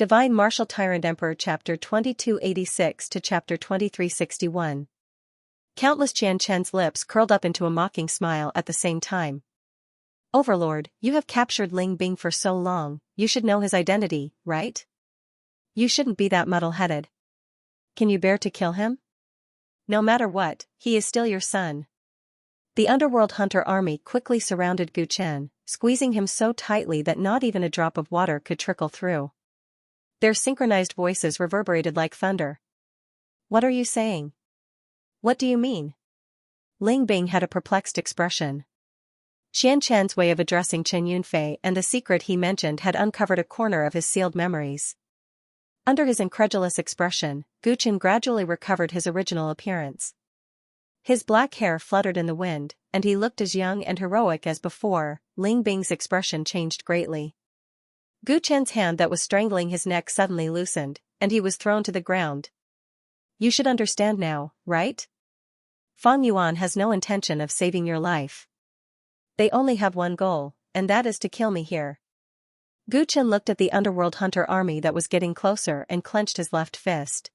Divine Martial Tyrant Emperor Chapter 2286 to Chapter 2361. Countless Xianxia's lips curled up into a mocking smile at the same time. Overlord, you have captured Ling Bing for so long, you should know his identity, right? You shouldn't be that muddle-headed. Can you bear to kill him? No matter what, he is still your son. The underworld hunter army quickly surrounded Gu Chen, squeezing him so tightly that not even a drop of water could trickle through. Their synchronized voices reverberated like thunder. What are you saying? What do you mean? Ling Bing had a perplexed expression. Xianxia's way of addressing Chen Yunfei and the secret he mentioned had uncovered a corner of his sealed memories. Under his incredulous expression, Gu Chen gradually recovered his original appearance. His black hair fluttered in the wind, and he looked as young and heroic as before. Ling Bing's expression changed greatly. Gu Chen's hand that was strangling his neck suddenly loosened, and he was thrown to the ground. You should understand now, right? Fang Yuan has no intention of saving your life. They only have one goal, and that is to kill me here. Gu Chen looked at the underworld hunter army that was getting closer and clenched his left fist.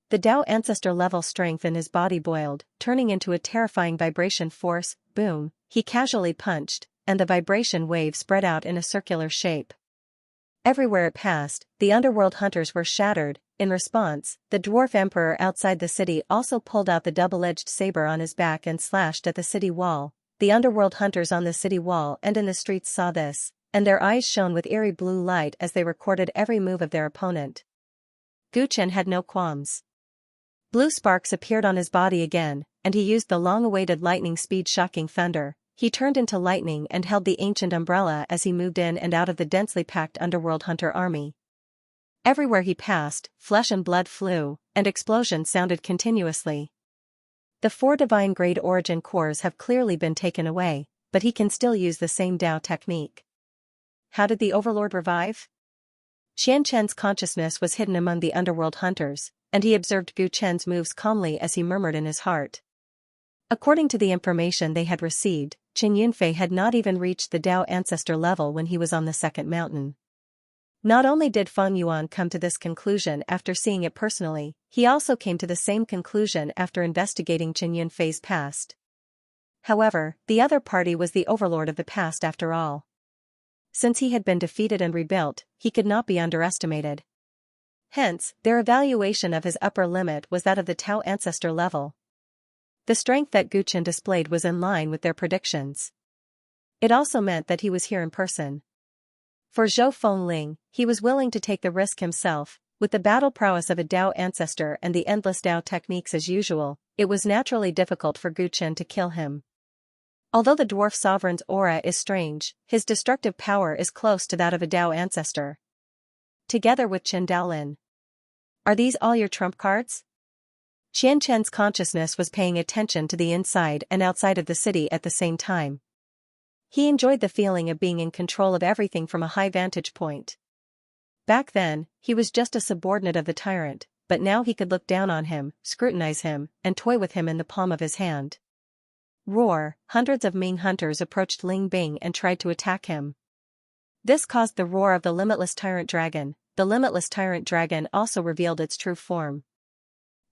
The Dao ancestor level strength in his body boiled, turning into a terrifying vibration force. Boom, he casually punched, and the vibration wave spread out in a circular shape. Everywhere it passed, the underworld hunters were shattered. In response, the dwarf emperor outside the city also pulled out the double-edged saber on his back and slashed at the city wall. The underworld hunters on the city wall and in the streets saw this, and their eyes shone with eerie blue light as they recorded every move of their opponent. Gu Chen had no qualms. Blue sparks appeared on his body again, and he used the long-awaited lightning speed shocking thunder. He turned into lightning and held the ancient umbrella as he moved in and out of the densely packed underworld hunter army. Everywhere he passed, flesh and blood flew, and explosions sounded continuously. The 4 divine grade origin cores have clearly been taken away, but he can still use the same Dao technique. How did the Overlord revive? Xianxia's consciousness was hidden among the underworld hunters, and he observed Gu Chen's moves calmly as he murmured in his heart. According to the information they had received, Chen Yunfei had not even reached the Dao ancestor level when he was on the second mountain. Not only did Fang Yuan come to this conclusion after seeing it personally, he also came to the same conclusion after investigating Chen Yunfei's past. However, the other party was the overlord of the past after all. Since he had been defeated and rebuilt, he could not be underestimated. Hence, their evaluation of his upper limit was that of the Tao ancestor level. The strength that Gu Chen displayed was in line with their predictions. It also meant that he was here in person. For Zhou Fengling, he was willing to take the risk himself. With the battle prowess of a Dao ancestor and the endless Dao techniques as usual, it was naturally difficult for Gu Chen to kill him. Although the dwarf sovereign's aura is strange, his destructive power is close to that of a Dao ancestor. Together with Chen Daolin. Are these all your trump cards? Xianxia's consciousness was paying attention to the inside and outside of the city at the same time. He enjoyed the feeling of being in control of everything from a high vantage point. Back then, he was just a subordinate of the tyrant, but now he could look down on him, scrutinize him, and toy with him in the palm of his hand. Roar! Hundreds of Ming hunters approached Ling Bing and tried to attack him. This caused the roar of the limitless tyrant dragon. The limitless tyrant dragon also revealed its true form.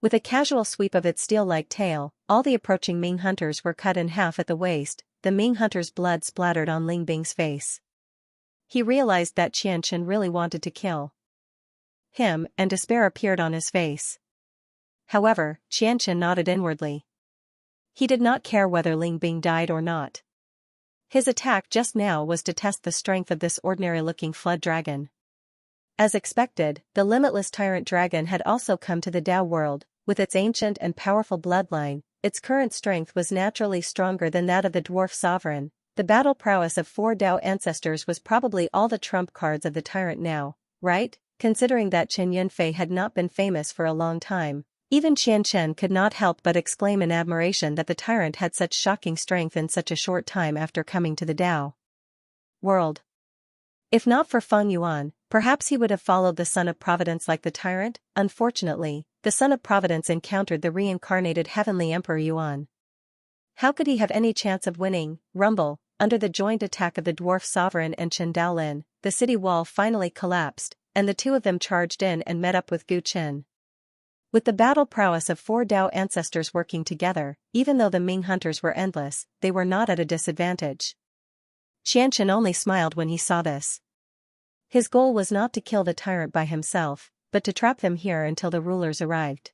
With a casual sweep of its steel-like tail, all the approaching Ming hunters were cut in half at the waist. The Ming hunter's blood splattered on Ling Bing's face. He realized that Xianxian really wanted to kill him, and despair appeared on his face. However, Xianxian nodded inwardly. He did not care whether Ling Bing died or not. His attack just now was to test the strength of this ordinary-looking flood dragon. As expected, the limitless tyrant dragon had also come to the Dao world. With its ancient and powerful bloodline, its current strength was naturally stronger than that of the dwarf sovereign. The battle prowess of 4 Dao ancestors was probably all the trump cards of the tyrant now, right? Considering that Chen Yunfei had not been famous for a long time, even Xianxian could not help but exclaim in admiration that the tyrant had such shocking strength in such a short time after coming to the Dao world. If not for Feng Yuan, perhaps he would have followed the Son of Providence like the tyrant. Unfortunately, the Son of Providence encountered the reincarnated Heavenly Emperor Yuan. How could he have any chance of winning? Rumble, under the joint attack of the dwarf sovereign and Chen Daolin, the city wall finally collapsed, and the two of them charged in and met up with Gu Chen. With the battle prowess of 4 Dao ancestors working together, even though the Ming hunters were endless, they were not at a disadvantage. Xianxia only smiled when he saw this. His goal was not to kill the tyrant by himself, but to trap them here until the rulers arrived.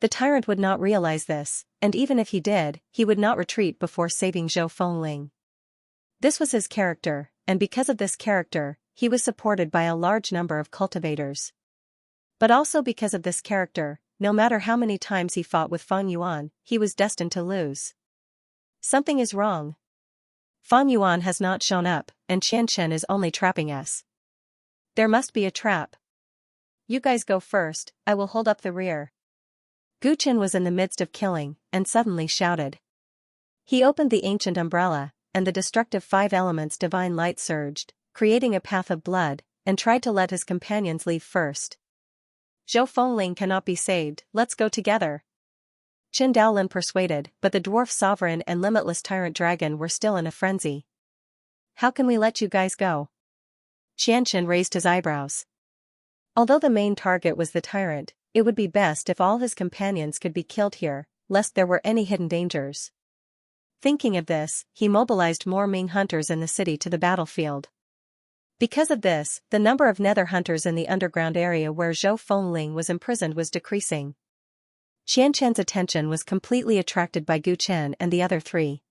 The tyrant would not realize this, and even if he did, he would not retreat before saving Zhou Fengling. This was his character, and because of this character, he was supported by a large number of cultivators. But also because of this character, no matter how many times he fought with Fang Yuan, he was destined to lose. Something is wrong. Fang Yuan has not shown up, and Xianxia is only trapping us. There must be a trap. You guys go first, I will hold up the rear. Gu Chen was in the midst of killing, and suddenly shouted. He opened the ancient umbrella, and the destructive 5 elements divine light surged, creating a path of blood, and tried to let his companions leave first. Zhou Fengling cannot be saved, let's go together. Qin Daolin persuaded, but the dwarf sovereign and limitless tyrant dragon were still in a frenzy. How can we let you guys go? Xianxia raised his eyebrows. Although the main target was the tyrant, it would be best if all his companions could be killed here, lest there were any hidden dangers. Thinking of this, he mobilized more Ming hunters in the city to the battlefield. Because of this, the number of nether hunters in the underground area where Zhou Fengling was imprisoned was decreasing. Xianxia's attention was completely attracted by Gu Chen and the other 3.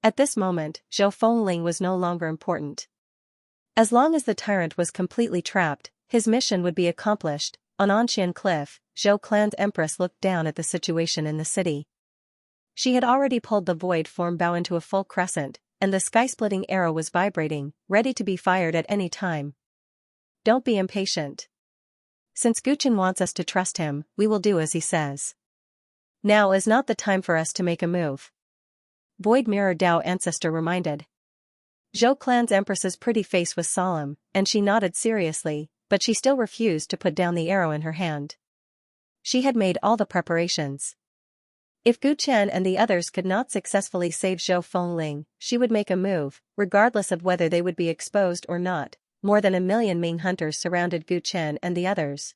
At this moment, Zhou Fengling was no longer important. As long as the tyrant was completely trapped, his mission would be accomplished. On Anxian Cliff, Zhou Clan's empress looked down at the situation in the city. She had already pulled the void form bow into a full crescent, and the sky-splitting arrow was vibrating, ready to be fired at any time. Don't be impatient. Since Gu Chen wants us to trust him, we will do as he says. Now is not the time for us to make a move. Void Mirror Dao Ancestor reminded. Zhou Clan's empress's pretty face was solemn, and she nodded seriously, but she still refused to put down the arrow in her hand. She had made all the preparations. If Gu Chen and the others could not successfully save Zhou Fengling, she would make a move, regardless of whether they would be exposed or not. More than 1 million Ming hunters surrounded Gu Chen and the others.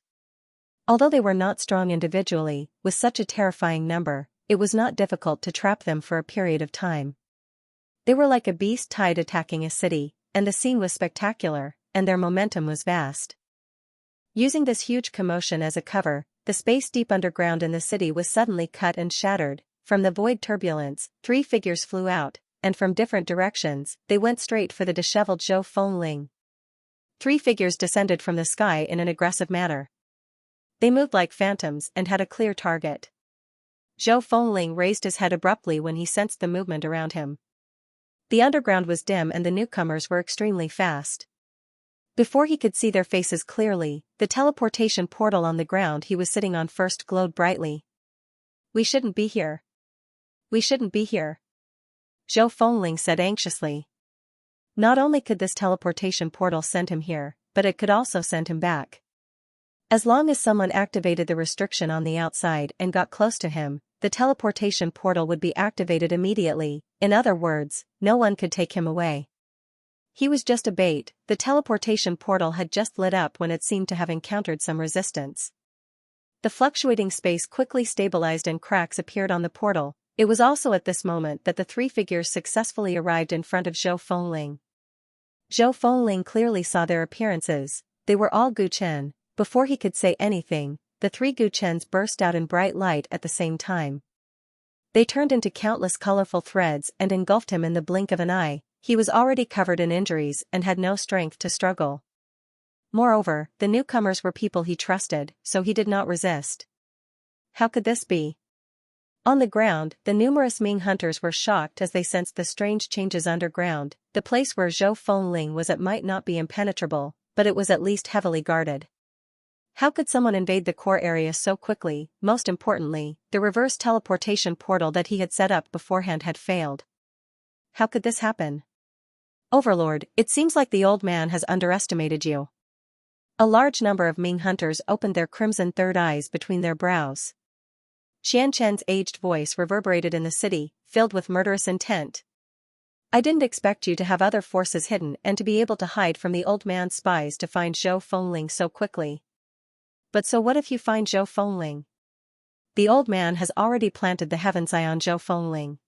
Although they were not strong individually, with such a terrifying number, it was not difficult to trap them for a period of time. They were like a beast tide attacking a city, and the scene was spectacular, and their momentum was vast. Using this huge commotion as a cover, the space deep underground in the city was suddenly cut and shattered. From the void turbulence, 3 figures flew out, and from different directions, they went straight for the disheveled Zhou Fengling. 3 figures descended from the sky in an aggressive manner. They moved like phantoms and had a clear target. Zhou Fengling raised his head abruptly when he sensed the movement around him. The underground was dim and the newcomers were extremely fast. Before he could see their faces clearly, the teleportation portal on the ground he was sitting on first glowed brightly. We shouldn't be here. We shouldn't be here. Zhou Fengling said anxiously. Not only could this teleportation portal send him here, but it could also send him back. As long as someone activated the restriction on the outside and got close to him, the teleportation portal would be activated immediately. In other words, no one could take him away. He was just a bait. The teleportation portal had just lit up when it seemed to have encountered some resistance. The fluctuating space quickly stabilized and cracks appeared on the portal. It was also at this moment that the 3 figures successfully arrived in front of Zhou Fengling. Zhou Fengling clearly saw their appearances. They were all Gu Chen. Before he could say anything, the 3 Gu Chens burst out in bright light at the same time. They turned into countless colorful threads and engulfed him in the blink of an eye. He was already covered in injuries and had no strength to struggle. Moreover, the newcomers were people he trusted, so he did not resist. How could this be? On the ground, the numerous Ming hunters were shocked as they sensed the strange changes underground. The place where Zhou Fengling was at might not be impenetrable, but it was at least heavily guarded. How could someone invade the core area so quickly? Most importantly, the reverse teleportation portal that he had set up beforehand had failed. How could this happen? Overlord, it seems like the old man has underestimated you. A large number of Ming hunters opened their crimson third eyes between their brows. Xianxia's aged voice reverberated in the city, filled with murderous intent. I didn't expect you to have other forces hidden and to be able to hide from the old man's spies to find Zhou Fengling so quickly. But so what if you find Zhou Fengling? The old man has already planted the heaven's eye on Zhou Fengling.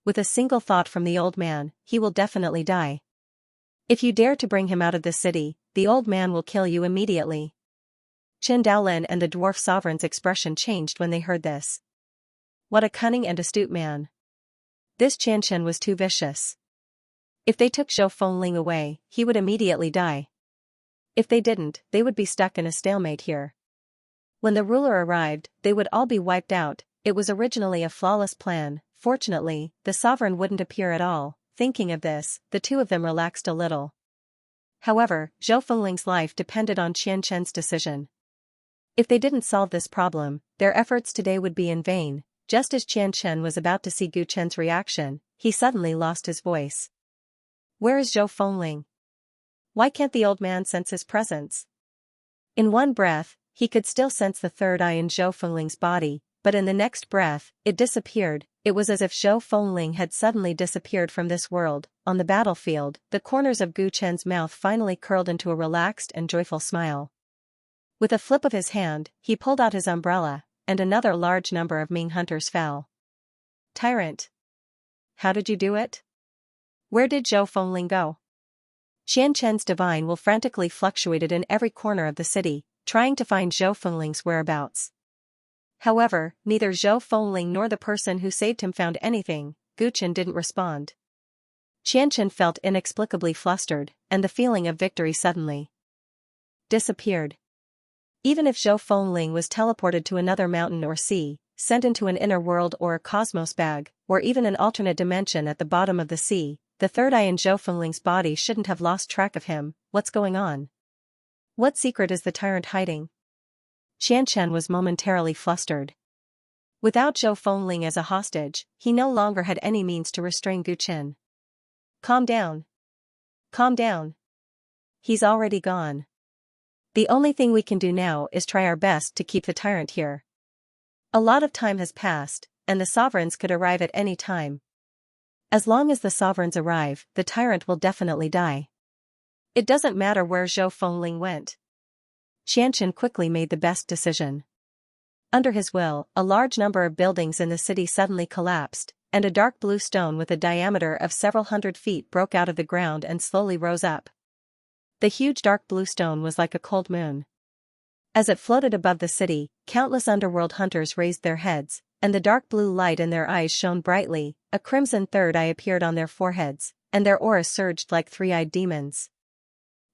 With a single thought from the old man, he will definitely die. If you dare to bring him out of the city, the old man will kill you immediately. Qin Daolin and the dwarf sovereign's expression changed when they heard this. What a cunning and astute man. This Xianxia was too vicious. If they took Zhou Fengling away, he would immediately die. If they didn't, they would be stuck in a stalemate here. When the ruler arrived, they would all be wiped out. It was originally a flawless plan. Fortunately, the sovereign wouldn't appear at all. Thinking of this, the two of them relaxed a little. However, Zhou Fengling's life depended on Xianxia's decision. If they didn't solve this problem, their efforts today would be in vain. Just as Xianxia was about to see Gu Chen's reaction, he suddenly lost his voice. Where is Zhou Fengling? Why can't the old man sense his presence? In one breath, he could still sense the third eye in Zhou Fengling's body, but in the next breath, it disappeared. It was as if Zhou Fengling had suddenly disappeared from this world. On the battlefield, the corners of Gu Chen's mouth finally curled into a relaxed and joyful smile. With a flip of his hand, he pulled out his umbrella, and another large number of Ming hunters fell. Tyrant! How did you do it? Where did Zhou Fengling go? Xianxia's divine will frantically fluctuated in every corner of the city, trying to find Zhou Fengling's whereabouts. However, neither Zhou Fengling nor the person who saved him found anything. Gu Chen didn't respond. Xianxia felt inexplicably flustered, and the feeling of victory suddenly disappeared. Even if Zhou Fengling was teleported to another mountain or sea, sent into an inner world or a cosmos bag, or even an alternate dimension at the bottom of the sea, the third eye in Zhou Fengling's body shouldn't have lost track of him. What's going on? What secret is the tyrant hiding? Xianxia was momentarily flustered. Without Zhou Fengling as a hostage, he no longer had any means to restrain Gu Chen. Calm down. Calm down. He's already gone. The only thing we can do now is try our best to keep the tyrant here. A lot of time has passed, and the sovereigns could arrive at any time. As long as the sovereigns arrive, the tyrant will definitely die. It doesn't matter where Zhou Fengling went. Xianxia quickly made the best decision. Under his will, a large number of buildings in the city suddenly collapsed, and a dark blue stone with a diameter of several hundred feet broke out of the ground and slowly rose up. The huge dark blue stone was like a cold moon. As it floated above the city, countless underworld hunters raised their heads, and the dark blue light in their eyes shone brightly. A crimson third eye appeared on their foreheads, and their auras surged like three-eyed demons.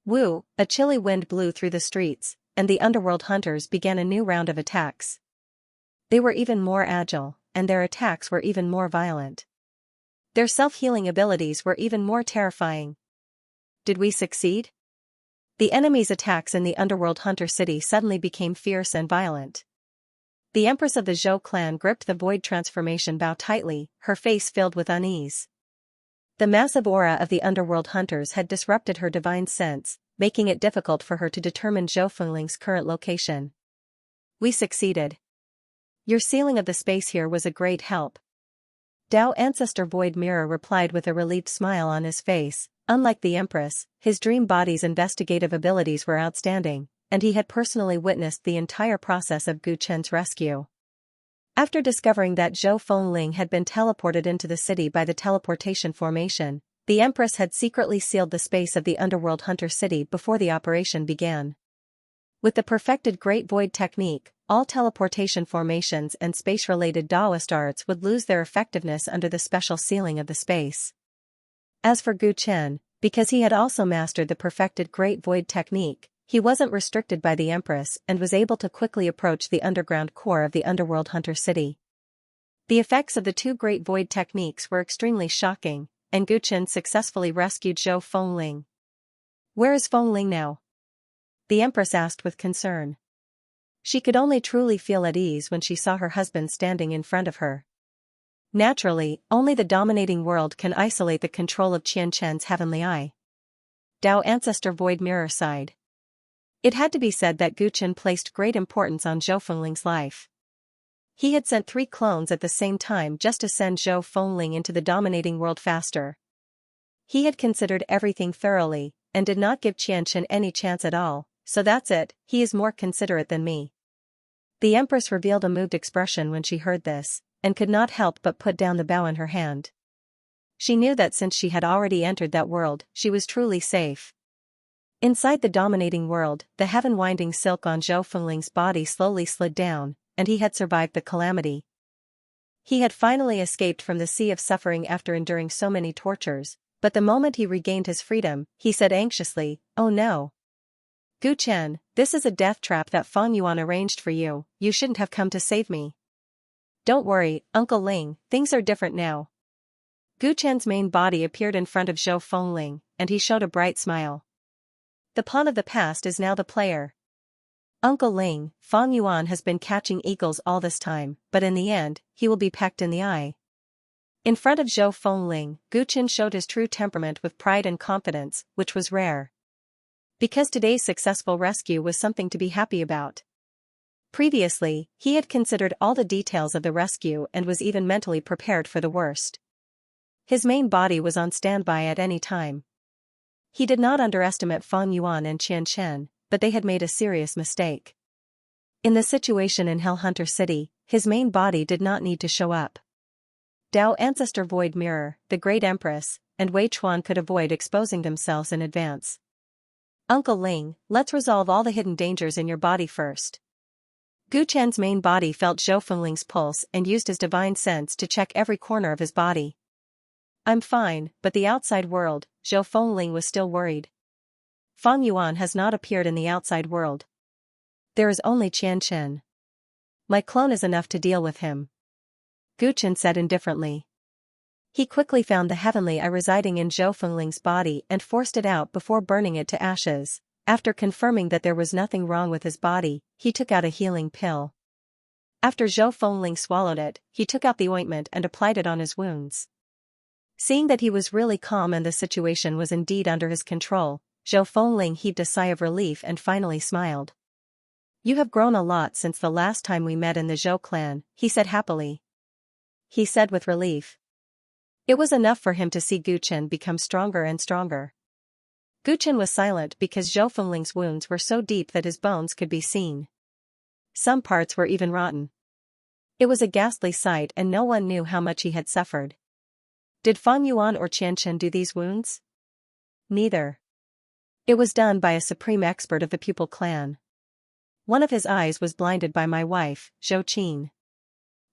Woo! A chilly wind blew through the streets, and the underworld hunters began a new round of attacks. They were even more agile, and their attacks were even more violent. Their self-healing abilities were even more terrifying. Did we succeed? The enemy's attacks in the underworld hunter city suddenly became fierce and violent. The empress of the Zhou clan gripped the void transformation bow tightly, her face filled with unease. The massive aura of the underworld hunters had disrupted her divine sense, making it difficult for her to determine Zhou Fengling's current location. We succeeded. Your sealing of the space here was a great help. Dao Ancestor Void Mirror replied with a relieved smile on his face. Unlike the Empress, his dream body's investigative abilities were outstanding, and he had personally witnessed the entire process of Gu Chen's rescue. After discovering that Zhou Fengling had been teleported into the city by the teleportation formation, the Empress had secretly sealed the space of the underworld hunter city before the operation began. With the perfected Great Void technique, all teleportation formations and space-related Daoist arts would lose their effectiveness under the special sealing of the space. As for Gu Chen, because he had also mastered the perfected Great Void technique, he wasn't restricted by the Empress and was able to quickly approach the underground core of the underworld hunter city. The effects of the two Great Void techniques were extremely shocking, and Gu Chen successfully rescued Zhou Fengling. Where is Fengling now? The Empress asked with concern. She could only truly feel at ease when she saw her husband standing in front of her. Naturally, only the dominating world can isolate the control of Xianxia's heavenly eye. Dao Ancestor Void Mirror sighed. It had to be said that Gu Chen placed great importance on Zhou Fengling's life. He had sent 3 clones at the same time just to send Zhou Fengling into the dominating world faster. He had considered everything thoroughly, and did not give Xianxia any chance at all, so that's it, he is more considerate than me. The Empress revealed a moved expression when she heard this, and could not help but put down the bow in her hand. She knew that since she had already entered that world, she was truly safe. Inside the dominating world, the heaven-winding silk on Zhou Fengling's body slowly slid down, and he had survived the calamity. He had finally escaped from the sea of suffering after enduring so many tortures, but the moment he regained his freedom, he said anxiously, "Oh no. Gu Chen, this is a death trap that Fang Yuan arranged for you, you shouldn't have come to save me." "Don't worry, Uncle Ling, things are different now." Gu Chen's main body appeared in front of Zhou Fengling, and he showed a bright smile. "The pawn of the past is now the player. Uncle Ling, Fang Yuan has been catching eagles all this time, but in the end, he will be pecked in the eye." In front of Zhou Fengling, Gu Chen showed his true temperament with pride and confidence, which was rare. Because today's successful rescue was something to be happy about. Previously, he had considered all the details of the rescue and was even mentally prepared for the worst. His main body was on standby at any time. He did not underestimate Fang Yuan and Xianxia, but they had made a serious mistake. In the situation in Hellhunter City, his main body did not need to show up. Dao Ancestor Void Mirror, the Great Empress, and Wei Chuan could avoid exposing themselves in advance. "Uncle Ling, let's resolve all the hidden dangers in your body first." Gu Chen's main body felt Zhou Fengling's pulse and used his divine sense to check every corner of his body. "I'm fine, but the outside world," Zhou Fengling was still worried. "Fang Yuan has not appeared in the outside world. There is only Xianxia. My clone is enough to deal with him," Gu Chen said indifferently. He quickly found the heavenly eye residing in Zhou Fengling's body and forced it out before burning it to ashes. After confirming that there was nothing wrong with his body, he took out a healing pill. After Zhou Fengling swallowed it, he took out the ointment and applied it on his wounds. Seeing that he was really calm and the situation was indeed under his control, Zhou Fengling heaved a sigh of relief and finally smiled. "You have grown a lot since the last time we met in the Zhou clan," he said happily. He said with relief. It was enough for him to see Gu Chen become stronger and stronger. Gu Chen was silent because Zhou Fengling's wounds were so deep that his bones could be seen. Some parts were even rotten. It was a ghastly sight and no one knew how much he had suffered. Did Fang Yuan or Xianxia do these wounds? Neither. It was done by a supreme expert of the Pupil clan. One of his eyes was blinded by my wife, Zhou Qin.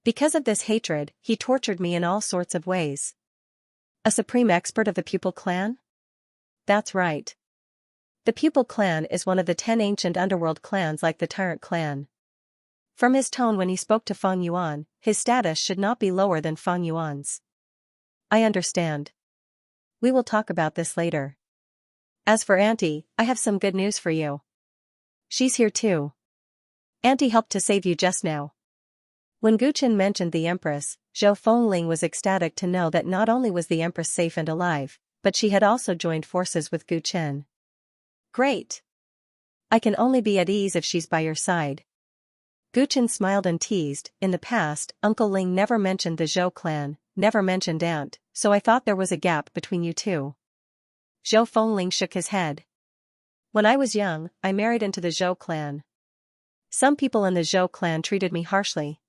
Because of this hatred, he tortured me in all sorts of ways. A supreme expert of the Pupil clan? That's right. The Pupil clan is one of the 10 ancient underworld clans like the Tyrant clan. From his tone when he spoke to Fang Yuan, his status should not be lower than Fang Yuan's. I understand. We will talk about this later. As for Auntie, I have some good news for you. She's here too. Auntie helped to save you just now. When Gu Chen mentioned the Empress, Zhou Fengling was ecstatic to know that not only was the Empress safe and alive, but she had also joined forces with Gu Chen. Great! I can only be at ease if she's by your side. Gu Chen smiled and teased. In the past, Uncle Ling never mentioned the Zhou clan, never mentioned Aunt, so I thought there was a gap between you two. Zhou Fengling shook his head. When I was young, I married into the Zhou clan. Some people in the Zhou clan treated me harshly.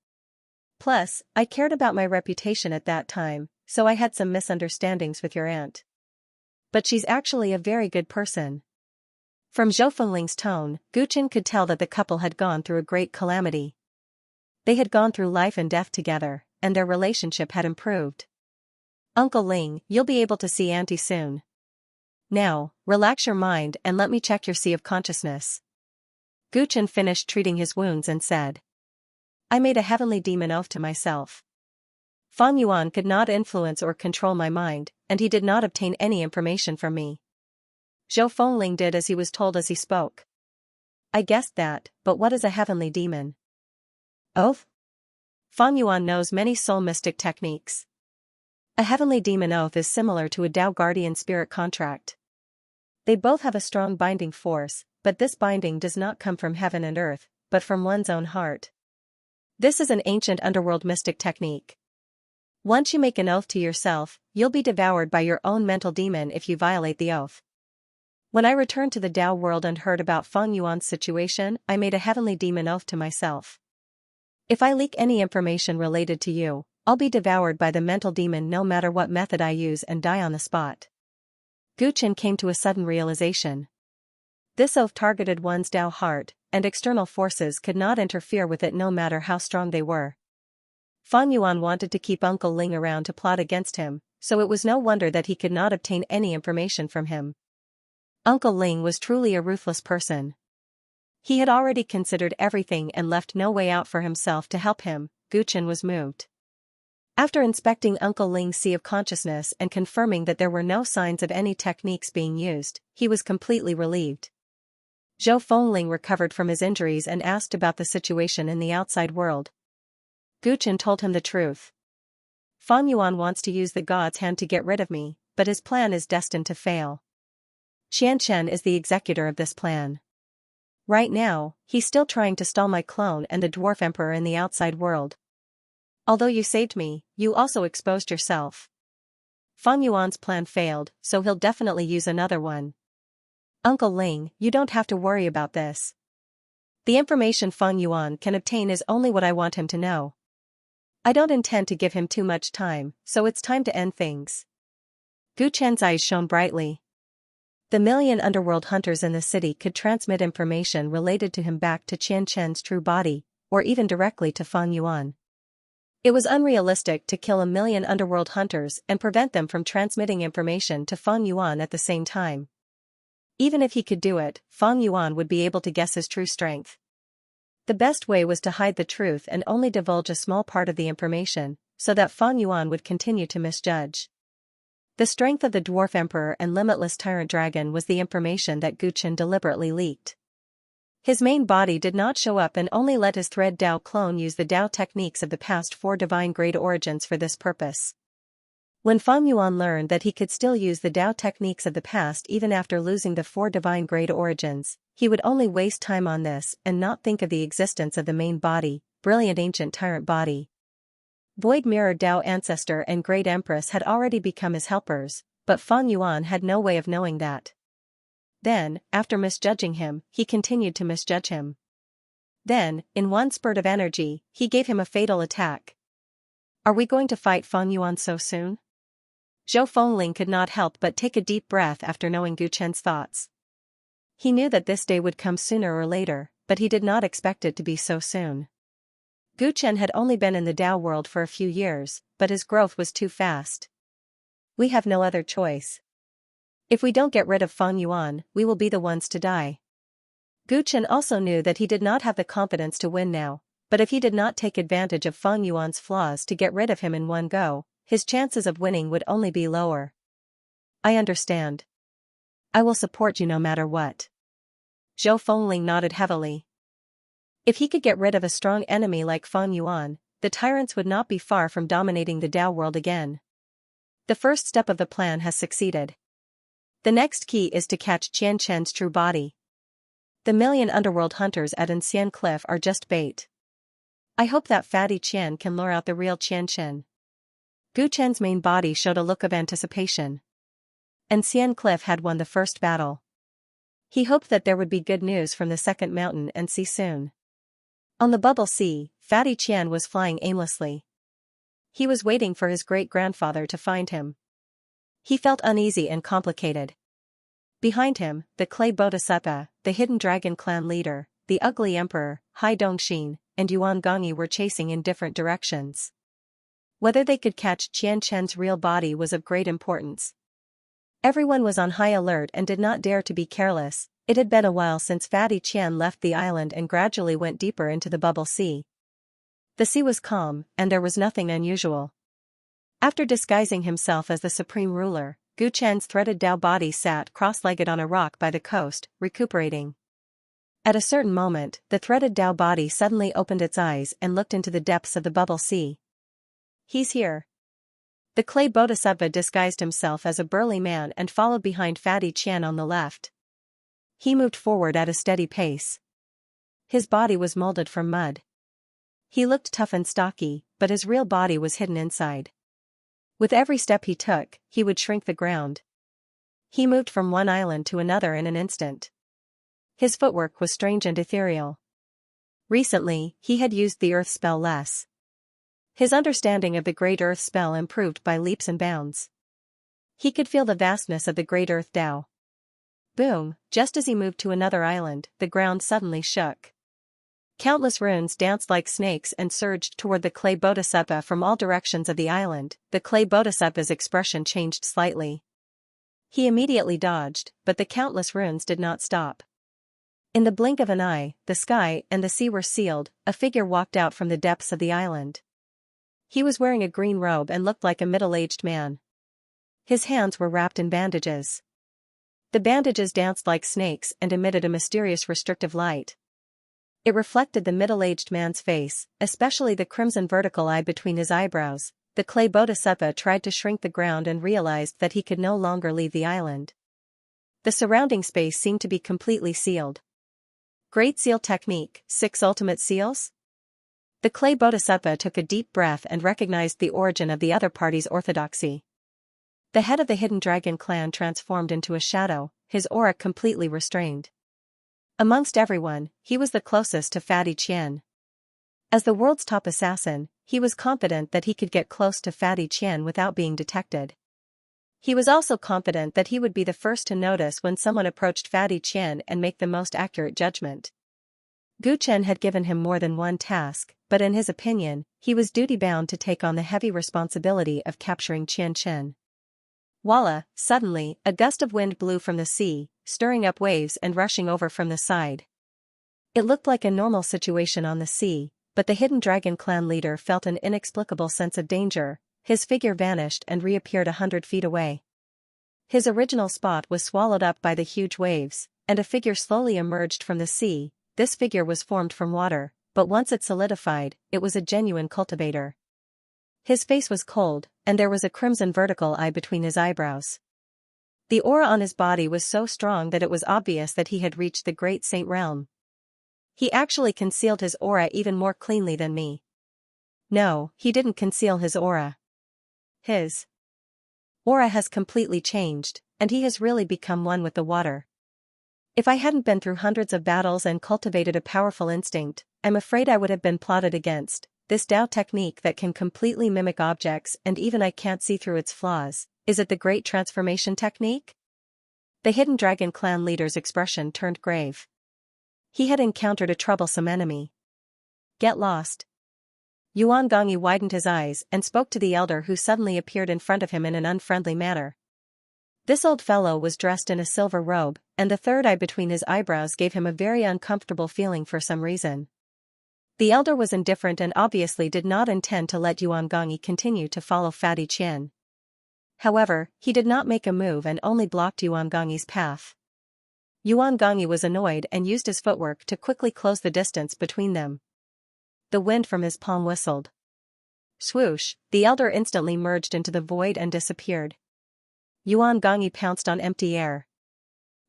Plus, I cared about my reputation at that time, so I had some misunderstandings with your aunt. But she's actually a very good person. From Zhou Fengling's tone, Gu Chen could tell that the couple had gone through a great calamity. They had gone through life and death together, and their relationship had improved. Uncle Ling, you'll be able to see Auntie soon. Now, relax your mind and let me check your sea of consciousness. Gu Chen finished treating his wounds and said. I made a heavenly demon oath to myself. Fang Yuan could not influence or control my mind, and he did not obtain any information from me. Zhou Fengling did as he was told as he spoke. I guessed that, but what is a heavenly demon? Oath? Fang Yuan knows many soul mystic techniques. A heavenly demon oath is similar to a Tao guardian spirit contract. They both have a strong binding force, but this binding does not come from heaven and earth, but from one's own heart. This is an ancient underworld mystic technique. Once you make an oath to yourself, you'll be devoured by your own mental demon if you violate the oath. When I returned to the Tao world and heard about Feng Yuan's situation, I made a heavenly demon oath to myself. If I leak any information related to you, I'll be devoured by the mental demon no matter what method I use and die on the spot. Gu Chen came to a sudden realization. This oath targeted one's Tao heart, and external forces could not interfere with it no matter how strong they were. Feng Yuan wanted to keep Uncle Ling around to plot against him, so it was no wonder that he could not obtain any information from him. Uncle Ling was truly a ruthless person. He had already considered everything and left no way out for himself to help him. Gu Chen was moved. After inspecting Uncle Ling's sea of consciousness and confirming that there were no signs of any techniques being used, he was completely relieved. Zhou Fengling recovered from his injuries and asked about the situation in the outside world. Gu Chen told him the truth. Feng Yuan wants to use the God's hand to get rid of me, but his plan is destined to fail. Xianxia is the executor of this plan. Right now, he's still trying to stall my clone and the Dwarf Emperor in the outside world. Although you saved me, you also exposed yourself. Feng Yuan's plan failed, so he'll definitely use another one. Uncle Ling, you don't have to worry about this. The information Feng Yuan can obtain is only what I want him to know. I don't intend to give him too much time, so it's time to end things. Gu Chen's eyes shone brightly. The million underworld hunters in the city could transmit information related to him back to Qian Chen's true body, or even directly to Feng Yuan. It was unrealistic to kill 1,000,000 underworld hunters and prevent them from transmitting information to Feng Yuan at the same time. Even if he could do it, Feng Yuan would be able to guess his true strength. The best way was to hide the truth and only divulge a small part of the information, so that Feng Yuan would continue to misjudge. The strength of the Dwarf Emperor and limitless Tyrant Dragon was the information that Gu Chen deliberately leaked. His main body did not show up and only let his Thread Dao clone use the Dao techniques of the past 4 divine grade origins for this purpose. When Feng Yuan learned that he could still use the Dao techniques of the past even after losing the 4 divine grade origins, he would only waste time on this and not think of the existence of the main body, brilliant ancient tyrant body. Void Mirror Dao Ancestor and Great Empress had already become his helpers, but Feng Yuan had no way of knowing that. Then, after misjudging him, he continued to misjudge him. Then, in one spurt of energy, he gave him a fatal attack. Are we going to fight Feng Yuan so soon? Zhou Fengling could not help but take a deep breath after knowing Gu Chen's thoughts. He knew that this day would come sooner or later, but he did not expect it to be so soon. Gu Chen had only been in the Dao world for a few years, but his growth was too fast. We have no other choice. If we don't get rid of Feng Yuan, we will be the ones to die. Gu Chen also knew that he did not have the confidence to win now, but if he did not take advantage of Feng Yuan's flaws to get rid of him in one go, his chances of winning would only be lower. I understand. I will support you no matter what. Zhou Fengling nodded heavily. If he could get rid of a strong enemy like Feng Yuan, the tyrants would not be far from dominating the Dao world again. The first step of the plan has succeeded. The next key is to catch Qian Chen's true body. The 1,000,000 underworld hunters at Ancien Cliff are just bait. I hope that fatty Qian can lure out the real Qian Chen. Gu Chen's main body showed a look of anticipation. Ancien Cliff had won the first battle. He hoped that there would be good news from the second mountain and sea soon. On the Bubble Sea, Fatty Qian was flying aimlessly. He was waiting for his great-grandfather to find him. He felt uneasy and complicated. Behind him, the Clay Bodhisattva, the hidden dragon clan leader, the ugly emperor, Hai Dongxin, and Yuan Gongyi were chasing in different directions. Whether they could catch Qian Chen's real body was of great importance. Everyone was on high alert and did not dare to be careless. It had been a while since Fatty Qian left the island and gradually went deeper into the Bubble Sea. The sea was calm, and there was nothing unusual. After disguising himself as the supreme ruler, Gu Chen's threaded Dao body sat cross-legged on a rock by the coast, recuperating. At a certain moment, the threaded Dao body suddenly opened its eyes and looked into the depths of the Bubble Sea. He's here. The Clay Bodhisattva disguised himself as a burly man and followed behind Fatty Qian on the left. He moved forward at a steady pace. His body was molded from mud. He looked tough and stocky, but his real body was hidden inside. With every step he took, he would shrink the ground. He moved from one island to another in an instant. His footwork was strange and ethereal. Recently, he had used the earth spell less. His understanding of the Great Earth spell improved by leaps and bounds. He could feel the vastness of the Great Earth Tao. Boom, just as he moved to another island, the ground suddenly shook. Countless runes danced like snakes and surged toward the clay bodhisattva from all directions of the island. The clay bodhisattva's expression changed slightly. He immediately dodged, but the countless runes did not stop. In the blink of an eye, the sky and the sea were sealed. A figure walked out from the depths of the island. He was wearing a green robe and looked like a middle-aged man. His hands were wrapped in bandages. The bandages danced like snakes and emitted a mysterious restrictive light. It reflected the middle-aged man's face, especially the crimson vertical eye between his eyebrows. The clay bodhisattva tried to shrink the ground and realized that he could no longer leave the island. The surrounding space seemed to be completely sealed. Great Seal Technique, 6 Ultimate Seals? The clay bodhisattva took a deep breath and recognized the origin of the other party's orthodoxy. The head of the Hidden Dragon clan transformed into a shadow, his aura completely restrained. Amongst everyone, he was the closest to Fatty Qian. As the world's top assassin, he was confident that he could get close to Fatty Qian without being detected. He was also confident that he would be the first to notice when someone approached Fatty Qian and make the most accurate judgment. Gu Chen had given him more than one task, but in his opinion, he was duty-bound to take on the heavy responsibility of capturing Qian. Voila! Suddenly, a gust of wind blew from the sea, stirring up waves and rushing over from the side. It looked like a normal situation on the sea, but the Hidden Dragon clan leader felt an inexplicable sense of danger. His figure vanished and reappeared 100 feet away. His original spot was swallowed up by the huge waves, and a figure slowly emerged from the sea. This figure was formed from water, but once it solidified, it was a genuine cultivator. His face was cold, and there was a crimson vertical eye between his eyebrows. The aura on his body was so strong that it was obvious that he had reached the Great Saint Realm. He actually concealed his aura even more cleanly than me. No, he didn't conceal his aura. His aura has completely changed, and he has really become one with the water. If I hadn't been through hundreds of battles and cultivated a powerful instinct, I'm afraid I would have been plotted against. This Tao technique that can completely mimic objects and even I can't see through its flaws. Is it the Great Transformation Technique? The Hidden Dragon clan leader's expression turned grave. He had encountered a troublesome enemy. Get lost. Yuan Gongyi widened his eyes and spoke to the elder who suddenly appeared in front of him in an unfriendly manner. This old fellow was dressed in a silver robe, and the third eye between his eyebrows gave him a very uncomfortable feeling for some reason. The elder was indifferent and obviously did not intend to let Yuan Gongyi continue to follow Fatty Qian. However, he did not make a move and only blocked Yuan Gongyi's path. Yuan Gongyi was annoyed and used his footwork to quickly close the distance between them. The wind from his palm whistled. Swoosh, the elder instantly merged into the void and disappeared. Yuan Gongyi pounced on empty air.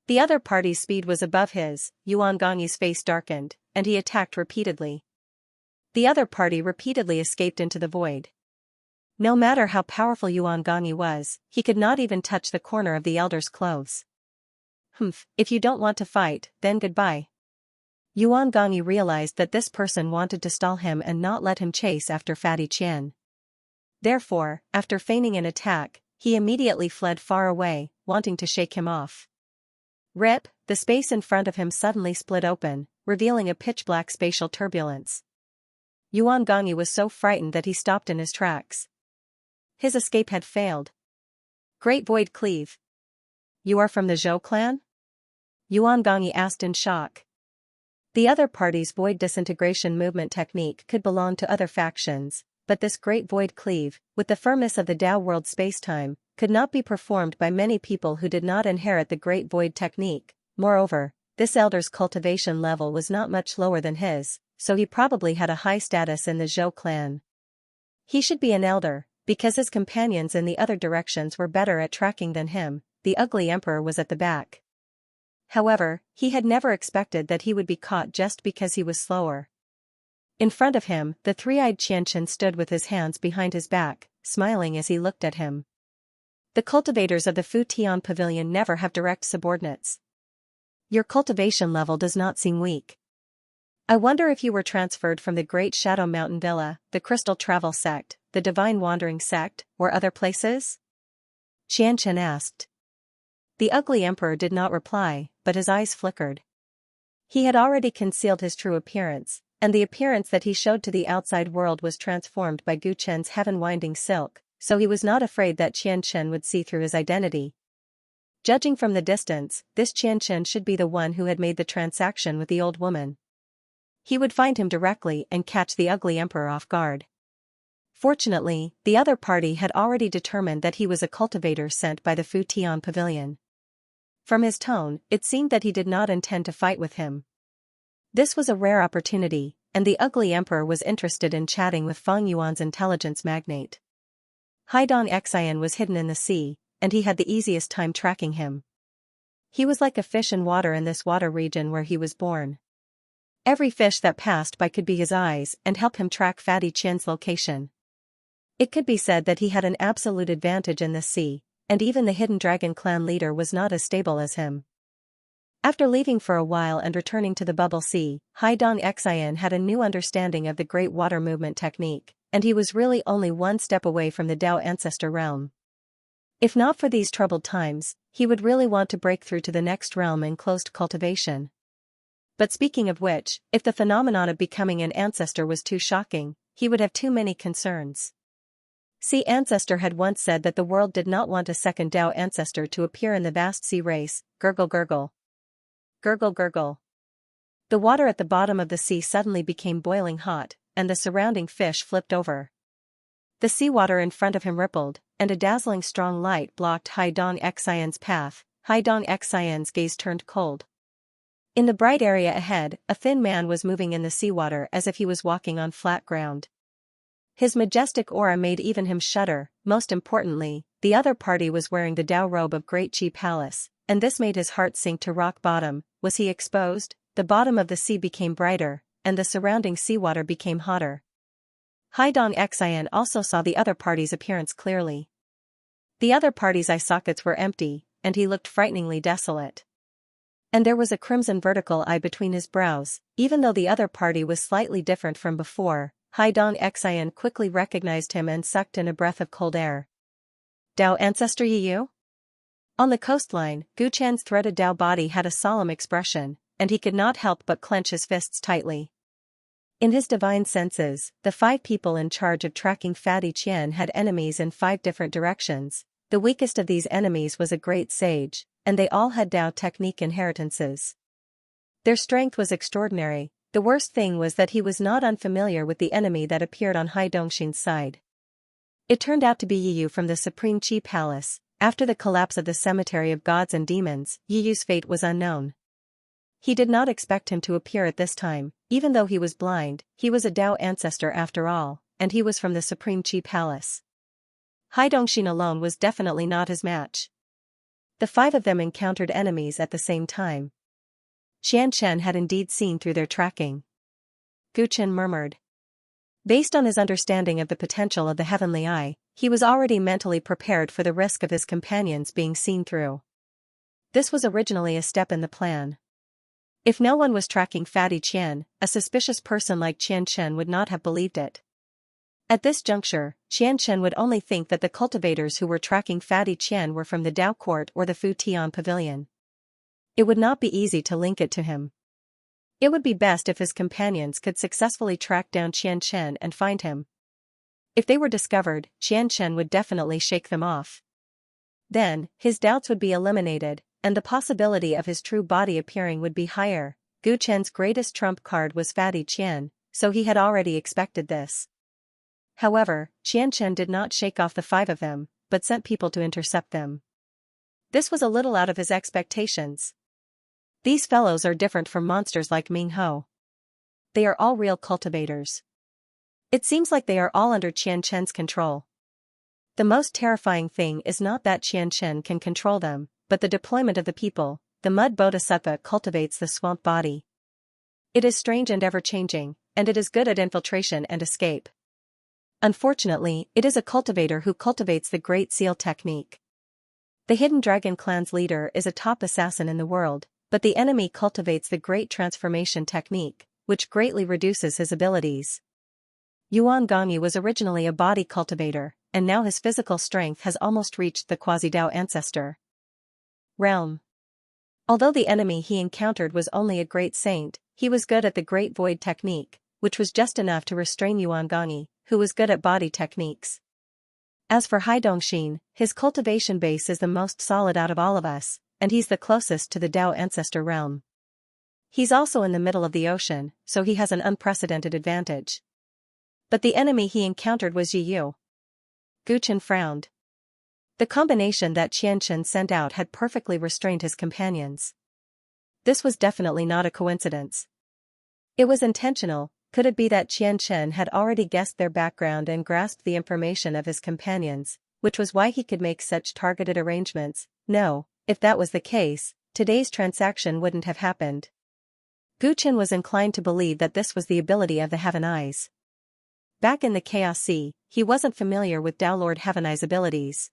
The other party's speed was above his. Yuan Gongyi's face darkened, and he attacked repeatedly. The other party repeatedly escaped into the void. No matter how powerful Yuan Gongyi was, he could not even touch the corner of the elder's clothes. If you don't want to fight, then goodbye. Yuan Gongyi realized that this person wanted to stall him and not let him chase after Fatty Qian. Therefore, after feigning an attack, he immediately fled far away, wanting to shake him off. Rip, the space in front of him suddenly split open, revealing a pitch-black spatial turbulence. Yuan Gongyi was so frightened that he stopped in his tracks. His escape had failed. Great Void Cleave. You are from the Zhou clan? Yuan Gongyi asked in shock. The other party's void disintegration movement technique could belong to other factions, but this Great Void Cleave, with the firmness of the Tao world spacetime, could not be performed by many people who did not inherit the Great Void technique. Moreover, this elder's cultivation level was not much lower than his, so he probably had a high status in the Zhou clan. He should be an elder, because his companions in the other directions were better at tracking than him. The ugly emperor was at the back. However, he had never expected that he would be caught just because he was slower. In front of him, the three-eyed Xianxia stood with his hands behind his back, smiling as he looked at him. The cultivators of the Futian Pavilion never have direct subordinates. Your cultivation level does not seem weak. I wonder if you were transferred from the Great Shadow Mountain Villa, the Crystal Travel Sect, the Divine Wandering Sect, or other places? Xianxia asked. The ugly emperor did not reply, but his eyes flickered. He had already concealed his true appearance, and the appearance that he showed to the outside world was transformed by Gu Chen's heaven-winding silk, so he was not afraid that Xianxia would see through his identity. Judging from the distance, this Xianxia should be the one who had made the transaction with the old woman. He would find him directly and catch the ugly emperor off guard. Fortunately, the other party had already determined that he was a cultivator sent by the Futian Pavilion. From his tone, it seemed that he did not intend to fight with him. This was a rare opportunity, and the ugly emperor was interested in chatting with Feng Yuan's intelligence magnate. Haidong Xian was hidden in the sea, and he had the easiest time tracking him. He was like a fish in water in this water region where he was born. Every fish that passed by could be his eyes and help him track Fatty Qian's location. It could be said that he had an absolute advantage in this sea, and even the Hidden Dragon clan leader was not as stable as him. After leaving for a while and returning to the Bubble Sea, Haidong Xian had a new understanding of the Great Water Movement technique, and he was really only one step away from the Dao Ancestor realm. If not for these troubled times, he would really want to break through to the next realm in closed cultivation. But speaking of which, if the phenomenon of becoming an ancestor was too shocking, he would have too many concerns. Sea Ancestor had once said that the world did not want a second Dao Ancestor to appear in the vast sea race. Gurgle gurgle. Gurgle gurgle. The water at the bottom of the sea suddenly became boiling hot, and the surrounding fish flipped over. The seawater in front of him rippled, and a dazzling strong light blocked Haidong Xian's path. Haidong Xian's gaze turned cold. In the bright area ahead, a thin man was moving in the seawater as if he was walking on flat ground. His majestic aura made even him shudder. Most importantly, the other party was wearing the Dao robe of Great Qi Palace, and this made his heart sink to rock bottom. Was he exposed? The bottom of the sea became brighter, and the surrounding seawater became hotter. Haidong Xian also saw the other party's appearance clearly. The other party's eye sockets were empty, and he looked frighteningly desolate. And there was a crimson vertical eye between his brows. Even though the other party was slightly different from before, Haidong Xian quickly recognized him and sucked in a breath of cold air. Dao Ancestor Yu? On the coastline, Gu Chen's threaded Dao body had a solemn expression, and he could not help but clench his fists tightly. In his divine senses, the 5 people in charge of tracking Fatty Qian had enemies in 5 different directions. The weakest of these enemies was a great sage, and they all had Dao technique inheritances. Their strength was extraordinary. The worst thing was that he was not unfamiliar with the enemy that appeared on Haidongxin's side. It turned out to be Yiyu from the Supreme Qi Palace. After the collapse of the Cemetery of Gods and Demons, Yiyu's fate was unknown. He did not expect him to appear at this time. Even though he was blind, he was a Dao ancestor after all, and he was from the Supreme Qi Palace. Haidongxin alone was definitely not his match. The 5 of them encountered enemies at the same time. Xianxia had indeed seen through their tracking. Gu Chen murmured. Based on his understanding of the potential of the heavenly eye, he was already mentally prepared for the risk of his companions being seen through. This was originally a step in the plan. If no one was tracking Fatty Qian, a suspicious person like Xianxia would not have believed it. At this juncture, Xianxia would only think that the cultivators who were tracking Fatty Qian were from the Dao Court or the Futian Pavilion. It would not be easy to link it to him. It would be best if his companions could successfully track down Xianxia and find him. If they were discovered, Xianxia would definitely shake them off. Then, his doubts would be eliminated, and the possibility of his true body appearing would be higher. Gu Chen's greatest trump card was Fatty Qian, so he had already expected this. However, Xianxia did not shake off the 5 of them, but sent people to intercept them. This was a little out of his expectations. These fellows are different from monsters like Ming Ho. They are all real cultivators. It seems like they are all under Xianxia's control. The most terrifying thing is not that Xianxia can control them, but the deployment of the people. The mud bodhisattva cultivates the swamp body. It is strange and ever-changing, and it is good at infiltration and escape. Unfortunately, it is a cultivator who cultivates the Great Seal technique. The Hidden Dragon clan's leader is a top assassin in the world, but the enemy cultivates the Great Transformation technique, which greatly reduces his abilities. Yuan Gongyi was originally a body cultivator, and now his physical strength has almost reached the Quasi-Dao ancestor realm. Although the enemy he encountered was only a great saint, he was good at the Great Void technique, which was just enough to restrain Yuan Gongyi, who was good at body techniques. As for Haidongxin, his cultivation base is the most solid out of all of us, and he's the closest to the Dao ancestor realm. He's also in the middle of the ocean, so he has an unprecedented advantage. But the enemy he encountered was Yi Yu. Gu Chen frowned. The combination that Xianxia sent out had perfectly restrained his companions. This was definitely not a coincidence. It was intentional. Could it be that Xianxia had already guessed their background and grasped the information of his companions, which was why he could make such targeted arrangements? No, if that was the case, today's transaction wouldn't have happened. Gu Chen was inclined to believe that this was the ability of the Heaven Eyes. Back in the Chaos Sea, he wasn't familiar with Dao Lord Heaven Eye's abilities.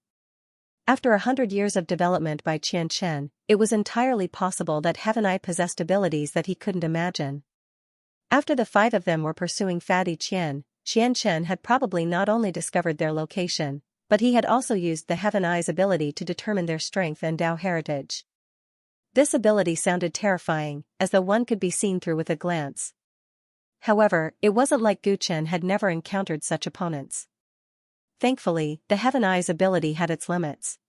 After 100 years of development by Xianxia, it was entirely possible that Heaven Eye possessed abilities that he couldn't imagine. After the 5 of them were pursuing Fatty Qian, Xianxia had probably not only discovered their location, but he had also used the Heaven Eye's ability to determine their strength and Dao heritage. This ability sounded terrifying, as though one could be seen through with a glance. However, it wasn't like Gu Chen had never encountered such opponents. Thankfully, the Heaven Eye's ability had its limits.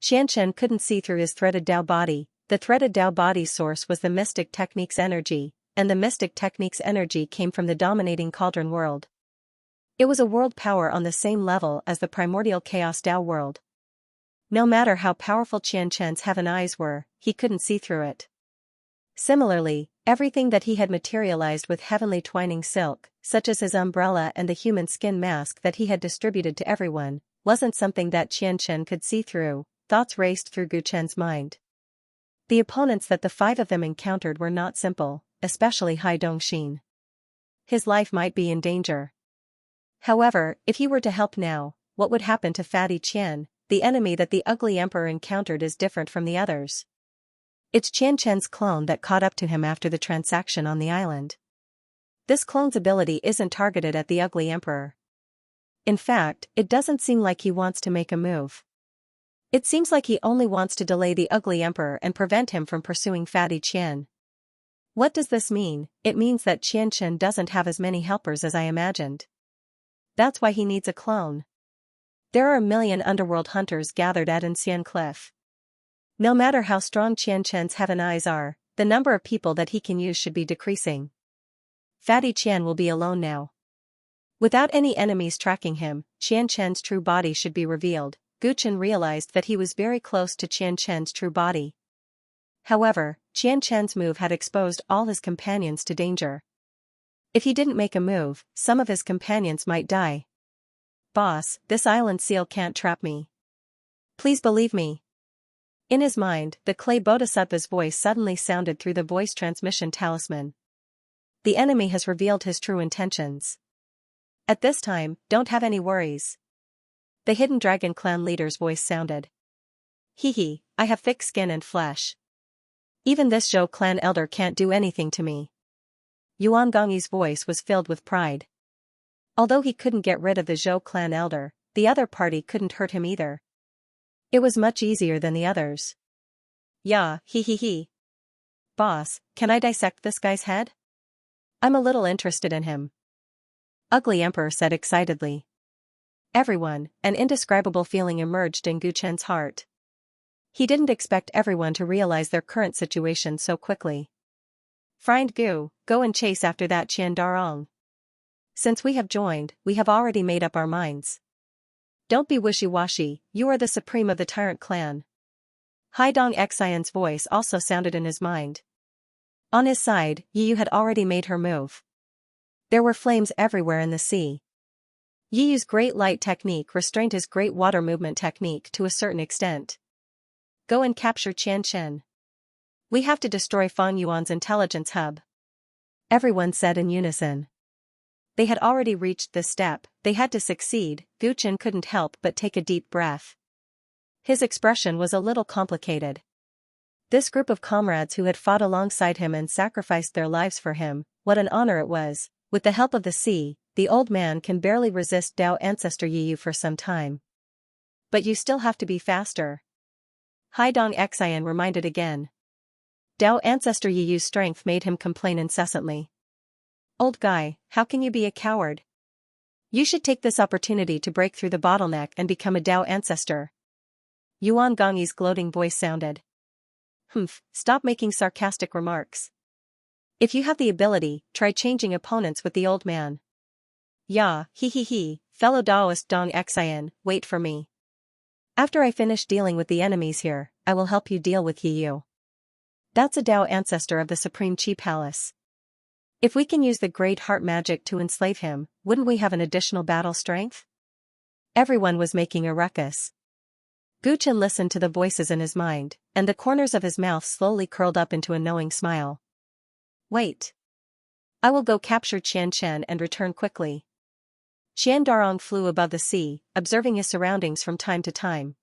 Xianxia couldn't see through his threaded Dao body. The threaded Dao body's source was the Mystic Technique's energy, and the Mystic Technique's energy came from the dominating Cauldron world. It was a world power on the same level as the primordial Chaos Dao world. No matter how powerful Xianxia's Heaven Eyes were, he couldn't see through it. Similarly, everything that he had materialized with heavenly twining silk, such as his umbrella and the human skin mask that he had distributed to everyone, wasn't something that Xianxia could see through. Thoughts raced through Gu Chen's mind. The opponents that the 5 of them encountered were not simple, especially Haidongxin. His life might be in danger. However, if he were to help now, what would happen to Fatty Qian? The enemy that the ugly emperor encountered is different from the others. It's Qianxia's clone that caught up to him after the transaction on the island. This clone's ability isn't targeted at the ugly emperor. In fact, it doesn't seem like he wants to make a move. It seems like he only wants to delay the ugly emperor and prevent him from pursuing Fatty Qian. What does this mean? It means that Xianxia doesn't have as many helpers as I imagined. That's why he needs a clone. There are a million underworld hunters gathered at Ancien Cliff. No matter how strong Xianxia's Heaven Eyes are, the number of people that he can use should be decreasing. Fatty Qian will be alone now. Without any enemies tracking him, Xianxia's true body should be revealed. Gu Chen realized that he was very close to Xianxia's true body. However, Xianxia's move had exposed all his companions to danger. If he didn't make a move, some of his companions might die. Boss, this island seal can't trap me. Please believe me. In his mind, the clay bodhisattva's voice suddenly sounded through the voice transmission talisman. The enemy has revealed his true intentions. At this time, don't have any worries. The Hidden Dragon clan leader's voice sounded. Hee, I have thick skin and flesh. Even this Zhou clan elder can't do anything to me. Yuan Gongyi's voice was filled with pride. Although he couldn't get rid of the Zhou clan elder, the other party couldn't hurt him either. It was much easier than the others. Yeah, he. Boss, can I dissect this guy's head? I'm a little interested in him. Ugly Emperor said excitedly. Everyone, an indescribable feeling emerged in Gu Chen's heart. He didn't expect everyone to realize their current situation so quickly. Friend Gu, go and chase after that Qian Darong. Since we have joined, we have already made up our minds. Don't be wishy-washy, you are the supreme of the Tyrant clan. Haidong Xian's voice also sounded in his mind. On his side, Yi Yu had already made her move. There were flames everywhere in the sea. Yi Yu's great light technique restrained his great water movement technique to a certain extent. Go and capture Qianxian. We have to destroy Fang Yuan's intelligence hub. everyone said in unison. They had already reached this step, they had to succeed. Guchen couldn't help but take a deep breath. His expression was a little complicated. This group of comrades who had fought alongside him and sacrificed their lives for him, what an honor it was. With the help of the sea, the old man can barely resist Dao Ancestor Yiyu for some time. But you still have to be faster. Haidong Xian reminded again. Dao Ancestor Yiyu's strength made him complain incessantly. Old guy, how can you be a coward? You should take this opportunity to break through the bottleneck and become a Dao Ancestor. Yuan Gongyi's gloating voice sounded. Humph, stop making sarcastic remarks. If you have the ability, try changing opponents with the old man. Ya, he, fellow Daoist Dong Xian, wait for me. After I finish dealing with the enemies here, I will help you deal with Yiyu. That's a Dao ancestor of the Supreme Chi Palace. If we can use the Great Heart magic to enslave him, wouldn't we have an additional battle strength? Everyone was making a ruckus. Guchen listened to the voices in his mind, and the corners of his mouth slowly curled up into a knowing smile. Wait. I will go capture Xianxia and return quickly. Qian Darong flew above the sea, observing his surroundings from time to time.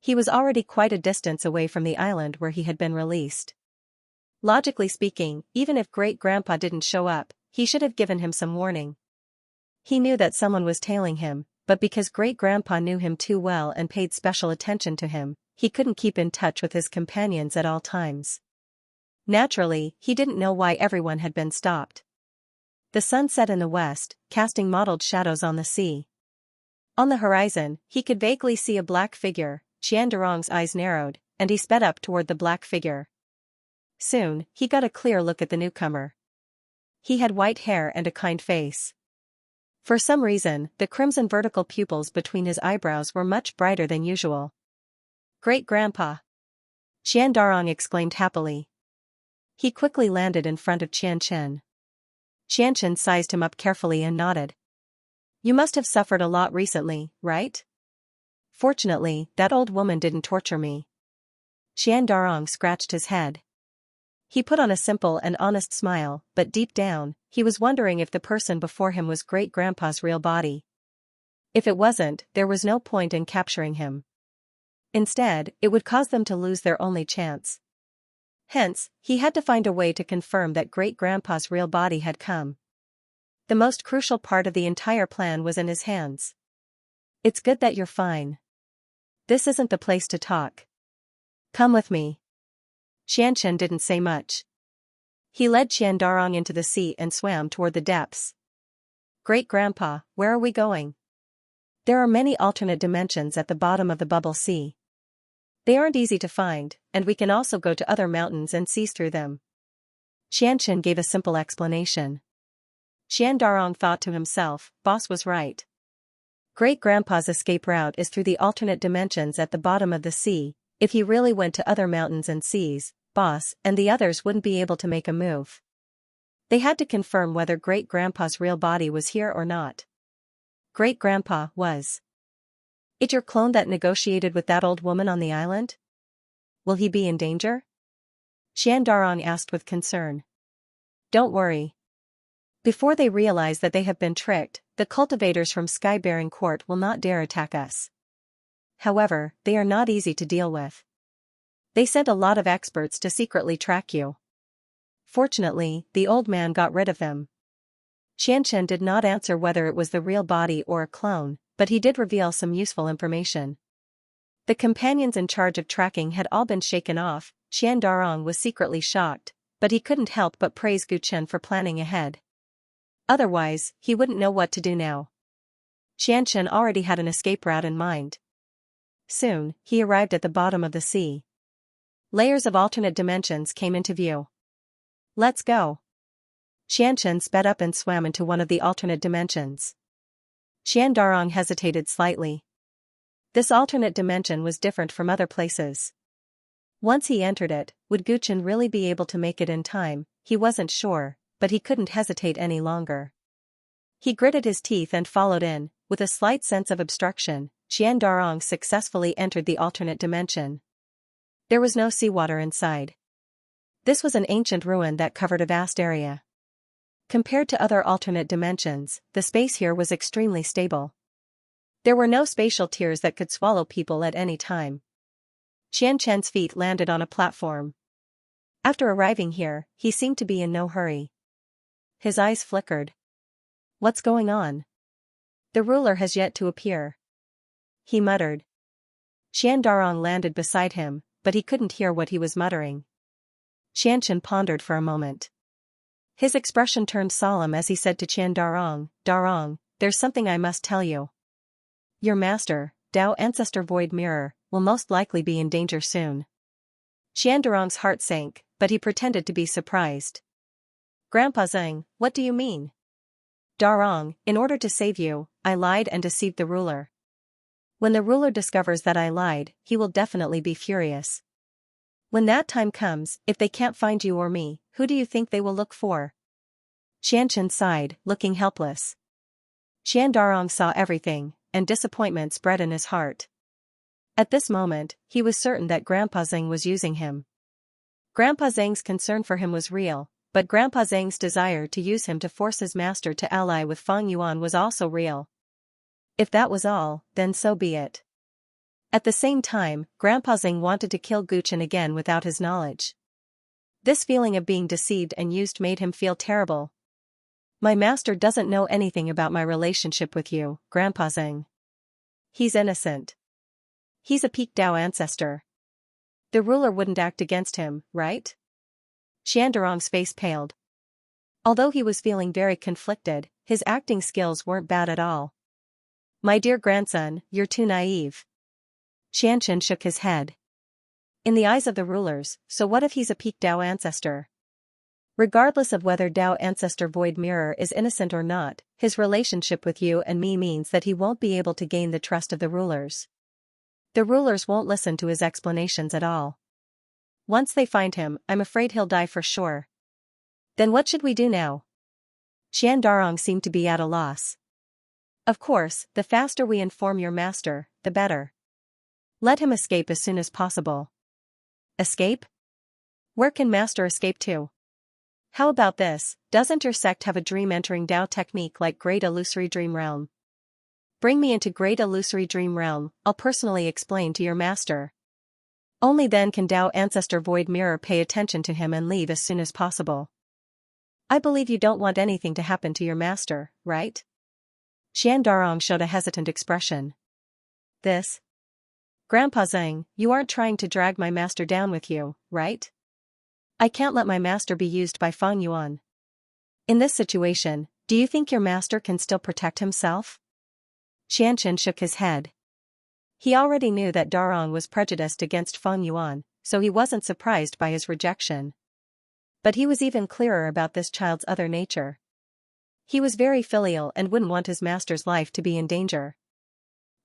He was already quite a distance away from the island where he had been released. Logically speaking, even if Great-Grandpa didn't show up, he should have given him some warning. He knew that someone was tailing him, but because Great-Grandpa knew him too well and paid special attention to him, he couldn't keep in touch with his companions at all times. Naturally, he didn't know why everyone had been stopped. The sun set in the west, casting mottled shadows on the sea. On the horizon, he could vaguely see a black figure. Qian Darong's eyes narrowed, and he sped up toward the black figure. Soon, he got a clear look at the newcomer. He had white hair and a kind face. For some reason, the crimson vertical pupils between his eyebrows were much brighter than usual. Great-Grandpa! Qian Darong exclaimed happily. He quickly landed in front of Qianxia. Qianxia sized him up carefully and nodded. You must have suffered a lot recently, right? Fortunately, that old woman didn't torture me. Qian Darong scratched his head. He put on a simple and honest smile, but deep down, he was wondering if the person before him was Great-Grandpa's real body. If it wasn't, there was no point in capturing him. Instead, it would cause them to lose their only chance. Hence, he had to find a way to confirm that Great-Grandpa's real body had come. The most crucial part of the entire plan was in his hands. It's good that you're fine. This isn't the place to talk. Come with me. Xianxia didn't say much. He led Qian Darong into the sea and swam toward the depths. Great-Grandpa, where are we going? There are many alternate dimensions at the bottom of the bubble sea. They aren't easy to find, and we can also go to other mountains and seas through them. Xianxia gave a simple explanation. Qian Darong thought to himself, boss was right. Great-Grandpa's escape route is through the alternate dimensions at the bottom of the sea. If he really went to other mountains and seas, boss and the others wouldn't be able to make a move. They had to confirm whether Great-Grandpa's real body was here or not. Great-Grandpa was. It your clone that negotiated with that old woman on the island? Will he be in danger? Qian Darong asked with concern. Don't worry. Before they realize that they have been tricked, the cultivators from Sky-Bearing Court will not dare attack us. However, they are not easy to deal with. They sent a lot of experts to secretly track you. Fortunately, the old man got rid of them. Xianxia did not answer whether it was the real body or a clone, but he did reveal some useful information. The companions in charge of tracking had all been shaken off. Qian Darong was secretly shocked, but he couldn't help but praise Guchen for planning ahead. Otherwise, he wouldn't know what to do now. Xianxia already had an escape route in mind. Soon, he arrived at the bottom of the sea. Layers of alternate dimensions came into view. Let's go. Xianxia sped up and swam into one of the alternate dimensions. Qian Darong hesitated slightly. This alternate dimension was different from other places. Once he entered it, would Guchen really be able to make it in time? He wasn't sure, but he couldn't hesitate any longer. He gritted his teeth and followed in. With a slight sense of obstruction, Qian Darong successfully entered the alternate dimension. There was no seawater inside. This was an ancient ruin that covered a vast area. Compared to other alternate dimensions, the space here was extremely stable. There were no spatial tiers that could swallow people at any time. Xianxia's feet landed on a platform. After arriving here, he seemed to be in no hurry. His eyes flickered. What's going on? The ruler has yet to appear. He muttered. Xiandarong landed beside him, but he couldn't hear what he was muttering. Xianxian pondered for a moment. His expression turned solemn as he said to Xiandarong, "Darong, there's something I must tell you. Your master, Tao Ancestor Void Mirror, will most likely be in danger soon." Xiandarong's heart sank, but he pretended to be surprised. "Grandpa Zheng, what do you mean?" "Darong, in order to save you, I lied and deceived the ruler. When the ruler discovers that I lied, he will definitely be furious. When that time comes, if they can't find you or me, who do you think they will look for?" Xianxian sighed, looking helpless. Xiandarong saw everything, and disappointment spread in his heart. At this moment, he was certain that Grandpa Zheng was using him. Grandpa Zheng's concern for him was real, but Grandpa Zheng's desire to use him to force his master to ally with Feng Yuan was also real. If that was all, then so be it. At the same time, Grandpa Zheng wanted to kill Guchen again without his knowledge. This feeling of being deceived and used made him feel terrible. "My master doesn't know anything about my relationship with you, Grandpa Zheng. He's innocent. He's a peak Tao ancestor. The ruler wouldn't act against him, right?" Xiandarong's face paled. Although he was feeling very conflicted, his acting skills weren't bad at all. "My dear grandson, you're too naive." Xianxian shook his head. "In the eyes of the rulers, so what if he's a peak Tao ancestor? Regardless of whether Tao Ancestor Void Mirror is innocent or not, his relationship with you and me means that he won't be able to gain the trust of the rulers. The rulers won't listen to his explanations at all. Once they find him, I'm afraid he'll die for sure." "Then what should we do now?" Xiandarong seemed to be at a loss. "Of course, the faster we inform your master, the better. Let him escape as soon as possible." "Escape? Where can master escape to?" "How about this, doesn't your sect have a dream-entering Dao technique like Great Illusory Dream Realm? Bring me into Great Illusory Dream Realm, I'll personally explain to your master. Only then can Tao Ancestor Void Mirror pay attention to him and leave as soon as possible." "I believe you don't want anything to happen to your master, right?" Xiandarong showed a hesitant expression. "This? Grandpa Zheng, you aren't trying to drag my master down with you, right? I can't let my master be used by Feng Yuan. In this situation, do you think your master can still protect himself?" Xianxian shook his head. He already knew that Darong was prejudiced against Feng Yuan, so he wasn't surprised by his rejection. But he was even clearer about this child's other nature. He was very filial and wouldn't want his master's life to be in danger.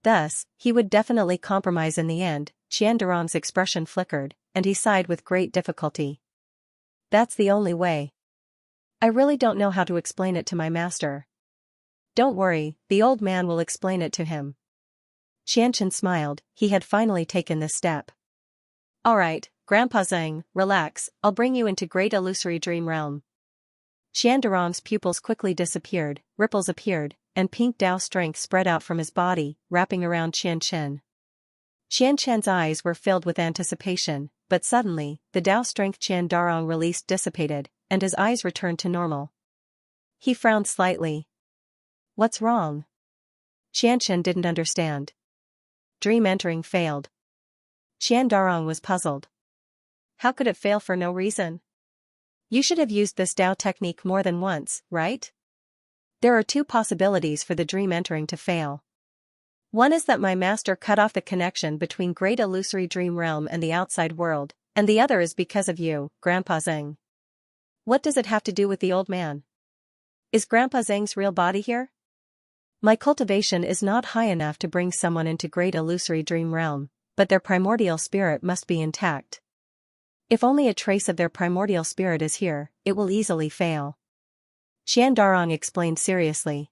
Thus, he would definitely compromise in the end. Xiandarong's expression flickered, and he sighed with great difficulty. "That's the only way. I really don't know how to explain it to my master." "Don't worry, the old man will explain it to him." Xianxian smiled, he had finally taken this step. "Alright, Grandpa Zheng, relax, I'll bring you into Great Illusory Dream Realm." Xiandarong's pupils quickly disappeared, ripples appeared, and pink Tao strength spread out from his body, wrapping around Xianxian. Xianxian's eyes were filled with anticipation, but suddenly, the Tao strength Xiandarong released dissipated, and his eyes returned to normal. He frowned slightly. "What's wrong?" Xianxian didn't understand. Dream entering failed. Xiandarong was puzzled. How could it fail for no reason? You should have used this Tao technique more than once, right? There are two possibilities for the dream entering to fail. One is that my master cut off the connection between Great Illusory Dream Realm and the outside world, and the other is because of you, Grandpa Zheng. What does it have to do with the old man? Is Grandpa Zheng's real body here? My cultivation is not high enough to bring someone into Great Illusory Dream Realm, but their primordial spirit must be intact. If only a trace of their primordial spirit is here, it will easily fail." Xiandarong explained seriously.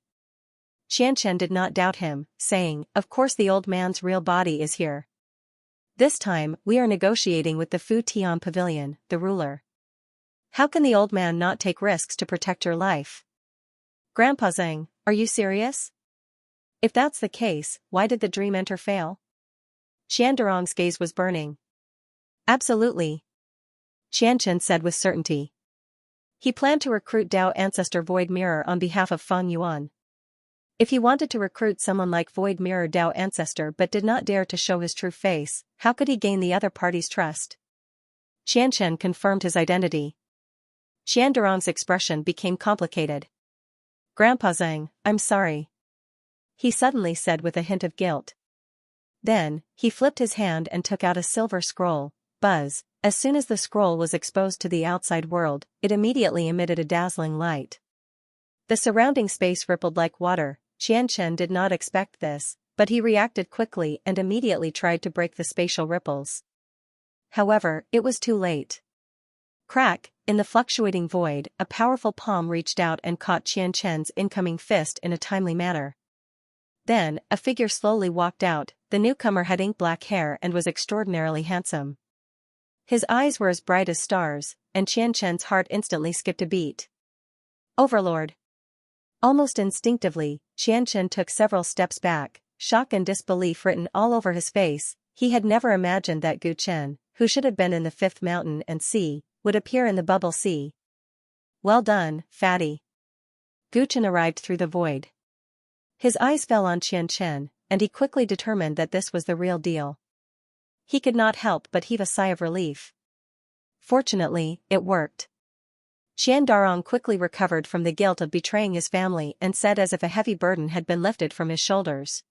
Xianxian did not doubt him, saying, "Of course the old man's real body is here. This time, we are negotiating with the Fu Tian Pavilion, the ruler. How can the old man not take risks to protect your life? Grandpa Zhang, are you serious? If that's the case, why did the dream enter fail? Xiandarong's gaze was burning. Absolutely. Xianchen said with certainty. He planned to recruit Dao Ancestor Void Mirror on behalf of Feng Yuan. If he wanted to recruit someone like Void Mirror Dao Ancestor but did not dare to show his true face, how could he gain the other party's trust? Xianchen confirmed his identity. Xiandarong's expression became complicated. Grandpa Zhang, I'm sorry. He suddenly said with a hint of guilt. Then, he flipped his hand and took out a silver scroll. Buzz. As soon as the scroll was exposed to the outside world, it immediately emitted a dazzling light. The surrounding space rippled like water. Xianchen did not expect this, but he reacted quickly and immediately tried to break the spatial ripples. However, it was too late. Crack, in the fluctuating void, a powerful palm reached out and caught Xianchen's incoming fist in a timely manner. Then, a figure slowly walked out. The newcomer had ink-black hair and was extraordinarily handsome. His eyes were as bright as stars, and Xianchen's heart instantly skipped a beat. Overlord. Almost instinctively, Xianchen took several steps back, shock and disbelief written all over his face. He had never imagined that Gu Chen, who should have been in the fifth mountain and sea, would appear in the bubble sea. Well done, fatty. Gu Chen arrived through the void. His eyes fell on Xianchen, and he quickly determined that this was the real deal. He could not help but heave a sigh of relief. Fortunately, it worked. Xiandarong quickly recovered from the guilt of betraying his family and said as if a heavy burden had been lifted from his shoulders.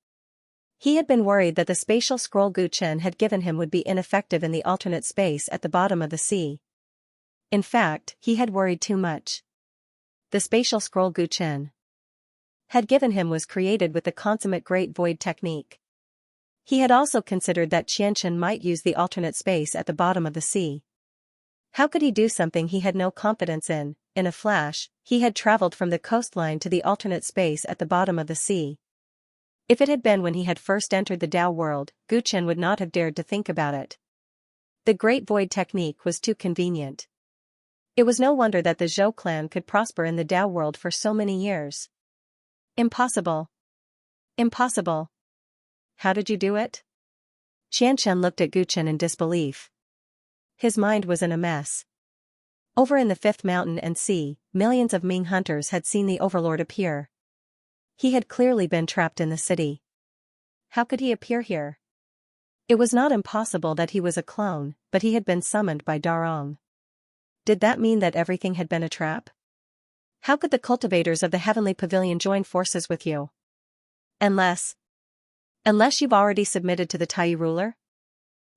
He had been worried that the spatial scroll Gu Chen had given him would be ineffective in the alternate space at the bottom of the sea. In fact, he had worried too much. The spatial scroll Gu Chen had given him was created with the consummate Great Void technique. He had also considered that Xianchen might use the alternate space at the bottom of the sea. How could he do something he had no confidence in? In a flash, he had traveled from the coastline to the alternate space at the bottom of the sea. If it had been when he had first entered the Dao world, Gu Chen would not have dared to think about it. The Great Void technique was too convenient. It was no wonder that the Zhou clan could prosper in the Dao world for so many years. Impossible. Impossible. How did you do it? Xianchen looked at Gu Chen in disbelief. His mind was in a mess. Over in the fifth mountain and sea, millions of Ming hunters had seen the Overlord appear. He had clearly been trapped in the city. How could he appear here? It was not impossible that he was a clone, but he had been summoned by Darong. Did that mean that everything had been a trap? How could the cultivators of the Heavenly Pavilion join forces with you? Unless you've already submitted to the Tai ruler?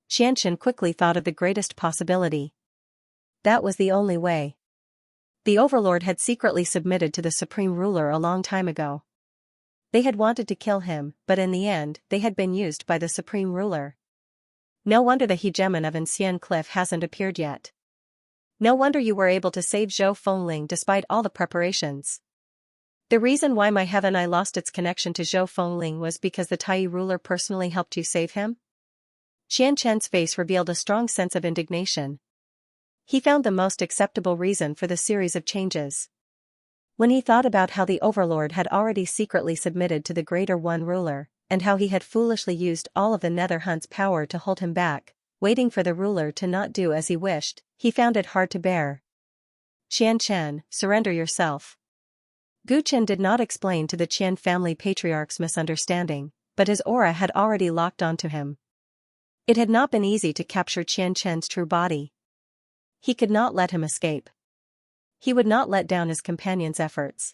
Xianchen quickly thought of the greatest possibility. That was the only way. The Overlord had secretly submitted to the Supreme Ruler a long time ago. They had wanted to kill him, but in the end, they had been used by the Supreme Ruler. No wonder the hegemon of Ancien Cliff hasn't appeared yet. No wonder you were able to save Zhou Fengling despite all the preparations. The reason why my heaven eye lost its connection to Zhou Fengling was because the Tai ruler personally helped you save him? Xianchen's face revealed a strong sense of indignation. He found the most acceptable reason for the series of changes. When he thought about how the Overlord had already secretly submitted to the Greater One ruler, and how he had foolishly used all of the Netherhunt's power to hold him back, waiting for the ruler to not do as he wished, he found it hard to bear. Xianchen, surrender yourself. Gu Chen did not explain to the Qian family patriarch's misunderstanding, but his aura had already locked onto him. It had not been easy to capture Qianchen's true body. He could not let him escape. He would not let down his companion's efforts.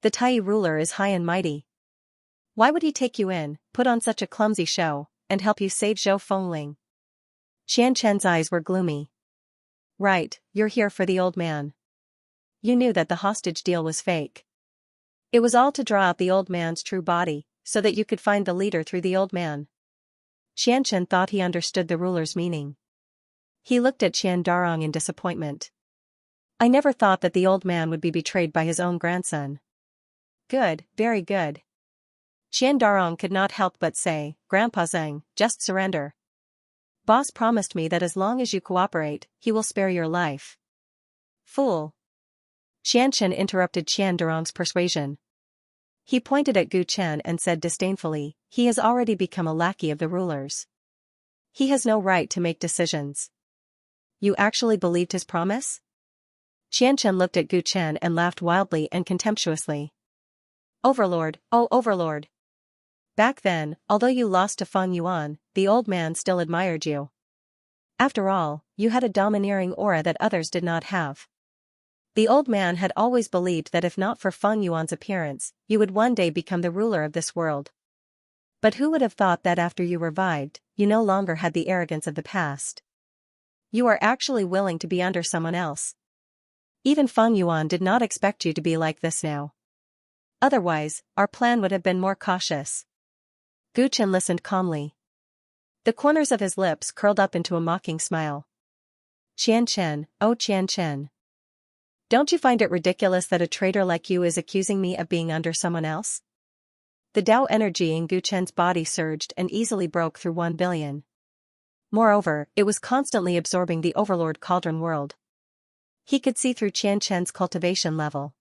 The Tai ruler is high and mighty. Why would he take you in, put on such a clumsy show, and help you save Zhou Fengling? Xianchen's eyes were gloomy. Right, you're here for the old man. You knew that the hostage deal was fake. It was all to draw out the old man's true body, so that you could find the leader through the old man. Xianchen thought he understood the ruler's meaning. He looked at Xiandarong in disappointment. I never thought that the old man would be betrayed by his own grandson. Good, very good. Xiandarong could not help but say, Grandpa Zhang, just surrender. Boss promised me that as long as you cooperate, he will spare your life. Fool. Xianxia interrupted Qian Durong's persuasion. He pointed at Gu Chen and said disdainfully, he has already become a lackey of the rulers. He has no right to make decisions. You actually believed his promise? Xianxia looked at Gu Chen and laughed wildly and contemptuously. Overlord, oh Overlord! Back then, although you lost to Feng Yuan, the old man still admired you. After all, you had a domineering aura that others did not have. The old man had always believed that if not for Feng Yuan's appearance, you would one day become the ruler of this world. But who would have thought that after you revived, you no longer had the arrogance of the past? You are actually willing to be under someone else. Even Feng Yuan did not expect you to be like this now. Otherwise, our plan would have been more cautious. Gu Chen listened calmly. The corners of his lips curled up into a mocking smile. Qianchen, oh Qianchen. Don't you find it ridiculous that a traitor like you is accusing me of being under someone else? The Dao energy in Gu Chen's body surged and easily broke through 1 billion. Moreover, it was constantly absorbing the Overlord Cauldron world. He could see through Qianchen's cultivation level.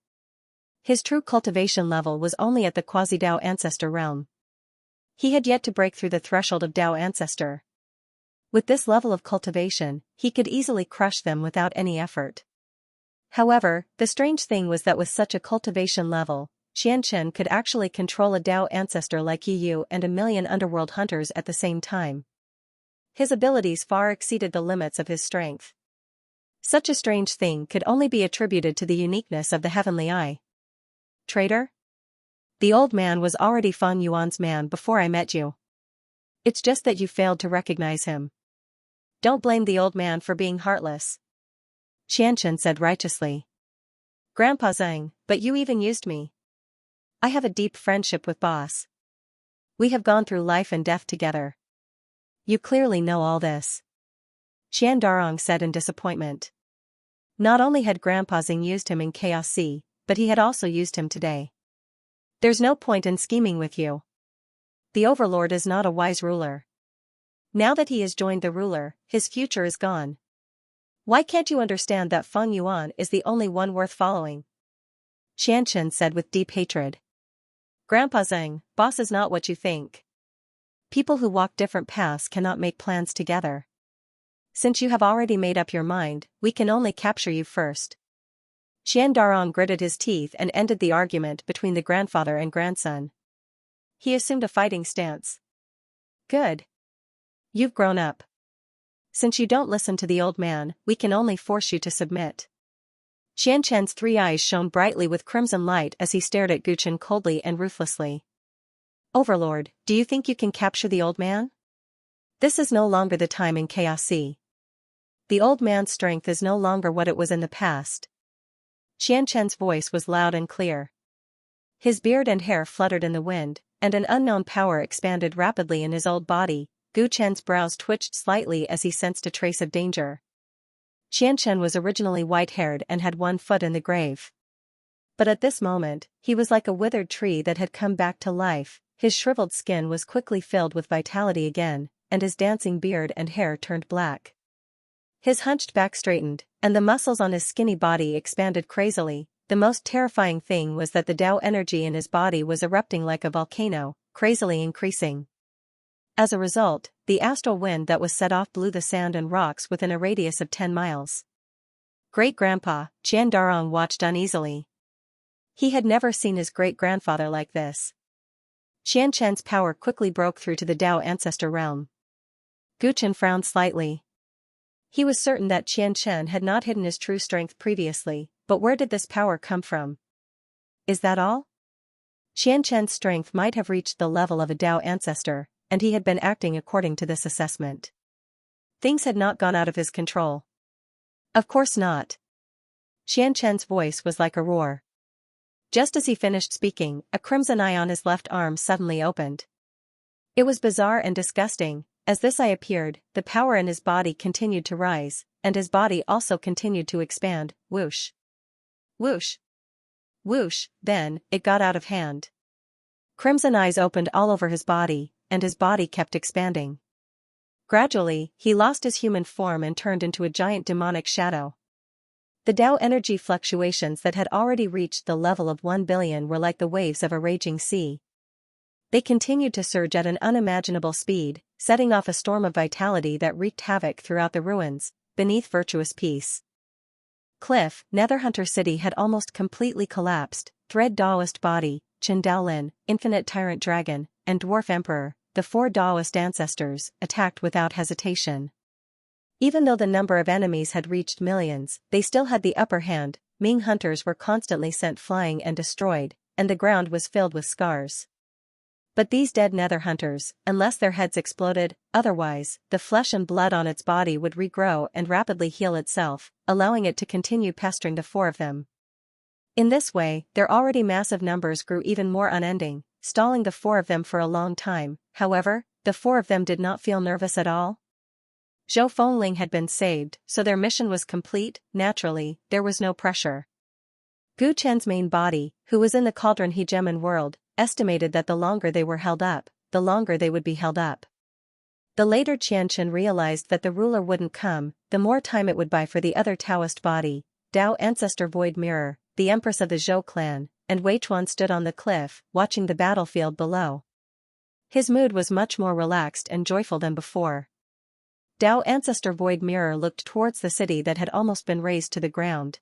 His true cultivation level was only at the quasi-Dao ancestor realm. He had yet to break through the threshold of Dao ancestor. With this level of cultivation, he could easily crush them without any effort. However, the strange thing was that with such a cultivation level, Xianxia could actually control a Dao ancestor like Yu and a million underworld hunters at the same time. His abilities far exceeded the limits of his strength. Such a strange thing could only be attributed to the uniqueness of the heavenly eye. Traitor? The old man was already Feng Yuan's man before I met you. It's just that you failed to recognize him. Don't blame the old man for being heartless. Xianxia said righteously. Grandpa Zhang, but you even used me. I have a deep friendship with Boss. We have gone through life and death together. You clearly know all this. Qian Darong said in disappointment. Not only had Grandpa Zhang used him in Chaos Sea, but he had also used him today. There's no point in scheming with you. The Overlord is not a wise ruler. Now that he has joined the ruler, his future is gone. Why can't you understand that Feng Yuan is the only one worth following? Xianxia said with deep hatred. Grandpa Zhang, Boss is not what you think. People who walk different paths cannot make plans together. Since you have already made up your mind, we can only capture you first. Qian Darong gritted his teeth and ended the argument between the grandfather and grandson. He assumed a fighting stance. Good. You've grown up. Since you don't listen to the old man, we can only force you to submit. Xianxen's 3 eyes shone brightly with crimson light as he stared at Gu Chen coldly and ruthlessly. Overlord, do you think you can capture the old man? This is no longer the time in Chaos Sea. The old man's strength is no longer what it was in the past. Xianxen's voice was loud and clear. His beard and hair fluttered in the wind, and an unknown power expanded rapidly in his old body. Gu Chen's brows twitched slightly as he sensed a trace of danger. Xianxia was originally white-haired and had 1 foot in the grave. But at this moment, he was like a withered tree that had come back to life. His shriveled skin was quickly filled with vitality again, and his dancing beard and hair turned black. His hunched back straightened, and the muscles on his skinny body expanded crazily. The most terrifying thing was that the Dao energy in his body was erupting like a volcano, crazily increasing. As a result, the astral wind that was set off blew the sand and rocks within a radius of 10 miles. Great-grandpa, Qian Darong watched uneasily. He had never seen his great-grandfather like this. Xianxen's power quickly broke through to the Dao ancestor realm. Gu Chen frowned slightly. He was certain that Xianxia had not hidden his true strength previously, but where did this power come from? Is that all? Xianxen's strength might have reached the level of a Dao ancestor, and he had been acting according to this assessment. Things had not gone out of his control. Of course not. Xianxen's voice was like a roar. Just as he finished speaking, a crimson eye on his left arm suddenly opened. It was bizarre and disgusting. As this eye appeared, the power in his body continued to rise, and his body also continued to expand. Whoosh. Whoosh. Whoosh. Then, it got out of hand. Crimson eyes opened all over his body, and his body kept expanding. Gradually, he lost his human form and turned into a giant demonic shadow. The Tao energy fluctuations that had already reached the level of 1 billion were like the waves of a raging sea. They continued to surge at an unimaginable speed, setting off a storm of vitality that wreaked havoc throughout the ruins, beneath virtuous peace. Cliff, Netherhunter City had almost completely collapsed. Thread Daoist body, Chen Daolin, Infinite Tyrant Dragon, and Dwarf Emperor, the 4 Daoist ancestors, attacked without hesitation. Even though the number of enemies had reached millions, they still had the upper hand. Ming hunters were constantly sent flying and destroyed, and the ground was filled with scars. But these dead nether hunters, unless their heads exploded, otherwise, the flesh and blood on its body would regrow and rapidly heal itself, allowing it to continue pestering the 4 of them. In this way, their already massive numbers grew even more unending, stalling the 4 of them for a long time. However, the 4 of them did not feel nervous at all. Zhou Fengling had been saved, so their mission was complete. Naturally, there was no pressure. Gu Chen's main body, who was in the Cauldron Hegemon world, estimated that the longer they were held up, the longer they would be held up. The later Qianchen realized that the ruler wouldn't come, the more time it would buy for the other Taoist body. Dao Ancestor Void Mirror, the Empress of the Zhou clan, and Wei Chuan stood on the cliff, watching the battlefield below. His mood was much more relaxed and joyful than before. Dao Ancestor Void Mirror looked towards the city that had almost been razed to the ground.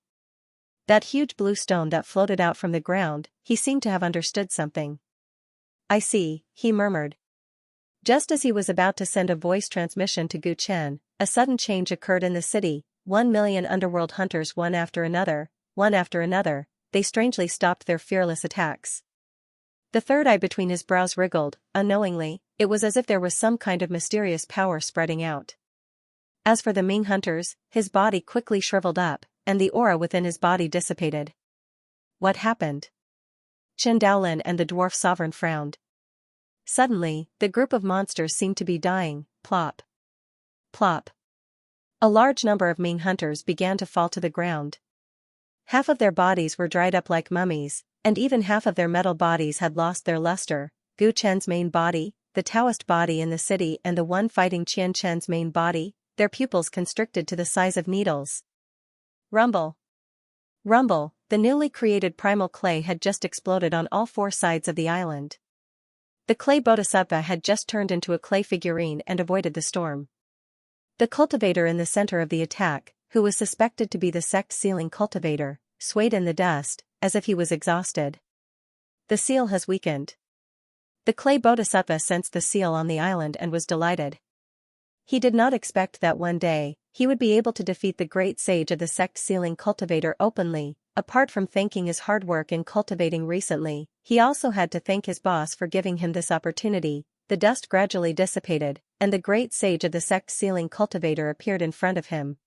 That huge blue stone that floated out from the ground, he seemed to have understood something. "I see," he murmured. Just as he was about to send a voice transmission to Gu Chen, a sudden change occurred in the city. 1 million underworld hunters one after another, they strangely stopped their fearless attacks. The third eye between his brows wriggled, unknowingly. It was as if there was some kind of mysterious power spreading out. As for the Ming hunters, his body quickly shriveled up, and the aura within his body dissipated. What happened? Chen Daolin and the dwarf sovereign frowned. Suddenly, the group of monsters seemed to be dying. Plop. Plop. A large number of Ming hunters began to fall to the ground. Half of their bodies were dried up like mummies, and even half of their metal bodies had lost their luster. Gu Chen's main body, the Taoist body in the city, and the one fighting Qian Chen's main body, their pupils constricted to the size of needles. Rumble. Rumble, the newly created primal clay had just exploded on all 4 sides of the island. The clay bodhisattva had just turned into a clay figurine and avoided the storm. The cultivator in the center of the attack, who was suspected to be the sect-sealing cultivator, swayed in the dust, as if he was exhausted. The seal has weakened. The clay bodhisattva sensed the seal on the island and was delighted. He did not expect that one day, he would be able to defeat the great sage of the sect-sealing cultivator openly. Apart from thanking his hard work in cultivating recently, he also had to thank his boss for giving him this opportunity. The dust gradually dissipated, and the great sage of the sect-sealing cultivator appeared in front of him.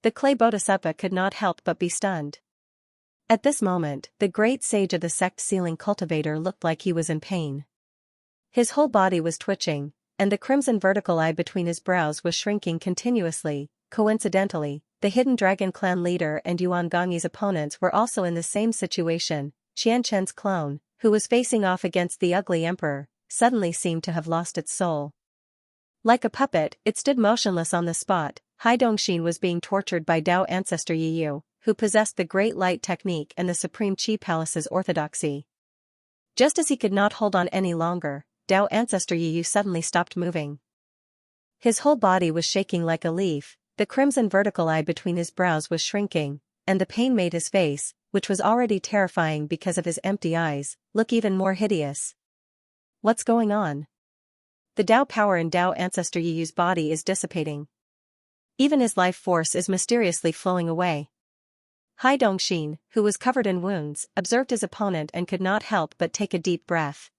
The clay bodhisattva could not help but be stunned. At this moment, the great sage of the sect-sealing cultivator looked like he was in pain. His whole body was twitching, and the crimson vertical eye between his brows was shrinking continuously. Coincidentally, the Hidden Dragon clan leader and Yuan Gongyi's opponents were also in the same situation. Qianchen's clone, who was facing off against the ugly emperor, suddenly seemed to have lost its soul. Like a puppet, it stood motionless on the spot. Hai Dongxin was being tortured by Dao Ancestor Yiyu, who possessed the Great Light Technique and the Supreme Qi Palace's orthodoxy. Just as he could not hold on any longer, Dao Ancestor Yiyu suddenly stopped moving. His whole body was shaking like a leaf, the crimson vertical eye between his brows was shrinking, and the pain made his face, which was already terrifying because of his empty eyes, look even more hideous. What's going on? The Dao power in Dao Ancestor Yiyu's body is dissipating. Even his life force is mysteriously flowing away. Hai Dongxin, who was covered in wounds, observed his opponent and could not help but take a deep breath.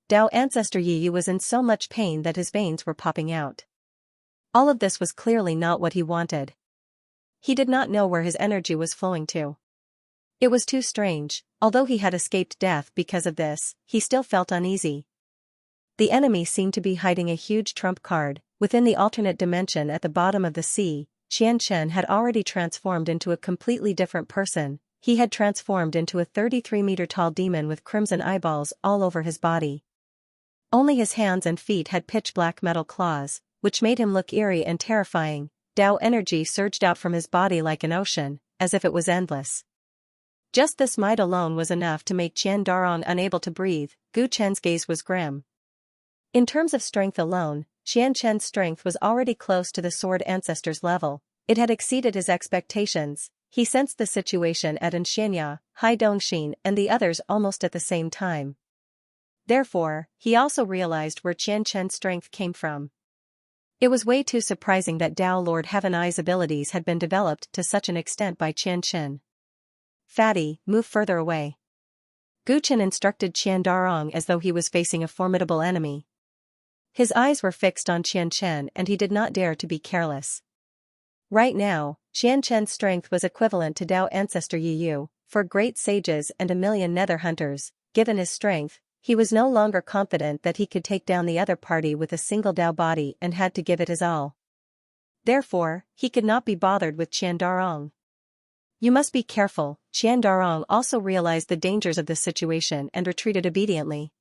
Dao Ancestor Yiyu was in so much pain that his veins were popping out. All of this was clearly not what he wanted. He did not know where his energy was flowing to. It was too strange. Although he had escaped death because of this, he still felt uneasy. The enemy seemed to be hiding a huge trump card. Within the alternate dimension at the bottom of the sea, Qianchen had already transformed into a completely different person. He had transformed into a 33-meter-tall demon with crimson eyeballs all over his body. Only his hands and feet had pitch-black metal claws, which made him look eerie and terrifying. Dao energy surged out from his body like an ocean, as if it was endless. Just this might alone was enough to make Qian Darong unable to breathe. Gu Chen's gaze was grim. In terms of strength alone, Xianxia's strength was already close to the sword ancestor's level. It had exceeded his expectations. He sensed the situation at Xianxia, Hai Dongxin and the others almost at the same time. Therefore, he also realized where Qianxia's strength came from. It was way too surprising that Dao Lord Heaven Eye's abilities had been developed to such an extent by Qianxian. Fatty, move further away. Gu Chen instructed Qian Darong as though he was facing a formidable enemy. His eyes were fixed on Qianxian and he did not dare to be careless. Right now, Qianxian's strength was equivalent to Dao Ancestor Yu. For great sages and a million nether hunters, given his strength, he was no longer confident that he could take down the other party with a single Dao body and had to give it his all. Therefore, he could not be bothered with Qian Darong. You must be careful. Qian Darong also realized the dangers of the situation and retreated obediently.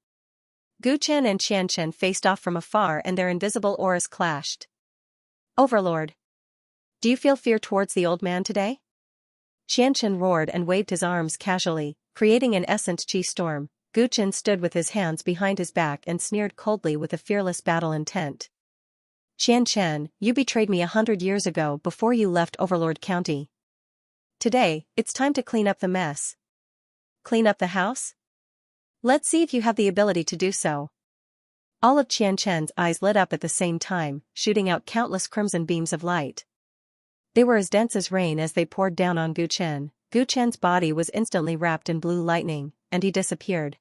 Gu Chen and Qianxian faced off from afar and their invisible auras clashed. Overlord. Do you feel fear towards the old man today? Qianxian roared and waved his arms casually, creating an essence chi storm. Gu Chen stood with his hands behind his back and sneered coldly with a fearless battle intent. Qianxian, you betrayed me 100 years ago before you left Overlord County. Today, it's time to clean up the mess. Clean up the house? Let's see if you have the ability to do so. All of Qianxian's eyes lit up at the same time, shooting out countless crimson beams of light. They were as dense as rain as they poured down on Gu Chen. Gu Chen's body was instantly wrapped in blue lightning, and he disappeared.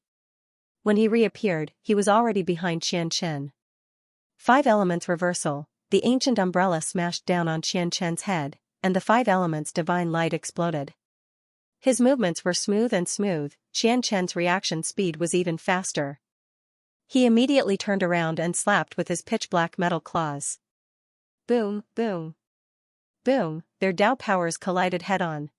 When he reappeared, he was already behind Qianxian. 5 elements reversal. The ancient umbrella smashed down on Qianxian's head, and the 5 elements divine light exploded. His movements were smooth. Qianxian's reaction speed was even faster. He immediately turned around and slapped with his pitch-black metal claws. Boom, boom. Boom, their Dao powers collided head-on.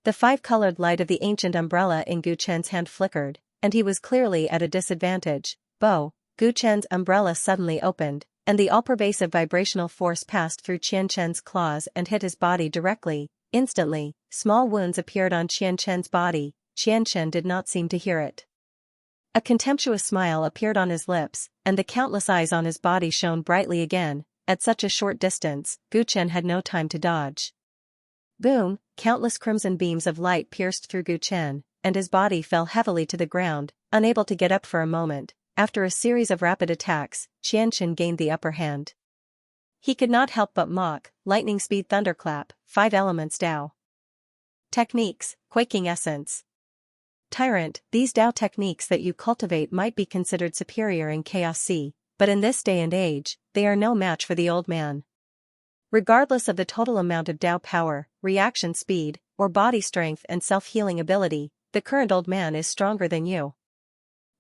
The 5-colored light of the ancient umbrella in Gu Chen's hand flickered, and he was clearly at a disadvantage. Gu Chen's umbrella suddenly opened, and the all-pervasive vibrational force passed through Qianxian's claws and hit his body directly. Instantly, small wounds appeared on Qianxian's body. Qianxian did not seem to hear it. A contemptuous smile appeared on his lips, and the countless eyes on his body shone brightly again. At such a short distance, Gu Chen had no time to dodge. Boom, countless crimson beams of light pierced through Gu Chen, and his body fell heavily to the ground, unable to get up for a moment. After a series of rapid attacks, Qianxian gained the upper hand. He could not help but mock. Lightning speed thunderclap, 5 elements Dao. Techniques, quaking essence. Tyrant, these Dao techniques that you cultivate might be considered superior in Chaos C, but in this day and age, they are no match for the old man. Regardless of the total amount of Dao power, reaction speed, or body strength and self-healing ability, the current old man is stronger than you.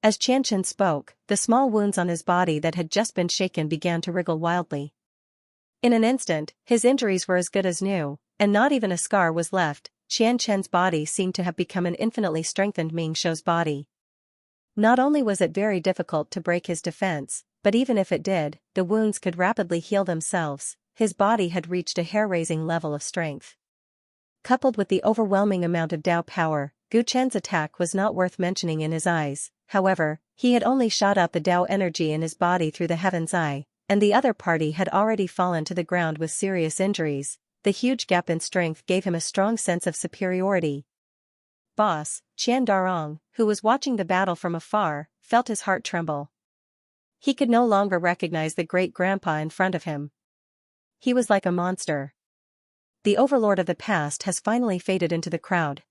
As Qianxian spoke, the small wounds on his body that had just been shaken began to wriggle wildly. In an instant, his injuries were as good as new, and not even a scar was left. Qianxian's body seemed to have become an infinitely strengthened Ming Shou's body. Not only was it very difficult to break his defense, but even if it did, the wounds could rapidly heal themselves. His body had reached a hair-raising level of strength. Coupled with the overwhelming amount of Dao power, Gu Chen's attack was not worth mentioning in his eyes. However, he had only shot out the Dao energy in his body through the Heaven's Eye, and the other party had already fallen to the ground with serious injuries. The huge gap in strength gave him a strong sense of superiority. Boss, Qian Darong, who was watching the battle from afar, felt his heart tremble. He could no longer recognize the great-grandpa in front of him. He was like a monster. The overlord of the past has finally faded into the crowd.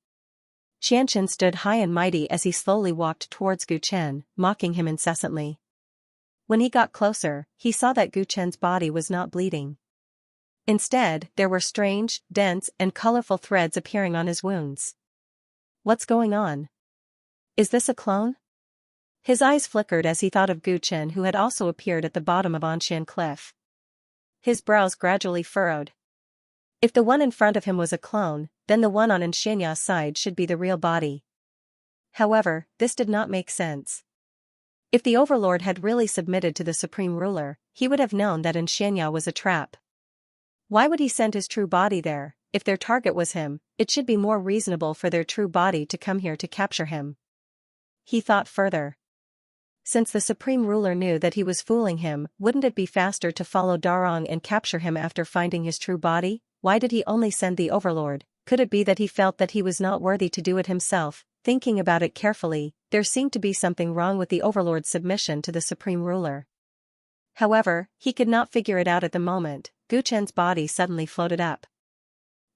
Qianxian stood high and mighty as he slowly walked towards Gu Chen, mocking him incessantly. When he got closer, he saw that Gu Chen's body was not bleeding. Instead, there were strange, dense, and colorful threads appearing on his wounds. What's going on? Is this a clone? His eyes flickered as he thought of Gu Chen, who had also appeared at the bottom of Anshan Cliff. His brows gradually furrowed. If the one in front of him was a clone, then the one on Xianxia's side should be the real body. However, this did not make sense. If the overlord had really submitted to the supreme ruler, he would have known that Xianxia was a trap. Why would he send his true body there? if their target was him, it should be more reasonable for their true body to come here to capture him. He thought further. Since the Supreme Ruler knew that he was fooling him, wouldn't it be faster to follow Darong and capture him after finding his true body? Why did he only send the Overlord? Could it be that he felt that he was not worthy to do it himself? Thinking about it carefully, there seemed to be something wrong with the Overlord's submission to the Supreme Ruler. However, he could not figure it out at the moment. Gu Chen's body suddenly floated up.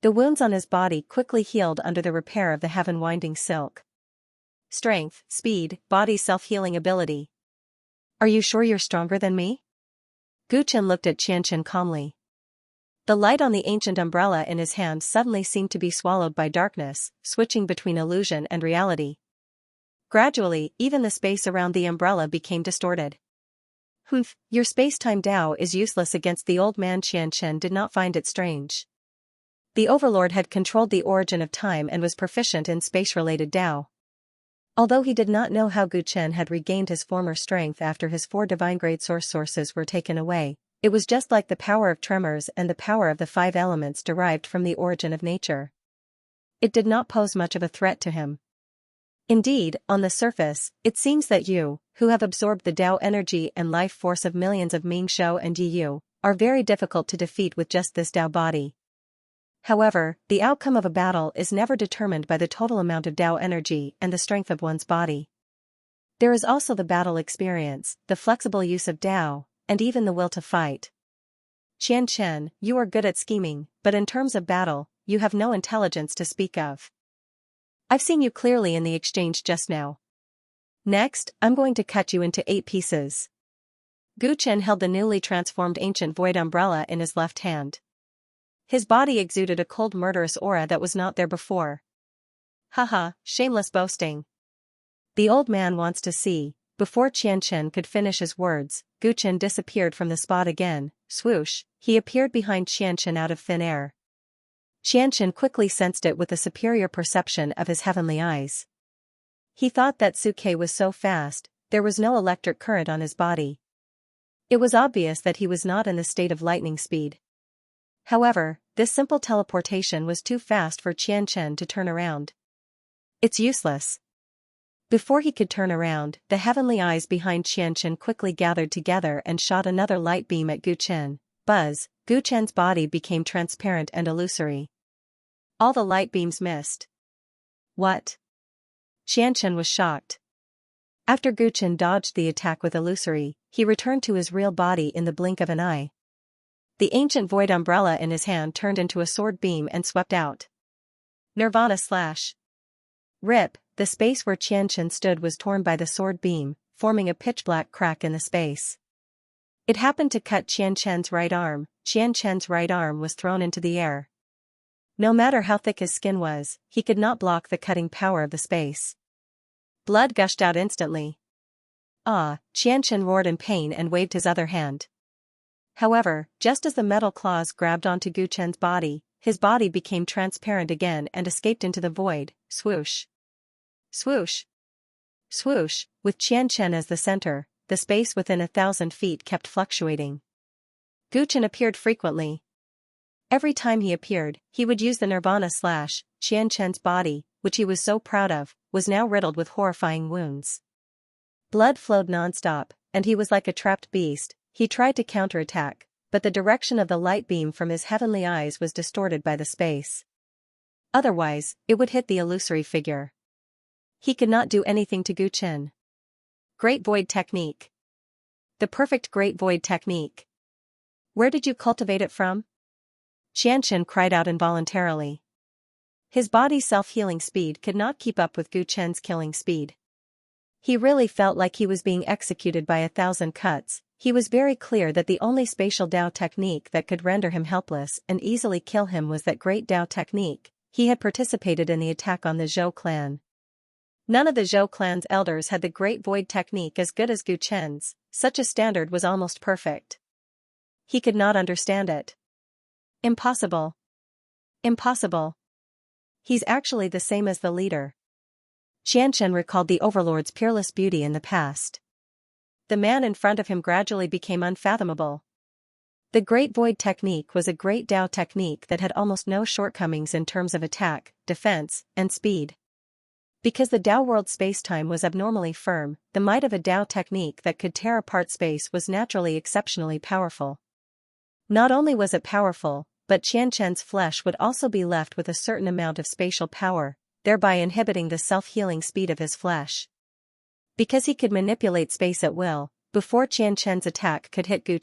The wounds on his body quickly healed under the repair of the heaven-winding silk. Strength, speed, body self-healing ability. Are you sure you're stronger than me? Gu Chen looked at Xianxia calmly. The light on the ancient umbrella in his hand suddenly seemed to be swallowed by darkness, switching between illusion and reality. Gradually, even the space around the umbrella became distorted. Humph, your space-time Dao is useless against the old man. Xianxia did not find it strange. The Overlord had controlled the origin of time and was proficient in space-related Dao. Although he did not know how Gu Chen had regained his former strength after his 4 divine-grade sources were taken away, it was just like the power of tremors and the power of the 5 elements derived from the origin of nature. It did not pose much of a threat to him. Indeed, on the surface, it seems that you, who have absorbed the Dao energy and life force of millions of Ming Shou and Yi Yu, are very difficult to defeat with just this Dao body. However, the outcome of a battle is never determined by the total amount of Dao energy and the strength of one's body. There is also the battle experience, the flexible use of Dao, and even the will to fight. Xianxia, you are good at scheming, but in terms of battle, you have no intelligence to speak of. I've seen you clearly in the exchange just now. Next, I'm going to cut you into 8 pieces. Gu Chen held the newly transformed ancient void umbrella in his left hand. His body exuded a cold murderous aura that was not there before. Haha, shameless boasting. The old man wants to see. Before Xianxia could finish his words, Gu Chen disappeared from the spot again. Swoosh, he appeared behind Xianxia out of thin air. Xianxia quickly sensed it with the superior perception of his heavenly eyes. He thought that Suke was so fast, there was no electric current on his body. It was obvious that he was not in the state of lightning speed. However, this simple teleportation was too fast for Xianxia to turn around. It's useless. Before he could turn around, the heavenly eyes behind Xianxia quickly gathered together and shot another light beam at Gu Chen. Buzz, Gu Chen's body became transparent and illusory. All the light beams missed. What? Xianxia was shocked. After Gu Chen dodged the attack with illusory, he returned to his real body in the blink of an eye. The ancient void umbrella in his hand turned into a sword beam and swept out. Nirvana slash. Rip, the space where Xianxia stood was torn by the sword beam, forming a pitch-black crack in the space. It happened to cut Xianxia's right arm. Xianxia's right arm was thrown into the air. No matter how thick his skin was, he could not block the cutting power of the space. Blood gushed out instantly. Ah, Xianxia roared in pain and waved his other hand. However, just as the metal claws grabbed onto Gu Chen's body, his body became transparent again and escaped into the void. Swoosh. Swoosh. Swoosh, with Xianxia as the center, the space within 1,000 feet kept fluctuating. Gu Chen appeared frequently. Every time he appeared, he would use the Nirvana slash. Xianxia's body, which he was so proud of, was now riddled with horrifying wounds. Blood flowed non-stop, and he was like a trapped beast. He tried to counterattack, but the direction of the light beam from his heavenly eyes was distorted by the space. Otherwise, it would hit the illusory figure. He could not do anything to Gu Chen. Great Void Technique. The perfect Great Void Technique. Where did you cultivate it from? Xianxia cried out involuntarily. His body's self-healing speed could not keep up with Gu Chen's killing speed. He really felt like he was being executed by 1,000 cuts. He was very clear that the only spatial Dao technique that could render him helpless and easily kill him was that great Dao technique. He had participated in the attack on the Zhou clan. None of the Zhou clan's elders had the great void technique as good as Gu Chen's. Such a standard was almost perfect. He could not understand it. Impossible. Impossible. He's actually the same as the leader. Xianxia recalled the Overlord's peerless beauty in the past. The man in front of him gradually became unfathomable. The Great Void technique was a Great Dao technique that had almost no shortcomings in terms of attack, defense, and speed. Because the Dao world spacetime was abnormally firm, the might of a Dao technique that could tear apart space was naturally exceptionally powerful. Not only was it powerful, but Xianxia's flesh would also be left with a certain amount of spatial power, thereby inhibiting the self-healing speed of his flesh. Because he could manipulate space at will, before Xianxia's attack could hit Gu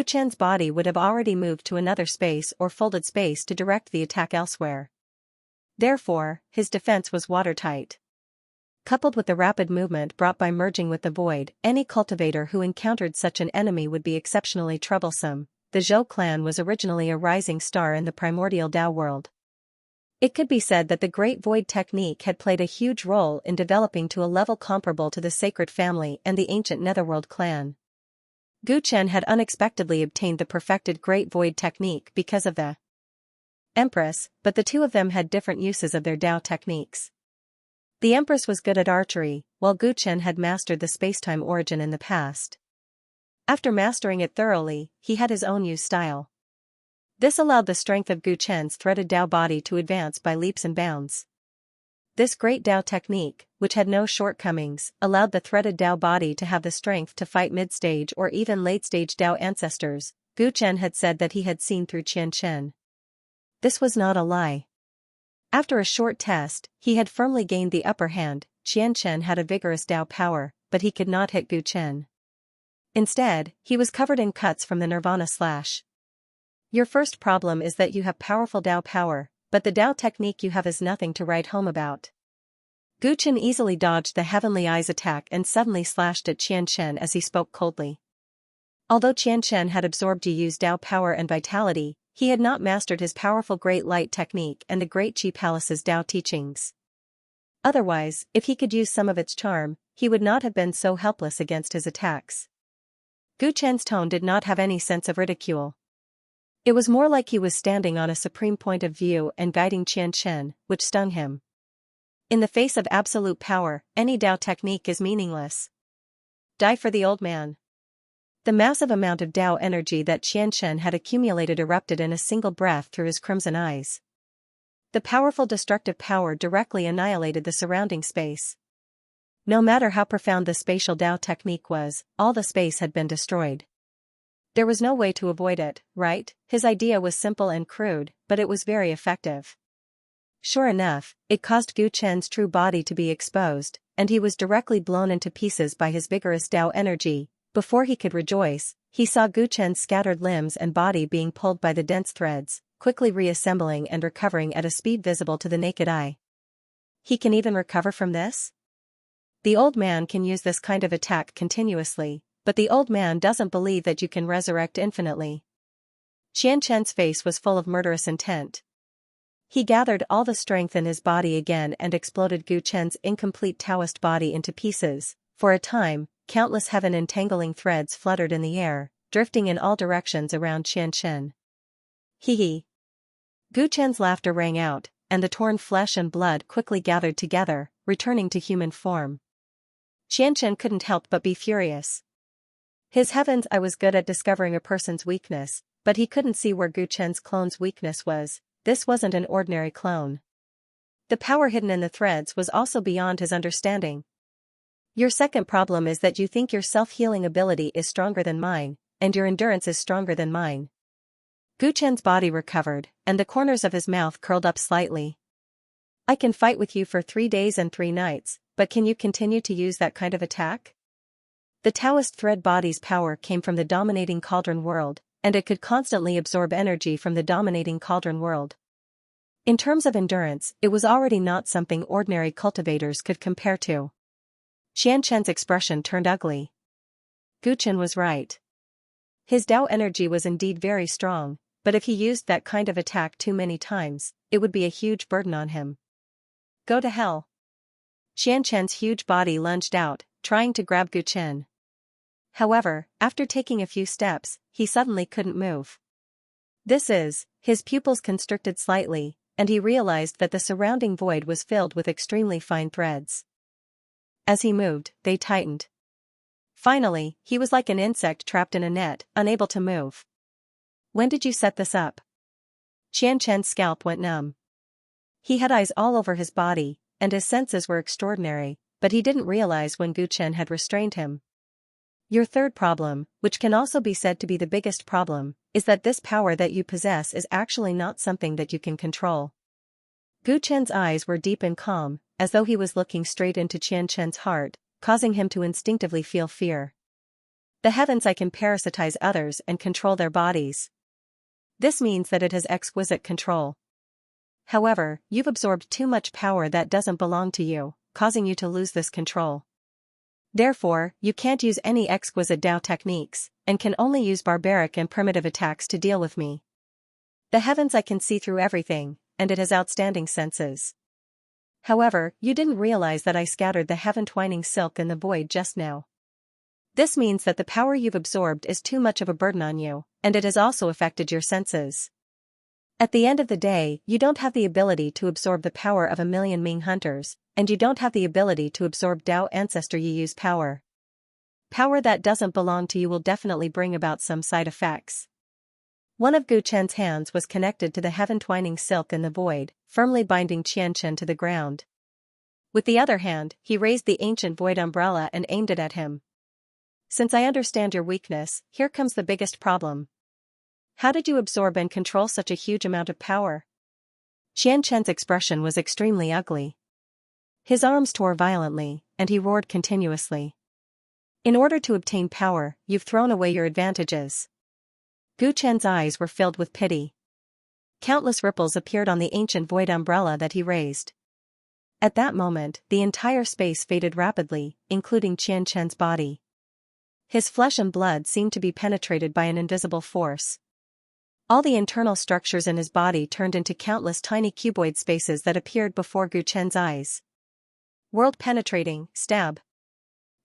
Chen's body would have already moved to another space or folded space to direct the attack elsewhere. Therefore, his defense was watertight. Coupled with the rapid movement brought by merging with the void, any cultivator who encountered such an enemy would be exceptionally troublesome. The Zhou clan was originally a rising star in the primordial Dao world. It could be said that the Great Void technique had played a huge role in developing to a level comparable to the Sacred Family and the ancient Netherworld clan. Gu Chen had unexpectedly obtained the perfected Great Void technique because of the Empress, but the two of them had different uses of their Dao techniques. The Empress was good at archery, while Gu Chen had mastered the spacetime origin in the past. After mastering it thoroughly, he had his own use style. This allowed the strength of Gu Chen's threaded Dao body to advance by leaps and bounds. This great Dao technique, which had no shortcomings, allowed the threaded Dao body to have the strength to fight mid-stage or even late-stage Dao ancestors. Gu Chen had said that he had seen through Xianxia. This was not a lie. After a short test, he had firmly gained the upper hand. Xianxia had a vigorous Dao power, but he could not hit Gu Chen. Instead, he was covered in cuts from the Nirvana slash. Your first problem is that you have powerful Dao power, but the Dao technique you have is nothing to write home about. Gu Chen easily dodged the Heavenly Eyes attack and suddenly slashed at Xianxia as he spoke coldly. Although Xianxia had absorbed Yu's Dao power and vitality, he had not mastered his powerful Great Light technique and the Great Qi Palace's Dao teachings. Otherwise, if he could use some of its charm, he would not have been so helpless against his attacks. Gu Chen's tone did not have any sense of ridicule. It was more like he was standing on a supreme point of view and guiding Xianxia, which stung him. In the face of absolute power, any Dao technique is meaningless. Die for the old man. The massive amount of Dao energy that Xianxia had accumulated erupted in a single breath through his crimson eyes. The powerful destructive power directly annihilated the surrounding space. No matter how profound the spatial Dao technique was, all the space had been destroyed. There was no way to avoid it, right? His idea was simple and crude, but it was very effective. Sure enough, it caused Gu Chen's true body to be exposed, and he was directly blown into pieces by his vigorous Dao energy. Before he could rejoice, he saw Gu Chen's scattered limbs and body being pulled by the dense threads, quickly reassembling and recovering at a speed visible to the naked eye. He can even recover from this? The old man can use this kind of attack continuously, but the old man doesn't believe that you can resurrect infinitely. Xianxia's face was full of murderous intent. He gathered all the strength in his body again and exploded Gu Chen's incomplete Taoist body into pieces. For a time, countless heaven-entangling threads fluttered in the air, drifting in all directions around Xianxia. Hee hee. Gu Chen's laughter rang out, and the torn flesh and blood quickly gathered together, returning to human form. Xianxia couldn't help but be furious. His heavens, I was good at discovering a person's weakness, but he couldn't see where Gu Chen's clone's weakness was. This wasn't an ordinary clone. The power hidden in the threads was also beyond his understanding. Your second problem is that you think your self-healing ability is stronger than mine, and your endurance is stronger than mine. Gu Chen's body recovered, and the corners of his mouth curled up slightly. I can fight with you for 3 days and 3 nights, but can you continue to use that kind of attack? The Taoist thread body's power came from the dominating cauldron world, and it could constantly absorb energy from the dominating cauldron world. In terms of endurance, it was already not something ordinary cultivators could compare to. Xianxia's expression turned ugly. Gu Chen was right. His Dao energy was indeed very strong, but if he used that kind of attack too many times, it would be a huge burden on him. Go to hell. Xianxia's huge body lunged out, trying to grab Gu Chen. However, after taking a few steps, he suddenly couldn't move. His pupils constricted slightly, and he realized that the surrounding void was filled with extremely fine threads. As he moved, they tightened. Finally, he was like an insect trapped in a net, unable to move. When did you set this up? Xianxia's scalp went numb. He had eyes all over his body, and his senses were extraordinary, but he didn't realize when Gu Chen had restrained him. Your third problem, which can also be said to be the biggest problem, is that this power that you possess is actually not something that you can control. Gu Chen's eyes were deep and calm, as though he was looking straight into Xianxia's heart, causing him to instinctively feel fear. The heavens, I can parasitize others and control their bodies. This means that it has exquisite control. However, you've absorbed too much power that doesn't belong to you, causing you to lose this control. Therefore, you can't use any exquisite Dao techniques, and can only use barbaric and primitive attacks to deal with me. The heavens, I can see through everything, and it has outstanding senses. However, you didn't realize that I scattered the heaven-twining silk in the void just now. This means that the power you've absorbed is too much of a burden on you, and it has also affected your senses. At the end of the day, you don't have the ability to absorb the power of 1,000,000 Ming hunters, and you don't have the ability to absorb Dao ancestor Yi Yu's power. Power that doesn't belong to you will definitely bring about some side effects. One of Gu Chen's hands was connected to the heaven-twining silk in the void, firmly binding Xianxian to the ground. With the other hand, he raised the ancient void umbrella and aimed it at him. Since I understand your weakness, here comes the biggest problem. How did you absorb and control such a huge amount of power? Xianxian's expression was extremely ugly. His arms tore violently, and he roared continuously. In order to obtain power, you've thrown away your advantages. Gu Chen's eyes were filled with pity. Countless ripples appeared on the ancient void umbrella that he raised. At that moment, the entire space faded rapidly, including Xianxian's body. His flesh and blood seemed to be penetrated by an invisible force. All the internal structures in his body turned into countless tiny cuboid spaces that appeared before Gu Chen's eyes. World-penetrating, stab.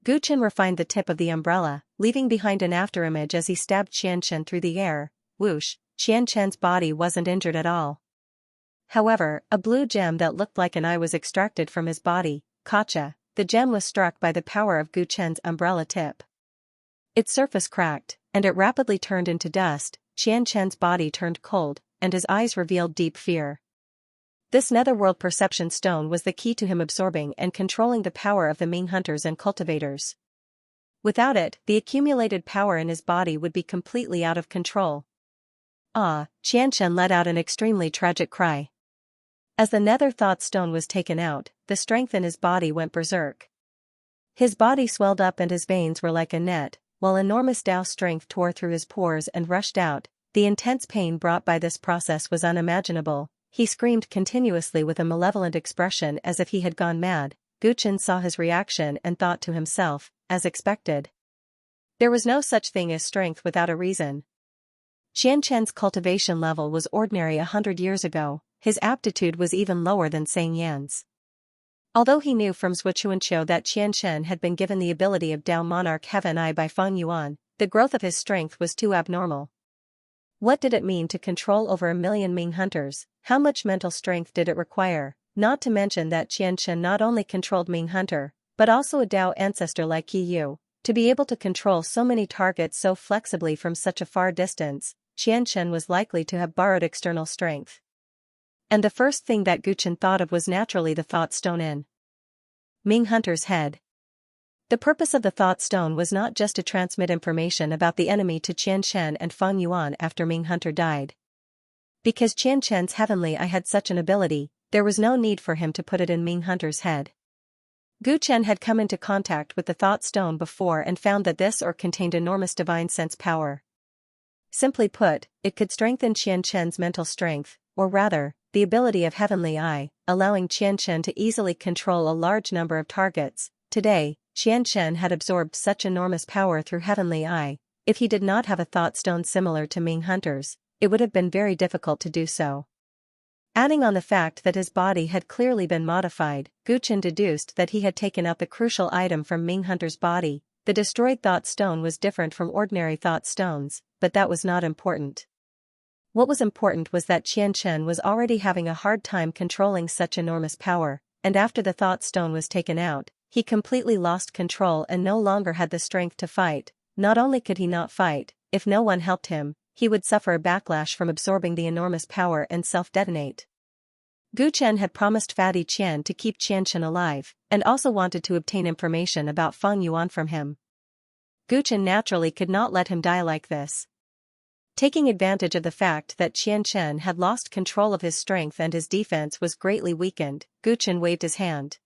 Gu Chen refined the tip of the umbrella, leaving behind an afterimage as he stabbed Xianxian through the air. Whoosh, Xianxian's body wasn't injured at all. However, a blue gem that looked like an eye was extracted from his body. Gotcha. The gem was struck by the power of Gu Chen's umbrella tip. Its surface cracked, and it rapidly turned into dust. Xianxian's body turned cold, and his eyes revealed deep fear. This netherworld perception stone was the key to him absorbing and controlling the power of the Ming hunters and cultivators. Without it, the accumulated power in his body would be completely out of control. Ah! Xianxian let out an extremely tragic cry. As the nether thought stone was taken out, the strength in his body went berserk. His body swelled up and his veins were like a net, while enormous Dao strength tore through his pores and rushed out. The intense pain brought by this process was unimaginable. He screamed continuously with a malevolent expression as if he had gone mad. Gu Chen saw his reaction and thought to himself, as expected. There was no such thing as strength without a reason. Xianxian's cultivation level was ordinary 100 years ago, his aptitude was even lower than Sang Yan's. Although he knew from Zhuchuanqiu that Xianxian had been given the ability of Dao Monarch Heaven Eye by Feng Yuan, the growth of his strength was too abnormal. What did it mean to control over 1,000,000 Ming hunters? How much mental strength did it require? Not to mention that Xianxian not only controlled Ming hunter, but also a Dao ancestor like Yi Yu. To be able to control so many targets so flexibly from such a far distance, Xianxian was likely to have borrowed external strength. And the first thing that Gu Chen thought of was naturally the thought stone in Ming hunter's head. The purpose of the thought stone was not just to transmit information about the enemy to Xianxian and Feng Yuan after Ming hunter died. Because Xianxian's heavenly eye had such an ability, there was no need for him to put it in Ming hunter's head. Gu Chen had come into contact with the thought stone before and found that this ore contained enormous divine sense power. Simply put, it could strengthen Xianxian's mental strength, or rather, the ability of heavenly eye, allowing Xianxian to easily control a large number of targets. Today, Xianxian had absorbed such enormous power through heavenly eye. If he did not have a thought stone similar to Ming hunters, it would have been very difficult to do so. Adding on the fact that his body had clearly been modified, Gu Chen deduced that he had taken out the crucial item from Ming hunter's body. The destroyed thought stone was different from ordinary thought stones, but that was not important. What was important was that Xianxian was already having a hard time controlling such enormous power, and after the thought stone was taken out, he completely lost control and no longer had the strength to fight. Not only could he not fight, if no one helped him, he would suffer a backlash from absorbing the enormous power and self-detonate. Gu Chen had promised Fatty Qian to keep Xianxia alive, and also wanted to obtain information about Feng Yuan from him. Gu Chen naturally could not let him die like this. Taking advantage of the fact that Xianxia had lost control of his strength and his defense was greatly weakened, Gu Chen waved his hand.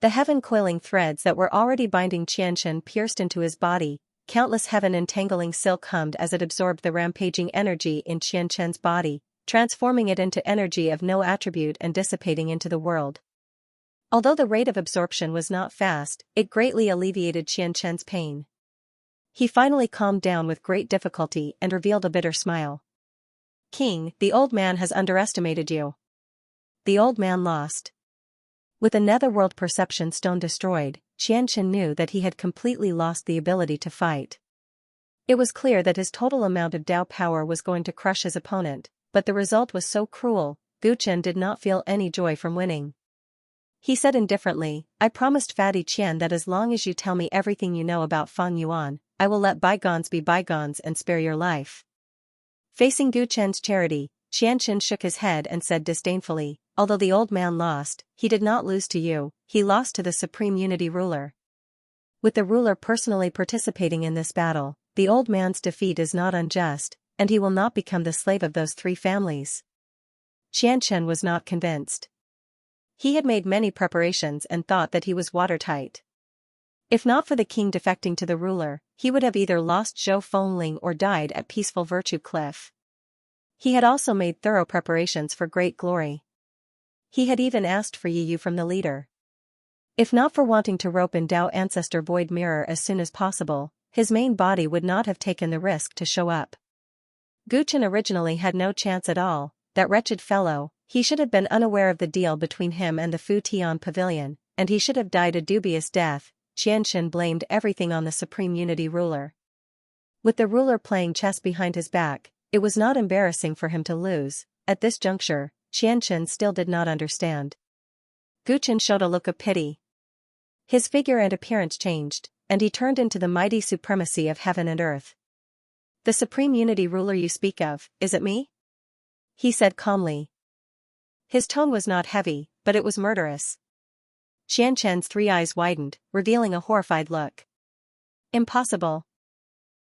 The heaven-coiling threads that were already binding Xianxia pierced into his body, countless heaven-entangling silk hummed as it absorbed the rampaging energy in Xianxia's body, transforming it into energy of no attribute and dissipating into the world. Although the rate of absorption was not fast, it greatly alleviated Xianxia's pain. He finally calmed down with great difficulty and revealed a bitter smile. King, the old man has underestimated you. The old man lost. With a netherworld perception stone destroyed, Xianxia knew that he had completely lost the ability to fight. It was clear that his total amount of Dao power was going to crush his opponent, but the result was so cruel, Gu Chen did not feel any joy from winning. He said indifferently, I promised Fatty Qian that as long as you tell me everything you know about Feng Yuan, I will let bygones be bygones and spare your life. Facing Gu Chen's charity, Xianxia shook his head and said disdainfully, although the old man lost, he did not lose to you, he lost to the Supreme Unity Ruler. With the ruler personally participating in this battle, the old man's defeat is not unjust, and he will not become the slave of those three families. Xianxia was not convinced. He had made many preparations and thought that he was watertight. If not for the king defecting to the ruler, he would have either lost Zhou Fengling or died at Peaceful Virtue Cliff. He had also made thorough preparations for great glory. He had even asked for Yiyu from the leader. If not for wanting to rope in Dao Ancestor Void Mirror as soon as possible, his main body would not have taken the risk to show up. Gu Chen originally had no chance at all, that wretched fellow, he should have been unaware of the deal between him and the Fu Tian Pavilion, and he should have died a dubious death. Xianxia blamed everything on the Supreme Unity Ruler. With the ruler playing chess behind his back, it was not embarrassing for him to lose. At this juncture, Xianxia still did not understand. Gu Chen showed a look of pity. His figure and appearance changed, and he turned into the mighty supremacy of heaven and earth. The Supreme Unity Ruler you speak of, is it me? He said calmly. His tone was not heavy, but it was murderous. Xianxia's three eyes widened, revealing a horrified look. Impossible.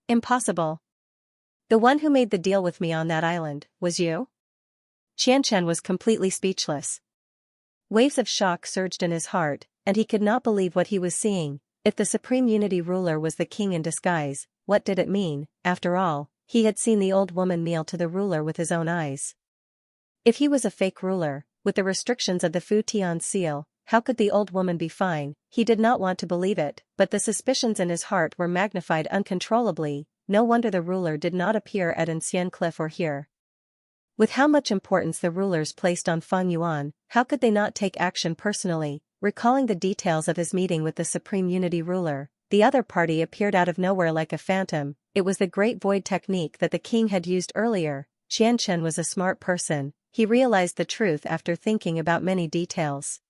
Impossible. The one who made the deal with me on that island, was you? Xianxia was completely speechless. Waves of shock surged in his heart, and he could not believe what he was seeing. If the Supreme Unity Ruler was the king in disguise, what did it mean? After all, he had seen the old woman kneel to the ruler with his own eyes. If he was a fake ruler, with the restrictions of the Fu Tian seal, how could the old woman be fine? He did not want to believe it, but the suspicions in his heart were magnified uncontrollably. No wonder the ruler did not appear at Ancien Cliff or here. With how much importance the rulers placed on Feng Yuan, how could they not take action personally? Recalling the details of his meeting with the Supreme Unity Ruler, the other party appeared out of nowhere like a phantom. It was the Great Void technique that the king had used earlier. Xianxia was a smart person. He realized the truth after thinking about many details.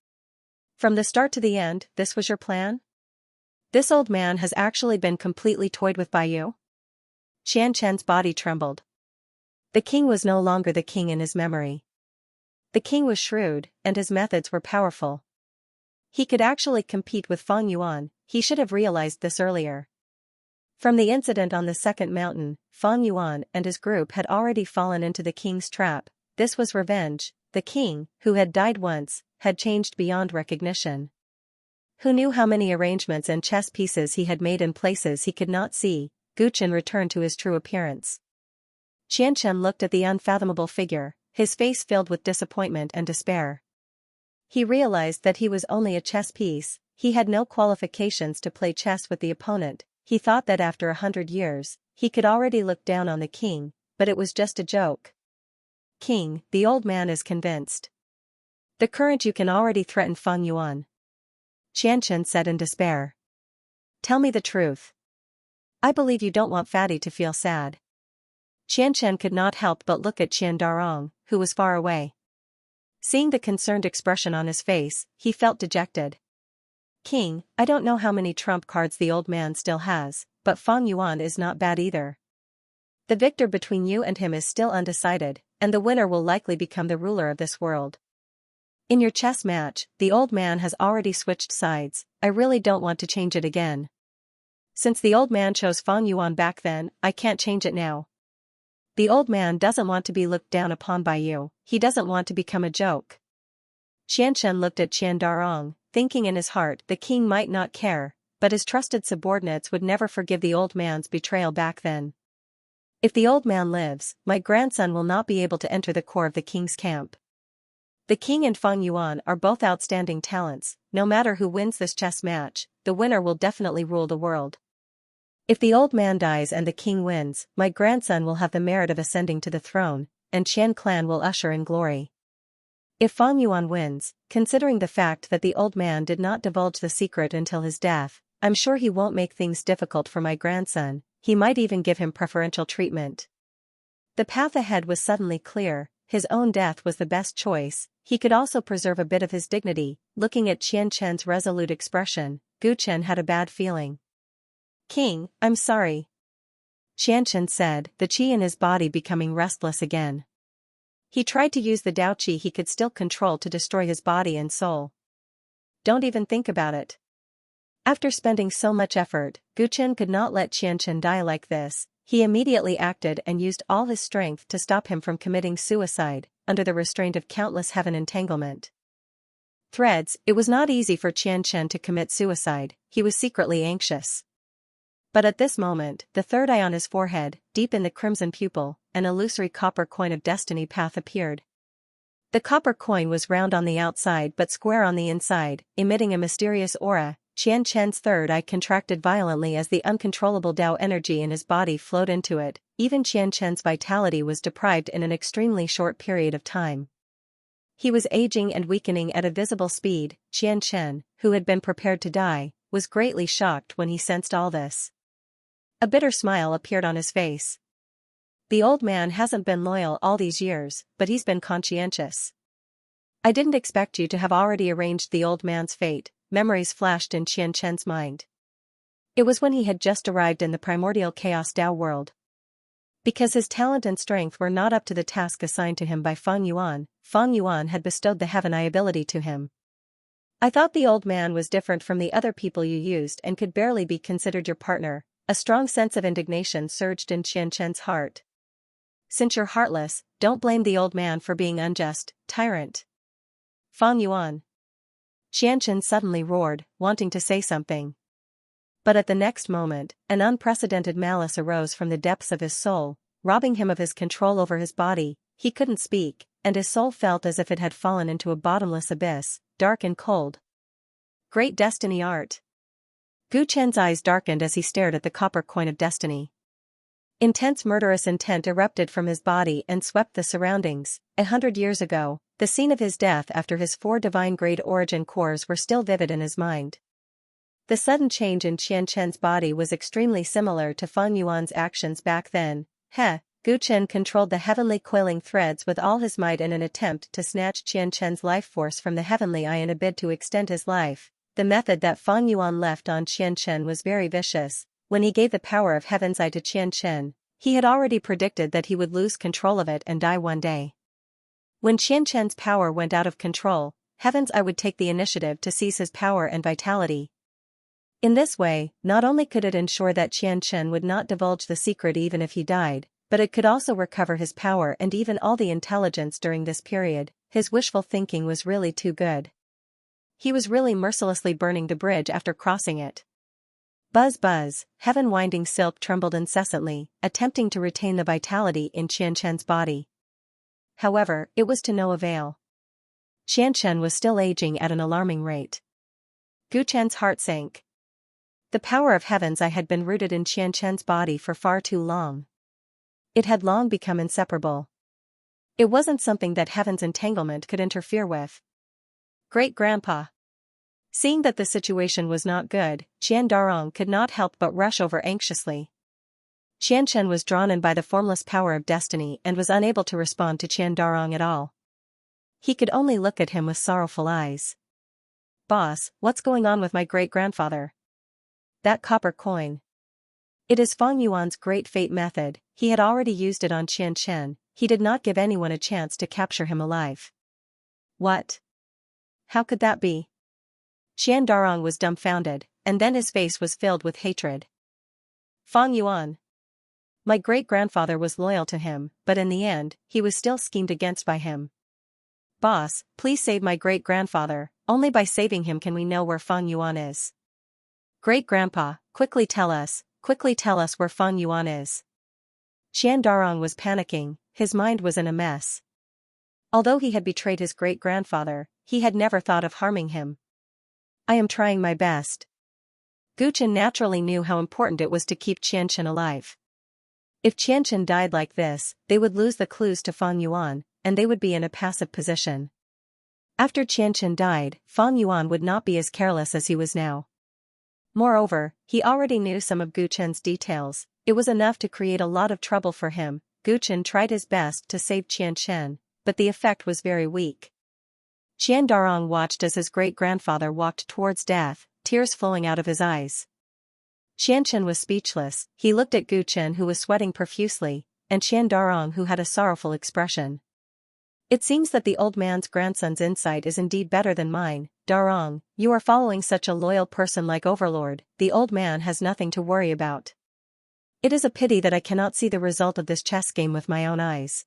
From the start to the end, this was your plan? This old man has actually been completely toyed with by you? Xianxia's body trembled. The king was no longer the king in his memory. The king was shrewd, and his methods were powerful. He could actually compete with Feng Yuan. He should have realized this earlier. From the incident on the second mountain, Feng Yuan and his group had already fallen into the king's trap. This was revenge. The king, who had died once, had changed beyond recognition. Who knew how many arrangements and chess pieces he had made in places he could not see? Gu Chen returned to his true appearance. Xianxia looked at the unfathomable figure, his face filled with disappointment and despair. He realized that he was only a chess piece. He had no qualifications to play chess with the opponent. He thought that after 100 years, he could already look down on the king, but it was just a joke. King, the old man is convinced. The current you can already threaten Feng Yuan. Xianxia said in despair. Tell me the truth. I believe you don't want Fatty to feel sad. Xianxia could not help but look at Qian Darong, who was far away. Seeing the concerned expression on his face, he felt dejected. King, I don't know how many trump cards the old man still has, but Feng Yuan is not bad either. The victor between you and him is still undecided, and the winner will likely become the ruler of this world. In your chess match, the old man has already switched sides. I really don't want to change it again. Since the old man chose Fang Yuan back then, I can't change it now. The old man doesn't want to be looked down upon by you, he doesn't want to become a joke. Xianxia looked at Qian Darong, thinking in his heart the king might not care, but his trusted subordinates would never forgive the old man's betrayal back then. If the old man lives, my grandson will not be able to enter the core of the king's camp. The king and Fang Yuan are both outstanding talents. No matter who wins this chess match, the winner will definitely rule the world. If the old man dies and the king wins, my grandson will have the merit of ascending to the throne, and Qian clan will usher in glory. If Fang Yuan wins, considering the fact that the old man did not divulge the secret until his death, I'm sure he won't make things difficult for my grandson. He might even give him preferential treatment. The path ahead was suddenly clear. His own death was the best choice. He could also preserve a bit of his dignity. Looking at Qian's resolute expression, Gu Chen had a bad feeling. King, I'm sorry. Qianchen said, the qi in his body becoming restless again. He tried to use the Dao qi he could still control to destroy his body and soul. Don't even think about it. After spending so much effort, Gu Chen could not let Qianchen die like this. He immediately acted and used all his strength to stop him from committing suicide, under the restraint of countless heaven entanglement. Threads. It was not easy for Qianchen to commit suicide, he was secretly anxious. But at this moment, the third eye on his forehead, deep in the crimson pupil, an illusory copper coin of destiny path appeared. The copper coin was round on the outside but square on the inside, emitting a mysterious aura. Qian's third eye contracted violently as the uncontrollable Dao energy in his body flowed into it. Even Qian's vitality was deprived in an extremely short period of time. He was aging and weakening at a visible speed. Qian, who had been prepared to die, was greatly shocked when he sensed all this. A bitter smile appeared on his face. The old man hasn't been loyal all these years, but he's been conscientious. I didn't expect you to have already arranged the old man's fate. Memories flashed in Qian's mind. It was when he had just arrived in the primordial chaos Dao world. Because his talent and strength were not up to the task assigned to him by Fang Yuan had bestowed the heaven eye ability to him. I thought the old man was different from the other people you used and could barely be considered your partner. A strong sense of indignation surged in Qian's heart. Since you're heartless, don't blame the old man for being unjust, Tyrant. Fang Yuan. Qianchen suddenly roared, wanting to say something. But at the next moment, an unprecedented malice arose from the depths of his soul, robbing him of his control over his body. He couldn't speak, and his soul felt as if it had fallen into a bottomless abyss, dark and cold. Great destiny art. Gu Chen's eyes darkened as he stared at the copper coin of destiny. Intense murderous intent erupted from his body and swept the surroundings. 100 years ago, the scene of his death after his 4 divine-grade origin cores were still vivid in his mind. The sudden change in Qian's body was extremely similar to Fang Yuan's actions back then. Gu Chen controlled the heavenly coiling threads with all his might in an attempt to snatch Qian's life force from the heavenly eye in a bid to extend his life. The method that Fang Yuan left on Qian was very vicious. When he gave the power of heaven's eye to Qian, he had already predicted that he would lose control of it and die one day. When Qian's power went out of control, heaven's eye would take the initiative to seize his power and vitality. In this way, not only could it ensure that Qian would not divulge the secret even if he died, but it could also recover his power and even all the intelligence during this period. His wishful thinking was really too good. He was really mercilessly burning the bridge after crossing it. Buzz buzz, heaven-winding silk trembled incessantly, attempting to retain the vitality in Qian's body. However, it was to no avail. Qian was still aging at an alarming rate. Gu Chen's heart sank. The power of heaven's eye had been rooted in Qian's body for far too long. It had long become inseparable. It wasn't something that heaven's entanglement could interfere with. Great-grandpa. Seeing that the situation was not good, Qian Darong could not help but rush over anxiously. Qianchen was drawn in by the formless power of destiny and was unable to respond to Qian Darong at all. He could only look at him with sorrowful eyes. Boss, what's going on with my great-grandfather? That copper coin. It is Fang Yuan's great fate method. he had already used it on Xianxia. He did not give anyone a chance to capture him alive. What? How could that be? Qian Darong was dumbfounded, and then his face was filled with hatred. Fang Yuan. My great-grandfather was loyal to him, but in the end, he was still schemed against by him. Boss, please save my great-grandfather, only by saving him can we know where Fang Yuan is. Great-grandpa, quickly tell us where Fang Yuan is. Qian Darong was panicking, his mind was in a mess. Although he had betrayed his great-grandfather, he had never thought of harming him. I am trying my best. Gu Chen naturally knew how important it was to keep Xianxia alive. If Xianxia died like this, they would lose the clues to Fang Yuan, and they would be in a passive position. After Xianxia died, Fang Yuan would not be as careless as he was now. Moreover, he already knew some of Gu Chen's details. It was enough to create a lot of trouble for him. Gu Chen tried his best to save Xianxia, but the effect was very weak. Qian Darong watched as his great-grandfather walked towards death, tears flowing out of his eyes. Xianxia was speechless. He looked at Gu Chen, who was sweating profusely, and Qian Darong, who had a sorrowful expression. It seems that the old man's grandson's insight is indeed better than mine. Darong, you are following such a loyal person like Overlord. The old man has nothing to worry about. It is a pity that I cannot see the result of this chess game with my own eyes.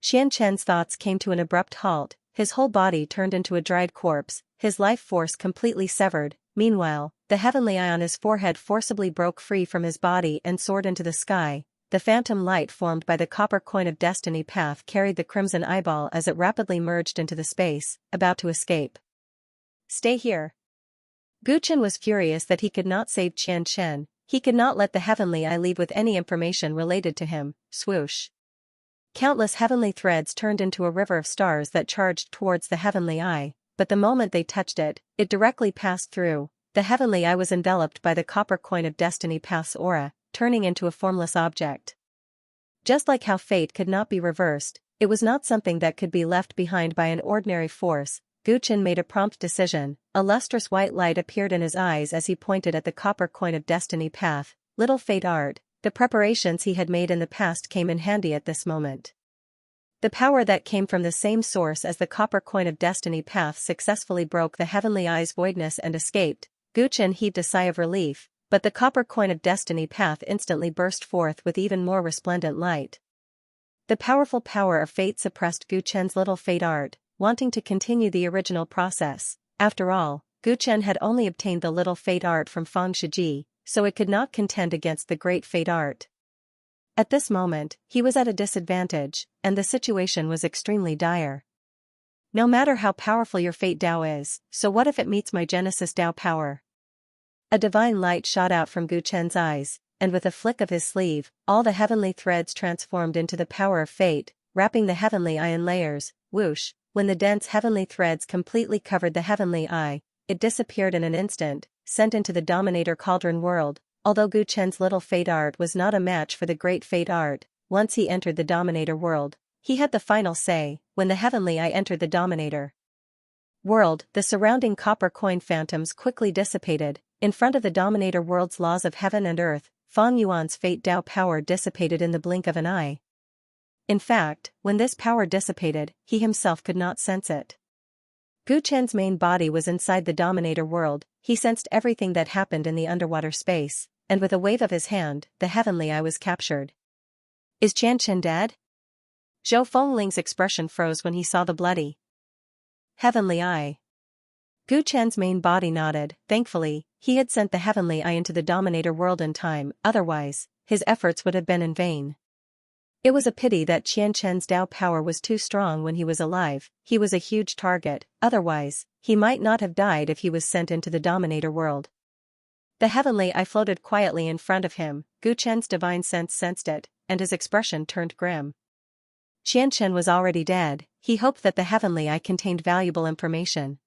Xianxia's thoughts came to an abrupt halt. His whole body turned into a dried corpse, his life force completely severed. Meanwhile, the heavenly eye on his forehead forcibly broke free from his body and soared into the sky. The phantom light formed by the copper coin of destiny path carried the crimson eyeball as it rapidly merged into the space, about to escape. Stay here. Gu Chen was furious that he could not save Xianxia. He could not let the heavenly eye leave with any information related to him. Swoosh. Countless heavenly threads turned into a river of stars that charged towards the heavenly eye, but the moment they touched it, it directly passed through. The heavenly eye was enveloped by the copper coin of destiny path's aura, turning into a formless object. Just like how fate could not be reversed, it was not something that could be left behind by an ordinary force. Gu Chen made a prompt decision. A lustrous white light appeared in his eyes as he pointed at the copper coin of destiny path. Little fate art. The preparations he had made in the past came in handy at this moment. The power that came from the same source as the copper coin of destiny path successfully broke the heavenly eye's voidness and escaped. Gu Chen heaved a sigh of relief, but the copper coin of destiny path instantly burst forth with even more resplendent light. The powerful power of fate suppressed Gu Chen's little fate art, wanting to continue the original process. After all, Gu Chen had only obtained the little fate art from Fang Shiji, so it could not contend against the great fate art. At this moment, he was at a disadvantage, and the situation was extremely dire. No matter how powerful your fate Dao is, so what if it meets my Genesis Dao power? A divine light shot out from Gu Chen's eyes, and with a flick of his sleeve, all the heavenly threads transformed into the power of fate, wrapping the heavenly eye in layers. Whoosh! When the dense heavenly threads completely covered the heavenly eye, it disappeared in an instant, sent into the Dominator Cauldron world. Although Gu Chen's little fate art was not a match for the great fate art, once he entered the Dominator world, he had the final say. When the heavenly eye entered the Dominator world, the surrounding copper coin phantoms quickly dissipated. In front of the Dominator world's laws of heaven and earth, Fang Yuan's fate Dao power dissipated in the blink of an eye. In fact, when this power dissipated, he himself could not sense it. Gu Chen's main body was inside the Dominator world. He sensed everything that happened in the underwater space, and with a wave of his hand, the heavenly eye was captured. Is Xianxia dead? Zhou Fengling's expression froze when he saw the bloody heavenly eye. Gu Chen's main body nodded. Thankfully, he had sent the heavenly eye into the Dominator world in time, otherwise, his efforts would have been in vain. It was a pity that Xianxia's Dao power was too strong when he was alive. He was a huge target, otherwise, he might not have died if he was sent into the Dominator world. The heavenly eye floated quietly in front of him. Gu Chen's divine sense sensed it, and his expression turned grim. Xianxia was already dead. He hoped that the heavenly eye contained valuable information.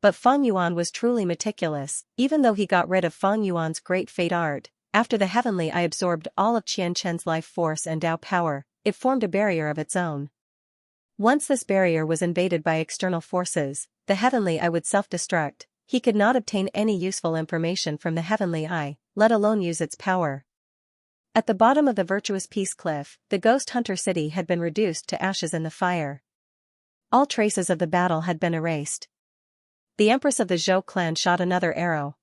But Fang Yuan was truly meticulous. Even though he got rid of Fang Yuan's great fate art, after the heavenly eye absorbed all of Xianxia's life force and Dao power, it formed a barrier of its own. Once this barrier was invaded by external forces, the heavenly eye would self-destruct. He could not obtain any useful information from the heavenly eye, let alone use its power. At the bottom of the virtuous peace cliff, the ghost hunter city had been reduced to ashes in the fire. All traces of the battle had been erased. The empress of the Zhou clan shot another arrow.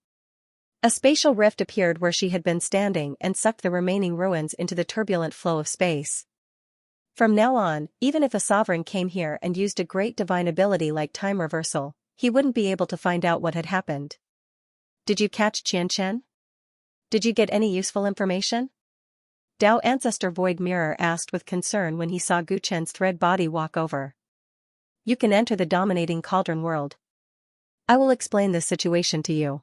A spatial rift appeared where she had been standing and sucked the remaining ruins into the turbulent flow of space. From now on, even if a sovereign came here and used a great divine ability like time reversal, he wouldn't be able to find out what had happened. Did you catch Xianxia? Did you get any useful information? Dao Ancestor Void Mirror asked with concern when he saw Guchen's thread body walk over. You can enter the dominating cauldron world. I will explain this situation to you.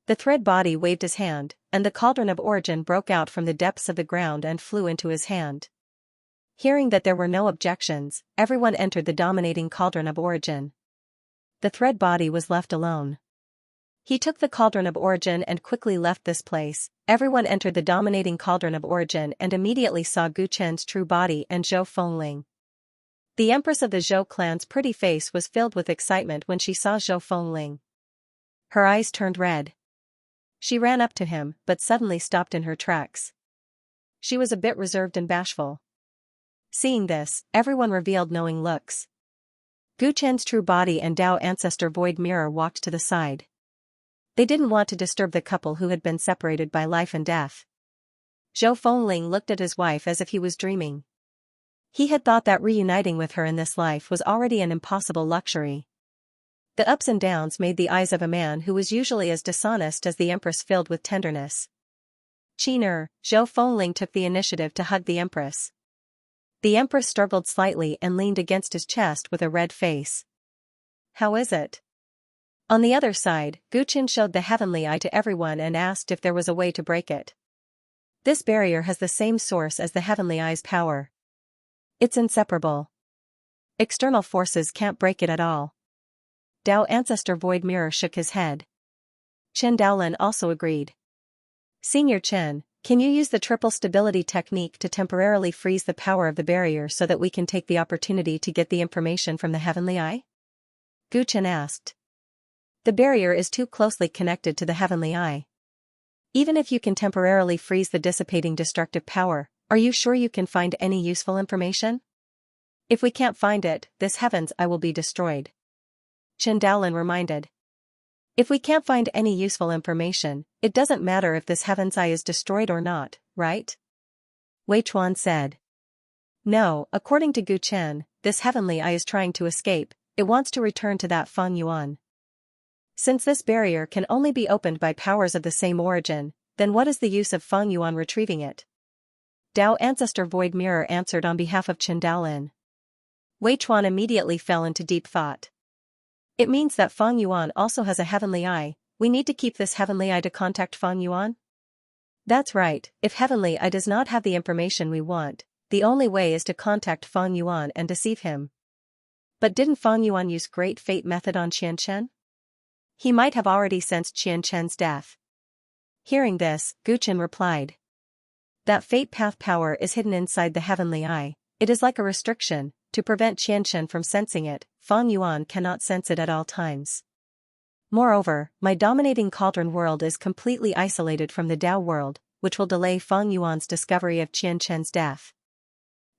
The thread body waved his hand, and the cauldron of origin broke out from the depths of the ground and flew into his hand. Hearing that there were no objections, everyone entered the dominating cauldron of origin. The thread body was left alone. He took the cauldron of origin and quickly left this place. Everyone entered the dominating cauldron of origin and immediately saw Guchen's true body and Zhou Fengling. The empress of the Zhou clan's pretty face was filled with excitement when she saw Zhou Fengling. Her eyes turned red. She ran up to him, but suddenly stopped in her tracks. She was a bit reserved and bashful. Seeing this, everyone revealed knowing looks. Guchen's true body and Dao Ancestor Void Mirror walked to the side. They didn't want to disturb the couple who had been separated by life and death. Zhou Fengling looked at his wife as if he was dreaming. He had thought that reuniting with her in this life was already an impossible luxury. The ups and downs made the eyes of a man who was usually as dishonest as the empress filled with tenderness. Zhou Fengling took the initiative to hug the empress. The empress struggled slightly and leaned against his chest with a red face. How is it? On the other side, Guchen showed the heavenly eye to everyone and asked if there was a way to break it. This barrier has the same source as the heavenly eye's power. It's inseparable. External forces can't break it at all. Dao Ancestor Void Mirror shook his head. Chen Daolin also agreed. Senior Chen, can you use the triple stability technique to temporarily freeze the power of the barrier so that we can take the opportunity to get the information from the heavenly eye? Gu Chen asked. The barrier is too closely connected to the heavenly eye. Even if you can temporarily freeze the dissipating destructive power, are you sure you can find any useful information? If we can't find it, this heaven's eye will be destroyed. Chen Daolin reminded. If we can't find any useful information, it doesn't matter if this heaven's eye is destroyed or not, right? Wei Chuan said. No, according to Gu Chen, this heavenly eye is trying to escape. It wants to return to that Feng Yuan. Since this barrier can only be opened by powers of the same origin, then what is the use of Feng Yuan retrieving it? Dao Ancestor Void Mirror answered on behalf of Chen Daolin. Wei Chuan immediately fell into deep thought. It means that Feng Yuan also has a heavenly eye. We need to keep this heavenly eye to contact Feng Yuan? That's right, if heavenly eye does not have the information we want, the only way is to contact Feng Yuan and deceive him. But didn't Feng Yuan use Great Fate method on Xianxia? He might have already sensed Xianxia's death. Hearing this, Guchen replied. That fate path power is hidden inside the heavenly eye. It is like a restriction. To prevent Xianxia from sensing it, Feng Yuan cannot sense it at all times. Moreover, my dominating cauldron world is completely isolated from the Dao world, which will delay Feng Yuan's discovery of Xianxia's death.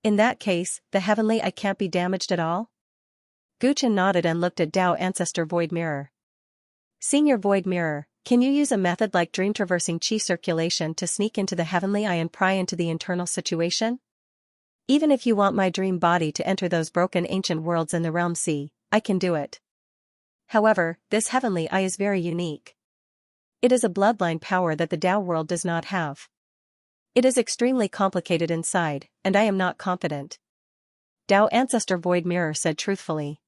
In that case, the heavenly eye can't be damaged at all? Guchen nodded and looked at Dao Ancestor Void Mirror. Senior Void Mirror, can you use a method like dream traversing qi circulation to sneak into the heavenly eye and pry into the internal situation? Even if you want my dream body to enter those broken ancient worlds in the realm sea, I can do it. However, this heavenly eye is very unique. It is a bloodline power that the Dao world does not have. It is extremely complicated inside, and I am not confident. Dao Ancestor Void Mirror said truthfully.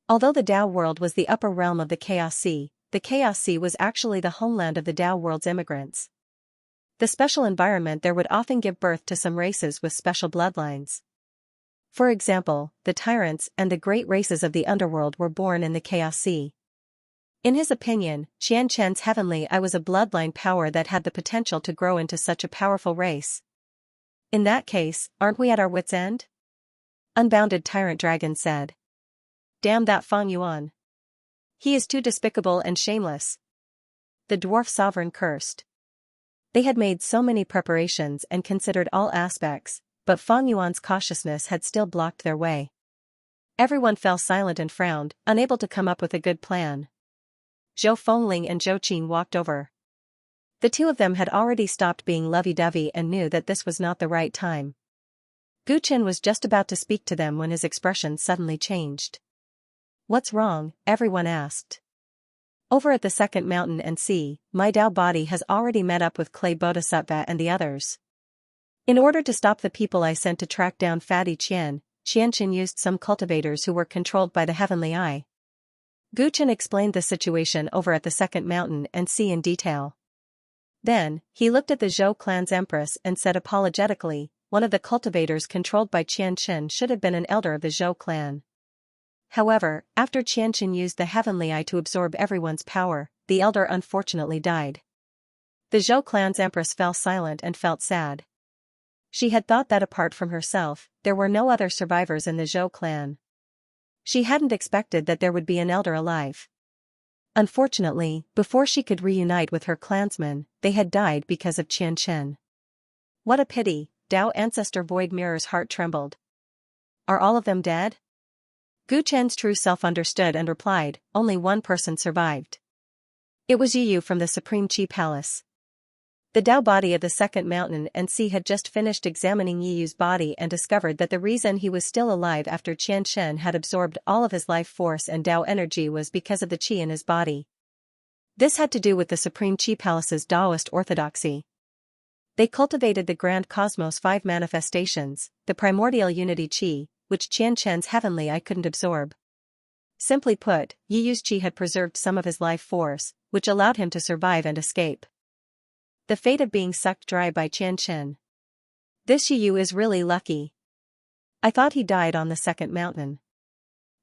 Although the Dao world was the upper realm of the Chaos Sea, the Chaos Sea was actually the homeland of the Dao world's immigrants. The special environment there would often give birth to some races with special bloodlines. For example, the Tyrants and the great races of the underworld were born in the Chaos Sea. In his opinion, Xianxia's heavenly eye was a bloodline power that had the potential to grow into such a powerful race. In that case, aren't we at our wits' end? Unbounded Tyrant Dragon said. Damn that Feng Yuan. He is too despicable and shameless. The dwarf sovereign cursed. They had made so many preparations and considered all aspects, but Fang Yuan's cautiousness had still blocked their way. Everyone fell silent and frowned, unable to come up with a good plan. Zhou Fengling and Zhou Qin walked over. The two of them had already stopped being lovey-dovey and knew that this was not the right time. Gu Chen was just about to speak to them when his expression suddenly changed. "What's wrong?" everyone asked. "Over at the second mountain and sea, my Dao body has already met up with Clay Bodhisattva and the others. In order to stop the people I sent to track down Fatty Qian, Xianxia used some cultivators who were controlled by the heavenly eye." Gu Chen explained the situation over at the second mountain and sea in detail. Then, he looked at the Zhou clan's empress and said apologetically, "One of the cultivators controlled by Qianxin should have been an elder of the Zhou clan. However, after Qianxin used the heavenly eye to absorb everyone's power, the elder unfortunately died." The Zhou clan's empress fell silent and felt sad. She had thought that apart from herself, there were no other survivors in the Zhou clan. She hadn't expected that there would be an elder alive. Unfortunately, before she could reunite with her clansmen, they had died because of Qianxin. "What a pity," Dao Ancestor Void Mirror's heart trembled. "Are all of them dead?" Gu Chen's true self understood and replied, "Only one person survived. It was Yu from the Supreme Qi Palace." The Dao body of the second mountain and sea had just finished examining Yu's body and discovered that the reason he was still alive after Qianxin had absorbed all of his life force and Dao energy was because of the Qi in his body. This had to do with the Supreme Qi Palace's Daoist orthodoxy. They cultivated the Grand Cosmos 5 manifestations, the primordial unity Qi, which Qianxin's heavenly eye couldn't absorb. Simply put, Yu's Qi had preserved some of his life force, which allowed him to survive and escape. The fate of being sucked dry by Qianxin. "This Yu is really lucky. I thought he died on the second mountain."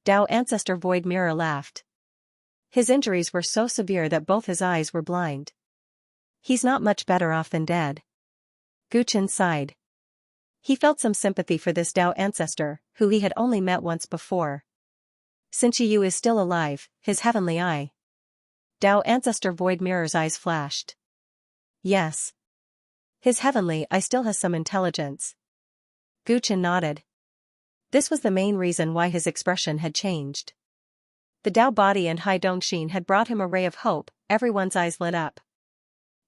Dao Ancestor Void Mirror laughed. "His injuries were so severe that both his eyes were blind. He's not much better off than dead." Gu Chen sighed. He felt some sympathy for this Dao Ancestor, who he had only met once before. "Since Yu is still alive, his heavenly eye." Dao Ancestor Void Mirror's eyes flashed. "Yes. His heavenly eye still has some intelligence." Gu Chen nodded. This was the main reason why his expression had changed. The Dao body and Hai Dongxin had brought him a ray of hope. Everyone's eyes lit up.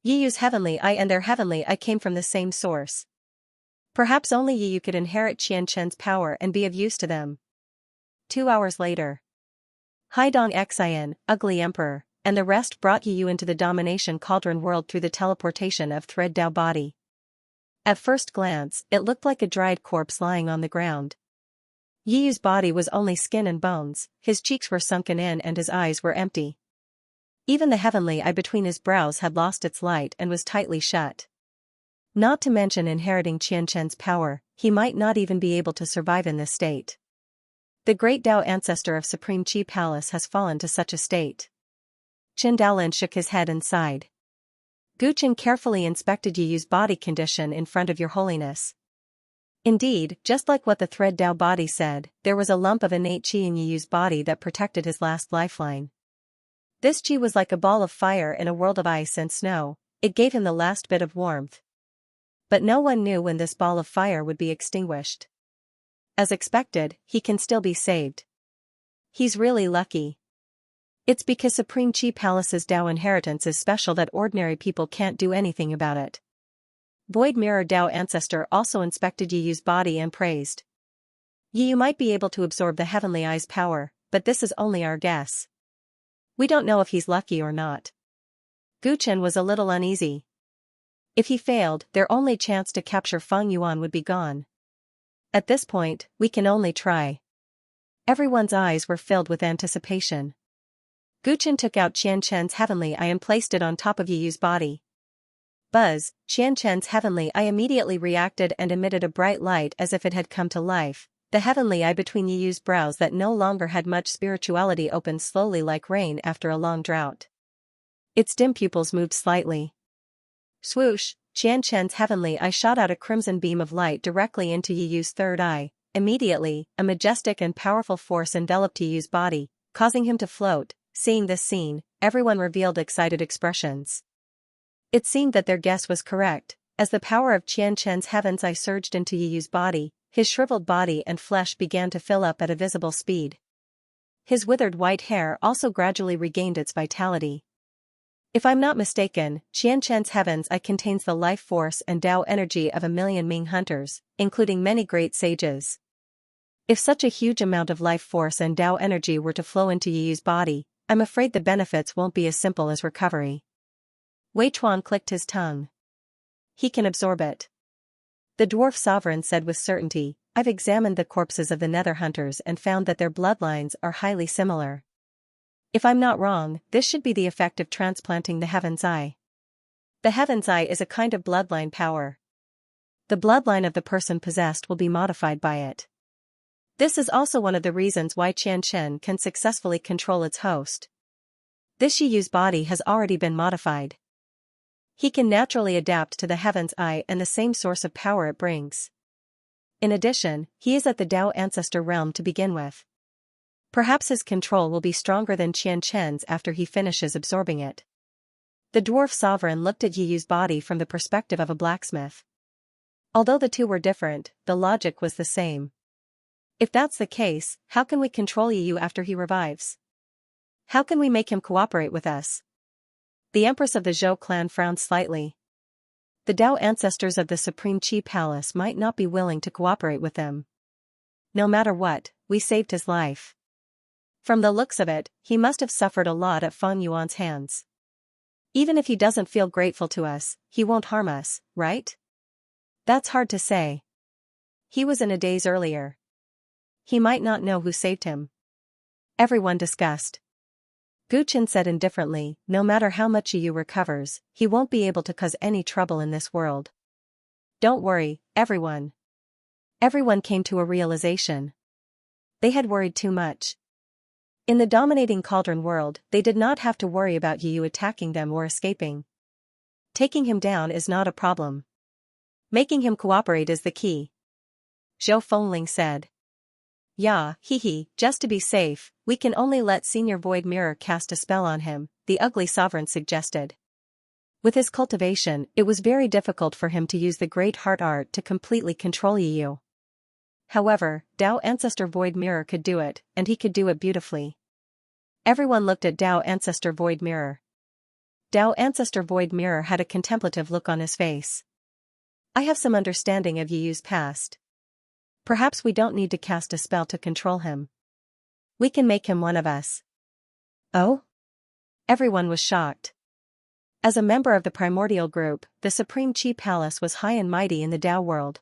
Yu's heavenly eye and their heavenly eye came from the same source. Perhaps only Yu could inherit Qianxin's power and be of use to them. 2 hours later. Haidong Xian, Ugly Emperor, and the rest brought Yu into the domination cauldron world through the teleportation of Thread Dao body. At first glance, it looked like a dried corpse lying on the ground. Yu's body was only skin and bones, his cheeks were sunken in and his eyes were empty. Even the heavenly eye between his brows had lost its light and was tightly shut. Not to mention inheriting Qianxin's power, he might not even be able to survive in this state. The great Dao Ancestor of Supreme Qi Palace has fallen to such a state. Qin Daolin shook his head and sighed. Gu Chen carefully inspected Yu's body condition in front of Your Holiness. Indeed, just like what the Thread Dao body said, there was a lump of innate Qi in Yu's body that protected his last lifeline. This Qi was like a ball of fire in a world of ice and snow, it gave him the last bit of warmth. But no one knew when this ball of fire would be extinguished. As expected, he can still be saved. He's really lucky. It's because Supreme Qi Palace's Dao inheritance is special that ordinary people can't do anything about it. Void Mirror Dao Ancestor also inspected Yu's body and praised. Yu might be able to absorb the heavenly eye's power, but this is only our guess. We don't know if he's lucky or not. Gu Chen was a little uneasy. If he failed, their only chance to capture Feng Yuan would be gone. At this point, we can only try. Everyone's eyes were filled with anticipation. Gu Chen took out Qianxin's heavenly eye and placed it on top of Yu's body. Buzz, Qianxin's heavenly eye immediately reacted and emitted a bright light as if it had come to life. The heavenly eye between Yu's brows that no longer had much spirituality opened slowly like rain after a long drought. Its dim pupils moved slightly. Swoosh, Qianxin's heavenly eye shot out a crimson beam of light directly into Yu's third eye. Immediately, a majestic and powerful force enveloped Yu's body, causing him to float. Seeing this scene, everyone revealed excited expressions. It seemed that their guess was correct, as the power of Xianxia's heaven's eye surged into Yiyu's body, his shriveled body and flesh began to fill up at a visible speed. His withered white hair also gradually regained its vitality. If I'm not mistaken, Xianxia's heaven's eye contains the life force and Tao energy of 1,000,000 Ming hunters, including many great sages. If such a huge amount of life force and Tao energy were to flow into Yiyu's body, I'm afraid the benefits won't be as simple as recovery. Wei Chuan clicked his tongue. He can absorb it. The dwarf sovereign said with certainty, I've examined the corpses of the nether hunters and found that their bloodlines are highly similar. If I'm not wrong, this should be the effect of transplanting the heaven's eye. The heaven's eye is a kind of bloodline power. The bloodline of the person possessed will be modified by it. This is also one of the reasons why Xianxian can successfully control its host. This Yiyu's body has already been modified. He can naturally adapt to the heaven's eye and the same source of power it brings. In addition, he is at the Tao ancestor realm to begin with. Perhaps his control will be stronger than Xianxian's after he finishes absorbing it. The dwarf sovereign looked at Yiyu's body from the perspective of a blacksmith. Although the two were different, the logic was the same. If that's the case, how can we control Yiyu after he revives? How can we make him cooperate with us? The empress of the Zhou clan frowned slightly. The Tao ancestors of the Supreme Qi Palace might not be willing to cooperate with them. No matter what, we saved his life. From the looks of it, he must have suffered a lot at Feng Yuan's hands. Even if he doesn't feel grateful to us, he won't harm us, right? That's hard to say. He was in a daze earlier. He might not know who saved him. Everyone discussed. Guchen said indifferently, no matter how much Yiyu recovers, he won't be able to cause any trouble in this world. Don't worry, everyone. Everyone came to a realization. They had worried too much. In the dominating cauldron world, they did not have to worry about Yiyu attacking them or escaping. Taking him down is not a problem. Making him cooperate is the key. Zhou Fengling said. Yeah, just to be safe, we can only let Senior Void Mirror cast a spell on him, the ugly sovereign suggested. With his cultivation, it was very difficult for him to use the Great Heart Art to completely control Yiyu. However, Tao Ancestor Void Mirror could do it, and he could do it beautifully. Everyone looked at Tao Ancestor Void Mirror. Tao Ancestor Void Mirror had a contemplative look on his face. I have some understanding of Yiyu's past. Perhaps we don't need to cast a spell to control him. We can make him one of us. Oh? Everyone was shocked. As a member of the primordial group, the Supreme Qi Palace was high and mighty in the Tao world.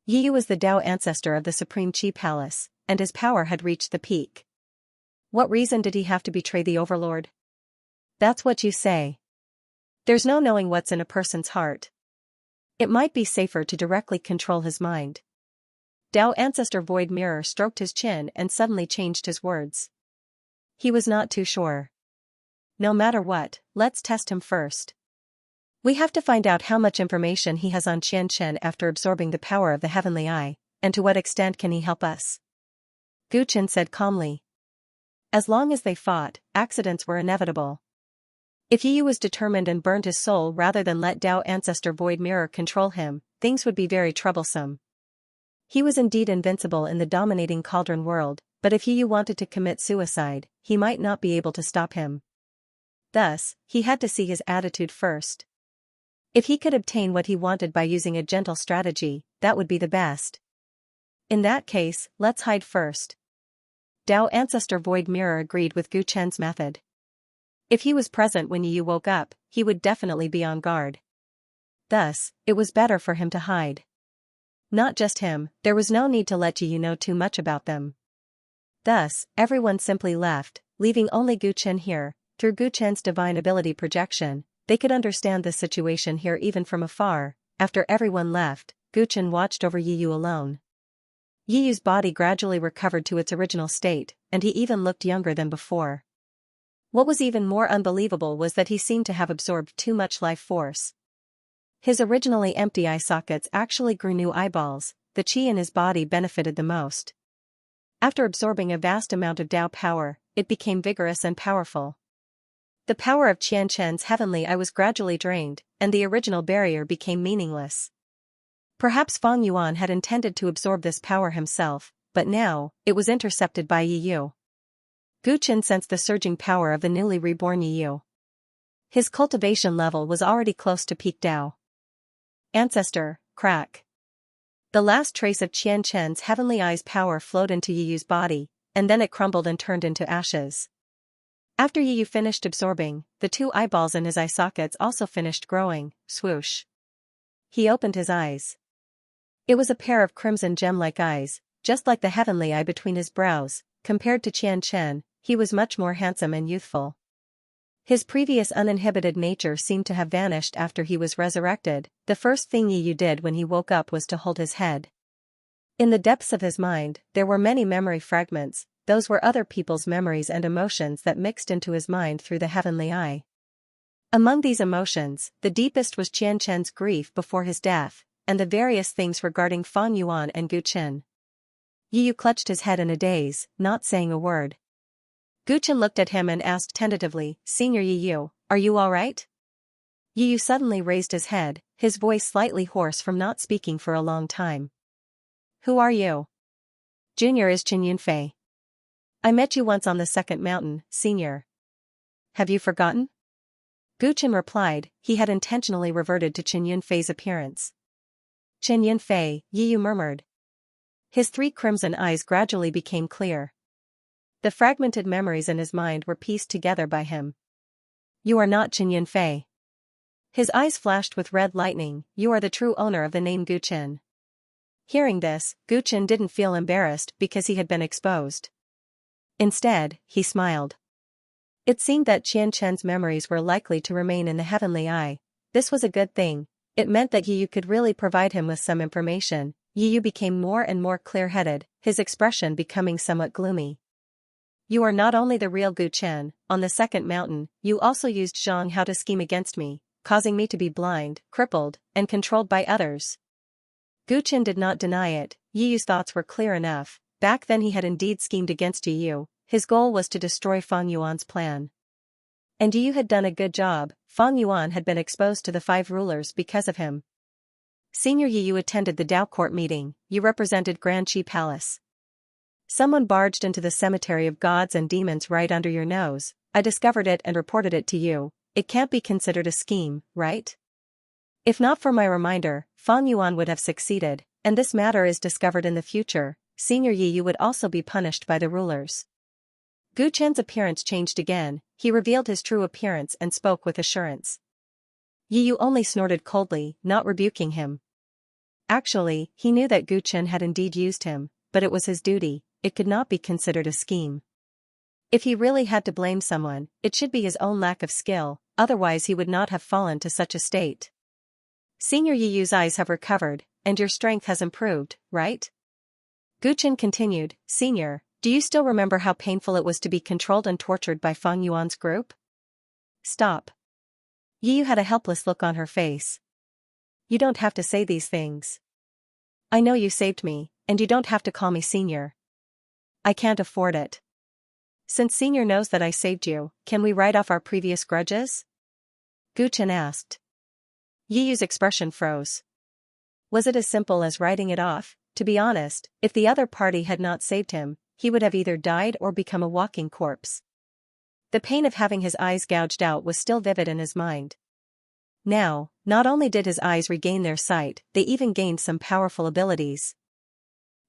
Yiyu was the Tao ancestor of the Supreme Qi Palace, and his power had reached the peak. What reason did he have to betray the Overlord? That's what you say. There's no knowing what's in a person's heart. It might be safer to directly control his mind. Tao Ancestor Void Mirror stroked his chin and suddenly changed his words. He was not too sure. No matter what, let's test him first. We have to find out how much information he has on Xianxian after absorbing the power of the Heavenly Eye, and to what extent can he help us. Guchen said calmly. As long as they fought, accidents were inevitable. If Yiyu was determined and burned his soul rather than let Tao Ancestor Void Mirror control him, things would be very troublesome. He was indeed invincible in the dominating cauldron world, but if Yiyu wanted to commit suicide, he might not be able to stop him. Thus, he had to see his attitude first. If he could obtain what he wanted by using a gentle strategy, that would be the best. In that case, let's hide first. Tao Ancestor Void Mirror agreed with Gu Chen's method. If he was present when Yiyu woke up, he would definitely be on guard. Thus, it was better for him to hide. Not just him, there was no need to let Yiyu know too much about them. Thus, everyone simply left, leaving only Gu Chen here. Through Gu Chen's divine ability projection, they could understand the situation here even from afar. After everyone left, Gu Chen watched over Yiyu alone. Yiyu's body gradually recovered to its original state, and he even looked younger than before. What was even more unbelievable was that he seemed to have absorbed too much life force. His originally empty eye sockets actually grew new eyeballs. The qi in his body benefited the most. After absorbing a vast amount of Tao power, it became vigorous and powerful. The power of Xianxia's heavenly eye was gradually drained, and the original barrier became meaningless. Perhaps Fang Yuan had intended to absorb this power himself, but now, it was intercepted by Yi Yu. Gu Chen sensed the surging power of the newly reborn Yi Yu. His cultivation level was already close to peak Dao. Ancestor, crack. The last trace of Xianxia's heavenly eye's power flowed into Yi Yu's body, and then it crumbled and turned into ashes. After Yi Yu finished absorbing, the two eyeballs in his eye sockets also finished growing, swoosh. He opened his eyes. It was a pair of crimson gem-like eyes, just like the heavenly eye between his brows. Compared to Xianxian, he was much more handsome and youthful. His previous uninhibited nature seemed to have vanished after he was resurrected. The first thing Yi Yu did when he woke up was to hold his head. In the depths of his mind, there were many memory fragments. Those were other people's memories and emotions that mixed into his mind through the heavenly eye. Among these emotions, the deepest was Xianxian's grief before his death, and the various things regarding Fang Yuan and Gu Chen. Yi Yu clutched his head in a daze, not saying a word. Gu Chen looked at him and asked tentatively, "Senior Yi Yu, are you all right?" Yi Yu suddenly raised his head, his voice slightly hoarse from not speaking for a long time. "Who are you?" "Junior is Chen Yunfei. I met you once on the second mountain, Senior. Have you forgotten?" Gu Chen replied. He had intentionally reverted to Chen Yunfei's appearance. "Chen Yunfei," Yi Yu murmured. His three crimson eyes gradually became clear. The fragmented memories in his mind were pieced together by him. "You are not Chen Yunfei." His eyes flashed with red lightning. "You are the true owner of the name Gu Chen." Hearing this, Gu Chen didn't feel embarrassed because he had been exposed. Instead, he smiled. It seemed that Xianxian's memories were likely to remain in the heavenly eye. This was a good thing. It meant that Yi Yu could really provide him with some information. Yi Yu became more and more clear-headed, his expression becoming somewhat gloomy. "You are not only the real Gu Chen. On the second mountain, you also used Zhang Hao to scheme against me, causing me to be blind, crippled, and controlled by others." Gu Chen did not deny it. Yi Yu's thoughts were clear enough. Back then he had indeed schemed against Yi Yu. His goal was to destroy Fang Yuan's plan. And Yi Yu had done a good job. Fang Yuan had been exposed to the 5 rulers because of him. Senior Yi Yu attended the Dao court meeting. You represented Grand Qi Palace. Someone barged into the cemetery of gods and demons right under your nose. I discovered it and reported it to you. It can't be considered a scheme, right? If not for my reminder, Fang Yuan would have succeeded, and this matter is discovered in the future. Senior Yi Yu would also be punished by the rulers. Gu Chen's appearance changed again. He revealed his true appearance and spoke with assurance. Yi Yu only snorted coldly, not rebuking him. Actually, he knew that Gu Chen had indeed used him, but it was his duty. It could not be considered a scheme. If he really had to blame someone, it should be his own lack of skill, otherwise he would not have fallen to such a state. Senior Yi Yu's eyes have recovered, and your strength has improved, right? Gu Chen continued. Senior, do you still remember how painful it was to be controlled and tortured by Fang Yuan's group? Stop. Yi Yu had a helpless look on her face. You don't have to say these things. I know you saved me, and you don't have to call me Senior. I can't afford it. Since Senior knows that I saved you, can we write off our previous grudges? Gu Chen asked. Yi Yu's expression froze. Was it as simple as writing it off? To be honest, if the other party had not saved him, he would have either died or become a walking corpse. The pain of having his eyes gouged out was still vivid in his mind. Now, not only did his eyes regain their sight, they even gained some powerful abilities.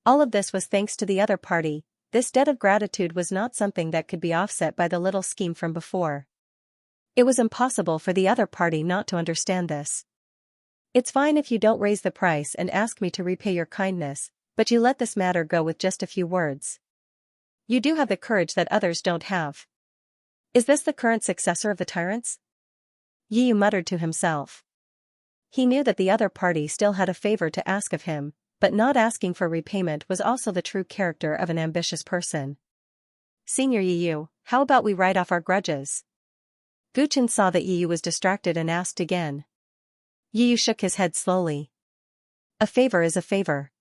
All of this was thanks to the other party. This debt of gratitude was not something that could be offset by the little scheme from before. It was impossible for the other party not to understand this. It's fine if you don't raise the price and ask me to repay your kindness, but you let this matter go with just a few words. You do have the courage that others don't have. Is this the current successor of the Tyrants? Yi Yu muttered to himself. He knew that the other party still had a favor to ask of him, but not asking for repayment was also the true character of an ambitious person. Senior Yi Yu, how about we write off our grudges? Gu Chen saw that Yi Yu was distracted and asked again. Yi Yu shook his head slowly. A favor is a favor.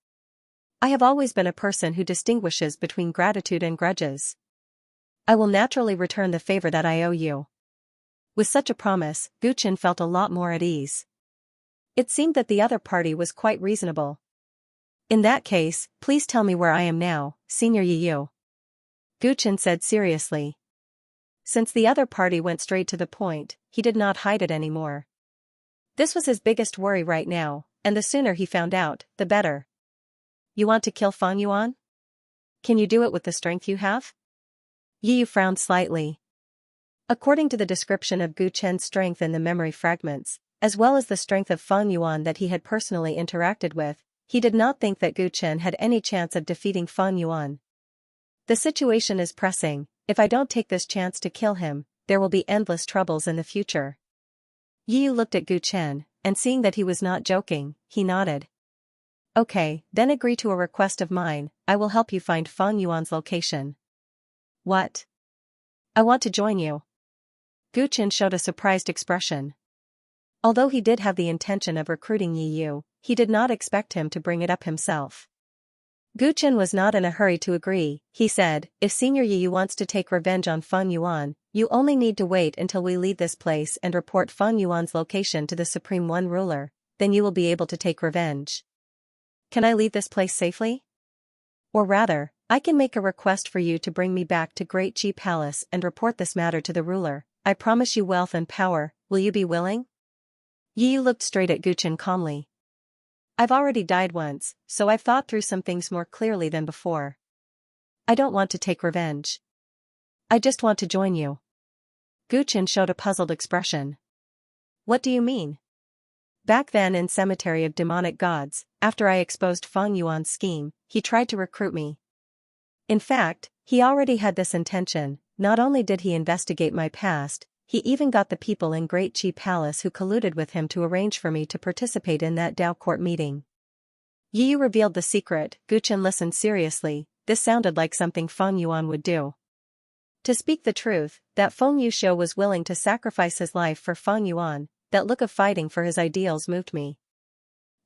I have always been a person who distinguishes between gratitude and grudges. I will naturally return the favor that I owe you. With such a promise, Guchen felt a lot more at ease. It seemed that the other party was quite reasonable. In that case, please tell me where I am now, Senior Yu. Guchen said seriously. Since the other party went straight to the point, he did not hide it anymore. This was his biggest worry right now, and the sooner he found out, the better. You want to kill Feng Yuan? Can you do it with the strength you have? Yu frowned slightly. According to the description of Gu Chen's strength in the memory fragments, as well as the strength of Feng Yuan that he had personally interacted with, he did not think that Gu Chen had any chance of defeating Feng Yuan. The situation is pressing. If I don't take this chance to kill him, there will be endless troubles in the future. Yu looked at Gu Chen, and seeing that he was not joking, he nodded. Okay, then agree to a request of mine, I will help you find Feng Yuan's location. What? I want to join you. Gu Chen showed a surprised expression. Although he did have the intention of recruiting Yu, he did not expect him to bring it up himself. Gu Chen was not in a hurry to agree. He said, if Senior Yu wants to take revenge on Feng Yuan, you only need to wait until we leave this place and report Feng Yuan's location to the Supreme One Ruler, then you will be able to take revenge. Can I leave this place safely? Or rather, I can make a request for you to bring me back to Great Qi Palace and report this matter to the ruler. I promise you wealth and power, will you be willing? Yi looked straight at Gu Chen calmly. I've already died once, so I've thought through some things more clearly than before. I don't want to take revenge. I just want to join you. Gu Chen showed a puzzled expression. What do you mean? Back then in Cemetery of Demonic Gods, after I exposed Feng Yuan's scheme, he tried to recruit me. In fact, he already had this intention. Not only did he investigate my past, he even got the people in Great Qi Palace who colluded with him to arrange for me to participate in that Dao court meeting. Yu revealed the secret. Gu Chen listened seriously. This sounded like something Feng Yuan would do. To speak the truth, that Feng Yuxiu was willing to sacrifice his life for Feng Yuan, that look of fighting for his ideals moved me.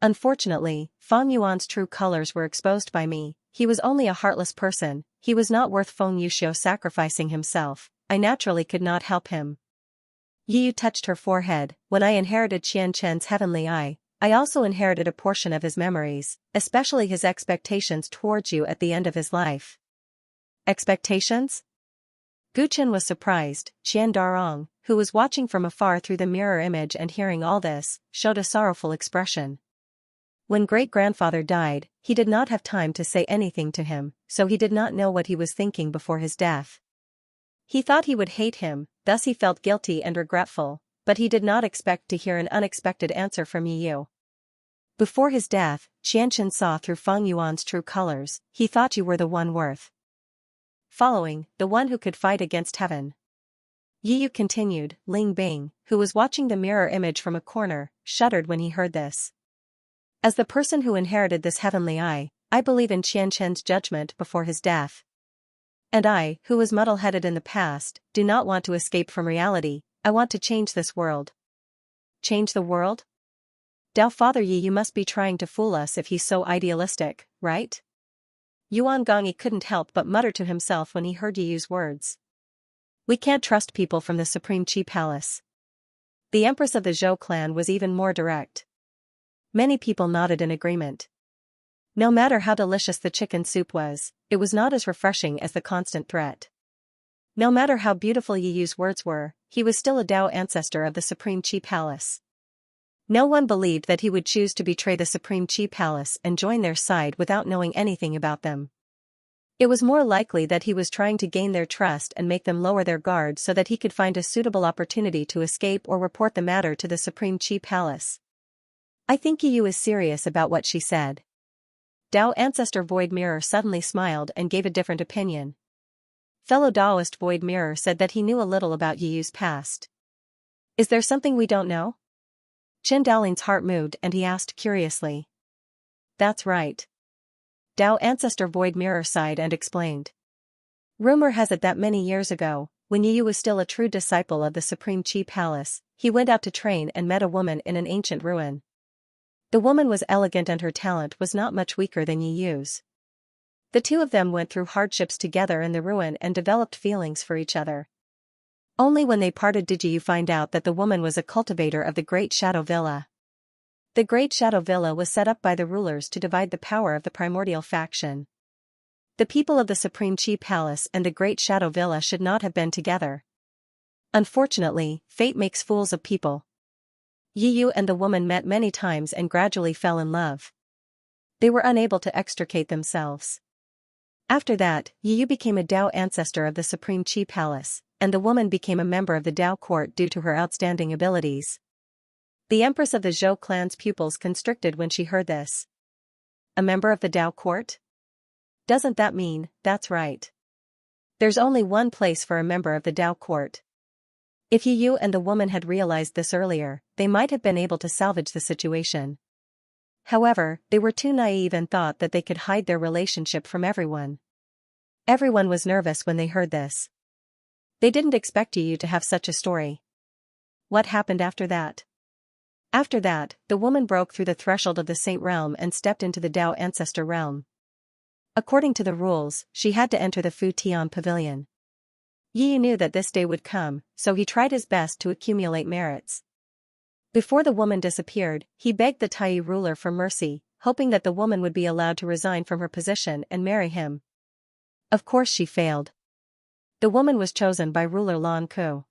Unfortunately, Feng Yuan's true colors were exposed by me. He was only a heartless person. He was not worth Feng Yuxiu sacrificing himself. I naturally could not help him. Yu touched her forehead. When I inherited Xianxia's heavenly eye, I also inherited a portion of his memories, especially his expectations towards you at the end of his life. Expectations? Gu Chen was surprised. Qian Darong, who was watching from afar through the mirror image and hearing all this, showed a sorrowful expression. When great-grandfather died, he did not have time to say anything to him, so he did not know what he was thinking before his death. He thought he would hate him, thus he felt guilty and regretful, but he did not expect to hear an unexpected answer from Yu. Before his death, Xianxia saw through Feng Yuan's true colors. He thought you were the one worth following, the one who could fight against heaven. Yu continued. Ling Bing, who was watching the mirror image from a corner, shuddered when he heard this. As the person who inherited this heavenly eye, I believe in Xianxia's judgment before his death. And I, who was muddle-headed in the past, do not want to escape from reality. I want to change this world. Change the world? Dao Father Yi, you must be trying to fool us if he's so idealistic, right? Yuan Gongyi couldn't help but mutter to himself when he heard Yu's words. We can't trust people from the Supreme Qi Palace. The Empress of the Zhou clan was even more direct. Many people nodded in agreement. No matter how delicious the chicken soup was, it was not as refreshing as the constant threat. No matter how beautiful Yu's words were, he was still a Dao ancestor of the Supreme Qi Palace. No one believed that he would choose to betray the Supreme Qi Palace and join their side without knowing anything about them. It was more likely that he was trying to gain their trust and make them lower their guard so that he could find a suitable opportunity to escape or report the matter to the Supreme Qi Palace. I think Yu is serious about what she said. Dao Ancestor Void Mirror suddenly smiled and gave a different opinion. Fellow Daoist Void Mirror said that he knew a little about Yu's past. Is there something we don't know? Qin Daoling's heart moved and he asked curiously. That's right. Dao Ancestor Void Mirror sighed and explained. Rumor has it that many years ago, when Yu was still a true disciple of the Supreme Qi Palace, he went out to train and met a woman in an ancient ruin. The woman was elegant and her talent was not much weaker than Yu's. The two of them went through hardships together in the ruin and developed feelings for each other. Only when they parted did Yu find out that the woman was a cultivator of the Great Shadow Villa. The Great Shadow Villa was set up by the rulers to divide the power of the primordial faction. The people of the Supreme Chi Palace and the Great Shadow Villa should not have been together. Unfortunately, fate makes fools of people. Yu and the woman met many times and gradually fell in love. They were unable to extricate themselves. After that, Yu became a Dao ancestor of the Supreme Chi Palace, and the woman became a member of the Dao court due to her outstanding abilities. The empress of the Zhou clan's pupils constricted when she heard this. A member of the Dao court? Doesn't that mean, that's right. There's only one place for a member of the Dao court. If Yu and the woman had realized this earlier, they might have been able to salvage the situation. However, they were too naive and thought that they could hide their relationship from everyone. Everyone was nervous when they heard this. They didn't expect Yu to have such a story. What happened after that? After that, the woman broke through the threshold of the Saint Realm and stepped into the Dao Ancestor Realm. According to the rules, she had to enter the Fu Tian Pavilion. Yu knew that this day would come, so he tried his best to accumulate merits. Before the woman disappeared, he begged the Tai ruler for mercy, hoping that the woman would be allowed to resign from her position and marry him. Of course she failed. The woman was chosen by ruler Lan Ku.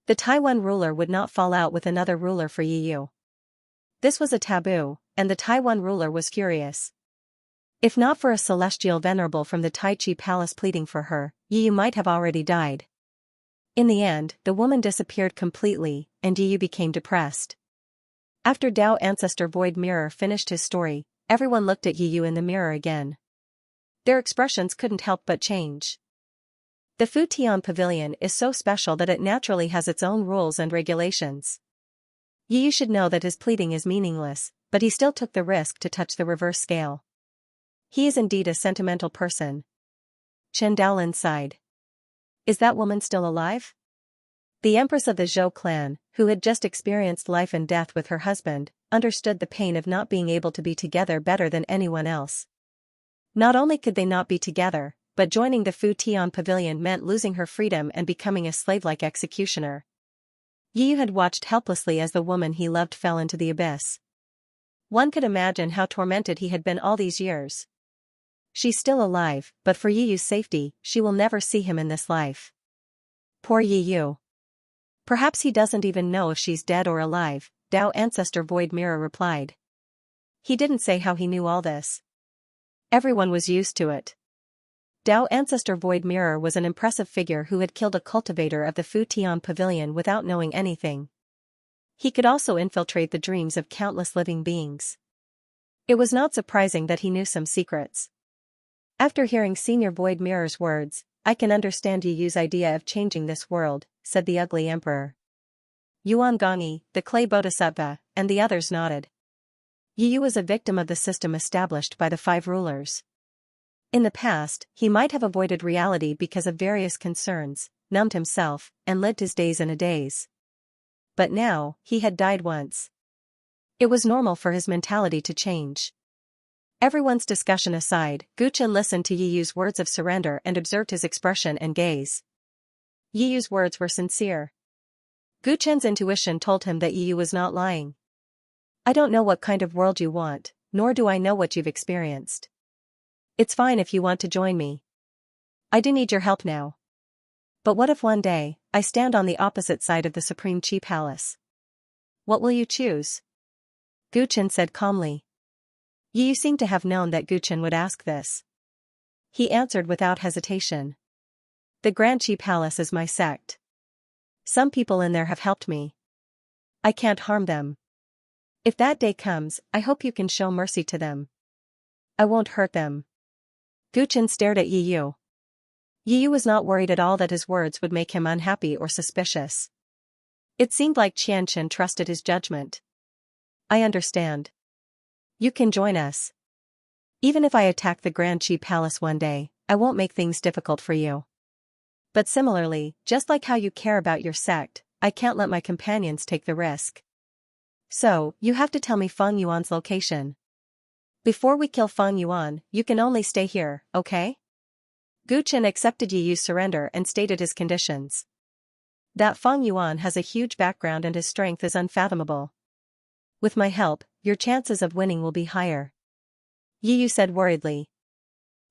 The Taiwan ruler would not fall out with another ruler for Yu. This was a taboo, and the Taiwan ruler was furious. If not for a celestial venerable from the Tai Chi Palace pleading for her, Yu might have already died. In the end, the woman disappeared completely, and Yu became depressed. After Dao Ancestor Void Mirror finished his story, everyone looked at Yu in the mirror again. Their expressions couldn't help but change. The Fu Tian Pavilion is so special that it naturally has its own rules and regulations. Yu should know that his pleading is meaningless, but he still took the risk to touch the reverse scale. He is indeed a sentimental person. Chen Daolin sighed. Is that woman still alive? The empress of the Zhou clan, who had just experienced life and death with her husband, understood the pain of not being able to be together better than anyone else. Not only could they not be together, but joining the Fu Tian Pavilion meant losing her freedom and becoming a slave-like executioner. Yu had watched helplessly as the woman he loved fell into the abyss. One could imagine how tormented he had been all these years. She's still alive, but for Yu's safety, she will never see him in this life. Poor Yu. Perhaps he doesn't even know if she's dead or alive, Dao Ancestor Void Mirror replied. He didn't say how he knew all this. Everyone was used to it. Dao Ancestor Void Mirror was an impressive figure who had killed a cultivator of the Fu Tian Pavilion without knowing anything. He could also infiltrate the dreams of countless living beings. It was not surprising that he knew some secrets. After hearing Senior Void Mirror's words, I can understand Yu's idea of changing this world, said the ugly emperor. Yuan Gongyi, the clay bodhisattva, and the others nodded. Yu was a victim of the system established by the five rulers. In the past, he might have avoided reality because of various concerns, numbed himself, and lived his days in a daze. But now, he had died once. It was normal for his mentality to change. Everyone's discussion aside, Guchen listened to Yu's words of surrender and observed his expression and gaze. Yu's words were sincere. Guchen's intuition told him that Yu was not lying. I don't know what kind of world you want, nor do I know what you've experienced. It's fine if you want to join me. I do need your help now. But what if one day, I stand on the opposite side of the Supreme Chi Palace? What will you choose? Guchen said calmly. Yu seemed to have known that Guchen would ask this. He answered without hesitation. The Grand Chi Palace is my sect. Some people in there have helped me. I can't harm them. If that day comes, I hope you can show mercy to them. I won't hurt them. Guchen stared at Yu. Yu was not worried at all that his words would make him unhappy or suspicious. It seemed like Xianxia trusted his judgment. I understand. You can join us. Even if I attack the Grand Chi Palace one day, I won't make things difficult for you. But similarly, just like how you care about your sect, I can't let my companions take the risk. So, you have to tell me Feng Yuan's location. Before we kill Feng Yuan, you can only stay here, okay? Guchen accepted Yu's surrender and stated his conditions. That Fang Yuan has a huge background and his strength is unfathomable. With my help, your chances of winning will be higher. Yi Yu said worriedly.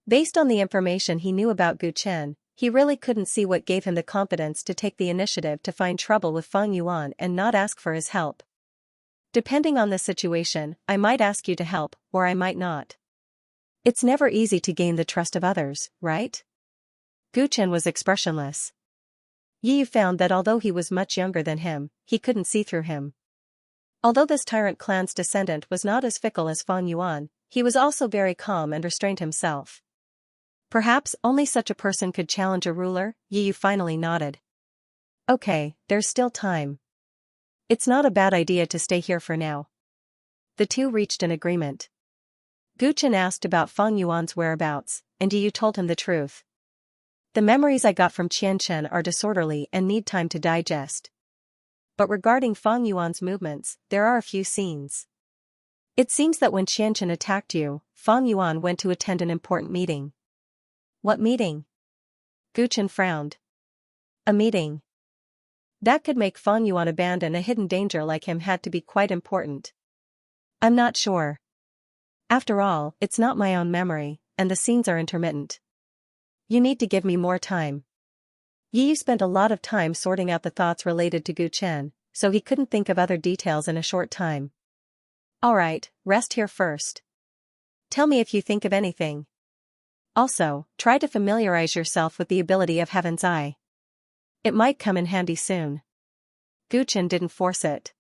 Based on the information he knew about Gu Chen, he really couldn't see what gave him the confidence to take the initiative to find trouble with Fang Yuan and not ask for his help. Depending on the situation, I might ask you to help, or I might not. It's never easy to gain the trust of others, right? Gu Chen was expressionless. Yi Yu found that although he was much younger than him, he couldn't see through him. Although this Tyrant clan's descendant was not as fickle as Fang Yuan, he was also very calm and restrained himself. Perhaps only such a person could challenge a ruler. Yi Yu finally nodded. Okay, there's still time. It's not a bad idea to stay here for now. The two reached an agreement. Gu Chen asked about Fang Yuan's whereabouts, and Yi Yu told him the truth. The memories I got from Xianxia are disorderly and need time to digest. But regarding Fang Yuan's movements, there are a few scenes. It seems that when Xianxia attacked you, Fang Yuan went to attend an important meeting. What meeting? Gu Chen frowned. A meeting. That could make Fang Yuan abandon a hidden danger like him had to be quite important. I'm not sure. After all, it's not my own memory, and the scenes are intermittent. You need to give me more time. Yi Yu spent a lot of time sorting out the thoughts related to Gu Chen, so he couldn't think of other details in a short time. Alright, rest here first. Tell me if you think of anything. Also, try to familiarize yourself with the ability of Heaven's Eye. It might come in handy soon. Gu Chen didn't force it.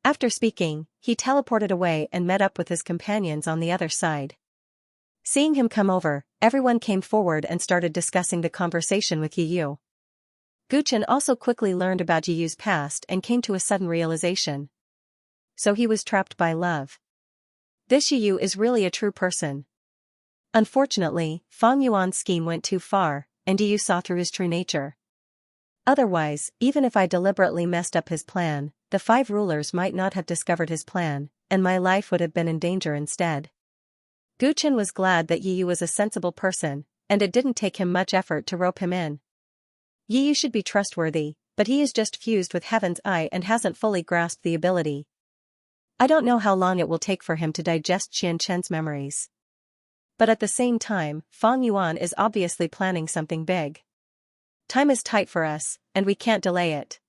After speaking, he teleported away and met up with his companions on the other side. Seeing him come over, everyone came forward and started discussing the conversation with Yi Yu. Gu Chen also quickly learned about Yi Yu's past and came to a sudden realization. So he was trapped by love. This Yi Yu is really a true person. Unfortunately, Fang Yuan's scheme went too far, and Yi Yu saw through his true nature. Otherwise, even if I deliberately messed up his plan, the 5 rulers might not have discovered his plan, and my life would have been in danger instead. Gu Chen was glad that Yi Yu was a sensible person, and it didn't take him much effort to rope him in. Yi Yu should be trustworthy, but he is just fused with Heaven's Eye and hasn't fully grasped the ability. I don't know how long it will take for him to digest Xianxia's memories. But at the same time, Fang Yuan is obviously planning something big. Time is tight for us, and we can't delay it.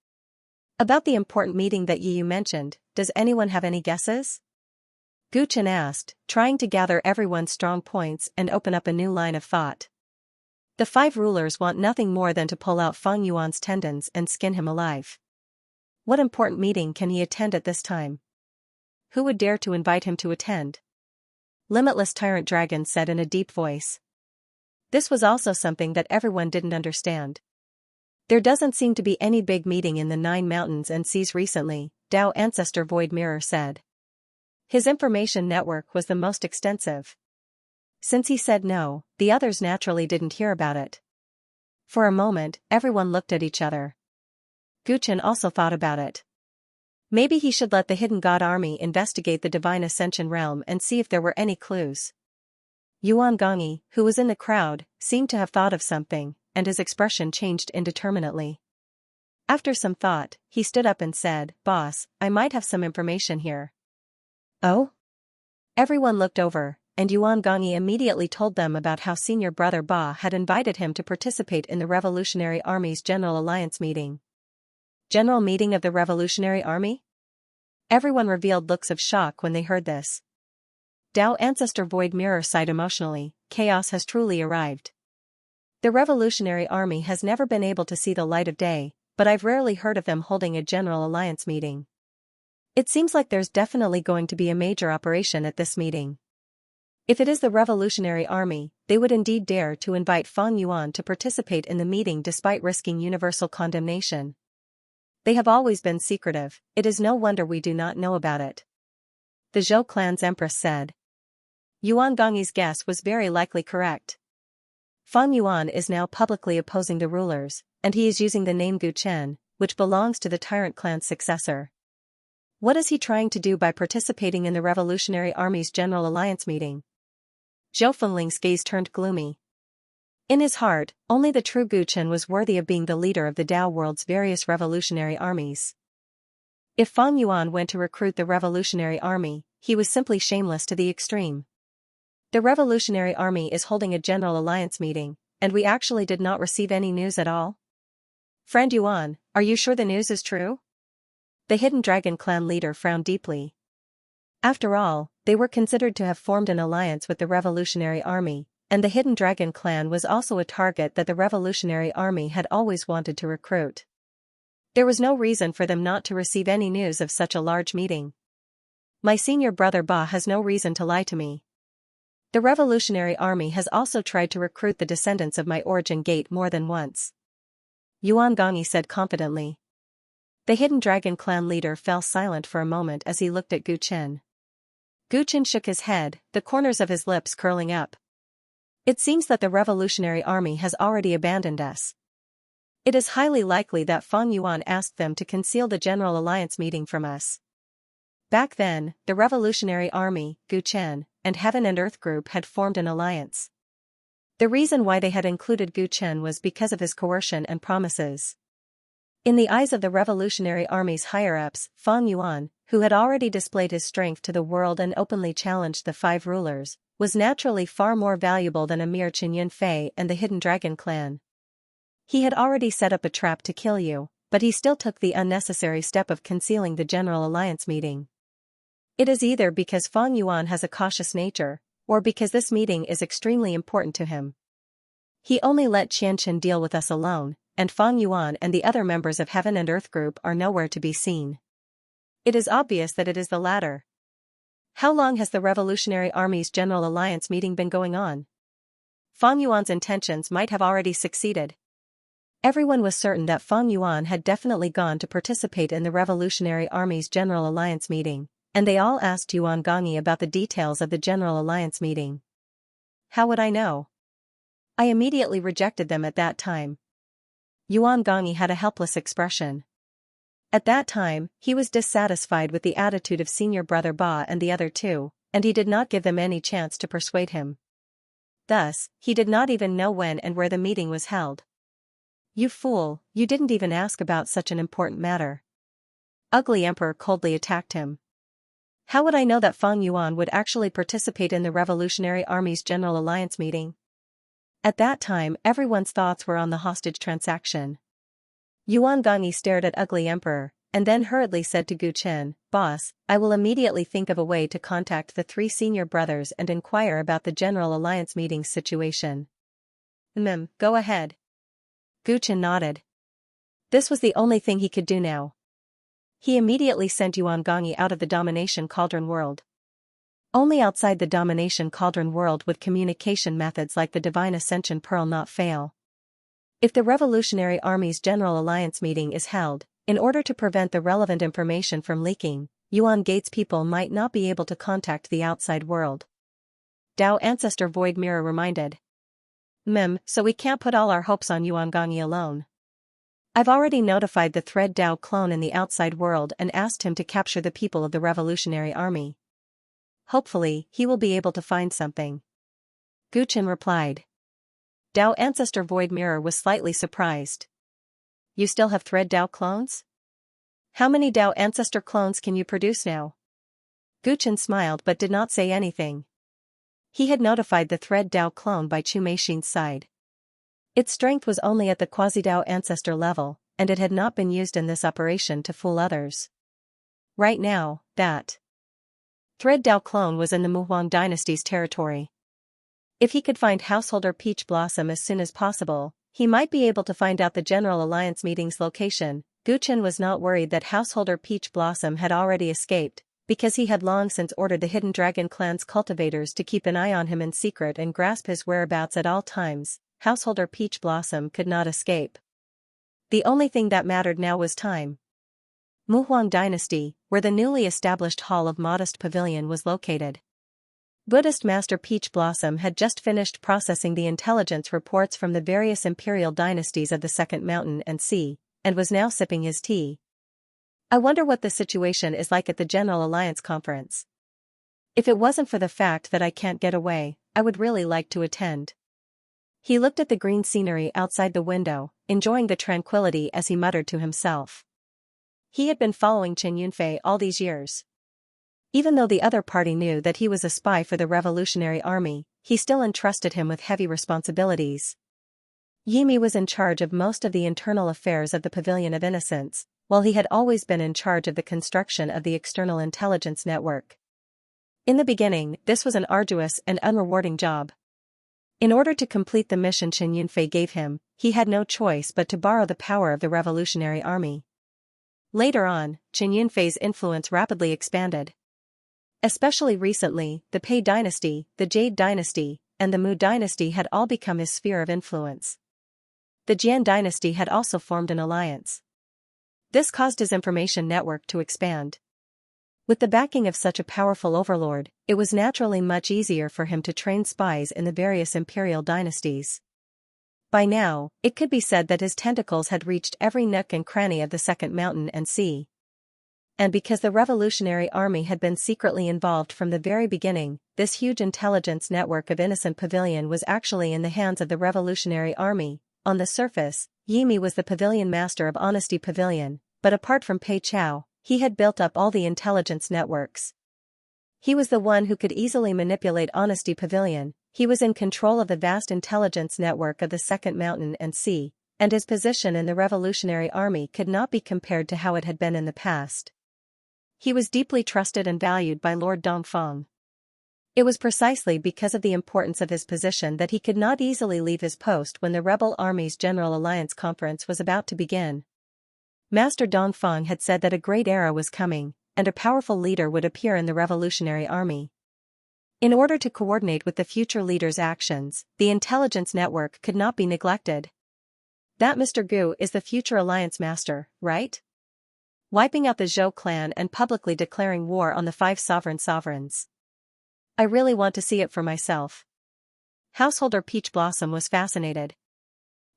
About the important meeting that Yi Yu mentioned, does anyone have any guesses? Gu Chen asked, trying to gather everyone's strong points and open up a new line of thought. The 5 rulers want nothing more than to pull out Fang Yuan's tendons and skin him alive. What important meeting can he attend at this time? Who would dare to invite him to attend? Limitless Tyrant Dragon said in a deep voice. This was also something that everyone didn't understand. There doesn't seem to be any big meeting in the 9 mountains and seas recently, Dao Ancestor Void Mirror said. His information network was the most extensive. Since he said no, the others naturally didn't hear about it. For a moment, everyone looked at each other. Gu Chen also thought about it. Maybe he should let the Hidden God Army investigate the Divine Ascension Realm and see if there were any clues. Yuan Gongyi, who was in the crowd, seemed to have thought of something, and his expression changed indeterminately. After some thought, he stood up and said, "Boss, I might have some information here." Oh? Everyone looked over, and Yuan Gongyi immediately told them about how senior brother Ba had invited him to participate in the Revolutionary Army's General Alliance meeting. General meeting of the Revolutionary Army? Everyone revealed looks of shock when they heard this. Dao Ancestor Void Mirror sighed emotionally, chaos has truly arrived. The Revolutionary Army has never been able to see the light of day, but I've rarely heard of them holding a General Alliance meeting. It seems like there's definitely going to be a major operation at this meeting. If it is the Revolutionary Army, they would indeed dare to invite Fang Yuan to participate in the meeting despite risking universal condemnation. They have always been secretive, it is no wonder we do not know about it. The Zhou clan's empress said. Yuan Gongyi's guess was very likely correct. Fang Yuan is now publicly opposing the rulers, and he is using the name Gu Chen, which belongs to the Tyrant clan's successor. What is he trying to do by participating in the Revolutionary Army's General Alliance meeting? Zhou Fenling's gaze turned gloomy. In his heart, only the true Gu Chen was worthy of being the leader of the Dao world's various revolutionary armies. If Fang Yuan went to recruit the revolutionary army, he was simply shameless to the extreme. The revolutionary army is holding a general alliance meeting, and we actually did not receive any news at all? Friend Yuan, are you sure the news is true? The Hidden Dragon clan leader frowned deeply. After all, they were considered to have formed an alliance with the revolutionary army, and the Hidden Dragon clan was also a target that the revolutionary army had always wanted to recruit. There was no reason for them not to receive any news of such a large meeting. My senior brother Ba has no reason to lie to me. The revolutionary army has also tried to recruit the descendants of my origin gate more than once. Yuan Gongyi said confidently. The Hidden Dragon clan leader fell silent for a moment as he looked at Gu Chen. Gu Chen shook his head, the corners of his lips curling up. It seems that the revolutionary army has already abandoned us. It is highly likely that Fang Yuan asked them to conceal the General Alliance meeting from us. Back then, the revolutionary army, Gu Chen, and Heaven and Earth Group had formed an alliance. The reason why they had included Gu Chen was because of his coercion and promises. In the eyes of the revolutionary army's higher-ups, Fang Yuan, who had already displayed his strength to the world and openly challenged the five rulers, was naturally far more valuable than a mere Qin Fei and the Hidden Dragon clan. He had already set up a trap to kill you, but he still took the unnecessary step of concealing the General Alliance meeting. It is either because Fang Yuan has a cautious nature, or because this meeting is extremely important to him. He only let Xianxia deal with us alone, and Fang Yuan and the other members of Heaven and Earth Group are nowhere to be seen. It is obvious that it is the latter. How long has the Revolutionary Army's General Alliance meeting been going on? Fang Yuan's intentions might have already succeeded. Everyone was certain that Fang Yuan had definitely gone to participate in the Revolutionary Army's General Alliance meeting, and they all asked Yuan Gongyi about the details of the General Alliance meeting. How would I know? I immediately rejected them at that time. Yuan Gongyi had a helpless expression. At that time, he was dissatisfied with the attitude of senior brother Ba and the other two, and he did not give them any chance to persuade him. Thus, he did not even know when and where the meeting was held. You fool, you didn't even ask about such an important matter. Ugly Emperor coldly attacked him. How would I know that Fang Yuan would actually participate in the Revolutionary Army's General Alliance meeting? At that time, everyone's thoughts were on the hostage transaction. Yuan Gongyi stared at Ugly Emperor, and then hurriedly said to Gu Chen, "Boss, I will immediately think of a way to contact the three senior brothers and inquire about the General Alliance meeting's situation." Go ahead. Gu Chen nodded. This was the only thing he could do now. He immediately sent Yuan Gongyi out of the Domination Cauldron world. Only outside the Domination Cauldron world would communication methods like the Divine Ascension Pearl not fail. If the Revolutionary Army's General Alliance meeting is held, in order to prevent the relevant information from leaking, Yuan Gate's people might not be able to contact the outside world. Dao Ancestor Void Mirror reminded. So we can't put all our hopes on Yuan Gongyi alone. I've already notified the Thread Dao clone in the outside world and asked him to capture the people of the Revolutionary Army. Hopefully, he will be able to find something. Gu Chen replied. Dao Ancestor Void Mirror was slightly surprised. You still have Thread Dao clones? How many Dao Ancestor clones can you produce now? Gu Chen smiled but did not say anything. He had notified the Thread Dao clone by Chu Meixin's side. Its strength was only at the Quasi-Dao Ancestor level, and it had not been used in this operation to fool others. Right now, that Thread Dao clone was in the Muhuang dynasty's territory. If he could find Householder Peach Blossom as soon as possible, he might be able to find out the General Alliance meeting's location. Gu Chen was not worried that Householder Peach Blossom had already escaped, because he had long since ordered the Hidden Dragon clan's cultivators to keep an eye on him in secret and grasp his whereabouts at all times. Householder Peach Blossom could not escape. The only thing that mattered now was time. Muhuang Dynasty, where the newly established Hall of Modest Pavilion was located. Buddhist Master Peach Blossom had just finished processing the intelligence reports from the various imperial dynasties of the Second Mountain and Sea, and was now sipping his tea. I wonder what the situation is like at the General Alliance conference. If it wasn't for the fact that I can't get away, I would really like to attend. He looked at the green scenery outside the window, enjoying the tranquility as he muttered to himself. He had been following Chen Yunfei all these years. Even though the other party knew that he was a spy for the Revolutionary Army, he still entrusted him with heavy responsibilities. Yimi was in charge of most of the internal affairs of the Pavilion of Innocence, while he had always been in charge of the construction of the external intelligence network. In the beginning, this was an arduous and unrewarding job. In order to complete the mission Chen Yunfei gave him, he had no choice but to borrow the power of the Revolutionary Army. Later on, Chen Yunfei's influence rapidly expanded. Especially recently, the Pei dynasty, the Jade dynasty, and the Mu dynasty had all become his sphere of influence. The Jian dynasty had also formed an alliance. This caused his information network to expand. With the backing of such a powerful overlord, it was naturally much easier for him to train spies in the various imperial dynasties. By now, it could be said that his tentacles had reached every nook and cranny of the Second Mountain and Sea. And because the Revolutionary Army had been secretly involved from the very beginning, this huge intelligence network of Innocent Pavilion was actually in the hands of the Revolutionary Army. On the surface, Yimi was the pavilion master of Honesty Pavilion, but apart from Pei Chao, he had built up all the intelligence networks. He was the one who could easily manipulate Honesty Pavilion, he was in control of the vast intelligence network of the Second Mountain and Sea, and his position in the Revolutionary Army could not be compared to how it had been in the past. He was deeply trusted and valued by Lord Dongfeng. It was precisely because of the importance of his position that he could not easily leave his post when the rebel army's General Alliance Conference was about to begin. Master Dongfeng had said that a great era was coming, and a powerful leader would appear in the Revolutionary Army. In order to coordinate with the future leader's actions, the intelligence network could not be neglected. That Mr. Gu is the future alliance master, right? Wiping out the Zhou clan and publicly declaring war on the 5 sovereigns. I really want to see it for myself. Householder Peach Blossom was fascinated.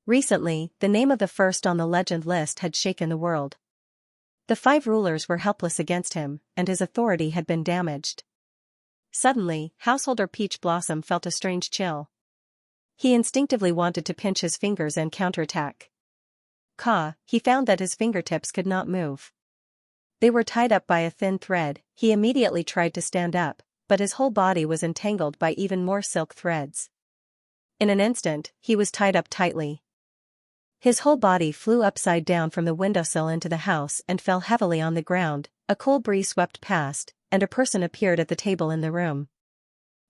Recently, the name of the first on the legend list had shaken the world. The 5 rulers were helpless against him, and his authority had been damaged. Suddenly, Householder Peach Blossom felt a strange chill. He instinctively wanted to pinch his fingers and counterattack. He found that his fingertips could not move. They were tied up by a thin thread. He immediately tried to stand up, but his whole body was entangled by even more silk threads. In an instant, he was tied up tightly. His whole body flew upside down from the windowsill into the house and fell heavily on the ground. A cool breeze swept past, and a person appeared at the table in the room.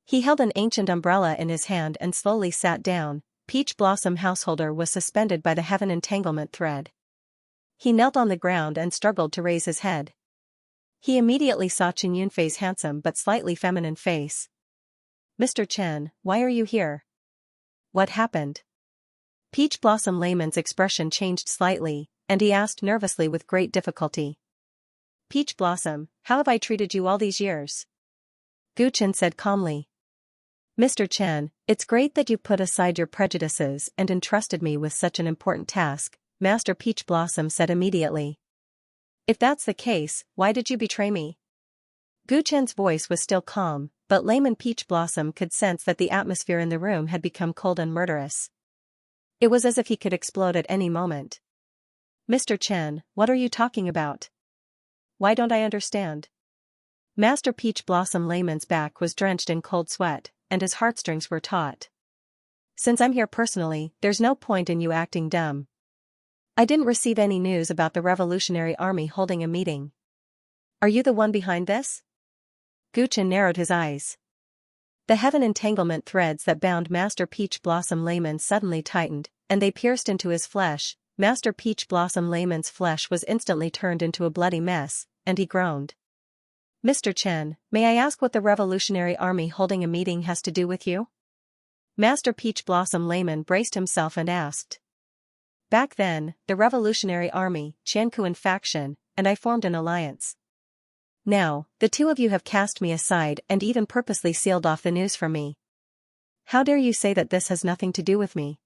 He held an ancient umbrella in his hand and slowly sat down. Peach Blossom Householder was suspended by the heaven entanglement thread. He knelt on the ground and struggled to raise his head. He immediately saw Chen Yunfei's handsome but slightly feminine face. "Mr. Chen, why are you here? What happened?" Peach Blossom Layman's expression changed slightly, and he asked nervously with great difficulty. "Peach Blossom, how have I treated you all these years?" Gu Chen said calmly. "Mr. Chen, it's great that you put aside your prejudices and entrusted me with such an important task," Master Peach Blossom said immediately. "If that's the case, why did you betray me?" Gu Chen's voice was still calm, but Layman Peach Blossom could sense that the atmosphere in the room had become cold and murderous. It was as if he could explode at any moment. "Mr. Chen, what are you talking about? Why don't I understand?" Master Peach Blossom Layman's back was drenched in cold sweat, and his heartstrings were taut. "Since I'm here personally, there's no point in you acting dumb. I didn't receive any news about the Revolutionary Army holding a meeting. Are you the one behind this?" Gu Chen narrowed his eyes. The heaven entanglement threads that bound Master Peach Blossom Layman suddenly tightened, and they pierced into his flesh. Master Peach Blossom Layman's flesh was instantly turned into a bloody mess, and he groaned. "Mr. Chen, may I ask what the Revolutionary Army holding a meeting has to do with you?" Master Peach Blossom Layman braced himself and asked. "Back then, the Revolutionary Army, Qiankuan faction, and I formed an alliance. Now, the two of you have cast me aside and even purposely sealed off the news from me. How dare you say that this has nothing to do with me?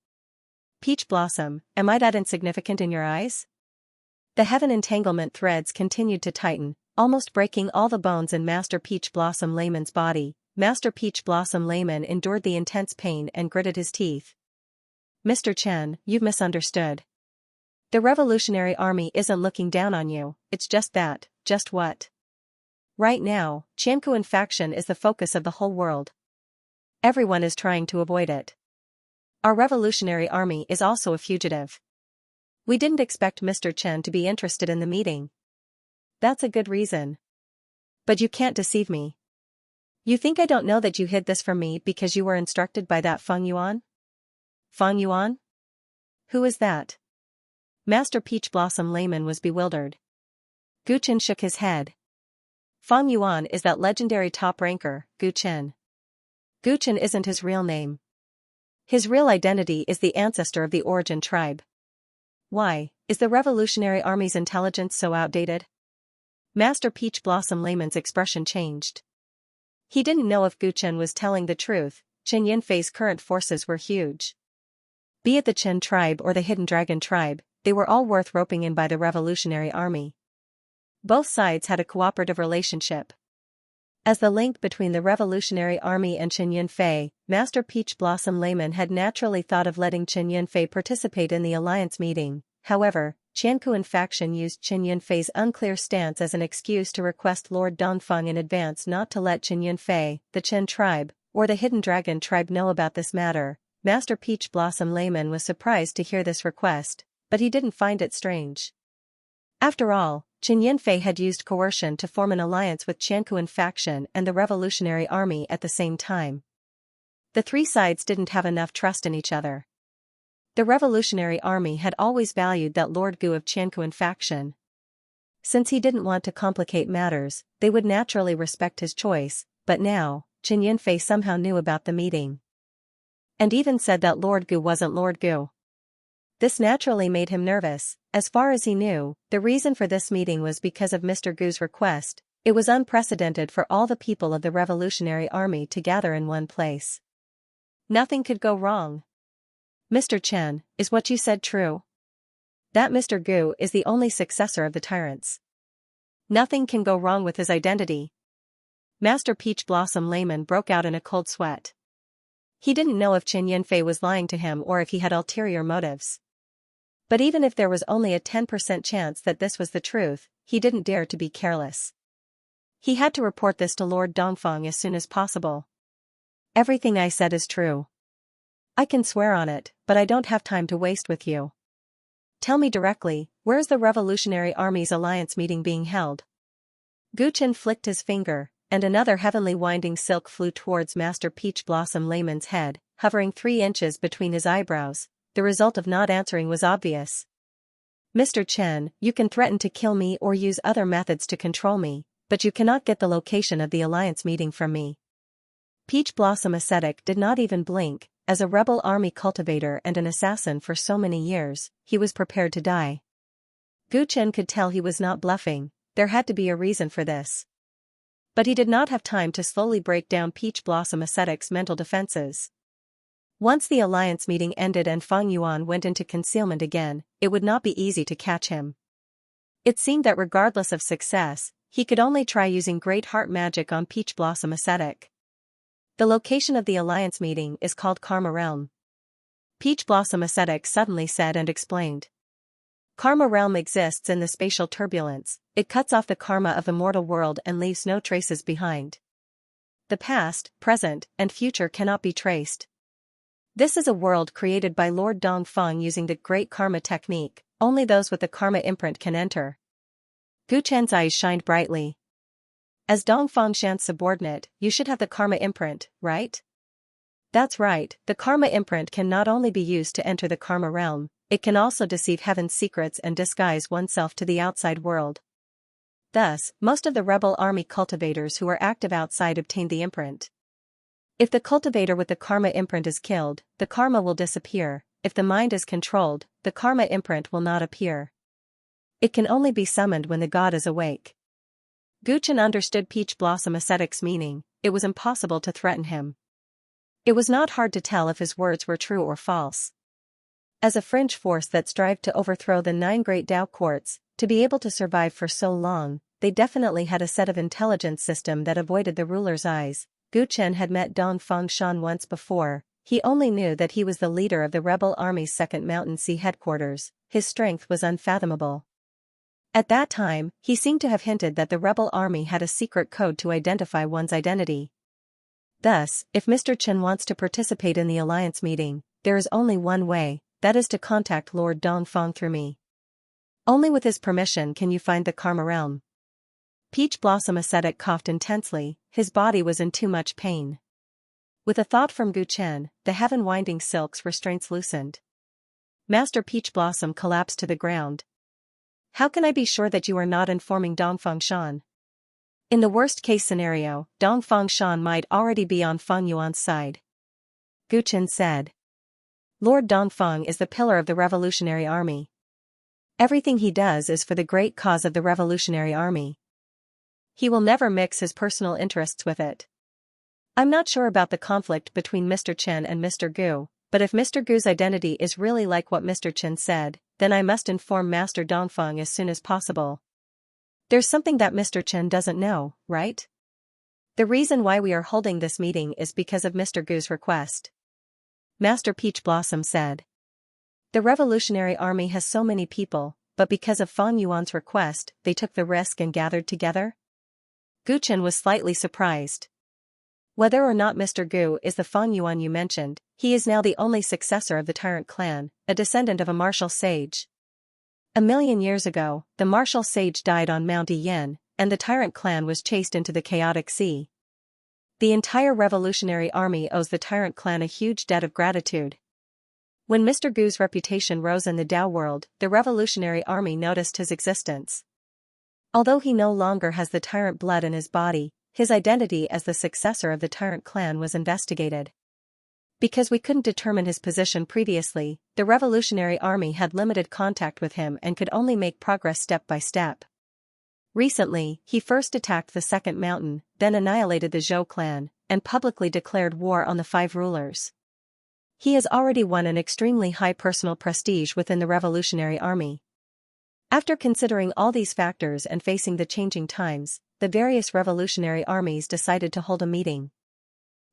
Peach Blossom, am I that insignificant in your eyes?" The heaven entanglement threads continued to tighten, almost breaking all the bones in Master Peach Blossom Layman's body. Master Peach Blossom Layman endured the intense pain and gritted his teeth. Mr. Chen, you've misunderstood. The Revolutionary Army isn't looking down on you, it's just that, just what? Right now, Xianxia faction is the focus of the whole world. Everyone is trying to avoid it. Our Revolutionary Army is also a fugitive. We didn't expect Mr. Chen to be interested in the meeting. That's a good reason. But you can't deceive me. You think I don't know that you hid this from me because you were instructed by that Feng Yuan? Feng Yuan? Who is that? Master Peach Blossom Layman was bewildered. Gu Chen shook his head. Feng Yuan is that legendary top ranker, Gu Chen. Gu Chen isn't his real name. His real identity is the ancestor of the Origin tribe. Why, is the Revolutionary Army's intelligence so outdated? Master Peach Blossom Layman's expression changed. He didn't know if Gu Chen was telling the truth. Chen Yinfei's current forces were huge. Be it the Chen tribe or the Hidden Dragon tribe, they were all worth roping in by the Revolutionary Army. Both sides had a cooperative relationship. As the link between the Revolutionary Army and Chen Yinfei, Master Peach Blossom Layman had naturally thought of letting Chen Yinfei participate in the alliance meeting. However, Xianxia faction used Chen Yinfei's unclear stance as an excuse to request Lord Dongfeng in advance not to let Chen Yinfei, the Chen tribe, or the Hidden Dragon tribe know about this matter. Master Peach Blossom Layman was surprised to hear this request, but he didn't find it strange. After all, Chen Yinfei had used coercion to form an alliance with Xianxia faction and the Revolutionary Army at the same time. The three sides didn't have enough trust in each other. The Revolutionary Army had always valued that Lord Gu of Xianxia faction. Since he didn't want to complicate matters, they would naturally respect his choice, but now, Chen Yinfei somehow knew about the meeting. And even said that Lord Gu wasn't Lord Gu. This naturally made him nervous. As far as he knew, the reason for this meeting was because of Mr. Gu's request. It was unprecedented for all the people of the Revolutionary Army to gather in one place. Nothing could go wrong. Mr. Chen, is what you said true? That Mr. Gu is the only successor of the Tyrants. Nothing can go wrong with his identity. Master Peach Blossom Layman broke out in a cold sweat. He didn't know if Chen Yinfei was lying to him or if he had ulterior motives. But even if there was only a 10% chance that this was the truth, he didn't dare to be careless. He had to report this to Lord Dongfeng as soon as possible. Everything I said is true. I can swear on it, but I don't have time to waste with you. Tell me directly, where's the Revolutionary Army's alliance meeting being held? Gu Chen flicked his finger, and another heavenly winding silk flew towards Master Peach Blossom Layman's head, hovering 3 inches between his eyebrows. The result of not answering was obvious. Mr. Chen, you can threaten to kill me or use other methods to control me, but you cannot get the location of the alliance meeting from me. Peach Blossom Ascetic did not even blink. As a rebel army cultivator and an assassin for so many years, he was prepared to die. Gu Chen could tell he was not bluffing. There had to be a reason for this. But he did not have time to slowly break down Peach Blossom Ascetic's mental defenses. Once the alliance meeting ended and Feng Yuan went into concealment again, it would not be easy to catch him. It seemed that regardless of success, he could only try using Great Heart Magic on Peach Blossom Ascetic. The location of the alliance meeting is called Karma Realm. Peach Blossom Ascetic suddenly said and explained. Karma Realm exists in the spatial turbulence. It cuts off the karma of the mortal world and leaves no traces behind. The past, present, and future cannot be traced. This is a world created by Lord Dongfeng using the Great Karma technique. Only those with the karma imprint can enter. Gu Chen's eyes shined brightly. As Dongfeng Shan's subordinate, you should have the karma imprint, right? That's right, the karma imprint can not only be used to enter the karma realm, it can also deceive heaven's secrets and disguise oneself to the outside world. Thus, most of the rebel army cultivators who are active outside obtain the imprint. If the cultivator with the karma imprint is killed, the karma will disappear. If the mind is controlled, the karma imprint will not appear. It can only be summoned when the god is awake. Gu Chen understood Peach Blossom Ascetic's meaning. It was impossible to threaten him. It was not hard to tell if his words were true or false. As a fringe force that strived to overthrow the 9 great Tao courts, to be able to survive for so long, they definitely had a set of intelligence system that avoided the ruler's eyes. Gu Chen had met Dongfeng Shan once before. he only knew that he was the leader of the rebel army's 2nd Mountain Sea headquarters. His strength was unfathomable. At that time, he seemed to have hinted that the rebel army had a secret code to identify one's identity. Thus, if Mr. Chen wants to participate in the alliance meeting, there is only one way, that is to contact Lord Dongfang through me. Only with his permission can you find the Karma Realm. Peach Blossom ascetic coughed intensely, his body was in too much pain. With a thought from Gu Chen, the heaven-winding silk's restraints loosened. Master Peach Blossom collapsed to the ground. How can I be sure that you are not informing Dongfang Shan? In the worst-case scenario, Dongfang Shan might already be on Fang Yuan's side. Gu Chen said. Lord Dongfang is the pillar of the Revolutionary Army. Everything he does is for the great cause of the Revolutionary Army. He will never mix his personal interests with it. I'm not sure about the conflict between Mr. Chen and Mr. Gu, but if Mr. Gu's identity is really like what Mr. Chen said, then I must inform Master Dongfang as soon as possible. There's something that Mr. Chen doesn't know, right? The reason why we are holding this meeting is because of Mr. Gu's request. Master Peach Blossom said. The Revolutionary Army has so many people, but because of Fang Yuan's request, they took the risk and gathered together? Gu Chen was slightly surprised. Whether or not Mr. Gu is the Fang Yuan you mentioned, he is now the only successor of the Tyrant clan, a descendant of a martial sage. 1,000,000 years ago, the martial sage died on Mount Yin, and the Tyrant clan was chased into the chaotic sea. The entire Revolutionary Army owes the Tyrant clan a huge debt of gratitude. When Mr. Gu's reputation rose in the Dao world, the Revolutionary Army noticed his existence. Although he no longer has the Tyrant blood in his body, his identity as the successor of the Tyrant clan was investigated. Because we couldn't determine his position previously, the Revolutionary Army had limited contact with him and could only make progress step by step. Recently, he first attacked the 2nd Mountain, then annihilated the Zhou clan, and publicly declared war on the 5 rulers. He has already won an extremely high personal prestige within the Revolutionary Army. After considering all these factors and facing the changing times, the various revolutionary armies decided to hold a meeting.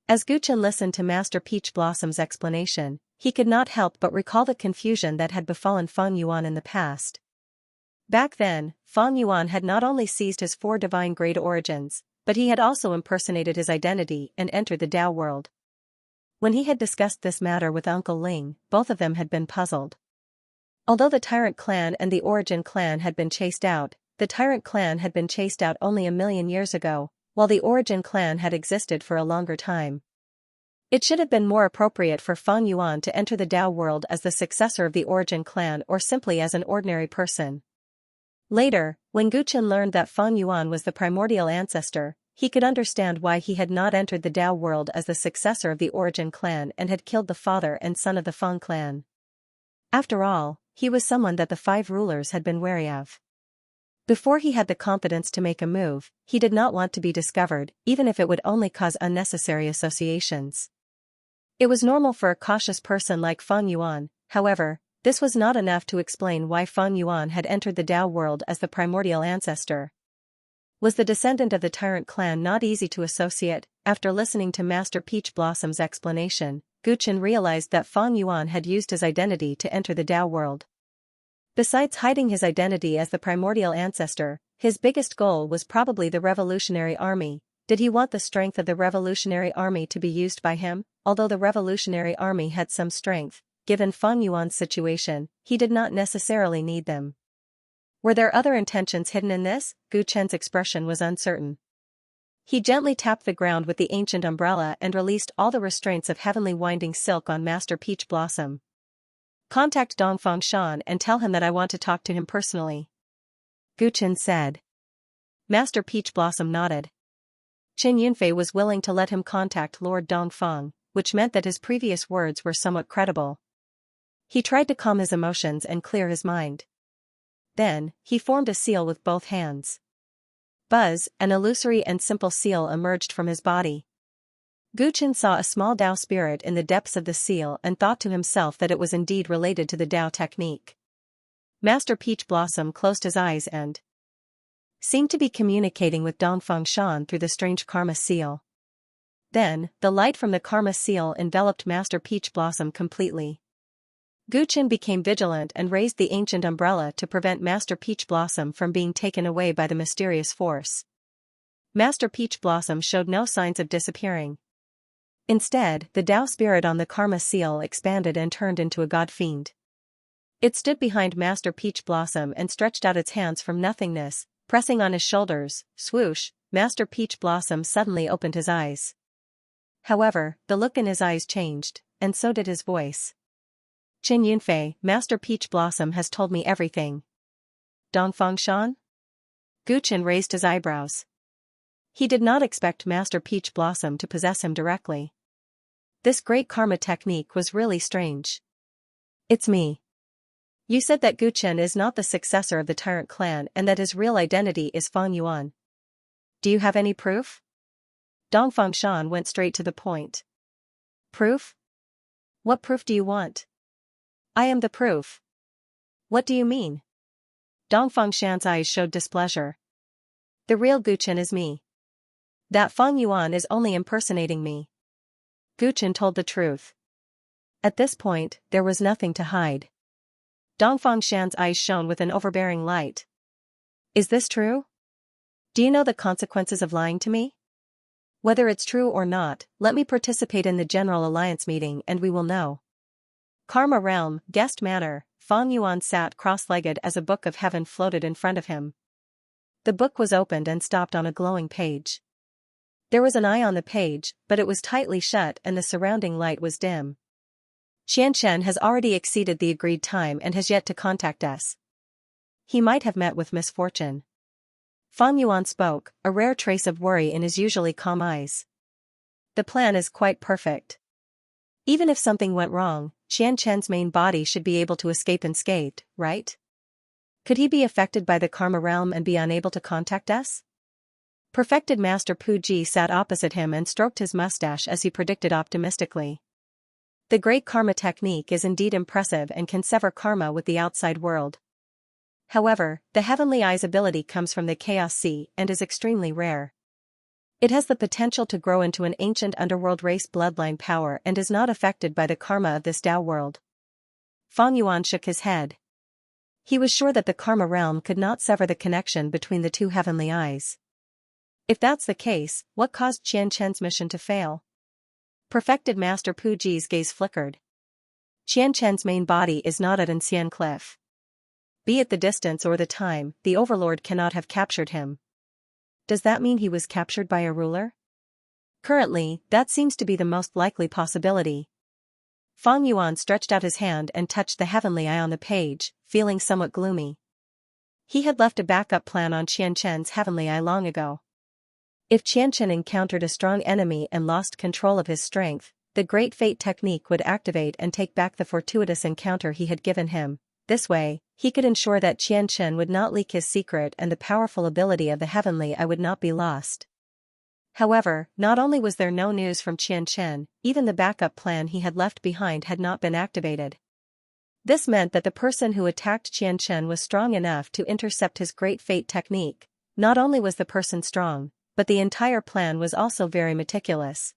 As Gu Chen listened to Master Peach Blossom's explanation, he could not help but recall the confusion that had befallen Fang Yuan in the past. Back then, Fang Yuan had not only seized his 4 divine grade origins, but he had also impersonated his identity and entered the Dao world. When he had discussed this matter with Uncle Ling, both of them had been puzzled. Although the Tyrant clan and the Origin clan had been chased out, the Tyrant clan had been chased out only 1,000,000 years ago, while the Origin clan had existed for a longer time. It should have been more appropriate for Fang Yuan to enter the Dao world as the successor of the Origin clan or simply as an ordinary person. Later, when Gu Chen learned that Fang Yuan was the primordial ancestor, he could understand why he had not entered the Dao world as the successor of the Origin clan and had killed the father and son of the Fang clan. After all, he was someone that the 5 rulers had been wary of. Before he had the confidence to make a move, he did not want to be discovered, even if it would only cause unnecessary associations. It was normal for a cautious person like Fang Yuan, however, this was not enough to explain why Fang Yuan had entered the Dao world as the primordial ancestor. Was the descendant of the Tyrant clan not easy to associate? After listening to Master Peach Blossom's explanation, Gu Chen realized that Fang Yuan had used his identity to enter the Dao world. Besides hiding his identity as the primordial ancestor, his biggest goal was probably the Revolutionary Army. Did he want the strength of the Revolutionary Army to be used by him? Although the Revolutionary Army had some strength, given Fang Yuan's situation, he did not necessarily need them. Were there other intentions hidden in this? Gu Chen's expression was uncertain. He gently tapped the ground with the ancient umbrella and released all the restraints of heavenly winding silk on Master Peach Blossom. Contact Dongfang Shan and tell him that I want to talk to him personally. Gu Chen said. Master Peach Blossom nodded. Qin Yunfei was willing to let him contact Lord Dongfang, which meant that his previous words were somewhat credible. He tried to calm his emotions and clear his mind. Then, he formed a seal with both hands. Buzz, an illusory and simple seal emerged from his body. Gu Chen saw a small Dao spirit in the depths of the seal and thought to himself that it was indeed related to the Dao technique. Master Peach Blossom closed his eyes and seemed to be communicating with Dongfang Shan through the strange karma seal. Then, the light from the karma seal enveloped Master Peach Blossom completely. Guchen became vigilant and raised the ancient umbrella to prevent Master Peach Blossom from being taken away by the mysterious force. Master Peach Blossom showed no signs of disappearing. Instead, the Tao spirit on the karma seal expanded and turned into a god fiend. It stood behind Master Peach Blossom and stretched out its hands from nothingness, pressing on his shoulders. Swoosh, Master Peach Blossom suddenly opened his eyes. However, the look in his eyes changed, and so did his voice. Qin Yunfei, Master Peach Blossom has told me everything. Dongfang Shan? Guchen raised his eyebrows. He did not expect Master Peach Blossom to possess him directly. This great karma technique was really strange. It's me. You said that Guchen is not the successor of the Tyrant clan and that his real identity is Fang Yuan. Do you have any proof? Dongfang Shan went straight to the point. Proof? What proof do you want? I am the proof. What do you mean? Dongfang Shan's eyes showed displeasure. The real Guchen is me. That Fang Yuan is only impersonating me. Guchen told the truth. At this point, there was nothing to hide. Dongfang Shan's eyes shone with an overbearing light. Is this true? Do you know the consequences of lying to me? Whether it's true or not, let me participate in the General Alliance meeting and we will know. Karma Realm, Guest Manor, Fang Yuan sat cross-legged as a book of heaven floated in front of him. The book was opened and stopped on a glowing page. There was an eye on the page, but it was tightly shut and the surrounding light was dim. Xianxia has already exceeded the agreed time and has yet to contact us. He might have met with misfortune. Fang Yuan spoke, a rare trace of worry in his usually calm eyes. The plan is quite perfect. Even if something went wrong, Xianxia's main body should be able to escape unscathed, right? Could he be affected by the Karma Realm and be unable to contact us? Perfected Master Puji sat opposite him and stroked his mustache as he predicted optimistically. The great karma technique is indeed impressive and can sever karma with the outside world. However, the Heavenly Eye's ability comes from the Chaos Sea and is extremely rare. It has the potential to grow into an ancient underworld race bloodline power and is not affected by the karma of this Tao world. Fang Yuan shook his head. He was sure that the Karma Realm could not sever the connection between the two Heavenly Eyes. If that's the case, what caused Xianxia's mission to fail? Perfected Master Puji's gaze flickered. Xianxia's main body is not at Ancien Cliff. Be it the distance or the time, the Overlord cannot have captured him. Does that mean he was captured by a ruler? Currently, that seems to be the most likely possibility. Fang Yuan stretched out his hand and touched the Heavenly Eye on the page, feeling somewhat gloomy. He had left a backup plan on Xianxia's Heavenly Eye long ago. If Xianxia encountered a strong enemy and lost control of his strength, the Great Fate technique would activate and take back the fortuitous encounter he had given him. This way, he could ensure that Xianxia would not leak his secret and the powerful ability of the Heavenly Eye would not be lost. However, not only was there no news from Xianxia, even the backup plan he had left behind had not been activated. This meant that the person who attacked Xianxia was strong enough to intercept his Great Fate technique. Not only was the person strong, but the entire plan was also very meticulous.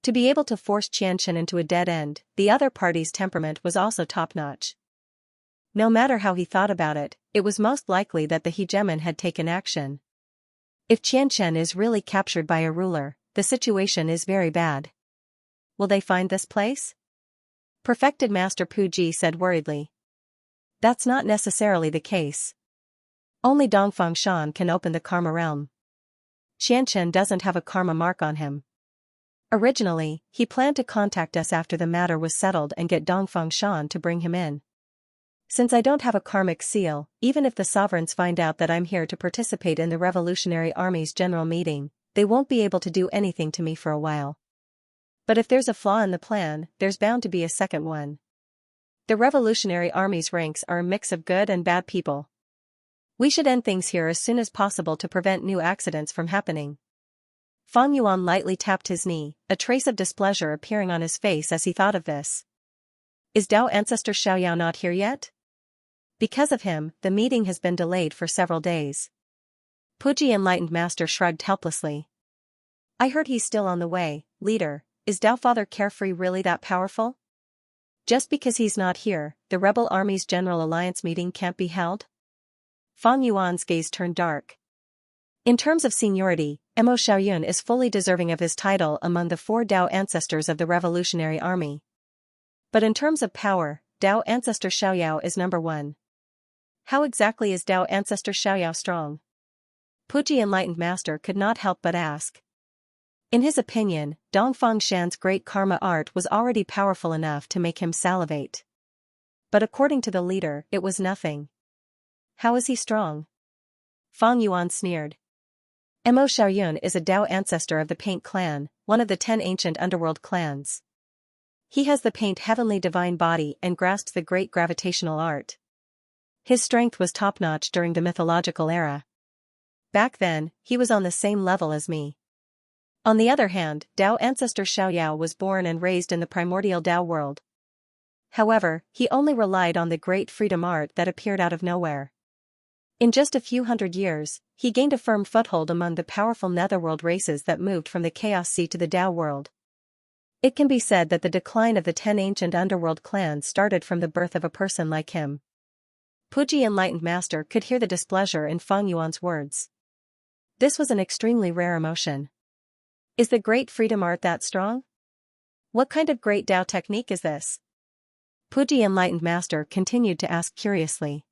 To be able to force Xianxia into a dead end, the other party's temperament was also top-notch. No matter how he thought about it, it was most likely that the hegemon had taken action. If Xianxia is really captured by a ruler, the situation is very bad. Will they find this place? Perfected Master Puji said worriedly. That's not necessarily the case. Only Dongfang Shan can open the Karma Realm. Xianxia doesn't have a karma mark on him. Originally, he planned to contact us after the matter was settled and get Dongfang Shan to bring him in. Since I don't have a karmic seal, even if the sovereigns find out that I'm here to participate in the Revolutionary Army's general meeting, they won't be able to do anything to me for a while. But if there's a flaw in the plan, there's bound to be a second one. The Revolutionary Army's ranks are a mix of good and bad people. We should end things here as soon as possible to prevent new accidents from happening. Fang Yuan lightly tapped his knee, a trace of displeasure appearing on his face as he thought of this. Is Tao Ancestor Xiaoyao not here yet? Because of him, the meeting has been delayed for several days. Puji Enlightened Master shrugged helplessly. I heard he's still on the way, leader. Is Dao Father Carefree really that powerful? Just because he's not here, the rebel army's general alliance meeting can't be held? Fang Yuan's gaze turned dark. In terms of seniority, Mo Xiaoyun is fully deserving of his title among the 4 Dao ancestors of the Revolutionary Army. But in terms of power, Dao ancestor Xiaoyao is number 1. How exactly is Dao ancestor Xiaoyao strong? Puji Enlightened Master could not help but ask. In his opinion, Dongfang Shan's great karma art was already powerful enough to make him salivate. But according to the leader, it was nothing. How is he strong? Fang Yuan sneered. Mo Xiaoyun is a Dao ancestor of the Paint clan, one of the 10 ancient underworld clans. He has the Paint heavenly divine body and grasped the great gravitational art. His strength was top-notch during the mythological era. Back then, he was on the same level as me. On the other hand, Dao ancestor Xiaoyao was born and raised in the primordial Dao world. However, he only relied on the great freedom art that appeared out of nowhere. In just a few hundred years, he gained a firm foothold among the powerful netherworld races that moved from the Chaos Sea to the Dao world. It can be said that the decline of the 10 ancient underworld clans started from the birth of a person like him. Puji Enlightened Master could hear the displeasure in Fang Yuan's words. This was an extremely rare emotion. Is the great freedom art that strong? What kind of great Dao technique is this? Puji Enlightened Master continued to ask curiously.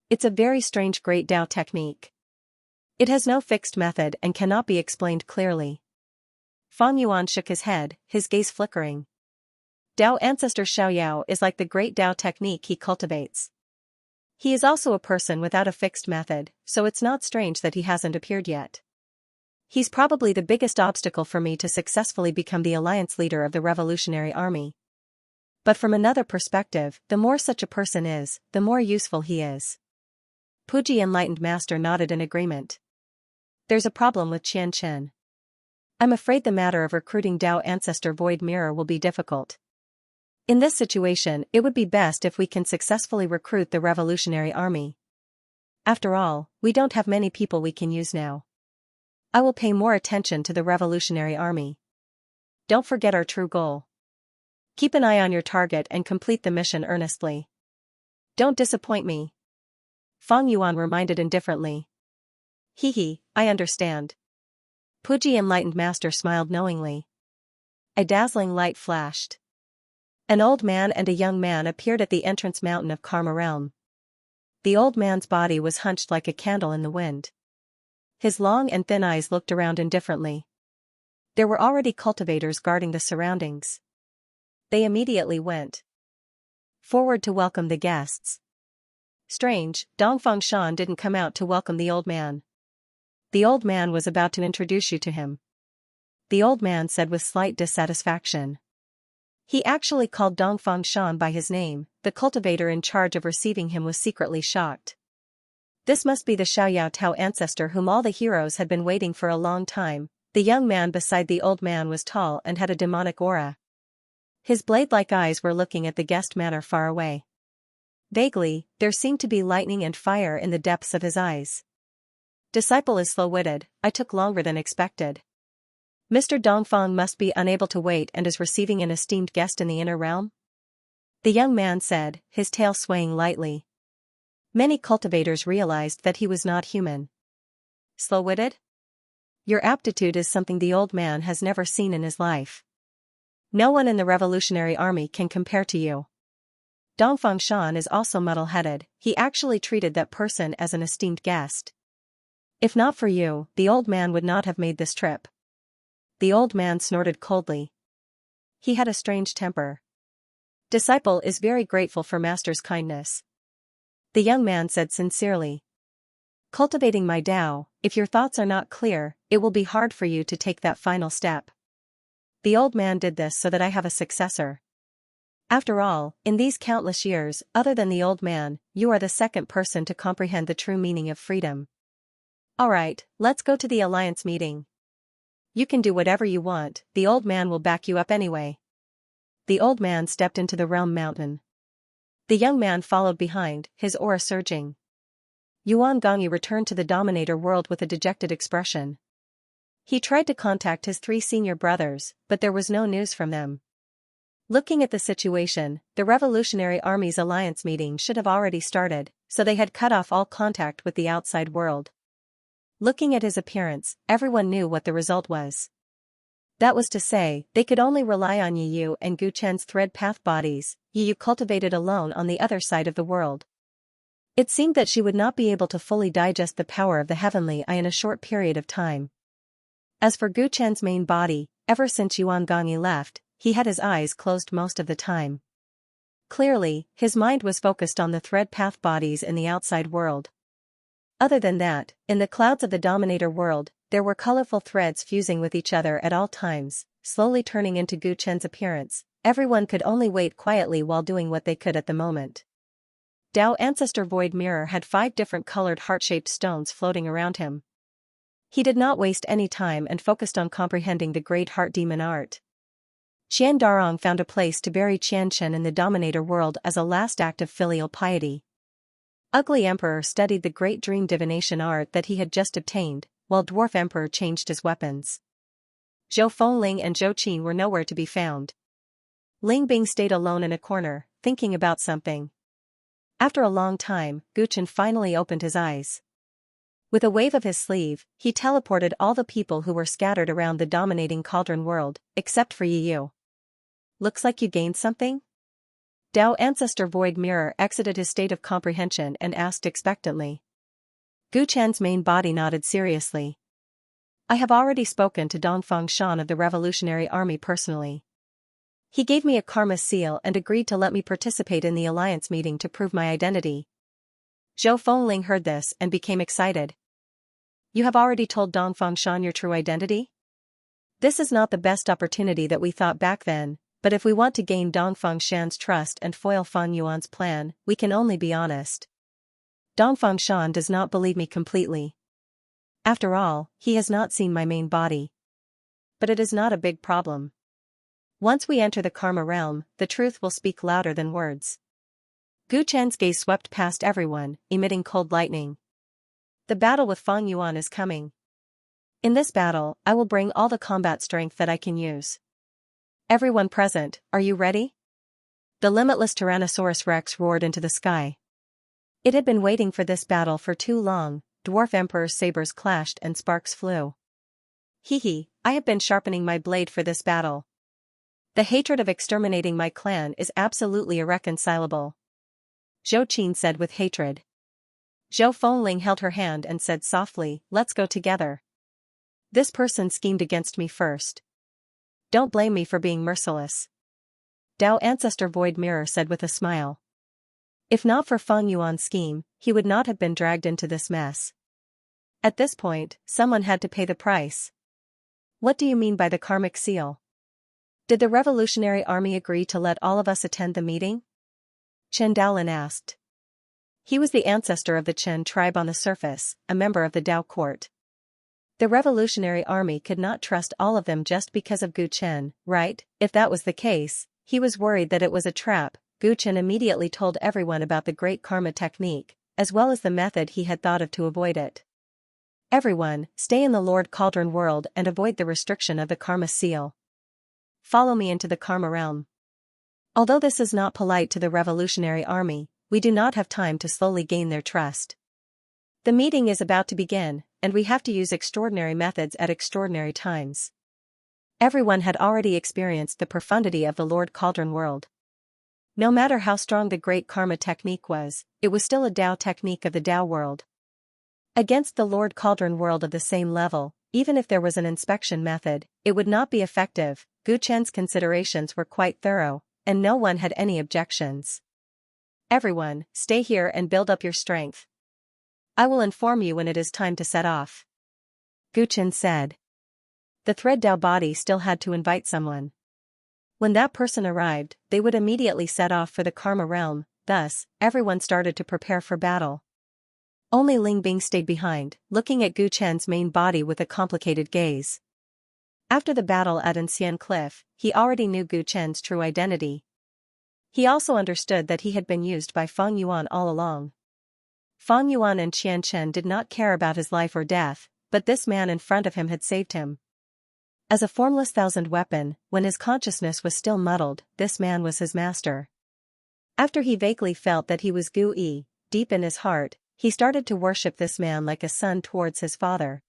It's a very strange great Dao technique. It has no fixed method and cannot be explained clearly. Fang Yuan shook his head, his gaze flickering. Dao ancestor Xiaoyao is like the great Dao technique he cultivates. He is also a person without a fixed method, so it's not strange that he hasn't appeared yet. He's probably the biggest obstacle for me to successfully become the alliance leader of the Revolutionary Army. But from another perspective, the more such a person is, the more useful he is. Puji Enlightened Master nodded in agreement. There's a problem with Qianchen. I'm afraid the matter of recruiting Dao Ancestor Void Mirror will be difficult. In this situation, it would be best if we can successfully recruit the Revolutionary Army. After all, we don't have many people we can use now. I will pay more attention to the Revolutionary Army. Don't forget our true goal. Keep an eye on your target and complete the mission earnestly. Don't disappoint me. Fang Yuan reminded indifferently. Hee, I understand. Puji Enlightened Master smiled knowingly. A dazzling light flashed. An old man and a young man appeared at the entrance mountain of Karma Realm. The old man's body was hunched like a candle in the wind. His long and thin eyes looked around indifferently. There were already cultivators guarding the surroundings. They immediately went forward to welcome the guests. Strange, Dongfang Shan didn't come out to welcome the old man. The old man was about to introduce you to him. The old man said with slight dissatisfaction. He actually called Dongfang Shan by his name. The cultivator in charge of receiving him was secretly shocked. This must be the Xiaoyao Tao ancestor whom all the heroes had been waiting for a long time. The young man beside the old man was tall and had a demonic aura. His blade-like eyes were looking at the guest manor far away. Vaguely, there seemed to be lightning and fire in the depths of his eyes. Disciple is slow-witted, I took longer than expected. Mr. Dongfang must be unable to wait and is receiving an esteemed guest in the inner realm? The young man said, his tail swaying lightly. Many cultivators realized that he was not human. Slow-witted? Your aptitude is something the old man has never seen in his life. No one in the Revolutionary Army can compare to you. Dongfang Shan is also muddle-headed, he actually treated that person as an esteemed guest. If not for you, the old man would not have made this trip. The old man snorted coldly. He had a strange temper. Disciple is very grateful for master's kindness. The young man said sincerely. Cultivating my Tao, if your thoughts are not clear, it will be hard for you to take that final step. The old man did this so that I have a successor. After all, in these countless years, other than the old man, you are the second person to comprehend the true meaning of freedom. Alright, let's go to the alliance meeting. You can do whatever you want, the old man will back you up anyway. The old man stepped into the realm mountain. The young man followed behind, his aura surging. Yuan Gongyu returned to the Dominator world with a dejected expression. He tried to contact his 3 senior brothers, but there was no news from them. Looking at the situation, the Revolutionary Army's alliance meeting should have already started, so they had cut off all contact with the outside world. Looking at his appearance, everyone knew what the result was. That was to say, they could only rely on Yu and Gu Chen's thread path bodies, Yu cultivated alone on the other side of the world. It seemed that she would not be able to fully digest the power of the heavenly eye in a short period of time. As for Gu Chen's main body, ever since Yuan Gongyi left, he had his eyes closed most of the time. Clearly, his mind was focused on the thread path bodies in the outside world. Other than that, in the clouds of the Dominator world, there were colorful threads fusing with each other at all times, slowly turning into Gu Chen's appearance. Everyone could only wait quietly while doing what they could at the moment. Dao Ancestor Void Mirror had 5 different colored heart-shaped stones floating around him. He did not waste any time and focused on comprehending the great heart demon art. Qian Darong found a place to bury Qianchen in the Dominator world as a last act of filial piety. Ugly Emperor studied the great dream divination art that he had just obtained, while Dwarf Emperor changed his weapons. Zhou Fengling and Zhou Qin were nowhere to be found. Ling Bing stayed alone in a corner, thinking about something. After a long time, Gu Chen finally opened his eyes. With a wave of his sleeve, he teleported all the people who were scattered around the dominating cauldron world, except for Yu. Looks like you gained something? Dao Ancestor Void Mirror exited his state of comprehension and asked expectantly. Gu Chen's main body nodded seriously. I have already spoken to Dongfang Shan of the Revolutionary Army personally. He gave me a karma seal and agreed to let me participate in the alliance meeting to prove my identity. Zhou Fengling heard this and became excited. You have already told Dongfang Shan your true identity? This is not the best opportunity that we thought back then, but if we want to gain Dongfang Shan's trust and foil Fang Yuan's plan, we can only be honest. Dongfang Shan does not believe me completely. After all, he has not seen my main body. But it is not a big problem. Once we enter the karma realm, the truth will speak louder than words. Gu Chen's gaze swept past everyone, emitting cold lightning. The battle with Fang Yuan is coming. In this battle, I will bring all the combat strength that I can use. Everyone present, are you ready? The limitless Tyrannosaurus Rex roared into the sky. It had been waiting for this battle for too long. Dwarf Emperor's sabers clashed and sparks flew. Hee, I have been sharpening my blade for this battle. The hatred of exterminating my clan is absolutely irreconcilable. Zhou Qin said with hatred. Zhou Fengling held her hand and said softly, let's go together. This person schemed against me first. Don't blame me for being merciless. Dao Ancestor Void Mirror said with a smile. If not for Fang Yuan's scheme, he would not have been dragged into this mess. At this point, someone had to pay the price. What do you mean by the karmic seal? Did the Revolutionary Army agree to let all of us attend the meeting? Chen Daolin asked. He was the ancestor of the Chen tribe on the surface, a member of the Dao court. The Revolutionary Army could not trust all of them just because of Gu Chen, right? If that was the case, he was worried that it was a trap. Gu Chen immediately told everyone about the great karma technique, as well as the method he had thought of to avoid it. Everyone, stay in the Lord Cauldron world and avoid the restriction of the karma seal. Follow me into the karma realm. Although this is not polite to the Revolutionary Army, we do not have time to slowly gain their trust. The meeting is about to begin, and we have to use extraordinary methods at extraordinary times. Everyone had already experienced the profundity of the Lord Cauldron world. No matter how strong the great karma technique was, it was still a Dao technique of the Dao world. Against the Lord Cauldron world of the same level, even if there was an inspection method, it would not be effective. Gu Chen's considerations were quite thorough, and no one had any objections. Everyone, stay here and build up your strength. I will inform you when it is time to set off. Gu Chen said. The Thread Dao body still had to invite someone. When that person arrived, they would immediately set off for the Karma realm, thus, everyone started to prepare for battle. Only Ling Bing stayed behind, looking at Gu Chen's main body with a complicated gaze. After the battle at Ancien Cliff, he already knew Gu Chen's true identity. He also understood that he had been used by Fang Yuan all along. Fang Yuan and Qianchen did not care about his life or death, but this man in front of him had saved him. As a formless thousand weapon, when his consciousness was still muddled, this man was his master. After he vaguely felt that he was Gu-yi, deep in his heart, he started to worship this man like a son towards his father.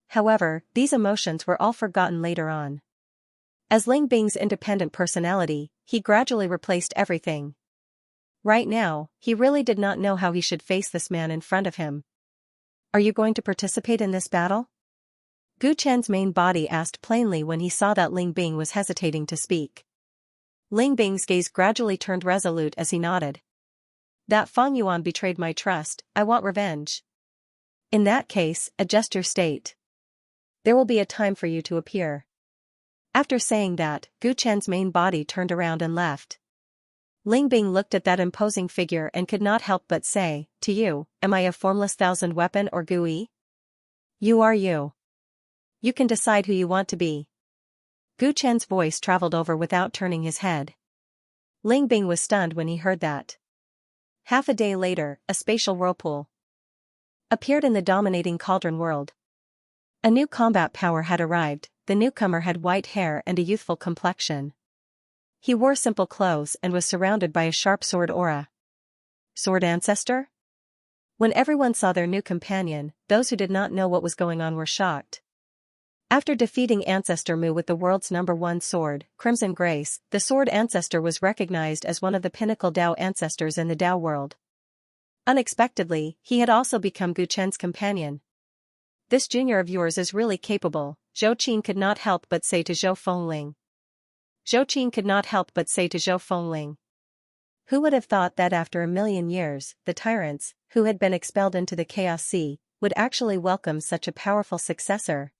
However, these emotions were all forgotten later on. As Ling Bing's independent personality, he gradually replaced everything. Right now, he really did not know how he should face this man in front of him. "Are you going to participate in this battle?" Gu Chen's main body asked plainly when he saw that Ling Bing was hesitating to speak. Ling Bing's gaze gradually turned resolute as he nodded. "That Fang Yuan betrayed my trust, I want revenge." "In that case, adjust your state. There will be a time for you to appear." After saying that, Gu Chen's main body turned around and left. Ling Bing looked at that imposing figure and could not help but say, "To you, am I a formless thousand weapon or Gu-yi? You are you. You can decide who you want to be." Gu Chen's voice traveled over without turning his head. Ling Bing was stunned when he heard that. Half a day later, a spatial whirlpool appeared in the dominating cauldron world. A new combat power had arrived. The newcomer had white hair and a youthful complexion. He wore simple clothes and was surrounded by a sharp sword aura. Sword Ancestor? When everyone saw their new companion, those who did not know what was going on were shocked. After defeating Ancestor Mu with the world's #1 sword, Crimson Grace, the Sword Ancestor was recognized as one of the pinnacle Dao ancestors in the Dao world. Unexpectedly, he had also become Gu Chen's companion. "This junior of yours is really capable," Zhou Qin could not help but say to Zhou Fengling. Who would have thought that after a million years, the Tyrants, who had been expelled into the Chaos Sea, would actually welcome such a powerful successor?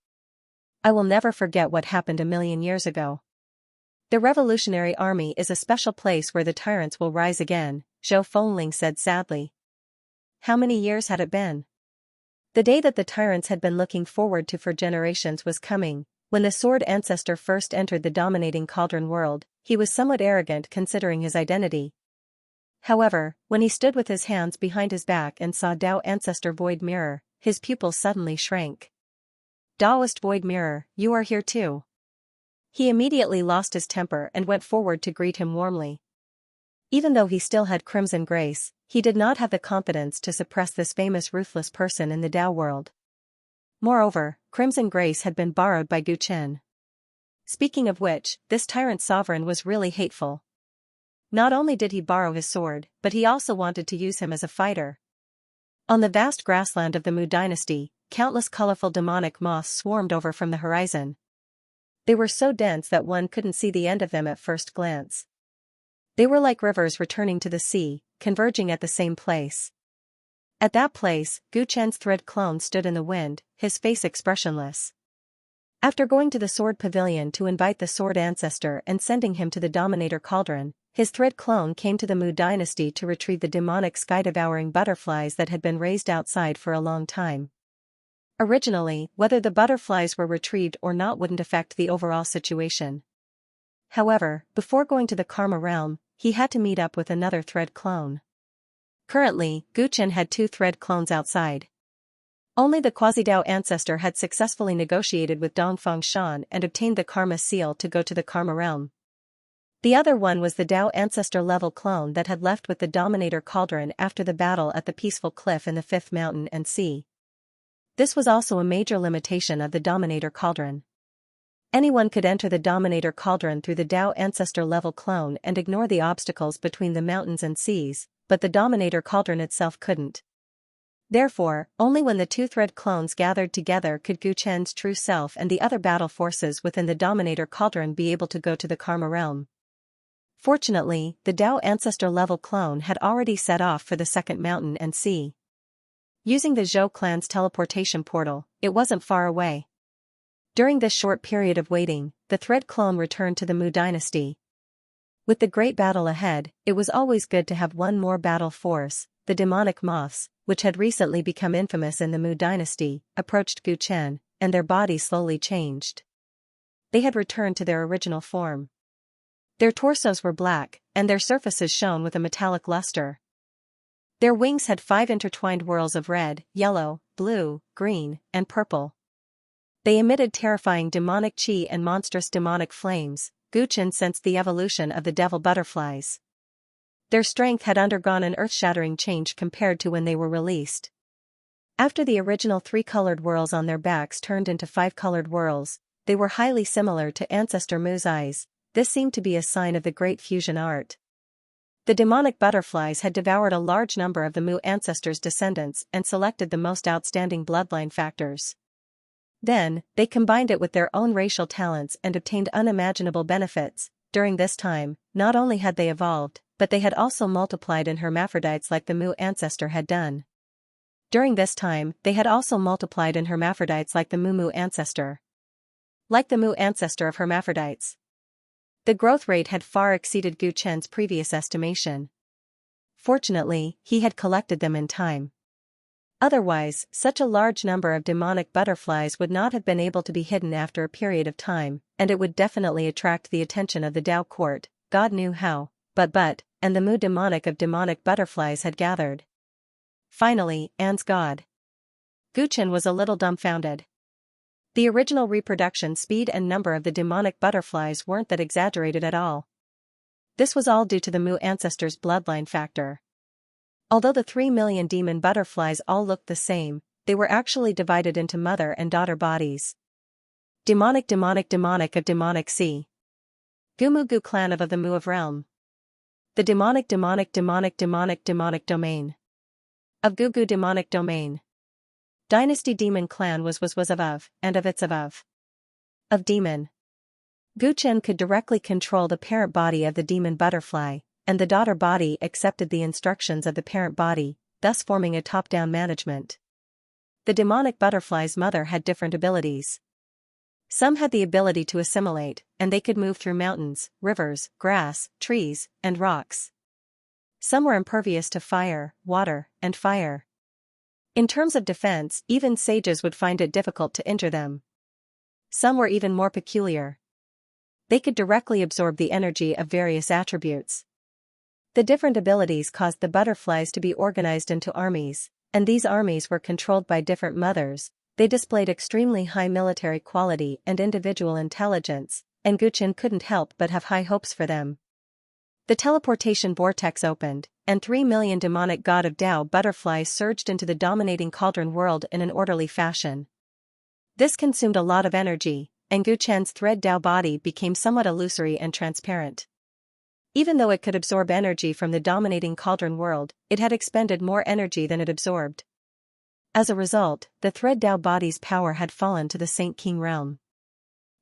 "I will never forget what happened a million years ago. The Revolutionary Army is a special place where the tyrants will rise again," Zhou Fengling said sadly. How many years had it been? The day that the tyrants had been looking forward to for generations was coming. When the Sword Ancestor first entered the dominating cauldron world, he was somewhat arrogant considering his identity. However, when he stood with his hands behind his back and saw Dao Ancestor Void Mirror, his pupils suddenly shrank. "Daoist Void Mirror, you are here too." He immediately lost his temper and went forward to greet him warmly. Even though he still had Crimson Grace, he did not have the confidence to suppress this famous ruthless person in the Dao world. Moreover, Crimson Grace had been borrowed by Gu Chen. Speaking of which, this tyrant sovereign was really hateful. Not only did he borrow his sword, but he also wanted to use him as a fighter. On the vast grassland of the Mu dynasty, countless colorful demonic moths swarmed over from the horizon. They were so dense that one couldn't see the end of them at first glance. They were like rivers returning to the sea, converging at the same place. At that place, Gu Chen's thread clone stood in the wind, his face expressionless. After going to the Sword Pavilion to invite the Sword Ancestor and sending him to the Dominator Cauldron, his thread clone came to the Mu dynasty to retrieve the demonic sky-devouring butterflies that had been raised outside for a long time. Originally, whether the butterflies were retrieved or not wouldn't affect the overall situation. However, before going to the Karma realm, he had to meet up with another thread clone. Currently, Gu Chen had 2 thread clones outside. Only the Quasi-Dao Ancestor had successfully negotiated with Dongfeng Shan and obtained the Karma seal to go to the Karma realm. The other one was the Dao Ancestor level clone that had left with the Dominator Cauldron after the battle at the Peaceful Cliff in the 5th Mountain and Sea. This was also a major limitation of the Dominator Cauldron. Anyone could enter the Dominator Cauldron through the Dao Ancestor level clone and ignore the obstacles between the mountains and seas, but the Dominator Cauldron itself couldn't. Therefore, only when the 2 thread clones gathered together could Gu Chen's true self and the other battle forces within the Dominator Cauldron be able to go to the Karma realm. Fortunately, the Dao Ancestor level clone had already set off for the 2nd Mountain and Sea. Using the Zhou clan's teleportation portal, it wasn't far away. During this short period of waiting, the thread clone returned to the Mu dynasty. With the great battle ahead, it was always good to have one more battle force. The demonic moths, which had recently become infamous in the Mu dynasty, approached Gu Chen, and their bodies slowly changed. They had returned to their original form. Their torsos were black, and their surfaces shone with a metallic luster. Their wings had 5 intertwined whorls of red, yellow, blue, green, and purple. They emitted terrifying demonic chi and monstrous demonic flames. Guchen sensed the evolution of the devil butterflies. Their strength had undergone an earth-shattering change compared to when they were released. After the original 3-colored whorls on their backs turned into 5-colored whorls, they were highly similar to Ancestor Mu's eyes. This seemed to be a sign of the great fusion art. The demonic butterflies had devoured a large number of the Mu ancestors' descendants and selected the most outstanding bloodline factors. Then, they combined it with their own racial talents and obtained unimaginable benefits. During this time, not only had they evolved, but they had also multiplied in hermaphrodites like the Mu ancestor had done. During this time, they had also multiplied in hermaphrodites like the Mu ancestor. Like the Mu ancestor of hermaphrodites. The growth rate had far exceeded Guchen's previous estimation. Fortunately, he had collected them in time. Otherwise, such a large number of demonic butterflies would not have been able to be hidden after a period of time, and it would definitely attract the attention of the Tao court. God knew how, and the Mu demonic of demonic butterflies had gathered. Finally, Anne's god. Guchen was a little dumbfounded. The original reproduction speed and number of the demonic butterflies weren't that exaggerated at all. This was all due to the Mu ancestors' bloodline factor. Although the 3 million demon butterflies all looked the same, they were actually divided into mother and daughter bodies. Demonic of demonic sea. Gumugu clan of the Mu of realm. The demonic domain. Of Gugu demonic domain. Dynasty demon clan was of, and of its of. Of demon. Guchen could directly control the parent body of the demon butterfly, and the daughter body accepted the instructions of the parent body, thus forming a top-down management. The demonic butterfly's mother had different abilities. Some had the ability to assimilate, and they could move through mountains, rivers, grass, trees, and rocks. Some were impervious to fire, water, and fire. In terms of defense, even sages would find it difficult to injure them. Some were even more peculiar. They could directly absorb the energy of various attributes. The different abilities caused the butterflies to be organized into armies, and these armies were controlled by different mothers. They displayed extremely high military quality and individual intelligence, and Guchen couldn't help but have high hopes for them. The teleportation vortex opened, and 3 million demonic god of Tao butterflies surged into the dominating cauldron world in an orderly fashion. This consumed a lot of energy, and Guchen's thread Tao body became somewhat illusory and transparent. Even though it could absorb energy from the dominating cauldron world, it had expended more energy than it absorbed. As a result, the thread Tao body's power had fallen to the Saint King realm.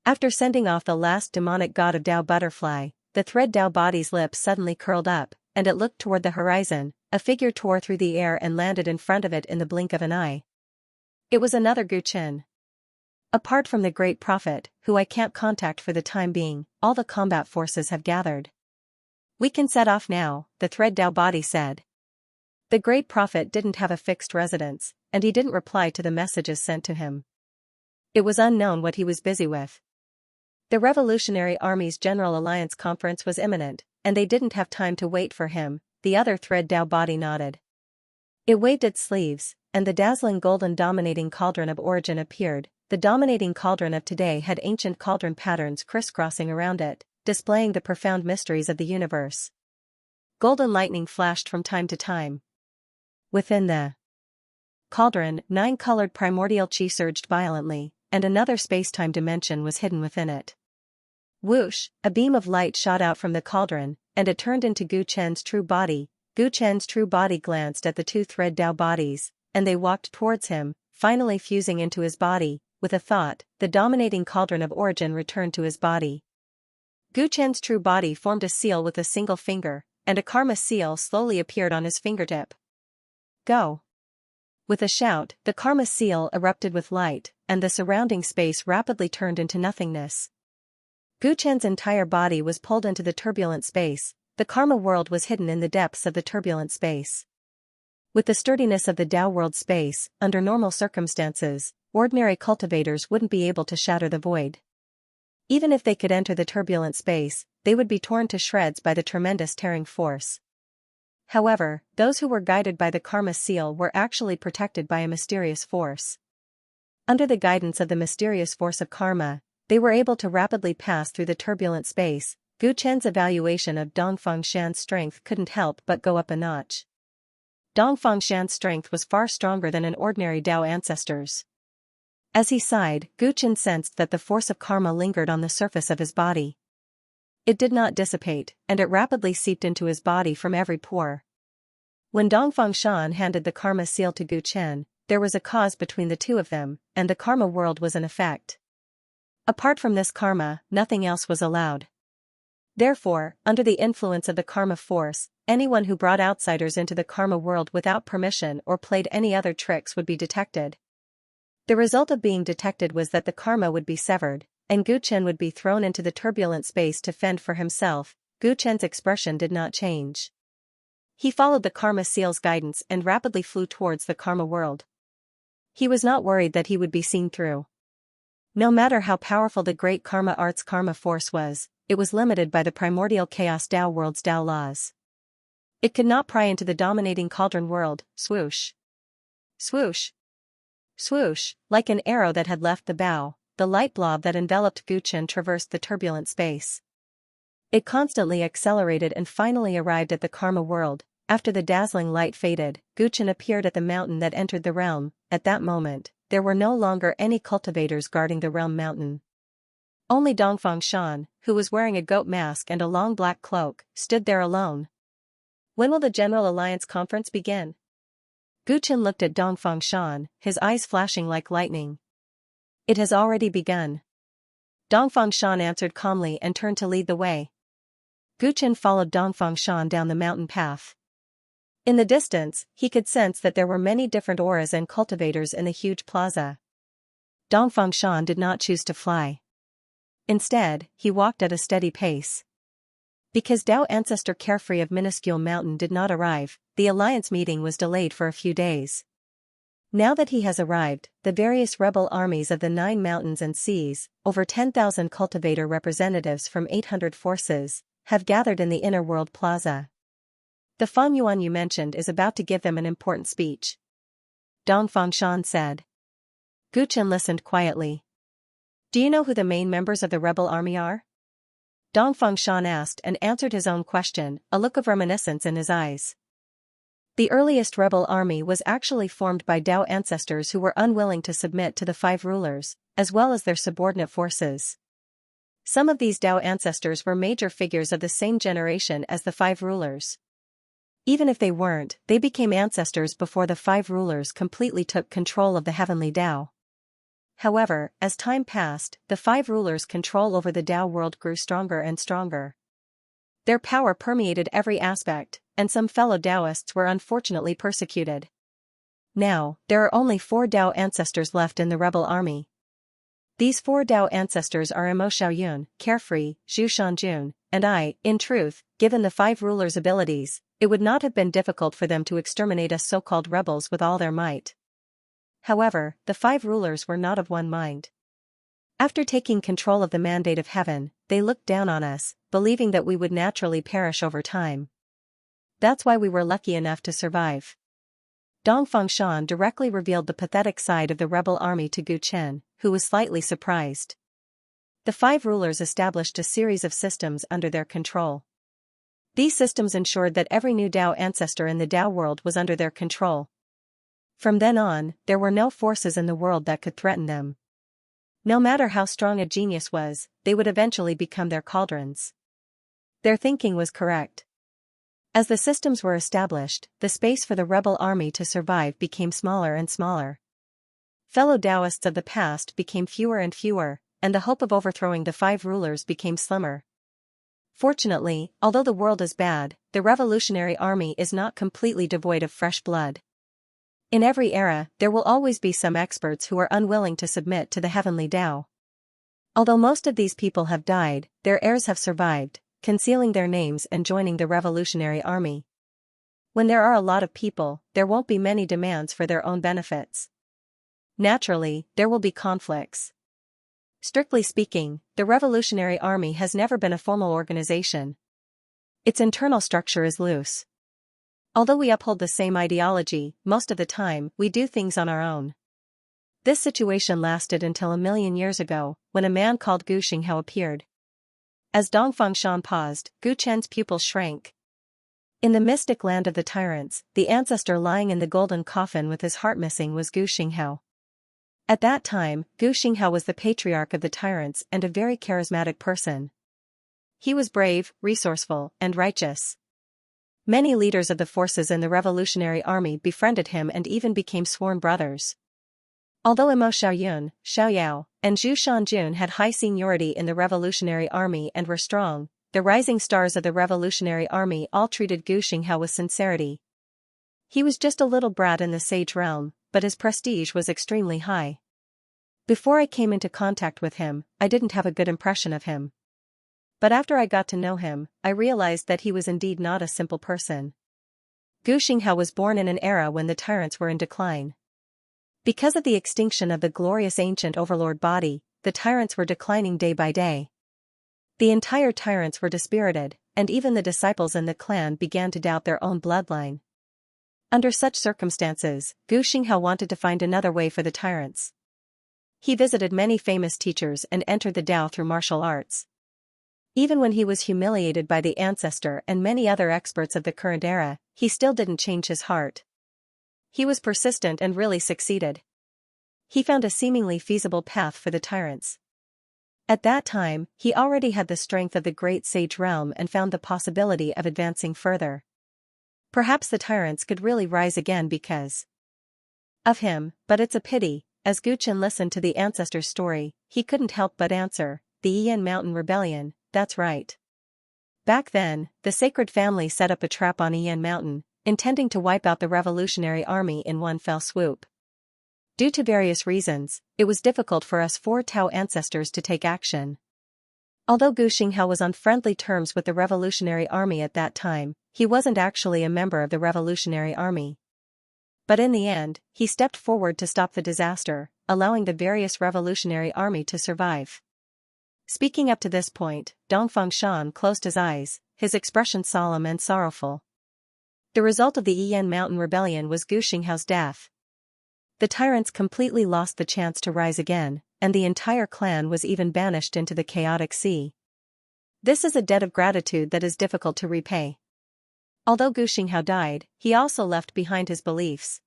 After sending off the last demonic god of Tao butterfly, the thread Tao body's lips suddenly curled up, and it looked toward the horizon. A figure tore through the air and landed in front of it in the blink of an eye. It was another Guchen. Apart from the great prophet, who I can't contact for the time being, all the combat forces have gathered. We can set off now, the thread Tao body said. The great prophet didn't have a fixed residence, and he didn't reply to the messages sent to him. It was unknown what he was busy with. The Revolutionary Army's General Alliance Conference was imminent, and they didn't have time to wait for him. The other thread Tao body nodded. It waved its sleeves, and the dazzling golden dominating cauldron of origin appeared. The dominating cauldron of today had ancient cauldron patterns crisscrossing around it, displaying the profound mysteries of the universe. Golden lightning flashed from time to time. Within the cauldron, 9-colored primordial chi surged violently, and another space-time dimension was hidden within it. Whoosh, a beam of light shot out from the cauldron, and it turned into Guchen's true body. Guchen's true body glanced at the 2 thread Tao bodies, and they walked towards him, finally fusing into his body. With a thought, the dominating cauldron of origin returned to his body. Guchen's true body formed a seal with a single finger, and a karma seal slowly appeared on his fingertip. Go! With a shout, the karma seal erupted with light, and the surrounding space rapidly turned into nothingness. Guchen's entire body was pulled into the turbulent space. The karma world was hidden in the depths of the turbulent space. With the sturdiness of the Tao world space, under normal circumstances, ordinary cultivators wouldn't be able to shatter the void. Even if they could enter the turbulent space, they would be torn to shreds by the tremendous tearing force. However, those who were guided by the karma seal were actually protected by a mysterious force. Under the guidance of the mysterious force of karma, they were able to rapidly pass through the turbulent space. Gu Chen's evaluation of Dongfang Shan's strength couldn't help but go up a notch. Dongfang Shan's strength was far stronger than an ordinary Dao ancestor's. As he sighed, Gu Chen sensed that the force of karma lingered on the surface of his body. It did not dissipate, and it rapidly seeped into his body from every pore. When Dongfang Shan handed the karma seal to Gu Chen, there was a cause between the two of them, and the karma world was in effect. Apart from this karma, nothing else was allowed. Therefore, under the influence of the karma force, anyone who brought outsiders into the karma world without permission or played any other tricks would be detected. The result of being detected was that the karma would be severed, and Gu Chen would be thrown into the turbulent space to fend for himself. Gu Chen's expression did not change. He followed the karma seal's guidance and rapidly flew towards the karma world. He was not worried that he would be seen through. No matter how powerful the great karma art's karma force was, it was limited by the primordial chaos Tao world's Tao laws. It could not pry into the dominating cauldron world. Swoosh. Swoosh. Swoosh, like an arrow that had left the bow, the light blob that enveloped Gu Chen traversed the turbulent space. It constantly accelerated and finally arrived at the karma world. After the dazzling light faded, Gu Chen appeared at the mountain that entered the realm. At that moment, there were no longer any cultivators guarding the realm mountain. Only Dongfang Shan, who was wearing a goat mask and a long black cloak, stood there alone. When will the General Alliance Conference begin? Gu Chen looked at Dongfang Shan, his eyes flashing like lightning. It has already begun. Dongfang Shan answered calmly and turned to lead the way. Gu Chen followed Dongfang Shan down the mountain path. In the distance, he could sense that there were many different auras and cultivators in the huge plaza. Dongfang Shan did not choose to fly. Instead, he walked at a steady pace. Because Dao Ancestor Carefree of Minuscule Mountain did not arrive, the alliance meeting was delayed for a few days. Now that he has arrived, the various rebel armies of the 9 mountains and seas, over 10,000 cultivator representatives from 800 forces, have gathered in the Inner World Plaza. The Fang Yuan you mentioned is about to give them an important speech. Dongfang Shan said. Gu Chen listened quietly. Do you know who the main members of the rebel army are? Dongfang Shan asked and answered his own question, a look of reminiscence in his eyes. The earliest rebel army was actually formed by Dao ancestors who were unwilling to submit to the 5 rulers, as well as their subordinate forces. Some of these Dao ancestors were major figures of the same generation as the 5 rulers. Even if they weren't, they became ancestors before the 5 rulers completely took control of the heavenly Dao. However, as time passed, the 5 rulers' control over the Dao world grew stronger and stronger. Their power permeated every aspect, and some fellow Daoists were unfortunately persecuted. Now, there are only 4 Dao ancestors left in the rebel army. These 4 Dao ancestors are Imo Xiaoyun, Carefree, Zhu Shanjun, and I. In truth, given the 5 rulers' abilities, it would not have been difficult for them to exterminate us so-called rebels with all their might. However, the 5 rulers were not of one mind. After taking control of the mandate of heaven, they looked down on us, believing that we would naturally perish over time. That's why we were lucky enough to survive. Dongfang Shan directly revealed the pathetic side of the rebel army to Gu Chen, who was slightly surprised. The 5 rulers established a series of systems under their control. These systems ensured that every new Dao ancestor in the Dao world was under their control. From then on, there were no forces in the world that could threaten them. No matter how strong a genius was, they would eventually become their cauldrons. Their thinking was correct. As the systems were established, the space for the rebel army to survive became smaller and smaller. Fellow Daoists of the past became fewer and fewer, and the hope of overthrowing the 5 rulers became slimmer. Fortunately, although the world is bad, the revolutionary army is not completely devoid of fresh blood. In every era, there will always be some experts who are unwilling to submit to the heavenly Dao. Although most of these people have died, their heirs have survived, concealing their names and joining the revolutionary army. When there are a lot of people, there won't be many demands for their own benefits. Naturally, there will be conflicts. Strictly speaking, the revolutionary army has never been a formal organization. Its internal structure is loose. Although we uphold the same ideology, most of the time, we do things on our own. This situation lasted until 1,000,000 years ago, when a man called Gu Xinghao appeared. As Dong Fengshan paused, Gu Chen's pupils shrank. In the mystic land of the tyrants, the ancestor lying in the golden coffin with his heart missing was Gu Xinghao. At that time, Gu Xinghao was the patriarch of the tyrants and a very charismatic person. He was brave, resourceful, and righteous. Many leaders of the forces in the Revolutionary Army befriended him and even became sworn brothers. Although Imo Xiaoyun, Xiaoyao, and Zhu Shanjun had high seniority in the Revolutionary Army and were strong, the rising stars of the Revolutionary Army all treated Gu Xinghao with sincerity. He was just a little brat in the sage realm, but his prestige was extremely high. Before I came into contact with him, I didn't have a good impression of him. But after I got to know him, I realized that he was indeed not a simple person. Gu Xinghao was born in an era when the tyrants were in decline. Because of the extinction of the glorious ancient overlord body, the tyrants were declining day by day. The entire tyrants were dispirited, and even the disciples in the clan began to doubt their own bloodline. Under such circumstances, Gu Xinghao wanted to find another way for the tyrants. He visited many famous teachers and entered the Tao through martial arts. Even when he was humiliated by the ancestor and many other experts of the current era, he still didn't change his heart. He was persistent and really succeeded. He found a seemingly feasible path for the tyrants. At that time, he already had the strength of the great sage realm and found the possibility of advancing further. Perhaps the tyrants could really rise again because of him, but it's a pity. As Gu Chen listened to the ancestor's story, he couldn't help but answer, the Yiyan Mountain Rebellion, that's right. Back then, the sacred family set up a trap on Yiyan Mountain, intending to wipe out the Revolutionary Army in one fell swoop. Due to various reasons, it was difficult for us four Tao ancestors to take action. Although Gu Xinghao was on friendly terms with the Revolutionary Army at that time, he wasn't actually a member of the Revolutionary Army. But in the end, he stepped forward to stop the disaster, allowing the various Revolutionary Army to survive. Speaking up to this point, Dong Fengshan closed his eyes, his expression solemn and sorrowful. The result of the Yiyan Mountain Rebellion was Gu Xinghao's death. The tyrants completely lost the chance to rise again, and the entire clan was even banished into the chaotic sea. This is a debt of gratitude that is difficult to repay. Although Gu Xinghao died, he also left behind his beliefs.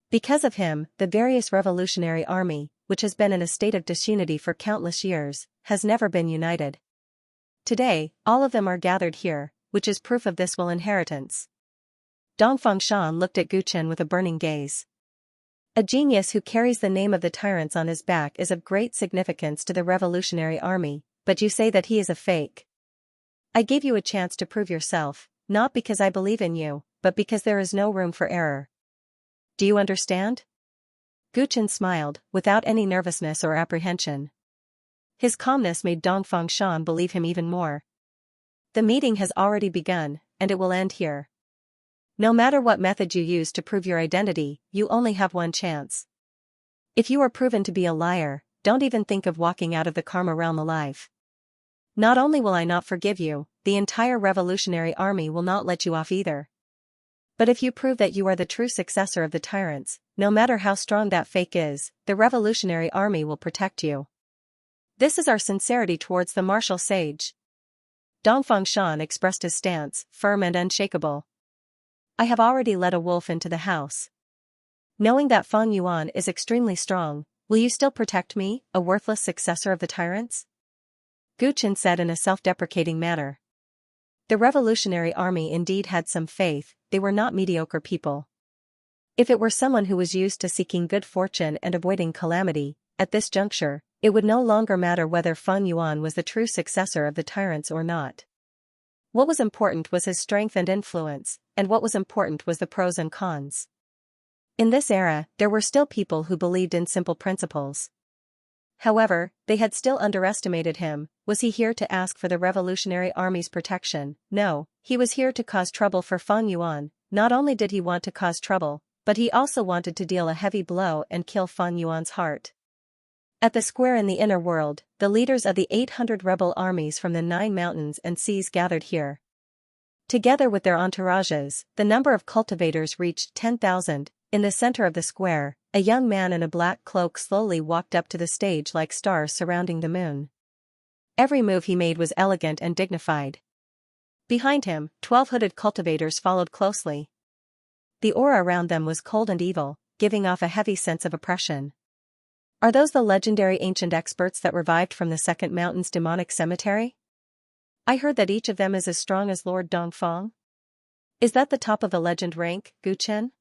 Because of him, the various Revolutionary Army, which has been in a state of disunity for countless years, has never been united. Today, all of them are gathered here, which is proof of this inheritance. Dong Fengshan looked at Gu Chen with a burning gaze. A genius who carries the name of the tyrants on his back is of great significance to the Revolutionary Army, but you say that he is a fake. I gave you a chance to prove yourself, not because I believe in you, but because there is no room for error. Do you understand? Gu Chen smiled, without any nervousness or apprehension. His calmness made Dong Fengshan believe him even more. The meeting has already begun, and it will end here. No matter what method you use to prove your identity, you only have one chance. If you are proven to be a liar, don't even think of walking out of the Karma realm alive. Not only will I not forgive you, the entire Revolutionary Army will not let you off either. But if you prove that you are the true successor of the tyrants, no matter how strong that fake is, the Revolutionary Army will protect you. This is our sincerity towards the martial sage. Dong Fengshan expressed his stance, firm and unshakable. I have already let a wolf into the house. Knowing that Feng Yuan is extremely strong, will you still protect me, a worthless successor of the tyrants? Gu Chen said in a self-deprecating manner. The Revolutionary Army indeed had some faith, they were not mediocre people. If it were someone who was used to seeking good fortune and avoiding calamity, at this juncture, it would no longer matter whether Feng Yuan was the true successor of the tyrants or not. What was important was his strength and influence, and what was important was the pros and cons. In this era, there were still people who believed in simple principles. However, they had still underestimated him. Was he here to ask for the Revolutionary Army's protection? No, he was here to cause trouble for Feng Yuan. Not only did he want to cause trouble, but he also wanted to deal a heavy blow and kill Feng Yuan's heart. At the square in the inner world, the leaders of the 800 rebel armies from the 9 mountains and seas gathered here. Together with their entourages, the number of cultivators reached 10,000. In the center of the square, a young man in a black cloak slowly walked up to the stage like stars surrounding the moon. Every move he made was elegant and dignified. Behind him, 12 hooded cultivators followed closely. The aura around them was cold and evil, giving off a heavy sense of oppression. Are those the legendary ancient experts that revived from the Second Mountain's demonic cemetery? I heard that each of them is as strong as Lord Dongfang. Is that the top of the legend rank, Gu Chen?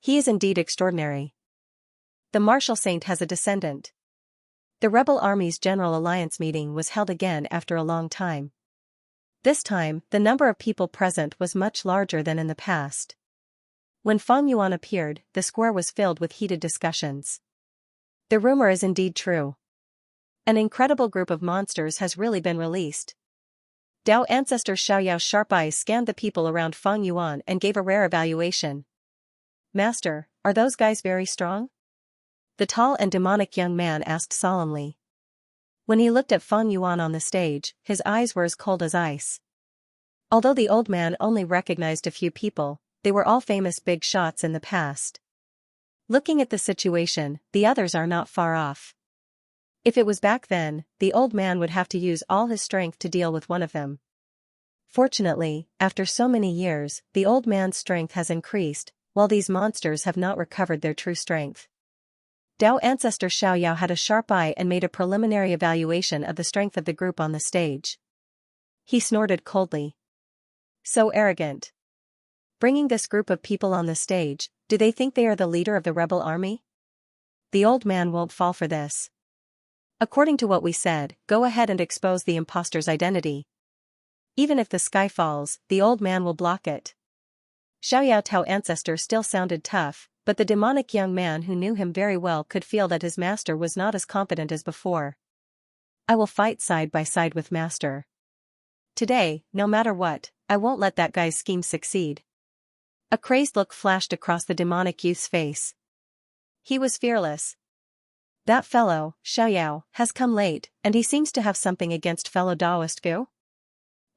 He is indeed extraordinary. The martial saint has a descendant. The rebel army's general alliance meeting was held again after a long time. This time, the number of people present was much larger than in the past. When Fang Yuan appeared, the square was filled with heated discussions. The rumor is indeed true. An incredible group of monsters has really been released. Dao ancestor Xiaoyao's sharp eyes scanned the people around Fang Yuan and gave a rare evaluation. Master, are those guys very strong? The tall and demonic young man asked solemnly. When he looked at Fang Yuan on the stage, his eyes were as cold as ice. Although the old man only recognized a few people, they were all famous big shots in the past. Looking at the situation, the others are not far off. If it was back then, the old man would have to use all his strength to deal with one of them. Fortunately, after so many years, the old man's strength has increased, while these monsters have not recovered their true strength. Dao ancestor Xiaoyao had a sharp eye and made a preliminary evaluation of the strength of the group on the stage. He snorted coldly. So arrogant. Bringing this group of people on the stage, do they think they are the leader of the rebel army? The old man won't fall for this. According to what we said, go ahead and expose the impostor's identity. Even if the sky falls, the old man will block it. Xiaoyao Tao ancestor still sounded tough, but the demonic young man who knew him very well could feel that his master was not as confident as before. I will fight side by side with master. Today, no matter what, I won't let that guy's scheme succeed. A crazed look flashed across the demonic youth's face. He was fearless. That fellow, Xiaoyao, has come late, and he seems to have something against fellow Daoist Gu.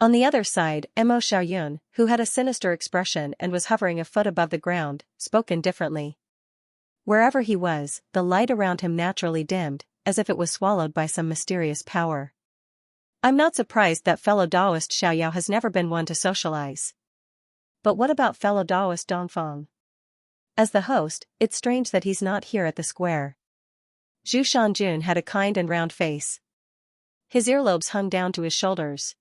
On the other side, Mo Xiaoyun, who had a sinister expression and was hovering a foot above the ground, spoke indifferently. Wherever he was, the light around him naturally dimmed, as if it was swallowed by some mysterious power. I'm not surprised that fellow Daoist Xiaoyao has never been one to socialize. But what about fellow Daoist Dongfang? As the host, it's strange that he's not here at the square. Zhu Shanjun had a kind and round face. His earlobes hung down to his shoulders.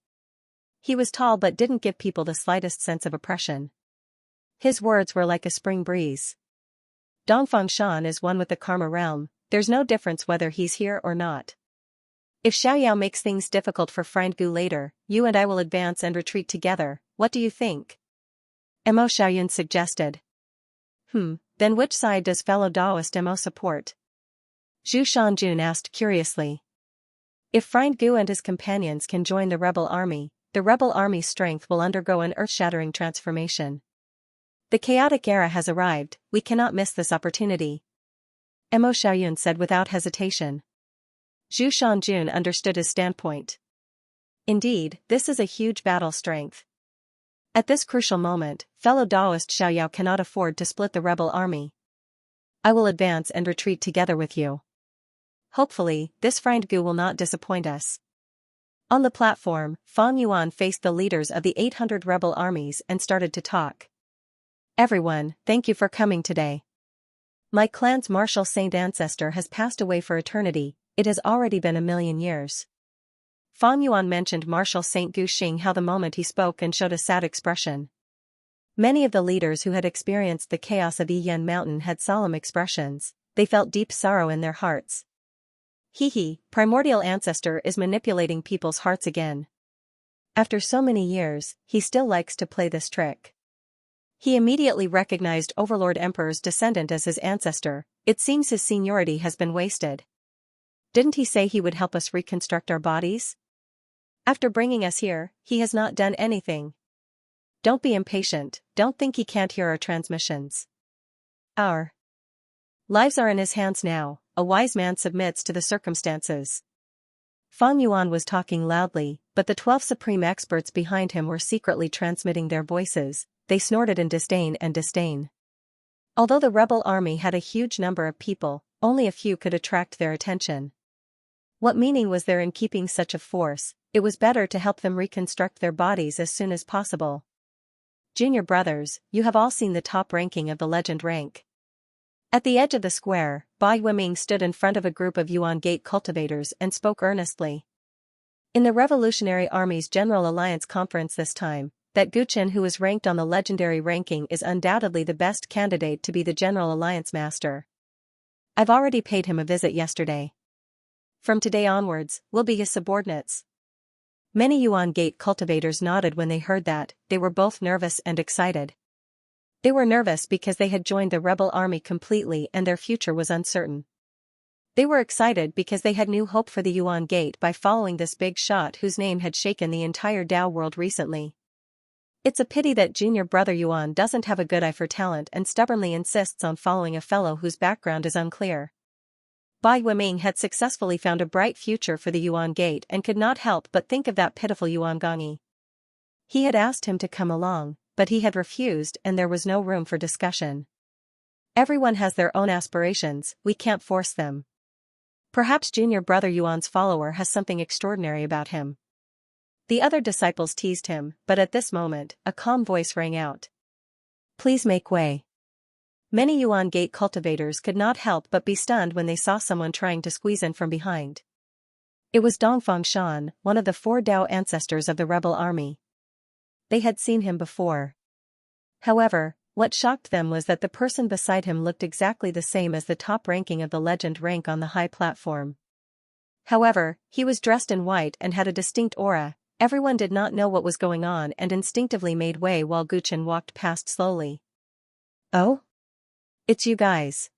He was tall but didn't give people the slightest sense of oppression. His words were like a spring breeze. Dongfang Shan is one with the Karma realm, there's no difference whether he's here or not. If Xiaoyao makes things difficult for Friend Gu later, you and I will advance and retreat together, what do you think? Mo Xiaoyun suggested. Then which side does fellow Daoist Mo support? Zhu Shanjun asked curiously. If Friend Gu and his companions can join the rebel army's strength will undergo an earth-shattering transformation. The chaotic era has arrived, we cannot miss this opportunity. Mo Xiaoyun said without hesitation. Zhu Shanjun understood his standpoint. Indeed, this is a huge battle strength. At this crucial moment, fellow Daoist Xiaoyao cannot afford to split the rebel army. I will advance and retreat together with you. Hopefully, this Friend Gu will not disappoint us. On the platform, Fang Yuan faced the leaders of the 800 rebel armies and started to talk. Everyone, thank you for coming today. My clan's martial saint ancestor has passed away for eternity, it has already been 1,000,000 years. Fang Yuan mentioned martial saint Gu Xinghao the moment he spoke and showed a sad expression. Many of the leaders who had experienced the chaos of Yiyan Mountain had solemn expressions, they felt deep sorrow in their hearts. Primordial ancestor is manipulating people's hearts again. After so many years, he still likes to play this trick. He immediately recognized Overlord Emperor's descendant as his ancestor, it seems his seniority has been wasted. Didn't he say he would help us reconstruct our bodies? After bringing us here, he has not done anything. Don't be impatient, don't think he can't hear our transmissions. Our lives are in his hands now, a wise man submits to the circumstances. Fang Yuan was talking loudly, but the 12 supreme experts behind him were secretly transmitting their voices. They snorted in disdain and disdain. Although the rebel army had a huge number of people, only a few could attract their attention. What meaning was there in keeping such a force? It was better to help them reconstruct their bodies as soon as possible. Junior brothers, you have all seen the top ranking of the legend rank. At the edge of the square, Bai Wiming stood in front of a group of Yuan Gate cultivators and spoke earnestly. In the Revolutionary Army's General Alliance conference this time, that Guchen who is ranked on the legendary ranking is undoubtedly the best candidate to be the General Alliance Master. I've already paid him a visit yesterday. From today onwards, we'll be his subordinates. Many Yuan Gate cultivators nodded when they heard that. They were both nervous and excited. They were nervous because they had joined the rebel army completely and their future was uncertain. They were excited because they had new hope for the Yuan Gate by following this big shot whose name had shaken the entire Dao world recently. It's a pity that junior brother Yuan doesn't have a good eye for talent and stubbornly insists on following a fellow whose background is unclear. Bai Wiming had successfully found a bright future for the Yuan Gate and could not help but think of that pitiful Yuan Gongyi. He had asked him to come along, but he had refused and there was no room for discussion. Everyone has their own aspirations, we can't force them. Perhaps junior brother Yuan's follower has something extraordinary about him. The other disciples teased him, but at this moment, a calm voice rang out. Please make way. Many Yuan Gate cultivators could not help but be stunned when they saw someone trying to squeeze in from behind. It was Dongfang Shan, one of the 4 Dao ancestors of the rebel army. They had seen him before. However, what shocked them was that the person beside him looked exactly the same as the top ranking of the legend rank on the high platform. However, he was dressed in white and had a distinct aura. Everyone did not know what was going on and instinctively made way while Guchen walked past slowly. Oh? It's you guys.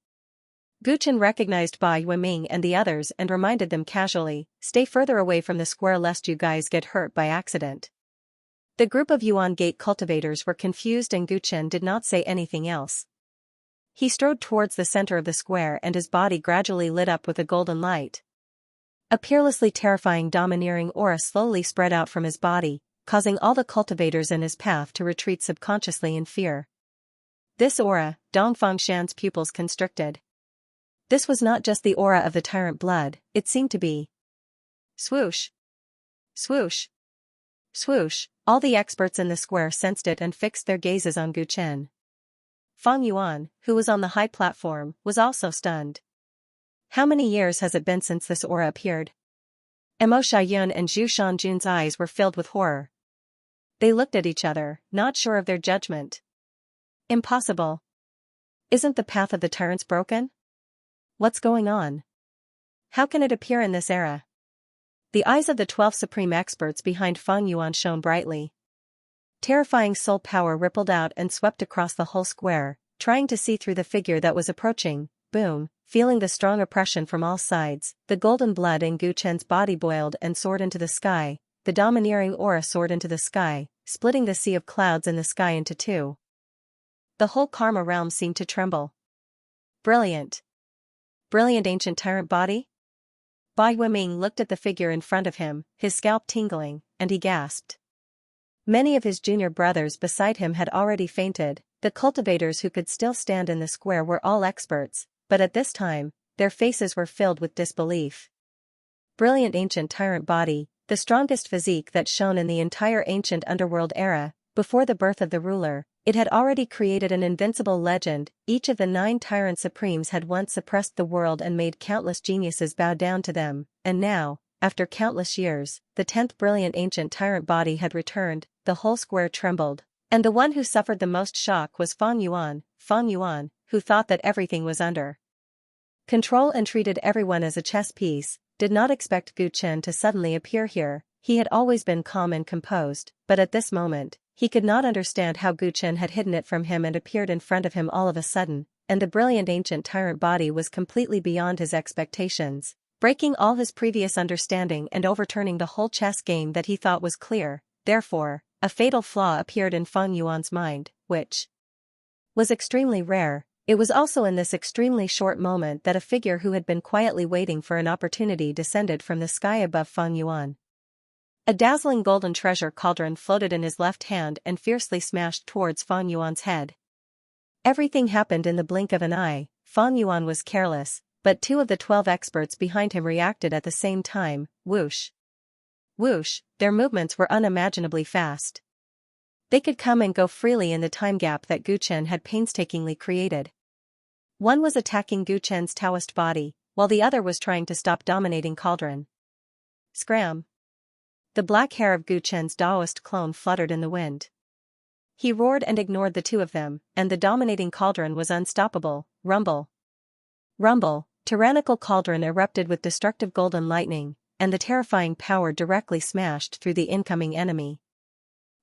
Guchen recognized Bai Wiming and the others and reminded them casually, stay further away from the square lest you guys get hurt by accident. The group of Yuan Gate cultivators were confused and Guchen did not say anything else. He strode towards the center of the square and his body gradually lit up with a golden light. A peerlessly terrifying domineering aura slowly spread out from his body, causing all the cultivators in his path to retreat subconsciously in fear. This aura, Dongfang Shan's pupils constricted. This was not just the aura of the tyrant blood, it seemed to be. Swoosh! Swoosh! Swoosh! All the experts in the square sensed it and fixed their gazes on Guchen. Fang Yuan, who was on the high platform, was also stunned. How many years has it been since this aura appeared? Mo Xiayun and Zhu Shanjun's eyes were filled with horror. They looked at each other, not sure of their judgment. Impossible. Isn't the path of the tyrants broken? What's going on? How can it appear in this era? The eyes of the 12 supreme experts behind Fang Yuan shone brightly. Terrifying soul power rippled out and swept across the whole square, trying to see through the figure that was approaching. Boom, feeling the strong oppression from all sides, the golden blood in Guchen's body boiled and soared into the sky. The domineering aura soared into the sky, splitting the sea of clouds in the sky into 2. The whole Karma realm seemed to tremble. Brilliant. Brilliant ancient tyrant body? Bai Wiming looked at the figure in front of him, his scalp tingling, and he gasped. Many of his junior brothers beside him had already fainted. The cultivators who could still stand in the square were all experts, but at this time, their faces were filled with disbelief. Brilliant ancient tyrant body, the strongest physique that shone in the entire ancient underworld era, before the birth of the ruler. It had already created an invincible legend. Each of the 9 tyrant supremes had once suppressed the world and made countless geniuses bow down to them, and now, after countless years, the 10th brilliant ancient tyrant body had returned. The whole square trembled, and the one who suffered the most shock was Fang Yuan, who thought that everything was under control and treated everyone as a chess piece, did not expect Guchen to suddenly appear here. He had always been calm and composed, but at this moment, he could not understand how Guchen had hidden it from him and appeared in front of him all of a sudden, and the brilliant ancient tyrant body was completely beyond his expectations, breaking all his previous understanding and overturning the whole chess game that he thought was clear. Therefore, a fatal flaw appeared in Fang Yuan's mind, which was extremely rare. It was also in this extremely short moment that a figure who had been quietly waiting for an opportunity descended from the sky above Feng Yuan. A dazzling golden treasure cauldron floated in his left hand and fiercely smashed towards Feng Yuan's head. Everything happened in the blink of an eye. Feng Yuan was careless, but 2 of the 12 experts behind him reacted at the same time. Whoosh! Whoosh! Their movements were unimaginably fast. They could come and go freely in the time gap that Gu Chen had painstakingly created. One was attacking Gu Chen's Taoist body, while the other was trying to stop dominating cauldron. Scram! The black hair of Gu Chen's Taoist clone fluttered in the wind. He roared and ignored the 2 of them, and the dominating cauldron was unstoppable. Rumble! Rumble! Tyrannical cauldron erupted with destructive golden lightning, and the terrifying power directly smashed through the incoming enemy.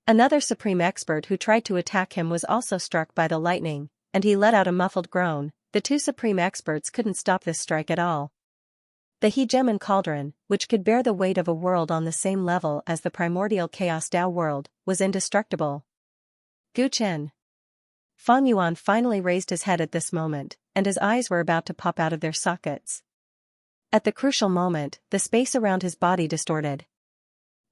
Another supreme expert who tried to attack him was also struck by the lightning, and he let out a muffled groan. The 2 supreme experts couldn't stop this strike at all. The Hegemon cauldron, which could bear the weight of a world on the same level as the primordial chaos Tao world, was indestructible. Gu Chen. Feng Yuan finally raised his head at this moment, and his eyes were about to pop out of their sockets. At the crucial moment, the space around his body distorted.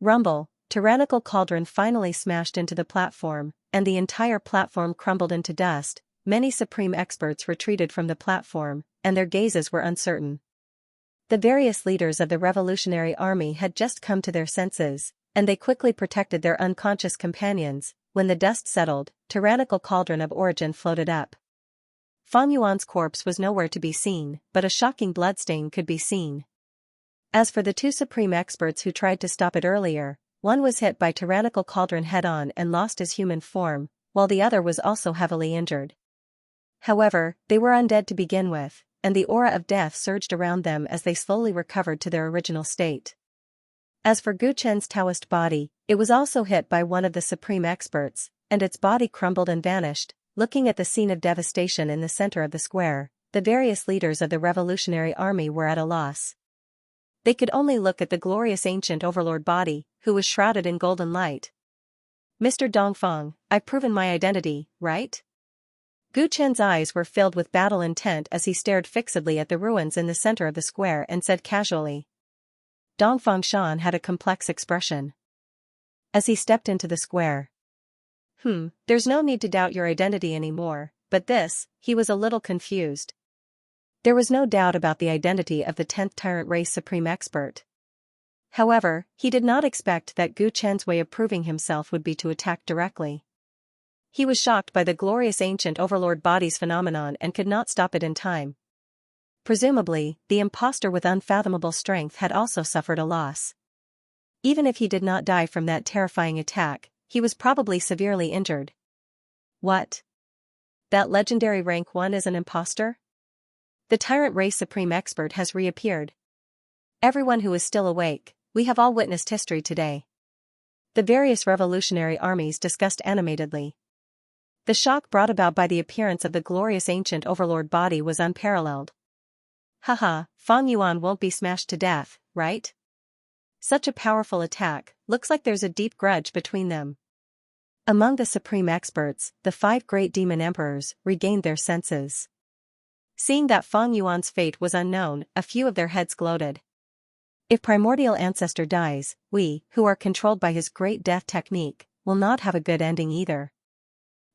Rumble! Tyrannical cauldron finally smashed into the platform, and the entire platform crumbled into dust. Many supreme experts retreated from the platform, and their gazes were uncertain. The various leaders of the revolutionary army had just come to their senses, and they quickly protected their unconscious companions. When the dust settled, tyrannical cauldron of origin floated up. Feng Yuan's corpse was nowhere to be seen, but a shocking bloodstain could be seen. As for the 2 supreme experts who tried to stop it earlier, one was hit by tyrannical cauldron head-on and lost his human form, while the other was also heavily injured. However, they were undead to begin with, and the aura of death surged around them as they slowly recovered to their original state. As for Gu Chen's Taoist body, it was also hit by one of the supreme experts, and its body crumbled and vanished. Looking at the scene of devastation in the center of the square, the various leaders of the revolutionary army were at a loss. They could only look at the glorious ancient overlord body, who was shrouded in golden light. Mr. Dongfeng, I've proven my identity, right? Gu Chen's eyes were filled with battle intent as he stared fixedly at the ruins in the center of the square and said casually. Dongfeng Shan had a complex expression. As he stepped into the square. There's no need to doubt your identity anymore, but this, he was a little confused. There was no doubt about the identity of the 10th Tyrant Race Supreme Expert. However, he did not expect that Gu Chen's way of proving himself would be to attack directly. He was shocked by the glorious ancient overlord body's phenomenon and could not stop it in time. Presumably, the impostor with unfathomable strength had also suffered a loss. Even if he did not die from that terrifying attack, he was probably severely injured. What? That legendary rank 1 is an impostor? The Tyrant Race Supreme Expert has reappeared. Everyone who is still awake, we have all witnessed history today. The various revolutionary armies discussed animatedly. The shock brought about by the appearance of the glorious ancient overlord body was unparalleled. Haha, Feng Yuan won't be smashed to death, right? Such a powerful attack, looks like there's a deep grudge between them. Among the supreme experts, the 5 great demon emperors regained their senses. Seeing that Feng Yuan's fate was unknown, a few of their heads gloated. If primordial ancestor dies, we, who are controlled by his great death technique, will not have a good ending either.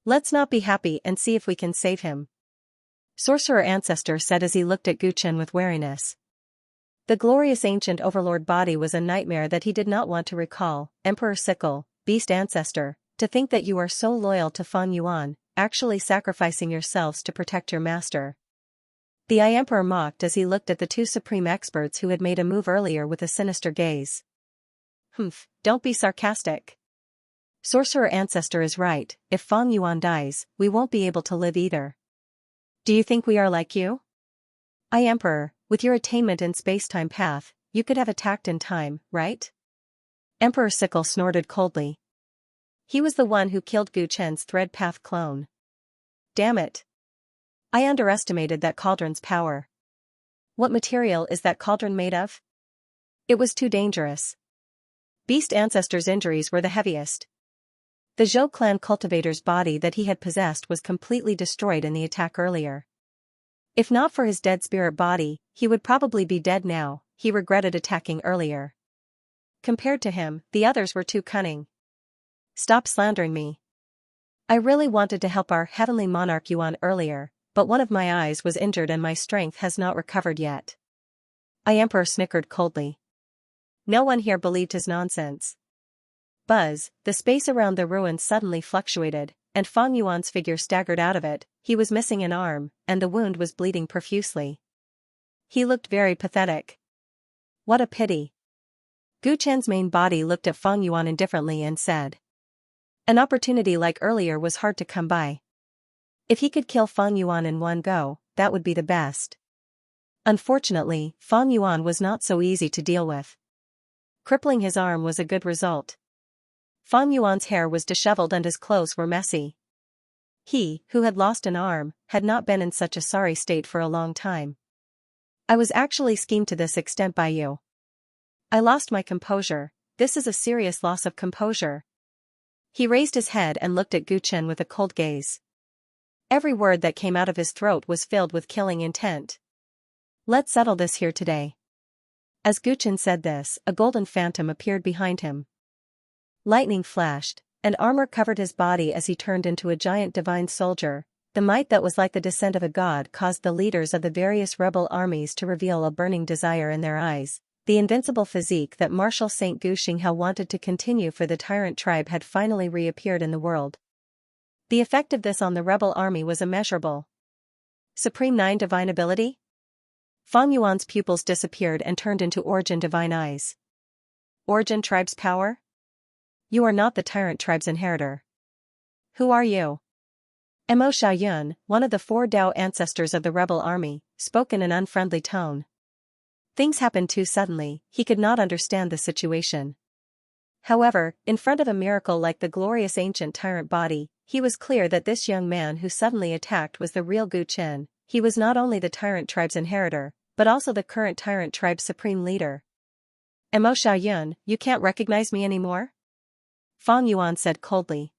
Let's not be happy and see if we can save him. Sorcerer Ancestor said as he looked at Gu Chen with wariness. The glorious ancient overlord body was a nightmare that he did not want to recall. Emperor Sickle, Beast Ancestor, to think that you are so loyal to Feng Yuan, actually sacrificing yourselves to protect your master. The Emperor mocked as he looked at the 2 supreme experts who had made a move earlier with a sinister gaze. Don't be sarcastic. Sorcerer Ancestor is right, if Feng Yuan dies, we won't be able to live either. Do you think we are like you? Emperor, with your attainment in space-time path, you could have attacked in time, right? Emperor Sickle snorted coldly. He was the one who killed Gu Chen's thread path clone. Damn it. I underestimated that cauldron's power. What material is that cauldron made of? It was too dangerous. Beast Ancestor's injuries were the heaviest. The Zhou clan cultivator's body that he had possessed was completely destroyed in the attack earlier. If not for his dead spirit body, he would probably be dead now. He regretted attacking earlier. Compared to him, the others were too cunning. Stop slandering me. I really wanted to help our heavenly monarch Yuan earlier, but one of my eyes was injured and my strength has not recovered yet. Emperor snickered coldly. No one here believed his nonsense. Buzz, the space around the ruins suddenly fluctuated, and Fang Yuan's figure staggered out of it. He was missing an arm, and the wound was bleeding profusely. He looked very pathetic. What a pity. Gu Chen's main body looked at Fang Yuan indifferently and said. An opportunity like earlier was hard to come by. If he could kill Fang Yuan in one go, that would be the best. Unfortunately, Fang Yuan was not so easy to deal with. Crippling his arm was a good result. Fang Yuan's hair was disheveled and his clothes were messy. He, who had lost an arm, had not been in such a sorry state for a long time. I was actually schemed to this extent by you. I lost my composure. This is a serious loss of composure. He raised his head and looked at Gu Chen with a cold gaze. Every word that came out of his throat was filled with killing intent. Let's settle this here today. As Gu Chen said this, a golden phantom appeared behind him. Lightning flashed, and armor covered his body as he turned into a giant divine soldier. The might that was like the descent of a god caused the leaders of the various rebel armies to reveal a burning desire in their eyes. The invincible physique that Marshal Saint Gu Xianxia wanted to continue for the Tyrant tribe had finally reappeared in the world. The effect of this on the rebel army was immeasurable. Supreme 9 divine ability? Fang Yuan's pupils disappeared and turned into Origin divine eyes. Origin tribe's power? You are not the Tyrant tribe's inheritor. Who are you? Mo Xiaoyun, one of the 4 Dao ancestors of the rebel army, spoke in an unfriendly tone. Things happened too suddenly, he could not understand the situation. However, in front of a miracle like the glorious ancient Tyrant body, he was clear that this young man who suddenly attacked was the real Gu Chen. He was not only the Tyrant tribe's inheritor, but also the current Tyrant tribe's supreme leader. Mo Xiaoyun, you can't recognize me anymore? Fang Yuan said coldly.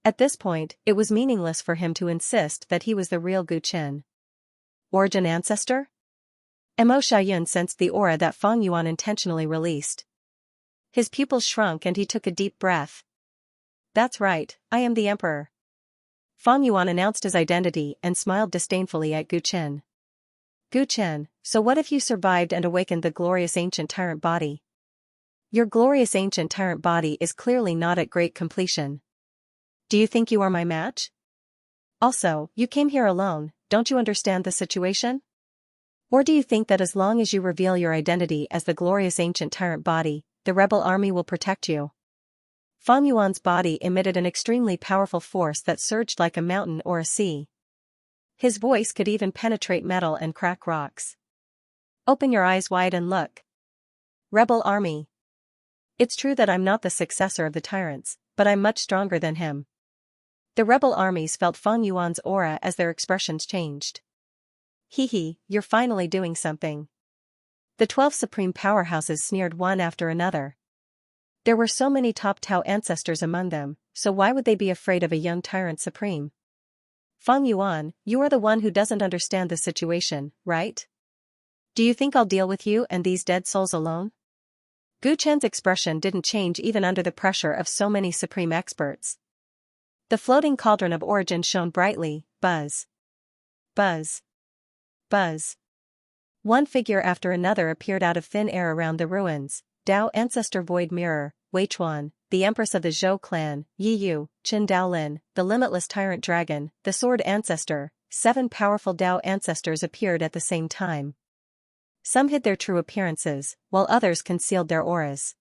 At this point, it was meaningless for him to insist that he was the real Gu Chen. Origin ancestor? Mo Xiaoyun sensed the aura that Fang Yuan intentionally released. His pupils shrunk and he took a deep breath. That's right, I am the emperor. Fang Yuan announced his identity and smiled disdainfully at Gu Chen. Gu Chen, so what if you survived and awakened the glorious ancient Tyrant body? Your glorious ancient Tyrant body is clearly not at great completion. Do you think you are my match? Also, you came here alone, don't you understand the situation? Or do you think that as long as you reveal your identity as the glorious ancient Tyrant body, the rebel army will protect you? Fang Yuan's body emitted an extremely powerful force that surged like a mountain or a sea. His voice could even penetrate metal and crack rocks. Open your eyes wide and look. Rebel army. It's true that I'm not the successor of the Tyrants, but I'm much stronger than him. The rebel armies felt Fang Yuan's aura as their expressions changed. Hee, you're finally doing something. The 12 supreme powerhouses sneered one after another. There were so many top Tao ancestors among them, so why would they be afraid of a young Tyrant supreme? Fang Yuan, you are the one who doesn't understand the situation, right? Do you think I'll deal with you and these dead souls alone? Gu Chen's expression didn't change even under the pressure of so many supreme experts. The floating cauldron of origin shone brightly. Buzz. Buzz. Buzz. One figure after another appeared out of thin air around the ruins. Dao Ancestor Void Mirror, Wei Chuan, the Empress of the Zhou clan, Yi Yu, Qin Daolin, the Limitless Tyrant Dragon, the Sword Ancestor. 7 powerful Dao ancestors appeared at the same time. Some hid their true appearances, while others concealed their auras.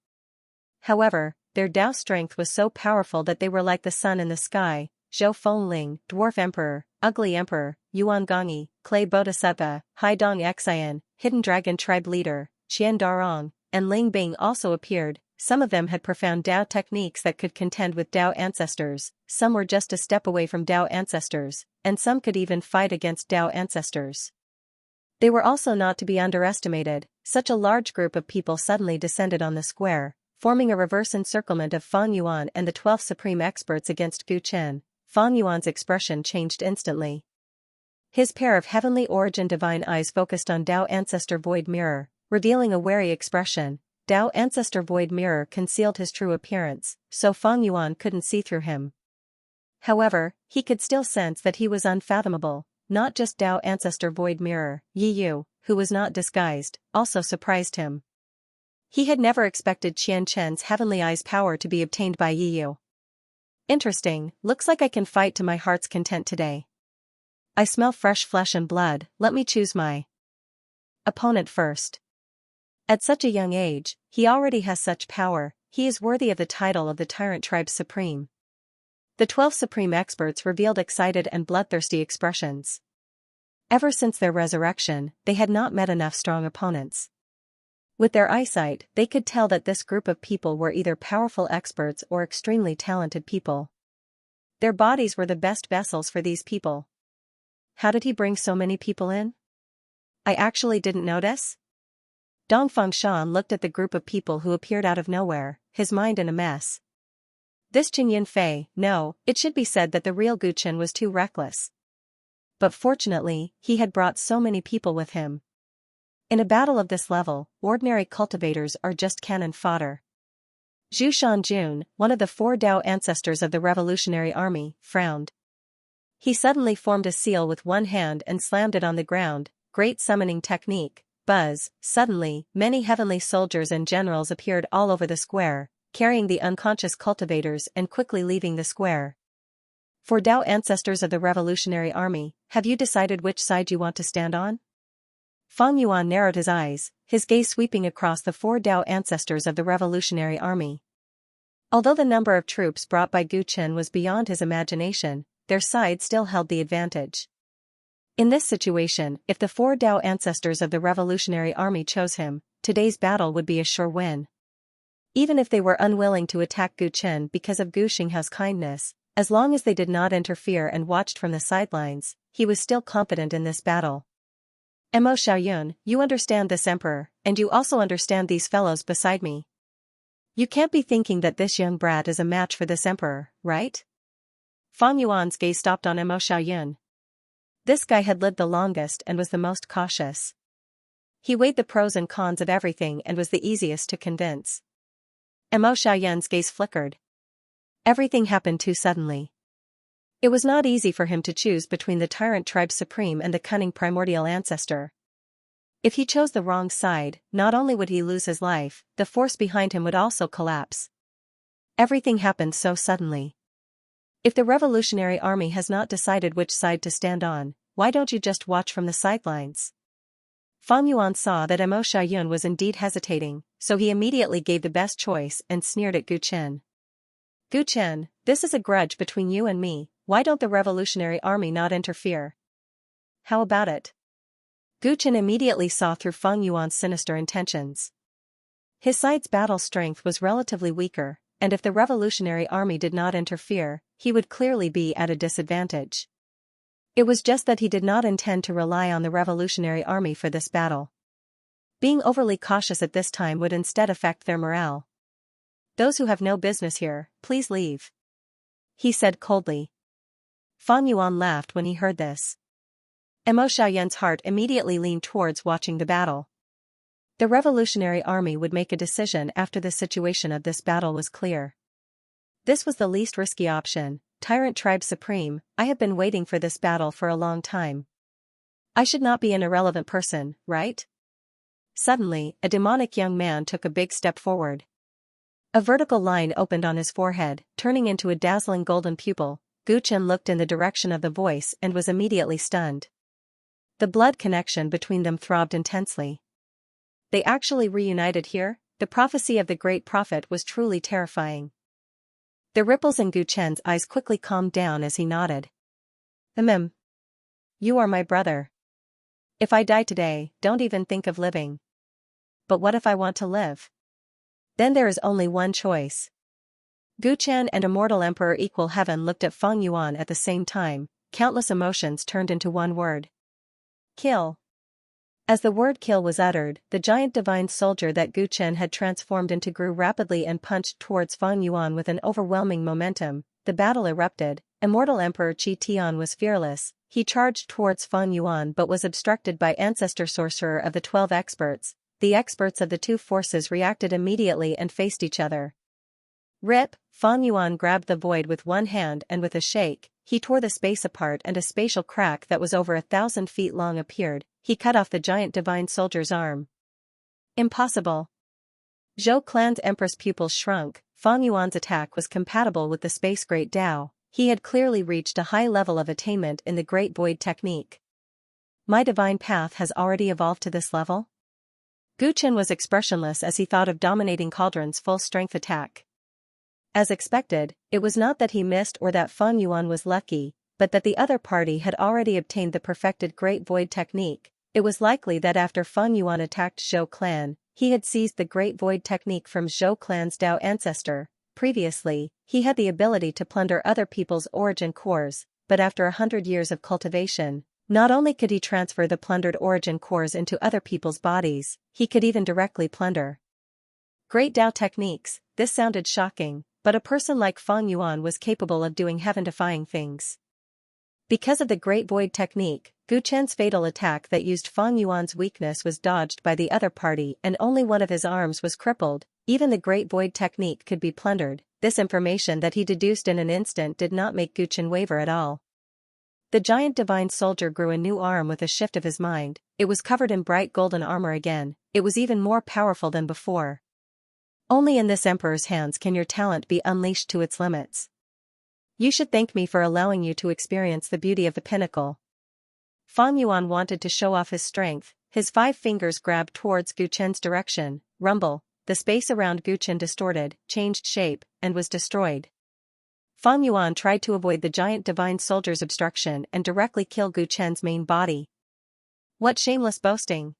However, their Dao strength was so powerful that they were like the sun in the sky. Zhou Fengling, Dwarf Emperor, Ugly Emperor, Yuan Gongyi, Clay Bodhisattva, Haidong Xian, Hidden Dragon Tribe Leader, Qian Darong, and Ling Bing also appeared. Some of them had profound Dao techniques that could contend with Dao ancestors, some were just a step away from Dao ancestors, and some could even fight against Dao ancestors. They were also not to be underestimated. Such a large group of people suddenly descended on the square, forming a reverse encirclement of Fang Yuan and the 12 supreme experts against Gu Chen. Fang Yuan's expression changed instantly. His pair of heavenly origin divine eyes focused on Tao Ancestor Void Mirror, revealing a wary expression. Tao Ancestor Void Mirror concealed his true appearance, so Fang Yuan couldn't see through him. However, he could still sense that he was unfathomable. Not just Tao Ancestor Void Mirror, Yi Yu, who was not disguised, also surprised him. He had never expected Xianxia's heavenly eyes power to be obtained by Yi Yu. Interesting, looks like I can fight to my heart's content today. I smell fresh flesh and blood, let me choose my opponent first. At such a young age, he already has such power, he is worthy of the title of the Tyrant Tribe's Supreme. The 12 supreme experts revealed excited and bloodthirsty expressions. Ever since their resurrection, they had not met enough strong opponents. With their eyesight, they could tell that this group of people were either powerful experts or extremely talented people. Their bodies were the best vessels for these people. How did he bring so many people in? I actually didn't notice. Dongfang Shan looked at the group of people who appeared out of nowhere, his mind in a mess. This Qin Yinfei, no, it should be said that the real Gu Chen was too reckless. But fortunately, he had brought so many people with him. In a battle of this level, ordinary cultivators are just cannon fodder. Zhu Shanjun, one of the 4 Dao ancestors of the Revolutionary Army, frowned. He suddenly formed a seal with one hand and slammed it on the ground. Great summoning technique. Buzz. Suddenly, many heavenly soldiers and generals appeared all over the square, carrying the unconscious cultivators and quickly leaving the square. For Dao ancestors of the Revolutionary Army, have you decided which side you want to stand on? Fang Yuan narrowed his eyes, his gaze sweeping across the 4 Dao ancestors of the Revolutionary Army. Although the number of troops brought by Gu Chen was beyond his imagination, their side still held the advantage. In this situation, if the 4 Dao ancestors of the Revolutionary Army chose him, today's battle would be a sure win. Even if they were unwilling to attack Gu Chen because of Gu Xinghao's kindness, as long as they did not interfere and watched from the sidelines, he was still confident in this battle. Mo Xiaoyun, you understand this emperor, and you also understand these fellows beside me. You can't be thinking that this young brat is a match for this emperor, right? Fang Yuan's gaze stopped on Mo Xiaoyun. This guy had lived the longest and was the most cautious. He weighed the pros and cons of everything and was the easiest to convince. Mo Xiaoyun's gaze flickered. Everything happened too suddenly. It was not easy for him to choose between the Tyrant Tribe Supreme and the cunning primordial ancestor. If he chose the wrong side, not only would he lose his life, the force behind him would also collapse. Everything happened so suddenly. If the Revolutionary Army has not decided which side to stand on, why don't you just watch from the sidelines? Fang Yuan saw that Mo Xiaoyun was indeed hesitating, so he immediately gave the best choice and sneered at Gu Chen. Gu Chen, this is a grudge between you and me, why don't the Revolutionary Army not interfere? How about it? Gu Chen immediately saw through Fang Yuan's sinister intentions. His side's battle strength was relatively weaker, and if the Revolutionary Army did not interfere, he would clearly be at a disadvantage. It was just that he did not intend to rely on the Revolutionary Army for this battle. Being overly cautious at this time would instead affect their morale. Those who have no business here, please leave. He said coldly. Fang Yuan laughed when he heard this. Mo Xiaoyun's heart immediately leaned towards watching the battle. The Revolutionary Army would make a decision after the situation of this battle was clear. This was the least risky option. Tyrant Tribe Supreme, I have been waiting for this battle for a long time. I should not be an irrelevant person, right? Suddenly, a demonic young man took a big step forward. A vertical line opened on his forehead, turning into a dazzling golden pupil. Gu Chen looked in the direction of the voice and was immediately stunned. The blood connection between them throbbed intensely. They actually reunited here? The prophecy of the great prophet was truly terrifying. The ripples in Gu Chen's eyes quickly calmed down as he nodded. You are my brother. If I die today, don't even think of living. But what if I want to live? Then there is only one choice. Gu Chen and Immortal Emperor Equal Heaven looked at Fang Yuan at the same time, countless emotions turned into one word. Kill. As the word kill was uttered, the giant divine soldier that Gu Chen had transformed into grew rapidly and punched towards Fang Yuan with an overwhelming momentum. The battle erupted. Immortal Emperor Qi Tian was fearless. He charged towards Fang Yuan but was obstructed by Ancestor Sorcerer of the 12 experts. The experts of the two forces reacted immediately and faced each other. Rip! Fang Yuan grabbed the void with one hand and with a shake, he tore the space apart and a spatial crack that was over 1,000 feet long appeared. He cut off the giant divine soldier's arm. Impossible! Zhou Clan's empress pupils shrunk. Fang Yuan's attack was compatible with the space Great Dao. He had clearly reached a high level of attainment in the Great Void technique. My divine path has already evolved to this level? Gu Chen was expressionless as he thought of dominating Cauldron's full-strength attack. As expected, it was not that he missed or that Fang Yuan was lucky, but that the other party had already obtained the perfected Great Void technique. It was likely that after Fang Yuan attacked Zhou Clan, he had seized the Great Void technique from Zhou Clan's Dao ancestor. Previously, he had the ability to plunder other people's origin cores, but after 100 years of cultivation, not only could he transfer the plundered origin cores into other people's bodies, he could even directly plunder. Great Dao techniques, this sounded shocking, but a person like Fang Yuan was capable of doing heaven-defying things. Because of the Great Void technique, Gu Chen's fatal attack that used Fang Yuan's weakness was dodged by the other party and only one of his arms was crippled. Even the Great Void technique could be plundered. This information that he deduced in an instant did not make Gu Chen waver at all. The giant divine soldier grew a new arm with a shift of his mind. It was covered in bright golden armor again. It was even more powerful than before. Only in this emperor's hands can your talent be unleashed to its limits. You should thank me for allowing you to experience the beauty of the pinnacle. Fang Yuan wanted to show off his strength. His 5 fingers grabbed towards Gu Chen's direction. Rumble. The space around Gu Chen distorted, changed shape, and was destroyed. Fang Yuan tried to avoid the giant divine soldier's obstruction and directly kill Gu Chen's main body. What shameless boasting!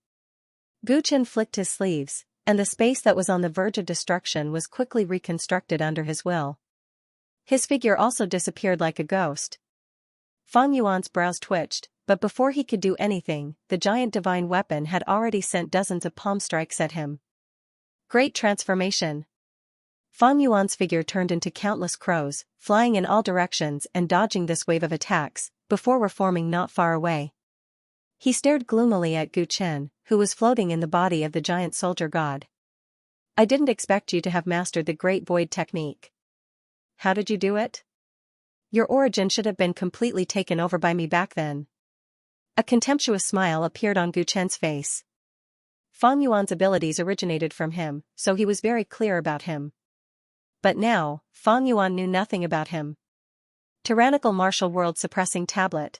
Gu Chen flicked his sleeves, and the space that was on the verge of destruction was quickly reconstructed under his will. His figure also disappeared like a ghost. Fang Yuan's brows twitched, but before he could do anything, the giant divine weapon had already sent dozens of palm strikes at him. Great transformation! Fang Yuan's figure turned into countless crows, flying in all directions and dodging this wave of attacks, before reforming not far away. He stared gloomily at Gu Chen, who was floating in the body of the giant soldier god. I didn't expect you to have mastered the Great Void technique. How did you do it? Your origin should have been completely taken over by me back then. A contemptuous smile appeared on Gu Chen's face. Fang Yuan's abilities originated from him, so he was very clear about him. But now, Fang Yuan knew nothing about him. Tyrannical martial world suppressing tablet.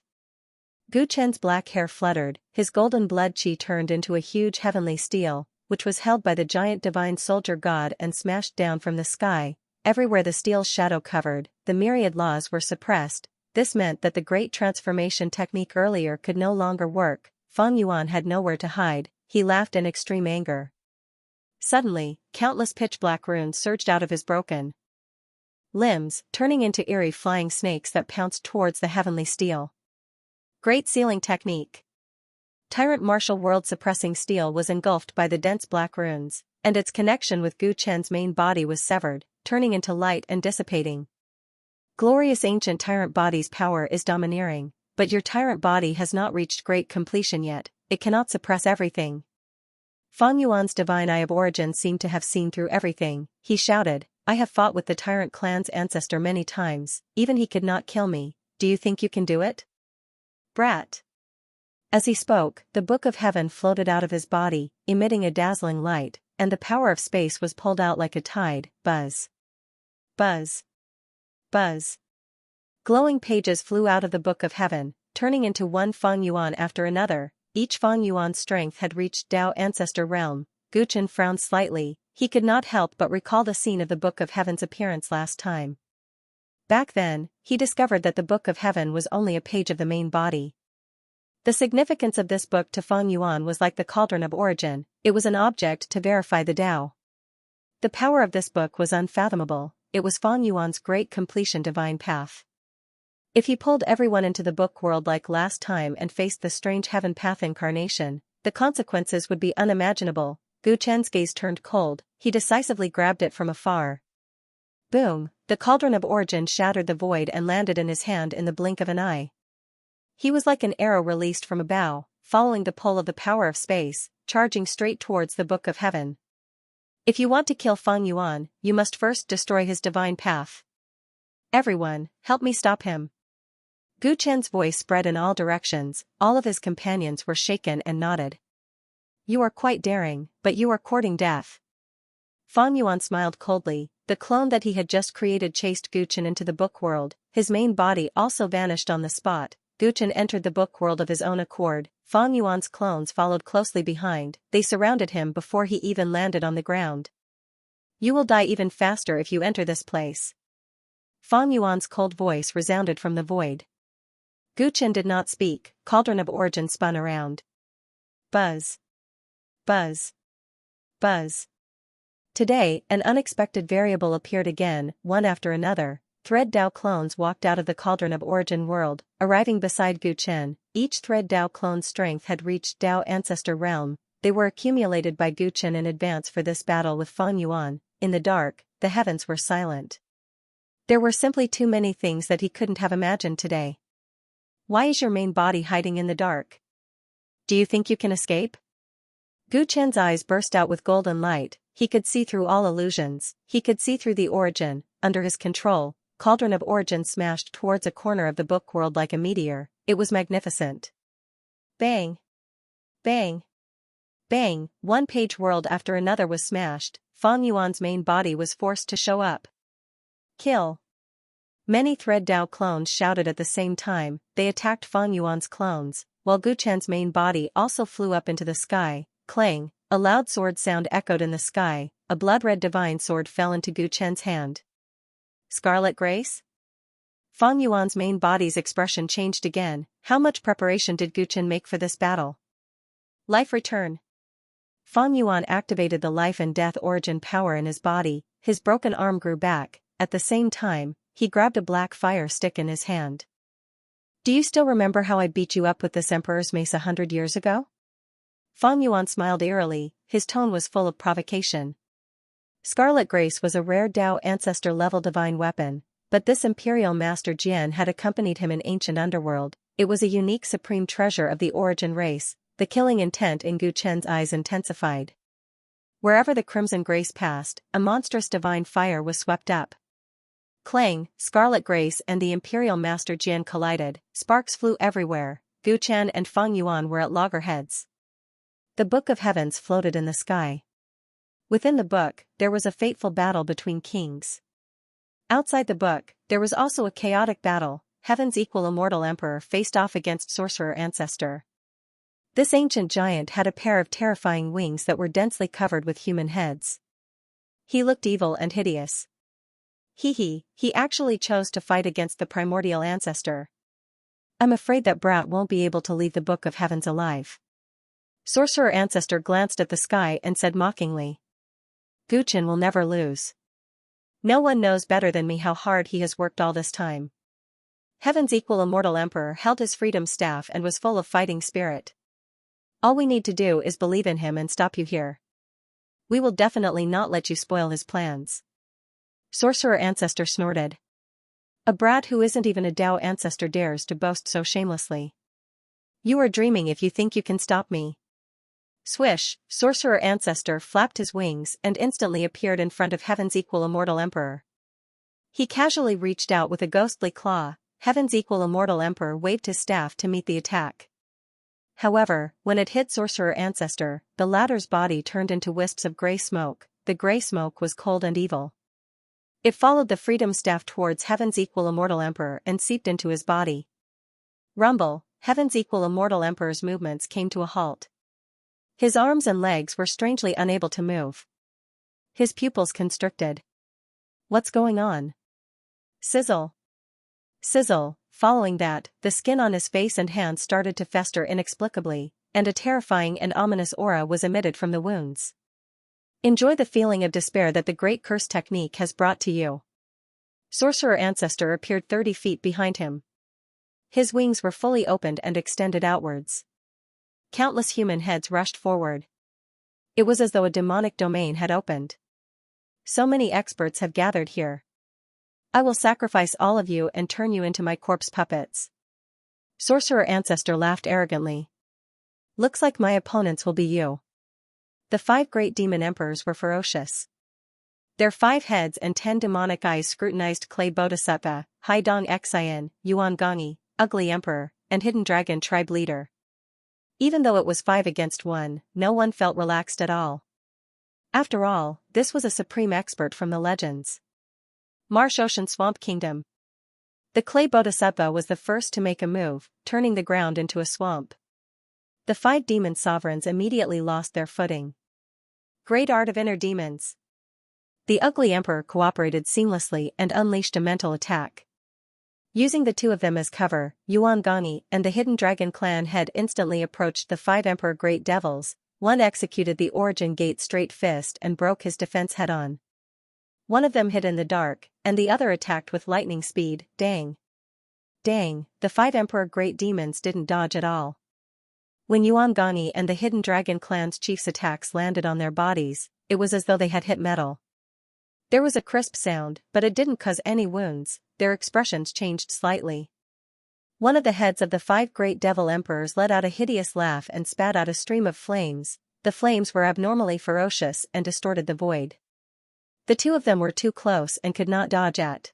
Gu Chen's black hair fluttered, his golden blood qi turned into a huge heavenly steel, which was held by the giant divine soldier god and smashed down from the sky. Everywhere the steel's shadow covered, the myriad laws were suppressed. This meant that the great transformation technique earlier could no longer work. Fang Yuan had nowhere to hide. He laughed in extreme anger. Suddenly, countless pitch-black runes surged out of his broken limbs, turning into eerie flying snakes that pounced towards the heavenly steel. Great sealing technique. Tyrant martial world suppressing steel was engulfed by the dense black runes, and its connection with Gu Chen's main body was severed, turning into light and dissipating. Glorious ancient tyrant body's power is domineering, but your tyrant body has not reached great completion yet. It cannot suppress everything. Fang Yuan's divine eye of origin seemed to have seen through everything. He shouted, I have fought with the Tyrant clan's ancestor many times, even he could not kill me. Do you think you can do it? Brat. As he spoke, the Book of Heaven floated out of his body, emitting a dazzling light, and the power of space was pulled out like a tide. Buzz. Buzz. Buzz. Glowing pages flew out of the Book of Heaven, turning into one Fang Yuan after another. Each Fang Yuan's strength had reached Dao Ancestor realm. Gu Chen frowned slightly. He could not help but recall the scene of the Book of Heaven's appearance last time. Back then, he discovered that the Book of Heaven was only a page of the main body. The significance of this book to Fang Yuan was like the cauldron of origin. It was an object to verify the Dao. The power of this book was unfathomable. It was Fang Yuan's great completion divine path. If he pulled everyone into the book world like last time and faced the strange heaven path incarnation, the consequences would be unimaginable. Gu Chen's gaze turned cold, he decisively grabbed it from afar. Boom, the cauldron of origin shattered the void and landed in his hand in the blink of an eye. He was like an arrow released from a bow, following the pull of the power of space, charging straight towards the Book of Heaven. If you want to kill Feng Yuan, you must first destroy his divine path. Everyone, help me stop him. Gu Chen's voice spread in all directions, all of his companions were shaken and nodded. You are quite daring, but you are courting death. Feng Yuan smiled coldly, the clone that he had just created chased Gu Chen into the book world, his main body also vanished on the spot. Gu Chen entered the book world of his own accord, Feng Yuan's clones followed closely behind, they surrounded him before he even landed on the ground. You will die even faster if you enter this place. Feng Yuan's cold voice resounded from the void. Gu Chen did not speak, cauldron of origin spun around. Buzz. Buzz. Buzz. Today, an unexpected variable appeared again, one after another. Thread Dao clones walked out of the cauldron of origin world, arriving beside Gu Chen. Each Thread Dao clone's strength had reached Dao ancestor realm. They were accumulated by Gu Chen in advance for this battle with Feng Yuan. In the dark, the heavens were silent. There were simply too many things that he couldn't have imagined today. Why is your main body hiding in the dark? Do you think you can escape? Gu Chen's eyes burst out with golden light. He could see through all illusions. He could see through the origin. Under his control, cauldron of origin smashed towards a corner of the book world like a meteor. It was magnificent. Bang! Bang! Bang! One page world after another was smashed. Feng Yuan's main body was forced to show up. Kill! Many Thread Dao clones shouted at the same time. They attacked Feng Yuan's clones, while Gu Chen's main body also flew up into the sky. Clang! A loud sword sound echoed in the sky. A blood-red divine sword fell into Gu Chen's hand. Scarlet Grace? Feng Yuan's main body's expression changed again. How much preparation did Gu Chen make for this battle? Life return. Feng Yuan activated the life and death origin power in his body. His broken arm grew back. At the same time, he grabbed a black fire stick in his hand. Do you still remember how I beat you up with this Emperor's mace 100 years ago? Feng Yuan smiled eerily, his tone was full of provocation. Scarlet Grace was a rare Dao ancestor-level divine weapon, but this Imperial Master Jian had accompanied him in ancient underworld. It was a unique supreme treasure of the origin race. The killing intent in Gu Chen's eyes intensified. Wherever the Crimson Grace passed, a monstrous divine fire was swept up. Clang! Scarlet Grace and the Imperial Master Jian collided, sparks flew everywhere. Gu Chen and Feng Yuan were at loggerheads. The Book of Heavens floated in the sky. Within the book, there was a fateful battle between kings. Outside the book, there was also a chaotic battle. Heaven's equal immortal emperor faced off against sorcerer ancestor. This ancient giant had a pair of terrifying wings that were densely covered with human heads. He looked evil and hideous. He actually chose to fight against the primordial ancestor. I'm afraid that brat won't be able to leave the Book of Heavens alive. Sorcerer ancestor glanced at the sky and said mockingly. Gu Chen will never lose. No one knows better than me how hard he has worked all this time. Heaven's equal immortal emperor held his freedom staff and was full of fighting spirit. All we need to do is believe in him and stop you here. We will definitely not let you spoil his plans. Sorcerer ancestor snorted. A brat who isn't even a Dao ancestor dares to boast so shamelessly. You are dreaming if you think you can stop me. Swish! Sorcerer ancestor flapped his wings and instantly appeared in front of Heaven's equal immortal emperor. He casually reached out with a ghostly claw. Heaven's equal immortal emperor waved his staff to meet the attack. However, when it hit sorcerer ancestor, the latter's body turned into wisps of gray smoke. The gray smoke was cold and evil. It followed the freedom staff towards Heaven's equal immortal emperor and seeped into his body. Rumble! Heaven's equal immortal emperor's movements came to a halt. His arms and legs were strangely unable to move. His pupils constricted. What's going on? Sizzle. Sizzle. Following that, the skin on his face and hands started to fester inexplicably, and a terrifying and ominous aura was emitted from the wounds. Enjoy the feeling of despair that the Great Curse technique has brought to you. Sorcerer ancestor appeared 30 feet behind him. His wings were fully opened and extended outwards. Countless human heads rushed forward. It was as though a demonic domain had opened. So many experts have gathered here. I will sacrifice all of you and turn you into my corpse puppets. Sorcerer Ancestor laughed arrogantly. Looks like my opponents will be you. The 5 great demon emperors were ferocious. Their 5 heads and 10 demonic eyes scrutinized Clay Bodhisattva, Haidong Xian, Yuan Gongyi, Ugly Emperor, and Hidden Dragon tribe leader. Even though it was 5 against 1, no one felt relaxed at all. After all, this was a supreme expert from the legends. Marsh Ocean Swamp Kingdom. The Clay Bodhisattva was the first to make a move, turning the ground into a swamp. The 5 demon sovereigns immediately lost their footing. Great Art of Inner Demons. The Ugly Emperor cooperated seamlessly and unleashed a mental attack. Using the 2 of them as cover, Yuan Gongyi and the Hidden Dragon clan head instantly approached the 5 Emperor Great Devils. One executed the Origin Gate Straight Fist and broke his defense head-on. One of them hid in the dark, and the other attacked with lightning speed. Dang. Dang, the 5 Emperor Great Demons didn't dodge at all. When Yuan Gongyi and the Hidden Dragon clan's chiefs' attacks landed on their bodies, it was as though they had hit metal. There was a crisp sound, but it didn't cause any wounds. Their expressions changed slightly. One of the heads of the 5 great devil emperors let out a hideous laugh and spat out a stream of flames. The flames were abnormally ferocious and distorted the void. The 2 of them were too close and could not dodge at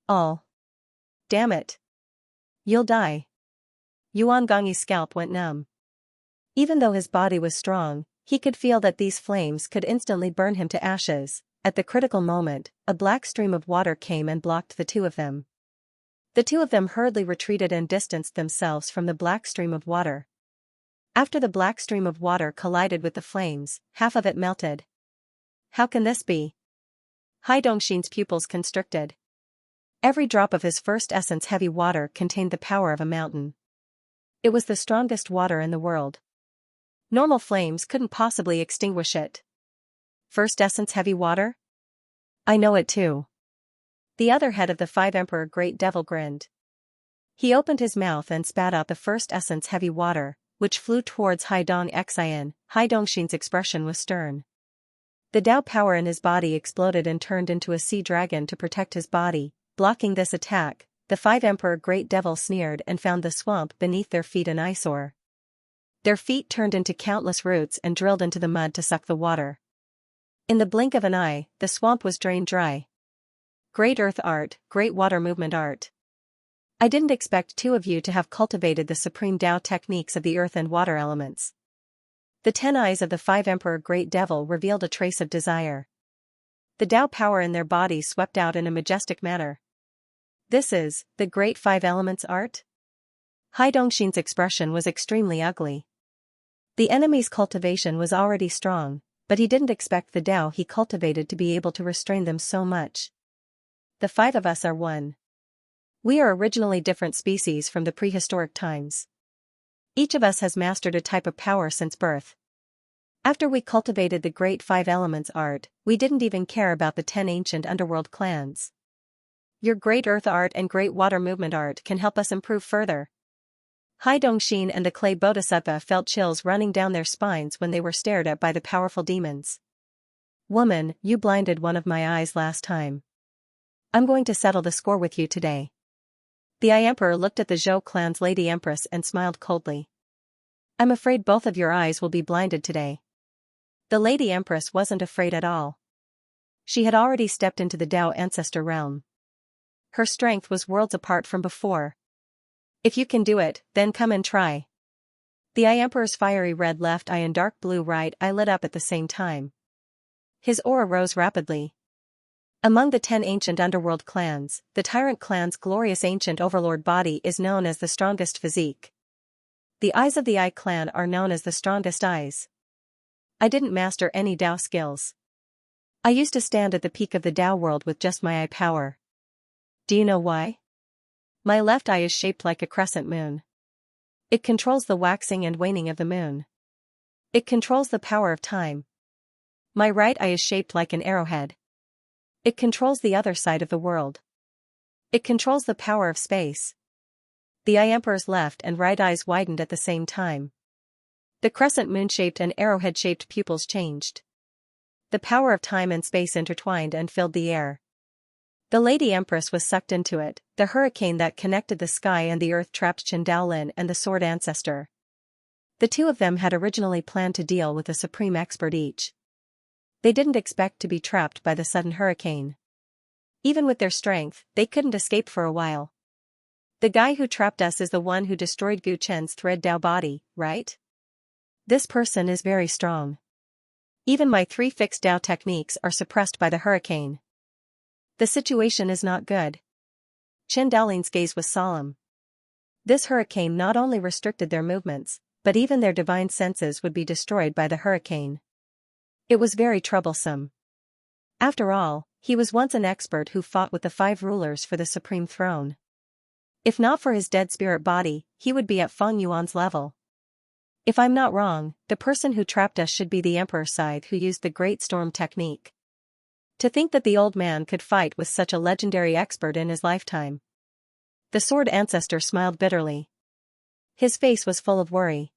all. Damn it. You'll die. Yuan Gongyi's scalp went numb. Even though his body was strong, he could feel that these flames could instantly burn him to ashes. At the critical moment, a black stream of water came and blocked the 2 of them. The 2 of them hurriedly retreated and distanced themselves from the black stream of water. After the black stream of water collided with the flames, half of it melted. How can this be? Hai Dongxin's pupils constricted. Every drop of his first essence heavy water contained the power of a mountain. It was the strongest water in the world. Normal flames couldn't possibly extinguish it. First essence heavy water? I know it too. The other head of the 5 Emperor Great Devil grinned. He opened his mouth and spat out the first essence heavy water, which flew towards Haidong Xian. Hai Dongxin's expression was stern. The Dao power in his body exploded and turned into a sea dragon to protect his body. Blocking this attack, the 5 Emperor Great Devil sneered and found the swamp beneath their feet an eyesore. Their feet turned into countless roots and drilled into the mud to suck the water. In the blink of an eye, the swamp was drained dry. Great Earth Art, Great Water Movement Art. I didn't expect 2 of you to have cultivated the supreme Dao techniques of the earth and water elements. The 10 eyes of the 5 Emperor Great Devil revealed a trace of desire. The Dao power in their bodies swept out in a majestic manner. This is the Great 5 Elements art? Hai Dongxin's expression was extremely ugly. The enemy's cultivation was already strong, but he didn't expect the Dao he cultivated to be able to restrain them so much. The 5 of us are one. We are originally different species from the prehistoric times. Each of us has mastered a type of power since birth. After we cultivated the Great 5 Elements art, we didn't even care about the 10 ancient underworld clans. Your Great Earth Art and Great Water Movement art can help us improve further. Hai Dongxin and the Clay Bodhisattva felt chills running down their spines when they were stared at by the powerful demons. Woman, you blinded one of my eyes last time. I'm going to settle the score with you today. The Eye Emperor looked at the Zhou clan's Lady Empress and smiled coldly. I'm afraid both of your eyes will be blinded today. The Lady Empress wasn't afraid at all. She had already stepped into the Dao Ancestor realm. Her strength was worlds apart from before. If you can do it, then come and try. The Eye Emperor's fiery red left eye and dark blue right eye lit up at the same time. His aura rose rapidly. Among the 10 ancient underworld clans, the Tyrant clan's glorious ancient overlord body is known as the strongest physique. The eyes of the Eye clan are known as the strongest eyes. I didn't master any Dao skills. I used to stand at the peak of the Dao world with just my eye power. Do you know why? My left eye is shaped like a crescent moon. It controls the waxing and waning of the moon. It controls the power of time. My right eye is shaped like an arrowhead. It controls the other side of the world. It controls the power of space. The Eye Emperor's left and right eyes widened at the same time. The crescent moon-shaped and arrowhead-shaped pupils changed. The power of time and space intertwined and filled the air. The Lady Empress was sucked into it, the hurricane that connected the sky and the earth trapped Chen Daolin and the Sword Ancestor. The two of them had originally planned to deal with a supreme expert each. They didn't expect to be trapped by the sudden hurricane. Even with their strength, they couldn't escape for a while. The guy who trapped us is the one who destroyed Gu Chen's thread Dao body, right? This person is very strong. Even my 3 fixed Dao techniques are suppressed by the hurricane. The situation is not good. Chen Daolin's gaze was solemn. This hurricane not only restricted their movements, but even their divine senses would be destroyed by the hurricane. It was very troublesome. After all, he was once an expert who fought with the 5 rulers for the supreme throne. If not for his dead spirit body, he would be at Feng Yuan's level. If I'm not wrong, the person who trapped us should be the Emperor's side who used the Great Storm technique. To think that the old man could fight with such a legendary expert in his lifetime. The Sword Ancestor smiled bitterly. His face was full of worry.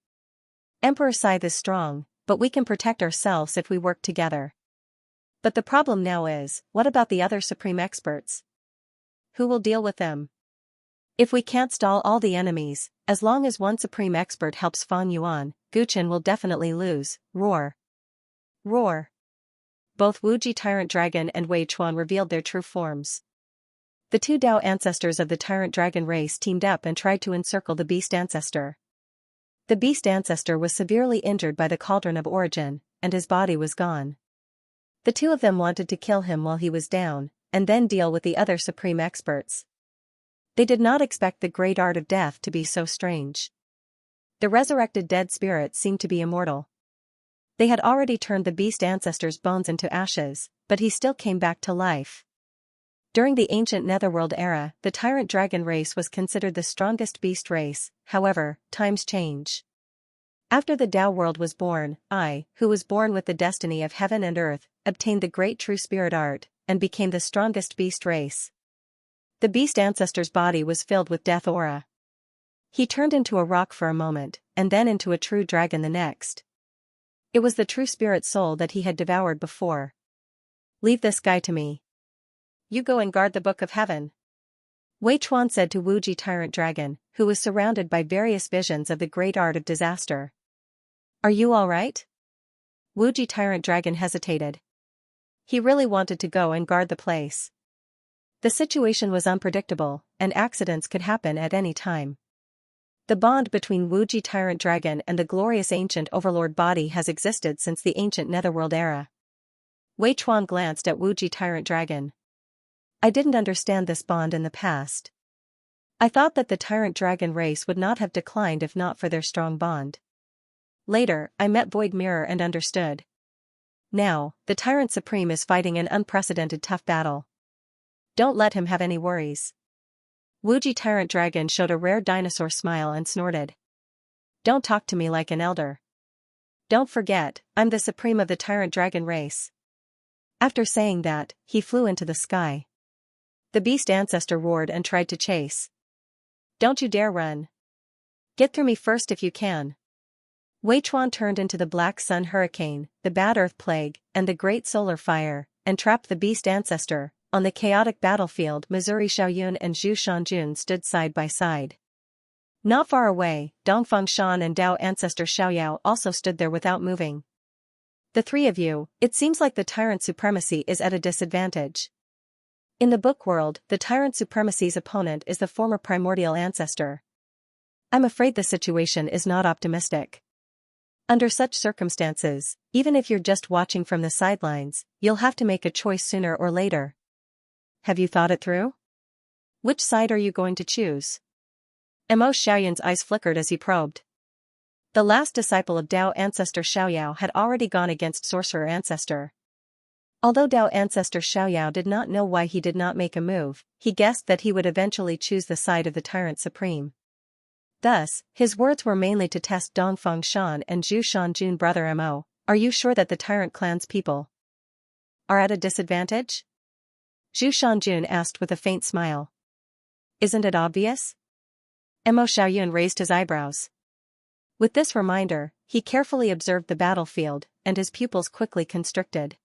Emperor Scythe is strong, but we can protect ourselves if we work together. But the problem now is, what about the other supreme experts? Who will deal with them? If we can't stall all the enemies, as long as one supreme expert helps Feng Yuan, Gu Chen will definitely lose. Roar. Roar. Both Wuji Tyrant Dragon and Wei Chuan revealed their true forms. The 2 Dao ancestors of the Tyrant Dragon race teamed up and tried to encircle the Beast Ancestor. The Beast Ancestor was severely injured by the Cauldron of Origin, and his body was gone. The 2 of them wanted to kill him while he was down, and then deal with the other supreme experts. They did not expect the great art of death to be so strange. The resurrected dead spirits seemed to be immortal. They had already turned the Beast Ancestor's bones into ashes, but he still came back to life. During the ancient Netherworld era, the Tyrant Dragon race was considered the strongest beast race. However, times change. After the Dao world was born, I, who was born with the destiny of heaven and earth, obtained the great true spirit art, and became the strongest beast race. The Beast Ancestor's body was filled with death aura. He turned into a rock for a moment, and then into a true dragon the next. It was the true spirit soul that he had devoured before. Leave this guy to me. You go and guard the Book of Heaven. Wei Chuan said to Wuji Tyrant Dragon, who was surrounded by various visions of the great art of disaster. Are you all right? Wuji Tyrant Dragon hesitated. He really wanted to go and guard the place. The situation was unpredictable, and accidents could happen at any time. The bond between Wuji Tyrant Dragon and the glorious ancient overlord body has existed since the ancient Netherworld era. Wei Chuan glanced at Wuji Tyrant Dragon. I didn't understand this bond in the past. I thought that the Tyrant Dragon race would not have declined if not for their strong bond. Later, I met Void Mirror and understood. Now, the Tyrant Supreme is fighting an unprecedented tough battle. Don't let him have any worries. Wuji Tyrant Dragon showed a rare dinosaur smile and snorted. Don't talk to me like an elder. Don't forget, I'm the supreme of the Tyrant Dragon race. After saying that, he flew into the sky. The Beast Ancestor roared and tried to chase. Don't you dare run. Get through me first if you can. Wei Chuan turned into the Black Sun Hurricane, the Bad Earth Plague, and the Great Solar Fire, and trapped the Beast Ancestor. On the chaotic battlefield, Missouri Xiaoyun and Zhu Shanjun stood side by side. Not far away, Dongfeng Shan and Dao Ancestor Xiaoyao also stood there without moving. The 3 of you, it seems like the Tyrant Supremacy is at a disadvantage. In the book world, the Tyrant Supremacy's opponent is the former primordial ancestor. I'm afraid the situation is not optimistic. Under such circumstances, even if you're just watching from the sidelines, you'll have to make a choice sooner or later. Have you thought it through? Which side are you going to choose? Mo Xiaoyun's eyes flickered as he probed. The last disciple of Dao Ancestor Xiaoyao had already gone against Sorcerer Ancestor. Although Dao Ancestor Xiaoyao did not know why he did not make a move, he guessed that he would eventually choose the side of the Tyrant Supreme. Thus, his words were mainly to test Dongfeng Shan and Zhu Shanjun. Brother Mo, are you sure that the Tyrant clan's people are at a disadvantage? Zhu Shanjun asked with a faint smile. Isn't it obvious? Mo Xiaoyun raised his eyebrows. With this reminder, he carefully observed the battlefield, and his pupils quickly constricted.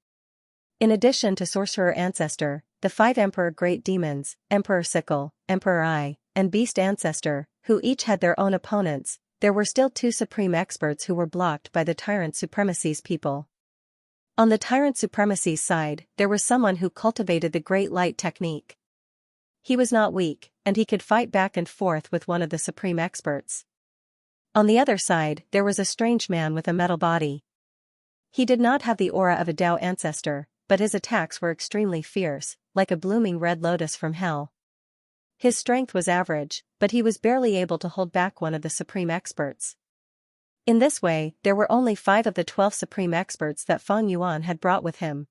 In addition to Sorcerer Ancestor, the 5 Emperor Great Demons, Emperor Sickle, Emperor Eye, and Beast Ancestor, who each had their own opponents, there were still 2 Supreme Experts who were blocked by the Tyrant Supremacy's people. On the Tyrant Supremacy's side, there was someone who cultivated the Great Light technique. He was not weak, and he could fight back and forth with one of the Supreme Experts. On the other side, there was a strange man with a metal body. He did not have the aura of a Dao Ancestor, but his attacks were extremely fierce, like a blooming red lotus from hell. His strength was average, but he was barely able to hold back one of the Supreme Experts. In this way, there were only 5 of the 12 Supreme Experts that Feng Yuan had brought with him.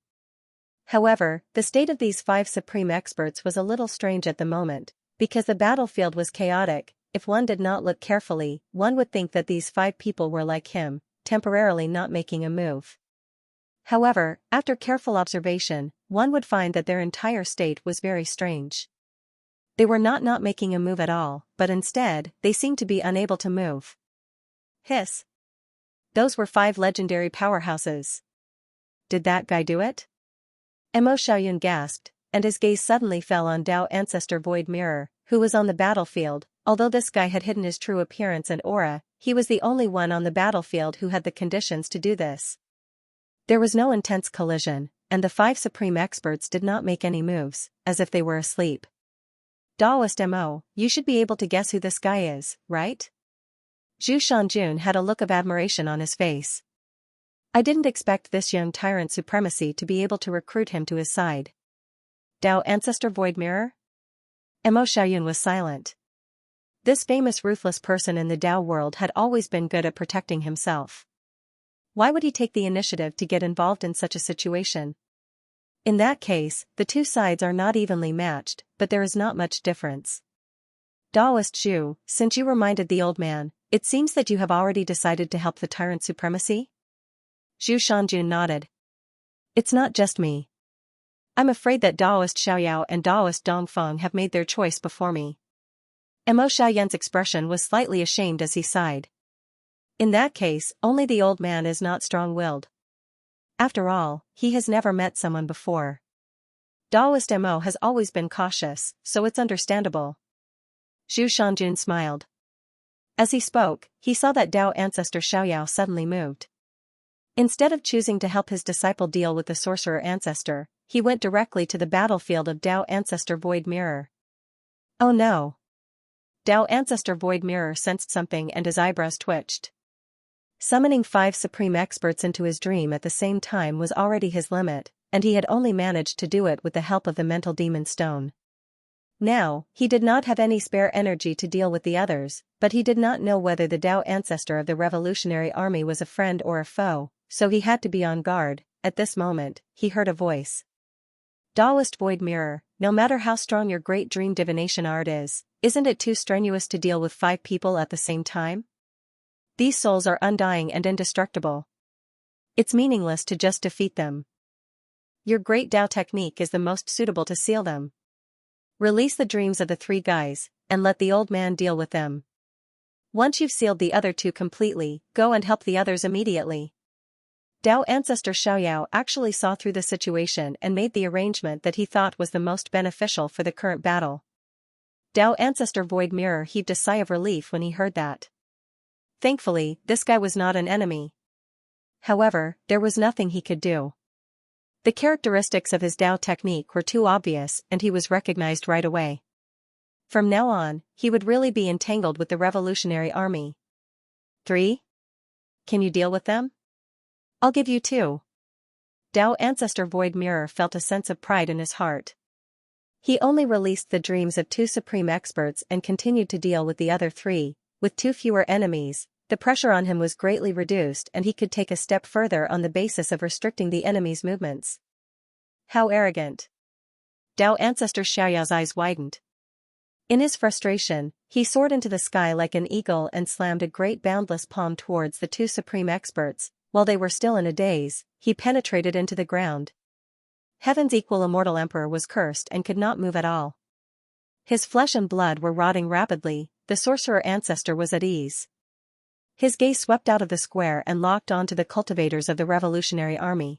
However, the state of these 5 Supreme Experts was a little strange at the moment, because the battlefield was chaotic. If one did not look carefully, one would think that these 5 people were like him, temporarily not making a move. However, after careful observation, one would find that their entire state was very strange. They were not making a move at all, but instead, they seemed to be unable to move. Hiss. Those were 5 legendary powerhouses. Did that guy do it? Mo Xiaoyun gasped, and his gaze suddenly fell on Dao Ancestor Void Mirror, who was on the battlefield. Although this guy had hidden his true appearance and aura, he was the only one on the battlefield who had the conditions to do this. There was no intense collision, and the 5 Supreme Experts did not make any moves, as if they were asleep. Daoist Mo, you should be able to guess who this guy is, right? Zhu Shanjun had a look of admiration on his face. I didn't expect this young Tyrant Supremacy to be able to recruit him to his side. Dao Ancestor Void Mirror? Mo Xiaoyun was silent. This famous ruthless person in the Dao world had always been good at protecting himself. Why would he take the initiative to get involved in such a situation? In that case, the 2 sides are not evenly matched, but there is not much difference. Daoist Zhu, since you reminded the old man, it seems that you have already decided to help the Tyrant Supremacy? Zhu Shanjun nodded. It's not just me. I'm afraid that Daoist Xiaoyao and Daoist Dongfeng have made their choice before me. Mo Xiaoyun's expression was slightly ashamed as he sighed. In that case, only the old man is not strong-willed. After all, he has never met someone before. Daoist Mo has always been cautious, so it's understandable. Zhu Shanjun smiled. As he spoke, he saw that Dao Ancestor Xiaoyao suddenly moved. Instead of choosing to help his disciple deal with the Sorcerer Ancestor, he went directly to the battlefield of Dao Ancestor Void Mirror. Oh no! Dao Ancestor Void Mirror sensed something and his eyebrows twitched. Summoning 5 Supreme Experts into his dream at the same time was already his limit, and he had only managed to do it with the help of the Mental Demon Stone. Now, he did not have any spare energy to deal with the others, but he did not know whether the Dao Ancestor of the Revolutionary Army was a friend or a foe, so he had to be on guard. At this moment, he heard a voice. Daoist Void Mirror, no matter how strong your great dream divination art is, isn't it too strenuous to deal with 5 people at the same time? These souls are undying and indestructible. It's meaningless to just defeat them. Your great Dao technique is the most suitable to seal them. Release the dreams of the 3 guys, and let the old man deal with them. Once you've sealed the other 2 completely, go and help the others immediately. Dao Ancestor Xiaoyao actually saw through the situation and made the arrangement that he thought was the most beneficial for the current battle. Dao Ancestor Void Mirror heaved a sigh of relief when he heard that. Thankfully, this guy was not an enemy. However, there was nothing he could do. The characteristics of his Dao technique were too obvious and he was recognized right away. From now on, he would really be entangled with the Revolutionary Army. 3? Can you deal with them? I'll give you 2. Dao Ancestor Void Mirror felt a sense of pride in his heart. He only released the dreams of 2 Supreme Experts and continued to deal with the other 3, with 2 fewer enemies. The pressure on him was greatly reduced and he could take a step further on the basis of restricting the enemy's movements. How arrogant! Dao Ancestor Xiaoyao's eyes widened. In his frustration, he soared into the sky like an eagle and slammed a great boundless palm towards the 2 Supreme Experts. While they were still in a daze, he penetrated into the ground. Heaven's equal immortal emperor was cursed and could not move at all. His flesh and blood were rotting rapidly. The Sorcerer Ancestor was at ease. His gaze swept out of the square and locked onto the cultivators of the Revolutionary Army.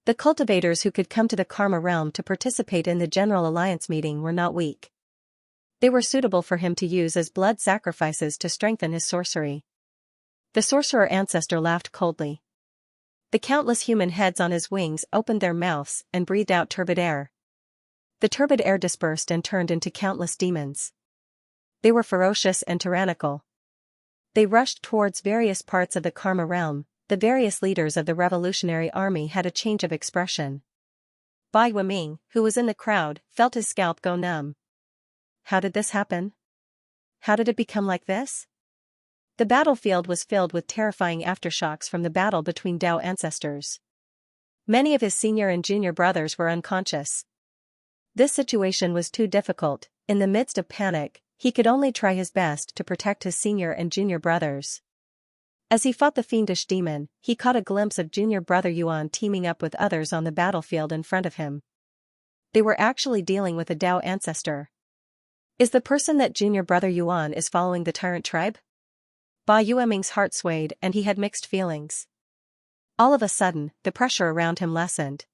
The cultivators who could come to the Karma realm to participate in the General Alliance meeting were not weak. They were suitable for him to use as blood sacrifices to strengthen his sorcery. The sorcerer ancestor laughed coldly. The countless human heads on his wings opened their mouths and breathed out turbid air. The turbid air dispersed and turned into countless demons. They were ferocious and tyrannical. They rushed towards various parts of the Karma realm. The various leaders of the Revolutionary Army had a change of expression. Bai Weming, who was in the crowd, felt his scalp go numb. How did this happen? How did it become like this? The battlefield was filled with terrifying aftershocks from the battle between Dao ancestors. Many of his senior and junior brothers were unconscious. This situation was too difficult. In the midst of panic, he could only try his best to protect his senior and junior brothers. As he fought the fiendish demon, he caught a glimpse of junior brother Yuan teaming up with others on the battlefield in front of him. They were actually dealing with a Dao ancestor. Is the person that junior brother Yuan is following the Tyrant tribe? Bai Yueming's heart swayed and he had mixed feelings. All of a sudden, the pressure around him lessened.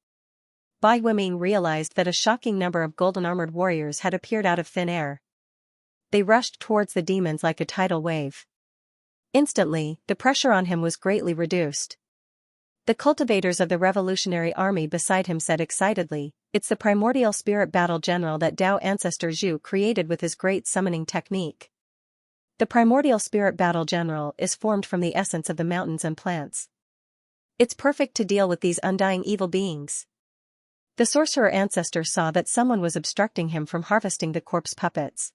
Bai Yueming realized that a shocking number of golden-armored warriors had appeared out of thin air. They rushed towards the demons like a tidal wave. Instantly, the pressure on him was greatly reduced. The cultivators of the Revolutionary Army beside him said excitedly, "It's the primordial spirit battle general that Dao ancestor Zhu created with his great summoning technique. The primordial spirit battle general is formed from the essence of the mountains and plants. It's perfect to deal with these undying evil beings." The sorcerer ancestor saw that someone was obstructing him from harvesting the corpse puppets.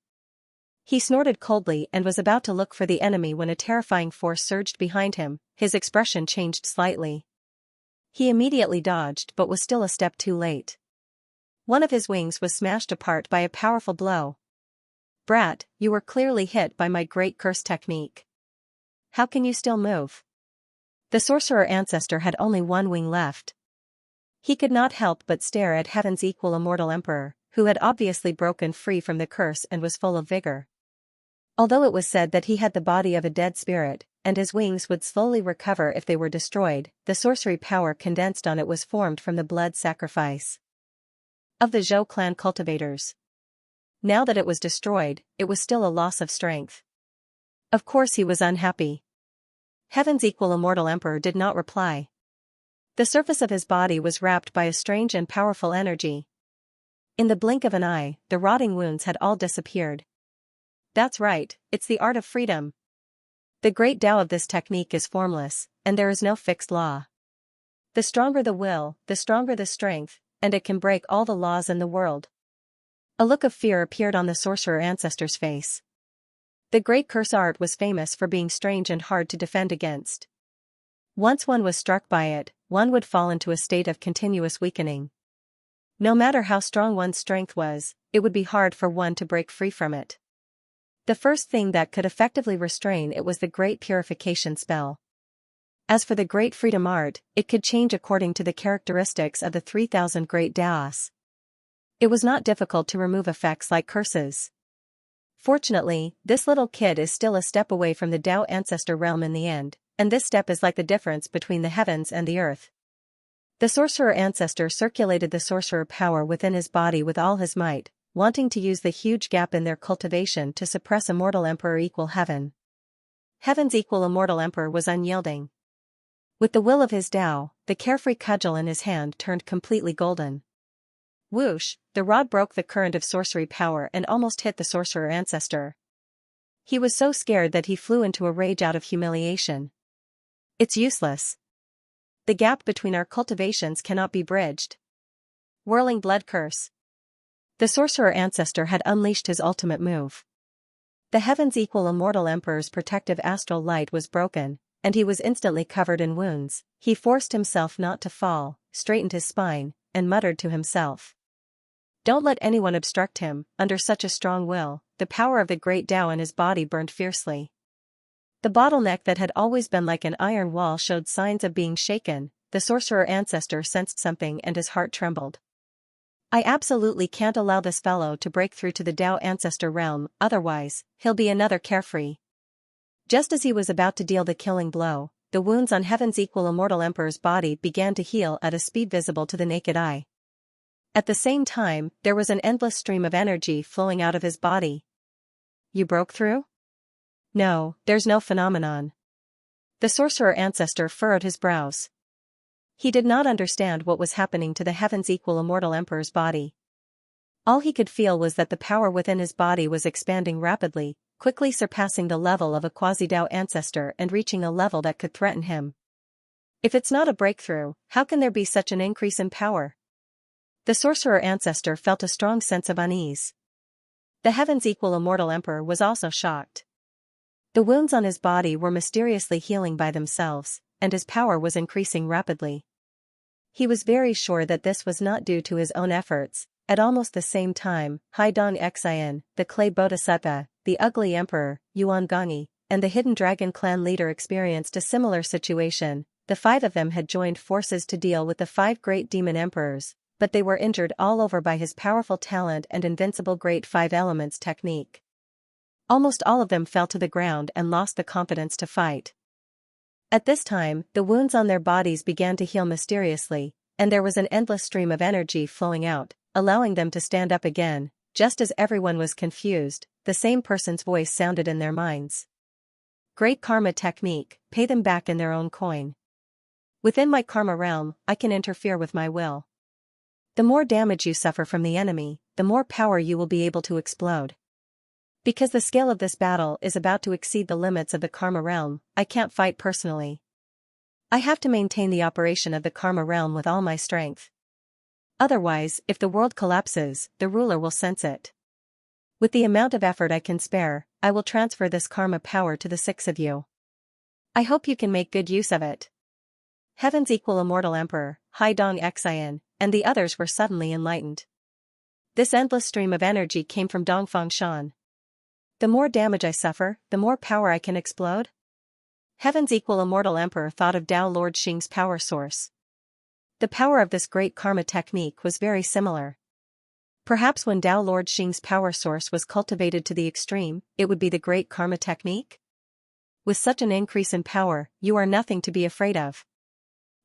He snorted coldly and was about to look for the enemy when a terrifying force surged behind him. His expression changed slightly. He immediately dodged but was still a step too late. One of his wings was smashed apart by a powerful blow. "Brat, you were clearly hit by my great curse technique. How can you still move?" The sorcerer ancestor had only one wing left. He could not help but stare at Heaven's equal immortal emperor, who had obviously broken free from the curse and was full of vigor. Although it was said that he had the body of a dead spirit, and his wings would slowly recover if they were destroyed, the sorcery power condensed on it was formed from the blood sacrifice of the Zhou clan cultivators. Now that it was destroyed, it was still a loss of strength. Of course he was unhappy. Heaven's equal immortal emperor did not reply. The surface of his body was wrapped by a strange and powerful energy. In the blink of an eye, the rotting wounds had all disappeared. That's right, it's the art of freedom. The great Tao of this technique is formless, and there is no fixed law. The stronger the will, the stronger the strength, and it can break all the laws in the world. A look of fear appeared on the sorcerer ancestor's face. The great curse art was famous for being strange and hard to defend against. Once one was struck by it, one would fall into a state of continuous weakening. No matter how strong one's strength was, it would be hard for one to break free from it. The first thing that could effectively restrain it was the Great Purification spell. As for the Great Freedom art, it could change according to the characteristics of the 3,000 great Daos. It was not difficult to remove effects like curses. Fortunately, this little kid is still a step away from the Dao ancestor realm in the end, and this step is like the difference between the heavens and the earth. The sorcerer ancestor circulated the sorcerer power within his body with all his might, wanting to use the huge gap in their cultivation to suppress immortal emperor equal heaven. Heaven's equal immortal emperor was unyielding. With the will of his Tao, the carefree cudgel in his hand turned completely golden. Whoosh, the rod broke the current of sorcery power and almost hit the sorcerer ancestor. He was so scared that he flew into a rage out of humiliation. It's useless. The gap between our cultivations cannot be bridged. Whirling blood curse. The sorcerer ancestor had unleashed his ultimate move. The heaven's equal immortal emperor's protective astral light was broken, and he was instantly covered in wounds. He forced himself not to fall, straightened his spine, and muttered to himself. Don't let anyone obstruct him. Under such a strong will, the power of the great Tao in his body burned fiercely. The bottleneck that had always been like an iron wall showed signs of being shaken. The sorcerer ancestor sensed something and his heart trembled. I absolutely can't allow this fellow to break through to the Dao ancestor realm, otherwise, he'll be another carefree. Just as he was about to deal the killing blow, the wounds on Heaven's equal immortal emperor's body began to heal at a speed visible to the naked eye. At the same time, there was an endless stream of energy flowing out of his body. You broke through? No, there's no phenomenon. The sorcerer ancestor furrowed his brows. He did not understand what was happening to the Heaven's equal immortal emperor's body. All he could feel was that the power within his body was expanding rapidly, quickly surpassing the level of a quasi-Dao ancestor and reaching a level that could threaten him. If it's not a breakthrough, how can there be such an increase in power? The sorcerer ancestor felt a strong sense of unease. The Heaven's equal immortal emperor was also shocked. The wounds on his body were mysteriously healing by themselves, and his power was increasing rapidly. He was very sure that this was not due to his own efforts. At almost the same time, Xianxia, the clay bodhisattva, the ugly emperor, Yuan Gongyi, and the hidden dragon clan leader experienced a similar situation. The 5 of them had joined forces to deal with the 5 great demon emperors, but they were injured all over by his powerful talent and invincible great 5 elements technique. Almost all of them fell to the ground and lost the confidence to fight. At this time, the wounds on their bodies began to heal mysteriously, and there was an endless stream of energy flowing out, allowing them to stand up again. Just as everyone was confused, the same person's voice sounded in their minds. Great karma technique, pay them back in their own coin. Within my karma realm, I can interfere with my will. The more damage you suffer from the enemy, the more power you will be able to explode. Because the scale of this battle is about to exceed the limits of the karma realm, I can't fight personally. I have to maintain the operation of the karma realm with all my strength. Otherwise, if the world collapses, the ruler will sense it. With the amount of effort I can spare, I will transfer this karma power to the 6 of you. I hope you can make good use of it. Heaven's equal immortal emperor, Xianxia, and the others were suddenly enlightened. This endless stream of energy came from Dongfang Shan. The more damage I suffer, the more power I can explode? Heaven's equal immortal emperor thought of Tao Lord Xing's power source. The power of this great karma technique was very similar. Perhaps when Tao Lord Xing's power source was cultivated to the extreme, it would be the great karma technique? With such an increase in power, you are nothing to be afraid of.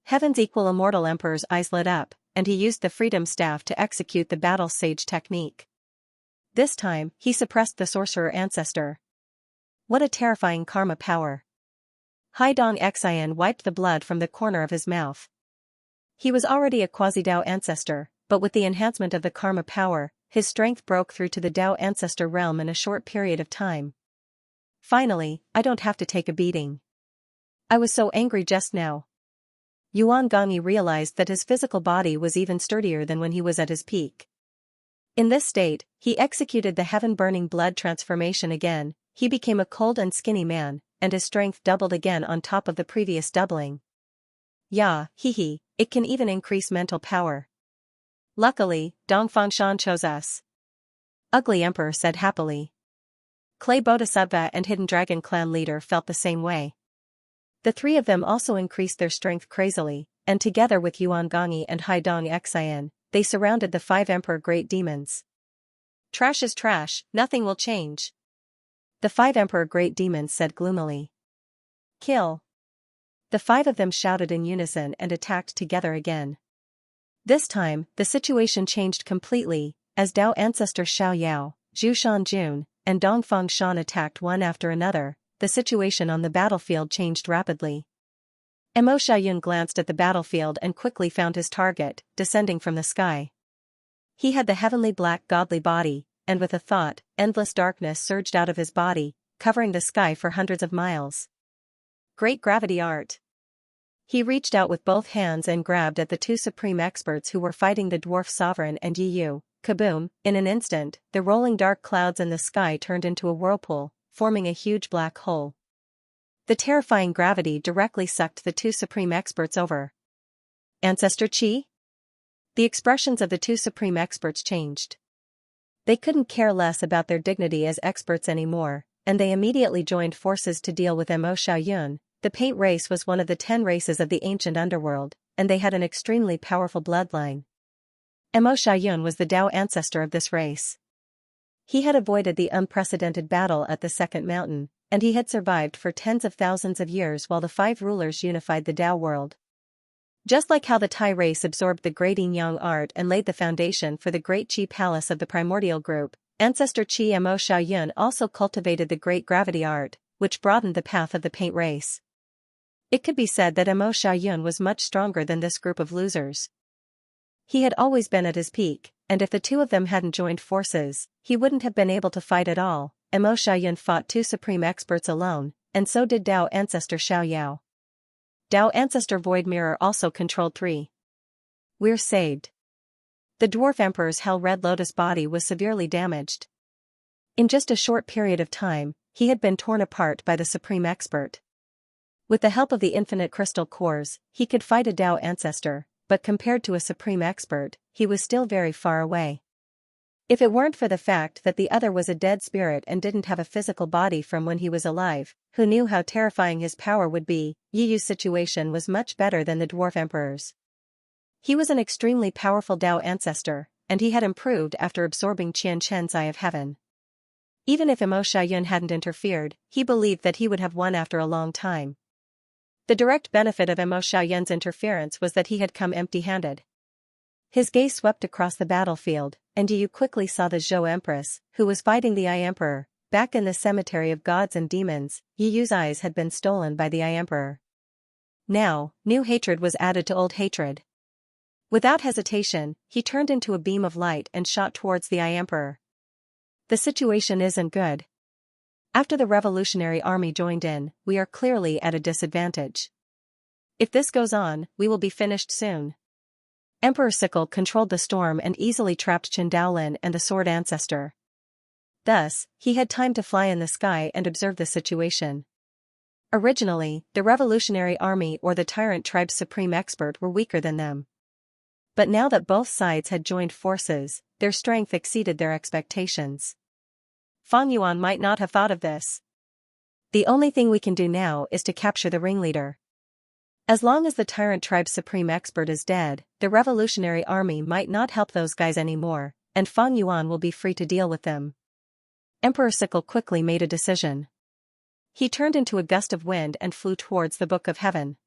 Heaven's equal immortal emperor's eyes lit up, and he used the freedom staff to execute the battle sage technique. This time, he suppressed the sorcerer ancestor. What a terrifying karma power. Xianxia wiped the blood from the corner of his mouth. He was already a quasi-Dao ancestor, but with the enhancement of the karma power, his strength broke through to the Dao ancestor realm in a short period of time. Finally, I don't have to take a beating. I was so angry just now. Yuan Gongyi realized that his physical body was even sturdier than when he was at his peak. In this state, he executed the heaven-burning blood transformation again. He became a cold and skinny man, and his strength doubled again on top of the previous doubling. Yeah, it can even increase mental power. Luckily, Dongfang Shan chose us. Ugly Emperor said happily. Clay Bodhisattva and Hidden Dragon clan leader felt the same way. The 3 of them also increased their strength crazily, and together with Yuan Gongyi and Xianxia, they surrounded the 5 Emperor Great Demons. Trash is trash, nothing will change. The 5 Emperor Great Demons said gloomily. Kill. The 5 of them shouted in unison and attacked together again. This time, the situation changed completely, as Dao ancestor Xiao Yao, Zhu Shanjun, and Dongfang Shan attacked one after another. The situation on the battlefield changed rapidly. Mo Xiaoyun glanced at the battlefield and quickly found his target, descending from the sky. He had the heavenly black godly body, and with a thought, endless darkness surged out of his body, covering the sky for hundreds of miles. Great gravity art. He reached out with both hands and grabbed at the 2 supreme experts who were fighting the dwarf sovereign and Yu. Kaboom! In an instant, the rolling dark clouds in the sky turned into a whirlpool, forming a huge black hole. The terrifying gravity directly sucked the 2 supreme experts over. Ancestor Qi? The expressions of the 2 supreme experts changed. They couldn't care less about their dignity as experts anymore, and they immediately joined forces to deal with Mo Xiaoyun. The paint race was one of the 10 races of the ancient underworld, and they had an extremely powerful bloodline. Mo Xiaoyun was the Dao ancestor of this race. He had avoided the unprecedented battle at the second mountain, and he had survived for tens of thousands of years while the five rulers unified the Tao world. Just like how the Tai race absorbed the great Yin-Yang art and laid the foundation for the great Qi palace of the primordial group, ancestor Qi Mo Xiaoyun also cultivated the great gravity art, which broadened the path of the paint race. It could be said that Mo Xiaoyun was much stronger than this group of losers. He had always been at his peak, and if the two of them hadn't joined forces, he wouldn't have been able to fight at all. Mo Xiaoyun fought two supreme experts alone, and so did Dao ancestor Xiao Yao. Dao ancestor Void Mirror also controlled three. We're saved. The dwarf emperor's Hell Red Lotus body was severely damaged. In just a short period of time, he had been torn apart by the supreme expert. With the help of the infinite crystal cores, he could fight a Dao ancestor, but compared to a supreme expert, he was still very far away. If it weren't for the fact that the other was a dead spirit and didn't have a physical body from when he was alive, who knew how terrifying his power would be, Yi Yu's situation was much better than the dwarf emperor's. He was an extremely powerful Dao ancestor, and he had improved after absorbing Xianxia's Eye of Heaven. Even if Mo Xiaoyun hadn't interfered, he believed that he would have won after a long time. The direct benefit of Mo Xiaoyun's interference was that he had come empty-handed. His gaze swept across the battlefield, and Yi Yu quickly saw the Zhou Empress, who was fighting the Eye Emperor. Back in the cemetery of gods and demons, Yi Yu's eyes had been stolen by the Eye Emperor. Now, new hatred was added to old hatred. Without hesitation, he turned into a beam of light and shot towards the Eye Emperor. The situation isn't good. After the revolutionary army joined in, we are clearly at a disadvantage. If this goes on, we will be finished soon. Emperor Sickle controlled the storm and easily trapped Qin Daolin and the Sword Ancestor. Thus, he had time to fly in the sky and observe the situation. Originally, the revolutionary army or the Tyrant tribe's supreme expert were weaker than them. But now that both sides had joined forces, their strength exceeded their expectations. Fang Yuan might not have thought of this. The only thing we can do now is to capture the ringleader. As long as the Tyrant tribe's supreme expert is dead, the revolutionary army might not help those guys anymore, and Fang Yuan will be free to deal with them. Emperor Sickle quickly made a decision. He turned into a gust of wind and flew towards the Book of Heaven.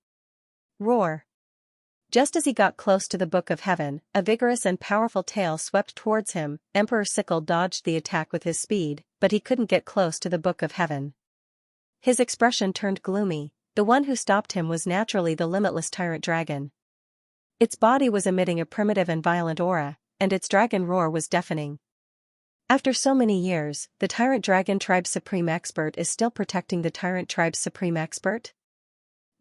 Roar! Just as he got close to the Book of Heaven, a vigorous and powerful tail swept towards him. Emperor Sickle dodged the attack with his speed, but he couldn't get close to the Book of Heaven. His expression turned gloomy. The one who stopped him was naturally the limitless Tyrant Dragon. Its body was emitting a primitive and violent aura, and its dragon roar was deafening. After so many years, the Tyrant Dragon tribe's supreme expert is still protecting the Tyrant tribe's supreme expert?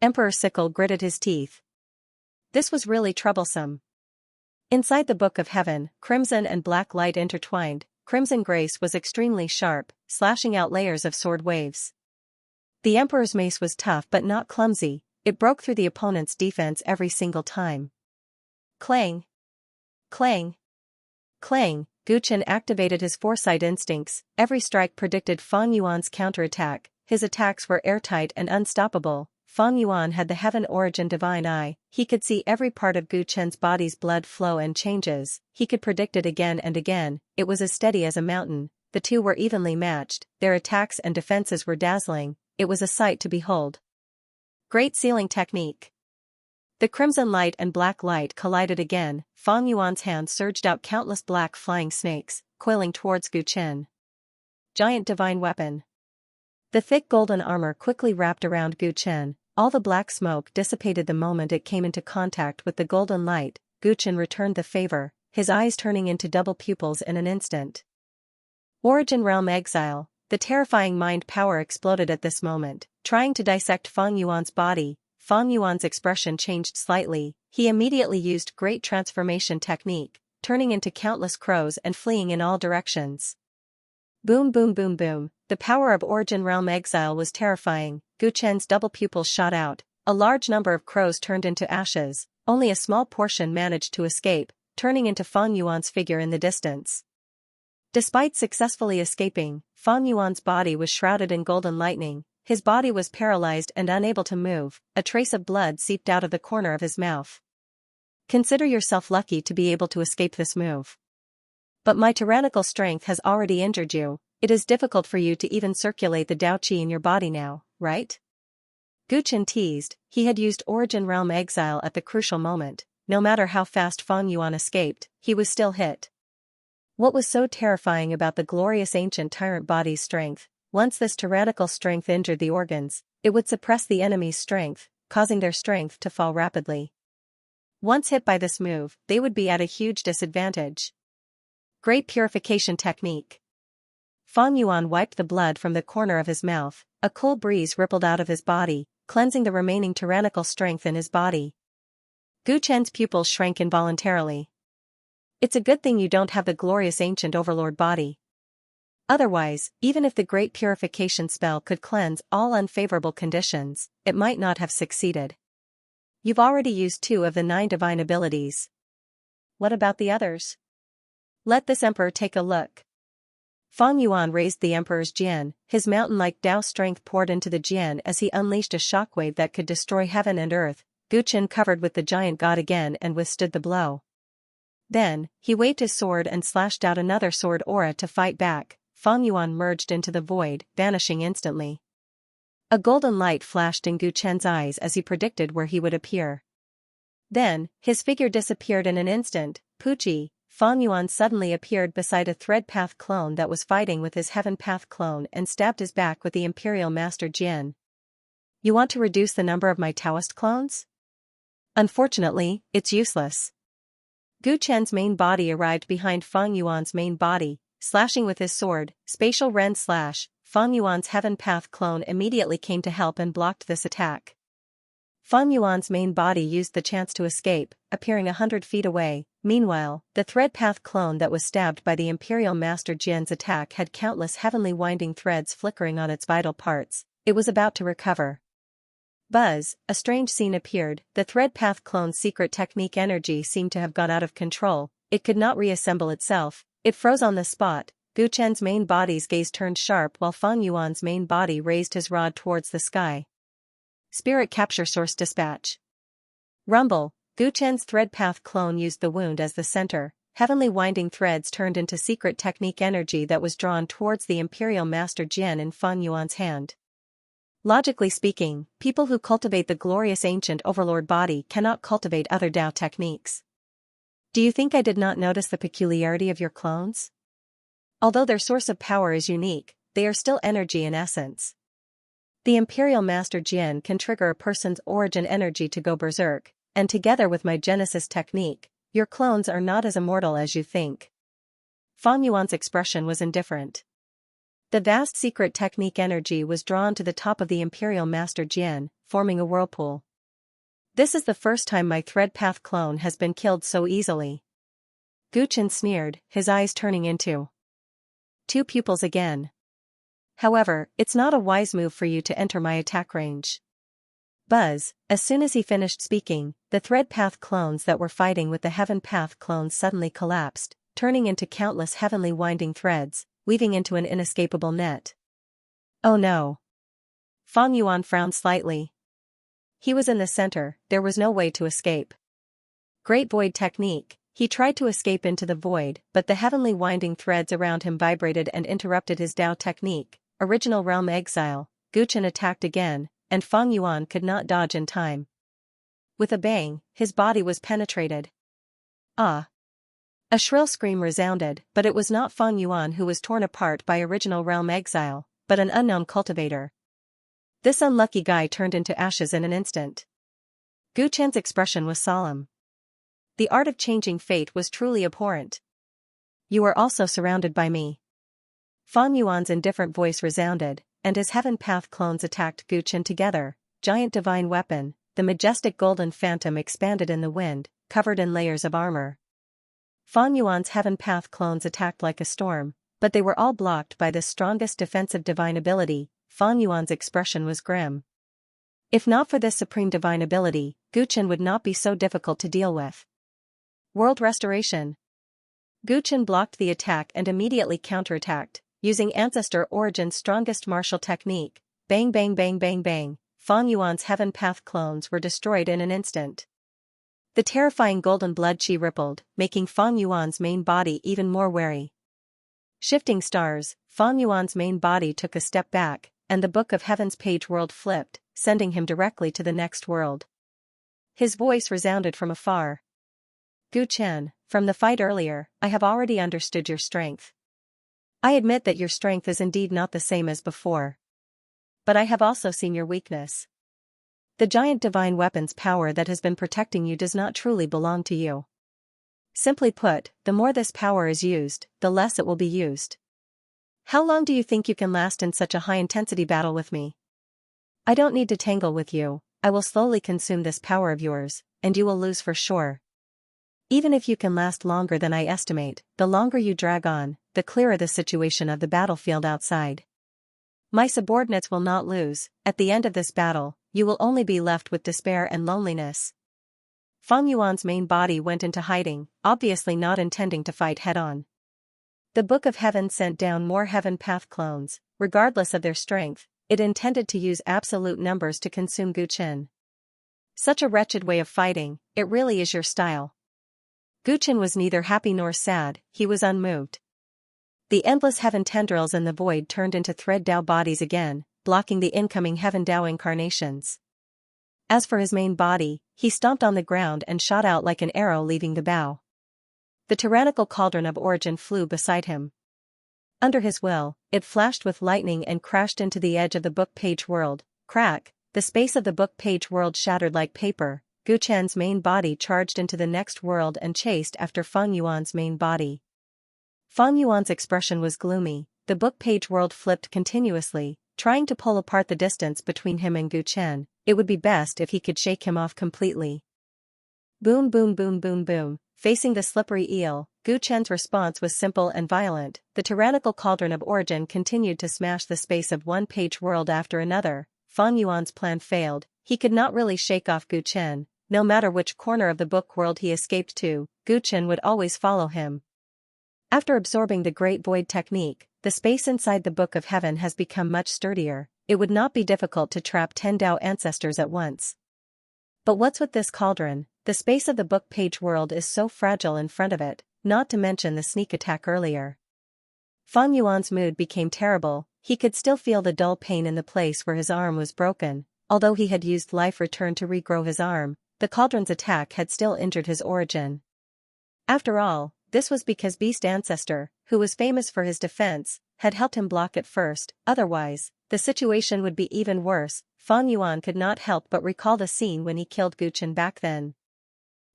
Emperor Sickle gritted his teeth. This was really troublesome. Inside the Book of Heaven, crimson and black light intertwined. Crimson grace was extremely sharp, slashing out layers of sword waves. The Emperor's mace was tough but not clumsy. It broke through the opponent's defense every single time. Clang! Clang! Clang! Gu Chen activated his foresight instincts. Every strike predicted Fang Yuan's counterattack. His attacks were airtight and unstoppable. Fang Yuan had the Heaven Origin Divine Eye. He could see every part of Gu Chen's body's blood flow and changes. He could predict it again and again. It was as steady as a mountain. The two were evenly matched. Their attacks and defenses were dazzling. It was a sight to behold. Great Sealing Technique. The crimson light and black light collided again. Fang Yuan's hand surged out countless black flying snakes, coiling towards Gu Chen. Giant Divine Weapon. The thick golden armor quickly wrapped around Gu Chen. All the black smoke dissipated the moment it came into contact with the golden light. Gu Chen returned the favor, his eyes turning into double pupils in an instant. Origin Realm Exile. The terrifying mind power exploded at this moment. Trying to dissect Fang Yuan's body, Fang Yuan's expression changed slightly. He immediately used Great Transformation Technique, turning into countless crows and fleeing in all directions. Boom boom boom boom. The power of Origin Realm Exile was terrifying. Gu Chen's double pupils shot out. A large number of crows turned into ashes. Only a small portion managed to escape, turning into Fang Yuan's figure in the distance. Despite successfully escaping, Fang Yuan's body was shrouded in golden lightning. His body was paralyzed and unable to move. A trace of blood seeped out of the corner of his mouth. Consider yourself lucky to be able to escape this move. But my tyrannical strength has already injured you. It is difficult for you to even circulate the Dao Qi in your body now, right? Gu Chen teased. He had used Origin Realm Exile at the crucial moment. No matter how fast Fang Yuan escaped, he was still hit. What was so terrifying about the glorious ancient tyrant body's strength? Once this tyrannical strength injured the organs, it would suppress the enemy's strength, causing their strength to fall rapidly. Once hit by this move, they would be at a huge disadvantage. Great purification technique. Fang Yuan wiped the blood from the corner of his mouth. A cool breeze rippled out of his body, cleansing the remaining tyrannical strength in his body. Gu Chen's pupils shrank involuntarily. It's a good thing you don't have the glorious ancient overlord body. Otherwise, even if the great purification spell could cleanse all unfavorable conditions, it might not have succeeded. You've already used 2 of the 9 divine abilities. What about the others? Let this emperor take a look. Fang Yuan raised the emperor's jian. His mountain-like Dao strength poured into the jian as he unleashed a shockwave that could destroy heaven and earth. Gu Chen covered with the giant god again and withstood the blow. Then, he waved his sword and slashed out another sword aura to fight back. Fang Yuan merged into the void, vanishing instantly. A golden light flashed in Gu Chen's eyes as he predicted where he would appear. Then, his figure disappeared in an instant. Pucci, Fang Yuan suddenly appeared beside a Thread Path clone that was fighting with his Heaven Path clone and stabbed his back with the Imperial Master Jian. You want to reduce the number of my Taoist clones? Unfortunately, it's useless. Gu Chen's main body arrived behind Fang Yuan's main body, slashing with his sword. Spatial Ren slash. Fang Yuan's Heaven Path clone immediately came to help and blocked this attack. Fang Yuan's main body used the chance to escape, appearing 100 feet away. Meanwhile, the Thread Path clone that was stabbed by the Imperial Master Jian's attack had countless heavenly winding threads flickering on its vital parts. It was about to recover. Buzz, a strange scene appeared. The Thread Path clone's secret technique energy seemed to have got out of control. It could not reassemble itself. It froze on the spot. Gu Chen's main body's gaze turned sharp while Fang Yuan's main body raised his rod towards the sky. Spirit Capture Source Dispatch. Rumble. Gu Chen's Thread Path clone used the wound as the center. Heavenly winding threads turned into secret technique energy that was drawn towards the Imperial Master Jian in Fang Yuan's hand. Logically speaking, people who cultivate the glorious ancient overlord body cannot cultivate other Dao techniques. Do you think I did not notice the peculiarity of your clones? Although their source of power is unique, they are still energy in essence. The Imperial Master Jian can trigger a person's origin energy to go berserk, and together with my Genesis technique, your clones are not as immortal as you think. Fang Yuan's expression was indifferent. The vast secret technique energy was drawn to the top of the Imperial Master Jian, forming a whirlpool. This is the first time my Thread Path clone has been killed so easily. Gu Chen sneered, his eyes turning into 2 pupils again. However, it's not a wise move for you to enter my attack range. Buzz. As soon as he finished speaking, the Thread Path clones that were fighting with the Heaven Path clones suddenly collapsed, turning into countless heavenly winding threads, weaving into an inescapable net. Oh no. Fang Yuan frowned slightly. He was in the center, there was no way to escape. Great Void Technique. He tried to escape into the void, but the heavenly winding threads around him vibrated and interrupted his Dao technique. Original Realm Exile. Gu Chen attacked again, and Fang Yuan could not dodge in time. With a bang, his body was penetrated. Ah! A shrill scream resounded, but it was not Fang Yuan who was torn apart by Original Realm Exile, but an unknown cultivator. This unlucky guy turned into ashes in an instant. Gu Chen's expression was solemn. The art of changing fate was truly abhorrent. You are also surrounded by me. Fang Yuan's indifferent voice resounded, and his Heaven Path clones attacked Gu Chen together. Giant divine weapon. The majestic golden phantom expanded in the wind, covered in layers of armor. Fang Yuan's Heaven Path clones attacked like a storm, but they were all blocked by this strongest defensive divine ability. Fang Yuan's expression was grim. If not for this supreme divine ability, Gu Chen would not be so difficult to deal with. World Restoration. Gu Chen blocked the attack and immediately counterattacked, using Ancestor Origin's strongest martial technique. Bang bang bang bang bang. Fang Yuan's Heaven Path clones were destroyed in an instant. The terrifying golden blood qi rippled, making Fang Yuan's main body even more wary. Shifting stars. Fang Yuan's main body took a step back, and the Book of Heaven's page world flipped, sending him directly to the next world. His voice resounded from afar. Gu Chen, from the fight earlier, I have already understood your strength. I admit that your strength is indeed not the same as before. But I have also seen your weakness. The giant divine weapon's power that has been protecting you does not truly belong to you. Simply put, the more this power is used, the less it will be used. How long do you think you can last in such a high-intensity battle with me? I don't need to tangle with you, I will slowly consume this power of yours, and you will lose for sure. Even if you can last longer than I estimate, the longer you drag on, the clearer the situation of the battlefield outside. My subordinates will not lose. At the end of this battle, you will only be left with despair and loneliness. Fang Yuan's main body went into hiding, obviously not intending to fight head-on. The Book of Heaven sent down more Heaven Path clones. Regardless of their strength, it intended to use absolute numbers to consume Gu Chen. Such a wretched way of fighting, it really is your style. Gu Chen was neither happy nor sad, he was unmoved. The endless Heaven tendrils in the void turned into Thread Dao bodies again, blocking the incoming Heaven Dao incarnations. As for his main body, he stomped on the ground and shot out like an arrow leaving the bow. The tyrannical cauldron of origin flew beside him. Under his will, it flashed with lightning and crashed into the edge of the book page world. Crack, the space of the book page world shattered like paper. Gu Chen's main body charged into the next world and chased after Fang Yuan's main body. Fang Yuan's expression was gloomy. The book page world flipped continuously, trying to pull apart the distance between him and Gu Chen. It would be best if he could shake him off completely. Boom boom boom boom boom. Facing the slippery eel, Gu Chen's response was simple and violent. The tyrannical cauldron of origin continued to smash the space of one page world after another. Fang Yuan's plan failed. He could not really shake off Gu Chen. No matter which corner of the book world he escaped to, Gu Chen would always follow him. After absorbing the Great Void technique, the space inside the Book of Heaven has become much sturdier. It would not be difficult to trap 10 Dao ancestors at once. But what's with this cauldron? The space of the book page world is so fragile in front of it, not to mention the sneak attack earlier. Fang Yuan's mood became terrible. He could still feel the dull pain in the place where his arm was broken. Although he had used life return to regrow his arm, the cauldron's attack had still injured his origin. After all, this was because Beast Ancestor, who was famous for his defense, had helped him block it first. Otherwise, the situation would be even worse. Fang Yuan could not help but recall the scene when he killed Gu Chen back then.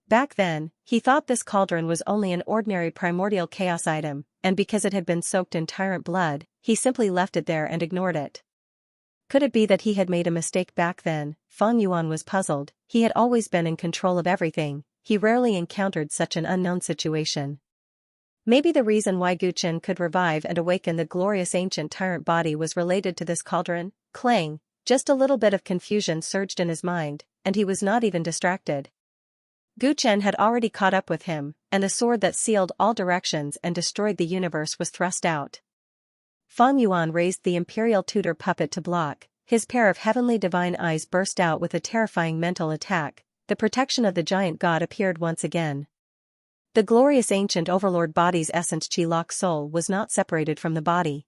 Back then, he thought this cauldron was only an ordinary primordial chaos item, and because it had been soaked in Tyrant blood, he simply left it there and ignored it. Could it be that he had made a mistake back then? Fang Yuan was puzzled. He had always been in control of everything. He rarely encountered such an unknown situation. Maybe the reason why Gu Chen could revive and awaken the glorious ancient Tyrant body was related to this cauldron. Clang! Just a little bit of confusion surged in his mind, and he was not even distracted. Gu Chen had already caught up with him, and the sword that sealed all directions and destroyed the universe was thrust out. Fang Yuan raised the imperial tutor puppet to block. His pair of heavenly divine eyes burst out with a terrifying mental attack. The protection of the giant god appeared once again. The glorious ancient overlord body's essence Qi-Lock soul was not separated from the body.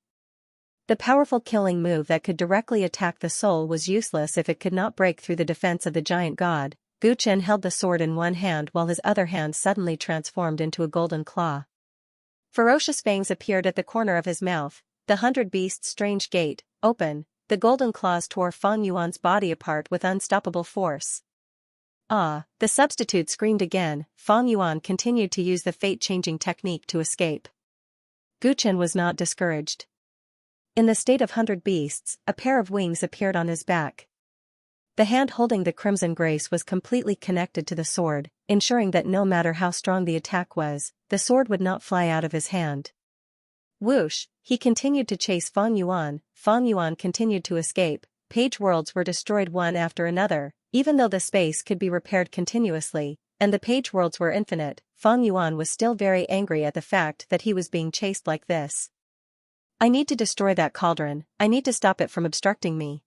The powerful killing move that could directly attack the soul was useless if it could not break through the defense of the giant god. Gu Chen held the sword in one hand while his other hand suddenly transformed into a golden claw. Ferocious fangs appeared at the corner of his mouth. The 100 Beasts' strange gate, open, the golden claws tore Fang Yuan's body apart with unstoppable force. Ah, the substitute screamed again. Fang Yuan continued to use the fate-changing technique to escape. Gu Chen was not discouraged. In the state of 100 Beasts, a pair of wings appeared on his back. The hand holding the crimson grace was completely connected to the sword, ensuring that no matter how strong the attack was, the sword would not fly out of his hand. Whoosh, he continued to chase Fang Yuan. Fang Yuan continued to escape. Page worlds were destroyed one after another, even though the space could be repaired continuously, and the page worlds were infinite. Fang Yuan was still very angry at the fact that he was being chased like this. I need to destroy that cauldron, I need to stop it from obstructing me.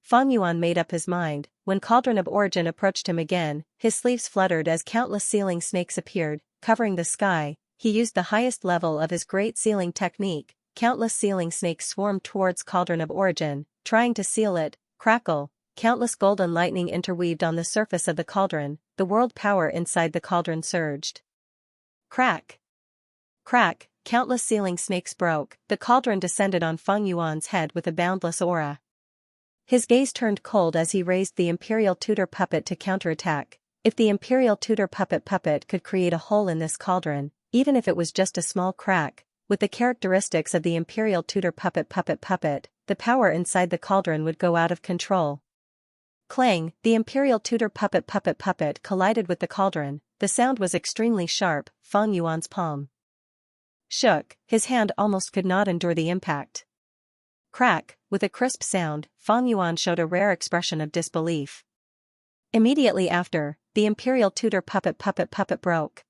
Fang Yuan made up his mind. When Cauldron of Origin approached him again, his sleeves fluttered as countless sealing snakes appeared, covering the sky. He used the highest level of his great sealing technique. countless sealing snakes swarmed towards Cauldron of Origin, trying to seal it. Crackle, countless golden lightning interweaved on the surface of the cauldron, the world power inside the cauldron surged. Crack! Crack, countless sealing snakes broke, the cauldron descended on Feng Yuan's head with a boundless aura. His gaze turned cold as he raised the Imperial Tutor puppet to counterattack. If the Imperial Tutor puppet could create a hole in this cauldron, even if it was just a small crack, with the characteristics of the Imperial Tutor puppet, the power inside the cauldron would go out of control. Clang, the Imperial Tutor puppet collided with the cauldron. The sound was extremely sharp. Feng Yuan's palm shook, his hand almost could not endure the impact. Crack, with a crisp sound, Feng Yuan showed a rare expression of disbelief. Immediately after, the Imperial Tutor puppet broke.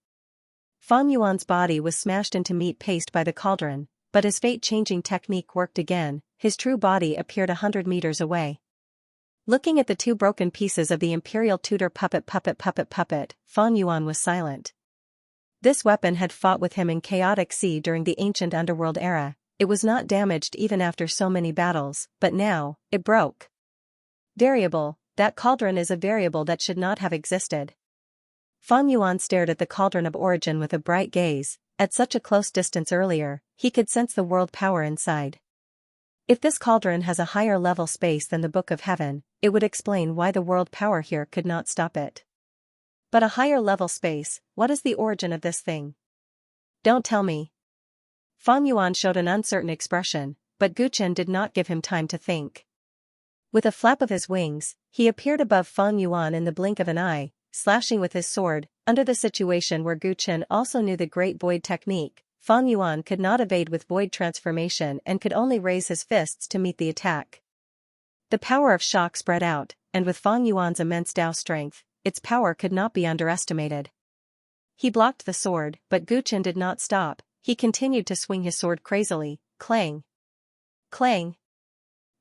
Feng Yuan's body was smashed into meat paste by the cauldron, but his fate-changing technique worked again. His true body appeared 100 meters away. Looking at the two broken pieces of the Imperial Tutor puppet, Feng Yuan was silent. This weapon had fought with him in Chaotic Sea during the ancient underworld era. It was not damaged even after so many battles, but now, it broke. Variable, that cauldron is a variable that should not have existed. Feng Yuan stared at the Cauldron of Origin with a bright gaze. At such a close distance earlier, he could sense the world power inside. If this cauldron has a higher level space than the Book of Heaven, it would explain why the world power here could not stop it. But a higher level space, what is the origin of this thing? Don't tell me. Feng Yuan showed an uncertain expression, but Guchen did not give him time to think. With a flap of his wings, he appeared above Feng Yuan in the blink of an eye, slashing with his sword. Under the situation where Guchen also knew the Great Void technique, Feng Yuan could not evade with void transformation and could only raise his fists to meet the attack. The power of shock spread out, and with Feng Yuan's immense Dao strength, its power could not be underestimated. He blocked the sword, but Guchen did not stop. He continued to swing his sword crazily. Clang! Clang!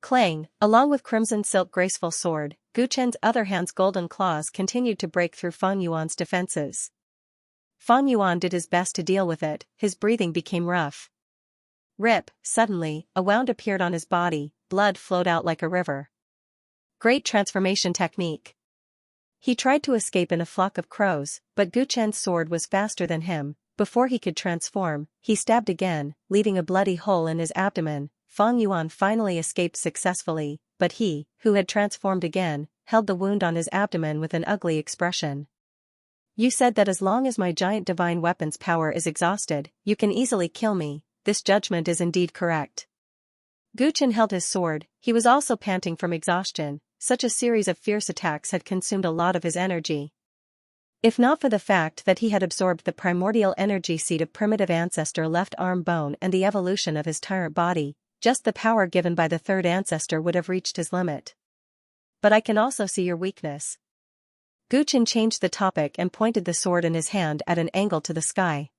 Clang! Along with Crimson Silk graceful sword, Guchen's other hand's golden claws continued to break through Feng Yuan's defenses. Feng Yuan did his best to deal with it. His breathing became rough. Rip! Suddenly, a wound appeared on his body, blood flowed out like a river. Great transformation technique. He tried to escape in a flock of crows, but Guchen's sword was faster than him. Before he could transform, he stabbed again, leaving a bloody hole in his abdomen. Feng Yuan finally escaped successfully, but he, who had transformed again, held the wound on his abdomen with an ugly expression. You said that as long as my giant divine weapon's power is exhausted, you can easily kill me. This judgment is indeed correct. Guchen held his sword. He was also panting from exhaustion. Such a series of fierce attacks had consumed a lot of his energy. If not for the fact that he had absorbed the primordial energy seed of primitive ancestor left arm bone and the evolution of his tyrant body, just the power given by the third ancestor would have reached his limit. But I can also see your weakness. Guchen changed the topic and pointed the sword in his hand at an angle to the sky.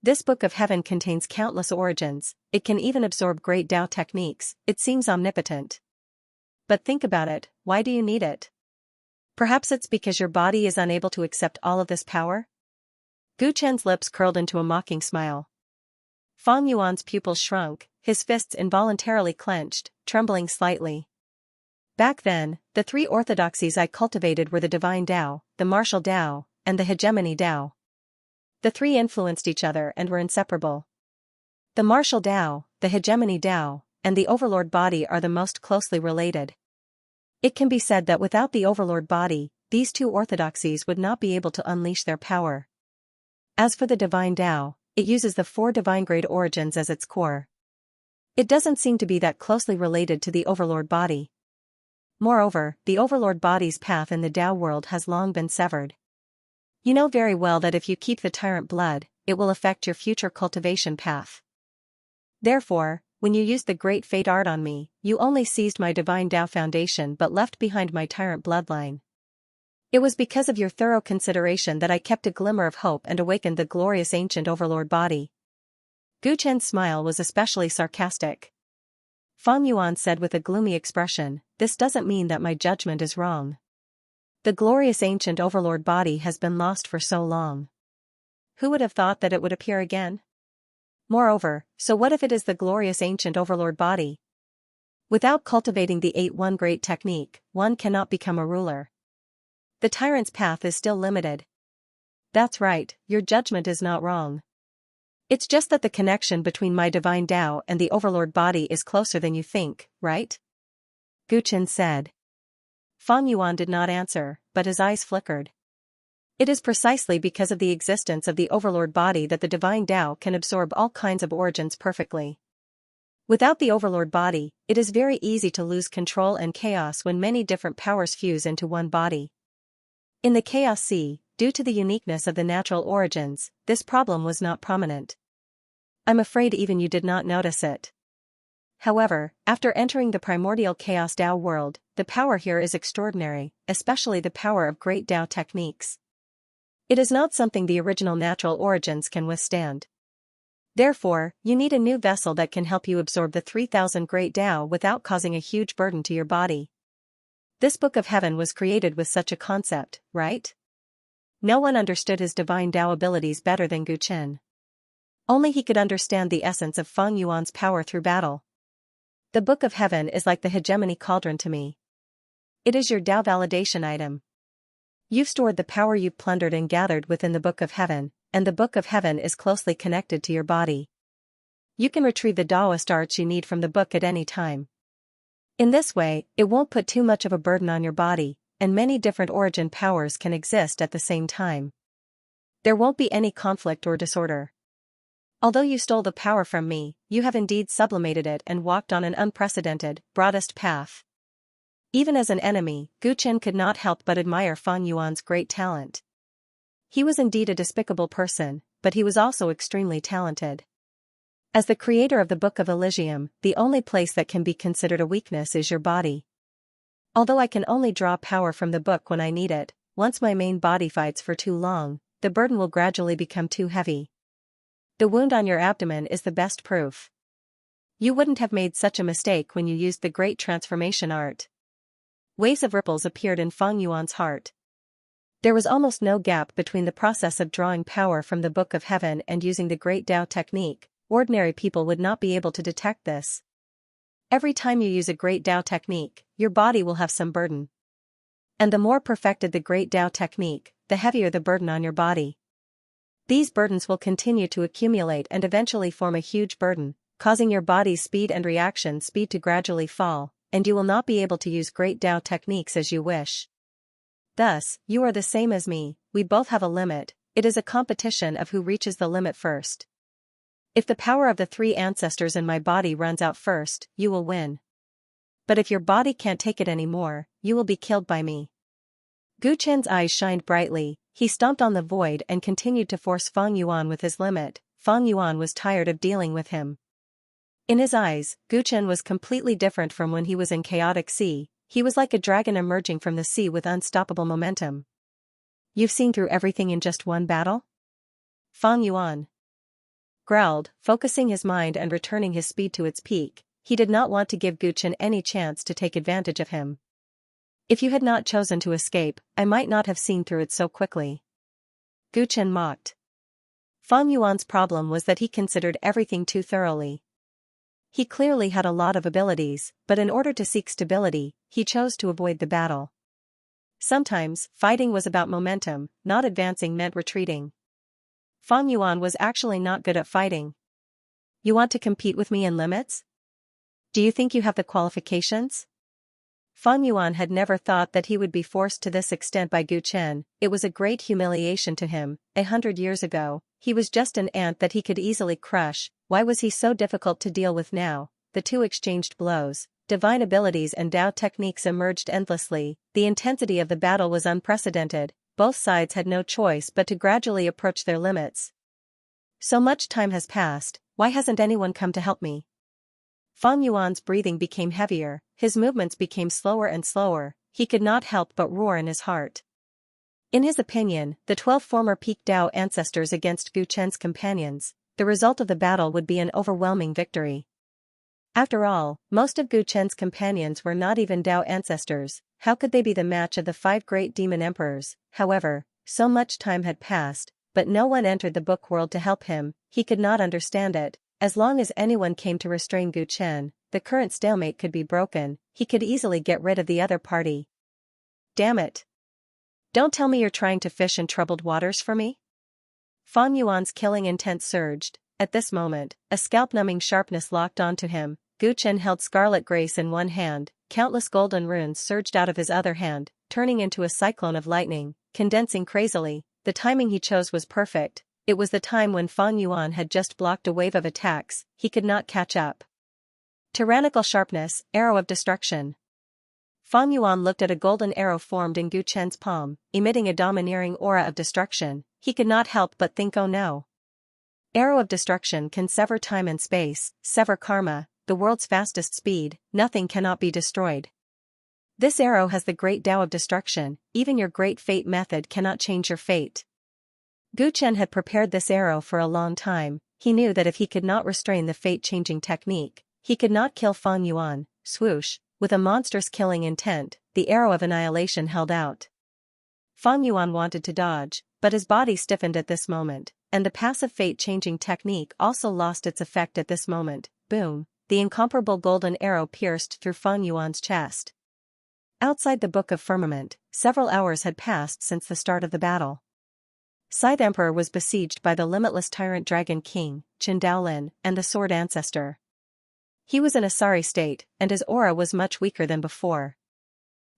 This Book of Heaven contains countless origins. It can even absorb great Dao techniques. It seems omnipotent. But think about it, why do you need it? Perhaps it's because your body is unable to accept all of this power? Guchen's lips curled into a mocking smile. Feng Yuan's pupils shrunk, his fists involuntarily clenched, trembling slightly. Back then, the three orthodoxies I cultivated were the Divine Dao, the Martial Dao, and the Hegemony Dao. The three influenced each other and were inseparable. The Martial Dao, the Hegemony Dao, and the Overlord body are the most closely related. It can be said that without the Overlord body, these two orthodoxies would not be able to unleash their power. As for the Divine Dao, it uses the four divine grade origins as its core. It doesn't seem to be that closely related to the Overlord body. Moreover, the Overlord body's path in the Dao world has long been severed. You know very well that if you keep the Tyrant blood, it will affect your future cultivation path. Therefore, when you used the Great Fate Art on me, you only seized my Divine Dao foundation but left behind my Tyrant bloodline. It was because of your thorough consideration that I kept a glimmer of hope and awakened the glorious ancient Overlord body. Guchen's smile was especially sarcastic. Feng Yuan said with a gloomy expression, this doesn't mean that my judgment is wrong. The glorious ancient Overlord body has been lost for so long. Who would have thought that it would appear again? Moreover, so what if it is the glorious ancient overlord body? Without cultivating the 8-1 great technique, one cannot become a ruler. The tyrant's path is still limited. That's right, your judgment is not wrong. It's just that the connection between my divine Tao and the overlord body is closer than you think, right? Guchen said. Fang Yuan did not answer, but his eyes flickered. It is precisely because of the existence of the overlord body that the divine Tao can absorb all kinds of origins perfectly. Without the overlord body, it is very easy to lose control and chaos when many different powers fuse into one body. In the Chaos Sea, due to the uniqueness of the natural origins, this problem was not prominent. I'm afraid even you did not notice it. However, after entering the primordial Chaos Tao world, the power here is extraordinary, especially the power of great Tao techniques. It is not something the original natural origins can withstand. Therefore, you need a new vessel that can help you absorb the 3000 great Tao without causing a huge burden to your body. This Book of Heaven was created with such a concept, right? No one understood his divine Tao abilities better than Guchen. Only he could understand the essence of Fang Yuan's power through battle. The Book of Heaven is like the hegemony cauldron to me. It is your Tao validation item. You've stored the power you've plundered and gathered within the Book of Heaven, and the Book of Heaven is closely connected to your body. You can retrieve the Taoist arts you need from the book at any time. In this way, it won't put too much of a burden on your body, and many different origin powers can exist at the same time. There won't be any conflict or disorder. Although you stole the power from me, you have indeed sublimated it and walked on an unprecedented, broadest path. Even as an enemy, Guchen could not help but admire Fang Yuan's great talent. He was indeed a despicable person, but he was also extremely talented. As the creator of the Book of Elysium, the only place that can be considered a weakness is your body. Although I can only draw power from the book when I need it, once my main body fights for too long, the burden will gradually become too heavy. The wound on your abdomen is the best proof. You wouldn't have made such a mistake when you used the great transformation art. Waves of ripples appeared in Fang Yuan's heart. There was almost no gap between the process of drawing power from the Book of Heaven and using the great Tao technique. Ordinary people would not be able to detect this. Every time you use a great Tao technique, your body will have some burden. And the more perfected the great Tao technique, the heavier the burden on your body. These burdens will continue to accumulate and eventually form a huge burden, causing your body's speed and reaction speed to gradually fall, and you will not be able to use great Tao techniques as you wish. Thus, you are the same as me, we both have a limit, it is a competition of who reaches the limit first. If the power of the 3 ancestors in my body runs out first, you will win. But if your body can't take it anymore, you will be killed by me. Guchen's eyes shined brightly, he stomped on the void and continued to force Fang Yuan with his limit. Fang Yuan was tired of dealing with him. In his eyes, Guchen was completely different from when he was in Chaotic Sea, he was like a dragon emerging from the sea with unstoppable momentum. You've seen through everything in just one battle? Fang Yuan growled, focusing his mind and returning his speed to its peak. He did not want to give Guchen any chance to take advantage of him. If you had not chosen to escape, I might not have seen through it so quickly. Guchen mocked. Fang Yuan's problem was that he considered everything too thoroughly. He clearly had a lot of abilities, but in order to seek stability, he chose to avoid the battle. Sometimes, fighting was about momentum, not advancing meant retreating. Fang Yuan was actually not good at fighting. You want to compete with me in limits? Do you think you have the qualifications? Fang Yuan had never thought that he would be forced to this extent by Guchen. It was a great humiliation to him. 100 years ago, he was just an ant that he could easily crush. Why was he so difficult to deal with now? The two exchanged blows. Divine abilities and Tao techniques emerged endlessly. The intensity of the battle was unprecedented. Both sides had no choice but to gradually approach their limits. So much time has passed, why hasn't anyone come to help me? Fang Yuan's breathing became heavier, his movements became slower and slower, he could not help but roar in his heart. In his opinion, the 12 former peak Tao ancestors against Guchen's companions, the result of the battle would be an overwhelming victory. After all, most of Guchen's companions were not even Tao ancestors, how could they be the match of the 5 great demon emperors? However, so much time had passed, but no one entered the book world to help him. he could not understand it. As long as anyone came to restrain Gu Chen, the current stalemate could be broken, he could easily get rid of the other party. Damn it. Don't tell me you're trying to fish in troubled waters for me? Fan Yuan's killing intent surged. At this moment, a scalp-numbing sharpness locked onto him. Gu Chen held Scarlet Grace in one hand, countless golden runes surged out of his other hand, turning into a cyclone of lightning, condensing crazily. The timing he chose was perfect. It was the time when Fan Yuan had just blocked a wave of attacks. He could not catch up. Tyrannical sharpness, arrow of destruction. Fan Yuan looked at a golden arrow formed in Gu Chen's palm, emitting a domineering aura of destruction. He could not help but think, oh no. Arrow of destruction can sever time and space, sever karma, the world's fastest speed, nothing cannot be destroyed. This arrow has the great Tao of destruction, even your great fate method cannot change your fate. Gu Chen had prepared this arrow for a long time. He knew that if he could not restrain the fate-changing technique, he could not kill Fan Yuan. Swoosh, with a monstrous killing intent, the arrow of annihilation held out. Fan Yuan wanted to dodge, but his body stiffened at this moment, and the passive fate-changing technique also lost its effect at this moment. Boom, the incomparable golden arrow pierced through Fan Yuan's chest. Outside the Book of Firmament, several hours had passed since the start of the battle. Scythe Emperor was besieged by the limitless Tyrant Dragon King, Chen Daolin, and the Sword Ancestor. He was in a sorry state, and his aura was much weaker than before.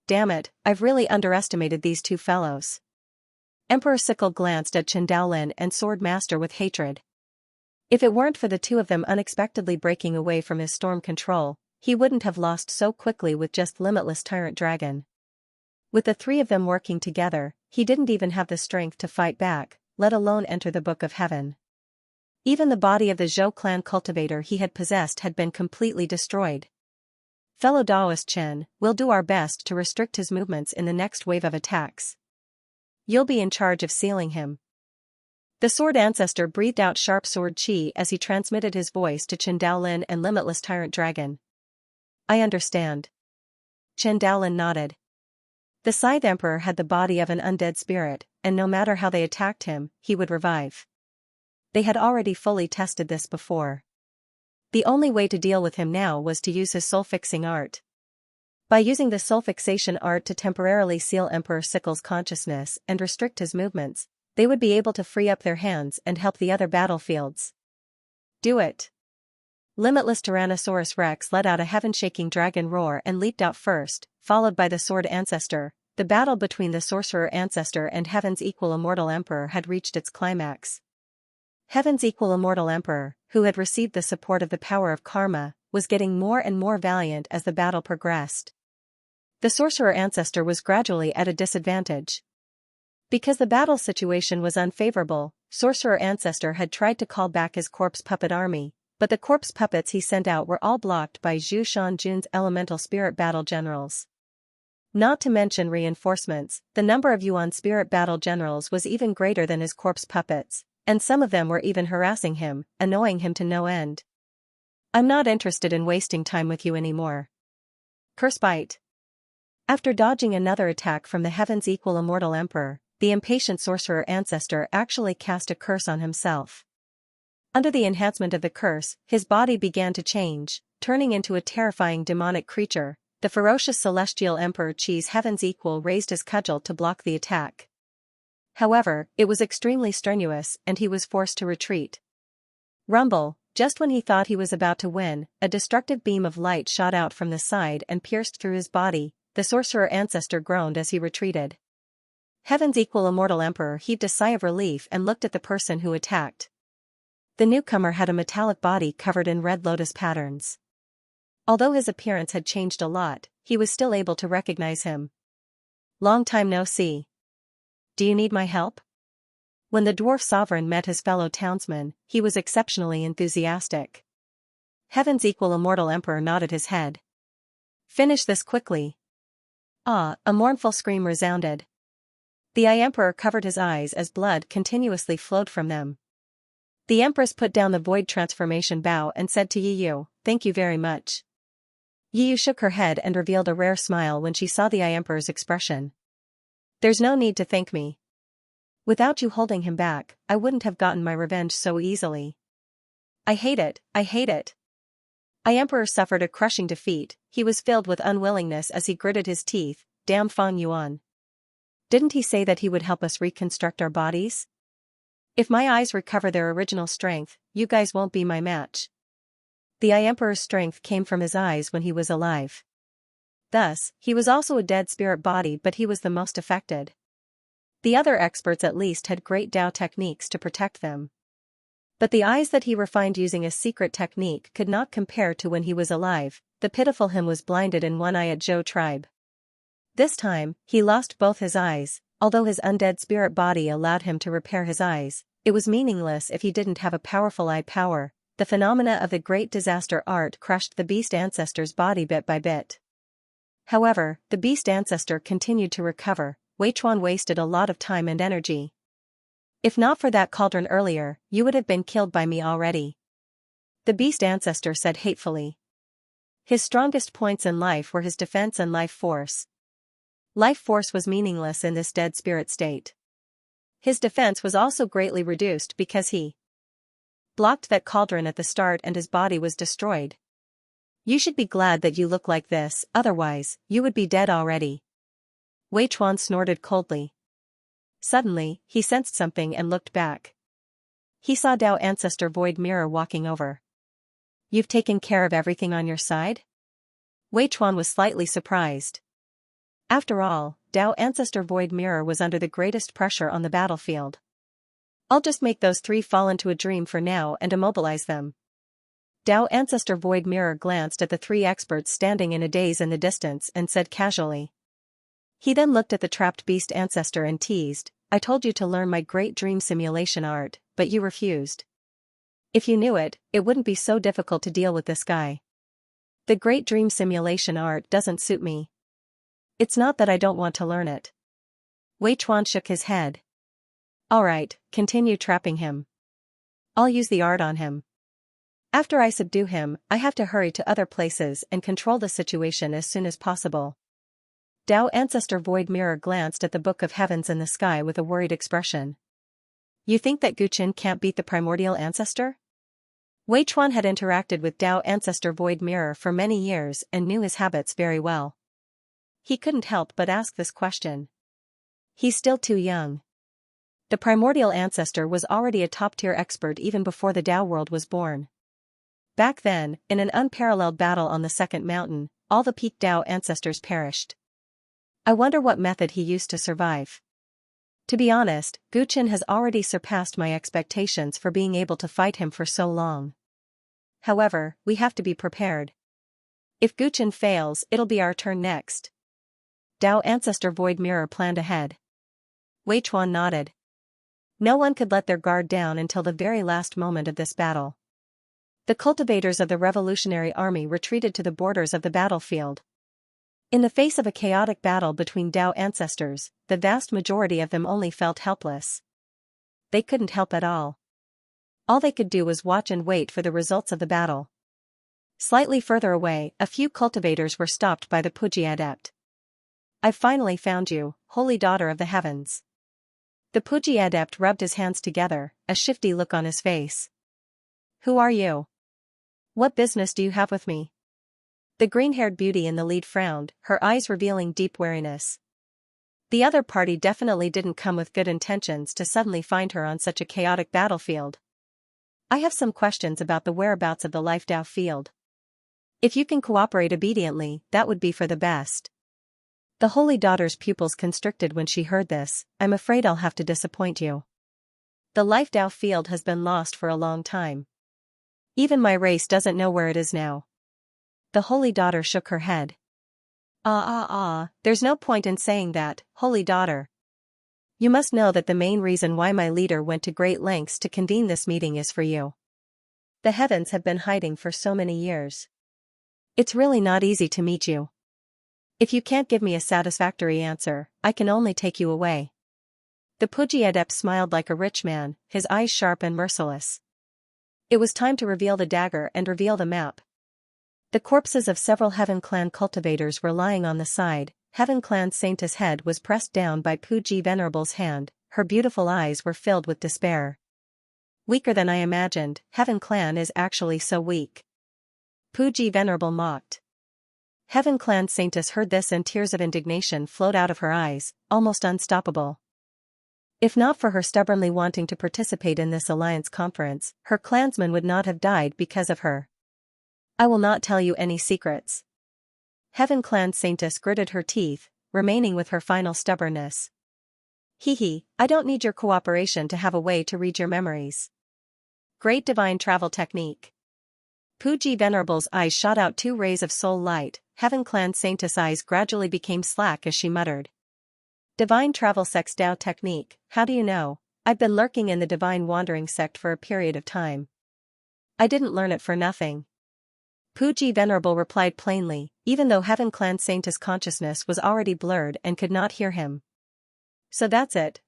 Damn it, I've really underestimated these two fellows. Emperor Sickle glanced at Chen Daolin and Sword Master with hatred. If it weren't for the two of them unexpectedly breaking away from his storm control, he wouldn't have lost so quickly with just limitless Tyrant Dragon. With the three of them working together, he didn't even have the strength to fight back, let alone enter the Book of Heaven. Even the body of the Zhou clan cultivator he had possessed had been completely destroyed. Fellow Daoist Chen, we'll do our best to restrict his movements in the next wave of attacks. You'll be in charge of sealing him. The Sword Ancestor breathed out sharp sword chi as he transmitted his voice to Chen Daolin and limitless Tyrant Dragon. I understand. Chen Daolin nodded. The Scythe Emperor had the body of an undead spirit, and no matter how they attacked him, he would revive. They had already fully tested this before. The only way to deal with him now was to use his soul-fixing art. By using the soul fixation art to temporarily seal Emperor Sickle's consciousness and restrict his movements, they would be able to free up their hands and help the other battlefields. Do it. Limitless Tyrannosaurus Rex let out a heaven-shaking dragon roar and leaped out first, followed by the Sword Ancestor. The battle between the Sorcerer Ancestor and Heaven's Equal Immortal Emperor had reached its climax. Heaven's Equal Immortal Emperor, who had received the support of the power of karma, was getting more and more valiant as the battle progressed. The Sorcerer Ancestor was gradually at a disadvantage. Because the battle situation was unfavorable, Sorcerer Ancestor had tried to call back his corpse puppet army, but the corpse puppets he sent out were all blocked by Zhu Shanjun's elemental spirit battle generals. Not to mention reinforcements, the number of Yuan spirit battle generals was even greater than his corpse puppets, and some of them were even harassing him, annoying him to no end. I'm not interested in wasting time with you anymore. Curse bite. After dodging another attack from the Heaven's Equal Immortal Emperor, the impatient Sorcerer Ancestor actually cast a curse on himself. Under the enhancement of the curse, his body began to change, turning into a terrifying demonic creature. The ferocious Celestial Emperor Chi's Heaven's Equal raised his cudgel to block the attack. However, it was extremely strenuous and he was forced to retreat. Rumble, just when he thought he was about to win, a destructive beam of light shot out from the side and pierced through his body. The Sorcerer Ancestor groaned as he retreated. Heaven's Equal Immortal Emperor heaved a sigh of relief and looked at the person who attacked. The newcomer had a metallic body covered in red lotus patterns. Although his appearance had changed a lot, he was still able to recognize him. Long time no see. Do you need my help? When the dwarf sovereign met his fellow townsman, he was exceptionally enthusiastic. Heaven's Equal Immortal Emperor nodded his head. Finish this quickly. Ah, a mournful scream resounded. The Eye Emperor covered his eyes as blood continuously flowed from them. The Empress put down the void transformation bow and said to Yiyu, "Thank you very much." Yiyu shook her head and revealed a rare smile when she saw the Eye Emperor's expression. There's no need to thank me. Without you holding him back, I wouldn't have gotten my revenge so easily. I hate it, I hate it. Emperor suffered a crushing defeat. He was filled with unwillingness as he gritted his teeth. Damn Fang Yuan. Didn't he say that he would help us reconstruct our bodies? If my eyes recover their original strength, you guys won't be my match. The Emperor's strength came from his eyes when he was alive. Thus, he was also a dead spirit body, but he was the most affected. The other experts at least had great Dao techniques to protect them. But the eyes that he refined using a secret technique could not compare to when he was alive. The pitiful him was blinded in one eye at Zhou tribe. This time, he lost both his eyes. Although his undead spirit body allowed him to repair his eyes, it was meaningless if he didn't have a powerful eye power. The phenomena of the Great Disaster art crushed the beast ancestor's body bit by bit. However, the beast ancestor continued to recover. Wei Chuan wasted a lot of time and energy. If not for that cauldron earlier, you would have been killed by me already. The beast ancestor said hatefully. His strongest points in life were his defense and life force. Life force was meaningless in this dead spirit state. His defense was also greatly reduced because he blocked that cauldron at the start and his body was destroyed. You should be glad that you look like this, otherwise, you would be dead already. Wei Chuan snorted coldly. Suddenly, he sensed something and looked back. He saw Dao Ancestor Void Mirror walking over. You've taken care of everything on your side? Wei Chuan was slightly surprised. After all, Dao Ancestor Void Mirror was under the greatest pressure on the battlefield. I'll just make those three fall into a dream for now and immobilize them. Dao Ancestor Void Mirror glanced at the three experts standing in a daze in the distance and said casually. He then looked at the trapped beast ancestor and teased, I told you to learn my great dream simulation art, but you refused. If you knew it, it wouldn't be so difficult to deal with this guy. The great dream simulation art doesn't suit me. It's not that I don't want to learn it. Wei Chuan shook his head. Alright, continue trapping him. I'll use the art on him. After I subdue him, I have to hurry to other places and control the situation as soon as possible. Dao Ancestor Void Mirror glanced at the Book of Heavens in the sky with a worried expression. You think that Guqin can't beat the primordial ancestor? Wei Chuan had interacted with Dao Ancestor Void Mirror for many years and knew his habits very well. He couldn't help but ask this question. He's still too young. The primordial ancestor was already a top-tier expert even before the Dao world was born. Back then, in an unparalleled battle on the second mountain, all the peak Dao ancestors perished. I wonder what method he used to survive. To be honest, Guqin has already surpassed my expectations for being able to fight him for so long. However, we have to be prepared. If Guqin fails, it'll be our turn next. Dao Ancestor Void Mirror planned ahead. Wei Chuan nodded. No one could let their guard down until the very last moment of this battle. The cultivators of the Revolutionary Army retreated to the borders of the battlefield. In the face of a chaotic battle between Dao ancestors, the vast majority of them only felt helpless. They couldn't help at all. All they could do was watch and wait for the results of the battle. Slightly further away, a few cultivators were stopped by the Puji adept. I've finally found you, holy daughter of the heavens. The Puji adept rubbed his hands together, a shifty look on his face. Who are you? What business do you have with me? The green-haired beauty in the lead frowned, her eyes revealing deep wariness. The other party definitely didn't come with good intentions to suddenly find her on such a chaotic battlefield. I have some questions about the whereabouts of the Life Dao field. If you can cooperate obediently, that would be for the best. The holy daughter's pupils constricted when she heard this. I'm afraid I'll have to disappoint you. The Life Dao field has been lost for a long time. Even my race doesn't know where it is now. The holy daughter shook her head. There's no point in saying that, holy daughter. You must know that the main reason why my leader went to great lengths to convene this meeting is for you. The heavens have been hiding for so many years. It's really not easy to meet you. If you can't give me a satisfactory answer, I can only take you away. The Puji adept smiled like a rich man, his eyes sharp and merciless. It was time to reveal the dagger and reveal the map. The corpses of several Heaven Clan cultivators were lying on the side. Heaven Clan Saintess' head was pressed down by Puji Venerable's hand, her beautiful eyes were filled with despair. Weaker than I imagined, Heaven Clan is actually so weak. Puji Venerable mocked. Heaven Clan Saintess heard this and tears of indignation flowed out of her eyes, almost unstoppable. If not for her stubbornly wanting to participate in this alliance conference, her clansmen would not have died because of her. I will not tell you any secrets. Heaven Clan Saintess gritted her teeth, remaining with her final stubbornness. Hee, I don't need your cooperation to have a way to read your memories. Great divine travel technique. Puji Venerable's eyes shot out 2 rays of soul light. Heaven Clan Saintess' eyes gradually became slack as she muttered. Divine travel sex Dao technique, how do you know? I've been lurking in the divine wandering sect for a period of time. I didn't learn it for nothing. Puji Venerable replied plainly, even though Heaven Clan Saintess' consciousness was already blurred and could not hear him. So that's it,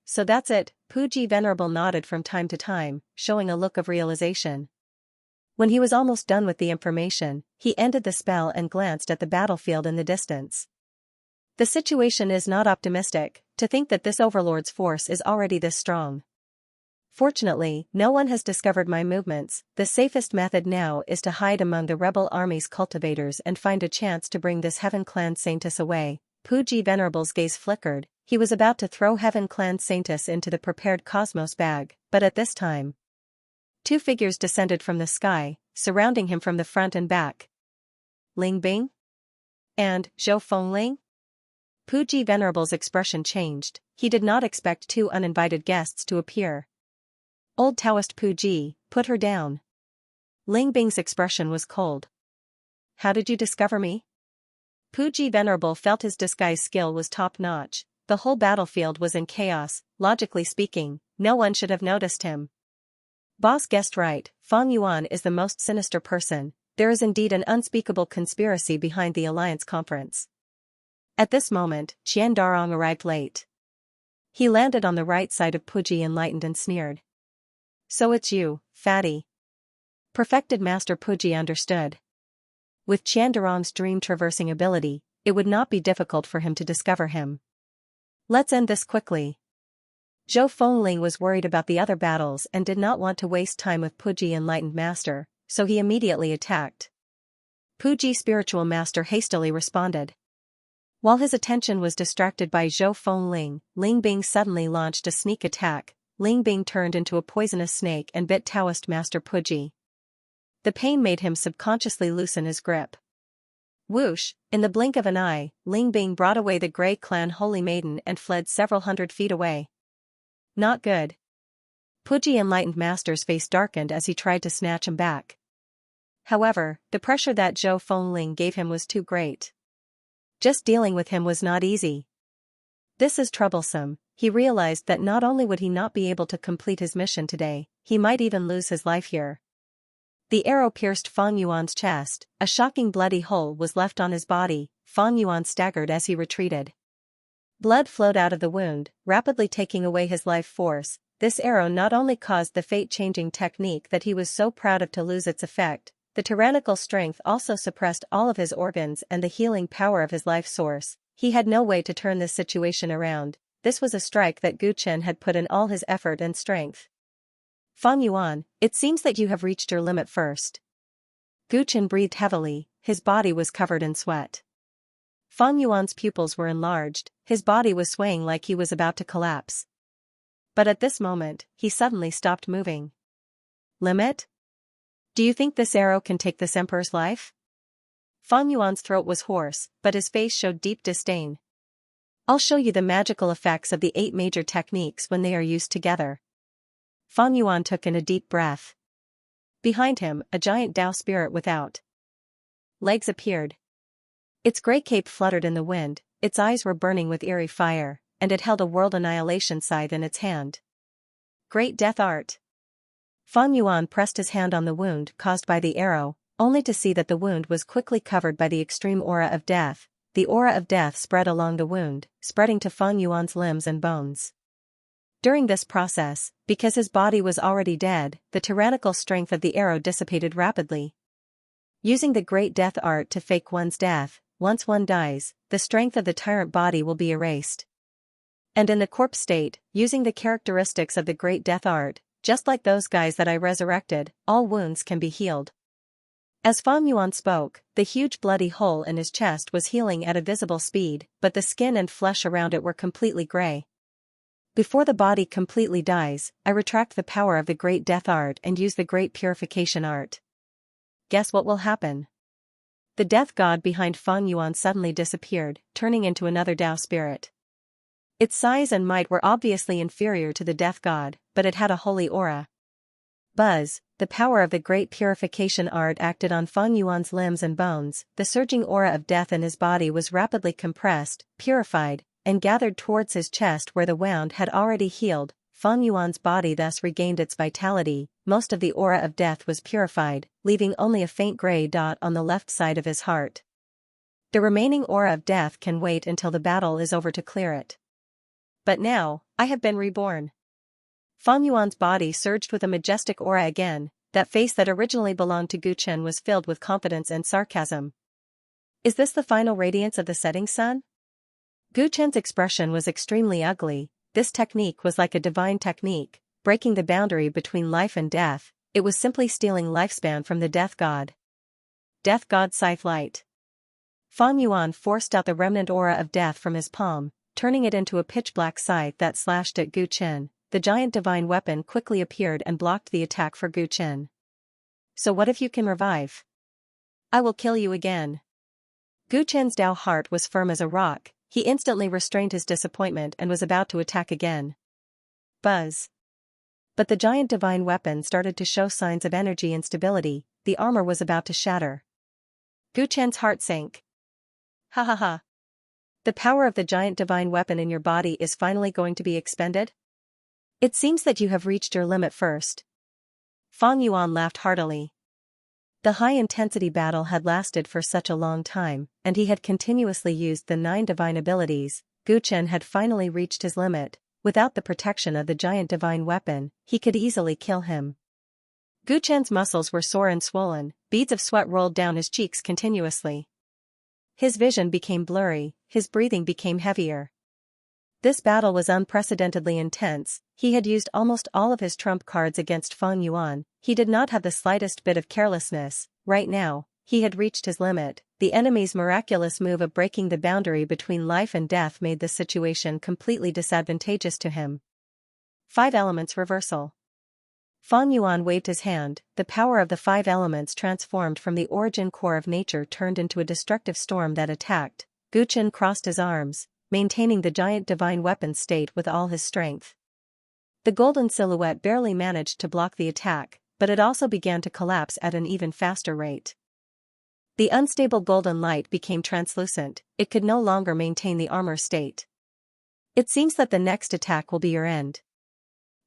Puji Venerable nodded from time to time, showing a look of realization. When he was almost done with the information, he ended the spell and glanced at the battlefield in the distance. The situation is not optimistic, to think that this overlord's force is already this strong. Fortunately, no one has discovered my movements. The safest method now is to hide among the rebel army's cultivators and find a chance to bring this Heaven Clan Saintess away. Puji Venerable's gaze flickered. He was about to throw Heaven Clan Saintess into the prepared cosmos bag, but at this time, 2 figures descended from the sky, surrounding him from the front and back. Ling Bing? And Zhou Fengling? Puji Venerable's expression changed. He did not expect 2 uninvited guests to appear. Old Taoist Puji, put her down. Ling Bing's expression was cold. How did you discover me? Puji Venerable felt his disguise skill was top-notch. The whole battlefield was in chaos. Logically speaking, no one should have noticed him. Boss guessed right, Fang Yuan is the most sinister person. There is indeed an unspeakable conspiracy behind the alliance conference. At this moment, Qian Darong arrived late. He landed on the right side of Puji, enlightened and sneered. So it's you, fatty. Perfected Master Puji understood. With Qian Darong's dream-traversing ability, it would not be difficult for him to discover him. Let's end this quickly. Zhou Fengling was worried about the other battles and did not want to waste time with Puji Enlightened Master, so he immediately attacked. Puji Spiritual Master hastily responded. While his attention was distracted by Zhou Fengling, Ling Bing suddenly launched a sneak attack. Ling Bing turned into a poisonous snake and bit Taoist Master Puji. The pain made him subconsciously loosen his grip. Whoosh, in the blink of an eye, Ling Bing brought away the Grey Clan Holy Maiden and fled several hundred feet away. Not good. Puji Enlightened Master's face darkened as he tried to snatch him back. However, the pressure that Zhou Fengling gave him was too great. Just dealing with him was not easy. This is troublesome. He realized that not only would he not be able to complete his mission today, he might even lose his life here. The arrow pierced Fang Yuan's chest. A shocking bloody hole was left on his body. Fang Yuan staggered as he retreated. Blood flowed out of the wound, rapidly taking away his life force. This arrow not only caused the fate-changing technique that he was so proud of to lose its effect, the tyrannical strength also suppressed all of his organs and the healing power of his life source. He had no way to turn this situation around. This was a strike that Gu Chen had put in all his effort and strength. Fang Yuan, it seems that you have reached your limit first. Gu Chen breathed heavily, his body was covered in sweat. Fang Yuan's pupils were enlarged, his body was swaying like he was about to collapse. But at this moment, he suddenly stopped moving. Limit? Do you think this arrow can take this emperor's life? Fang Yuan's throat was hoarse, but his face showed deep disdain. I'll show you the magical effects of the 8 major techniques when they are used together. Fang Yuan took in a deep breath. Behind him, a giant Dao spirit without legs appeared. Its grey cape fluttered in the wind, its eyes were burning with eerie fire, and it held a world annihilation scythe in its hand. Great death art. Fang Yuan pressed his hand on the wound caused by the arrow, only to see that the wound was quickly covered by the extreme aura of death. The aura of death spread along the wound, spreading to Fang Yuan's limbs and bones. During this process, because his body was already dead, the tyrannical strength of the arrow dissipated rapidly. Using the great death art to fake one's death, once one dies, the strength of the tyrant body will be erased. And in the corpse state, using the characteristics of the great death art, just like those guys that I resurrected, all wounds can be healed. As Fang Yuan spoke, the huge bloody hole in his chest was healing at a visible speed, but the skin and flesh around it were completely gray. Before the body completely dies, I retract the power of the Great Death Art and use the Great Purification Art. Guess what will happen? The death god behind Fang Yuan suddenly disappeared, turning into another Dao spirit. Its size and might were obviously inferior to the death god, but it had a holy aura. Buzz, the power of the Great Purification Art acted on Fang Yuan's limbs and bones. The surging aura of death in his body was rapidly compressed, purified, and gathered towards his chest where the wound had already healed. Fang Yuan's body thus regained its vitality. Most of the aura of death was purified, leaving only a faint gray dot on the left side of his heart. The remaining aura of death can wait until the battle is over to clear it. But now, I have been reborn. Fang Yuan's body surged with a majestic aura again. That face that originally belonged to Gu Chen was filled with confidence and sarcasm. Is this the final radiance of the setting sun? Gu Chen's expression was extremely ugly. This technique was like a divine technique, breaking the boundary between life and death. It was simply stealing lifespan from the death god. Death god scythe light. Fang Yuan forced out the remnant aura of death from his palm, turning it into a pitch-black scythe that slashed at Gu Chen. The giant divine weapon quickly appeared and blocked the attack for Gu Chen. So what if you can revive? I will kill you again. Gu Chen's Dao heart was firm as a rock. He instantly restrained his disappointment and was about to attack again. Buzz. But the giant divine weapon started to show signs of energy instability. The armor was about to shatter. Gu Chen's heart sank. Ha ha ha. The power of the giant divine weapon in your body is finally going to be expended? It seems that you have reached your limit first. Fang Yuan laughed heartily. The high-intensity battle had lasted for such a long time, and he had continuously used the 9 divine abilities. Gu Chen had finally reached his limit. Without the protection of the giant divine weapon, he could easily kill him. Gu Chen's muscles were sore and swollen, beads of sweat rolled down his cheeks continuously. His vision became blurry, his breathing became heavier. This battle was unprecedentedly intense. He had used almost all of his trump cards against Fang Yuan. He did not have the slightest bit of carelessness. Right now, he had reached his limit. The enemy's miraculous move of breaking the boundary between life and death made the situation completely disadvantageous to him. 5 elements reversal. Fang Yuan waved his hand. The power of the 5 elements transformed from the origin core of nature turned into a destructive storm that attacked. Gu Chen crossed his arms, maintaining the giant divine weapon state with all his strength. The golden silhouette barely managed to block the attack, but it also began to collapse at an even faster rate. The unstable golden light became translucent. It could no longer maintain the armor state. It seems that the next attack will be your end.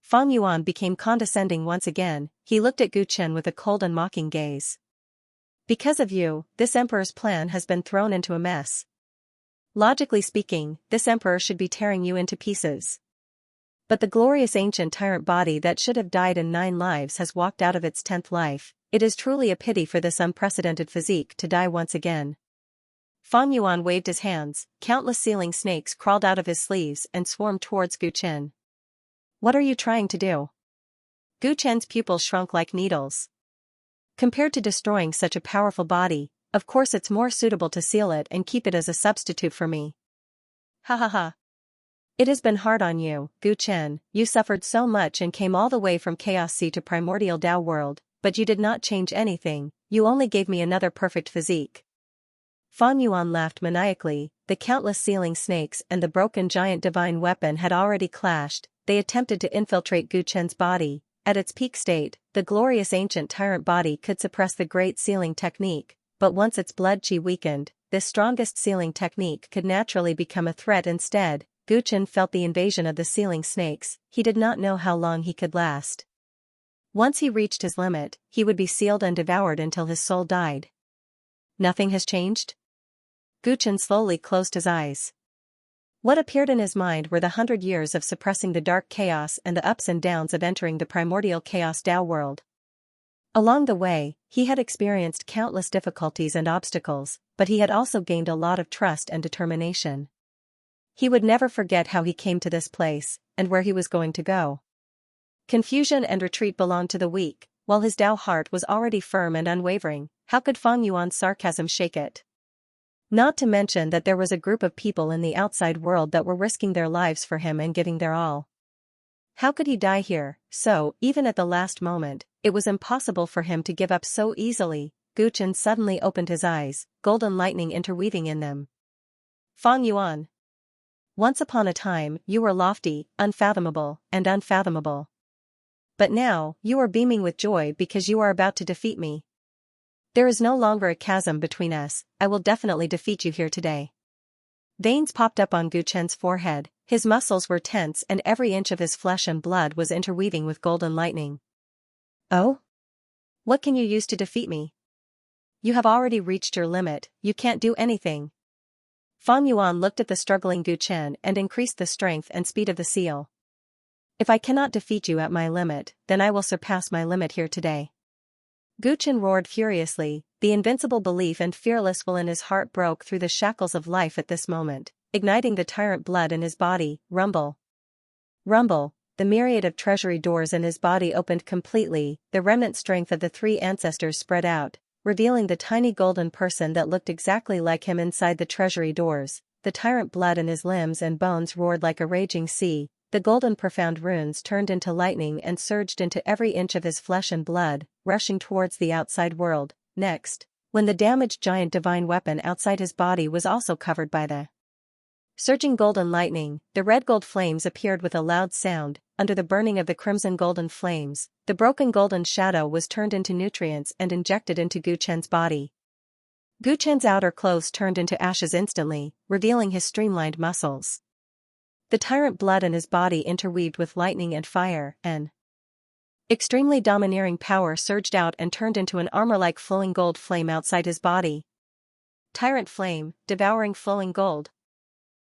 Fang Yuan became condescending once again. He looked at Gu Chen with a cold and mocking gaze. Because of you, this emperor's plan has been thrown into a mess. Logically speaking, this emperor should be tearing you into pieces. But the glorious ancient tyrant body that should have died in 9 lives has walked out of its 10th life. It is truly a pity for this unprecedented physique to die once again. Fang Yuan waved his hands. Countless sealing snakes crawled out of his sleeves and swarmed towards Gu Chen. What are you trying to do? Gu Chen's pupils shrunk like needles. Compared to destroying such a powerful body, of course it's more suitable to seal it and keep it as a substitute for me. Ha ha ha. It has been hard on you, Gu Chen. You suffered so much and came all the way from Chaos Sea to Primordial Dao World, but you did not change anything. You only gave me another perfect physique. Fang Yuan laughed maniacally. The countless sealing snakes and the broken giant divine weapon had already clashed. They attempted to infiltrate Gu Chen's body. At its peak state, the glorious ancient tyrant body could suppress the great sealing technique. But once its blood chi weakened, this strongest sealing technique could naturally become a threat instead. Gu Chen felt the invasion of the sealing snakes. He did not know how long he could last. Once he reached his limit, he would be sealed and devoured until his soul died. Nothing has changed? Gu Chen slowly closed his eyes. What appeared in his mind were the 100 years of suppressing the dark chaos and the ups and downs of entering the primordial chaos Dao world. Along the way, he had experienced countless difficulties and obstacles, but he had also gained a lot of trust and determination. He would never forget how he came to this place, and where he was going to go. Confusion and retreat belonged to the weak, while his Tao heart was already firm and unwavering. How could Fang Yuan's sarcasm shake it? Not to mention that there was a group of people in the outside world that were risking their lives for him and giving their all. How could he die here? So, even at the last moment, it was impossible for him to give up so easily. Gu Chen suddenly opened his eyes, golden lightning interweaving in them. Fang Yuan. Once upon a time, you were lofty, unfathomable, and unfathomable. But now, you are beaming with joy because you are about to defeat me. There is no longer a chasm between us, I will definitely defeat you here today. Veins popped up on Gu Chen's forehead, his muscles were tense and every inch of his flesh and blood was interweaving with golden lightning. Oh? What can you use to defeat me? You have already reached your limit, you can't do anything. Fang Yuan looked at the struggling Gu Chen and increased the strength and speed of the seal. If I cannot defeat you at my limit, then I will surpass my limit here today. Gu Chen roared furiously, the invincible belief and fearless will in his heart broke through the shackles of life at this moment, igniting the tyrant blood in his body. Rumble. Rumble, the myriad of treasury doors in his body opened completely, the remnant strength of the three ancestors spread out, revealing the tiny golden person that looked exactly like him inside the treasury doors. The tyrant blood in his limbs and bones roared like a raging sea, the golden profound runes turned into lightning and surged into every inch of his flesh and blood, rushing towards the outside world. Next, when the damaged giant divine weapon outside his body was also covered by the surging golden lightning, the red gold flames appeared with a loud sound. Under the burning of the crimson golden flames, the broken golden shadow was turned into nutrients and injected into Gu Chen's body. Gu Chen's outer clothes turned into ashes instantly, revealing his streamlined muscles. The tyrant blood in his body interweaved with lightning and fire, and extremely domineering power surged out and turned into an armor-like flowing gold flame outside his body. Tyrant flame, devouring flowing gold.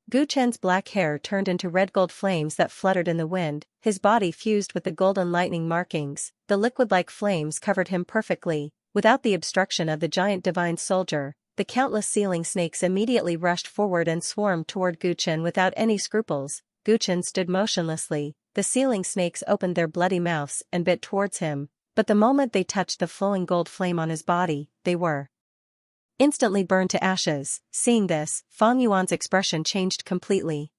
Gu Chen's black hair turned into red gold flames that fluttered in the wind, his body fused with the golden lightning markings, the liquid-like flames covered him perfectly, without the obstruction of the giant divine soldier. The countless sealing snakes immediately rushed forward and swarmed toward Gu Chen without any scruples. Gu Chen stood motionlessly, the sealing snakes opened their bloody mouths and bit towards him, but the moment they touched the flowing gold flame on his body, they were instantly burned to ashes. Seeing this, Fang Yuan's expression changed completely.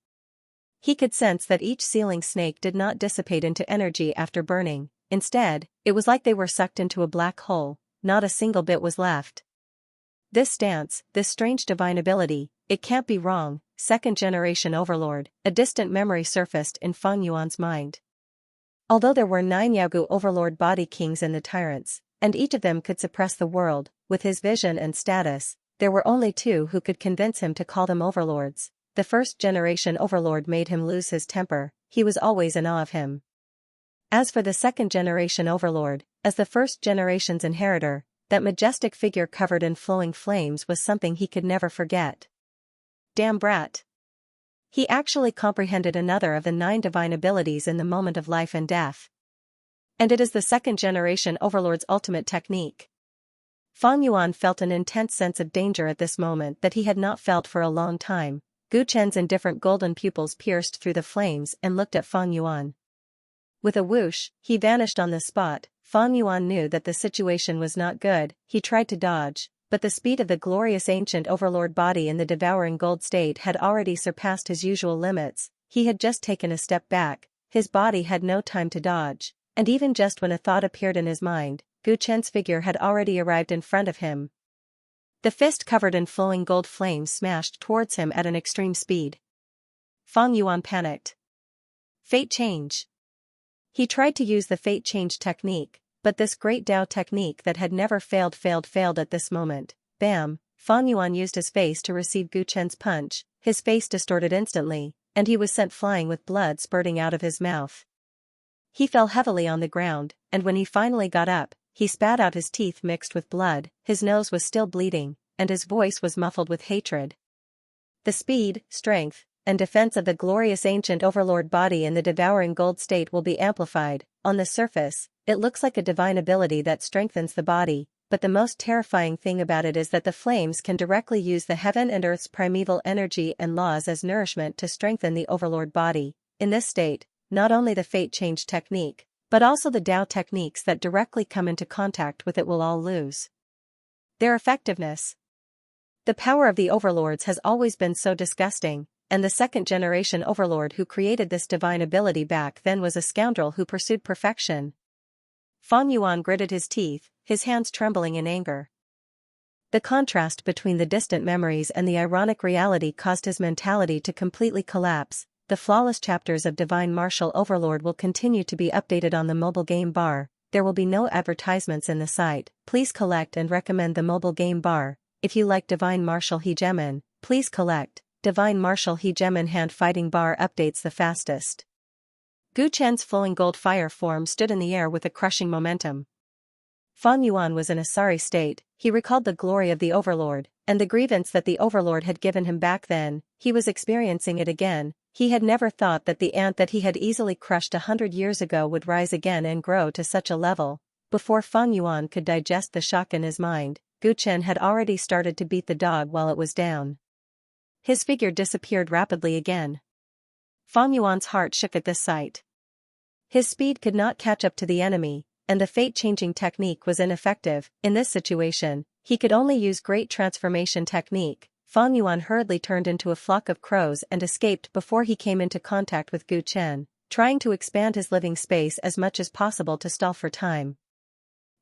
He could sense that each sealing snake did not dissipate into energy after burning, instead, it was like they were sucked into a black hole, not a single bit was left. This stance, this strange divine ability, it can't be wrong. Second generation overlord, a distant memory surfaced in Fang Yuan's mind. Although there were 9 Yaogu overlord body kings in the tyrants, and each of them could suppress the world, with his vision and status, there were only 2 who could convince him to call them overlords. The first generation overlord made him lose his temper, he was always in awe of him. As for the second generation overlord, as the first generation's inheritor, that majestic figure covered in flowing flames was something he could never forget. Damn brat. He actually comprehended another of the 9 divine abilities in the moment of life and death. And it is the second generation overlord's ultimate technique. Fang Yuan felt an intense sense of danger at this moment that he had not felt for a long time. Gu Chen's indifferent golden pupils pierced through the flames and looked at Fang Yuan. With a whoosh, he vanished on the spot. Fang Yuan knew that the situation was not good. He tried to dodge, but the speed of the glorious ancient overlord body in the devouring gold state had already surpassed his usual limits. He had just taken a step back, his body had no time to dodge, and even just when a thought appeared in his mind, Gu Chen's figure had already arrived in front of him. The fist covered in flowing gold flames smashed towards him at an extreme speed. Fang Yuan panicked. Fate change. He tried to use the fate change technique, but this great Tao technique that had never failed at this moment. Bam! Fang Yuan used his face to receive Gu Chen's punch, his face distorted instantly, and he was sent flying with blood spurting out of his mouth. He fell heavily on the ground, and when he finally got up, he spat out his teeth mixed with blood, his nose was still bleeding, and his voice was muffled with hatred. The speed, strength, and defense of the glorious ancient overlord body in the devouring gold state will be amplified. On the surface, it looks like a divine ability that strengthens the body, but the most terrifying thing about it is that the flames can directly use the heaven and earth's primeval energy and laws as nourishment to strengthen the overlord body. In this state, not only the fate change technique, But also the Tao techniques that directly come into contact with it will all lose their effectiveness. The power of the overlords has always been so disgusting, and the second-generation overlord who created this divine ability back then was a scoundrel who pursued perfection. Fang Yuan gritted his teeth, his hands trembling in anger. The contrast between the distant memories and the ironic reality caused his mentality to completely collapse. The flawless chapters of Divine Martial Overlord will continue to be updated on the mobile game bar. There will be no advertisements in the site. Please collect and recommend the mobile game bar. If you like Divine Martial Hegemon, please collect. Divine Martial Hegemon Hand Fighting Bar updates the fastest. Gu Chen's flowing gold fire form stood in the air with a crushing momentum. Fang Yuan was in a sorry state. He recalled the glory of the Overlord, and the grievance that the Overlord had given him back then. He was experiencing it again. He had never thought that the ant that he had easily crushed 100 years ago would rise again and grow to such a level. Before Fang Yuan could digest the shock in his mind, Gu Chen had already started to beat the dog while it was down. His figure disappeared rapidly again. Fang Yuan's heart shook at this sight. His speed could not catch up to the enemy, and the fate-changing technique was ineffective. In this situation, he could only use great transformation technique. Fang Yuan hurriedly turned into a flock of crows and escaped before he came into contact with Gu Chen, trying to expand his living space as much as possible to stall for time.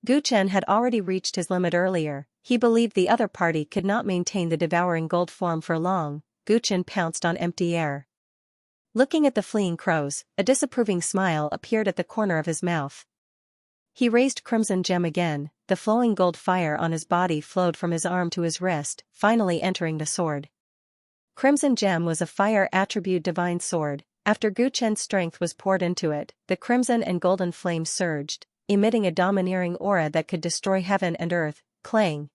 Gu Chen had already reached his limit earlier. He believed the other party could not maintain the devouring gold form for long. Gu Chen pounced on empty air. Looking at the fleeing crows, a disapproving smile appeared at the corner of his mouth. He raised Crimson Gem again. The flowing gold fire on his body flowed from his arm to his wrist, finally entering the sword. Crimson Gem was a fire attribute divine sword. After Gu Chen's strength was poured into it, the crimson and golden flames surged, emitting a domineering aura that could destroy heaven and earth. Clang!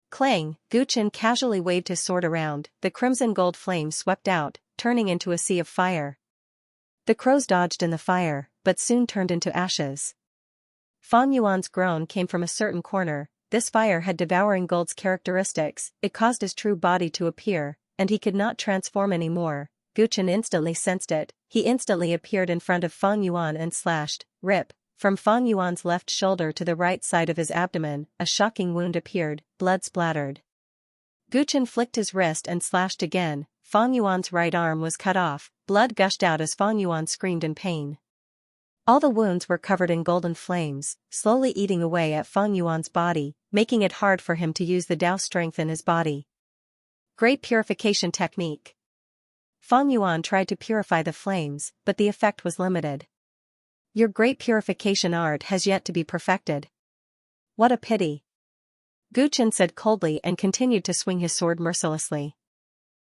Clang! Gu Chen casually waved his sword around. The crimson gold flame swept out, turning into a sea of fire. The crows dodged in the fire, but soon turned into ashes. Fang Yuan's groan came from a certain corner. This fire had devouring gold's characteristics. It caused his true body to appear, and he could not transform anymore. Gu Chen instantly sensed it. He instantly appeared in front of Fang Yuan and slashed. Rip! From Fang Yuan's left shoulder to the right side of his abdomen, a shocking wound appeared, blood splattered. Gu Chen flicked his wrist and slashed again. Fang Yuan's right arm was cut off. Blood gushed out as Fang Yuan screamed in pain. All the wounds were covered in golden flames, slowly eating away at Fang Yuan's body, making it hard for him to use the Tao strength in his body. Great purification technique. Fang Yuan tried to purify the flames, but the effect was limited. Your great purification art has yet to be perfected. What a pity. Gu Chen said coldly and continued to swing his sword mercilessly.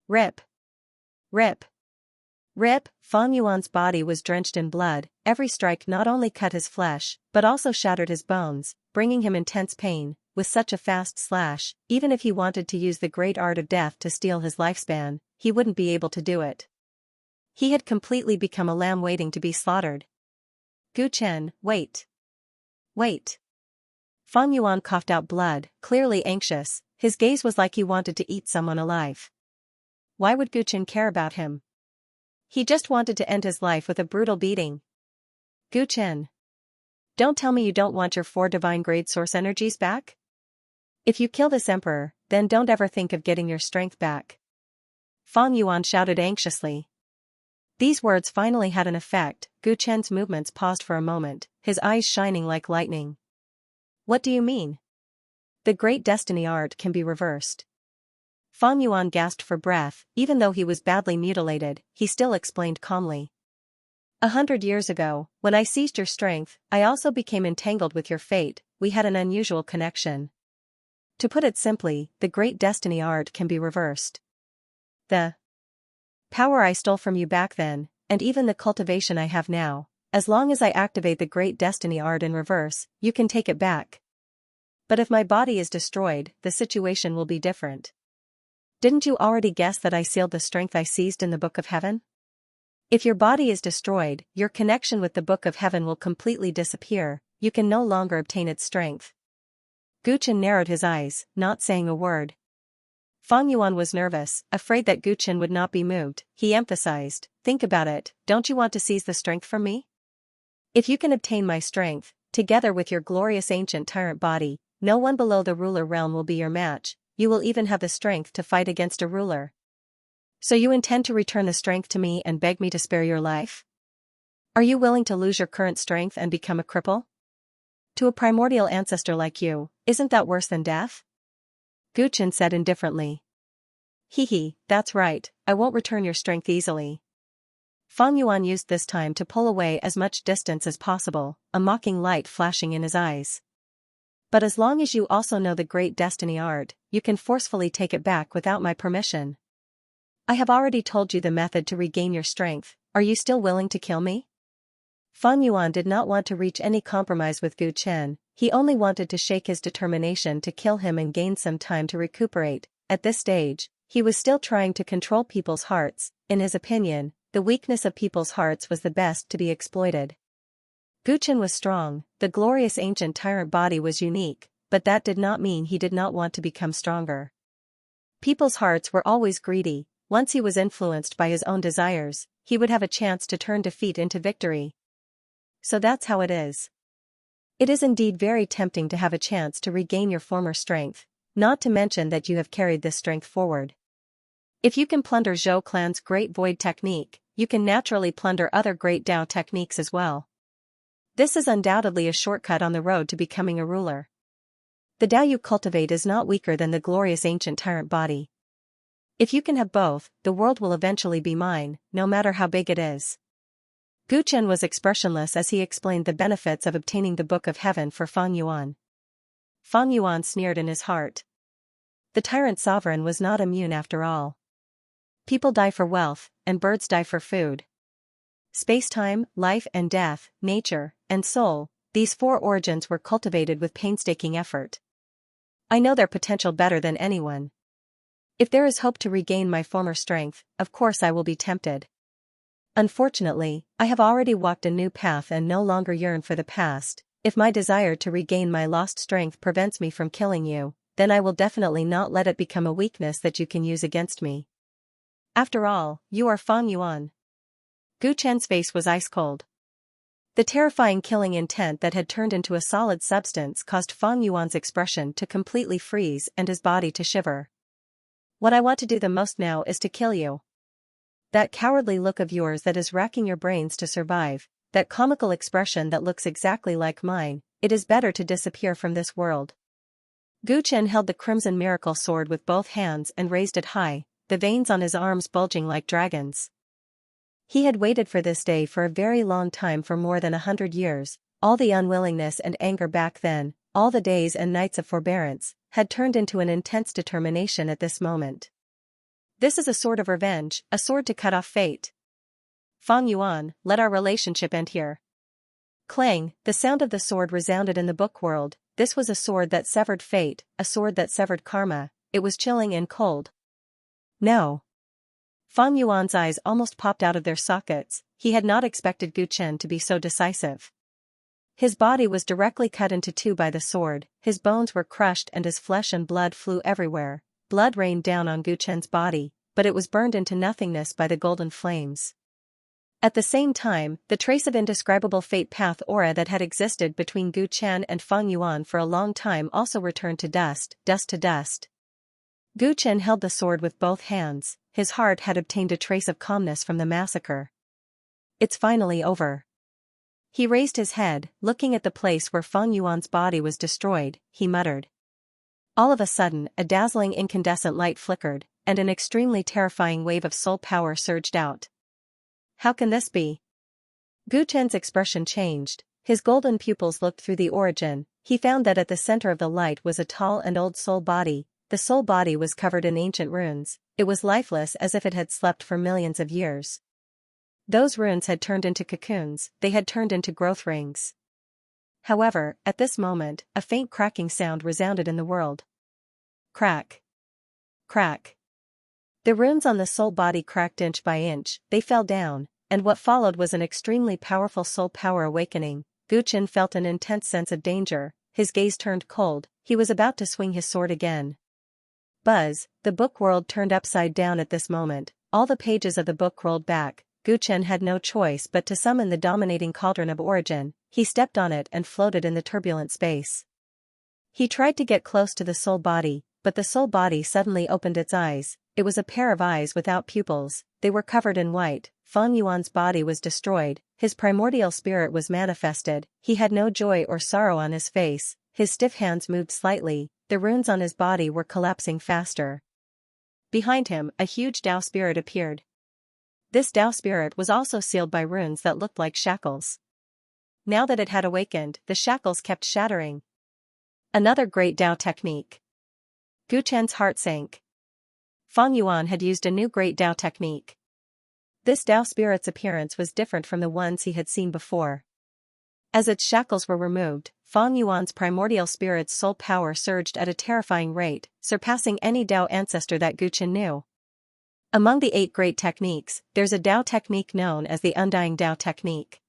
Rip! Rip! Rip! Fang Yuan's body was drenched in blood. Every strike not only cut his flesh, but also shattered his bones, bringing him intense pain. With such a fast slash, even if he wanted to use the great art of death to steal his lifespan, he wouldn't be able to do it. He had completely become a lamb waiting to be slaughtered. Gu Chen, wait. Wait. Fang Yuan coughed out blood, clearly anxious. His gaze was like he wanted to eat someone alive. Why would Gu Chen care about him? He just wanted to end his life with a brutal beating. Gu Chen. Don't tell me you don't want your 4 divine grade source energies back? If you kill this emperor, then don't ever think of getting your strength back. Fang Yuan shouted anxiously. These words finally had an effect. Gu Chen's movements paused for a moment, his eyes shining like lightning. What do you mean? The great destiny art can be reversed. Fang Yuan gasped for breath. Even though he was badly mutilated, he still explained calmly. 100 years ago, when I seized your strength, I also became entangled with your fate. We had an unusual connection. To put it simply, the great destiny art can be reversed. The power I stole from you back then, and even the cultivation I have now, as long as I activate the great destiny art in reverse, you can take it back. But if my body is destroyed, the situation will be different. Didn't you already guess that I sealed the strength I seized in the Book of Heaven? If your body is destroyed, your connection with the Book of Heaven will completely disappear. You can no longer obtain its strength. Gu Chen narrowed his eyes, not saying a word. Fang Yuan was nervous, afraid that Gu Chen would not be moved. He emphasized, think about it, don't you want to seize the strength from me? If you can obtain my strength, together with your glorious ancient tyrant body, no one below the ruler realm will be your match, you will even have the strength to fight against a ruler. So you intend to return the strength to me and beg me to spare your life? Are you willing to lose your current strength and become a cripple? To a primordial ancestor like you, isn't that worse than death? Gu Chen said indifferently. Hee, that's right, I won't return your strength easily. Fang Yuan used this time to pull away as much distance as possible, a mocking light flashing in his eyes. But as long as you also know the great destiny art, you can forcefully take it back without my permission. I have already told you the method to regain your strength, are you still willing to kill me? Fang Yuan did not want to reach any compromise with Gu Chen, he only wanted to shake his determination to kill him and gain some time to recuperate. At this stage, he was still trying to control people's hearts. In his opinion, the weakness of people's hearts was the best to be exploited. Gu Chen was strong, the glorious ancient tyrant body was unique, but that did not mean he did not want to become stronger. People's hearts were always greedy, once he was influenced by his own desires, he would have a chance to turn defeat into victory. So that's how it is. It is indeed very tempting to have a chance to regain your former strength, not to mention that you have carried this strength forward. If you can plunder Zhou clan's Great Void technique, you can naturally plunder other Great Dao techniques as well. This is undoubtedly a shortcut on the road to becoming a ruler. The Dao you cultivate is not weaker than the glorious ancient tyrant body. If you can have both, the world will eventually be mine, no matter how big it is. Gu Chen was expressionless as he explained the benefits of obtaining the Book of Heaven for Fang Yuan. Fang Yuan sneered in his heart. The tyrant sovereign was not immune after all. People die for wealth, and birds die for food. Space-time, life and death, nature, and soul, these four origins were cultivated with painstaking effort. I know their potential better than anyone. If there is hope to regain my former strength, of course I will be tempted. Unfortunately, I have already walked a new path and no longer yearn for the past. If my desire to regain my lost strength prevents me from killing you, then I will definitely not let it become a weakness that you can use against me. After all, you are Fang Yuan. Gu Chen's face was ice cold. The terrifying killing intent that had turned into a solid substance caused Fang Yuan's expression to completely freeze and his body to shiver. What I want to do the most now is to kill you. That cowardly look of yours that is racking your brains to survive, that comical expression that looks exactly like mine, it is better to disappear from this world. Gu Chen held the crimson miracle sword with both hands and raised it high, the veins on his arms bulging like dragons. He had waited for this day for a very long time, for more than 100 years, all the unwillingness and anger back then, all the days and nights of forbearance, had turned into an intense determination at this moment. This is a sword of revenge, a sword to cut off fate. Fang Yuan, let our relationship end here. Clang, the sound of the sword resounded in the book world. This was a sword that severed fate, a sword that severed karma. It was chilling and cold. No. Fang Yuan's eyes almost popped out of their sockets. He had not expected Gu Chen to be so decisive. His body was directly cut into two by the sword, his bones were crushed and his flesh and blood flew everywhere. Blood rained down on Gu Chen's body, but it was burned into nothingness by the golden flames. At the same time, the trace of indescribable fate path aura that had existed between Gu Chen and Fang Yuan for a long time also returned to dust, dust to dust. Gu Chen held the sword with both hands, his heart had obtained a trace of calmness from the massacre. It's finally over. He raised his head, looking at the place where Fang Yuan's body was destroyed, he muttered. All of a sudden, a dazzling incandescent light flickered, and an extremely terrifying wave of soul power surged out. How can this be? Gu Chen's expression changed, his golden pupils looked through the origin, he found that at the center of the light was a tall and old soul body. The soul body was covered in ancient runes, it was lifeless as if it had slept for millions of years. Those runes had turned into cocoons, they had turned into growth rings. However, at this moment, a faint cracking sound resounded in the world. Crack. Crack. The runes on the soul body cracked inch by inch, they fell down, and what followed was an extremely powerful soul power awakening. Gu Chen felt an intense sense of danger, his gaze turned cold, he was about to swing his sword again. Buzz, the book world turned upside down at this moment, all the pages of the book rolled back, Gu Chen had no choice but to summon the dominating cauldron of origin. He stepped on it and floated in the turbulent space. He tried to get close to the soul body, but the soul body suddenly opened its eyes. It was a pair of eyes without pupils, they were covered in white. Feng Yuan's body was destroyed, his primordial spirit was manifested, he had no joy or sorrow on his face, his stiff hands moved slightly, the runes on his body were collapsing faster. Behind him, a huge Dao spirit appeared. This Dao spirit was also sealed by runes that looked like shackles. Now that it had awakened, the shackles kept shattering. Another great Dao technique. Gu Chen's heart sank. Feng Yuan had used a new great Dao technique. This Dao spirit's appearance was different from the ones he had seen before. As its shackles were removed, Feng Yuan's primordial spirit's soul power surged at a terrifying rate, surpassing any Dao ancestor that Gu Chen knew. Among the 8 great techniques, there's a Dao technique known as the Undying Dao technique.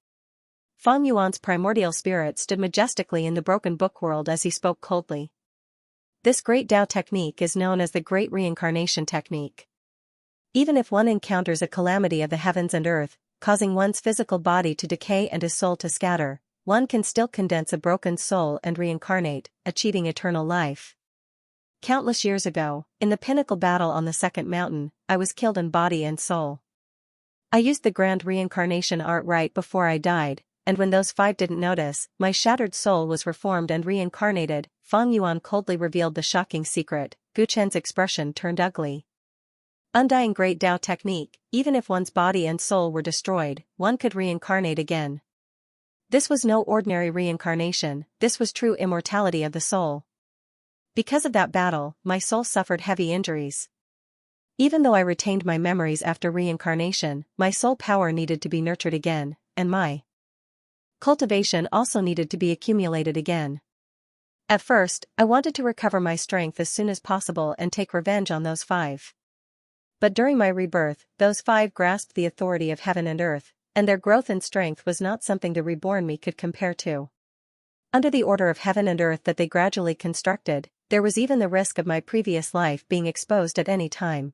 Feng Yuan's primordial spirit stood majestically in the broken book world as he spoke coldly. This great Dao technique is known as the Great Reincarnation Technique. Even if one encounters a calamity of the heavens and earth, causing one's physical body to decay and his soul to scatter, one can still condense a broken soul and reincarnate, achieving eternal life. Countless years ago, in the pinnacle battle on the second mountain, I was killed in body and soul. I used the grand reincarnation art right before I died, and when those 5 didn't notice, my shattered soul was reformed and reincarnated. Feng Yuan coldly revealed the shocking secret. Gu Chen's expression turned ugly. Undying Great Dao Technique, even if one's body and soul were destroyed, one could reincarnate again. This was no ordinary reincarnation, this was true immortality of the soul. Because of that battle, my soul suffered heavy injuries. Even though I retained my memories after reincarnation, my soul power needed to be nurtured again, and my cultivation also needed to be accumulated again. At first, I wanted to recover my strength as soon as possible and take revenge on those 5. But during my rebirth, those 5 grasped the authority of heaven and earth, and their growth and strength was not something the reborn me could compare to. Under the order of heaven and earth that they gradually constructed, there was even the risk of my previous life being exposed at any time.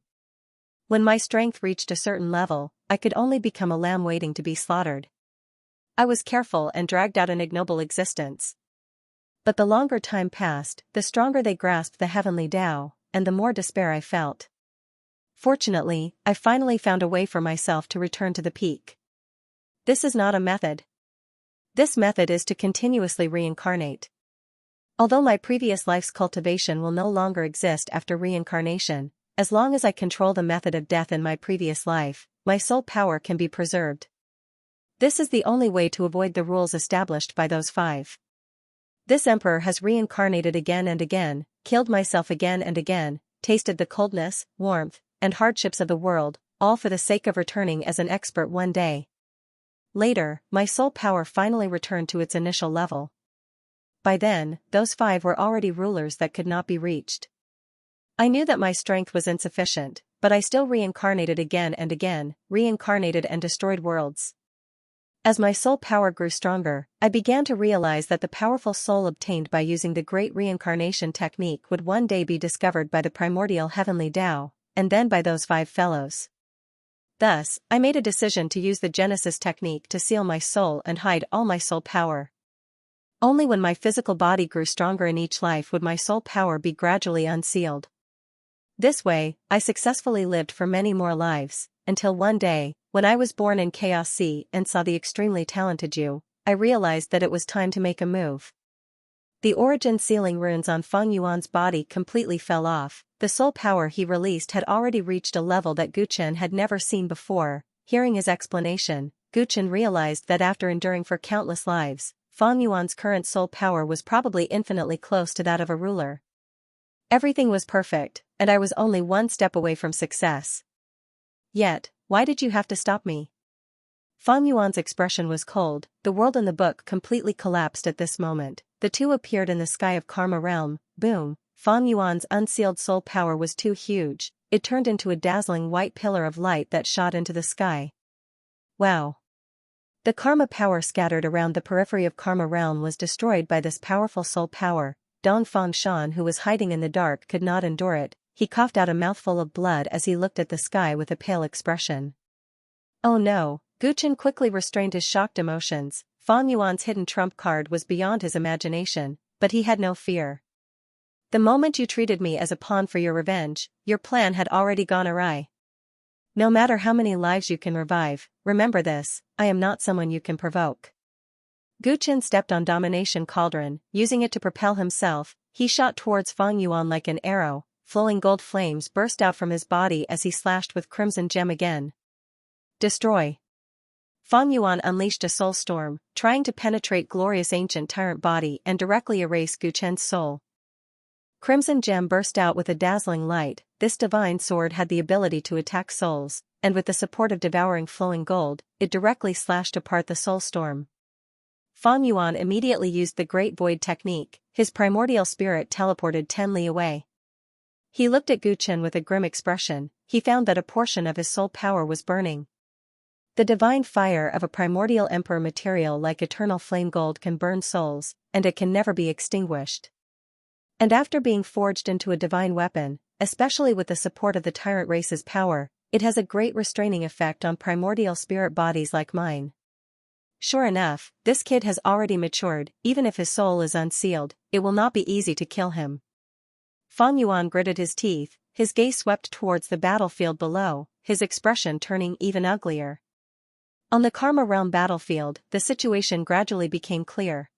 When my strength reached a certain level, I could only become a lamb waiting to be slaughtered. I was careful and dragged out an ignoble existence. But the longer time passed, the stronger they grasped the heavenly Tao, and the more despair I felt. Fortunately, I finally found a way for myself to return to the peak. This is not a method. This method is to continuously reincarnate. Although my previous life's cultivation will no longer exist after reincarnation, as long as I control the method of death in my previous life, my soul power can be preserved. This is the only way to avoid the rules established by those 5. This emperor has reincarnated again and again, killed myself again and again, tasted the coldness, warmth, and hardships of the world, all for the sake of returning as an expert one day. Later, my soul power finally returned to its initial level. By then, those 5 were already rulers that could not be reached. I knew that my strength was insufficient, but I still reincarnated again and again, reincarnated and destroyed worlds. As my soul power grew stronger, I began to realize that the powerful soul obtained by using the Great Reincarnation Technique would one day be discovered by the primordial heavenly Tao, and then by those 5 fellows. Thus, I made a decision to use the Genesis technique to seal my soul and hide all my soul power. Only when my physical body grew stronger in each life would my soul power be gradually unsealed. This way, I successfully lived for many more lives, until one day, when I was born in Chaos Sea and saw the extremely talented you, I realized that it was time to make a move. The origin sealing runes on Feng Yuan's body completely fell off. The soul power he released had already reached a level that Gu Chen had never seen before. Hearing his explanation, Gu Chen realized that after enduring for countless lives, Feng Yuan's current soul power was probably infinitely close to that of a ruler. Everything was perfect, and I was only one step away from success. Yet, why did you have to stop me? Feng Yuan's expression was cold. The world in the book completely collapsed at this moment. The 2 appeared in the sky of Karma Realm. Boom! Feng Yuan's unsealed soul power was too huge, it turned into a dazzling white pillar of light that shot into the sky. Wow! The karma power scattered around the periphery of Karma Realm was destroyed by this powerful soul power. Dong Fengshan, who was hiding in the dark, could not endure it. He coughed out a mouthful of blood as he looked at the sky with a pale expression. Oh no, Gu Chen quickly restrained his shocked emotions. Fang Yuan's hidden trump card was beyond his imagination, but he had no fear. The moment you treated me as a pawn for your revenge, your plan had already gone awry. No matter how many lives you can revive, remember this, I am not someone you can provoke. Gu Chen stepped on Domination Cauldron, using it to propel himself. He shot towards Fang Yuan like an arrow. Flowing gold flames burst out from his body as he slashed with Crimson Gem again. Destroy. Fang Yuan unleashed a soul storm, trying to penetrate glorious ancient tyrant body and directly erase Gu Chen's soul. Crimson Gem burst out with a dazzling light. This divine sword had the ability to attack souls, and with the support of devouring flowing gold, it directly slashed apart the soul storm. Fang Yuan immediately used the Great Void technique. His primordial spirit teleported 10 li away. He looked at Gu Chen with a grim expression. He found that a portion of his soul power was burning. The divine fire of a primordial emperor material like eternal flame gold can burn souls, and it can never be extinguished. And after being forged into a divine weapon, especially with the support of the tyrant race's power, it has a great restraining effect on primordial spirit bodies like mine. Sure enough, this kid has already matured. Even if his soul is unsealed, it will not be easy to kill him. Fang Yuan gritted his teeth, his gaze swept towards the battlefield below, his expression turning even uglier. On the Karma Realm battlefield, the situation gradually became clear.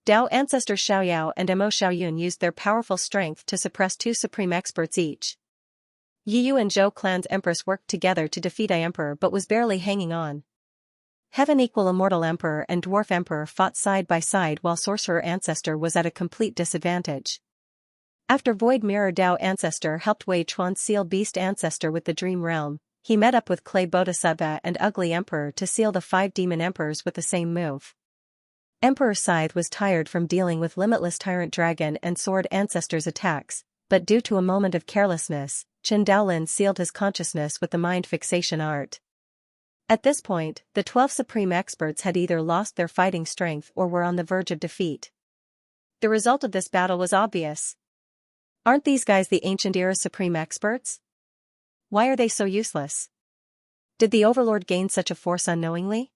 Dao ancestor Xiaoyao and Mo Xiaoyun used their powerful strength to suppress 2 supreme experts each. Yiyu and Zhou clan's empress worked together to defeat I Emperor but was barely hanging on. Heaven equal Immortal Emperor and Dwarf Emperor fought side by side while Sorcerer Ancestor was at a complete disadvantage. After Void Mirror Dao Ancestor helped Wei Chuan seal Beast Ancestor with the Dream Realm, he met up with Clay Bodhisattva and Ugly Emperor to seal the 5 Demon Emperors with the same move. Emperor Scythe was tired from dealing with Limitless Tyrant Dragon and Sword Ancestors' attacks, but due to a moment of carelessness, Chen Daolin sealed his consciousness with the mind fixation art. At this point, the 12 supreme experts had either lost their fighting strength or were on the verge of defeat. The result of this battle was obvious. Aren't these guys the ancient era supreme experts? Why are they so useless? Did the Overlord gain such a force unknowingly?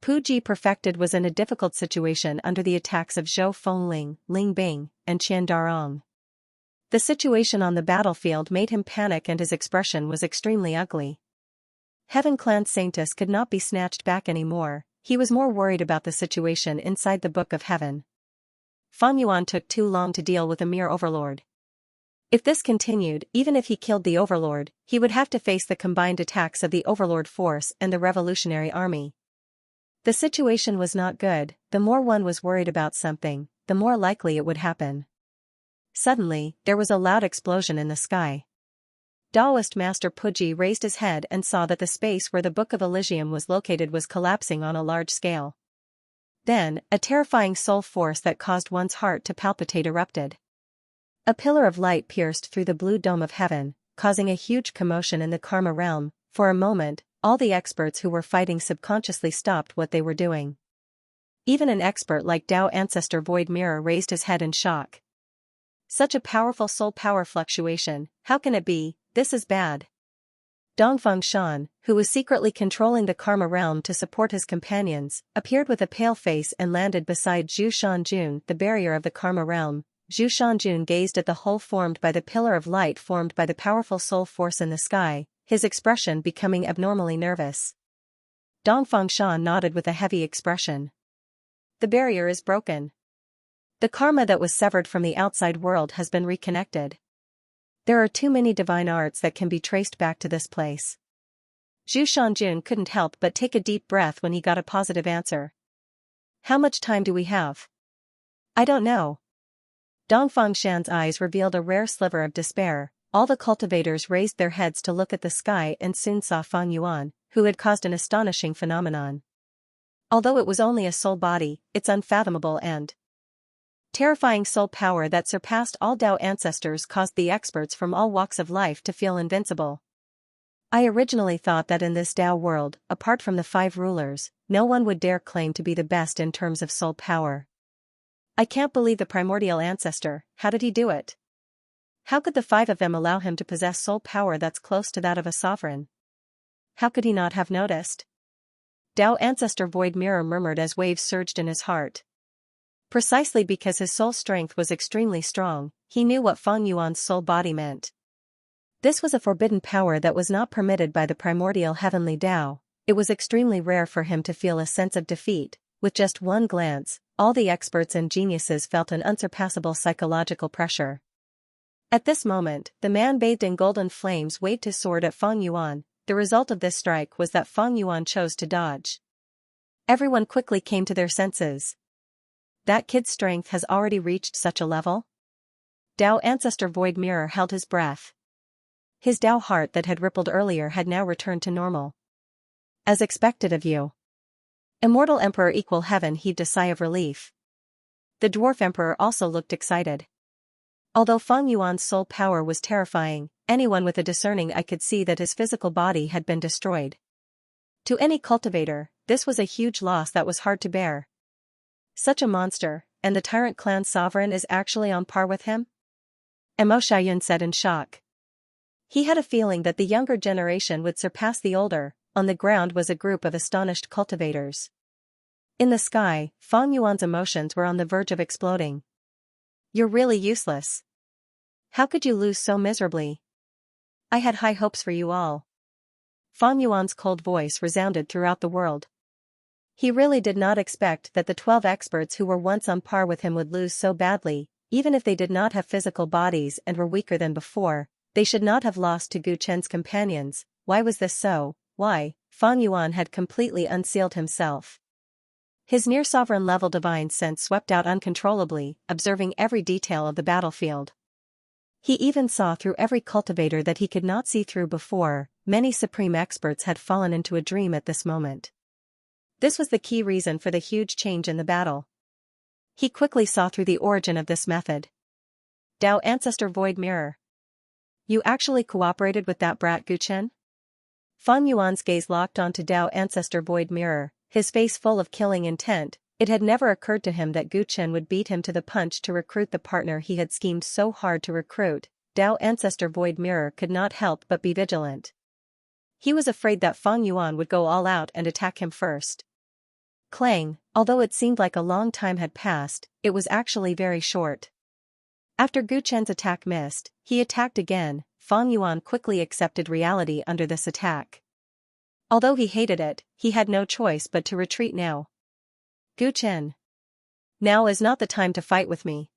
Pu Ji Perfected was in a difficult situation under the attacks of Zhou Fengling, Ling Bing, and Qian Darong. The situation on the battlefield made him panic and his expression was extremely ugly. Heaven Clan Sanctus could not be snatched back anymore. He was more worried about the situation inside the Book of Heaven. Fang Yuan took too long to deal with a mere Overlord. If this continued, even if he killed the Overlord, he would have to face the combined attacks of the Overlord force and the Revolutionary Army. The situation was not good. The more one was worried about something, the more likely it would happen. Suddenly, there was a loud explosion in the sky. Daoist Master Puji raised his head and saw that the space where the Book of Elysium was located was collapsing on a large scale. Then, a terrifying soul force that caused one's heart to palpitate erupted. A pillar of light pierced through the blue dome of heaven, causing a huge commotion in the Karma realm. For a moment, all the experts who were fighting subconsciously stopped what they were doing. Even an expert like Dao Ancestor Void Mirror raised his head in shock. Such a powerful soul power fluctuation, how can it be? This is bad. Dongfeng Shan, who was secretly controlling the Karma realm to support his companions, appeared with a pale face and landed beside Zhu Shanjun, the barrier of the Karma realm. Zhu Shanjun gazed at the hole formed by the pillar of light formed by the powerful soul force in the sky, his expression becoming abnormally nervous. Dongfeng Shan nodded with a heavy expression. The barrier is broken. The karma that was severed from the outside world has been reconnected. There are too many divine arts that can be traced back to this place. Zhu Shanjun couldn't help but take a deep breath when he got a positive answer. How much time do we have? I don't know. Dongfeng Shan's eyes revealed a rare sliver of despair. All the cultivators raised their heads to look at the sky and soon saw Fang Yuan, who had caused an astonishing phenomenon. Although it was only a soul body, its unfathomable and terrifying soul power that surpassed all Dao ancestors caused the experts from all walks of life to feel invincible. I originally thought that in this Dao world, apart from the 5 rulers, no one would dare claim to be the best in terms of soul power. I can't believe the primordial ancestor. How did he do it? How could the 5 of them allow him to possess soul power that's close to that of a sovereign? how could he not have noticed? Tao Ancestor Void Mirror murmured as waves surged in his heart. Precisely because his soul strength was extremely strong, he knew what Feng Yuan's soul body meant. This was a forbidden power that was not permitted by the primordial heavenly Tao. It was extremely rare for him to feel a sense of defeat. With just one glance, all the experts and geniuses felt an unsurpassable psychological pressure. At this moment, the man bathed in golden flames waved his sword at Feng Yuan. The result of this strike was that Feng Yuan chose to dodge. Everyone quickly came to their senses. That kid's strength has already reached such a level? Tao Ancestor Void Mirror held his breath. His Tao heart that had rippled earlier had now returned to normal. As expected of you. Immortal Emperor equal heaven heaved a sigh of relief. The Dwarf Emperor also looked excited. Although Feng Yuan's soul power was terrifying, anyone with a discerning eye could see that his physical body had been destroyed. To any cultivator, this was a huge loss that was hard to bear. Such a monster, and the Tyrant clan sovereign is actually on par with him? Mo Xiaoyun said in shock. He had a feeling that the younger generation would surpass the older. On the ground was a group of astonished cultivators. In the sky, Feng Yuan's emotions were on the verge of exploding. You're really useless. How could you lose so miserably? I had high hopes for you all. Feng Yuan's cold voice resounded throughout the world. He really did not expect that the 12 experts who were once on par with him would lose so badly. Even if they did not have physical bodies and were weaker than before, they should not have lost to Gu Chen's companions. Why was this so? Why? Feng Yuan had completely unsealed himself. His near-sovereign level divine sense swept out uncontrollably, observing every detail of the battlefield. He even saw through every cultivator that he could not see through before. Many supreme experts had fallen into a dream at this moment. This was the key reason for the huge change in the battle. He quickly saw through the origin of this method. Tao Ancestor Void Mirror. You actually cooperated with that brat Gu Chen? Feng Yuan's gaze locked onto Tao Ancestor Void Mirror, his face full of killing intent. It had never occurred to him that Gu Chen would beat him to the punch to recruit the partner he had schemed so hard to recruit. Tao Ancestor Void Mirror could not help but be vigilant. He was afraid that Feng Yuan would go all out and attack him first. Clang, although it seemed like a long time had passed, it was actually very short. After Gu Chen's attack missed, he attacked again. Feng Yuan quickly accepted reality under this attack. Although he hated it, he had no choice but to retreat now. Gu Chen. Now is not the time to fight with me.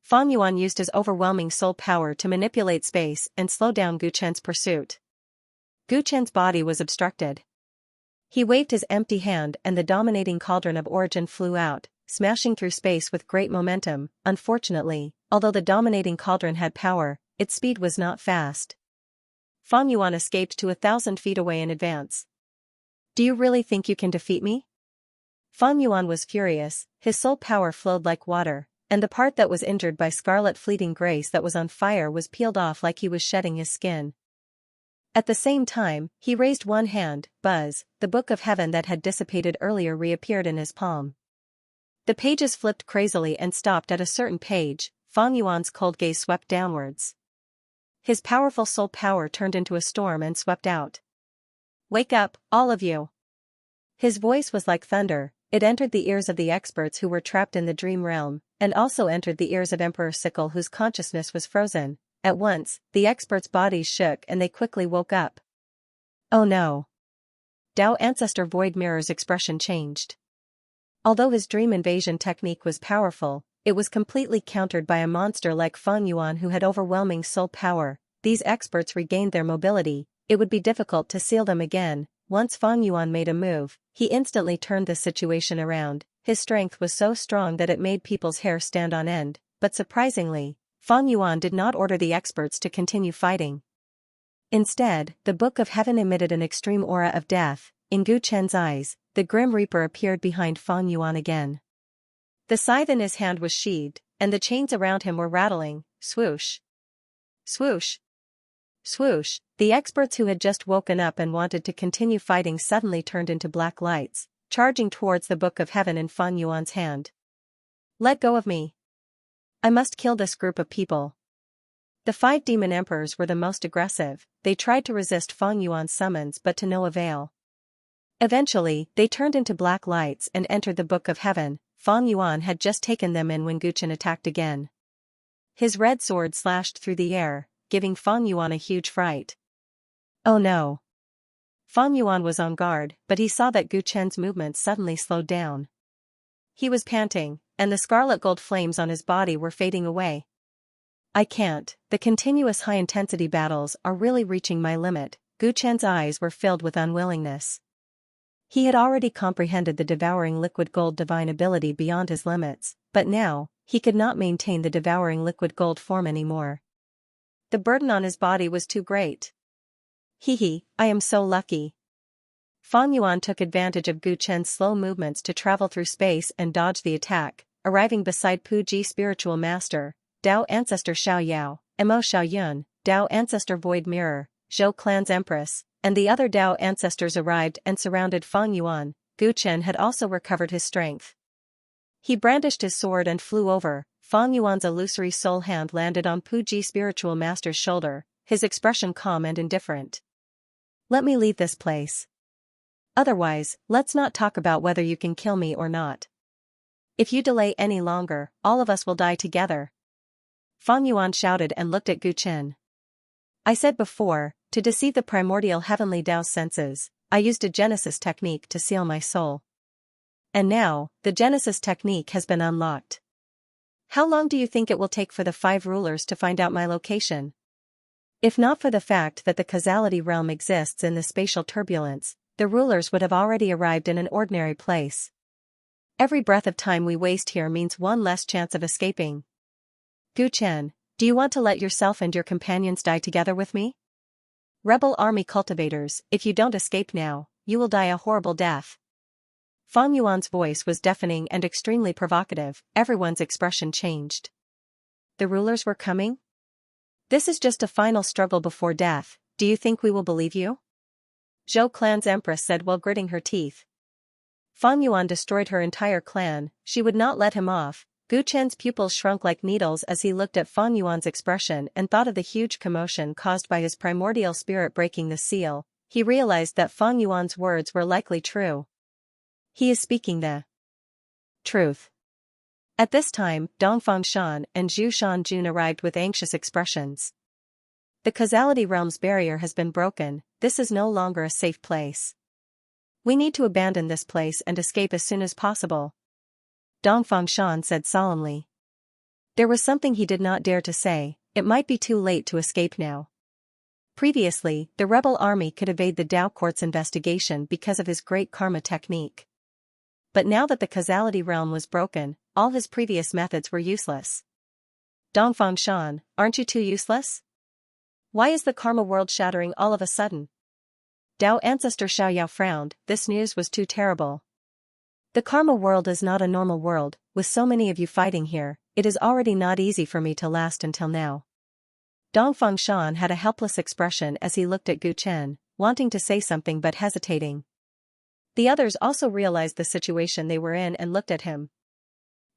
Feng Yuan used his overwhelming soul power to manipulate space and slow down Gu Chen's pursuit. Gu Chen's body was obstructed. He waved his empty hand and the dominating cauldron of origin flew out, smashing through space with great momentum. Unfortunately, although the dominating cauldron had power, its speed was not fast. Feng Yuan escaped to 1,000 feet away in advance. Do you really think you can defeat me? Feng Yuan was furious, his soul power flowed like water, and the part that was injured by Scarlet Fleeting Grace that was on fire was peeled off like he was shedding his skin. At the same time, he raised one hand. Buzz, the book of heaven that had dissipated earlier reappeared in his palm. The pages flipped crazily and stopped at a certain page. Feng Yuan's cold gaze swept downwards. His powerful soul power turned into a storm and swept out. Wake up, all of you! His voice was like thunder. It entered the ears of the experts who were trapped in the dream realm, and also entered the ears of Emperor Sickle whose consciousness was frozen. At once, the experts' bodies shook and they quickly woke up. Oh no! Tao Ancestor Void Mirror's expression changed. Although his dream invasion technique was powerful, it was completely countered by a monster like Feng Yuan who had overwhelming soul power. These experts regained their mobility. It would be difficult to seal them again. Once Feng Yuan made a move, he instantly turned the situation around. His strength was so strong that it made people's hair stand on end, but surprisingly, Feng Yuan did not order the experts to continue fighting. Instead, the Book of Heaven emitted an extreme aura of death. In Gu Chen's eyes, the Grim Reaper appeared behind Feng Yuan again. The scythe in his hand was sheathed, and the chains around him were rattling. Swoosh! Swoosh! Swoosh! The experts who had just woken up and wanted to continue fighting suddenly turned into black lights, charging towards the Book of Heaven in Feng Yuan's hand. Let go of me! I must kill this group of people. The 5 demon emperors were the most aggressive. They tried to resist Fang Yuan's summons but to no avail. Eventually, they turned into black lights and entered the Book of Heaven. Fang Yuan had just taken them in when Gu Chen attacked again. His red sword slashed through the air, giving Fang Yuan a huge fright. Oh no! Fang Yuan was on guard, but he saw that Gu Chen's movements suddenly slowed down. He was panting, and the scarlet gold flames on his body were fading away. I can't, the continuous high-intensity battles are really reaching my limit. Gu Chen's eyes were filled with unwillingness. He had already comprehended the devouring liquid gold divine ability beyond his limits, but now, he could not maintain the devouring liquid gold form anymore. The burden on his body was too great. Hee, I am so lucky. Fang Yuan took advantage of Gu Chen's slow movements to travel through space and dodge the attack, arriving beside Puji Spiritual Master, Dao Ancestor Xiao Yao, Mo Xiao Yun, Dao Ancestor Void Mirror, Zhou Clan's Empress, and the other Dao ancestors arrived and surrounded Fang Yuan. Gu Chen had also recovered his strength. He brandished his sword and flew over. Fang Yuan's illusory soul hand landed on Puji Spiritual Master's shoulder, his expression calm and indifferent. Let me leave this place. Otherwise, let's not talk about whether you can kill me or not. If you delay any longer, all of us will die together. Fang Yuan shouted and looked at Gu Chen. I said before, to deceive the primordial heavenly Dao senses, I used a Genesis technique to seal my soul. And now, the Genesis technique has been unlocked. How long do you think it will take for the 5 rulers to find out my location? If not for the fact that the causality realm exists in the spatial turbulence, the rulers would have already arrived in an ordinary place. Every breath of time we waste here means one less chance of escaping. Gu Chen, do you want to let yourself and your companions die together with me? Rebel army cultivators, if you don't escape now, you will die a horrible death. Fang Yuan's voice was deafening and extremely provocative. Everyone's expression changed. The rulers were coming? This is just a final struggle before death. Do you think we will believe you? Zhou Clan's Empress said while gritting her teeth. Fang Yuan destroyed her entire clan. She would not let him off. Gu Chen's pupils shrunk like needles as he looked at Fang Yuan's expression and thought of the huge commotion caused by his primordial spirit breaking the seal. He realized that Fang Yuan's words were likely true. He is speaking the truth. At this time, Dongfang Shan and Zhu Shanjun arrived with anxious expressions. The causality realm's barrier has been broken. This is no longer a safe place. We need to abandon this place and escape as soon as possible. Dongfang Shan said solemnly. There was something he did not dare to say. It might be too late to escape now. Previously, the rebel army could evade the Dao Court's investigation because of his great karma technique. But now that the causality realm was broken, all his previous methods were useless. Dongfang Shan, aren't you too useless? Why is the karma world shattering all of a sudden? Dao Ancestor Xiao Yao frowned. This news was too terrible. The karma world is not a normal world. With so many of you fighting here, it is already not easy for me to last until now. Dongfang Shan had a helpless expression as he looked at Gu Chen, wanting to say something but hesitating. The others also realized the situation they were in and looked at him.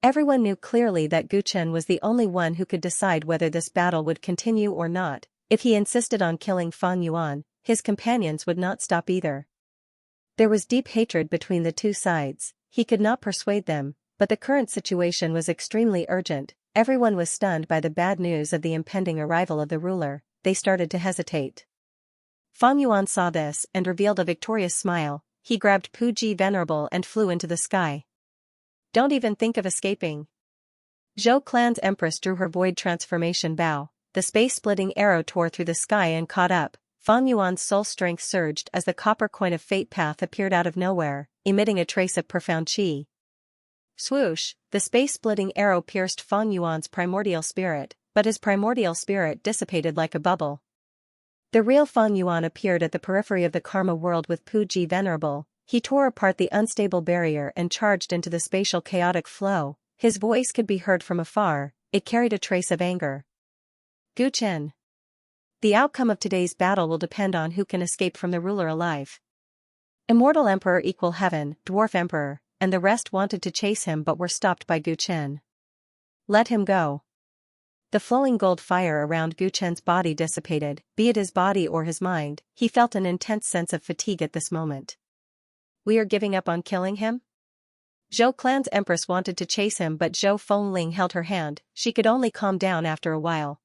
Everyone knew clearly that Gu Chen was the only one who could decide whether this battle would continue or not. If he insisted on killing Fang Yuan, his companions would not stop either. There was deep hatred between the two sides. He could not persuade them, but the current situation was extremely urgent. Everyone was stunned by the bad news of the impending arrival of the ruler. They started to hesitate. Fang Yuan saw this and revealed a victorious smile. He grabbed Puji Venerable and flew into the sky. Don't even think of escaping. Zhou Clan's Empress drew her void transformation bow. The space-splitting arrow tore through the sky and caught up. Fang Yuan's soul strength surged as the copper coin of fate path appeared out of nowhere, emitting a trace of profound qi. Swoosh, the space-splitting arrow pierced Fang Yuan's primordial spirit, but his primordial spirit dissipated like a bubble. The real Fang Yuan appeared at the periphery of the karma world with Puji Venerable. He tore apart the unstable barrier and charged into the spatial chaotic flow. His voice could be heard from afar. It carried a trace of anger. Gu Chen. The outcome of today's battle will depend on who can escape from the ruler alive. Immortal Emperor equal Heaven, Dwarf Emperor, and the rest wanted to chase him but were stopped by Gu Chen. Let him go. The flowing gold fire around Gu Chen's body dissipated, be it his body or his mind. He felt an intense sense of fatigue at this moment. We are giving up on killing him? Zhou Clan's empress wanted to chase him, but Zhou Fengling held her hand. She could only calm down after a while.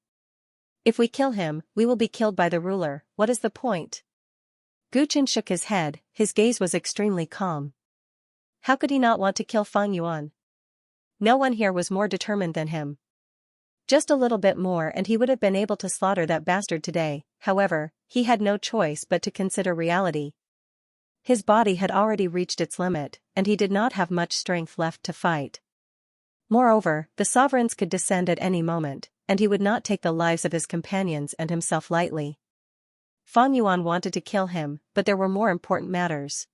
If we kill him, we will be killed by the ruler. What is the point? Gu Chen shook his head. His gaze was extremely calm. How could he not want to kill Fang Yuan? No one here was more determined than him. Just a little bit more and he would have been able to slaughter that bastard today. However, he had no choice but to consider reality. His body had already reached its limit, and he did not have much strength left to fight. Moreover, the sovereigns could descend at any moment, and he would not take the lives of his companions and himself lightly. Fang Yuan wanted to kill him, but there were more important matters.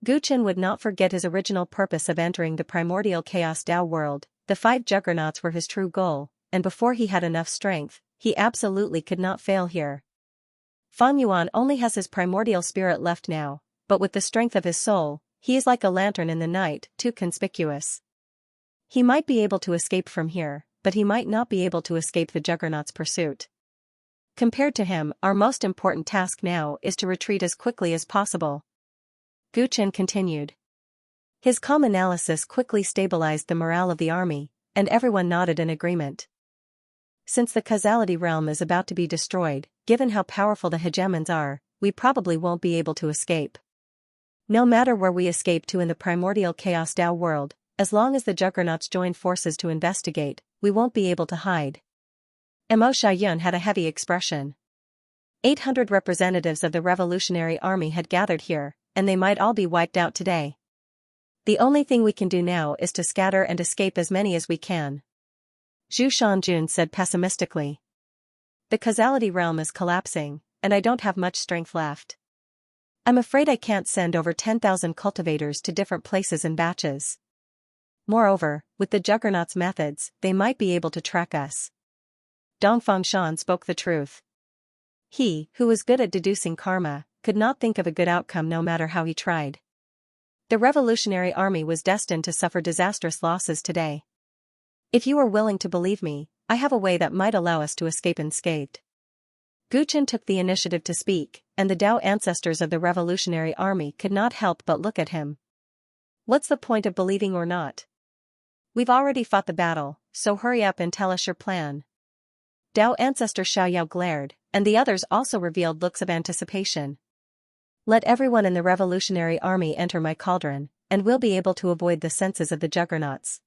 Gu Chen would not forget his original purpose of entering the primordial chaos Dao world. The 5 juggernauts were his true goal, and before he had enough strength, he absolutely could not fail here. Fang Yuan only has his primordial spirit left now, but with the strength of his soul, he is like a lantern in the night, too conspicuous. He might be able to escape from here, but he might not be able to escape the Juggernaut's pursuit. Compared to him, our most important task now is to retreat as quickly as possible. Gu Chen continued. His calm analysis quickly stabilized the morale of the army, and everyone nodded in agreement. Since the causality realm is about to be destroyed, given how powerful the hegemons are, we probably won't be able to escape. No matter where we escape to in the primordial chaos Dao world, as long as the juggernauts join forces to investigate, we won't be able to hide. Mo Xiayun had a heavy expression. 800 representatives of the revolutionary army had gathered here, and they might all be wiped out today. The only thing we can do now is to scatter and escape as many as we can. Zhu Shanjun said pessimistically. The causality realm is collapsing, and I don't have much strength left. I'm afraid I can't send over 10,000 cultivators to different places in batches. Moreover, with the Juggernaut's methods, they might be able to track us. Dongfang Shan spoke the truth. He, who was good at deducing karma, could not think of a good outcome no matter how he tried. The revolutionary army was destined to suffer disastrous losses today. If you are willing to believe me, I have a way that might allow us to escape unscathed. Gu Chen took the initiative to speak, and the Dao ancestors of the revolutionary army could not help but look at him. What's the point of believing or not? We've already fought the battle, so hurry up and tell us your plan. Dao ancestor Xiaoyao glared, and the others also revealed looks of anticipation. Let everyone in the revolutionary army enter my cauldron, and we'll be able to avoid the senses of the juggernauts.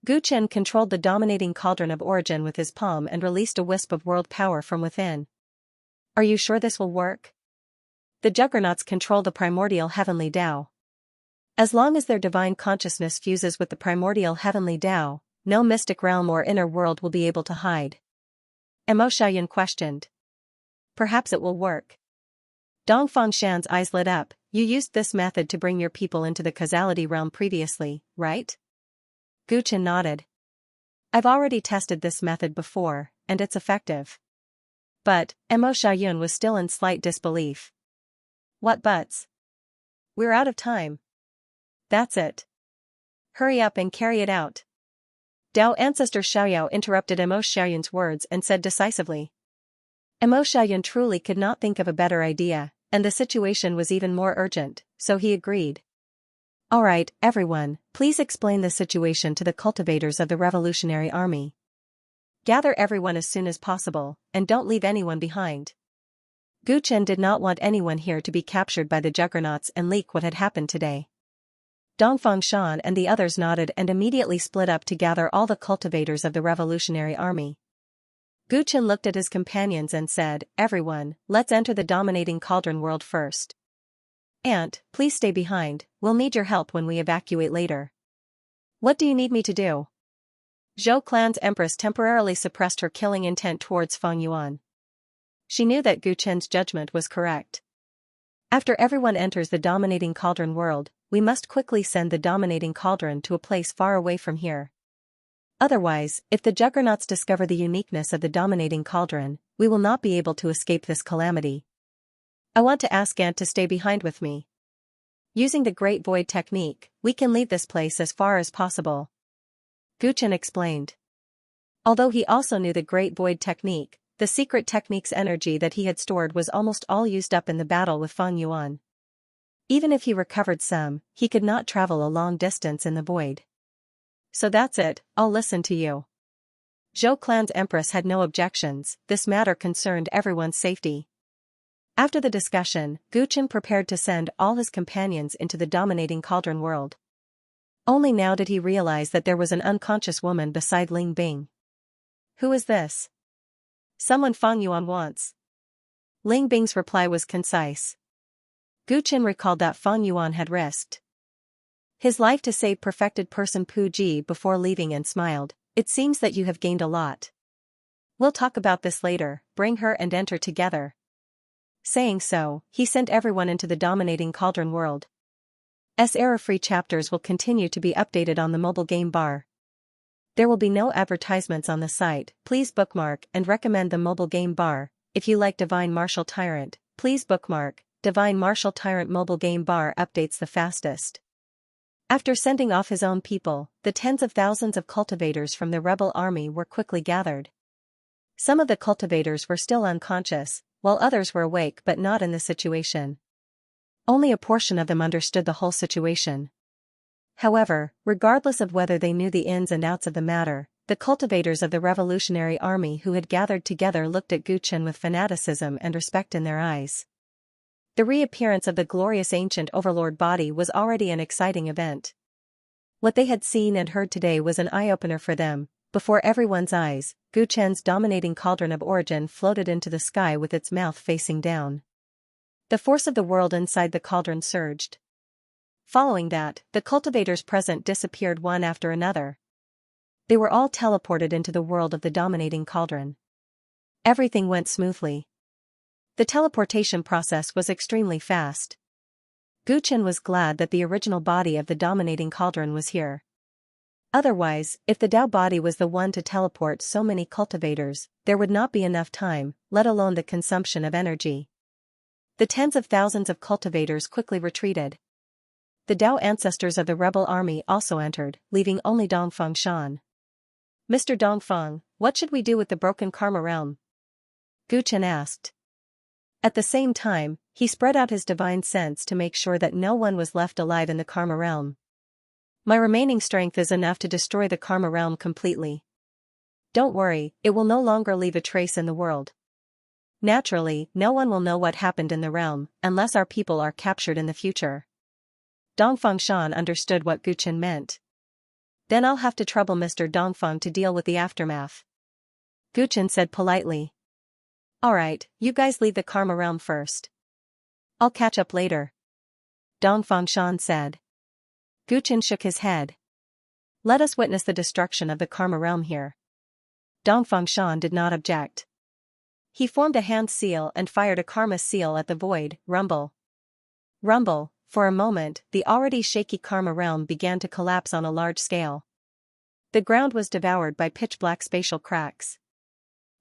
Gu Chen controlled the dominating cauldron of origin with his palm and released a wisp of world power from within. Are you sure this will work? The juggernauts control the primordial heavenly Dao. As long as their divine consciousness fuses with the primordial heavenly Dao, no mystic realm or inner world will be able to hide. Mo Xiayun questioned. Perhaps it will work. Dongfang Shan's eyes lit up. You used this method to bring your people into the causality realm previously, right? Gu Chen nodded. I've already tested this method before, and it's effective. But, Mo Xiayun was still in slight disbelief. What buts? We're out of time. That's it. Hurry up and carry it out. Dao ancestor Xiaoyao interrupted Mo Xiayun's words and said decisively. Mo Xiayun truly could not think of a better idea, and the situation was even more urgent, so he agreed. Alright, everyone, please explain the situation to the cultivators of the revolutionary army. Gather everyone as soon as possible, and don't leave anyone behind. Gu Chen did not want anyone here to be captured by the juggernauts and leak what had happened today. Dongfang Shan and the others nodded and immediately split up to gather all the cultivators of the revolutionary army. Gu Chen looked at his companions and said, Everyone, let's enter the dominating cauldron world first. Aunt, please stay behind, we'll need your help when we evacuate later. What do you need me to do? Zhou Clan's empress temporarily suppressed her killing intent towards Fang Yuan. She knew that Gu Chen's judgment was correct. After everyone enters the dominating cauldron world, we must quickly send the dominating cauldron to a place far away from here. Otherwise, if the juggernauts discover the uniqueness of the dominating cauldron, we will not be able to escape this calamity. I want to ask Aunt to stay behind with me. Using the Great Void technique, we can leave this place as far as possible. Gu Chen explained. Although he also knew the Great Void technique, the secret technique's energy that he had stored was almost all used up in the battle with Feng Yuan. Even if he recovered some, he could not travel a long distance in the void. So that's it, I'll listen to you. Zhou clan's empress had no objections, this matter concerned everyone's safety. After the discussion, Gu Chen prepared to send all his companions into the dominating cauldron world. Only now did he realize that there was an unconscious woman beside Ling Bing. Who is this? Someone Feng Yuan wants. Ling Bing's reply was concise. Gu Chen recalled that Feng Yuan had risked his life to save perfected person Pu Ji before leaving and smiled. It seems that you have gained a lot. We'll talk about this later, bring her and enter together. Saying so, he sent everyone into the dominating cauldron world. Error-free chapters will continue to be updated on the mobile game bar. There will be no advertisements on the site. Please bookmark and recommend the mobile game bar. If you like Divine Martial Tyrant, please bookmark. Divine Martial Tyrant mobile game bar updates the fastest. After sending off his own people, the tens of thousands of cultivators from the rebel army were quickly gathered. Some of the cultivators were still unconscious, while others were awake but not in the situation. Only a portion of them understood the whole situation. However, regardless of whether they knew the ins and outs of the matter, the cultivators of the revolutionary army who had gathered together looked at Gu Chen with fanaticism and respect in their eyes. The reappearance of the glorious ancient overlord body was already an exciting event. What they had seen and heard today was an eye-opener for them. Before everyone's eyes, Gu Chen's dominating cauldron of origin floated into the sky with its mouth facing down. The force of the world inside the cauldron surged. Following that, the cultivators present disappeared one after another. They were all teleported into the world of the dominating cauldron. Everything went smoothly. The teleportation process was extremely fast. Gu Chen was glad that the original body of the dominating cauldron was here. Otherwise, if the Dao body was the one to teleport so many cultivators, there would not be enough time, let alone the consumption of energy. The tens of thousands of cultivators quickly retreated. The Dao ancestors of the rebel army also entered, leaving only Dongfeng Shan. Mr. Dongfeng, what should we do with the broken karma realm? Gu Chen asked. At the same time, he spread out his divine sense to make sure that no one was left alive in the karma realm. My remaining strength is enough to destroy the karma realm completely. Don't worry, it will no longer leave a trace in the world. Naturally, no one will know what happened in the realm, unless our people are captured in the future. Dongfeng Shan understood what Gu Chen meant. Then I'll have to trouble Mr. Dongfeng to deal with the aftermath. Gu Chen said politely. Alright, you guys leave the karma realm first. I'll catch up later. Dongfeng Shan said. Gu Chen shook his head. Let us witness the destruction of the karma realm here. Dongfeng Shan did not object. He formed a hand seal and fired a karma seal at the void. Rumble. Rumble. For a moment, the already shaky karma realm began to collapse on a large scale. The ground was devoured by pitch-black spatial cracks.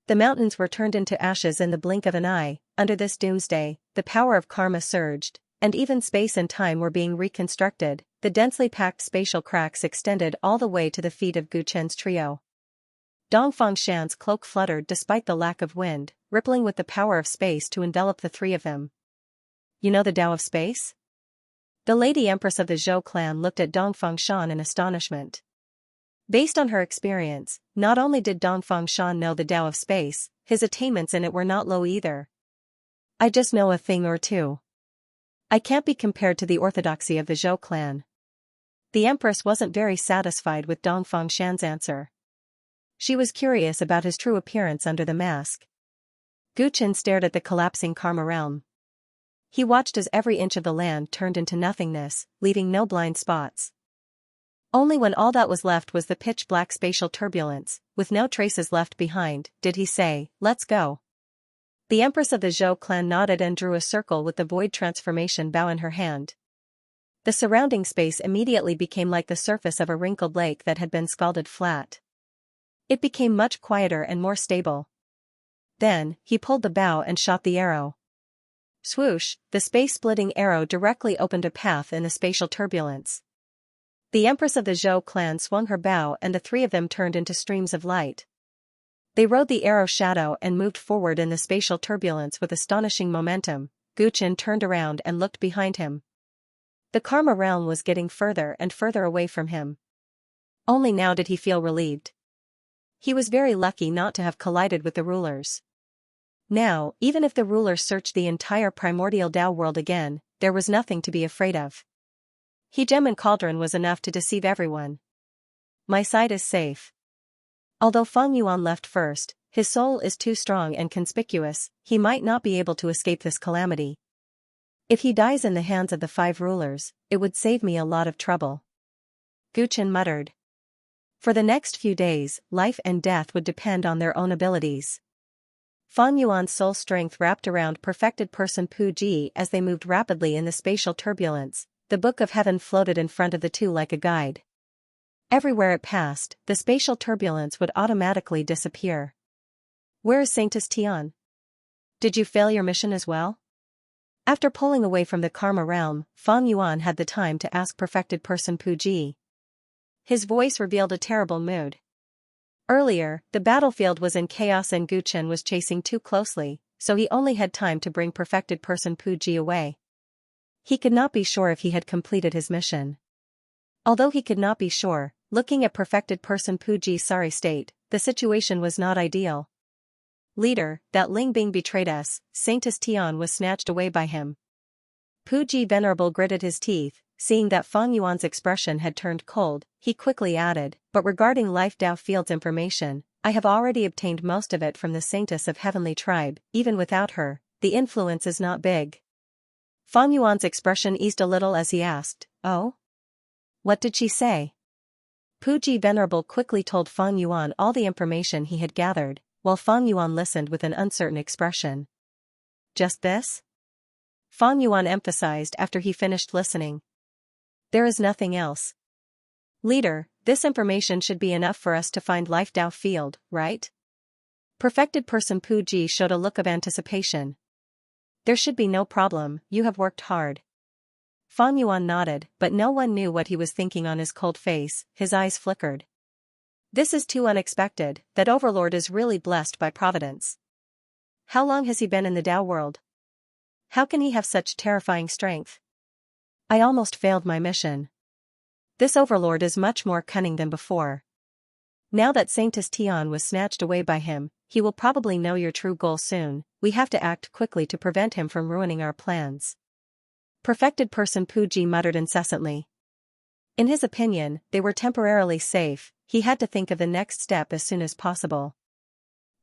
The mountains were turned into ashes in the blink of an eye. Under this doomsday, the power of karma surged, and even space and time were being reconstructed. The densely packed spatial cracks extended all the way to the feet of Gu Chen's trio. Dongfeng Shan's cloak fluttered despite the lack of wind, rippling with the power of space to envelop the three of them. You know the Tao of space? The Lady Empress of the Zhou clan looked at Dongfeng Shan in astonishment. Based on her experience, not only did Dongfeng Shan know the Tao of space, his attainments in it were not low either. I just know a thing or two. I can't be compared to the orthodoxy of the Zhou clan. The Empress wasn't very satisfied with Dongfeng Shan's answer. She was curious about his true appearance under the mask. Gu Chen stared at the collapsing karma realm. He watched as every inch of the land turned into nothingness, leaving no blind spots. Only when all that was left was the pitch-black spatial turbulence, with no traces left behind, did he say, "Let's go." The Empress of the Zhou clan nodded and drew a circle with the void transformation bow in her hand. The surrounding space immediately became like the surface of a wrinkled lake that had been scalded flat. It became much quieter and more stable. Then, he pulled the bow and shot the arrow. Swoosh, the space-splitting arrow directly opened a path in the spatial turbulence. The Empress of the Zhou clan swung her bow and the three of them turned into streams of light. They rode the arrow shadow and moved forward in the spatial turbulence with astonishing momentum. Guchen turned around and looked behind him. The Karma realm was getting further and further away from him. Only now did he feel relieved. He was very lucky not to have collided with the rulers. Now, even if the rulers searched the entire primordial Tao world again, there was nothing to be afraid of. He gem and cauldron was enough to deceive everyone. My side is safe. Although Feng Yuan left first, his soul is too strong and conspicuous, he might not be able to escape this calamity. If he dies in the hands of the 5 rulers, it would save me a lot of trouble. Guchen muttered. For the next few days, life and death would depend on their own abilities. Feng Yuan's soul strength wrapped around perfected person Pu Ji as they moved rapidly in the spatial turbulence. The Book of Heaven floated in front of the two like a guide. Everywhere it passed, the spatial turbulence would automatically disappear. Where is Saintess Tian? Did you fail your mission as well? After pulling away from the Karma realm, Feng Yuan had the time to ask perfected person Pu Ji. His voice revealed a terrible mood. Earlier, the battlefield was in chaos and Guchen was chasing too closely, so he only had time to bring perfected person Pu Ji away. He could not be sure if he had completed his mission. Although he could not be sure, looking at perfected person Pu Ji's sorry state, the situation was not ideal. Leader, that Ling Bing betrayed us, Saintess Tian was snatched away by him. Pu Ji Venerable gritted his teeth, seeing that Feng Yuan's expression had turned cold, he quickly added, but regarding Life Tao Field's information, I have already obtained most of it from the Saintess of Heavenly Tribe. Even without her, the influence is not big. Feng Yuan's expression eased a little as he asked, oh? What did she say? Pu Ji Venerable quickly told Feng Yuan all the information he had gathered, while Feng Yuan listened with an uncertain expression. Just this? Feng Yuan emphasized after he finished listening. There is nothing else. Leader, this information should be enough for us to find Life Tao Field, right? Perfected person Pu Ji showed a look of anticipation. There should be no problem, you have worked hard. Feng Yuan nodded, but no one knew what he was thinking on his cold face. His eyes flickered. This is too unexpected, that Overlord is really blessed by Providence. How long has he been in the Tao world? How can he have such terrifying strength? I almost failed my mission. This Overlord is much more cunning than before. Now that Saintess Tian was snatched away by him, he will probably know your true goal soon. We have to act quickly to prevent him from ruining our plans. Perfected person Pu Ji muttered incessantly. In his opinion, they were temporarily safe. He had to think of the next step as soon as possible.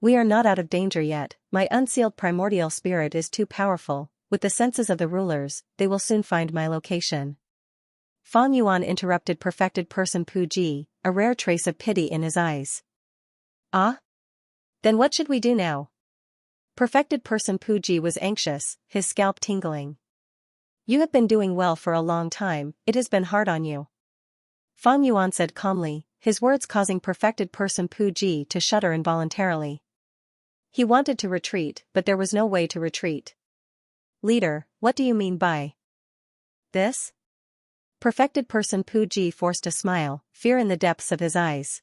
We are not out of danger yet. My unsealed primordial spirit is too powerful. With the senses of the rulers, they will soon find my location. Feng Yuan interrupted perfected person Pu Ji, a rare trace of pity in his eyes. Ah? Then what should we do now? Perfected person Pu Ji was anxious, his scalp tingling. You have been doing well for a long time, it has been hard on you. Feng Yuan said calmly, his words causing perfected person Pu Ji to shudder involuntarily. He wanted to retreat, but there was no way to retreat. Leader, what do you mean by this? Perfected person Pu Ji forced a smile, fear in the depths of his eyes.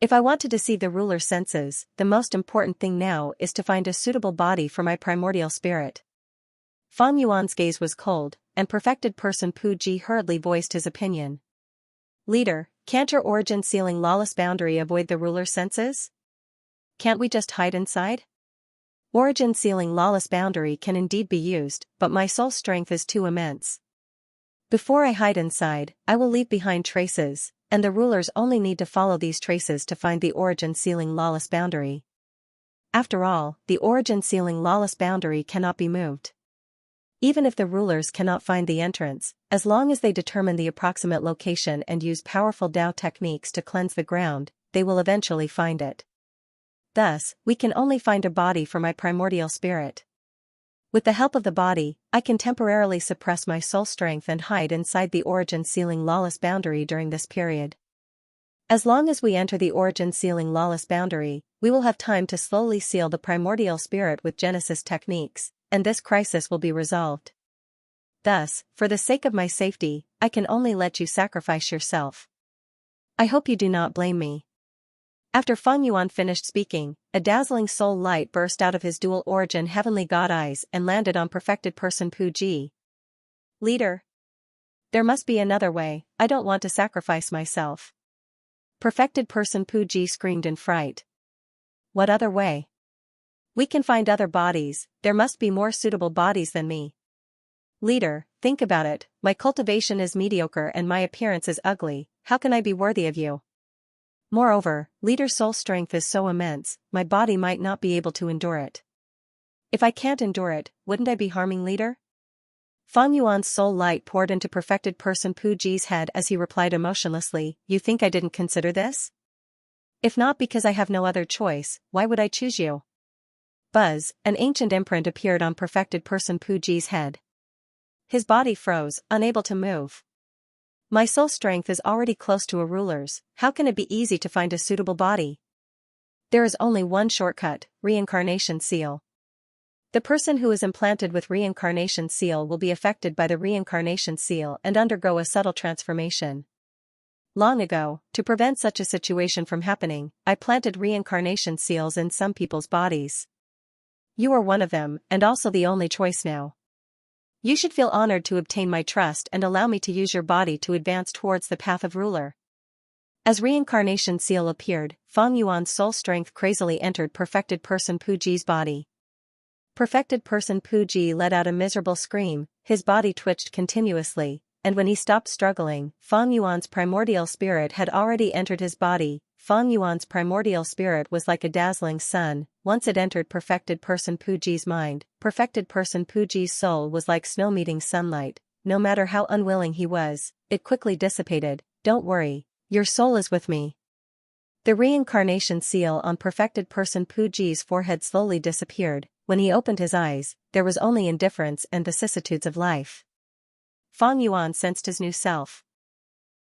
If I want to deceive the ruler's senses, the most important thing now is to find a suitable body for my primordial spirit. Feng Yuan's gaze was cold, and perfected person Pu Ji hurriedly voiced his opinion. Leader, can't your origin sealing lawless boundary avoid the ruler's senses? Can't we just hide inside? Origin sealing lawless boundary can indeed be used, but my soul strength is too immense. Before I hide inside, I will leave behind traces, and the rulers only need to follow these traces to find the origin sealing lawless boundary. After all, the origin sealing lawless boundary cannot be moved. Even if the rulers cannot find the entrance, as long as they determine the approximate location and use powerful Tao techniques to cleanse the ground, they will eventually find it. Thus, we can only find a body for my primordial spirit. With the help of the body, I can temporarily suppress my soul strength and hide inside the origin sealing lawless boundary during this period. As long as we enter the origin sealing lawless boundary, we will have time to slowly seal the primordial spirit with Genesis techniques, and this crisis will be resolved. Thus, for the sake of my safety, I can only let you sacrifice yourself. I hope you do not blame me. After Feng Yuan finished speaking, a dazzling soul light burst out of his dual-origin heavenly god eyes and landed on perfected person Pu Ji. Leader. There must be another way, I don't want to sacrifice myself. Perfected person Pu Ji screamed in fright. What other way? We can find other bodies, there must be more suitable bodies than me. Leader, think about it, my cultivation is mediocre and my appearance is ugly, how can I be worthy of you? Moreover, leader's soul strength is so immense, my body might not be able to endure it. If I can't endure it, wouldn't I be harming leader? Feng Yuan's soul light poured into perfected person Pu Ji's head as he replied emotionlessly, you think I didn't consider this? If not because I have no other choice, why would I choose you? Buzz, an ancient imprint appeared on perfected person Pu Ji's head. His body froze, unable to move. My soul strength is already close to a ruler's, how can it be easy to find a suitable body? There is only one shortcut, reincarnation seal. The person who is implanted with reincarnation seal will be affected by the reincarnation seal and undergo a subtle transformation. Long ago, to prevent such a situation from happening, I planted reincarnation seals in some people's bodies. You are one of them, and also the only choice now. You should feel honored to obtain my trust and allow me to use your body to advance towards the path of ruler. As reincarnation seal appeared, Feng Yuan's soul strength crazily entered perfected person Pu Ji's body. Perfected person Pu Ji let out a miserable scream, his body twitched continuously, and when he stopped struggling, Feng Yuan's primordial spirit had already entered his body. Feng Yuan's primordial spirit was like a dazzling sun, once it entered perfected person Pu Ji's mind, perfected person Pu Ji's soul was like snow meeting sunlight, no matter how unwilling he was, it quickly dissipated, don't worry, your soul is with me. The reincarnation seal on perfected person Pu Ji's forehead slowly disappeared, when he opened his eyes, there was only indifference and vicissitudes of life. Feng Yuan sensed his new self.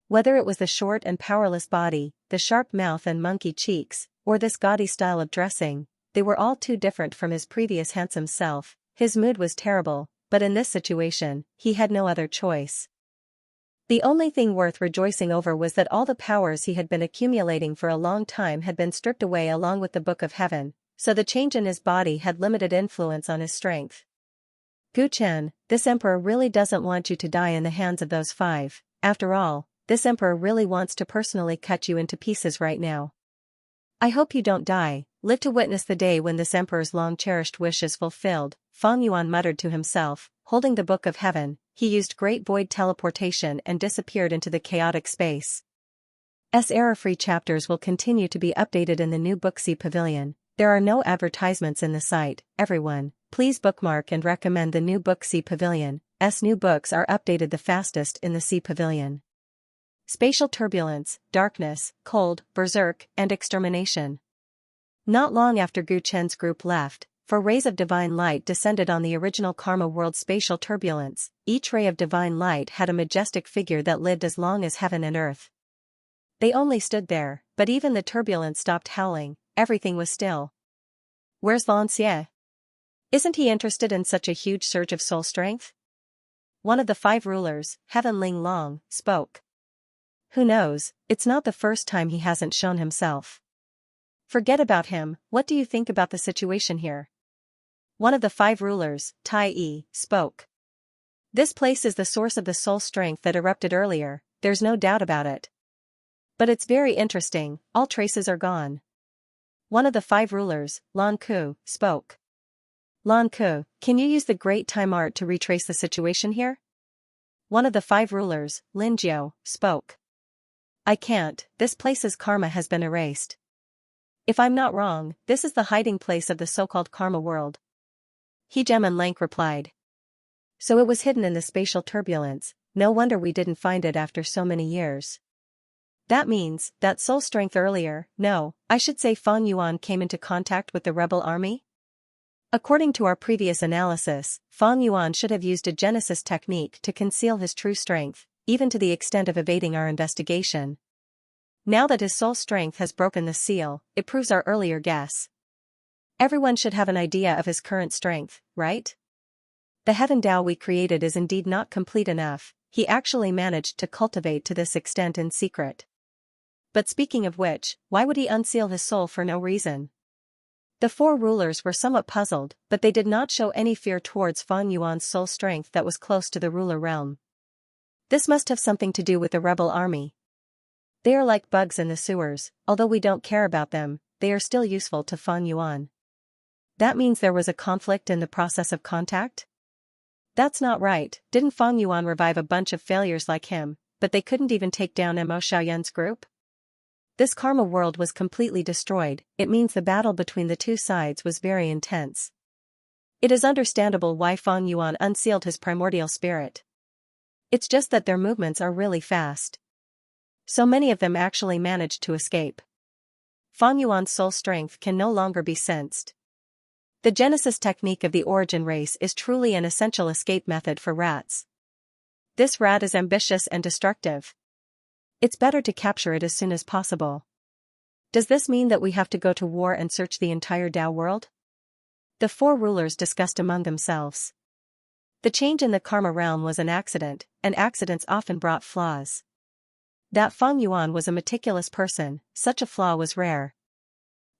Whether it was the short and powerless body, the sharp mouth and monkey cheeks, or this gaudy style of dressing, they were all too different from his previous handsome self. His mood was terrible, but in this situation, he had no other choice. The only thing worth rejoicing over was that all the powers he had been accumulating for a long time had been stripped away along with the Book of Heaven, so the change in his body had limited influence on his strength. Gu Chen, this emperor really doesn't want you to die in the hands of those five, after all. This emperor really wants to personally cut you into pieces right now. I hope you don't die, live to witness the day when this emperor's long-cherished wish is fulfilled, Feng Yuan muttered to himself, holding the Book of Heaven, he used great void teleportation and disappeared into the chaotic space. Error-free chapters will continue to be updated in the new Booksy Pavilion. There are no advertisements in the site, everyone, please bookmark and recommend the new Booksy Pavilion, new books are updated the fastest in the Sea Pavilion. Spatial turbulence, darkness, cold, berserk, and extermination. Not long after Gu Chen's group left, 4 rays of divine light descended on the original Karma world spatial turbulence. Each ray of divine light had a majestic figure that lived as long as heaven and earth. They only stood there, but even the turbulence stopped howling, everything was still. Where's Xianxia? Isn't he interested in such a huge surge of soul strength? One of the 5 rulers, Heaven Ling Long, spoke. Who knows, it's not the first time he hasn't shown himself. Forget about him, what do you think about the situation here? One of the 5 rulers, Tai Yi, spoke. This place is the source of the soul strength that erupted earlier, there's no doubt about it. But it's very interesting, all traces are gone. One of the 5 rulers, Lan Ku, spoke. Lan Ku, can you use the great time art to retrace the situation here? One of the 5 rulers, Lin Jiao, spoke. I can't, this place's karma has been erased. If I'm not wrong, this is the hiding place of the so-called karma world. He Jem and Lank replied. So it was hidden in the spatial turbulence, no wonder we didn't find it after so many years. That means, that soul strength earlier, no, I should say Feng Yuan came into contact with the rebel army? According to our previous analysis, Feng Yuan should have used a genesis technique to conceal his true strength, even to the extent of evading our investigation. Now that his soul strength has broken the seal, it proves our earlier guess. Everyone should have an idea of his current strength, right? The heaven Tao we created is indeed not complete enough, he actually managed to cultivate to this extent in secret. But speaking of which, why would he unseal his soul for no reason? The four rulers were somewhat puzzled, but they did not show any fear towards Fang Yuan's soul strength that was close to the ruler realm. This must have something to do with the rebel army. They are like bugs in the sewers, although we don't care about them, they are still useful to Fang Yuan. That means there was a conflict in the process of contact? That's not right, didn't Fang Yuan revive a bunch of failures like him, but they couldn't even take down Mo Xiaoyan's group? This karma world was completely destroyed, it means the battle between the two sides was very intense. It is understandable why Fang Yuan unsealed his primordial spirit. It's just that their movements are really fast. So many of them actually managed to escape. Fang Yuan's soul strength can no longer be sensed. The genesis technique of the origin race is truly an essential escape method for rats. This rat is ambitious and destructive. It's better to capture it as soon as possible. Does this mean that we have to go to war and search the entire Dao world? The four rulers discussed among themselves. The change in the karma realm was an accident, and accidents often brought flaws. That Fang Yuan was a meticulous person, such a flaw was rare.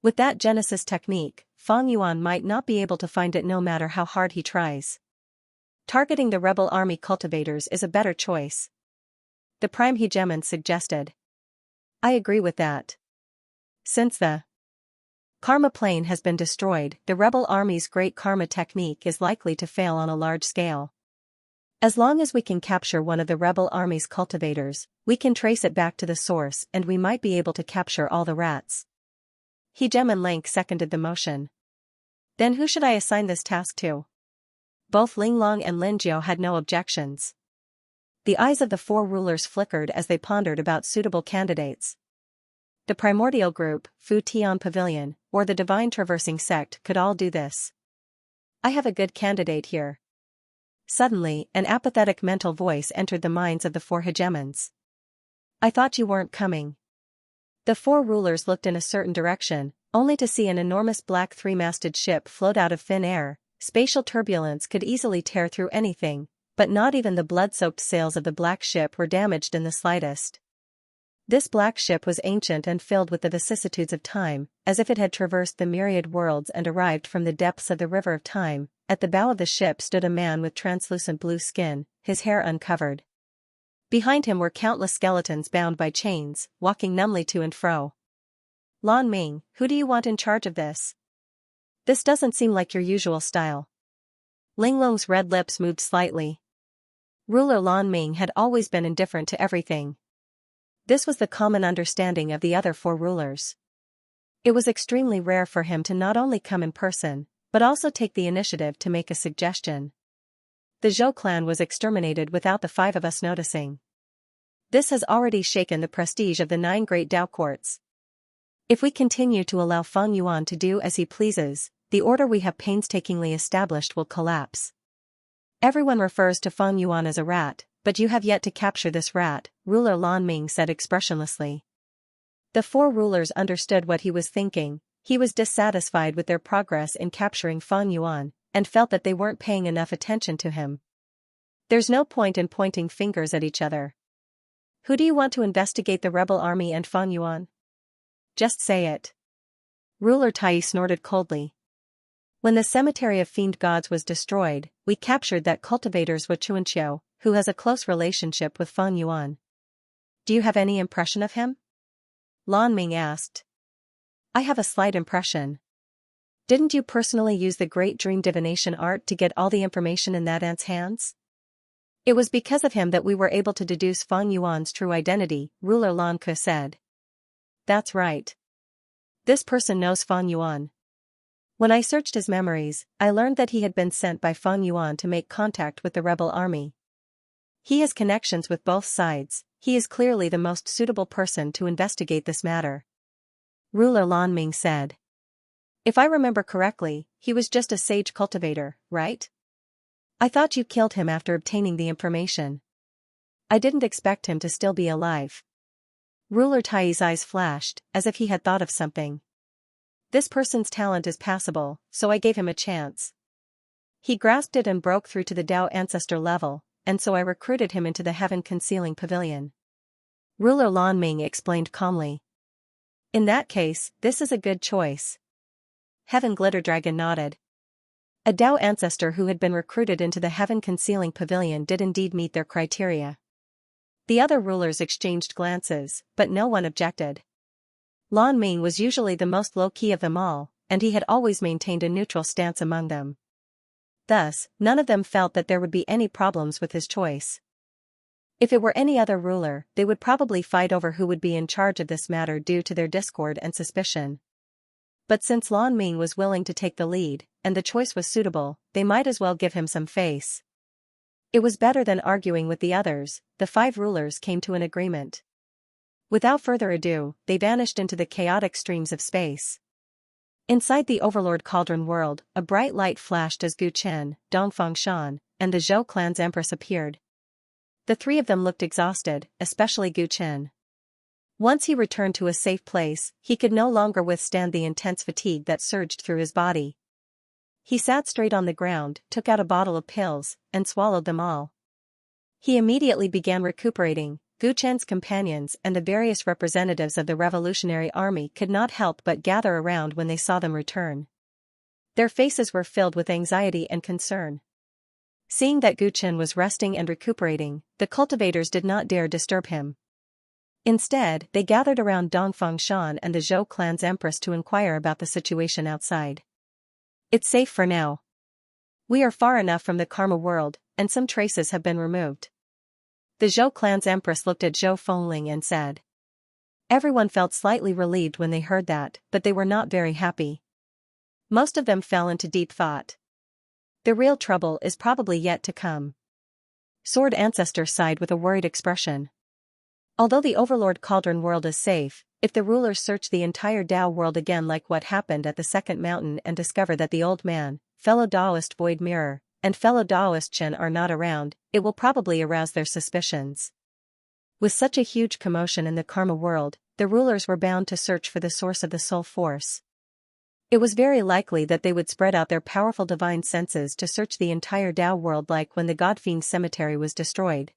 With that genesis technique, Fang Yuan might not be able to find it no matter how hard he tries. Targeting the rebel army cultivators is a better choice. The prime hegemon suggested. I agree with that. Since the karma plane has been destroyed, the rebel army's great karma technique is likely to fail on a large scale. As long as we can capture one of the rebel army's cultivators, we can trace it back to the source and we might be able to capture all the rats. Hegemon Link seconded the motion. Then who should I assign this task to? Both Linglong and Linjiao had no objections. The eyes of the four rulers flickered as they pondered about suitable candidates. The primordial group, Fu Tian Pavilion, or the divine traversing sect could all do this. I have a good candidate here. Suddenly, an apathetic mental voice entered the minds of the four hegemons. I thought you weren't coming. The four rulers looked in a certain direction, only to see an enormous black three-masted ship float out of thin air. Spatial turbulence could easily tear through anything, but not even the blood-soaked sails of the black ship were damaged in the slightest. This black ship was ancient and filled with the vicissitudes of time, as if it had traversed the myriad worlds and arrived from the depths of the river of time. At the bow of the ship stood a man with translucent blue skin, his hair uncovered. Behind him were countless skeletons bound by chains, walking numbly to and fro. Lan Ming, who do you want in charge of this? This doesn't seem like your usual style. Linglong's red lips moved slightly. Ruler Lan Ming had always been indifferent to everything. This was the common understanding of the other four rulers. It was extremely rare for him to not only come in person, but also take the initiative to make a suggestion. The Zhou clan was exterminated without the five of us noticing. This has already shaken the prestige of the 9 great Dao courts. If we continue to allow Fang Yuan to do as he pleases, the order we have painstakingly established will collapse. Everyone refers to Fang Yuan as a rat, but you have yet to capture this rat, Ruler Lan Ming said expressionlessly. The four rulers understood what he was thinking. He was dissatisfied with their progress in capturing Fang Yuan, and felt that they weren't paying enough attention to him. There's no point in pointing fingers at each other. Who do you want to investigate the rebel army and Fang Yuan? Just say it. Ruler Tai snorted coldly. When the cemetery of fiend gods was destroyed, we captured that cultivator's Xianxia, who has a close relationship with Fang Yuan. Do you have any impression of him? Lan Ming asked. I have a slight impression. Didn't you personally use the great dream divination art to get all the information in that ant's hands? It was because of him that we were able to deduce Fang Yuan's true identity, Ruler Lan Ke said. That's right. This person knows Fang Yuan. When I searched his memories, I learned that he had been sent by Fang Yuan to make contact with the rebel army. He has connections with both sides. He is clearly the most suitable person to investigate this matter. Ruler Lan Ming said. If I remember correctly, he was just a sage cultivator, right? I thought you killed him after obtaining the information. I didn't expect him to still be alive. Ruler Tai's eyes flashed, as if he had thought of something. This person's talent is passable, so I gave him a chance. He grasped it and broke through to the Dao ancestor level, and so I recruited him into the heaven-concealing pavilion. Ruler Lan Ming explained calmly. In that case, this is a good choice. Heaven Glitter Dragon nodded. A Dao ancestor who had been recruited into the Heaven Concealing Pavilion did indeed meet their criteria. The other rulers exchanged glances, but no one objected. Lan Ming was usually the most low-key of them all, and he had always maintained a neutral stance among them. Thus, none of them felt that there would be any problems with his choice. If it were any other ruler, they would probably fight over who would be in charge of this matter due to their discord and suspicion. But since Lan Ming was willing to take the lead, and the choice was suitable, they might as well give him some face. It was better than arguing with the others. The 5 rulers came to an agreement. Without further ado, they vanished into the chaotic streams of space. Inside the Overlord Cauldron world, a bright light flashed as Gu Chen, Dongfang Shan, and the Zhou clan's empress appeared. The 3 of them looked exhausted, especially Gu Chen. Once he returned to a safe place, he could no longer withstand the intense fatigue that surged through his body. He sat straight on the ground, took out a bottle of pills, and swallowed them all. He immediately began recuperating. Gu Chen's companions and the various representatives of the Revolutionary Army could not help but gather around when they saw them return. Their faces were filled with anxiety and concern. Seeing that Gu Chen was resting and recuperating, the cultivators did not dare disturb him. Instead, they gathered around Dongfang Shan and the Zhou clan's empress to inquire about the situation outside. It's safe for now. We are far enough from the Karma world, and some traces have been removed. The Zhou clan's empress looked at Zhou Fengling and said. Everyone felt slightly relieved when they heard that, but they were not very happy. Most of them fell into deep thought. The real trouble is probably yet to come. Sword Ancestor sighed with a worried expression. Although the Overlord Cauldron world is safe, if the rulers search the entire Dao world again like what happened at the second mountain and discover that the old man, fellow Daoist Void Mirror, and fellow Daoist Chen are not around, it will probably arouse their suspicions. With such a huge commotion in the Karma world, the rulers were bound to search for the source of the soul force. It was very likely that they would spread out their powerful divine senses to search the entire Dao world like when the Godfiend cemetery was destroyed.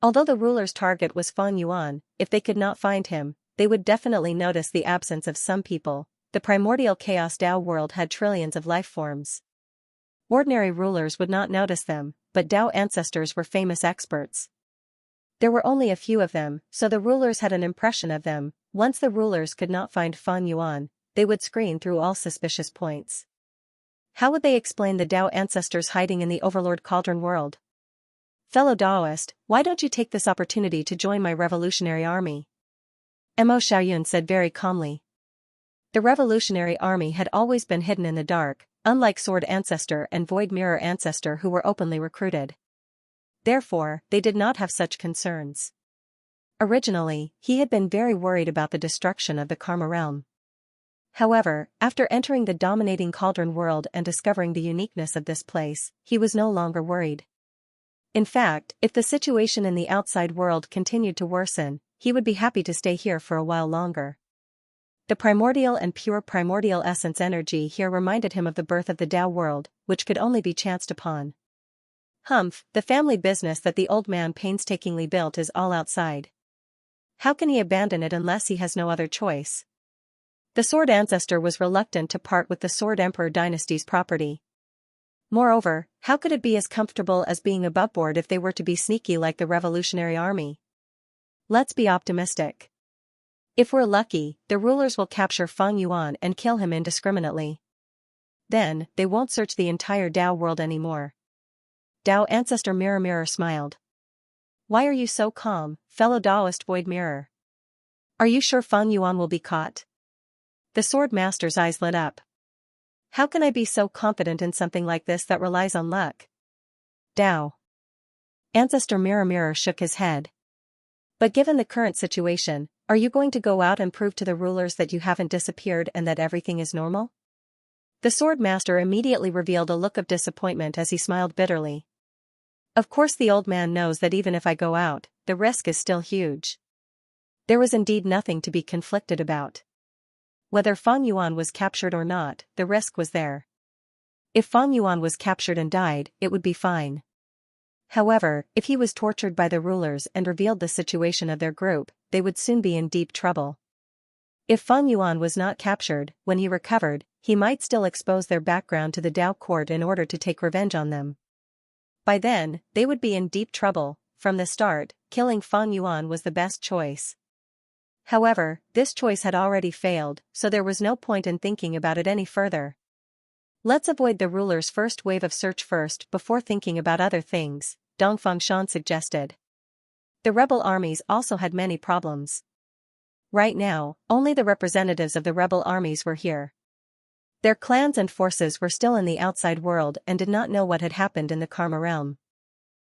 Although the ruler's target was Fang Yuan, if they could not find him, they would definitely notice the absence of some people. The primordial chaos Dao world had trillions of life forms. Ordinary rulers would not notice them, but Dao ancestors were famous experts. There were only a few of them, so the rulers had an impression of them. Once the rulers could not find Fang Yuan, they would screen through all suspicious points. How would they explain the Dao ancestors hiding in the Overlord Cauldron world? Fellow Daoist, why don't you take this opportunity to join my revolutionary army? Mo Xiaoyun said very calmly. The revolutionary army had always been hidden in the dark, unlike Sword Ancestor and Void Mirror Ancestor who were openly recruited. Therefore, they did not have such concerns. Originally, he had been very worried about the destruction of the Karma realm. However, after entering the dominating Cauldron world and discovering the uniqueness of this place, he was no longer worried. In fact, if the situation in the outside world continued to worsen, he would be happy to stay here for a while longer. The primordial and pure primordial essence energy here reminded him of the birth of the Dao world, which could only be chanced upon. Humph, the family business that the old man painstakingly built is all outside. How can he abandon it unless he has no other choice? The Sword Ancestor was reluctant to part with the Sword Emperor dynasty's property. Moreover, how could it be as comfortable as being above board if they were to be sneaky like the Revolutionary Army? Let's be optimistic. If we're lucky, the rulers will capture Fang Yuan and kill him indiscriminately. Then, they won't search the entire Dao world anymore. Dao Ancestor Mirror smiled. Why are you so calm, fellow Daoist Void Mirror? Are you sure Fang Yuan will be caught? The Sword Master's eyes lit up. How can I be so confident in something like this that relies on luck? Dao. Ancestor Mirror shook his head. But given the current situation, are you going to go out and prove to the rulers that you haven't disappeared and that everything is normal? The Sword Master immediately revealed a look of disappointment as he smiled bitterly. Of course the old man knows that even if I go out, the risk is still huge. There was indeed nothing to be conflicted about. Whether Fang Yuan was captured or not, the risk was there. If Fang Yuan was captured and died, it would be fine. However, if he was tortured by the rulers and revealed the situation of their group, they would soon be in deep trouble. If Feng Yuan was not captured, when he recovered, he might still expose their background to the Dao court in order to take revenge on them. By then, they would be in deep trouble. From the start, killing Feng Yuan was the best choice. However, this choice had already failed, so there was no point in thinking about it any further. Let's avoid the ruler's first wave of search first before thinking about other things, Dong Fengshan suggested. The rebel armies also had many problems. Right now, only the representatives of the rebel armies were here. Their clans and forces were still in the outside world and did not know what had happened in the Karma realm.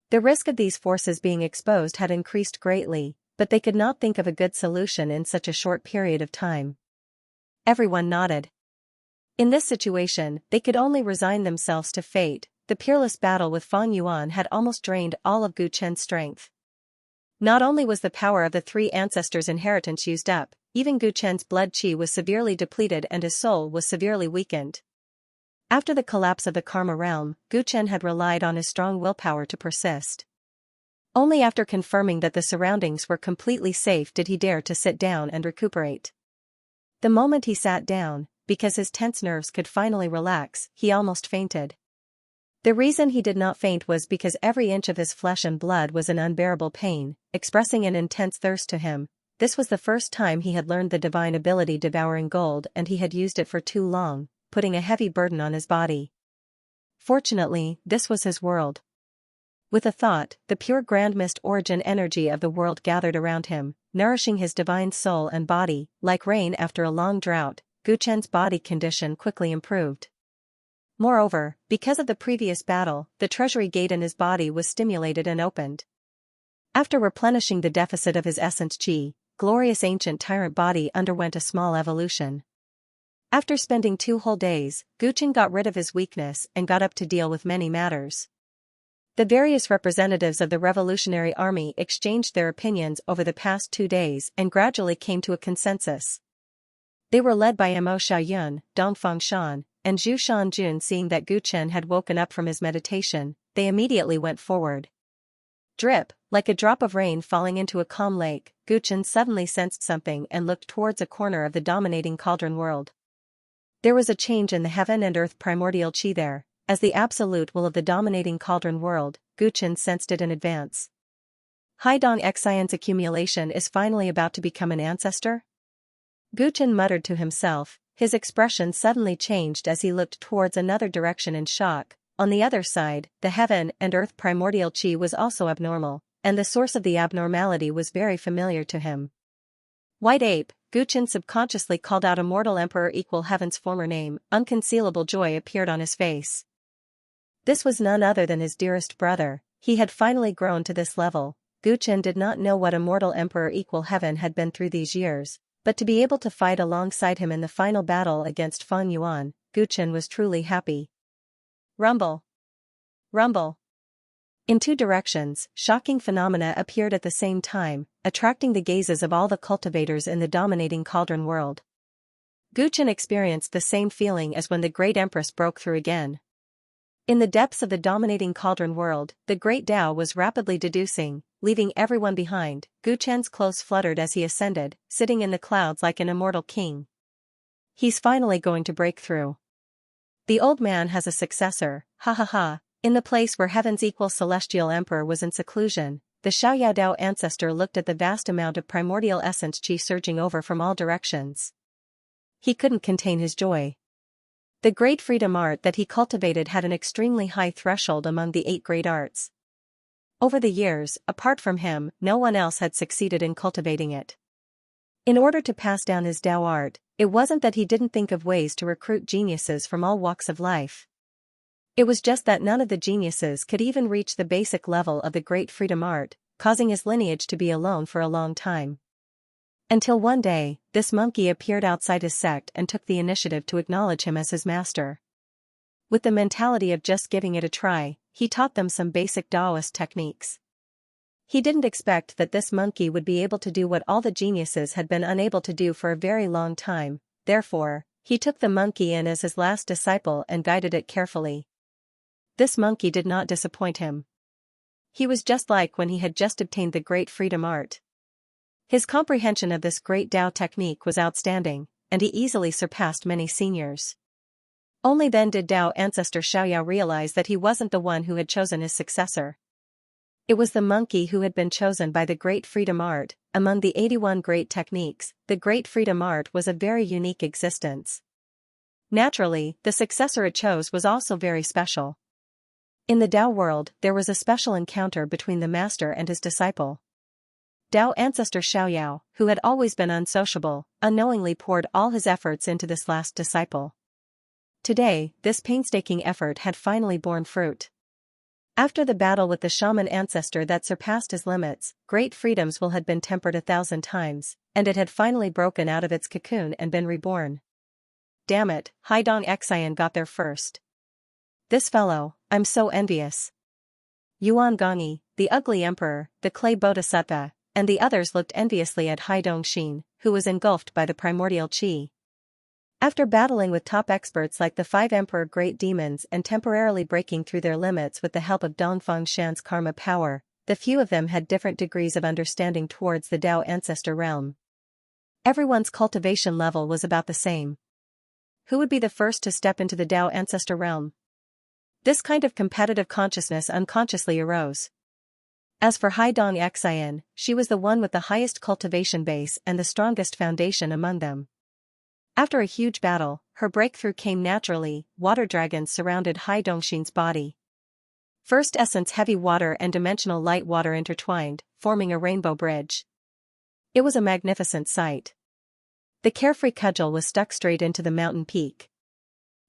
The risk of these forces being exposed had increased greatly, but they could not think of a good solution in such a short period of time. Everyone nodded. In this situation, they could only resign themselves to fate. The peerless battle with Feng Yuan had almost drained all of Gu Chen's strength. Not only was the power of the three ancestors' inheritance used up, even Gu Chen's blood qi was severely depleted and his soul was severely weakened. After the collapse of the Karma realm, Gu Chen had relied on his strong willpower to persist. Only after confirming that the surroundings were completely safe did he dare to sit down and recuperate. The moment he sat down, because his tense nerves could finally relax, he almost fainted. The reason he did not faint was because every inch of his flesh and blood was in unbearable pain, expressing an intense thirst to him. This was the first time he had learned the divine ability devouring gold, and he had used it for too long, putting a heavy burden on his body. Fortunately, this was his world. With a thought, the pure grand mist origin energy of the world gathered around him, nourishing his divine soul and body. Like rain after a long drought, Gu Chen's body condition quickly improved. Moreover, because of the previous battle, the treasury gate in his body was stimulated and opened. After replenishing the deficit of his essence qi, glorious ancient tyrant body underwent a small evolution. After spending 2 whole days, Gu Chen got rid of his weakness and got up to deal with many matters. The various representatives of the revolutionary army exchanged their opinions over the past 2 days and gradually came to a consensus. They were led by Mo Xiaoyun, Dong Fengshan, and Zhu Shanjun. Seeing that Gu Chen had woken up from his meditation, they immediately went forward. Drip, like a drop of rain falling into a calm lake, Gu Chen suddenly sensed something and looked towards a corner of the dominating cauldron world. There was a change in the heaven and earth primordial qi there. As the absolute will of the dominating cauldron world, Gu Chen sensed it in advance. Haidong Xian's accumulation is finally about to become an ancestor? Gu Chen muttered to himself. His expression suddenly changed as he looked towards another direction in shock. On the other side, the heaven and earth primordial qi was also abnormal, and the source of the abnormality was very familiar to him. White ape, Gu Chen subconsciously called out Immortal Emperor equal heaven's former name. Unconcealable joy appeared on his face. This was none other than his dearest brother. He had finally grown to this level. Gu Chen did not know what Immortal Emperor equal heaven had been through these years, but to be able to fight alongside him in the final battle against Feng Yuan, Gu Chen was truly happy. Rumble. Rumble. In 2 directions, shocking phenomena appeared at the same time, attracting the gazes of all the cultivators in the dominating cauldron world. Gu Chen experienced the same feeling as when the Great Empress broke through again. In the depths of the dominating cauldron world, the Great Tao was rapidly deducing, leaving everyone behind. Gu Chen's clothes fluttered as he ascended, sitting in the clouds like an immortal king. He's finally going to break through. The old man has a successor, ha ha ha. In the place where heaven's equal celestial emperor was in seclusion, the Xiaoyao Dao ancestor looked at the vast amount of primordial essence qi surging over from all directions. He couldn't contain his joy. The great freedom art that he cultivated had an extremely high threshold among the 8 great arts. Over the years, apart from him, no one else had succeeded in cultivating it. In order to pass down his Dao art, it wasn't that he didn't think of ways to recruit geniuses from all walks of life. It was just that none of the geniuses could even reach the basic level of the great freedom art, causing his lineage to be alone for a long time. Until one day, this monkey appeared outside his sect and took the initiative to acknowledge him as his master. With the mentality of just giving it a try, he taught them some basic Taoist techniques. He didn't expect that this monkey would be able to do what all the geniuses had been unable to do for a very long time. Therefore, he took the monkey in as his last disciple and guided it carefully. This monkey did not disappoint him. He was just like when he had just obtained the great freedom art. His comprehension of this great Tao technique was outstanding, and he easily surpassed many seniors. Only then did Tao ancestor Xiaoyao realize that he wasn't the one who had chosen his successor. It was the monkey who had been chosen by the Great Freedom Art. Among the 81 great techniques, the Great Freedom Art was a very unique existence. Naturally, the successor it chose was also very special. In the Tao world, there was a special encounter between the master and his disciple. Tao ancestor Xiaoyao, who had always been unsociable, unknowingly poured all his efforts into this last disciple. Today, this painstaking effort had finally borne fruit. After the battle with the shaman ancestor that surpassed his limits, Great Freedom's will had been tempered 1,000 times, and it had finally broken out of its cocoon and been reborn. Damn it, Haidong Xian got there first. This fellow, I'm so envious. Yuan Gongyi, the ugly emperor, the clay bodhisattva, and the others looked enviously at Haidong Xin, who was engulfed by the primordial qi. After battling with top experts like the 5 emperor great demons and temporarily breaking through their limits with the help of Dongfang Shan's karma power, the few of them had different degrees of understanding towards the Tao ancestor realm. Everyone's cultivation level was about the same. Who would be the first to step into the Tao ancestor realm? This kind of competitive consciousness unconsciously arose. As for Haidong Xian, she was the one with the highest cultivation base and the strongest foundation among them. After a huge battle, her breakthrough came naturally. Water dragons surrounded Hai Dongxin's body. First essence heavy water and dimensional light water intertwined, forming a rainbow bridge. It was a magnificent sight. The carefree cudgel was stuck straight into the mountain peak.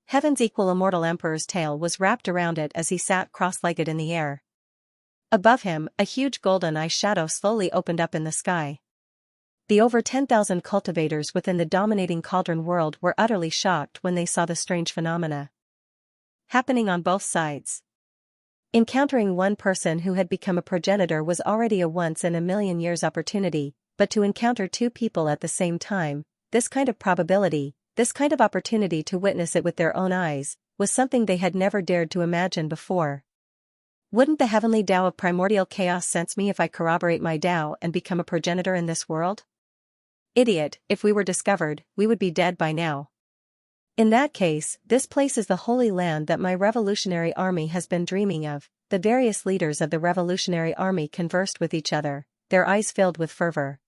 Heaven's equal immortal emperor's tail was wrapped around it as he sat cross-legged in the air. Above him, a huge golden eye shadow slowly opened up in the sky. The over 10,000 cultivators within the dominating cauldron world were utterly shocked when they saw the strange phenomena happening on both sides. Encountering one person who had become a progenitor was already a once-in-a-million years opportunity, but to encounter 2 people at the same time, this kind of probability, this kind of opportunity to witness it with their own eyes, was something they had never dared to imagine before. Wouldn't the heavenly Tao of primordial chaos sense me if I corroborate my Tao and become a progenitor in this world? Idiot, if we were discovered, we would be dead by now. In that case, this place is the holy land that my revolutionary army has been dreaming of. The various leaders of the revolutionary army conversed with each other, their eyes filled with fervor.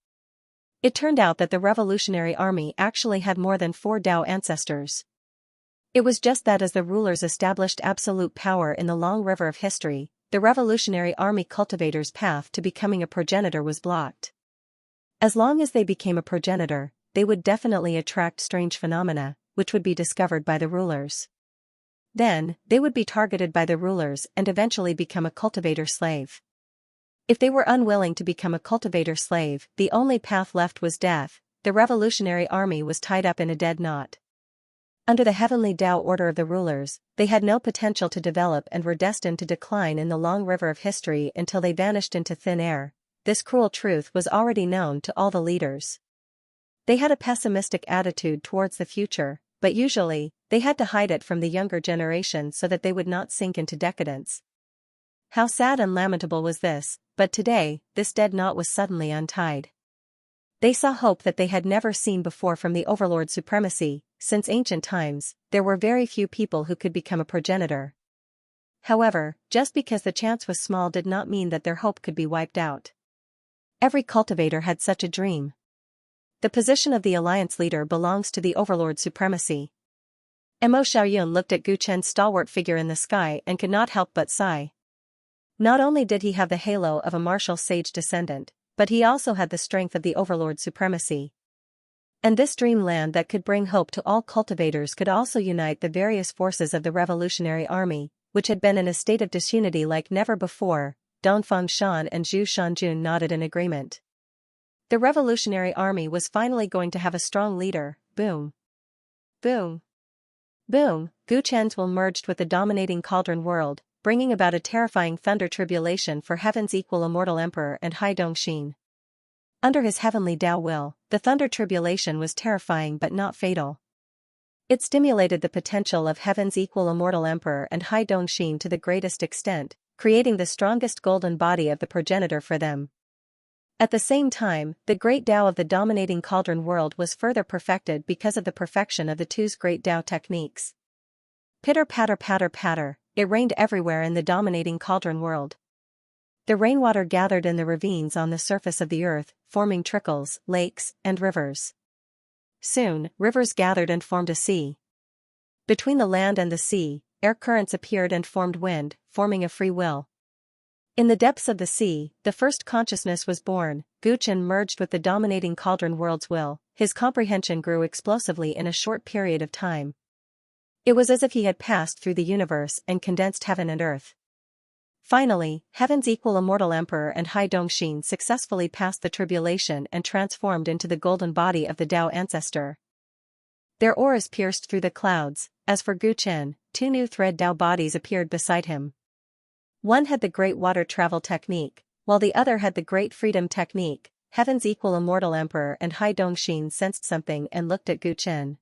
It turned out that the revolutionary army actually had more than 4 Tao ancestors. It was just that as the rulers established absolute power in the long river of history, the revolutionary army cultivators' path to becoming a progenitor was blocked. As long as they became a progenitor, they would definitely attract strange phenomena, which would be discovered by the rulers. Then, they would be targeted by the rulers and eventually become a cultivator slave. If they were unwilling to become a cultivator slave, the only path left was death. The revolutionary army was tied up in a dead knot. Under the heavenly Tao order of the rulers, they had no potential to develop and were destined to decline in the long river of history until they vanished into thin air. This cruel truth was already known to all the leaders. They had a pessimistic attitude towards the future, but usually, they had to hide it from the younger generation so that they would not sink into decadence. How sad and lamentable was this, but today, this dead knot was suddenly untied. They saw hope that they had never seen before from the overlord supremacy. Since ancient times, there were very few people who could become a progenitor. However, just because the chance was small did not mean that their hope could be wiped out. Every cultivator had such a dream. The position of the alliance leader belongs to the overlord supremacy. Mo Xiaoyun looked at Gu Chen's stalwart figure in the sky and could not help but sigh. Not only did he have the halo of a martial sage descendant, but he also had the strength of the overlord supremacy. And this dreamland that could bring hope to all cultivators could also unite the various forces of the revolutionary army, which had been in a state of disunity like never before. Dongfang Shan and Zhu Shanjun nodded in agreement. The revolutionary army was finally going to have a strong leader. Boom. Boom. Boom. Gu Chen's will merged with the dominating cauldron world, bringing about a terrifying thunder tribulation for heaven's equal immortal emperor and Hai Dongxin. Under his heavenly Tao will, the thunder tribulation was terrifying but not fatal. It stimulated the potential of heaven's equal immortal emperor and Hai Dongxin to the greatest extent, creating the strongest golden body of the progenitor for them. At the same time, the great Tao of the dominating cauldron world was further perfected because of the perfection of the two's great Tao techniques. Pitter patter patter patter, it rained everywhere in the dominating cauldron world. The rainwater gathered in the ravines on the surface of the earth, forming trickles, lakes, and rivers. Soon, rivers gathered and formed a sea. Between the land and the sea, air currents appeared and formed wind, forming a free will. In the depths of the sea, the first consciousness was born. Guchen merged with the dominating cauldron world's will. His comprehension grew explosively in a short period of time. It was as if he had passed through the universe and condensed heaven and earth. Finally, heaven's equal immortal emperor and Hai Dongxin successfully passed the tribulation and transformed into the golden body of the Tao ancestor. Their auras pierced through the clouds. As for Guchen, two new thread Tao bodies appeared beside him. One had the great water travel technique, while the other had the great freedom technique. Heaven's equal immortal emperor and Hai Dongxin sensed something and looked at Guchen.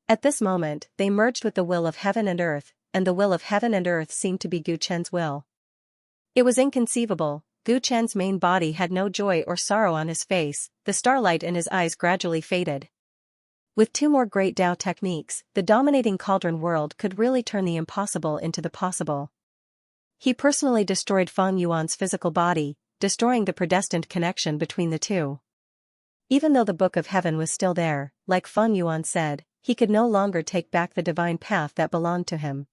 At this moment, they merged with the will of heaven and earth, and the will of heaven and earth seemed to be Guchen's will. It was inconceivable. Guchen's main body had no joy or sorrow on his face, the starlight in his eyes gradually faded. With two more great Tao techniques, the dominating cauldron world could really turn the impossible into the possible. He personally destroyed Feng Yuan's physical body, destroying the predestined connection between the two. Even though the Book of Heaven was still there, like Feng Yuan said, he could no longer take back the divine path that belonged to him.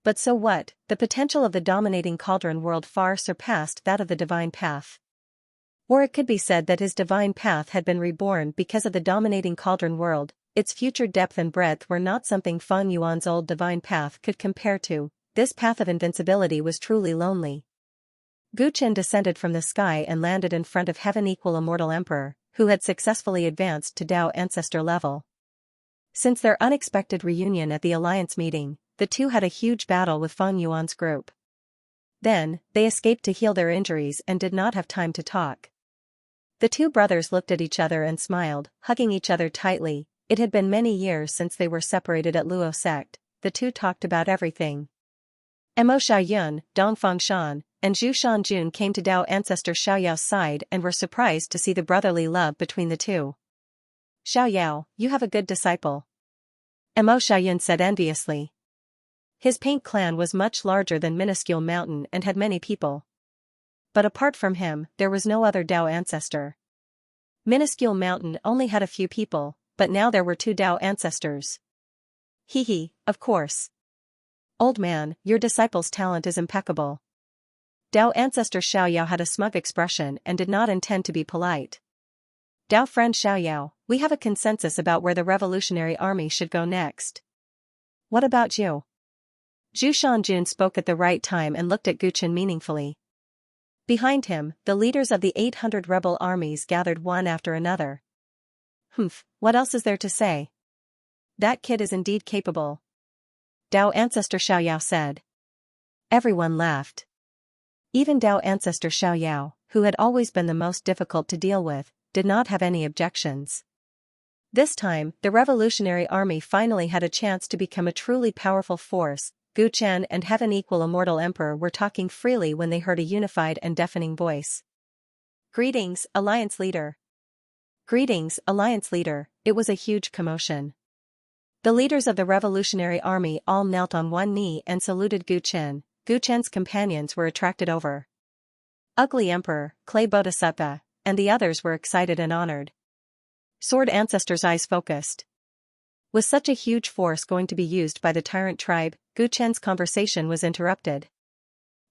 But so what? The potential of the dominating cauldron world far surpassed that of the divine path. Or it could be said that his divine path had been reborn because of the dominating cauldron world. Its future depth and breadth were not something Feng Yuan's old divine path could compare to. This path of invincibility was truly lonely. Guchen descended from the sky and landed in front of Heaven equal immortal emperor, who had successfully advanced to Tao ancestor level. Since their unexpected reunion at the alliance meeting, the two had a huge battle with Feng Yuan's group. Then, they escaped to heal their injuries and did not have time to talk. The two brothers looked at each other and smiled, hugging each other tightly. It had been many years since they were separated at Luo sect. The two talked about everything. Mo Xiaoyun, Dong Fengshan, and Zhu Shanjun came to Tao ancestor Xiaoyao's side and were surprised to see the brotherly love between the two. Xiaoyao, you have a good disciple. Mo Xiaoyun said enviously. His paint clan was much larger than Minuscule Mountain and had many people. But apart from him, there was no other Tao ancestor. Minuscule Mountain only had a few people, but now there were two Tao ancestors. Hee, of course. Old man, your disciple's talent is impeccable. Tao ancestor Xiaoyao had a smug expression and did not intend to be polite. Tao friend Xiaoyao, we have a consensus about where the revolutionary army should go next. What about you? Zhu Shanjun spoke at the right time and looked at Guchen meaningfully. Behind him, the leaders of the 800 rebel armies gathered one after another. What else is there to say? That kid is indeed capable. Tao ancestor Xiaoyao said. Everyone laughed. Even Tao ancestor Xiaoyao, who had always been the most difficult to deal with, did not have any objections. This time, the revolutionary army finally had a chance to become a truly powerful force. Guchen and Heaven equal immortal emperor were talking freely when they heard a unified and deafening voice. Greetings, Alliance Leader. Greetings, Alliance Leader. It was a huge commotion. The leaders of the revolutionary army all knelt on one knee and saluted Guchen. Guchen's companions were attracted over. Ugly Emperor, Clay Bodhisattva, and the others were excited and honored. Sword Ancestor's eyes focused. Was such a huge force going to be used by the Tyrant tribe? Guchen's conversation was interrupted.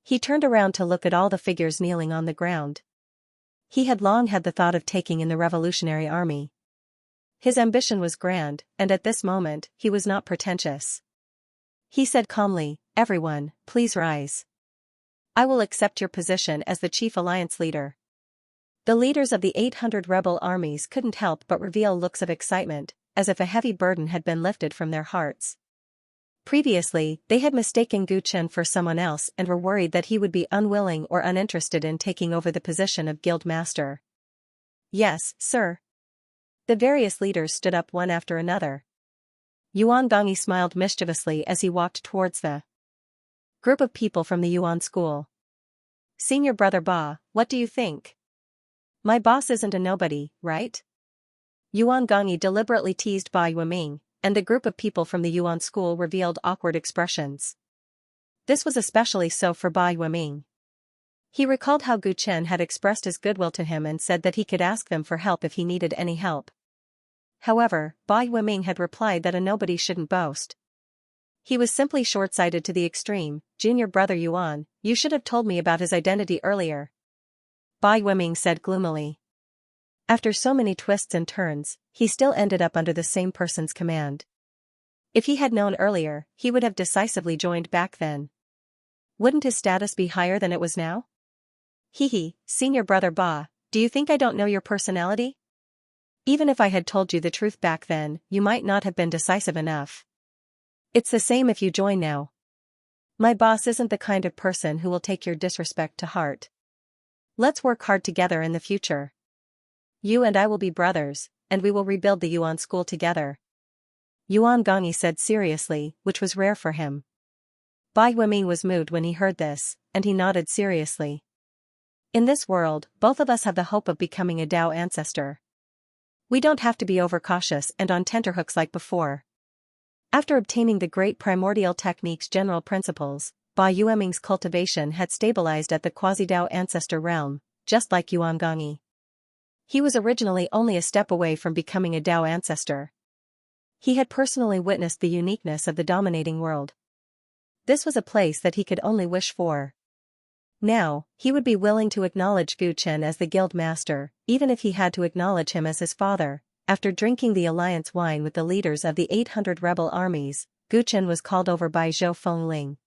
He turned around to look at all the figures kneeling on the ground. He had long had the thought of taking in the revolutionary army. His ambition was grand, and at this moment, he was not pretentious. He said calmly, everyone, please rise. I will accept your position as the chief alliance leader. The leaders of the 800 rebel armies couldn't help but reveal looks of excitement, as if a heavy burden had been lifted from their hearts. Previously, they had mistaken Guchen for someone else and were worried that he would be unwilling or uninterested in taking over the position of guild master. Yes, sir. The various leaders stood up one after another. Yuan Gongyi smiled mischievously as he walked towards the group of people from the Yuan school. Senior Brother Ba, what do you think? My boss isn't a nobody, right? Yuan Gongyi deliberately teased Bai Yueming, and the group of people from the Yuan school revealed awkward expressions. This was especially so for Bai Yueming. He recalled how Gu Chen had expressed his goodwill to him and said that he could ask them for help if he needed any help. However, Bai Yueming had replied that a nobody shouldn't boast. He was simply short-sighted to the extreme. Junior brother Yuan, you should have told me about his identity earlier, Bai Yueming said gloomily. After so many twists and turns, he still ended up under the same person's command. If he had known earlier, he would have decisively joined back then. Wouldn't his status be higher than it was now? Hehe, senior brother Ba, do you think I don't know your personality? Even if I had told you the truth back then, you might not have been decisive enough. It's the same if you join now. My boss isn't the kind of person who will take your disrespect to heart. Let's work hard together in the future. You and I will be brothers, and we will rebuild the Yuan school together. Yuan Gongyi said seriously, which was rare for him. Bai Yueming was moved when he heard this, and he nodded seriously. In this world, both of us have the hope of becoming a Dao ancestor. We don't have to be overcautious and on tenterhooks like before. After obtaining the great primordial technique's general principles, Bai Yueming's cultivation had stabilized at the quasi-Dao ancestor realm, just like Yuan Gongyi. He was originally only a step away from becoming a Dao ancestor. He had personally witnessed the uniqueness of the dominating world. This was a place that he could only wish for. Now, he would be willing to acknowledge Gu Chen as the guild master, even if he had to acknowledge him as his father. After drinking the alliance wine with the leaders of the 800 rebel armies, Gu Chen was called over by Zhou Fengling.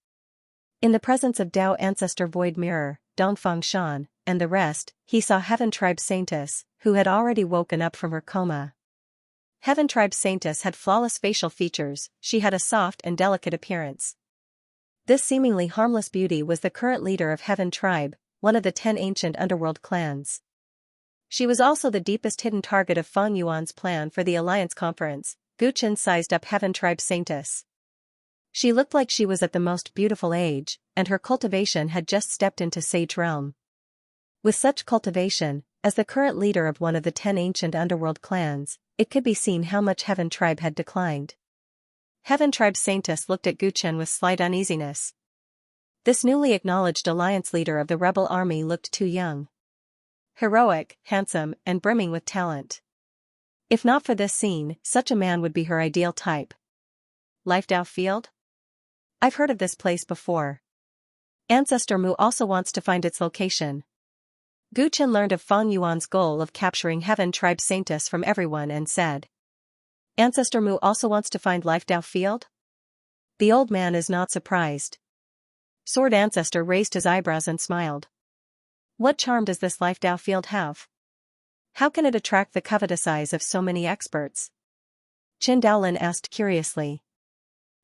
In the presence of Dao ancestor Void Mirror, Dongfang Shan, and the rest, he saw Heaven Tribe Saintess, who had already woken up from her coma. Heaven Tribe Saintess had flawless facial features, she had a soft and delicate appearance. This seemingly harmless beauty was the current leader of Heaven Tribe, one of the 10 ancient underworld clans. She was also the deepest hidden target of Fang Yuan's plan for the Alliance Conference. Gu Chen sized up Heaven Tribe Saintess. She looked like she was at the most beautiful age, and her cultivation had just stepped into Sage Realm. With such cultivation, as the current leader of one of the 10 ancient underworld clans, it could be seen how much Heaven Tribe had declined. Heaven Tribe Saintess looked at Gu Chen with slight uneasiness. This newly acknowledged alliance leader of the rebel army looked too young. Heroic, handsome, and brimming with talent. If not for this scene, such a man would be her ideal type. Life Dao Field? I've heard of this place before. Ancestor Mu also wants to find its location. Gu Chen learned of Fang Yuan's goal of capturing Heaven Tribe Saintess from everyone and said, Ancestor Mu also wants to find Life Dao Field? The old man is not surprised. Sword Ancestor raised his eyebrows and smiled. What charm does this Life Dao Field have? How can it attract the covetous eyes of so many experts? Qin Daolin asked curiously.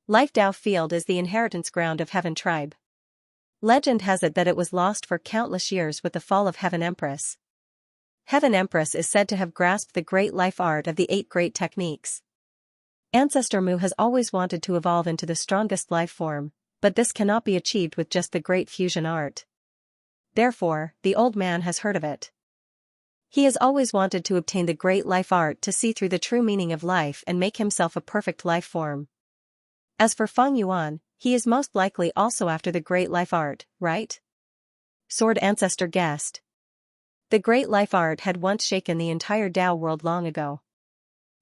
Life Dao Field is the inheritance ground of Heaven Tribe. Legend has it that it was lost for countless years with the fall of Heaven Empress. Heaven Empress is said to have grasped the great life art of the 8 great techniques. Ancestor Mu has always wanted to evolve into the strongest life form, but this cannot be achieved with just the great fusion art. Therefore, the old man has heard of it. He has always wanted to obtain the great life art to see through the true meaning of life and make himself a perfect life form. As for Fang Yuan, he is most likely also after the great life art, right? Sword Ancestor guessed. The great life art had once shaken the entire Dao world long ago.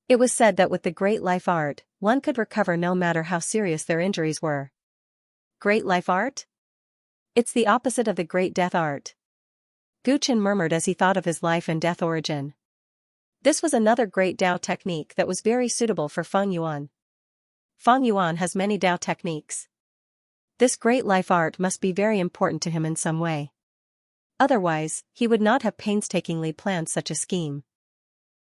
It was said that with the great life art, one could recover no matter how serious their injuries were. Great life art? It's the opposite of the great death art. Gu Chen murmured as he thought of his life and death origin. This was another great Dao technique that was very suitable for Fang Yuan. Fang Yuan has many Dao techniques. This great life art must be very important to him in some way. Otherwise, he would not have painstakingly planned such a scheme.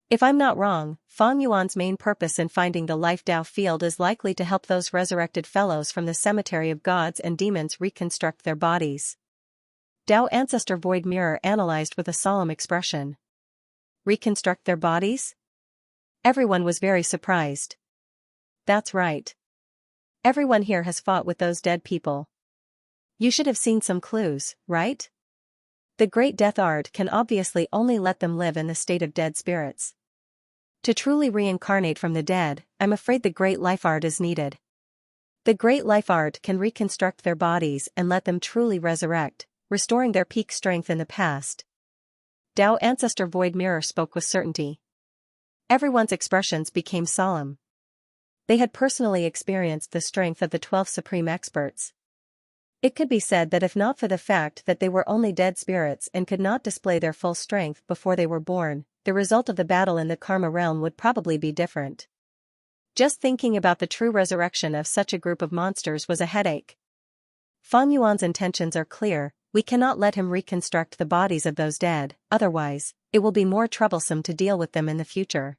If I'm not wrong, Fang Yuan's main purpose in finding the Life Dao Field is likely to help those resurrected fellows from the cemetery of gods and demons reconstruct their bodies. Dao Ancestor Void Mirror analyzed with a solemn expression. Reconstruct their bodies? Everyone was very surprised. That's right. Everyone here has fought with those dead people. You should have seen some clues, right? The great death art can obviously only let them live in the state of dead spirits. To truly reincarnate from the dead, I'm afraid the great life art is needed. The great life art can reconstruct their bodies and let them truly resurrect, restoring their peak strength in the past. Tao Ancestor Void Mirror spoke with certainty. Everyone's expressions became solemn. They had personally experienced the strength of the 12 supreme experts. It could be said that if not for the fact that they were only dead spirits and could not display their full strength before they were born, the result of the battle in the karma realm would probably be different. Just thinking about the true resurrection of such a group of monsters was a headache. Fang Yuan's intentions are clear: we cannot let him reconstruct the bodies of those dead, otherwise, it will be more troublesome to deal with them in the future.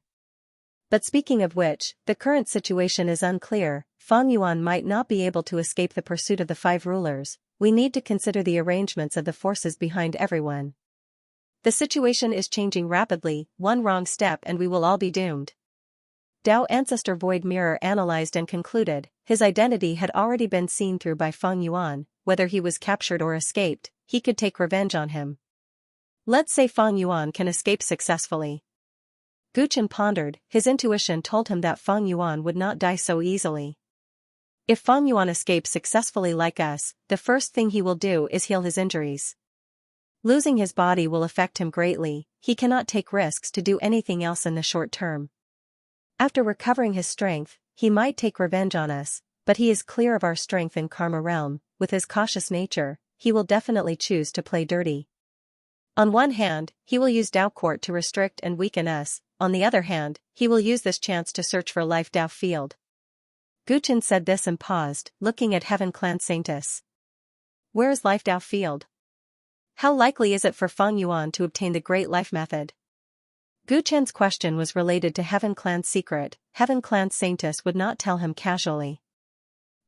But speaking of which, the current situation is unclear. Fang Yuan might not be able to escape the pursuit of the 5 rulers. We need to consider the arrangements of the forces behind everyone. The situation is changing rapidly, one wrong step and we will all be doomed. Tao Ancestor Void Mirror analyzed and concluded, his identity had already been seen through by Fang Yuan. Whether he was captured or escaped, he could take revenge on him. Let's say Fang Yuan can escape successfully. Gu Chen pondered, his intuition told him that Fang Yuan would not die so easily. If Fang Yuan escapes successfully like us, the first thing he will do is heal his injuries. Losing his body will affect him greatly, he cannot take risks to do anything else in the short term. After recovering his strength, he might take revenge on us, but he is clear of our strength in karma realm. With his cautious nature, he will definitely choose to play dirty. On one hand, he will use Tao Court to restrict and weaken us. On the other hand, he will use this chance to search for Life Tao Field. Gu Chen said this and paused, looking at Heaven Clan Saintess. Where is Life Tao Field? How likely is it for Fang Yuan to obtain the Great Life Method? Gu Chen's question was related to Heaven Clan's secret. Heaven Clan Saintess would not tell him casually.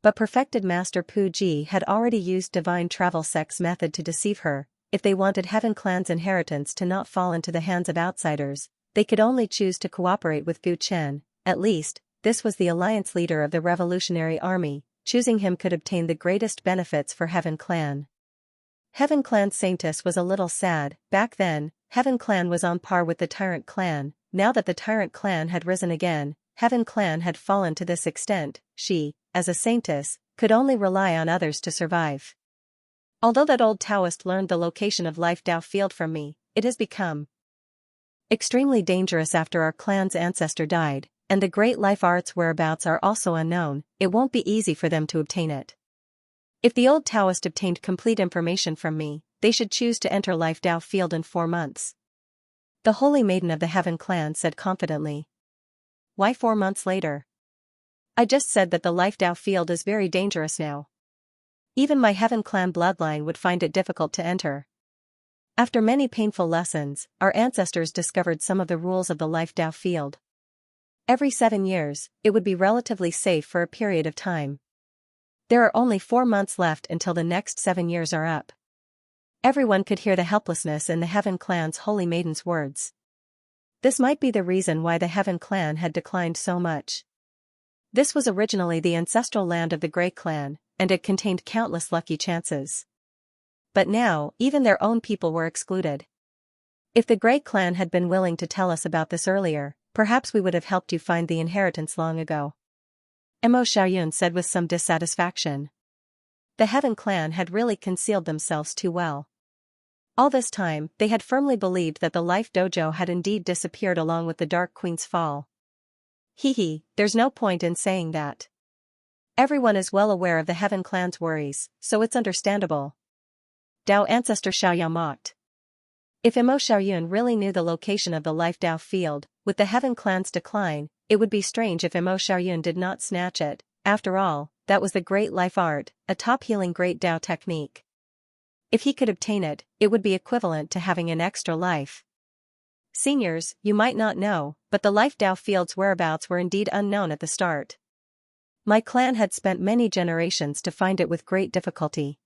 But perfected Master Pu Ji had already used Divine Travel Sex method to deceive her. If they wanted Heaven Clan's inheritance to not fall into the hands of outsiders, they could only choose to cooperate with Gu Chen. At least, this was the alliance leader of the revolutionary army. Choosing him could obtain the greatest benefits for Heaven Clan. Heaven Clan Saintess was a little sad. Back then, Heaven Clan was on par with the Tyrant clan. Now that the Tyrant clan had risen again, Heaven Clan had fallen to this extent. She, as a saintess, could only rely on others to survive. Although that old Taoist learned the location of Life Tao Field from me, it has become extremely dangerous after our clan's ancestor died, and the great life art's whereabouts are also unknown. It won't be easy for them to obtain it. If the old Taoist obtained complete information from me, they should choose to enter Life Tao Field in 4 months. The Holy Maiden of the Heaven Clan said confidently. Why 4 months later? I just said that the Life Tao Field is very dangerous now. Even my Heaven Clan bloodline would find it difficult to enter. After many painful lessons, our ancestors discovered some of the rules of the Life Tao Field. Every 7 years, it would be relatively safe for a period of time. There are only 4 months left until the next 7 years are up. Everyone could hear the helplessness in the Heaven Clan's Holy Maiden's words. This might be the reason why the Heaven Clan had declined so much. This was originally the ancestral land of the Grey Clan, and it contained countless lucky chances. But now, even their own people were excluded. If the Grey Clan had been willing to tell us about this earlier, perhaps we would have helped you find the inheritance long ago. Mo Xiaoyun said with some dissatisfaction. The Heaven Clan had really concealed themselves too well. All this time, they had firmly believed that the Life Dojo had indeed disappeared along with the Dark Queen's fall. There's no point in saying that. Everyone is well aware of the Heaven Clan's worries, so it's understandable. Tao Ancestor Xiaoyao mocked. If Mo Xiaoyun really knew the location of the Life Tao Field, with the Heaven Clan's decline, it would be strange if Mo Xiaoyun did not snatch it. After all, that was the great life art, a top-healing great Tao technique. If he could obtain it, it would be equivalent to having an extra life. Seniors, you might not know, but the Life Tao Field's whereabouts were indeed unknown at the start. My clan had spent many generations to find it with great difficulty.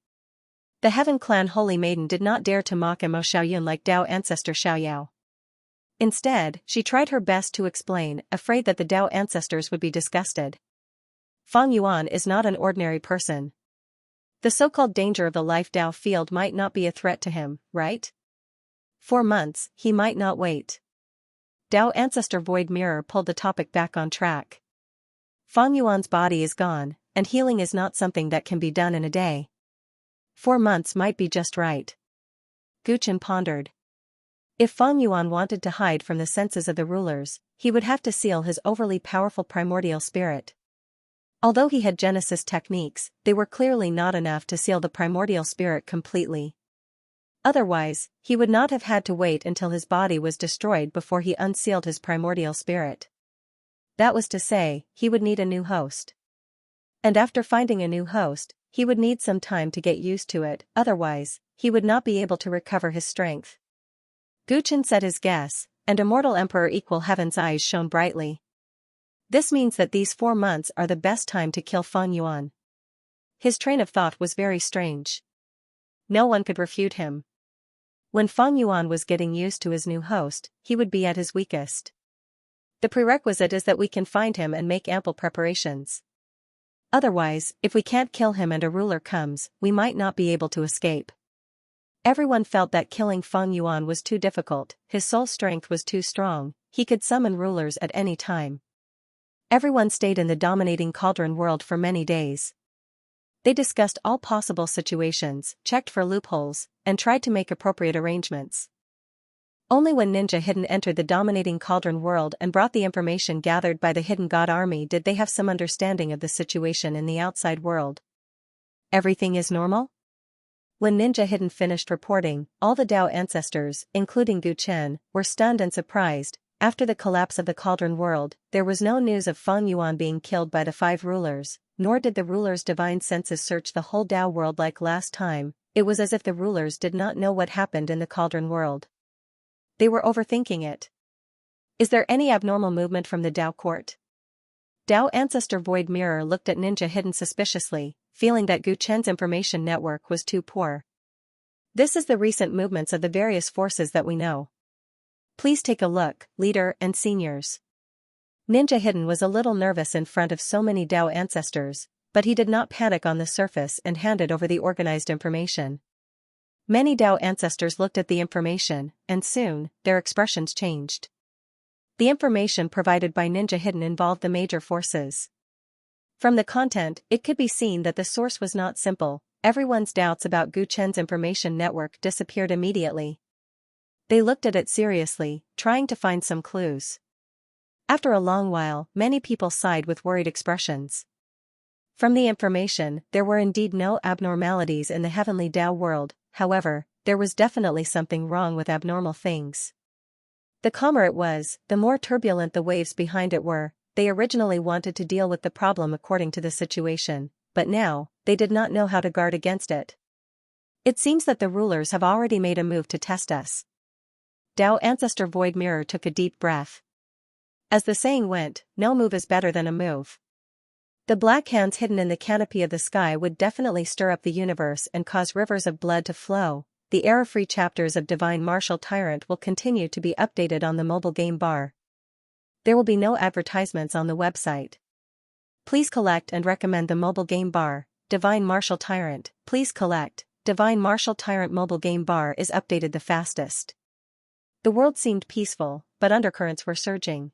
The Heaven Clan Holy Maiden did not dare to mock Mo Xiaoyun like Tao Ancestor Xiaoyao. Instead, she tried her best to explain, afraid that the Tao ancestors would be disgusted. Fang Yuan is not an ordinary person. The so-called danger of the Life Tao Field might not be a threat to him, right? 4 months, he might not wait. Dao Ancestor Void Mirror pulled the topic back on track. Fang Yuan's body is gone, and healing is not something that can be done in a day. 4 months might be just right. Gu Chen pondered. If Fang Yuan wanted to hide from the senses of the rulers, he would have to seal his overly powerful primordial spirit. Although he had Genesis techniques, they were clearly not enough to seal the primordial spirit completely. Otherwise, he would not have had to wait until his body was destroyed before he unsealed his primordial spirit. That was to say, he would need a new host. And after finding a new host, he would need some time to get used to it, otherwise, he would not be able to recover his strength. Gu Chen said his guess, and Immortal Emperor Equal Heaven's eyes shone brightly. This means that these 4 months are the best time to kill Fang Yuan. His train of thought was very strange. No one could refute him. When Fang Yuan was getting used to his new host, he would be at his weakest. The prerequisite is that we can find him and make ample preparations. Otherwise, if we can't kill him and a ruler comes, we might not be able to escape. Everyone felt that killing Fang Yuan was too difficult, his soul strength was too strong, he could summon rulers at any time. Everyone stayed in the dominating cauldron world for many days. They discussed all possible situations, checked for loopholes, and tried to make appropriate arrangements. Only when Ninja Hidden entered the dominating cauldron world and brought the information gathered by the Hidden God Army did they have some understanding of the situation in the outside world. Everything is normal? When Ninja Hidden finished reporting, all the Dao ancestors, including Gu Chen, were stunned and surprised. After the collapse of the cauldron world, there was no news of Fang Yuan being killed by the 5 rulers, nor did the rulers' divine senses search the whole Dao world like last time. It was as if the rulers did not know what happened in the cauldron world. They were overthinking it. Is there any abnormal movement from the Dao court? Dao Ancestor Void Mirror looked at Ninja Hidden suspiciously, feeling that Gu Chen's information network was too poor. This is the recent movements of the various forces that we know. Please take a look, leader and seniors. Ninja Hidden was a little nervous in front of so many Dao ancestors, but he did not panic on the surface and handed over the organized information. Many Dao ancestors looked at the information, and soon, their expressions changed. The information provided by Ninja Hidden involved the major forces. From the content, it could be seen that the source was not simple. Everyone's doubts about Gu Chen's information network disappeared immediately. They looked at it seriously, trying to find some clues. After a long while, many people sighed with worried expressions. From the information, there were indeed no abnormalities in the heavenly Dao world, however, there was definitely something wrong with abnormal things. The calmer it was, the more turbulent the waves behind it were. They originally wanted to deal with the problem according to the situation, but now, they did not know how to guard against it. It seems that the rulers have already made a move to test us. Dao Ancestor Void Mirror took a deep breath. As the saying went, no move is better than a move. The black hands hidden in the canopy of the sky would definitely stir up the universe and cause rivers of blood to flow. The error-free chapters of Divine Martial Tyrant will continue to be updated on the mobile game bar. There will be no advertisements on the website. Please collect and recommend the mobile game bar, Divine Martial Tyrant. Please collect. Divine Martial Tyrant mobile game bar is updated the fastest. The world seemed peaceful, but undercurrents were surging.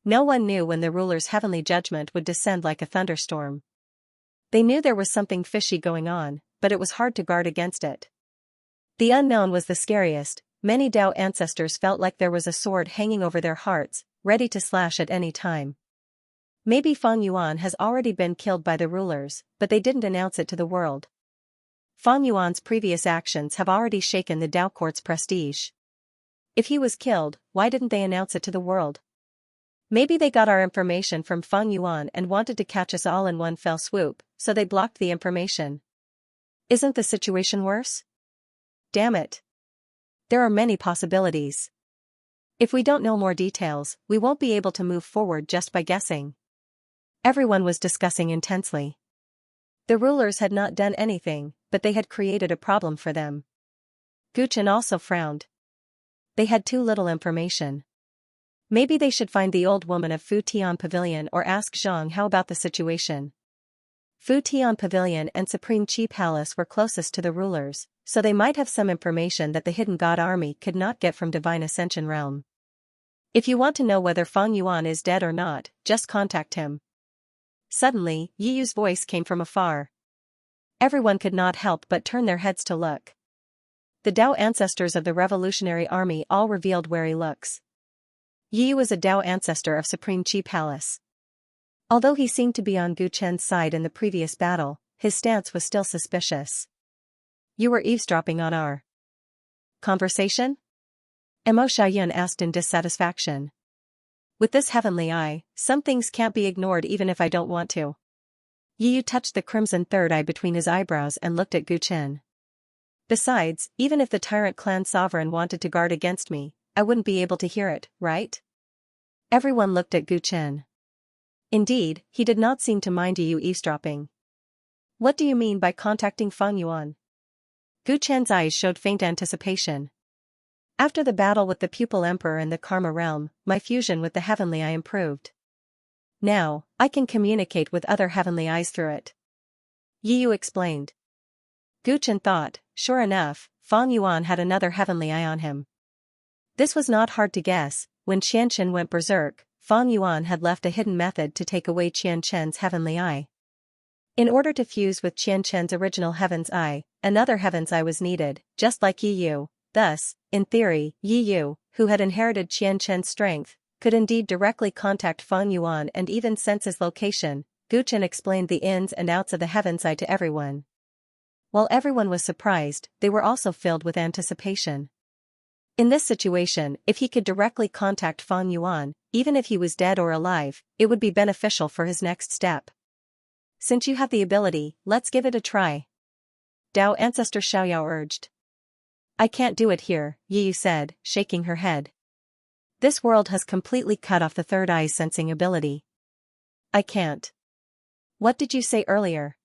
No one knew when the ruler's heavenly judgment would descend like a thunderstorm. They knew there was something fishy going on, but it was hard to guard against it. The unknown was the scariest. Many Dao ancestors felt like there was a sword hanging over their hearts, ready to slash at any time. Maybe Fang Yuan has already been killed by the rulers, but they didn't announce it to the world. Fang Yuan's previous actions have already shaken the Dao court's prestige. If he was killed, why didn't they announce it to the world? Maybe they got our information from Fang Yuan and wanted to catch us all in one fell swoop, so they blocked the information. Isn't the situation worse? Damn it. There are many possibilities. If we don't know more details, we won't be able to move forward just by guessing. Everyone was discussing intensely. The rulers had not done anything, but they had created a problem for them. Gu Chen also frowned. They had too little information. Maybe they should find the old woman of Fu Tian Pavilion or ask Zhang how about the situation. Fu Tian Pavilion and Supreme Chi Palace were closest to the rulers, so they might have some information that the hidden god army could not get from Divine Ascension Realm. If you want to know whether Feng Yuan is dead or not, just contact him. Suddenly, Yi Yu's voice came from afar. Everyone could not help but turn their heads to look. The Dao ancestors of the Revolutionary Army all revealed wary looks. Yi Yu was a Dao ancestor of Supreme Qi Palace. Although he seemed to be on Gu Chen's side in the previous battle, his stance was still suspicious. You were eavesdropping on our conversation? Mo Xiaoyun asked in dissatisfaction. With this heavenly eye, some things can't be ignored even if I don't want to. Yi Yu touched the crimson third eye between his eyebrows and looked at Gu Chen. Besides, even if the Tyrant clan sovereign wanted to guard against me, I wouldn't be able to hear it, right? Everyone looked at Gu Chen. Indeed, he did not seem to mind Yi Yu eavesdropping. What do you mean by contacting Feng Yuan? Gu Chen's eyes showed faint anticipation. After the battle with the Pupil Emperor in the Karma Realm, my fusion with the Heavenly Eye improved. Now, I can communicate with other Heavenly Eyes through it. Yi Yu explained. Gu Chen thought, sure enough, Feng Yuan had another Heavenly Eye on him. This was not hard to guess. When Xianxia went berserk, Feng Yuan had left a hidden method to take away Xianxia's Heavenly Eye. In order to fuse with Xianxia's original Heaven's Eye, another Heaven's Eye was needed, just like Yi Yu. Thus, in theory, Yi Yu, who had inherited Xianxia's strength, could indeed directly contact Feng Yuan and even sense his location. Gu Chen explained the ins and outs of the Heaven's Eye to everyone. While everyone was surprised, they were also filled with anticipation. In this situation, if he could directly contact Feng Yuan, even if he was dead or alive, it would be beneficial for his next step. Since you have the ability, let's give it a try. Dao Ancestor Xiaoyao urged. I can't do it here, Yi Yu said, shaking her head. This world has completely cut off the third eye's sensing ability. I can't. What did you say earlier?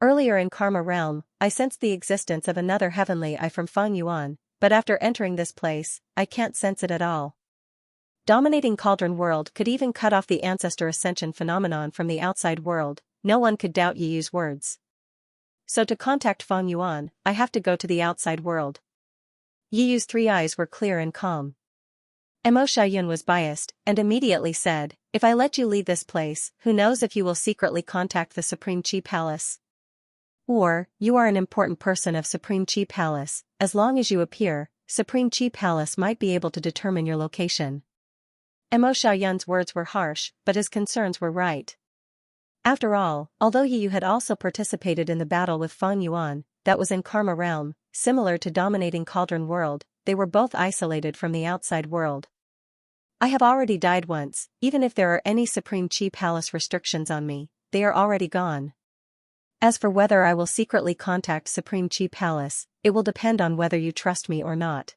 Earlier in Karma Realm, I sensed the existence of another Heavenly Eye from Feng Yuan. But after entering this place, I can't sense it at all. Dominating Cauldron World could even cut off the Ancestor Ascension phenomenon from the outside world. No one could doubt Yi Yu's words. So to contact Feng Yuan, I have to go to the outside world. Yi Yu's three eyes were clear and calm. Mo Xiaoyun was biased, and immediately said, if I let you leave this place, who knows if you will secretly contact the Supreme Qi Palace? Or, you are an important person of Supreme Qi Palace, as long as you appear, Supreme Qi Palace might be able to determine your location. Mo Xiaoyun's words were harsh, but his concerns were right. After all, although Yi Yu had also participated in the battle with Feng Yuan, that was in Karma Realm, similar to dominating Cauldron World, they were both isolated from the outside world. I have already died once, even if there are any Supreme Qi Palace restrictions on me, they are already gone. As for whether I will secretly contact Supreme Qi Palace, it will depend on whether you trust me or not.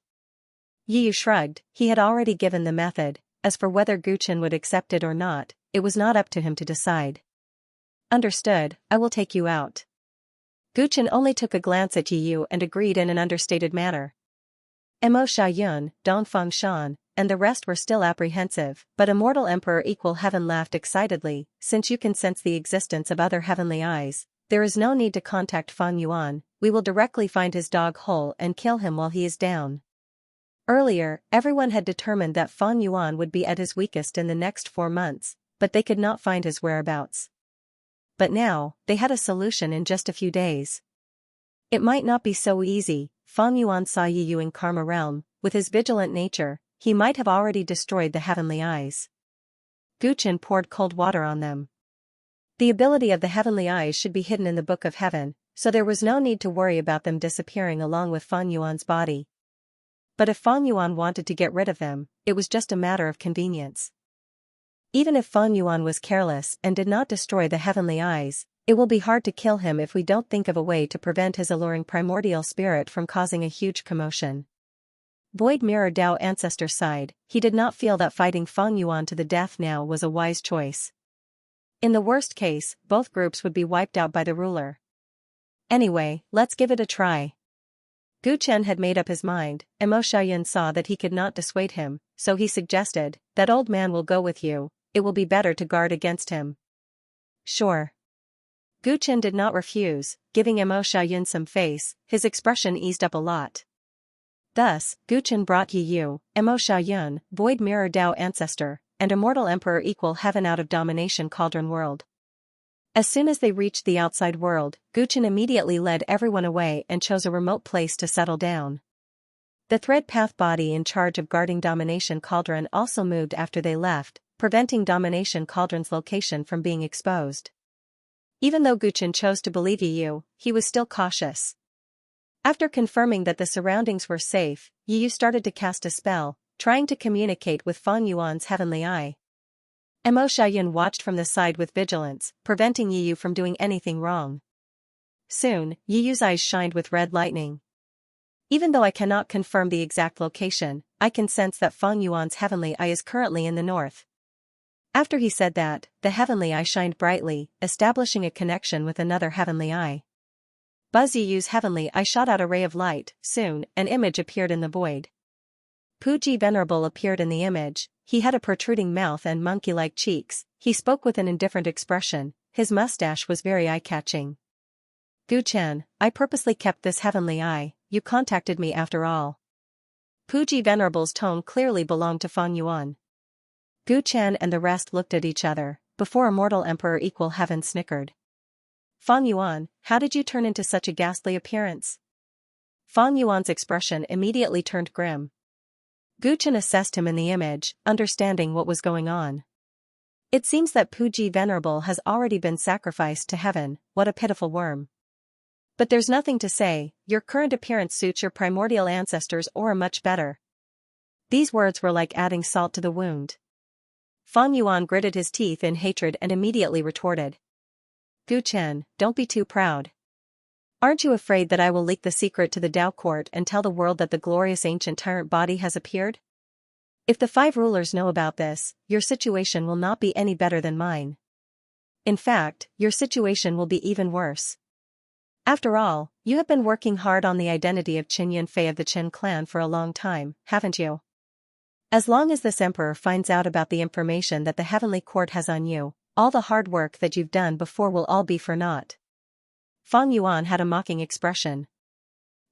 Yi Yu shrugged, he had already given the method. As for whether Gu Chen would accept it or not, it was not up to him to decide. Understood, I will take you out. Gu Chen only took a glance at Yi Yu and agreed in an understated manner. Mo Xiaoyun, Dongfeng Shan, and the rest were still apprehensive, but Immortal Emperor Equal Heaven laughed excitedly. Since you can sense the existence of other heavenly eyes, there is no need to contact Feng Yuan. We will directly find his dog hole and kill him while he is down. Earlier, everyone had determined that Feng Yuan would be at his weakest in the next 4 months, but they could not find his whereabouts. But now, they had a solution in just a few days. It might not be so easy. Feng Yuan saw Yi Yu in Karma Realm. With his vigilant nature, he might have already destroyed the heavenly eyes. Gu Chen poured cold water on them. The ability of the heavenly eyes should be hidden in the Book of Heaven, so there was no need to worry about them disappearing along with Feng Yuan's body. But if Feng Yuan wanted to get rid of them, it was just a matter of convenience. Even if Feng Yuan was careless and did not destroy the heavenly eyes, it will be hard to kill him if we don't think of a way to prevent his alluring primordial spirit from causing a huge commotion. Void Mirror Dao Ancestor sighed. He did not feel that fighting Feng Yuan to the death now was a wise choice. In the worst case, both groups would be wiped out by the ruler. Anyway, let's give it a try. Gu Chen had made up his mind. Mo Xiaoyun saw that he could not dissuade him, so he suggested, that old man will go with you, it will be better to guard against him. Sure. Gu Chen did not refuse, giving Mo Xiaoyun some face. His expression eased up a lot. Thus, Gu Chen brought Yi Yu, Mo Xiaoyun, Void Mirror Dao Ancestor, and Immortal Emperor equal heaven out of Domination Cauldron World. As soon as they reached the outside world, Gu Chen immediately led everyone away and chose a remote place to settle down. The Thread Path body in charge of guarding Domination Cauldron also moved after they left, preventing Domination Cauldron's location from being exposed. Even though Gu Chen chose to believe Yi Yu, he was still cautious. After confirming that the surroundings were safe, Yi Yu started to cast a spell, trying to communicate with Fang Yuan's heavenly eye. Mo Xiaoyun watched from the side with vigilance, preventing Yi Yu from doing anything wrong. Soon, Yi Yu's eyes shined with red lightning. Even though I cannot confirm the exact location, I can sense that Fang Yuan's heavenly eye is currently in the north. After he said that, the heavenly eye shined brightly, establishing a connection with another heavenly eye. Buzz Yi Yu's heavenly eye shot out a ray of light. Soon, an image appeared in the void. Puji Venerable appeared in the image. He had a protruding mouth and monkey-like cheeks. He spoke with an indifferent expression. His mustache was very eye-catching. Gu Chen, I purposely kept this heavenly eye. You contacted me after all. Puji Venerable's tone clearly belonged to Fang Yuan. Gu Chen and the rest looked at each other, before Immortal Emperor Equal Heaven snickered. Fang Yuan, how did you turn into such a ghastly appearance? Fang Yuan's expression immediately turned grim. Gu Chen assessed him in the image, understanding what was going on. It seems that Puji Venerable has already been sacrificed to heaven. What a pitiful worm. But there's nothing to say, your current appearance suits your primordial ancestors or much better. These words were like adding salt to the wound. Fang Yuan gritted his teeth in hatred and immediately retorted. Gu Chen, don't be too proud. Aren't you afraid that I will leak the secret to the Dao Court and tell the world that the glorious ancient tyrant body has appeared? If the 5 rulers know about this, your situation will not be any better than mine. In fact, your situation will be even worse. After all, you have been working hard on the identity of Qin Yunfei of the Qin clan for a long time, haven't you? As long as this emperor finds out about the information that the heavenly court has on you, all the hard work that you've done before will all be for naught. Fang Yuan had a mocking expression.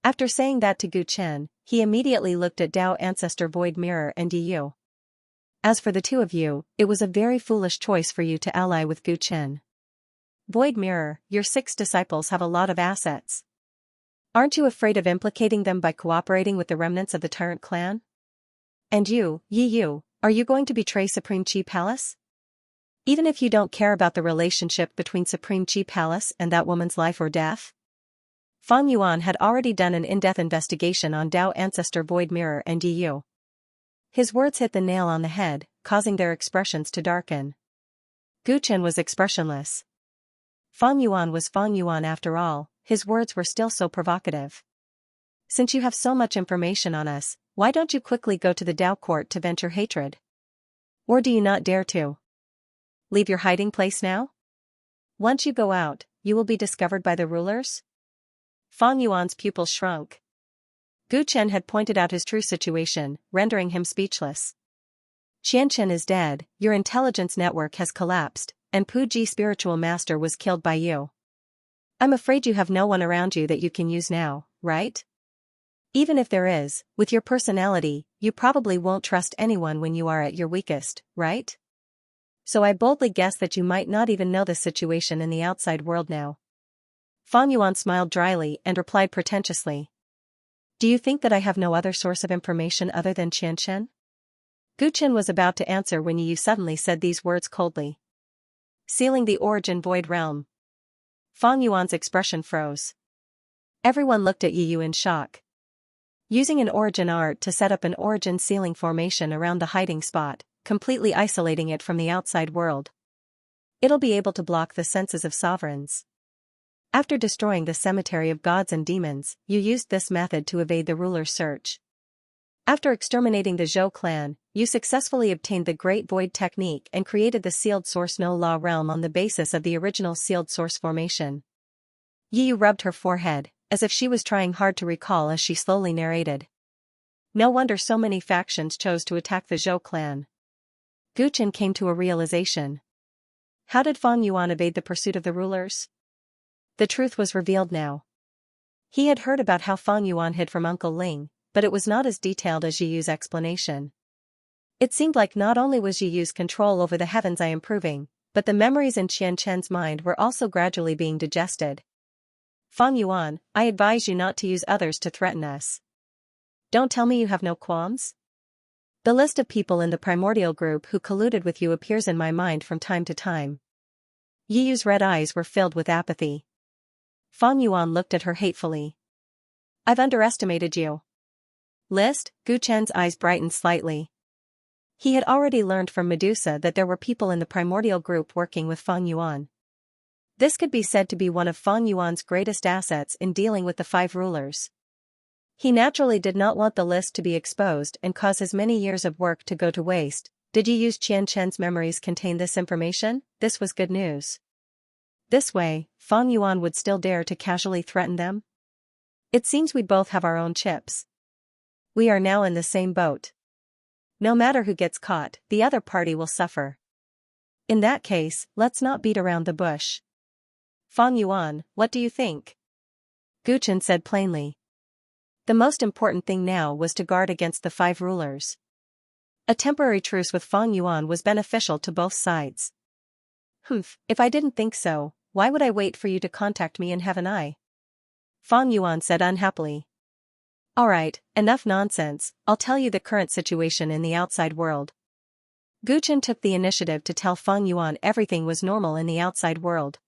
After saying that to Gu Chen, he immediately looked at Dao Ancestor Void Mirror and Yi Yu. As for the two of you, it was a very foolish choice for you to ally with Gu Chen. Void Mirror, your 6 disciples have a lot of assets. Aren't you afraid of implicating them by cooperating with the remnants of the Tyrant clan? And you, Yi Yu, are you going to betray Supreme Qi Palace? Even if you don't care about the relationship between Supreme Qi Palace and that woman's life or death? Fang Yuan had already done an in-depth investigation on Dao Ancestor Void Mirror and Yi Yu. His words hit the nail on the head, causing their expressions to darken. Gu Chen was expressionless. Fang Yuan was Fang Yuan after all, his words were still so provocative. Since you have so much information on us, why don't you quickly go to the Dao Court to vent your hatred? Or do you not dare to? Leave your hiding place now? Once you go out, you will be discovered by the rulers? Fang Yuan's pupils shrunk. Gu Chen had pointed out his true situation, rendering him speechless. Xianxia is dead, your intelligence network has collapsed, and Puji spiritual master was killed by you. I'm afraid you have no one around you that you can use now, right? Even if there is, with your personality, you probably won't trust anyone when you are at your weakest, right? So I boldly guess that you might not even know the situation in the outside world now. Fang Yuan smiled dryly and replied pretentiously. Do you think that I have no other source of information other than Xianxia? Gu Chen was about to answer when Yi Yu suddenly said these words coldly. Sealing the Origin Void Realm. Fang Yuan's expression froze. Everyone looked at Yi Yu in shock. Using an origin art to set up an origin sealing formation around the hiding spot, completely isolating it from the outside world. It'll be able to block the senses of sovereigns. After destroying the cemetery of gods and demons, you used this method to evade the ruler's search. After exterminating the Zhou clan, you successfully obtained the Great Void technique and created the Sealed Source No Law realm on the basis of the original Sealed Source formation. Yi Yu rubbed her forehead, as if she was trying hard to recall as she slowly narrated. No wonder so many factions chose to attack the Zhou clan. Gu Chen came to a realization. How did Fang Yuan evade the pursuit of the rulers? The truth was revealed now. He had heard about how Fang Yuan hid from Uncle Ling, but it was not as detailed as Yi Yu's explanation. It seemed like not only was Yi Yu's control over the heavens improving, but the memories in Xianxia's mind were also gradually being digested. Fang Yuan, I advise you not to use others to threaten us. Don't tell me you have no qualms? The list of people in the primordial group who colluded with you appears in my mind from time to time. Yi Yu's red eyes were filled with apathy. Fang Yuan looked at her hatefully. I've underestimated you. List? Gu Chen's eyes brightened slightly. He had already learned from Medusa that there were people in the primordial group working with Fang Yuan. This could be said to be one of Fang Yuan's greatest assets in dealing with the five rulers. He naturally did not want the list to be exposed and cause his many years of work to go to waste. Did Yi Yu's Xianxia's memories contain this information? This was good news. This way, Fang Yuan would still dare to casually threaten them? It seems we both have our own chips. We are now in the same boat. No matter who gets caught, the other party will suffer. In that case, let's not beat around the bush. Fang Yuan, what do you think? Gu Chen said plainly. The most important thing now was to guard against the five rulers. A temporary truce with Fang Yuan was beneficial to both sides. If I didn't think so, why would I wait for you to contact me and have an eye? Fang Yuan said unhappily. Alright, enough nonsense, I'll tell you the current situation in the outside world. Gu Chen took the initiative to tell Fang Yuan everything was normal in the outside world.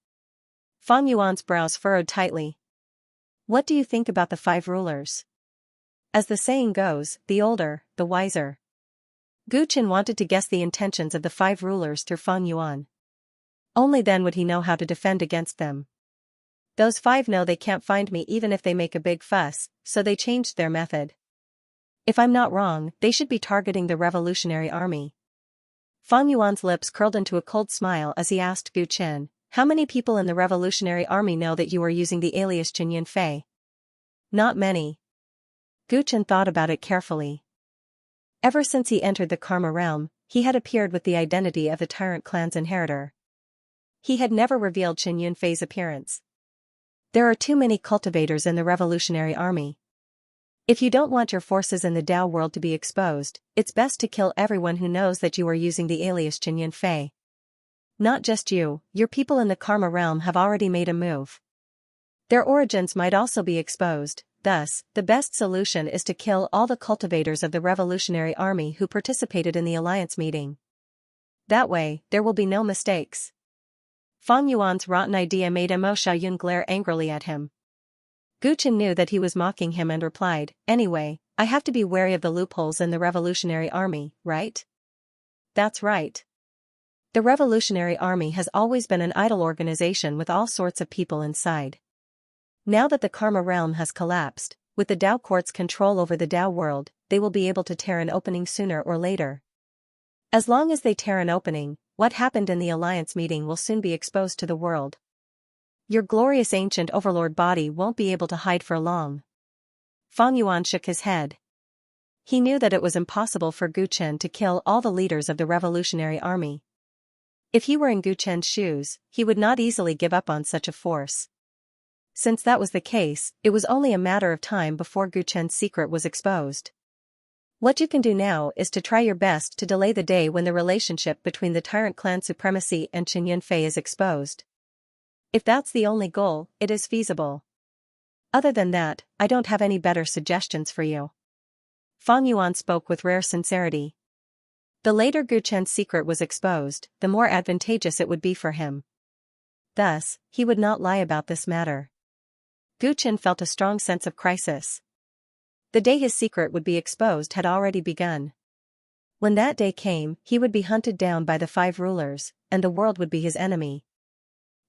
Fang Yuan's brows furrowed tightly. What do you think about the five rulers? As the saying goes, the older, the wiser. Gu Chen wanted to guess the intentions of the five rulers through Fang Yuan. Only then would he know how to defend against them. Those five know they can't find me even if they make a big fuss, so they changed their method. If I'm not wrong, they should be targeting the revolutionary army. Fang Yuan's lips curled into a cold smile as he asked Gu Chen, how many people in the revolutionary army know that you are using the alias Qin Yunfei? Not many. Gu Chen thought about it carefully. Ever since he entered the Karma realm, he had appeared with the identity of the Tyrant clan's inheritor. He had never revealed Qin Yunfei's appearance. There are too many cultivators in the revolutionary army. If you don't want your forces in the Dao world to be exposed, it's best to kill everyone who knows that you are using the alias Qin Yunfei. Not just you, your people in the Karma realm have already made a move. Their origins might also be exposed, thus, the best solution is to kill all the cultivators of the revolutionary army who participated in the alliance meeting. That way, there will be no mistakes. Fang Yuan's rotten idea made Mo Xiaoyun glare angrily at him. Gu Chen knew that he was mocking him and replied, anyway, I have to be wary of the loopholes in the revolutionary army, right? That's right. The revolutionary army has always been an idle organization with all sorts of people inside. Now that the Karma realm has collapsed, with the Dao court's control over the Dao world, they will be able to tear an opening sooner or later. As long as they tear an opening, what happened in the alliance meeting will soon be exposed to the world. Your glorious ancient overlord body won't be able to hide for long. Fang Yuan shook his head. He knew that it was impossible for Gu Chen to kill all the leaders of the revolutionary army. If he were in Gu Chen's shoes, he would not easily give up on such a force. Since that was the case, it was only a matter of time before Gu Chen's secret was exposed. What you can do now is to try your best to delay the day when the relationship between the Tyrant clan supremacy and Qin Yunfei is exposed. If that's the only goal, it is feasible. Other than that, I don't have any better suggestions for you. Fang Yuan spoke with rare sincerity. The later Gu Chen's secret was exposed, the more advantageous it would be for him. Thus, he would not lie about this matter. Gu Chen felt a strong sense of crisis. The day his secret would be exposed had already begun. When that day came, he would be hunted down by the five rulers, and the world would be his enemy.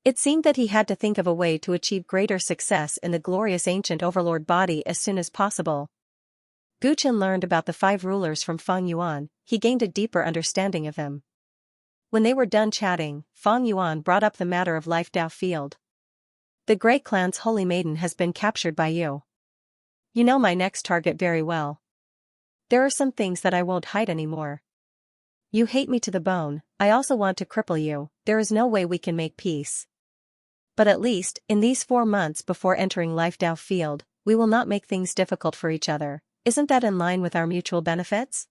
It seemed that he had to think of a way to achieve greater success in the glorious ancient overlord body as soon as possible. Gu Chen learned about the five rulers from Fang Yuan, he gained a deeper understanding of them. When they were done chatting, Fang Yuan brought up the matter of Life Dao Field. The Great Clan's holy maiden has been captured by you. You know my next target very well. There are some things that I won't hide anymore. You hate me to the bone, I also want to cripple you, there is no way we can make peace. But at least, in these 4 months before entering Life Dao field, we will not make things difficult for each other. Isn't that in line with our mutual benefits?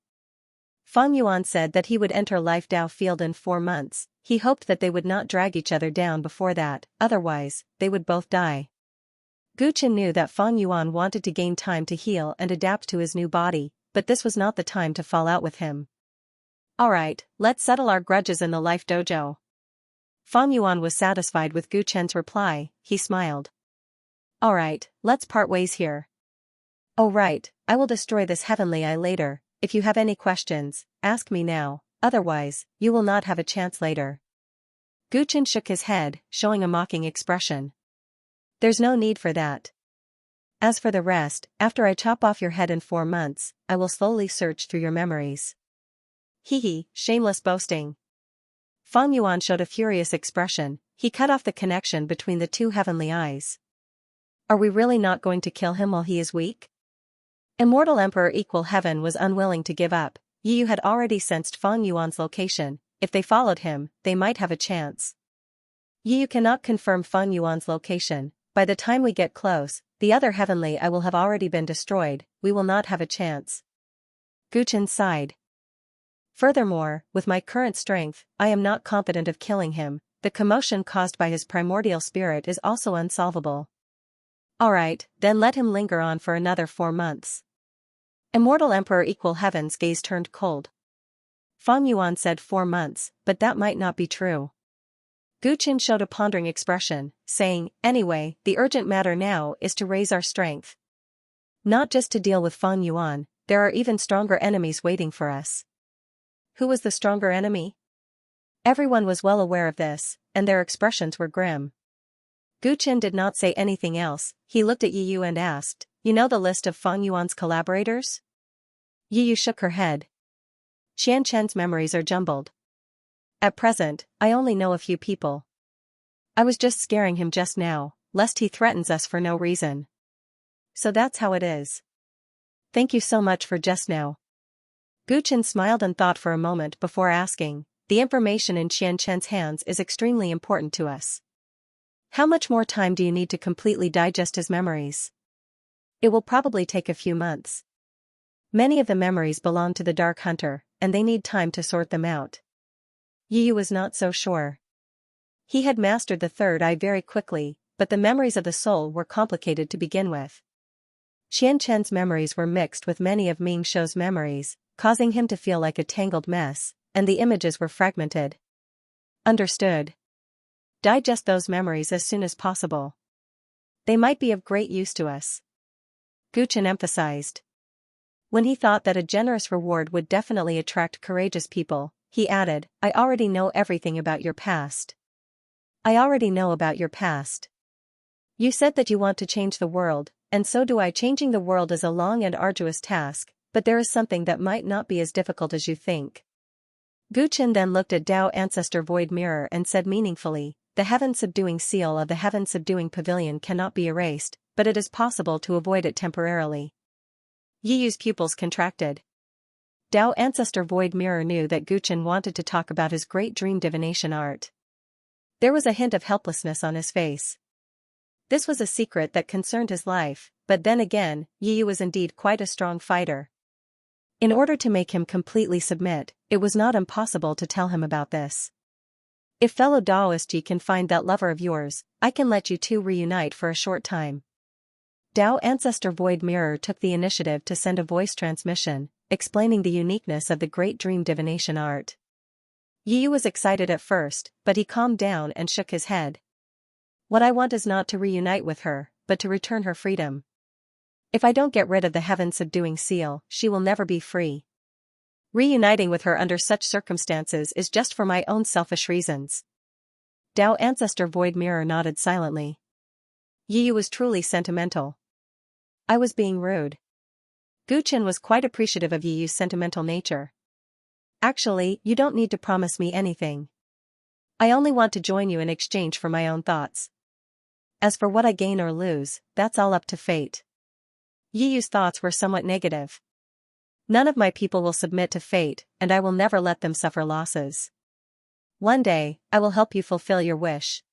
Fang Yuan said that he would enter Life Dao field in 4 months. He hoped that they would not drag each other down before that, otherwise, they would both die. Gu Qin knew that Fang Yuan wanted to gain time to heal and adapt to his new body, but this was not the time to fall out with him. Alright, let's settle our grudges in the Life Dojo. Fang Yuan was satisfied with Gu Chen's reply. He smiled. Alright, let's part ways here. Oh right, I will destroy this heavenly eye later. If you have any questions, ask me now, otherwise, you will not have a chance later. Gu Chen shook his head, showing a mocking expression. There's no need for that. As for the rest, after I chop off your head in 4 months, I will slowly search through your memories. Hee, shameless boasting. Fang Yuan showed a furious expression. He cut off the connection between the 2 heavenly eyes. Are we really not going to kill him while he is weak? Immortal Emperor Equal Heaven was unwilling to give up. Yu had already sensed Fang Yuan's location. If they followed him, they might have a chance. Yu cannot confirm Fang Yuan's location. By the time we get close, the other heavenly eye will have already been destroyed. We will not have a chance. Gu Chen sighed. Furthermore, with my current strength, I am not confident of killing him. The commotion caused by his primordial spirit is also unsolvable. Alright, then let him linger on for another 4 months. Immortal Emperor Equal Heaven's gaze turned cold. Fang Yuan said 4 months, but that might not be true. Gu Qin showed a pondering expression, saying, anyway, the urgent matter now is to raise our strength. Not just to deal with Fang Yuan, there are even stronger enemies waiting for us. Who was the stronger enemy? Everyone was well aware of this, and their expressions were grim. Gu Qin did not say anything else. He looked at Yu and asked, you know the list of Fang Yuan's collaborators? Yu shook her head. Xianxia's memories are jumbled. At present, I only know a few people. I was just scaring him just now, lest he threatens us for no reason. So that's how it is. Thank you so much for just now. Gu Qin smiled and thought for a moment before asking, the information in Xianxia's hands is extremely important to us. How much more time do you need to completely digest his memories? It will probably take a few months. Many of the memories belong to the Dark Hunter, and they need time to sort them out. Yu was not so sure. He had mastered the third eye very quickly, but the memories of the soul were complicated to begin with. Xianxia's memories were mixed with many of Ming Shou's memories, causing him to feel like a tangled mess, and the images were fragmented. Understood. Digest those memories as soon as possible. They might be of great use to us. Gu Qin emphasized. When he thought that a generous reward would definitely attract courageous people, he added, I already know everything about your past. I already know about your past. You said that you want to change the world, and so do I. Changing the world is a long and arduous task, but there is something that might not be as difficult as you think. Gu Qin then looked at Dao Ancestor Void Mirror and said meaningfully, the heaven-subduing seal of the heaven-subduing pavilion cannot be erased, but it is possible to avoid it temporarily. Yiyu's pupils contracted. Dao Ancestor Void Mirror knew that Gu Qin wanted to talk about his great dream divination art. There was a hint of helplessness on his face. This was a secret that concerned his life, but then again, Yiyu was indeed quite a strong fighter. In order to make him completely submit, it was not impossible to tell him about this. If fellow Daoist Yi can find that lover of yours, I can let you two reunite for a short time. Dao Ancestor Void Mirror took the initiative to send a voice transmission, explaining the uniqueness of the great dream divination art. Yiyu was excited at first, but he calmed down and shook his head. What I want is not to reunite with her, but to return her freedom. If I don't get rid of the heaven-subduing seal, she will never be free. Reuniting with her under such circumstances is just for my own selfish reasons. Dao Ancestor Void Mirror nodded silently. Yiyu was truly sentimental. I was being rude. Gu Qin was quite appreciative of Yiyu's sentimental nature. Actually, you don't need to promise me anything. I only want to join you in exchange for my own thoughts. As for what I gain or lose, that's all up to fate. Yiyu's thoughts were somewhat negative. None of my people will submit to fate, and I will never let them suffer losses. One day, I will help you fulfill your wish.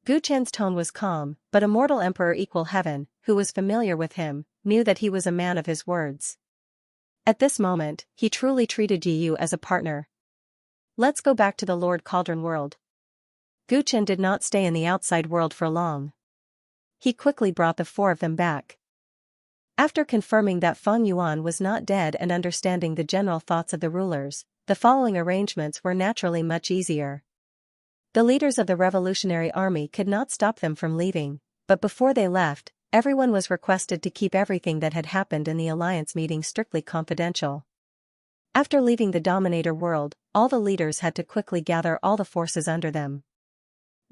Gu Chen's tone was calm, but a mortal emperor equal heaven, who was familiar with him, knew that he was a man of his words. At this moment, he truly treated Yu as a partner. Let's go back to the Lord Cauldron world. Gu Chen did not stay in the outside world for long. He quickly brought the four of them back. After confirming that Feng Yuan was not dead and understanding the general thoughts of the rulers, the following arrangements were naturally much easier. The leaders of the revolutionary army could not stop them from leaving, but before they left, everyone was requested to keep everything that had happened in the alliance meeting strictly confidential. After leaving the Dominator world, all the leaders had to quickly gather all the forces under them.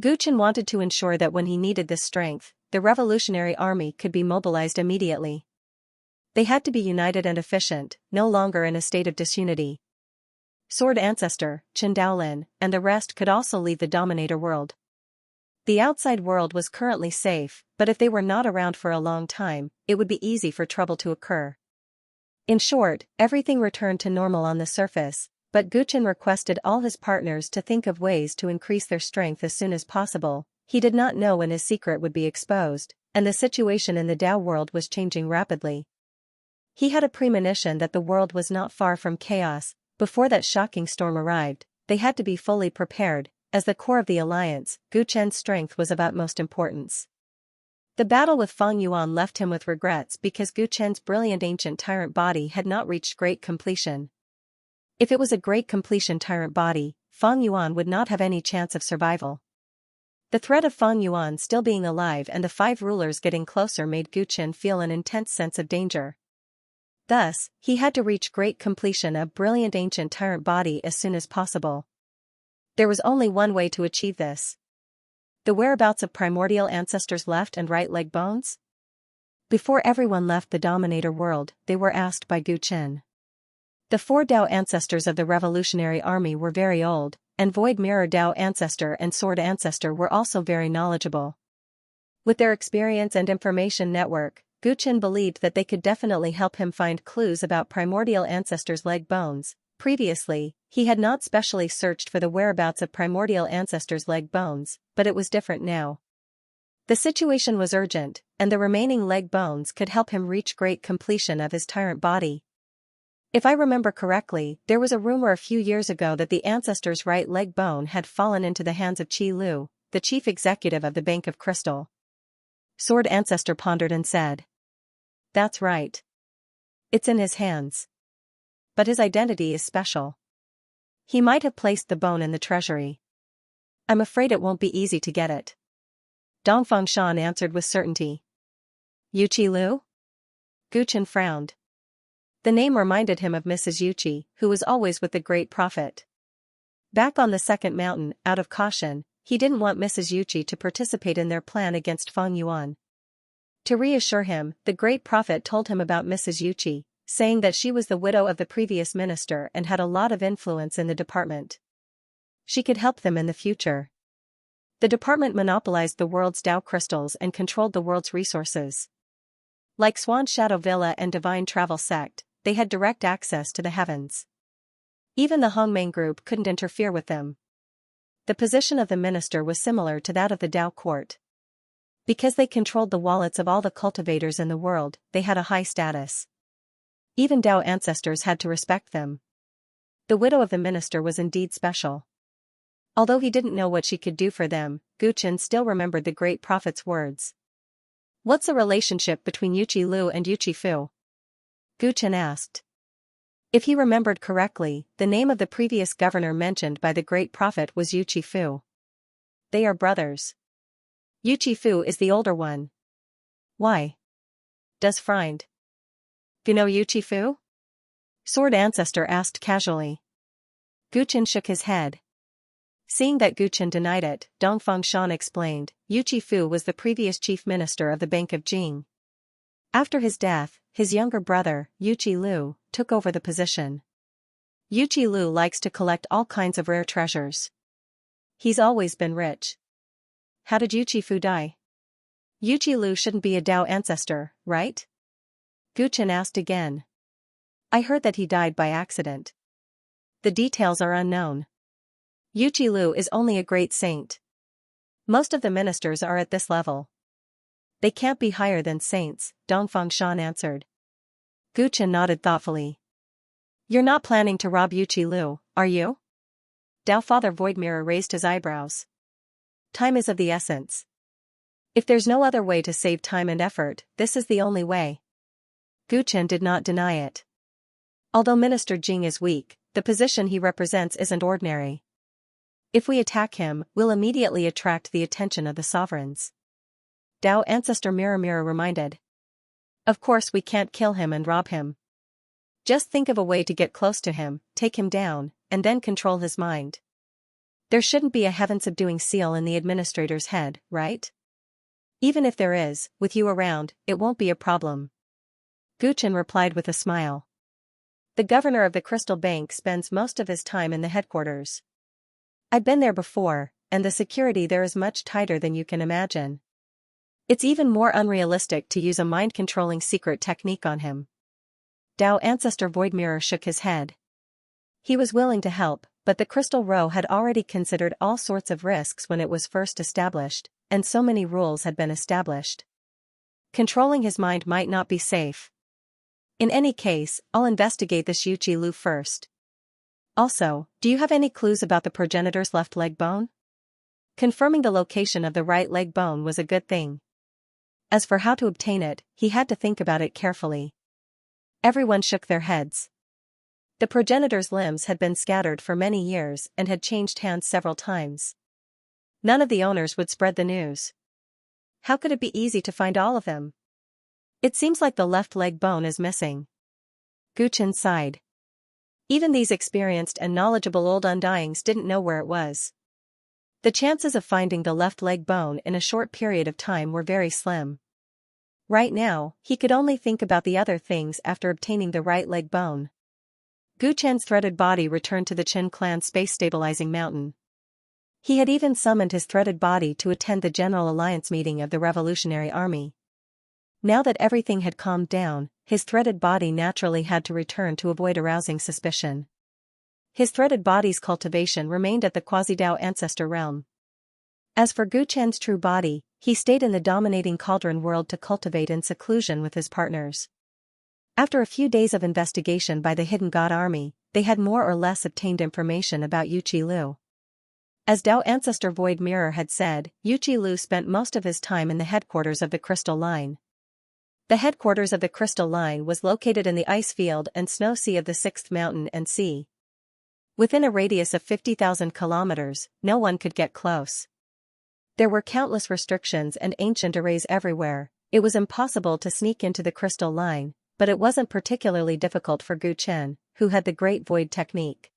Gu Chen wanted to ensure that when he needed this strength, the revolutionary army could be mobilized immediately. They had to be united and efficient, no longer in a state of disunity. Sword Ancestor, Chen Daolin, and the rest could also leave the Dominator world. The outside world was currently safe, but if they were not around for a long time, it would be easy for trouble to occur. In short, everything returned to normal on the surface, but Gu Chen requested all his partners to think of ways to increase their strength as soon as possible. He did not know when his secret would be exposed, and the situation in the Dao world was changing rapidly. He had a premonition that the world was not far from chaos. Before that shocking storm arrived, they had to be fully prepared. As the core of the alliance, Gu Chen's strength was of utmost importance. The battle with Feng Yuan left him with regrets because Gu Chen's brilliant ancient tyrant body had not reached great completion. If it was a great completion tyrant body, Feng Yuan would not have any chance of survival. The threat of Feng Yuan still being alive and the five rulers getting closer made Gu Chen feel an intense sense of danger. Thus, he had to reach great completion of brilliant ancient tyrant body as soon as possible. There was only one way to achieve this. The whereabouts of primordial ancestors' left and right leg bones? Before everyone left the Dominator world, they were asked by Gu Chen. The four Dao ancestors of the revolutionary army were very old, and Void Mirror Dao ancestor and Sword ancestor were also very knowledgeable. With their experience and information network, Gu Chen believed that they could definitely help him find clues about primordial ancestors' leg bones. Previously, he had not specially searched for the whereabouts of primordial ancestors' leg bones, but it was different now. The situation was urgent, and the remaining leg bones could help him reach great completion of his tyrant body. If I remember correctly, there was a rumor a few years ago that the ancestor's right leg bone had fallen into the hands of Qi Lu, the chief executive of the Bank of Crystal. Sword ancestor pondered and said, "That's right. It's in his hands. But his identity is special. He might have placed the bone in the treasury. I'm afraid it won't be easy to get it." Dongfang Shan answered with certainty. "Yuqi Lu?" Gu Chen frowned. The name reminded him of Mrs. Yuqi, who was always with the great prophet. Back on the second mountain, out of caution, he didn't want Mrs. Yuqi to participate in their plan against Feng Yuan. To reassure him, the great prophet told him about Mrs. Yuqi, saying that she was the widow of the previous minister and had a lot of influence in the department. She could help them in the future. The department monopolized the world's Dao crystals and controlled the world's resources. Like Swan Shadow Villa and Divine Travel Sect, they had direct access to the heavens. Even the Hongmeng group couldn't interfere with them. The position of the minister was similar to that of the Dao court. Because they controlled the wallets of all the cultivators in the world, they had a high status. Even Dao ancestors had to respect them. The widow of the minister was indeed special. Although he didn't know what she could do for them, Gu Chen still remembered the great prophet's words. "What's the relationship between Yuqi Lu and Yuqi Fu?" Gu Chen asked. If he remembered correctly, the name of the previous governor mentioned by the great prophet was Yuqi Fu. They are brothers. Yuqi Fu is the older one. Why? Does Friend you know Yuqi Fu? Sword ancestor asked casually. Gu Chen shook his head. Seeing that Gu Chen denied it, Dongfang Shan explained, Yuqi Fu was the previous chief minister of the Bank of Jing. After his death, his younger brother, Yuqi Lu, took over the position. Yuqi Lu likes to collect all kinds of rare treasures. He's always been rich. How did Yuqi Fu die? Yuqi Lu shouldn't be a Dao ancestor, right? Gu Chen asked again. I heard that he died by accident. The details are unknown. Yuqi Lu is only a great saint. Most of the ministers are at this level. They can't be higher than saints, Dongfang Shan answered. Gu Chen nodded thoughtfully. You're not planning to rob Yuqi Lu, are you? Dao Father Void Mirror raised his eyebrows. Time is of the essence. If there's no other way to save time and effort, this is the only way. Gu Chen did not deny it. Although Minister Jing is weak, the position he represents isn't ordinary. If we attack him, we'll immediately attract the attention of the sovereigns. Dao Ancestor Mirror reminded. Of course we can't kill him and rob him. Just think of a way to get close to him, take him down, and then control his mind. There shouldn't be a heaven-subduing seal in the administrator's head, right? Even if there is, with you around, it won't be a problem. Gu Chen replied with a smile. The governor of the Crystal Bank spends most of his time in the headquarters. I've been there before, and the security there is much tighter than you can imagine. It's even more unrealistic to use a mind-controlling secret technique on him. Dao Ancestor Void Mirror shook his head. He was willing to help, but the Crystal Row had already considered all sorts of risks when it was first established, and so many rules had been established. Controlling his mind might not be safe. In any case, I'll investigate this Yuqi Lu first. Also, do you have any clues about the progenitor's left leg bone? Confirming the location of the right leg bone was a good thing. As for how to obtain it, he had to think about it carefully. Everyone shook their heads. The progenitor's limbs had been scattered for many years and had changed hands several times. None of the owners would spread the news. How could it be easy to find all of them? It seems like the left leg bone is missing. Gu Chen sighed. Even these experienced and knowledgeable old undyings didn't know where it was. The chances of finding the left leg bone in a short period of time were very slim. Right now, he could only think about the other things after obtaining the right leg bone. Gu Chen's threaded body returned to the Qin clan space stabilizing mountain. He had even summoned his threaded body to attend the General Alliance meeting of the Revolutionary Army. Now that everything had calmed down, his threaded body naturally had to return to avoid arousing suspicion. His threaded body's cultivation remained at the Quasi-Dao Ancestor realm. As for Gu Chen's true body, he stayed in the dominating cauldron world to cultivate in seclusion with his partners. After a few days of investigation by the Hidden God Army, they had more or less obtained information about Yuqi Lu. As Dao Ancestor Void Mirror had said, Yuqi Lu spent most of his time in the headquarters of the Crystal Line. The headquarters of the Crystal Line was located in the ice field and snow sea of the 6th Mountain and Sea. Within a radius of 50,000 kilometers, no one could get close. There were countless restrictions and ancient arrays everywhere. It was impossible to sneak into the Crystal Line, but it wasn't particularly difficult for Gu Chen, who had the Great Void technique.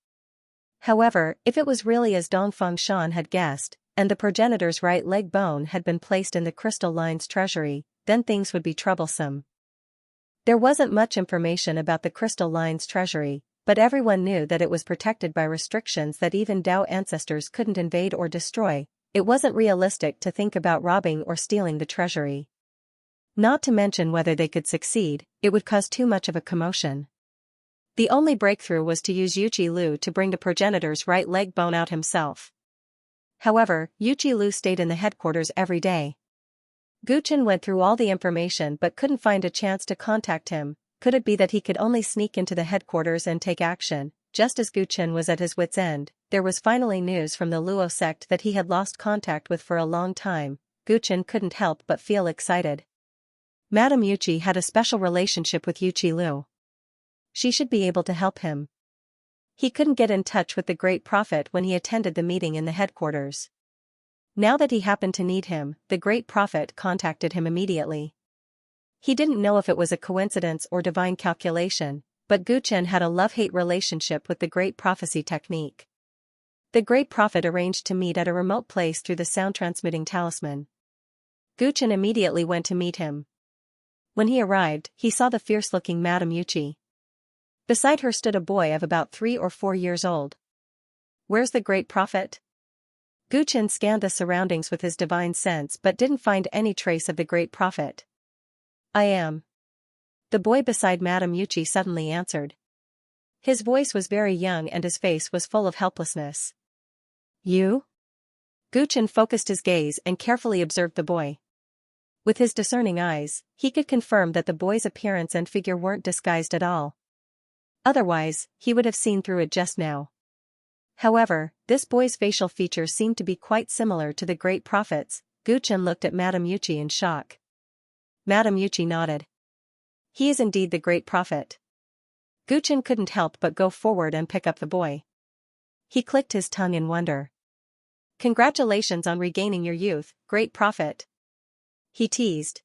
However, if it was really as Dongfang Shan had guessed, and the progenitor's right leg bone had been placed in the Crystal Line's treasury, then things would be troublesome. There wasn't much information about the Crystal Line's treasury, but everyone knew that it was protected by restrictions that even Dao ancestors couldn't invade or destroy. It wasn't realistic to think about robbing or stealing the treasury. Not to mention whether they could succeed, it would cause too much of a commotion. The only breakthrough was to use Yuqi Lu to bring the progenitor's right leg bone out himself. However, Yuqi Lu stayed in the headquarters every day. Gu Chen went through all the information but couldn't find a chance to contact him. Could it be that he could only sneak into the headquarters and take action? Just as Gu Chen was at his wit's end, there was finally news from the Luo sect that he had lost contact with for a long time. Gu Chen couldn't help but feel excited. Madame Yuqi had a special relationship with Yuqi Lu. She should be able to help him. He couldn't get in touch with the Great Prophet when he attended the meeting in the headquarters. Now that he happened to need him, the Great Prophet contacted him immediately. He didn't know if it was a coincidence or divine calculation, but Gu Chen had a love-hate relationship with the Great Prophecy technique. The Great Prophet arranged to meet at a remote place through the sound-transmitting talisman. Gu Chen immediately went to meet him. When he arrived, he saw the fierce-looking Madame Yuqi. Beside her stood a boy of about 3 or 4 years old. Where's the Great Prophet? Gu Chen scanned the surroundings with his divine sense but didn't find any trace of the Great Prophet. I am. The boy beside Madame Yuqi suddenly answered. His voice was very young and his face was full of helplessness. You? Guchen focused his gaze and carefully observed the boy. With his discerning eyes, he could confirm that the boy's appearance and figure weren't disguised at all. Otherwise, he would have seen through it just now. However, this boy's facial features seemed to be quite similar to the great prophet's. Guchen looked at Madame Yuchi in shock. Madame Yuchi nodded. He is indeed the great prophet. Guchen couldn't help but go forward and pick up the boy. He clicked his tongue in wonder. Congratulations on regaining your youth, great prophet. He teased.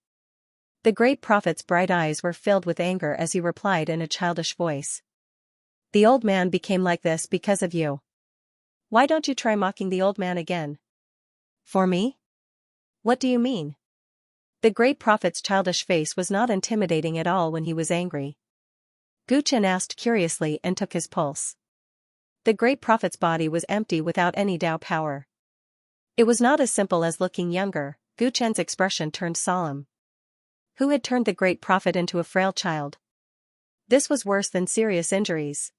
The great prophet's bright eyes were filled with anger as he replied in a childish voice. The old man became like this because of you. Why don't you try mocking the old man again? For me? What do you mean? The great prophet's childish face was not intimidating at all when he was angry. Guchen asked curiously and took his pulse. The great prophet's body was empty without any Dao power. It was not as simple as looking younger. Guchen's expression turned solemn. Who had turned the great prophet into a frail child? This was worse than serious injuries.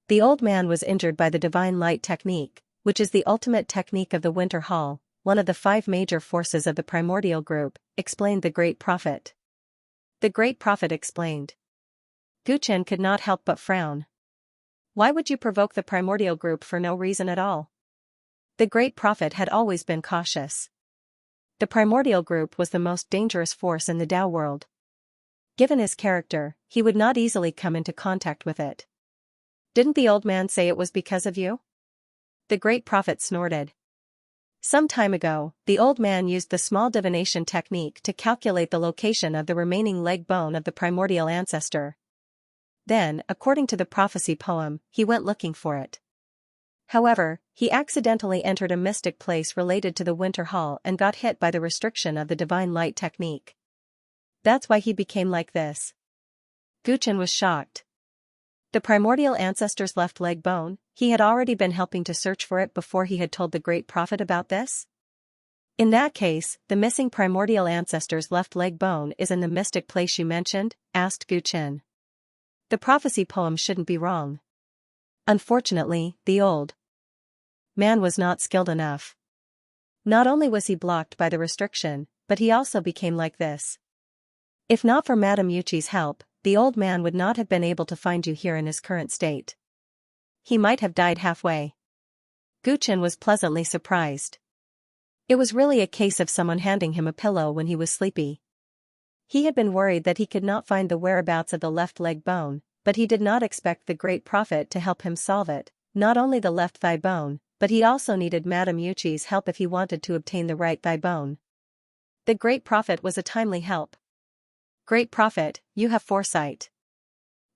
The old man was injured by the divine light technique, which is the ultimate technique of the Winter Hall, one of the 5 major forces of the primordial group, explained the great prophet. The great prophet explained. Guchen could not help but frown. Why would you provoke the primordial group for no reason at all? The great prophet had always been cautious. The primordial group was the most dangerous force in the Dao world. Given his character, he would not easily come into contact with it. Didn't the old man say it was because of you? The great prophet snorted. Some time ago, the old man used the small divination technique to calculate the location of the remaining leg bone of the primordial ancestor. Then, according to the prophecy poem, he went looking for it. However, he accidentally entered a mystic place related to the Winter Hall and got hit by the restriction of the divine light technique. That's why he became like this. Guchen was shocked. The primordial ancestor's left leg bone, he had already been helping to search for it before he had told the great prophet about this? In that case, the missing primordial ancestor's left leg bone is in the mystic place you mentioned, asked Guchen. The prophecy poem shouldn't be wrong. Unfortunately, the old man was not skilled enough. Not only was he blocked by the restriction, but he also became like this. If not for Madame Yuchi's help, the old man would not have been able to find you here in his current state. He might have died halfway. Guchen was pleasantly surprised. It was really a case of someone handing him a pillow when he was sleepy. He had been worried that he could not find the whereabouts of the left leg bone, but he did not expect the great prophet to help him solve it, not only the left thigh bone, but he also needed Madame Yuchi's help if he wanted to obtain the right thigh bone. The great prophet was a timely help. Great prophet, you have foresight.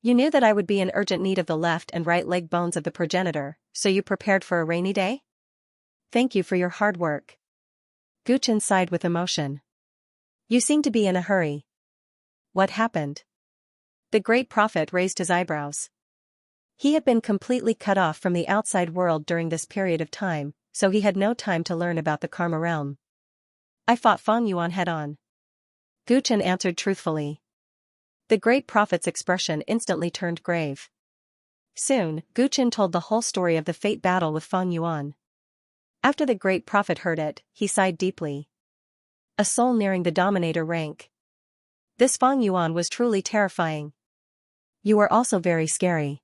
You knew that I would be in urgent need of the left and right leg bones of the progenitor, so you prepared for a rainy day? Thank you for your hard work. Guchen sighed with emotion. You seem to be in a hurry. What happened? The great prophet raised his eyebrows. He had been completely cut off from the outside world during this period of time, so he had no time to learn about the Karma realm. I fought Fang Yuan head-on. Guchen answered truthfully. The great prophet's expression instantly turned grave. Soon, Guchen told the whole story of the fate battle with Fang Yuan. After the great prophet heard it, he sighed deeply. A soul nearing the dominator rank. This Fang Yuan was truly terrifying. You are also very scary.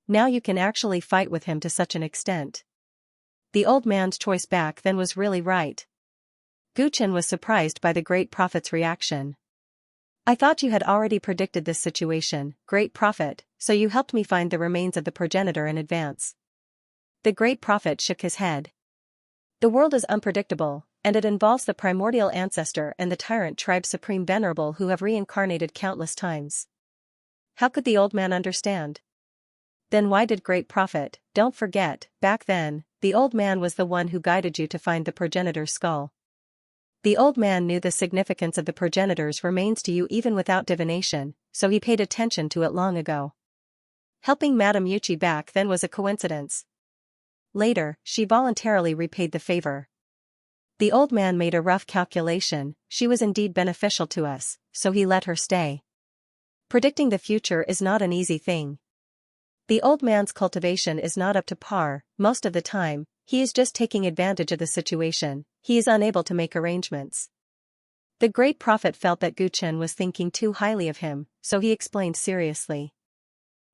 Now you can actually fight with him to such an extent. The old man's choice back then was really right. Guchen was surprised by the great prophet's reaction. I thought you had already predicted this situation, great prophet, so you helped me find the remains of the progenitor in advance. The great prophet shook his head. The world is unpredictable, and it involves the primordial ancestor and the Tyrant tribe's supreme venerable who have reincarnated countless times. How could the old man understand? Then why did great prophet, don't forget, back then, the old man was the one who guided you to find the progenitor's skull. The old man knew the significance of the progenitor's remains to you even without divination, so he paid attention to it long ago. Helping Madame Yuchi back then was a coincidence. Later, she voluntarily repaid the favor. The old man made a rough calculation, she was indeed beneficial to us, so he let her stay. Predicting the future is not an easy thing. The old man's cultivation is not up to par, most of the time, He is just taking advantage of the situation, he is unable to make arrangements. The great prophet felt that Guchen was thinking too highly of him, so he explained seriously.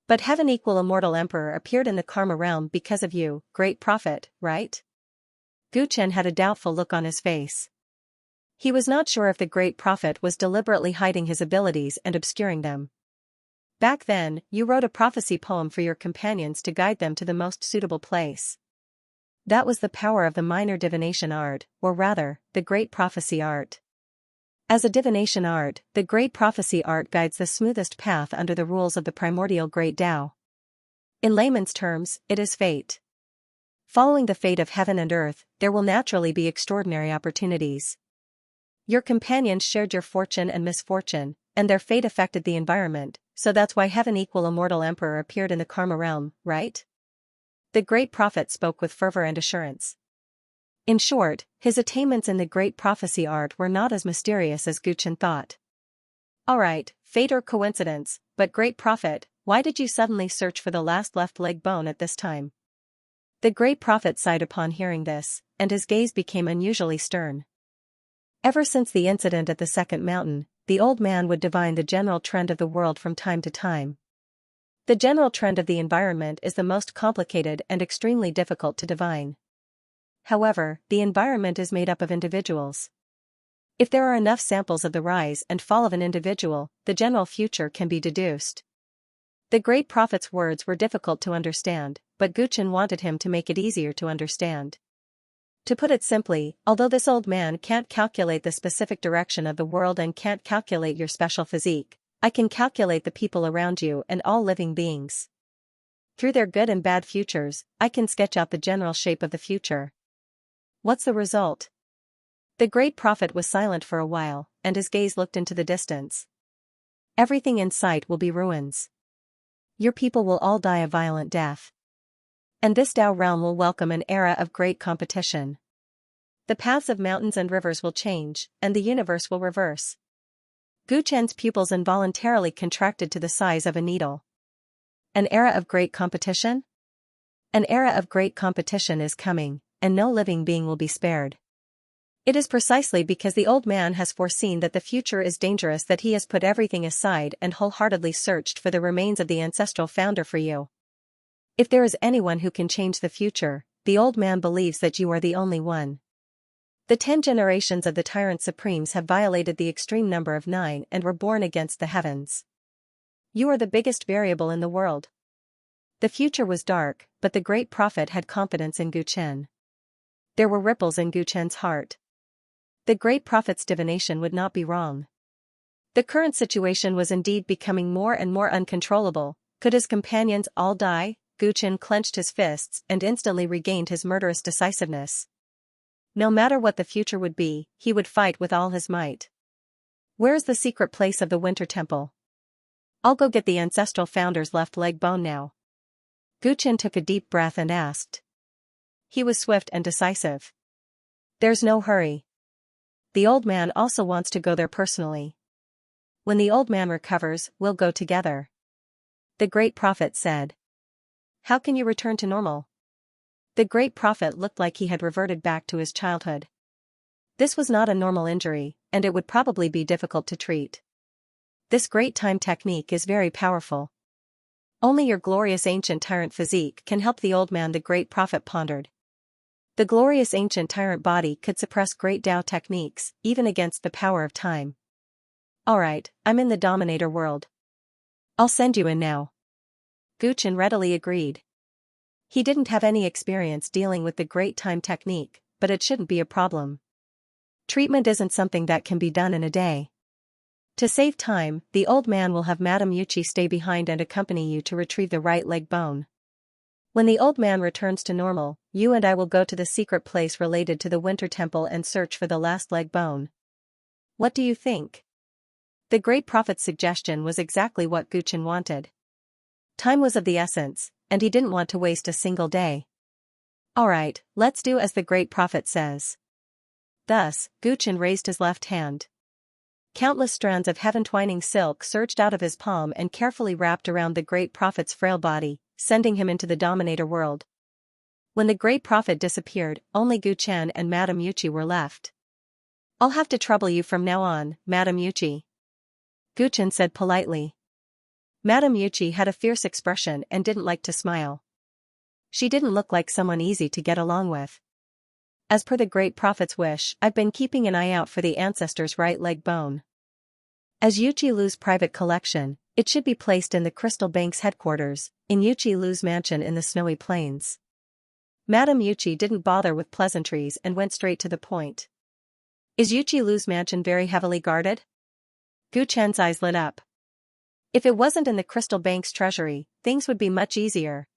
But Heaven equal Immortal Emperor appeared in the Karma realm because of you, great prophet, right? Guchen had a doubtful look on his face. He was not sure if the great prophet was deliberately hiding his abilities and obscuring them. Back then, you wrote a prophecy poem for your companions to guide them to the most suitable place. That was the power of the minor divination art, or rather, the great prophecy art. As a divination art, the great prophecy art guides the smoothest path under the rules of the primordial great Tao. In layman's terms, it is fate. Following the fate of heaven and earth, there will naturally be extraordinary opportunities. Your companions shared your fortune and misfortune, and their fate affected the environment, so that's why Heaven equal Immortal Emperor appeared in the Karma realm, right? The great prophet spoke with fervor and assurance. In short, his attainments in the great prophecy art were not as mysterious as Guchen thought. Alright, fate or coincidence, but great prophet, why did you suddenly search for the last left leg bone at this time? The great prophet sighed upon hearing this, and his gaze became unusually stern. Ever since the incident at the second mountain, the old man would divine the general trend of the world from time to time. The general trend of the environment is the most complicated and extremely difficult to divine. However, the environment is made up of individuals. If there are enough samples of the rise and fall of an individual, the general future can be deduced. The great prophet's words were difficult to understand, but Guchen wanted him to make it easier to understand. To put it simply, although this old man can't calculate the specific direction of the world and can't calculate your special physique, I can calculate the people around you and all living beings. Through their good and bad futures, I can sketch out the general shape of the future. What's the result? The great prophet was silent for a while, and his gaze looked into the distance. Everything in sight will be ruins. Your people will all die a violent death. And this Tao realm will welcome an era of great competition. The paths of mountains and rivers will change, and the universe will reverse. Guchen's pupils involuntarily contracted to the size of a needle. An era of great competition? An era of great competition is coming, and no living being will be spared. It is precisely because the old man has foreseen that the future is dangerous that he has put everything aside and wholeheartedly searched for the remains of the ancestral founder for you. If there is anyone who can change the future, the old man believes that you are the only one. The 10 generations of the Tyrant Supremes have violated the extreme number of 9 and were born against the heavens. You are the biggest variable in the world. The future was dark, but the great prophet had confidence in Guchen. There were ripples in Guchen's heart. The great prophet's divination would not be wrong. The current situation was indeed becoming more and more uncontrollable. Could his companions all die? Guchen clenched his fists and instantly regained his murderous decisiveness. No matter what the future would be, he would fight with all his might. Where is the secret place of the Winter Temple? I'll go get the ancestral founder's left leg bone now. Guchen took a deep breath and asked. He was swift and decisive. There's no hurry. The old man also wants to go there personally. When the old man recovers, we'll go together. The great prophet said. How can you return to normal? The great prophet looked like he had reverted back to his childhood. This was not a normal injury, and it would probably be difficult to treat. This great time technique is very powerful. Only your glorious ancient tyrant physique can help the old man, the great prophet pondered. The glorious ancient tyrant body could suppress great Tao techniques, even against the power of time. Alright, I'm in the Dominator world. I'll send you in now. Guchen readily agreed. He didn't have any experience dealing with the great time technique, but it shouldn't be a problem. Treatment isn't something that can be done in a day. To save time, the old man will have Madame Yuchi stay behind and accompany you to retrieve the right leg bone. When the old man returns to normal, you and I will go to the secret place related to the Winter Temple and search for the last leg bone. What do you think? The great prophet's suggestion was exactly what Guchen wanted. Time was of the essence, and he didn't want to waste a single day. Alright, let's do as the great prophet says. Thus, Guchen raised his left hand. Countless strands of heaven-twining silk surged out of his palm and carefully wrapped around the great prophet's frail body, sending him into the Dominator world. When the great prophet disappeared, only Gu Chen and Madame Yuchi were left. "I'll have to trouble you from now on, Madame Yuchi," Gu Chen said politely. Madame Yuchi had a fierce expression and didn't like to smile. She didn't look like someone easy to get along with. "As per the great prophet's wish, I've been keeping an eye out for the ancestor's right leg bone. As Yuchi Lu's private collection, it should be placed in the Crystal Bank's headquarters, in Yuchi Lu's mansion in the Snowy Plains." Madame Yuchi didn't bother with pleasantries and went straight to the point. "Is Yuchi Lu's mansion very heavily guarded?" Gu Chen's eyes lit up. If it wasn't in the Crystal Bank's treasury, things would be much easier.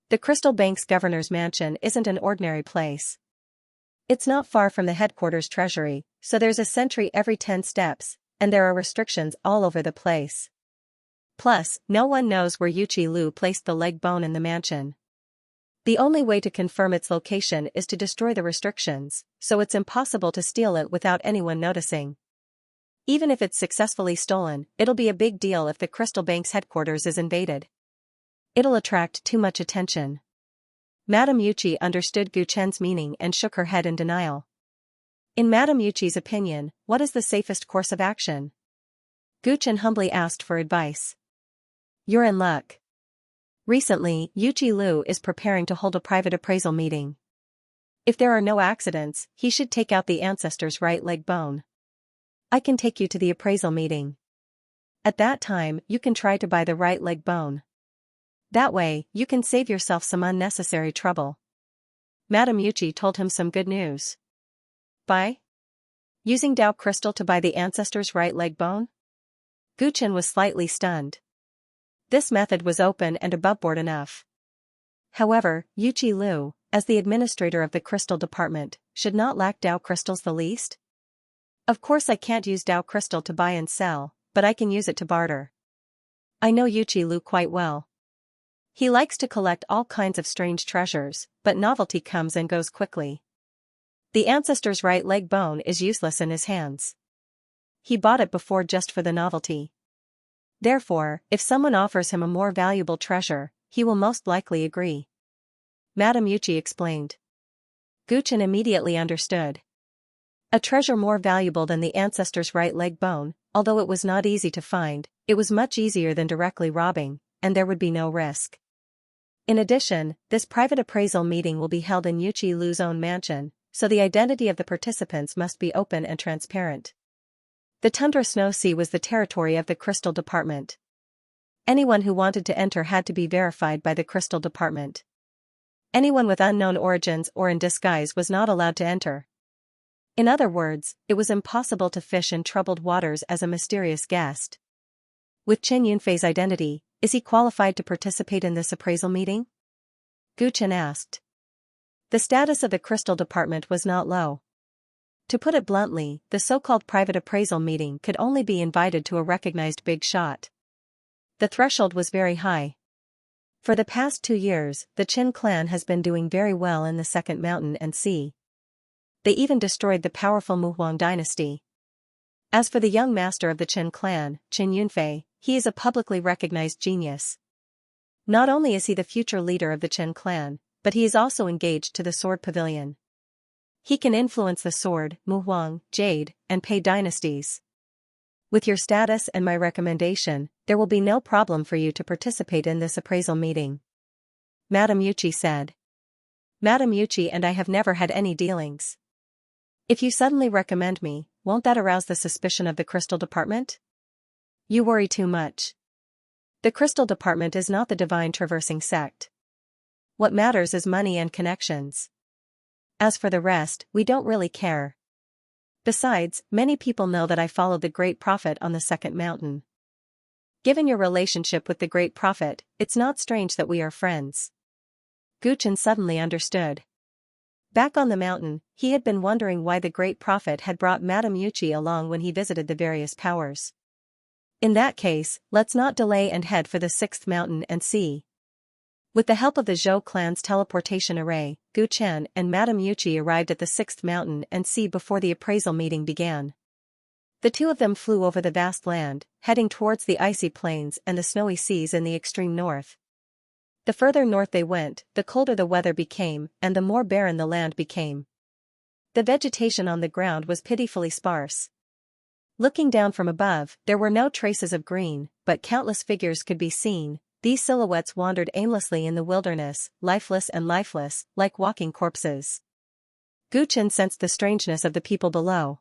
The Crystal Bank's governor's mansion isn't an ordinary place. It's not far from the headquarters treasury, so there's a sentry every 10 steps, and there are restrictions all over the place. Plus, no one knows where Yuchi Lu placed the leg bone in the mansion. The only way to confirm its location is to destroy the restrictions, so it's impossible to steal it without anyone noticing. Even if it's successfully stolen, it'll be a big deal if the Crystal Bank's headquarters is invaded. It'll attract too much attention." Madame Yuchi understood Gu Chen's meaning and shook her head in denial. In Madame Yuchi's opinion, what is the safest course of action? Gu Chen humbly asked for advice. "You're in luck. Recently, Yuchi Lu is preparing to hold a private appraisal meeting. If there are no accidents, he should take out the ancestor's right leg bone. I can take you to the appraisal meeting. At that time, you can try to buy the right leg bone. That way, you can save yourself some unnecessary trouble." Madame Yuchi told him some good news. Buy? Using Dao crystal to buy the ancestor's right leg bone? Gu Chen was slightly stunned. This method was open and aboveboard enough. However, Yuchi Lu, as the administrator of the crystal department, should not lack Dao crystals the least. "Of course I can't use Dao crystal to buy and sell, but I can use it to barter. I know Yuchi Lu quite well. He likes to collect all kinds of strange treasures, but novelty comes and goes quickly. The ancestor's right leg bone is useless in his hands. He bought it before just for the novelty. Therefore, if someone offers him a more valuable treasure, he will most likely agree." Madame Yuchi explained. Gu Chen immediately understood. A treasure more valuable than the ancestor's right leg bone, although it was not easy to find, it was much easier than directly robbing, and there would be no risk. In addition, this private appraisal meeting will be held in Yuchi Lu's own mansion, so the identity of the participants must be open and transparent. The Tundra Snow Sea was the territory of the Crystal Department. Anyone who wanted to enter had to be verified by the Crystal Department. Anyone with unknown origins or in disguise was not allowed to enter. In other words, it was impossible to fish in troubled waters as a mysterious guest. With Chen Yunfei's identity, is he qualified to participate in this appraisal meeting? Gu Chen asked. The status of the Crystal Department was not low. To put it bluntly, the so-called private appraisal meeting could only be invited to a recognized big shot. The threshold was very high. For the past 2 years, the Qin clan has been doing very well in the Second Mountain and Sea. They even destroyed the powerful Muhuang dynasty. As for the young master of the Qin clan, Qin Yunfei, he is a publicly recognized genius. Not only is he the future leader of the Qin clan, but he is also engaged to the Sword Pavilion. He can influence the Sword, Muhuang, Jade, and Pei dynasties. With your status and my recommendation, there will be no problem for you to participate in this appraisal meeting. Madame Yuchi said. Madame Yuchi and I have never had any dealings. If you suddenly recommend me, won't that arouse the suspicion of the Crystal Department? You worry too much. The Crystal Department is not the divine traversing sect. What matters is money and connections. As for the rest, we don't really care. Besides, many people know that I followed the Great Prophet on the Second Mountain. Given your relationship with the Great Prophet, it's not strange that we are friends. Gu Chen suddenly understood. Back on the mountain, he had been wondering why the Great Prophet had brought Madame Yuchi along when he visited the various powers. In that case, let's not delay and head for the 6th mountain and see. With the help of the Zhou clan's teleportation array, Gu Chen and Madame Yuchi arrived at the 6th mountain and sea before the appraisal meeting began. The two of them flew over the vast land, heading towards the icy plains and the snowy seas in the extreme north. The further north they went, the colder the weather became, and the more barren the land became. The vegetation on the ground was pitifully sparse. Looking down from above, there were no traces of green, but countless figures could be seen. These silhouettes wandered aimlessly in the wilderness, lifeless and lifeless, like walking corpses. Guchen sensed the strangeness of the people below.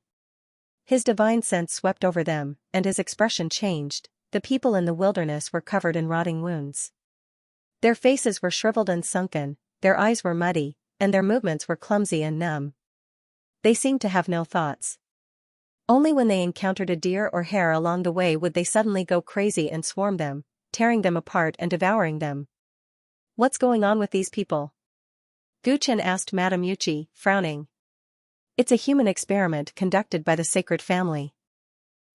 His divine sense swept over them, and his expression changed. The people in the wilderness were covered in rotting wounds. Their faces were shriveled and sunken, their eyes were muddy, and their movements were clumsy and numb. They seemed to have no thoughts. Only when they encountered a deer or hare along the way would they suddenly go crazy and swarm them, tearing them apart and devouring them. "What's going on with these people?" Guchen asked Madame Yuchi, frowning. "It's a human experiment conducted by the sacred family.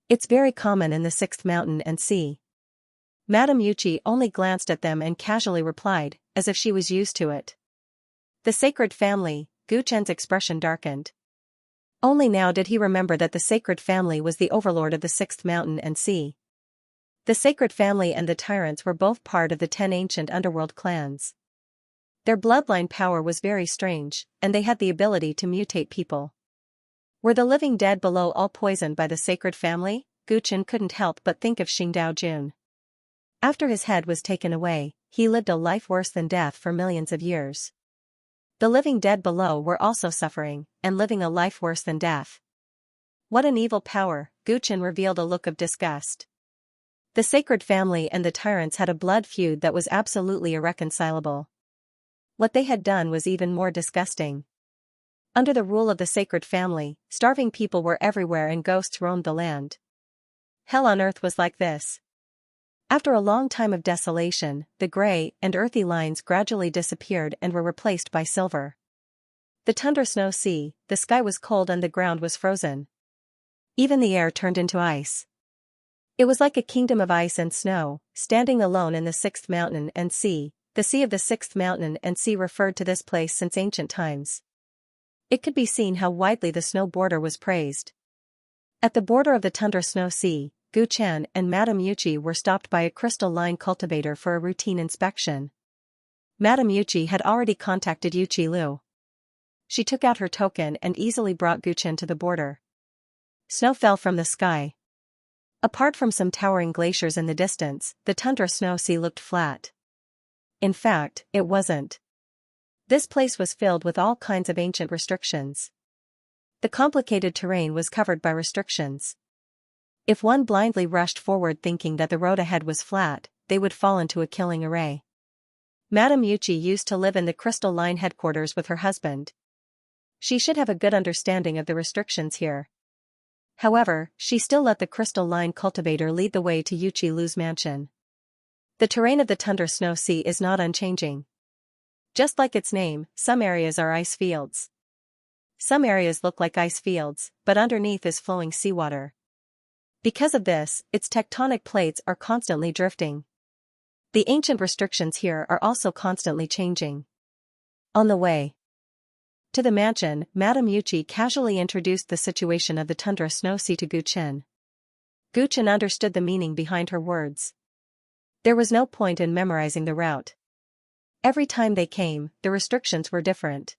It's very common in the sixth mountain and sea." Madame Yuchi only glanced at them and casually replied, as if she was used to it. The sacred family. Guchen's expression darkened. Only now did he remember that the sacred family was the overlord of the sixth mountain and sea. The sacred family and the Tyrants were both part of the 10 ancient underworld clans. Their bloodline power was very strange, and they had the ability to mutate people. Were the living dead below all poisoned by the sacred family? Guchen couldn't help but think of Xingdao Jun. After his head was taken away, he lived a life worse than death for millions of years. The living dead below were also suffering, and living a life worse than death. What an evil power! Guchen revealed a look of disgust. The sacred family and the Tyrants had a blood feud that was absolutely irreconcilable. What they had done was even more disgusting. Under the rule of the sacred family, starving people were everywhere and ghosts roamed the land. Hell on earth was like this. After a long time of desolation, the gray and earthy lines gradually disappeared and were replaced by silver. The tundra snow sea, the sky was cold and the ground was frozen. Even the air turned into ice. It was like a kingdom of ice and snow, standing alone in the sixth mountain and sea. The sea of the sixth mountain and sea referred to this place since ancient times. It could be seen how widely the snow border was praised. At the border of the tundra snow sea, Guchen and Madame Yuchi were stopped by a crystalline cultivator for a routine inspection. Madame Yuchi had already contacted Yuchi Lu. She took out her token and easily brought Guchen to the border. Snow fell from the sky. Apart from some towering glaciers in the distance, the tundra snow sea looked flat. In fact, it wasn't. This place was filled with all kinds of ancient restrictions. The complicated terrain was covered by restrictions. If one blindly rushed forward thinking that the road ahead was flat, they would fall into a killing array. Madame Yuchi used to live in the Crystal Line headquarters with her husband. She should have a good understanding of the restrictions here. However, she still let the Crystal Line cultivator lead the way to Yuchi Lu's mansion. The terrain of the tundra snow sea is not unchanging. Just like its name, some areas are ice fields. Some areas look like ice fields, but underneath is flowing seawater. Because of this, its tectonic plates are constantly drifting. The ancient restrictions here are also constantly changing. On the way to the mansion, Madame Yuchi casually introduced the situation of the tundra snow sea to Guchen. Guchen understood the meaning behind her words. There was no point in memorizing the route. Every time they came, the restrictions were different.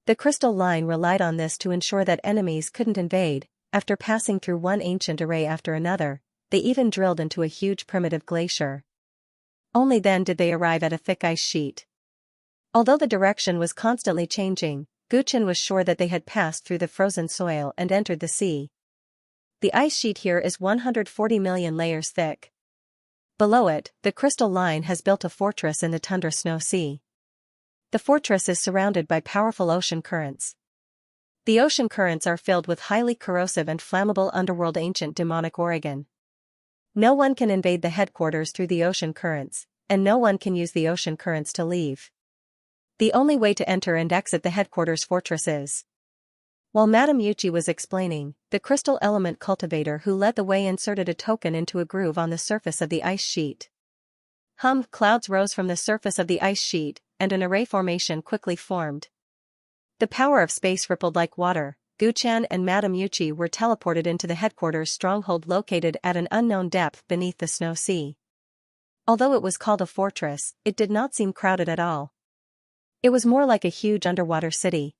The crystal line relied on this to ensure that enemies couldn't invade. After passing through one ancient array after another, they even drilled into a huge primitive glacier. Only then did they arrive at a thick ice sheet. Although the direction was constantly changing, Guchen was sure that they had passed through the frozen soil and entered the sea. The ice sheet here is 140 million layers thick. Below it, the crystal line has built a fortress in the tundra snow sea. The fortress is surrounded by powerful ocean currents. The ocean currents are filled with highly corrosive and flammable underworld ancient demonic organ. No one can invade the headquarters through the ocean currents, and no one can use the ocean currents to leave. The only way to enter and exit the headquarters fortress is. While Madame Yuchi was explaining, the crystal element cultivator who led the way inserted a token into a groove on the surface of the ice sheet. Clouds rose from the surface of the ice sheet, and an array formation quickly formed. The power of space rippled like water. Guchen and Madame Yuchi were teleported into the headquarters stronghold located at an unknown depth beneath the snow sea. Although it was called a fortress, it did not seem crowded at all. It was more like a huge underwater city.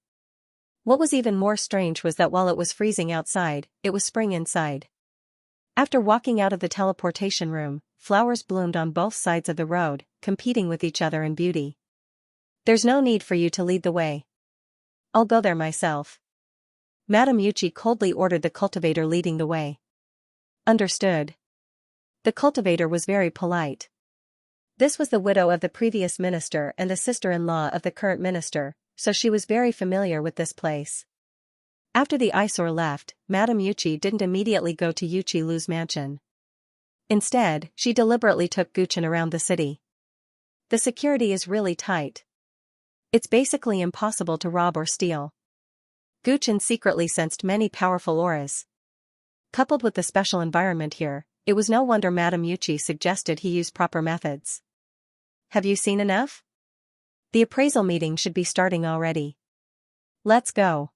What was even more strange was that while it was freezing outside, it was spring inside. After walking out of the teleportation room, flowers bloomed on both sides of the road, competing with each other in beauty. There's no need for you to lead the way. I'll go there myself. Madame Yuchi coldly ordered the cultivator leading the way. Understood. The cultivator was very polite. This was the widow of the previous minister and the sister-in-law of the current minister, so she was very familiar with this place. After the eyesore left, Madame Yuchi didn't immediately go to Yuchi Lu's mansion. Instead, she deliberately took Guchen around the city. The security is really tight. It's basically impossible to rob or steal. Guchen secretly sensed many powerful auras. Coupled with the special environment here, it was no wonder Madame Yuchi suggested he use proper methods. Have you seen enough? The appraisal meeting should be starting already. Let's go.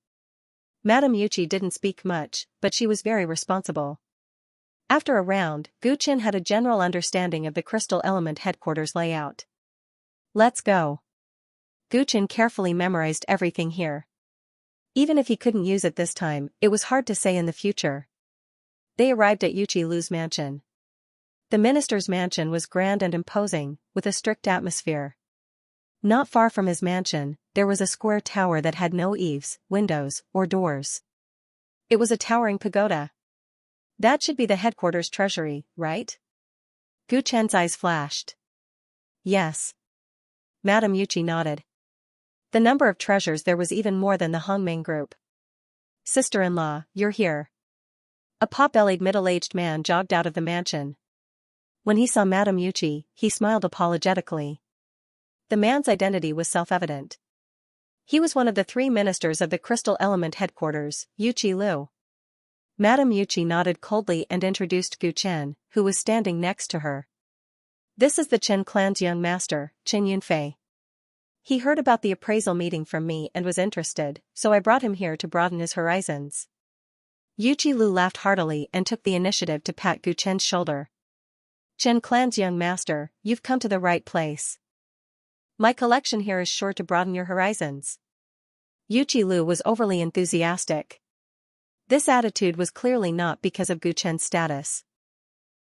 Madame Yuchi didn't speak much, but she was very responsible. After a round, Guchen had a general understanding of the crystal element headquarters layout. Let's go. Guchen carefully memorized everything here. Even if he couldn't use it this time, it was hard to say in the future. They arrived at Yuchi Lu's mansion. The minister's mansion was grand and imposing, with a strict atmosphere. Not far from his mansion, there was a square tower that had no eaves, windows, or doors. It was a towering pagoda. That should be the headquarters treasury, right? Guchen's eyes flashed. Yes. Madame Yuchi nodded. The number of treasures there was even more than the Hongmeng group. Sister-in-law, you're here. A pot-bellied middle-aged man jogged out of the mansion. When he saw Madame Yuchi, he smiled apologetically. The man's identity was self-evident. He was one of the 3 ministers of the crystal element headquarters, Yuchi Lu. Madame Yuchi nodded coldly and introduced Guchen, who was standing next to her. This is the Chen clan's young master, Qin Yunfei. He heard about the appraisal meeting from me and was interested, so I brought him here to broaden his horizons. Yuchi Lu laughed heartily and took the initiative to pat Guchen's shoulder. Chen clan's young master, you've come to the right place. My collection here is sure to broaden your horizons. Yuchi Lu was overly enthusiastic. This attitude was clearly not because of Guchen's status.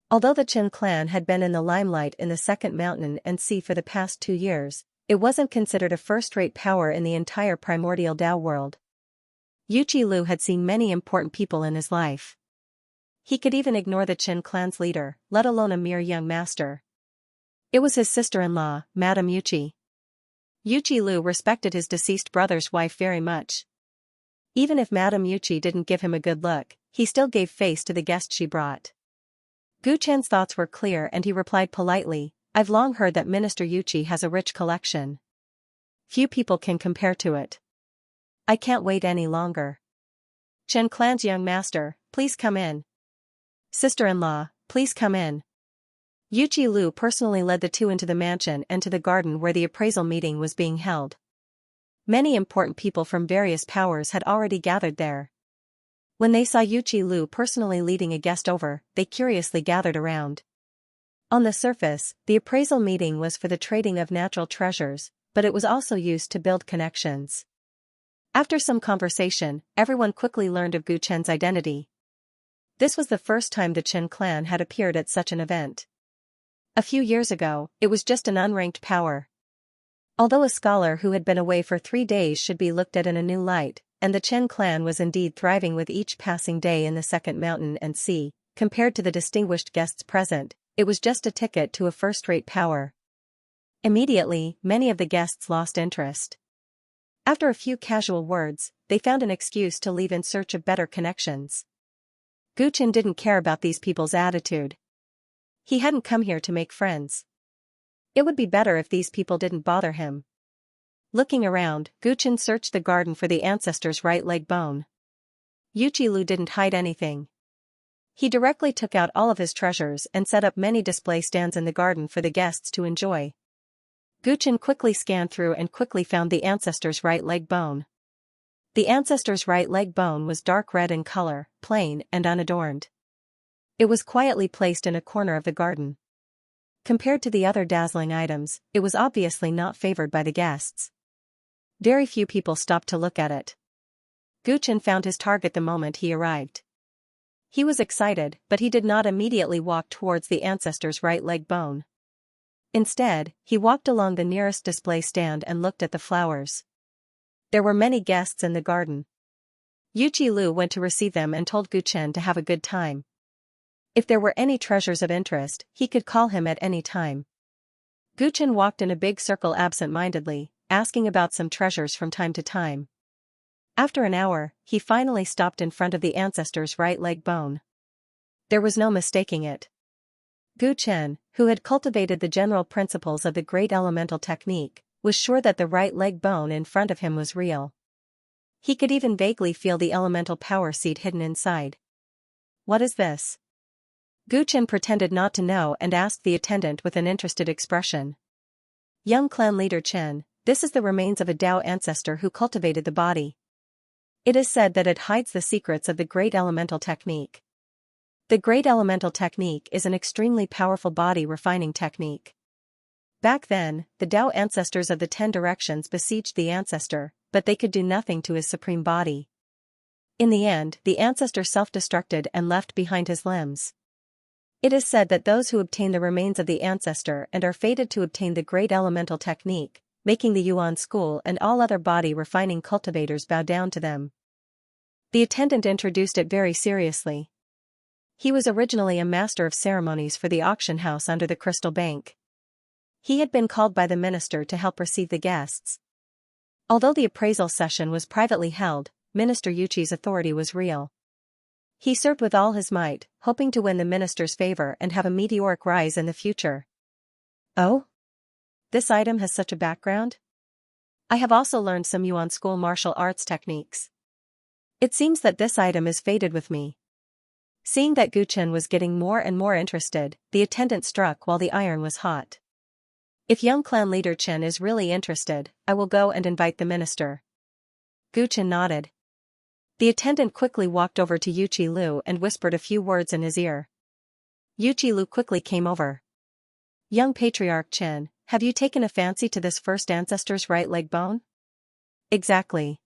Although the Chen clan had been in the limelight in the Second Mountain and Sea for the past 2 years, it wasn't considered a first-rate power in the entire primordial Dao world. Yuchi Lu had seen many important people in his life. He could even ignore the Chen clan's leader, let alone a mere young master. It was his sister-in-law, Madame Yuchi. Yuchi Lu respected his deceased brother's wife very much. Even if Madame Yuchi didn't give him a good look, he still gave face to the guest she brought. Guchen's thoughts were clear and he replied politely, I've long heard that Minister Yuchi has a rich collection. Few people can compare to it. I can't wait any longer. Chen clan's young master, please come in. Sister-in-law, please come in. Yuchi Lu personally led the 2 into the mansion and to the garden where the appraisal meeting was being held. Many important people from various powers had already gathered there. When they saw Yuchi Lu personally leading a guest over, they curiously gathered around. On the surface, the appraisal meeting was for the trading of natural treasures, but it was also used to build connections. After some conversation, everyone quickly learned of Guchen's identity. This was the first time the Chen clan had appeared at such an event. A few years ago, it was just an unranked power. Although a scholar who had been away for 3 days should be looked at in a new light, and the Chen clan was indeed thriving with each passing day in the Second Mountain and Sea, compared to the distinguished guests present, it was just a ticket to a first-rate power. Immediately, many of the guests lost interest. After a few casual words, they found an excuse to leave in search of better connections. Guchen didn't care about these people's attitude. He hadn't come here to make friends. It would be better if these people didn't bother him. Looking around, Guchen searched the garden for the ancestor's right leg bone. Yuchi Lu didn't hide anything. He directly took out all of his treasures and set up many display stands in the garden for the guests to enjoy. Guchen quickly scanned through and quickly found the ancestor's right leg bone. The ancestor's right leg bone was dark red in color, plain and unadorned. It was quietly placed in a corner of the garden. Compared to the other dazzling items, it was obviously not favored by the guests. Very few people stopped to look at it. Gu Chen found his target the moment he arrived. He was excited, but he did not immediately walk towards the ancestor's right leg bone. Instead, he walked along the nearest display stand and looked at the flowers. There were many guests in the garden. Yuqi Lu went to receive them and told Gu Chen to have a good time. If there were any treasures of interest, he could call him at any time. Gu Chen walked in a big circle absent-mindedly, asking about some treasures from time to time. After an hour, he finally stopped in front of the ancestor's right leg bone. There was no mistaking it. Gu Chen, who had cultivated the general principles of the great elemental technique, was sure that the right leg bone in front of him was real. He could even vaguely feel the elemental power seed hidden inside. What is this? Gu Chen pretended not to know and asked the attendant with an interested expression. Young clan leader Chen, this is the remains of a Dao ancestor who cultivated the body. It is said that it hides the secrets of the great elemental technique. The great elemental technique is an extremely powerful body refining technique. Back then, the Dao ancestors of the 10 directions besieged the ancestor, but they could do nothing to his supreme body. In the end, the ancestor self-destructed and left behind his limbs. It is said that those who obtain the remains of the ancestor and are fated to obtain the great elemental technique, making the Yuan school and all other body refining cultivators bow down to them. The attendant introduced it very seriously. He was originally a master of ceremonies for the auction house under the Crystal Bank. He had been called by the minister to help receive the guests. Although the appraisal session was privately held, Minister Yuqi's authority was real. He served with all his might, hoping to win the minister's favor and have a meteoric rise in the future. Oh? This item has such a background? I have also learned some Yuan school martial arts techniques. It seems that this item is fated with me. Seeing that Gu Chen was getting more and more interested, the attendant struck while the iron was hot. If young clan leader Chen is really interested, I will go and invite the minister. Gu Chen nodded. The attendant quickly walked over to Yuqi Lu and whispered a few words in his ear. Yuqi Lu quickly came over. Young Patriarch Chen, have you taken a fancy to this first ancestor's right leg bone? Exactly.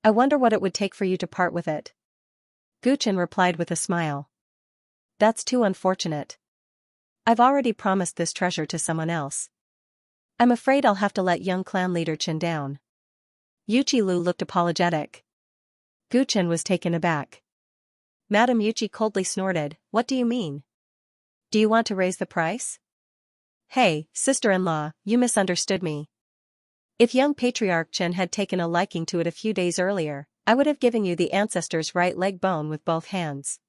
I wonder what it would take for you to part with it. Gu Chen replied with a smile. That's too unfortunate. I've already promised this treasure to someone else. I'm afraid I'll have to let young clan leader Chen down. Yuqi Lu looked apologetic. Gu Chen was taken aback. Madame Yuqi coldly snorted, what do you mean? Do you want to raise the price? Hey, sister-in-law, you misunderstood me. If young Patriarch Chen had taken a liking to it a few days earlier, I would have given you the ancestor's right leg bone with both hands.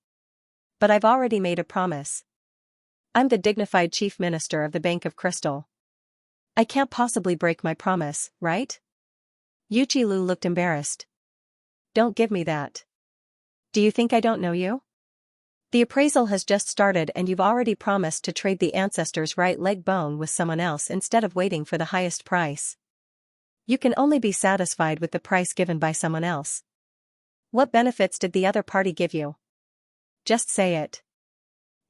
But I've already made a promise. I'm the dignified chief minister of the Bank of Crystal. I can't possibly break my promise, right? Yuqi Lu looked embarrassed. Don't give me that. Do you think I don't know you? The appraisal has just started and you've already promised to trade the ancestor's right leg bone with someone else instead of waiting for the highest price. You can only be satisfied with the price given by someone else. What benefits did the other party give you? Just say it.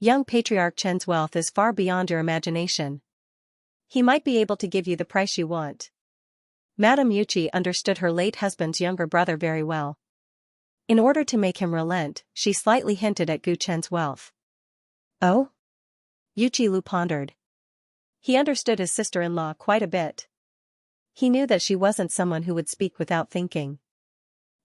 Young Patriarch Chen's wealth is far beyond your imagination. He might be able to give you the price you want. Madame Yuqi understood her late husband's younger brother very well. In order to make him relent, she slightly hinted at Gu Chen's wealth. Oh? Yuqi Lu pondered. He understood his sister-in-law quite a bit. He knew that she wasn't someone who would speak without thinking.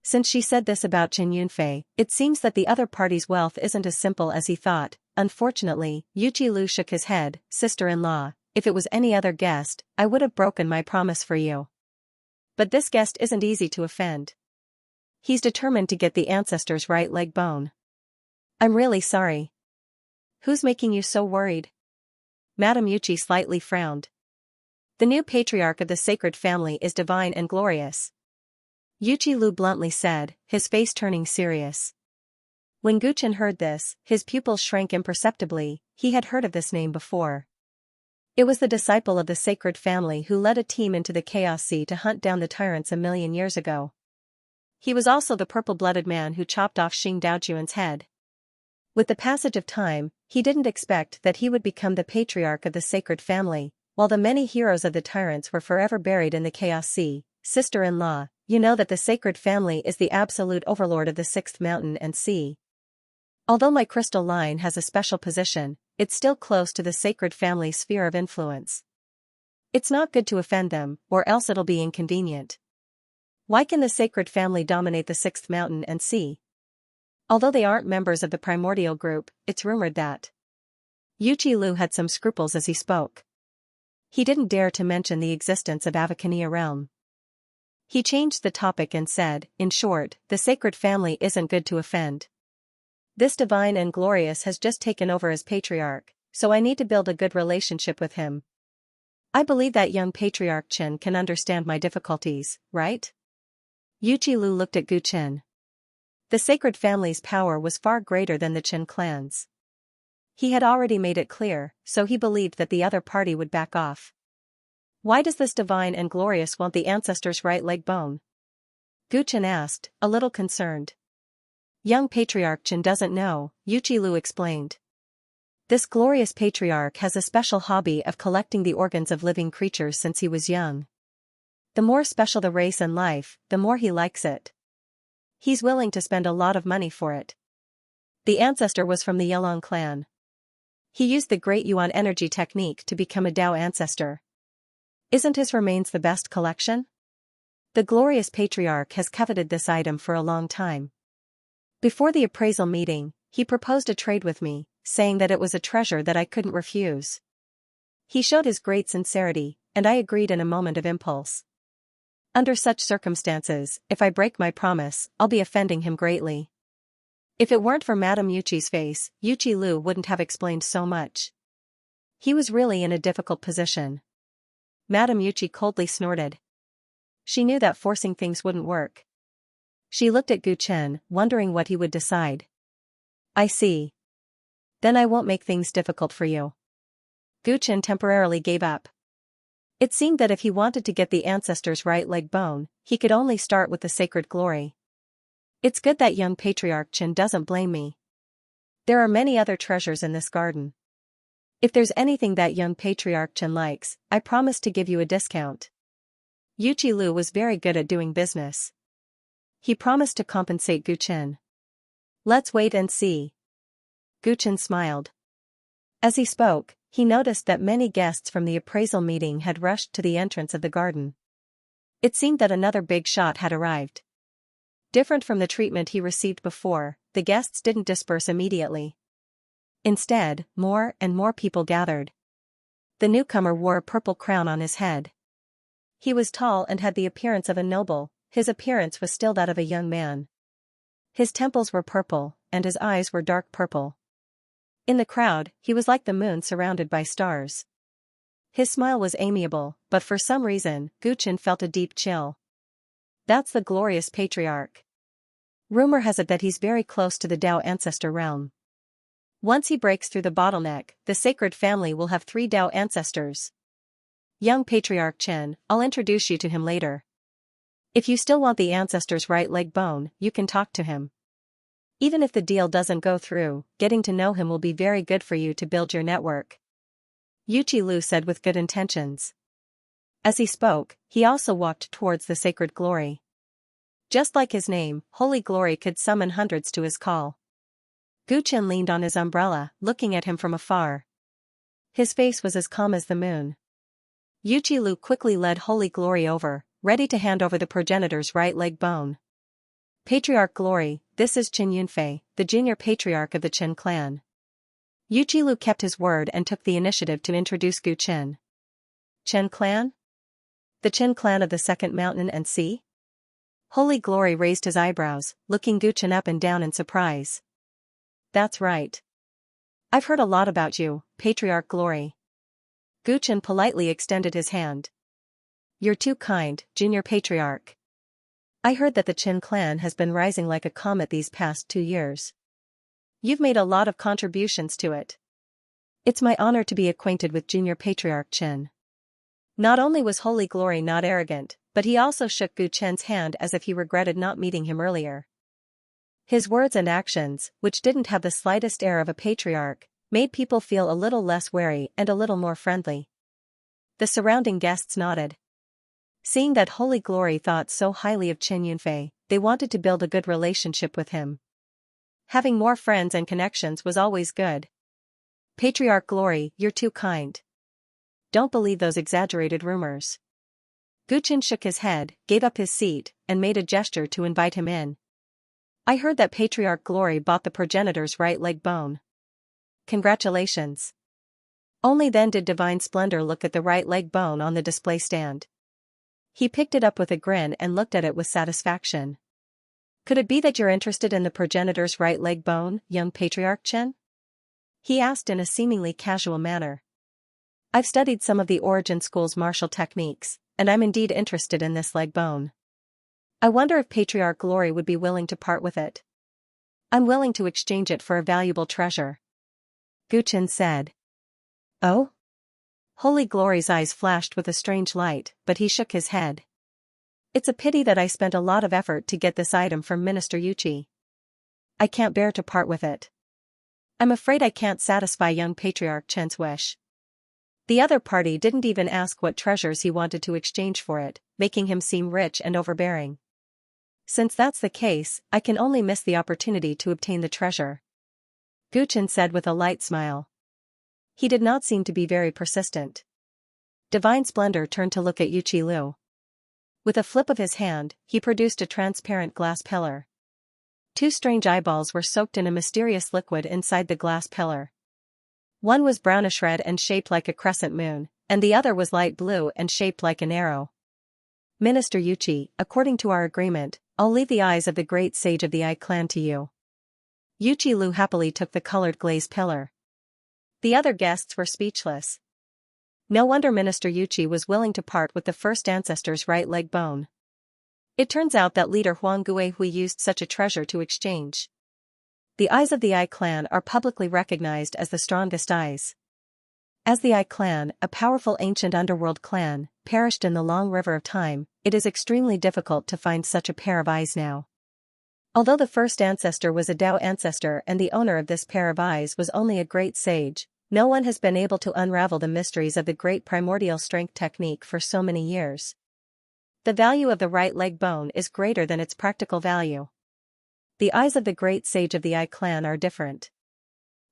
Since she said this about Chen Yunfei, it seems that the other party's wealth isn't as simple as he thought. Unfortunately, Yuqi Lu shook his head. Sister-in-law, if it was any other guest, I would have broken my promise for you. But this guest isn't easy to offend. He's determined to get the ancestor's right leg bone. I'm really sorry. Who's making you so worried? Madame Yuqi slightly frowned. The new patriarch of the sacred family is divine and glorious. Yuqi Lu bluntly said, his face turning serious. When Gu Chen heard this, his pupils shrank imperceptibly. He had heard of this name before. It was the disciple of the sacred family who led a team into the Chaos Sea to hunt down the tyrants 1,000,000 years ago. He was also the purple-blooded man who chopped off Xing Daojuan's head. With the passage of time, He didn't expect that he would become the patriarch of the sacred family, while the many heroes of the Tyrants were forever buried in the Chaos Sea. Sister-in-law, you know that the sacred family is the absolute overlord of the sixth mountain and sea. Although my crystal line has a special position, it's still close to the sacred family's sphere of influence. It's not good to offend them, or else it'll be inconvenient. Why can the sacred family dominate the sixth mountain and sea? Although they aren't members of the primordial group, it's rumored that. Yuchi-Lu had some scruples as he spoke. He didn't dare to mention the existence of Avacania realm. He changed the topic and said, in short, the sacred family isn't good to offend. This divine and glorious has just taken over as patriarch, so I need to build a good relationship with him. I believe that young patriarch Chen can understand my difficulties, right? Yuchi-Lu looked at Gu Chen. The sacred family's power was far greater than the Chen clan's. He had already made it clear, so he believed that the other party would back off. Why does this divine and glorious want the ancestor's right leg bone? Gu Chen asked, a little concerned. Young patriarch Chen doesn't know, Yuchi-Lu explained. This glorious patriarch has a special hobby of collecting the organs of living creatures since he was young. The more special the race and life, the more he likes it. He's willing to spend a lot of money for it. The ancestor was from the Yelong clan. He used the Great Yuan energy technique to become a Dao ancestor. Isn't his remains the best collection? The glorious patriarch has coveted this item for a long time. Before the appraisal meeting, he proposed a trade with me, saying that it was a treasure that I couldn't refuse. He showed his great sincerity, and I agreed in a moment of impulse. Under such circumstances, if I break my promise, I'll be offending him greatly. If it weren't for Madame Yuchi's face, Yuchi-Lu wouldn't have explained so much. He was really in a difficult position. Madame Yuchi coldly snorted. She knew that forcing things wouldn't work. She looked at Gu Chen, wondering what he would decide. I see. Then I won't make things difficult for you. Gu Chen temporarily gave up. It seemed that if he wanted to get the ancestor's right leg bone, he could only start with the sacred glory. It's good that young patriarch Chen doesn't blame me. There are many other treasures in this garden. If there's anything that young patriarch Chen likes, I promise to give you a discount. Yuchi-Lu was very good at doing business. He promised to compensate Gu Chen. Let's wait and see. Gu Chen smiled. As he spoke, he noticed that many guests from the appraisal meeting had rushed to the entrance of the garden. It seemed that another big shot had arrived. Different from the treatment he received before, the guests didn't disperse immediately. Instead, more and more people gathered. The newcomer wore a purple crown on his head. He was tall and had the appearance of a noble. His appearance was still that of a young man. His temples were purple, and his eyes were dark purple. In the crowd, he was like the moon surrounded by stars. His smile was amiable, but for some reason, Gu Chen felt a deep chill. That's the glorious patriarch. Rumor has it that he's very close to the Dao ancestor realm. Once he breaks through the bottleneck, the sacred family will have 3 Dao ancestors. Young patriarch Chen, I'll introduce you to him later. If you still want the ancestor's right leg bone, you can talk to him. Even if the deal doesn't go through, getting to know him will be very good for you to build your network. Yuchi-Lu said with good intentions. As he spoke, he also walked towards the sacred glory. Just like his name, Holy Glory could summon hundreds to his call. Gu Chen leaned on his umbrella, looking at him from afar. His face was as calm as the moon. Yuchi-Lu quickly led Holy Glory over, ready to hand over the progenitor's right leg bone. Patriarch Glory, this is Chen Yunfei, the junior patriarch of the Chen clan. Yuchi-Lu kept his word and took the initiative to introduce Gu Chen. Chen clan? The Chen clan of the second mountain and sea? Holy Glory raised his eyebrows, looking Gu Chen up and down in surprise. That's right. I've heard a lot about you, Patriarch Glory. Gu Chen politely extended his hand. You're too kind, Junior Patriarch. I heard that the Chen clan has been rising like a comet these past 2 years. You've made a lot of contributions to it. It's my honor to be acquainted with Junior Patriarch Chen. Not only was Holy Glory not arrogant, but he also shook Gu Chen's hand as if he regretted not meeting him earlier. His words and actions, which didn't have the slightest air of a patriarch, made people feel a little less wary and a little more friendly. The surrounding guests nodded. Seeing that Holy Glory thought so highly of Qin Yunfei, they wanted to build a good relationship with him. Having more friends and connections was always good. Patriarch Glory, you're too kind. Don't believe those exaggerated rumors. Guqin shook his head, gave up his seat, and made a gesture to invite him in. I heard that Patriarch Glory bought the progenitor's right leg bone. Congratulations. Only then did Divine Splendor look at the right leg bone on the display stand. He picked it up with a grin and looked at it with satisfaction. Could it be that you're interested in the progenitor's right leg bone, young Patriarch Chen? He asked in a seemingly casual manner. I've studied some of the Origin School's martial techniques, and I'm indeed interested in this leg bone. I wonder if Patriarch Glory would be willing to part with it. I'm willing to exchange it for a valuable treasure. Guqin said. Oh? Holy Glory's eyes flashed with a strange light, but he shook his head. It's a pity that I spent a lot of effort to get this item from Minister Yuchi. I can't bear to part with it. I'm afraid I can't satisfy young Patriarch Chen's wish. The other party didn't even ask what treasures he wanted to exchange for it, making him seem rich and overbearing. Since that's the case, I can only miss the opportunity to obtain the treasure. Guqin said with a light smile. He did not seem to be very persistent. Divine Splendor turned to look at Yuchi Lu. With a flip of his hand, he produced a transparent glass pillar. Two strange eyeballs were soaked in a mysterious liquid inside the glass pillar. One was brownish red and shaped like a crescent moon, and the other was light blue and shaped like an arrow. Minister Yuchi, according to our agreement, I'll leave the eyes of the great sage of the Ai clan to you. Yuchi Lu happily took the colored glaze pillar. The other guests were speechless. No wonder Minister Yuchi was willing to part with the first ancestor's right leg bone. It turns out that leader Huang Guihui used such a treasure to exchange. The eyes of the Ai clan are publicly recognized as the strongest eyes. As the Ai clan, a powerful ancient underworld clan, perished in the long river of time, it is extremely difficult to find such a pair of eyes now. Although the first ancestor was a Dao ancestor and the owner of this pair of eyes was only a great sage, no one has been able to unravel the mysteries of the great primordial strength technique for so many years. The value of the right leg bone is greater than its practical value. The eyes of the great sage of the Ai clan are different.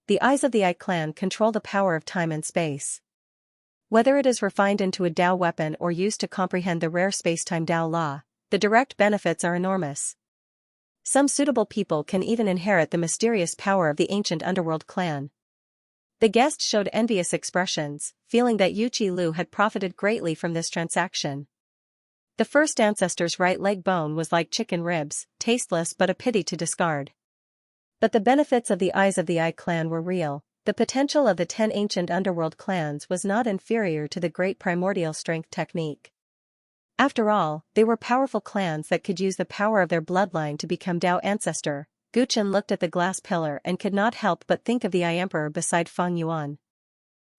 The eyes of the Ai clan control the power of time and space. Whether it is refined into a Dao weapon or used to comprehend the rare space-time Dao law, the direct benefits are enormous. Some suitable people can even inherit the mysterious power of the ancient underworld clan. The guests showed envious expressions, feeling that Yuchi Lu had profited greatly from this transaction. The first ancestor's right leg bone was like chicken ribs, tasteless but a pity to discard. But the benefits of the eyes of the Ai clan were real. The potential of the 10 ancient underworld clans was not inferior to the great primordial strength technique. After all, they were powerful clans that could use the power of their bloodline to become Dao ancestor. Guqin looked at the glass pillar and could not help but think of the Ai Emperor beside Feng Yuan.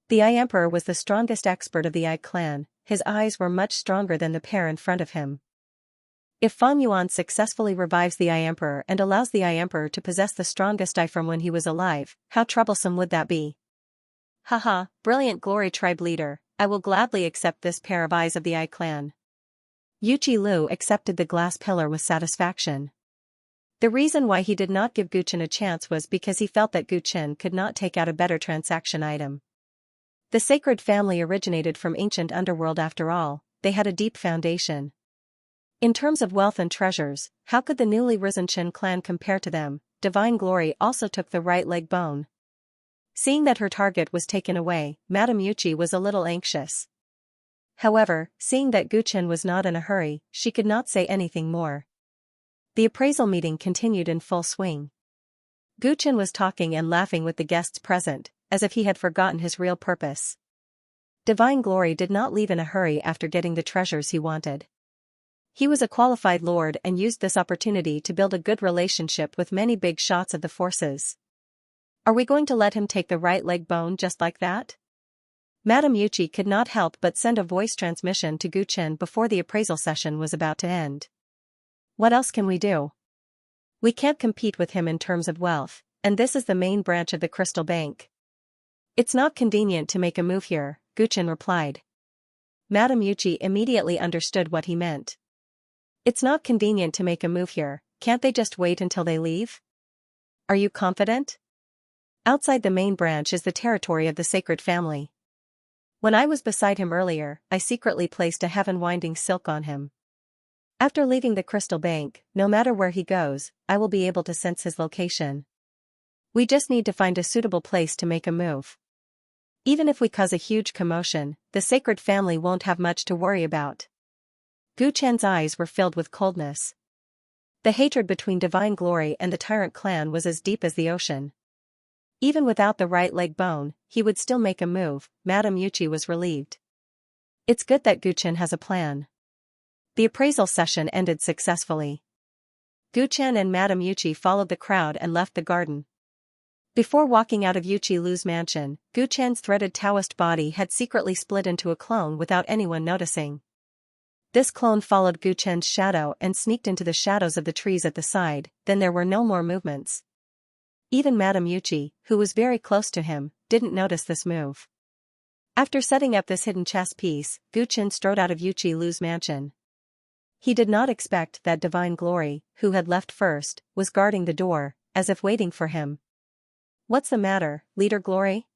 The Ai Emperor was the strongest expert of the Ai clan, his eyes were much stronger than the pair in front of him. If Feng Yuan successfully revives the Ai Emperor and allows the Ai Emperor to possess the strongest eye from when he was alive, how troublesome would that be? Haha, brilliant Glory Tribe leader, I will gladly accept this pair of eyes of the Ai clan. Yuchi Lu accepted the glass pillar with satisfaction. The reason why he did not give Guqin a chance was because he felt that Guqin could not take out a better transaction item. The sacred family originated from ancient underworld after all, they had a deep foundation. In terms of wealth and treasures, how could the newly risen Qin clan compare to them? Divine Glory also took the right leg bone. Seeing that her target was taken away, Madame Yuchi was a little anxious. However, seeing that Guqin was not in a hurry, she could not say anything more. The appraisal meeting continued in full swing. Guqin was talking and laughing with the guests present, as if he had forgotten his real purpose. Divine Glory did not leave in a hurry after getting the treasures he wanted. He was a qualified lord and used this opportunity to build a good relationship with many big shots of the forces. Are we going to let him take the right leg bone just like that? Madame Yuchi could not help but send a voice transmission to Guqin before the appraisal session was about to end. What else can we do? We can't compete with him in terms of wealth, and this is the main branch of the Crystal Bank. It's not convenient to make a move here, Guchen replied. Madame Yuchi immediately understood what he meant. It's not convenient to make a move here, can't they just wait until they leave? Are you confident? Outside the main branch is the territory of the sacred family. When I was beside him earlier, I secretly placed a heaven-winding silk on him. After leaving the crystal bank, no matter where he goes, I will be able to sense his location. We just need to find a suitable place to make a move. Even if we cause a huge commotion, the sacred family won't have much to worry about. Gu Chen's eyes were filled with coldness. The hatred between Divine Glory and the Tyrant clan was as deep as the ocean. Even without the right leg bone, he would still make a move. Madame Yuchi was relieved. It's good that Gu Chen has a plan. The appraisal session ended successfully. Gu Chen and Madame Yuchi followed the crowd and left the garden. Before walking out of Yuchi Lu's mansion, Gu Chen's threaded Taoist body had secretly split into a clone without anyone noticing. This clone followed Gu Chen's shadow and sneaked into the shadows of the trees at the side, then there were no more movements. Even Madame Yuchi, who was very close to him, didn't notice this move. After setting up this hidden chess piece, Gu Chen strode out of Yuchi Lu's mansion. He did not expect that Divine Glory, who had left first, was guarding the door, as if waiting for him. What's the matter, Leader Glory?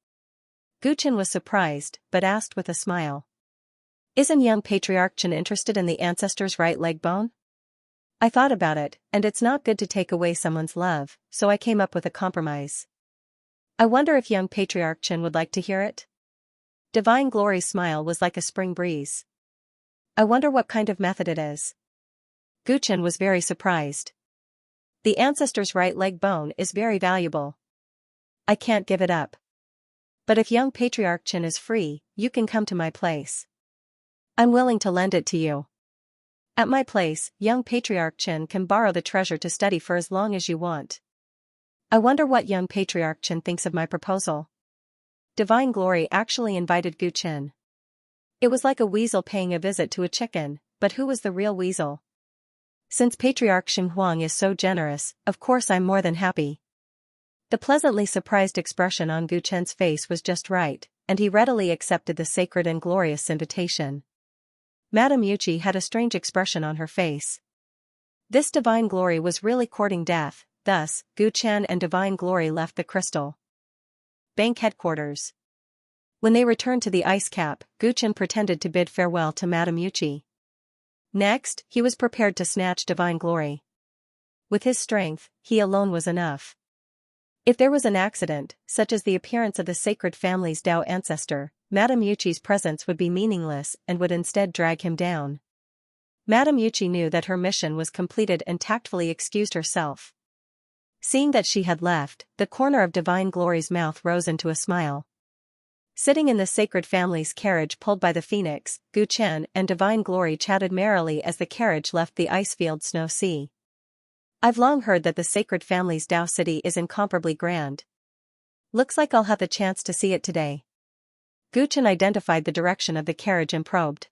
Gu Chen was surprised, but asked with a smile. Isn't young Patriarch Chen interested in the ancestor's right leg bone? I thought about it, and it's not good to take away someone's love, so I came up with a compromise. I wonder if young Patriarch Chen would like to hear it? Divine Glory's smile was like a spring breeze. I wonder what kind of method it is. Gu Chen was very surprised. The ancestor's right leg bone is very valuable. I can't give it up. But if young Patriarch Chen is free, you can come to my place. I'm willing to lend it to you. At my place, young Patriarch Chen can borrow the treasure to study for as long as you want. I wonder what young Patriarch Chen thinks of my proposal. Divine Glory actually invited Gu Chen. It was like a weasel paying a visit to a chicken, but who was the real weasel? Since Patriarch Xing Huang is so generous, of course I'm more than happy. The pleasantly surprised expression on Gu Chen's face was just right, and he readily accepted the sacred and glorious invitation. Madame Yuchi had a strange expression on her face. This Divine Glory was really courting death, thus, Gu Chen and Divine Glory left the crystal bank headquarters. When they returned to the ice cap, Gu Chen pretended to bid farewell to Madame Yuchi. Next, he was prepared to snatch Divine Glory. With his strength, he alone was enough. If there was an accident, such as the appearance of the sacred family's Dao ancestor, Madame Yuchi's presence would be meaningless and would instead drag him down. Madame Yuchi knew that her mission was completed and tactfully excused herself. Seeing that she had left, the corner of Divine Glory's mouth rose into a smile. Sitting in the sacred family's carriage pulled by the phoenix, Gu Chen and Divine Glory chatted merrily as the carriage left the ice-filled snow sea. I've long heard that the sacred family's Dao city is incomparably grand. Looks like I'll have the chance to see it today. Gu Chen identified the direction of the carriage and probed.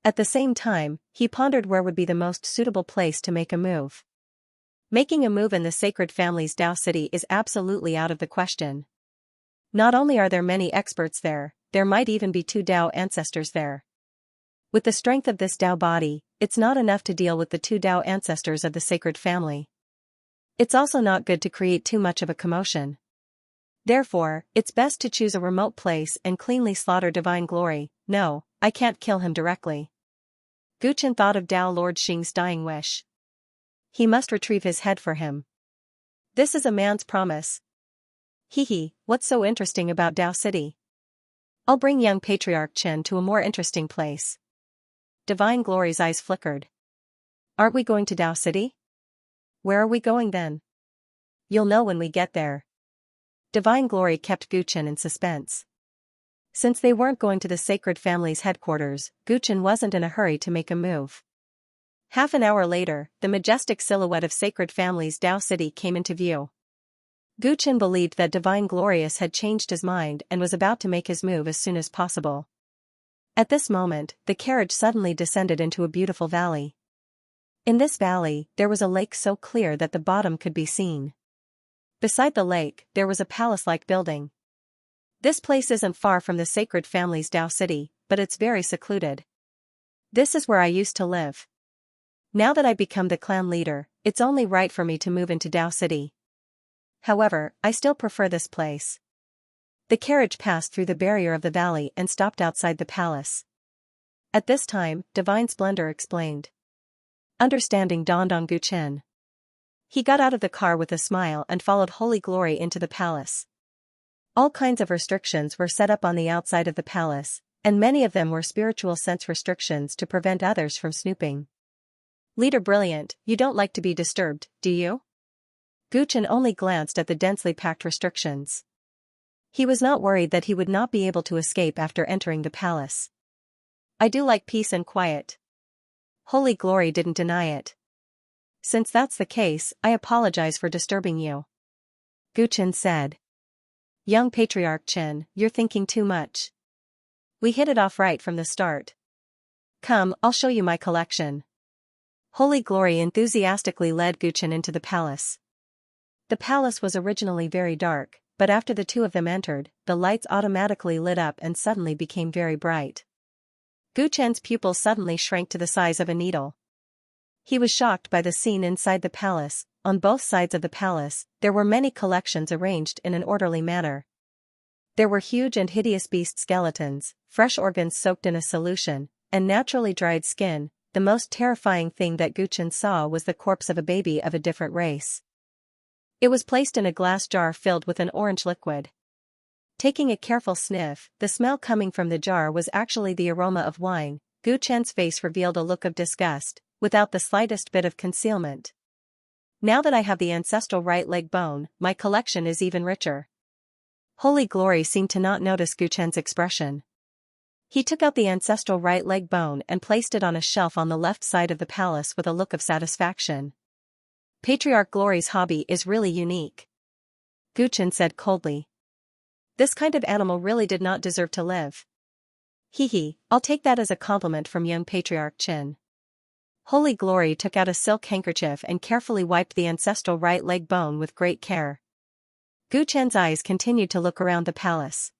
At the same time, he pondered where would be the most suitable place to make a move. Making a move in the sacred family's Dao city is absolutely out of the question. Not only are there many experts there might even be 2 Dao ancestors there. With the strength of this Dao body, it's not enough to deal with the 2 Dao ancestors of the sacred family. It's also not good to create too much of a commotion. Therefore, it's best to choose a remote place and cleanly slaughter Divine Glory. No, I can't kill him directly. Gu Chen thought of Dao Lord Xing's dying wish. He must retrieve his head for him. This is a man's promise. What's so interesting about Dao City? I'll bring young Patriarch Chen to a more interesting place. Divine Glory's eyes flickered. Aren't we going to Dao City? Where are we going then? You'll know when we get there. Divine Glory kept Gu Chen in suspense. Since they weren't going to the sacred family's headquarters, Gu Chen wasn't in a hurry to make a move. Half an hour later, the majestic silhouette of sacred family's Dao City came into view. Gu Chen believed that Divine Glorious had changed his mind and was about to make his move as soon as possible. At this moment, the carriage suddenly descended into a beautiful valley. In this valley, there was a lake so clear that the bottom could be seen. Beside the lake, there was a palace-like building. This place isn't far from the sacred family's Dao city, but it's very secluded. This is where I used to live. Now that I become the clan leader, it's only right for me to move into Dao City. However, I still prefer this place. The carriage passed through the barrier of the valley and stopped outside the palace. At this time, Divine Splendor explained. Understanding dawned on Guchen. He got out of the car with a smile and followed Holy Glory into the palace. All kinds of restrictions were set up on the outside of the palace, and many of them were spiritual sense restrictions to prevent others from snooping. Leader Brilliant, you don't like to be disturbed, do you? Guchen only glanced at the densely packed restrictions. He was not worried that he would not be able to escape after entering the palace. I do like peace and quiet. Holy Glory didn't deny it. Since that's the case, I apologize for disturbing you. Guchen said. Young Patriarch Chen, you're thinking too much. We hit it off right from the start. Come, I'll show you my collection. Holy Glory enthusiastically led Guchen into the palace. The palace was originally very dark, but after the two of them entered, the lights automatically lit up and suddenly became very bright. Guchen's pupil suddenly shrank to the size of a needle. He was shocked by the scene inside the palace. On both sides of the palace, there were many collections arranged in an orderly manner. There were huge and hideous beast skeletons, fresh organs soaked in a solution, and naturally dried skin. The most terrifying thing that Guchen saw was the corpse of a baby of a different race. It was placed in a glass jar filled with an orange liquid. Taking a careful sniff, the smell coming from the jar was actually the aroma of wine. Guchen's face revealed a look of disgust, without the slightest bit of concealment. Now that I have the ancestral right leg bone, my collection is even richer. Holy Glory seemed to not notice Guchen's expression. He took out the ancestral right leg bone and placed it on a shelf on the left side of the palace with a look of satisfaction. Patriarch Glory's hobby is really unique. Guchen said coldly. This kind of animal really did not deserve to live. Hee, I'll take that as a compliment from young Patriarch Chin. Holy Glory took out a silk handkerchief and carefully wiped the ancestral right leg bone with great care. Guchen's eyes continued to look around the palace.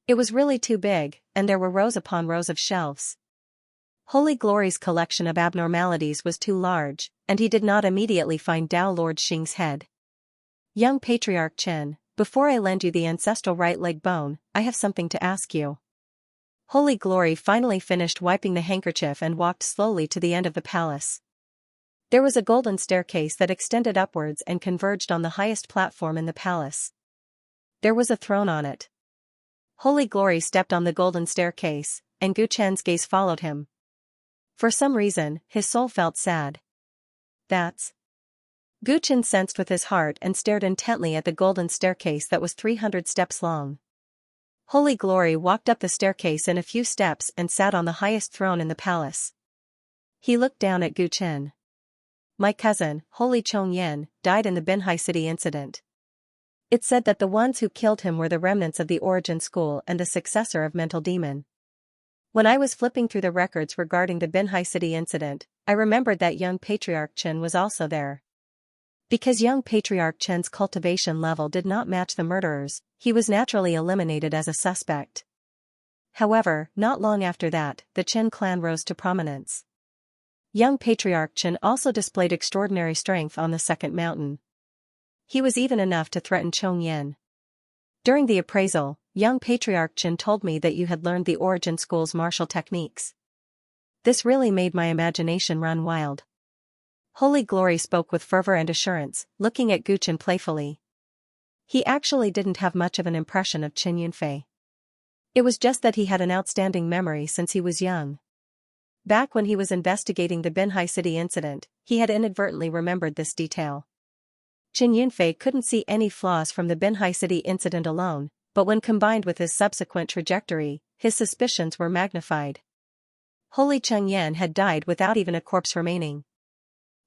It was really too big, and there were rows upon rows of shelves. Holy Glory's collection of abnormalities was too large, and he did not immediately find Dao Lord Xing's head. Young Patriarch Chen, before I lend you the ancestral right leg bone, I have something to ask you. Holy Glory finally finished wiping the handkerchief and walked slowly to the end of the palace. There was a golden staircase that extended upwards and converged on the highest platform in the palace. There was a throne on it. Holy Glory stepped on the golden staircase, and Guchen's gaze followed him. For some reason, his soul felt sad. That's... Guchen sensed with his heart and stared intently at the golden staircase that was 300 steps long. Holy Glory walked up the staircase in a few steps and sat on the highest throne in the palace. He looked down at Guchen. My cousin, Holy Chongyan, died in the Binhai City incident. It said that the ones who killed him were the remnants of the Origin School and the successor of Mental Demon. When I was flipping through the records regarding the Binhai City incident, I remembered that young Patriarch Chen was also there. Because young Patriarch Chen's cultivation level did not match the murderers, he was naturally eliminated as a suspect. However, not long after that, the Chen clan rose to prominence. Young Patriarch Chen also displayed extraordinary strength on the second mountain. He was even enough to threaten Chongyan. During the appraisal, young Patriarch Chen told me that you had learned the Origin School's martial techniques. This really made my imagination run wild. Holy Glory spoke with fervor and assurance, looking at Guchen playfully. He actually didn't have much of an impression of Qin Yunfei. It was just that he had an outstanding memory since he was young. Back when he was investigating the Binhai City incident, he had inadvertently remembered this detail. Qin Yunfei couldn't see any flaws from the Binhai City incident alone, but when combined with his subsequent trajectory, his suspicions were magnified. Holy Chengyan had died without even a corpse remaining.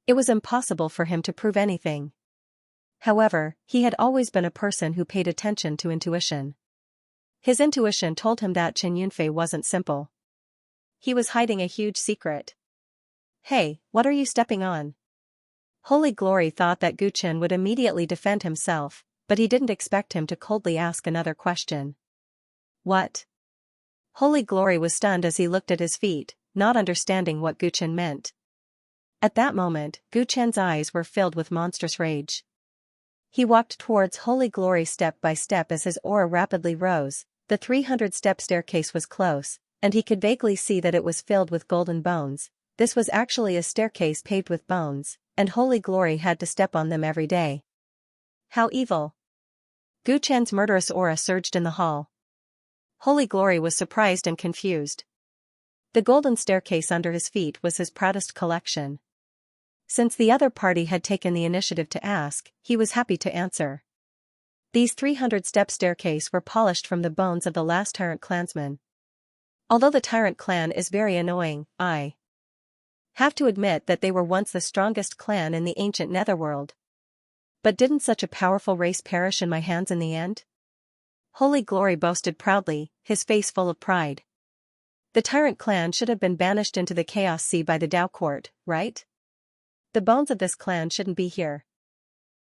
It was impossible for him to prove anything. However, he had always been a person who paid attention to intuition. His intuition told him that Qin Yunfei wasn't simple. He was hiding a huge secret. Hey, what are you stepping on? Holy Glory thought that Guchen would immediately defend himself, but he didn't expect him to coldly ask another question. What? Holy Glory was stunned as he looked at his feet, not understanding what Gu Chen meant. At that moment, Gu Chen's eyes were filled with monstrous rage. He walked towards Holy Glory step by step as his aura rapidly rose. The 300-step staircase was close, and he could vaguely see that it was filled with golden bones. This was actually a staircase paved with bones, and Holy Glory had to step on them every day. How evil! Gu Chen's murderous aura surged in the hall. Holy Glory was surprised and confused. The golden staircase under his feet was his proudest collection. Since the other party had taken the initiative to ask, he was happy to answer. These 300-step staircase were polished from the bones of the last Tyrant clansman. Although the Tyrant clan is very annoying, I have to admit that they were once the strongest clan in the ancient netherworld. But didn't such a powerful race perish in my hands in the end? Holy Glory boasted proudly, his face full of pride. The Tyrant clan should have been banished into the Chaos Sea by the Tao Court, right? The bones of this clan shouldn't be here.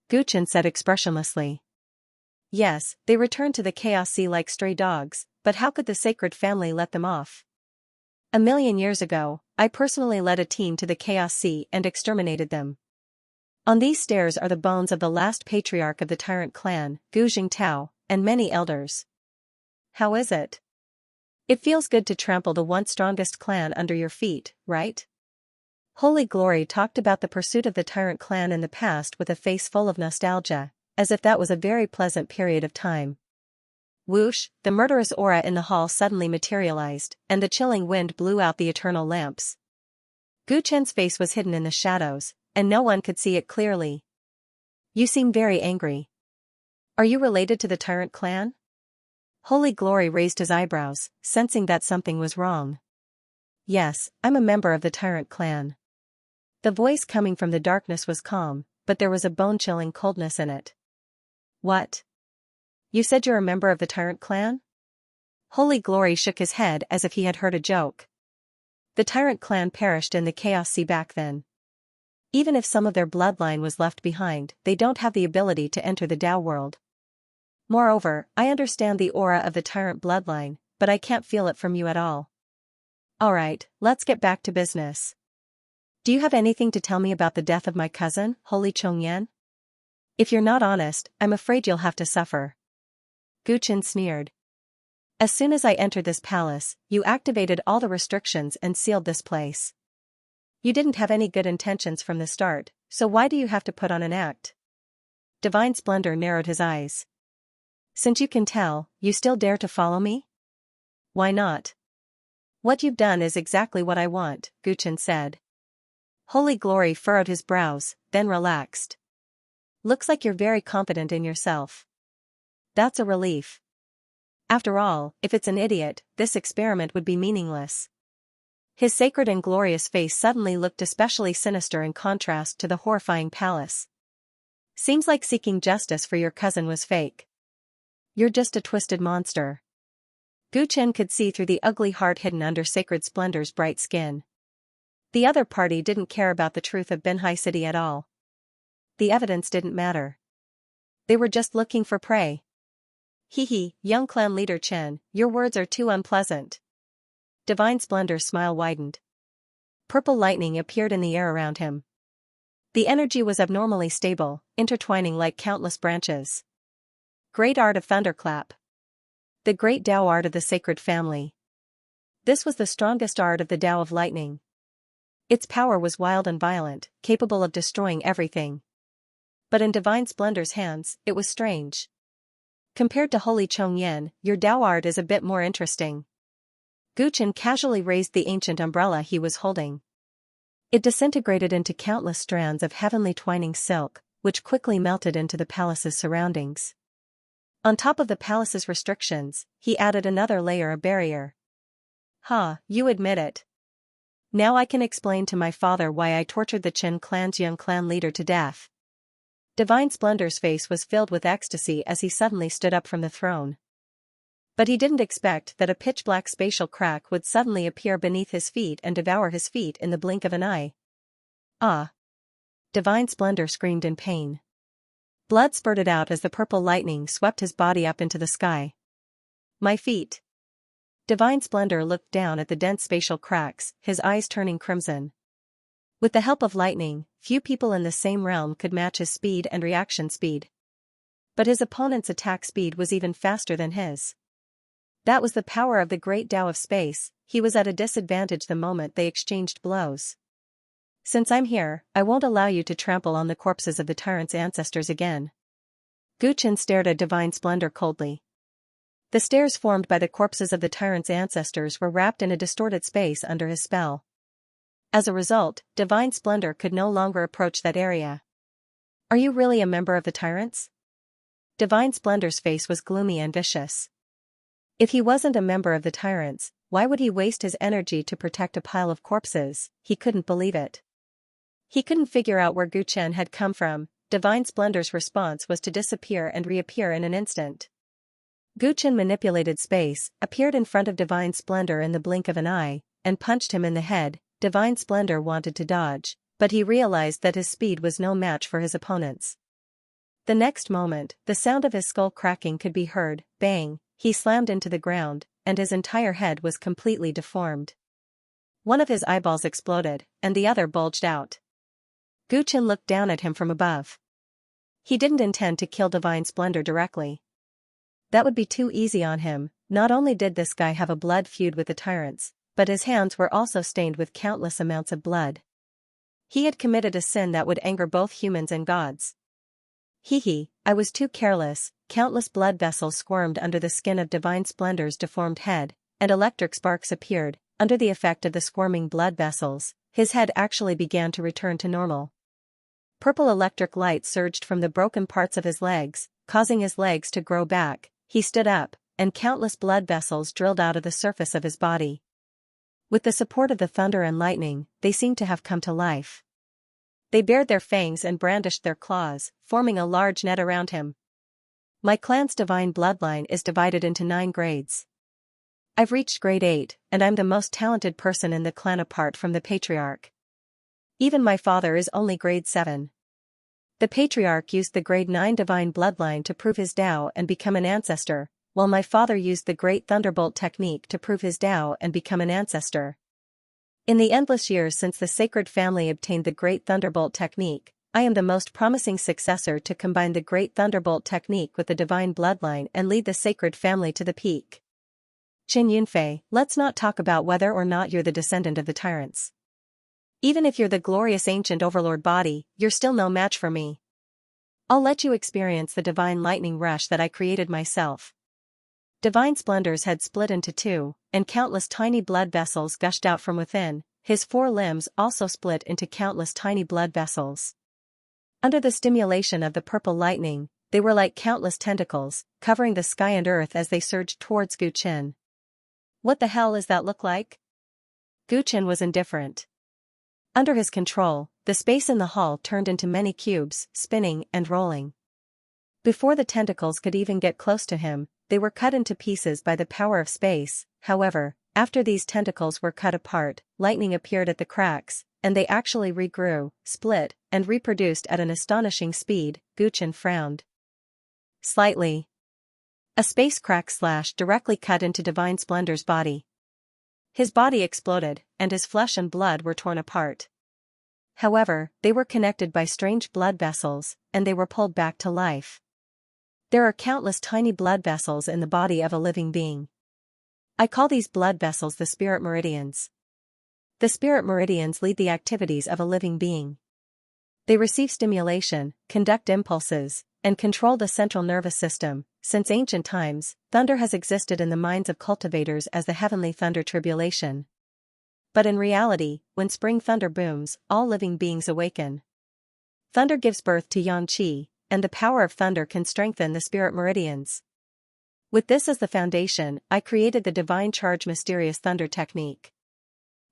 Gu Chen said expressionlessly. Yes, they returned to the Chaos Sea like stray dogs, but how could the sacred family let them off? 1,000,000 years ago, I personally led a team to the Chaos Sea and exterminated them. On these stairs are the bones of the last patriarch of the Tyrant clan, Gu Jingtao, and many elders. How is it? It feels good to trample the once strongest clan under your feet, right? Holy Glory talked about the pursuit of the Tyrant clan in the past with a face full of nostalgia, as if that was a very pleasant period of time. Whoosh, the murderous aura in the hall suddenly materialized, and the chilling wind blew out the eternal lamps. Gu Chen's face was hidden in the shadows, and no one could see it clearly. You seem very angry. Are you related to the Tyrant clan? Holy Glory raised his eyebrows, sensing that something was wrong. Yes, I'm a member of the Tyrant clan. The voice coming from the darkness was calm, but there was a bone-chilling coldness in it. What? You said you're a member of the Tyrant clan? Holy Glory shook his head as if he had heard a joke. The Tyrant clan perished in the Chaos Sea back then. Even if some of their bloodline was left behind, they don't have the ability to enter the Tao world. Moreover, I understand the aura of the Tyrant bloodline, but I can't feel it from you at all. Alright, let's get back to business. Do you have anything to tell me about the death of my cousin, Holy Chongyan? If you're not honest, I'm afraid you'll have to suffer. Gu Chen sneered. As soon as I entered this palace, you activated all the restrictions and sealed this place. You didn't have any good intentions from the start, so why do you have to put on an act? Divine Splendor narrowed his eyes. Since you can tell, you still dare to follow me? Why not? What you've done is exactly what I want, Gu Chen said. Holy Glory furrowed his brows, then relaxed. Looks like you're very confident in yourself. That's a relief. After all, if it's an idiot, this experiment would be meaningless. His sacred and glorious face suddenly looked especially sinister in contrast to the horrifying palace. Seems like seeking justice for your cousin was fake. You're just a twisted monster. Gu Chen could see through the ugly heart hidden under Sacred Splendor's bright skin. The other party didn't care about the truth of Binhai City at all. The evidence didn't matter. They were just looking for prey. Hee, young clan leader Chen, your words are too unpleasant. Divine Splendor's smile widened. Purple lightning appeared in the air around him. The energy was abnormally stable, intertwining like countless branches. Great art of thunderclap. The great Tao art of the sacred family. This was the strongest art of the Tao of lightning. Its power was wild and violent, capable of destroying everything. But in Divine Splendor's hands, it was strange. Compared to Holy Chongyan, your Tao art is a bit more interesting. Gu Chen casually raised the ancient umbrella he was holding. It disintegrated into countless strands of heavenly twining silk, which quickly melted into the palace's surroundings. On top of the palace's restrictions, he added another layer of barrier. You admit it. Now I can explain to my father why I tortured the Chen clan's young clan leader to death. Divine Splendor's face was filled with ecstasy as he suddenly stood up from the throne. But he didn't expect that a pitch-black spatial crack would suddenly appear beneath his feet and devour his feet in the blink of an eye. Divine Splendor screamed in pain. Blood spurted out as the purple lightning swept his body up into the sky. My feet. Divine Splendor looked down at the dense spatial cracks, his eyes turning crimson. With the help of lightning, few people in the same realm could match his speed and reaction speed. But his opponent's attack speed was even faster than his. That was the power of the great Tao of space. He was at a disadvantage the moment they exchanged blows. Since I'm here, I won't allow you to trample on the corpses of the Tyrant's ancestors again. Gu Chen stared at Divine Splendor coldly. The stairs formed by the corpses of the Tyrant's ancestors were wrapped in a distorted space under his spell. As a result, Divine Splendor could no longer approach that area. Are you really a member of the Tyrants? Divine Splendor's face was gloomy and vicious. If he wasn't a member of the Tyrants, why would he waste his energy to protect a pile of corpses? He couldn't believe it. He couldn't figure out where Gu Chen had come from. Divine Splendor's response was to disappear and reappear in an instant. Gu Chen manipulated space, appeared in front of Divine Splendor in the blink of an eye, and punched him in the head. Divine Splendor wanted to dodge, but he realized that his speed was no match for his opponent's. The next moment, the sound of his skull cracking could be heard. Bang, he slammed into the ground, and his entire head was completely deformed. One of his eyeballs exploded, and the other bulged out. Gu Chen looked down at him from above. He didn't intend to kill Divine Splendor directly. That would be too easy on him. Not only did this guy have a blood feud with the Tyrants, but his hands were also stained with countless amounts of blood. He had committed a sin that would anger both humans and gods. I was too careless. Countless blood vessels squirmed under the skin of Divine Splendor's deformed head, and electric sparks appeared. Under the effect of the squirming blood vessels, his head actually began to return to normal. Purple electric light surged from the broken parts of his legs, causing his legs to grow back. He stood up, and countless blood vessels drilled out of the surface of his body. With the support of the thunder and lightning, they seemed to have come to life. They bared their fangs and brandished their claws, forming a large net around him. My clan's divine bloodline is divided into 9 grades. I've reached grade 8, and I'm the most talented person in the clan apart from the patriarch. Even my father is only grade 7. The patriarch used the grade 9 divine bloodline to prove his Tao and become an ancestor, while my father used the Great Thunderbolt technique to prove his Tao and become an ancestor. In the endless years since the sacred family obtained the Great Thunderbolt technique, I am the most promising successor to combine the Great Thunderbolt technique with the divine bloodline and lead the sacred family to the peak. Qin Yunfei, let's not talk about whether or not you're the descendant of the Tyrants. Even if you're the glorious ancient overlord body, you're still no match for me. I'll let you experience the divine lightning rush that I created myself. Divine Splendor's head split into 2, and countless tiny blood vessels gushed out from within. His 4 limbs also split into countless tiny blood vessels. Under the stimulation of the purple lightning, they were like countless tentacles, covering the sky and earth as they surged towards Gu Chen. What the hell is that look like? Gu Chen was indifferent. Under his control, the space in the hall turned into many cubes, spinning and rolling. Before the tentacles could even get close to him, they were cut into pieces by the power of space. However, after these tentacles were cut apart, lightning appeared at the cracks, and they actually regrew, split, and reproduced at an astonishing speed. Gu Chen frowned slightly. A space crack slashed directly cut into Divine Splendor's body. His body exploded, and his flesh and blood were torn apart. However, they were connected by strange blood vessels, and they were pulled back to life. There are countless tiny blood vessels in the body of a living being. I call these blood vessels the spirit meridians. The spirit meridians lead the activities of a living being. They receive stimulation, conduct impulses, and control the central nervous system. Since ancient times, thunder has existed in the minds of cultivators as the heavenly thunder tribulation. But in reality, when spring thunder booms, all living beings awaken. Thunder gives birth to yang qi, and the power of thunder can strengthen the spirit meridians. With this as the foundation, I created the divine charge mysterious thunder technique.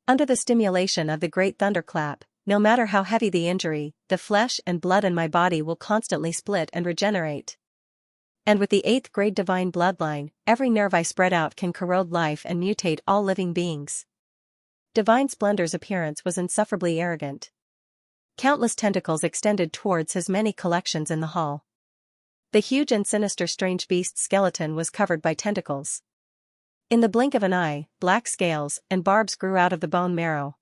Under the stimulation of the great thunderclap, no matter how heavy the injury, the flesh and blood in my body will constantly split and regenerate. And with the 8th grade divine bloodline, every nerve I spread out can corrode life and mutate all living beings. Divine Splendor's appearance was insufferably arrogant. Countless tentacles extended towards his many collections in the hall. The huge and sinister strange beast skeleton was covered by tentacles. In the blink of an eye, black scales and barbs grew out of the bone marrow.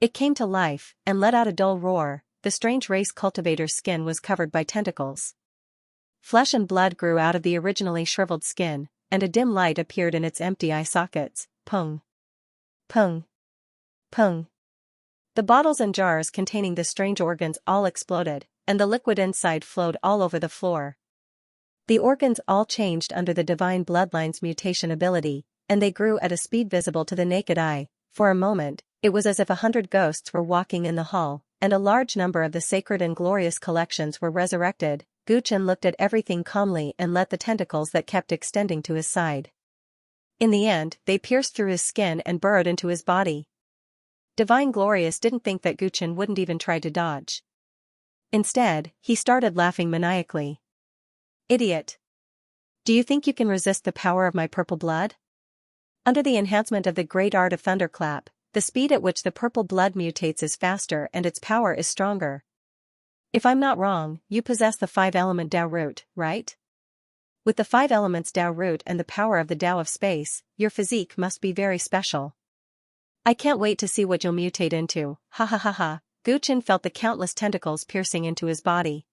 It came to life, and let out a dull roar. The strange race cultivator's skin was covered by tentacles. Flesh and blood grew out of the originally shriveled skin, and a dim light appeared in its empty eye sockets. Pung. Pung. Pung. The bottles and jars containing the strange organs all exploded, and the liquid inside flowed all over the floor. The organs all changed under the divine bloodline's mutation ability, and they grew at a speed visible to the naked eye. For a moment, it was as if 100 ghosts were walking in the hall, and a large number of the sacred and glorious collections were resurrected. Gu Chen looked at everything calmly and let the tentacles that kept extending to his side. In the end, they pierced through his skin and burrowed into his body. Divine Glorious didn't think that Gu Chen wouldn't even try to dodge. Instead, he started laughing maniacally. Idiot! Do you think you can resist the power of my purple blood? Under the enhancement of the great art of Thunderclap, the speed at which the purple blood mutates is faster and its power is stronger. If I'm not wrong, you possess the 5-element Tao root, right? With the 5 elements Tao root and the power of the Tao of space, your physique must be very special. I can't wait to see what you'll mutate into. Ha ha ha ha. Gu Chen felt the countless tentacles piercing into his body.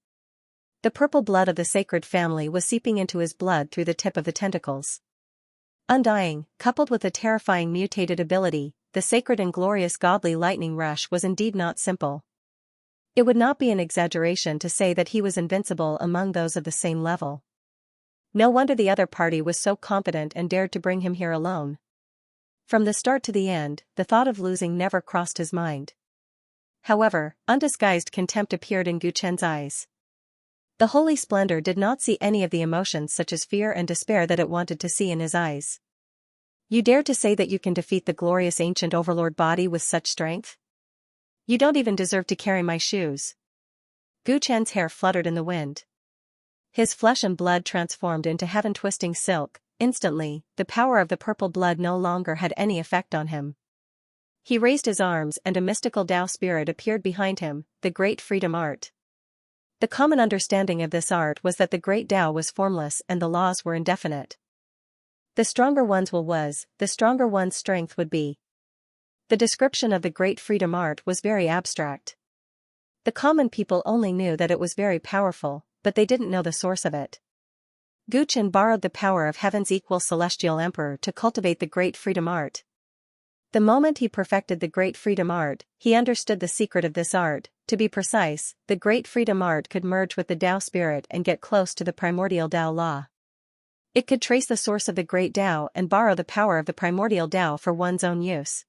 The purple blood of the sacred family was seeping into his blood through the tip of the tentacles. Undying, coupled with a terrifying mutated ability, the sacred and glorious godly lightning rush was indeed not simple. It would not be an exaggeration to say that he was invincible among those of the same level. No wonder the other party was so confident and dared to bring him here alone. From the start to the end, the thought of losing never crossed his mind. However, undisguised contempt appeared in Gu Chen's eyes. The holy splendor did not see any of the emotions such as fear and despair that it wanted to see in his eyes. You dare to say that you can defeat the glorious ancient overlord body with such strength? You don't even deserve to carry my shoes. Gu Chen's hair fluttered in the wind. His flesh and blood transformed into heaven-twisting silk. Instantly, the power of the purple blood no longer had any effect on him. He raised his arms and a mystical Tao spirit appeared behind him, the great freedom art. The common understanding of this art was that the great Tao was formless and the laws were indefinite. The stronger one's will was, the stronger one's strength would be. The description of the great freedom art was very abstract. The common people only knew that it was very powerful, but they didn't know the source of it. Gu Chen borrowed the power of heaven's equal celestial emperor to cultivate the great freedom art. The moment he perfected the great freedom art, he understood the secret of this art. To be precise, the great freedom art could merge with the Tao spirit and get close to the primordial Tao law. It could trace the source of the great Tao and borrow the power of the primordial Tao for one's own use.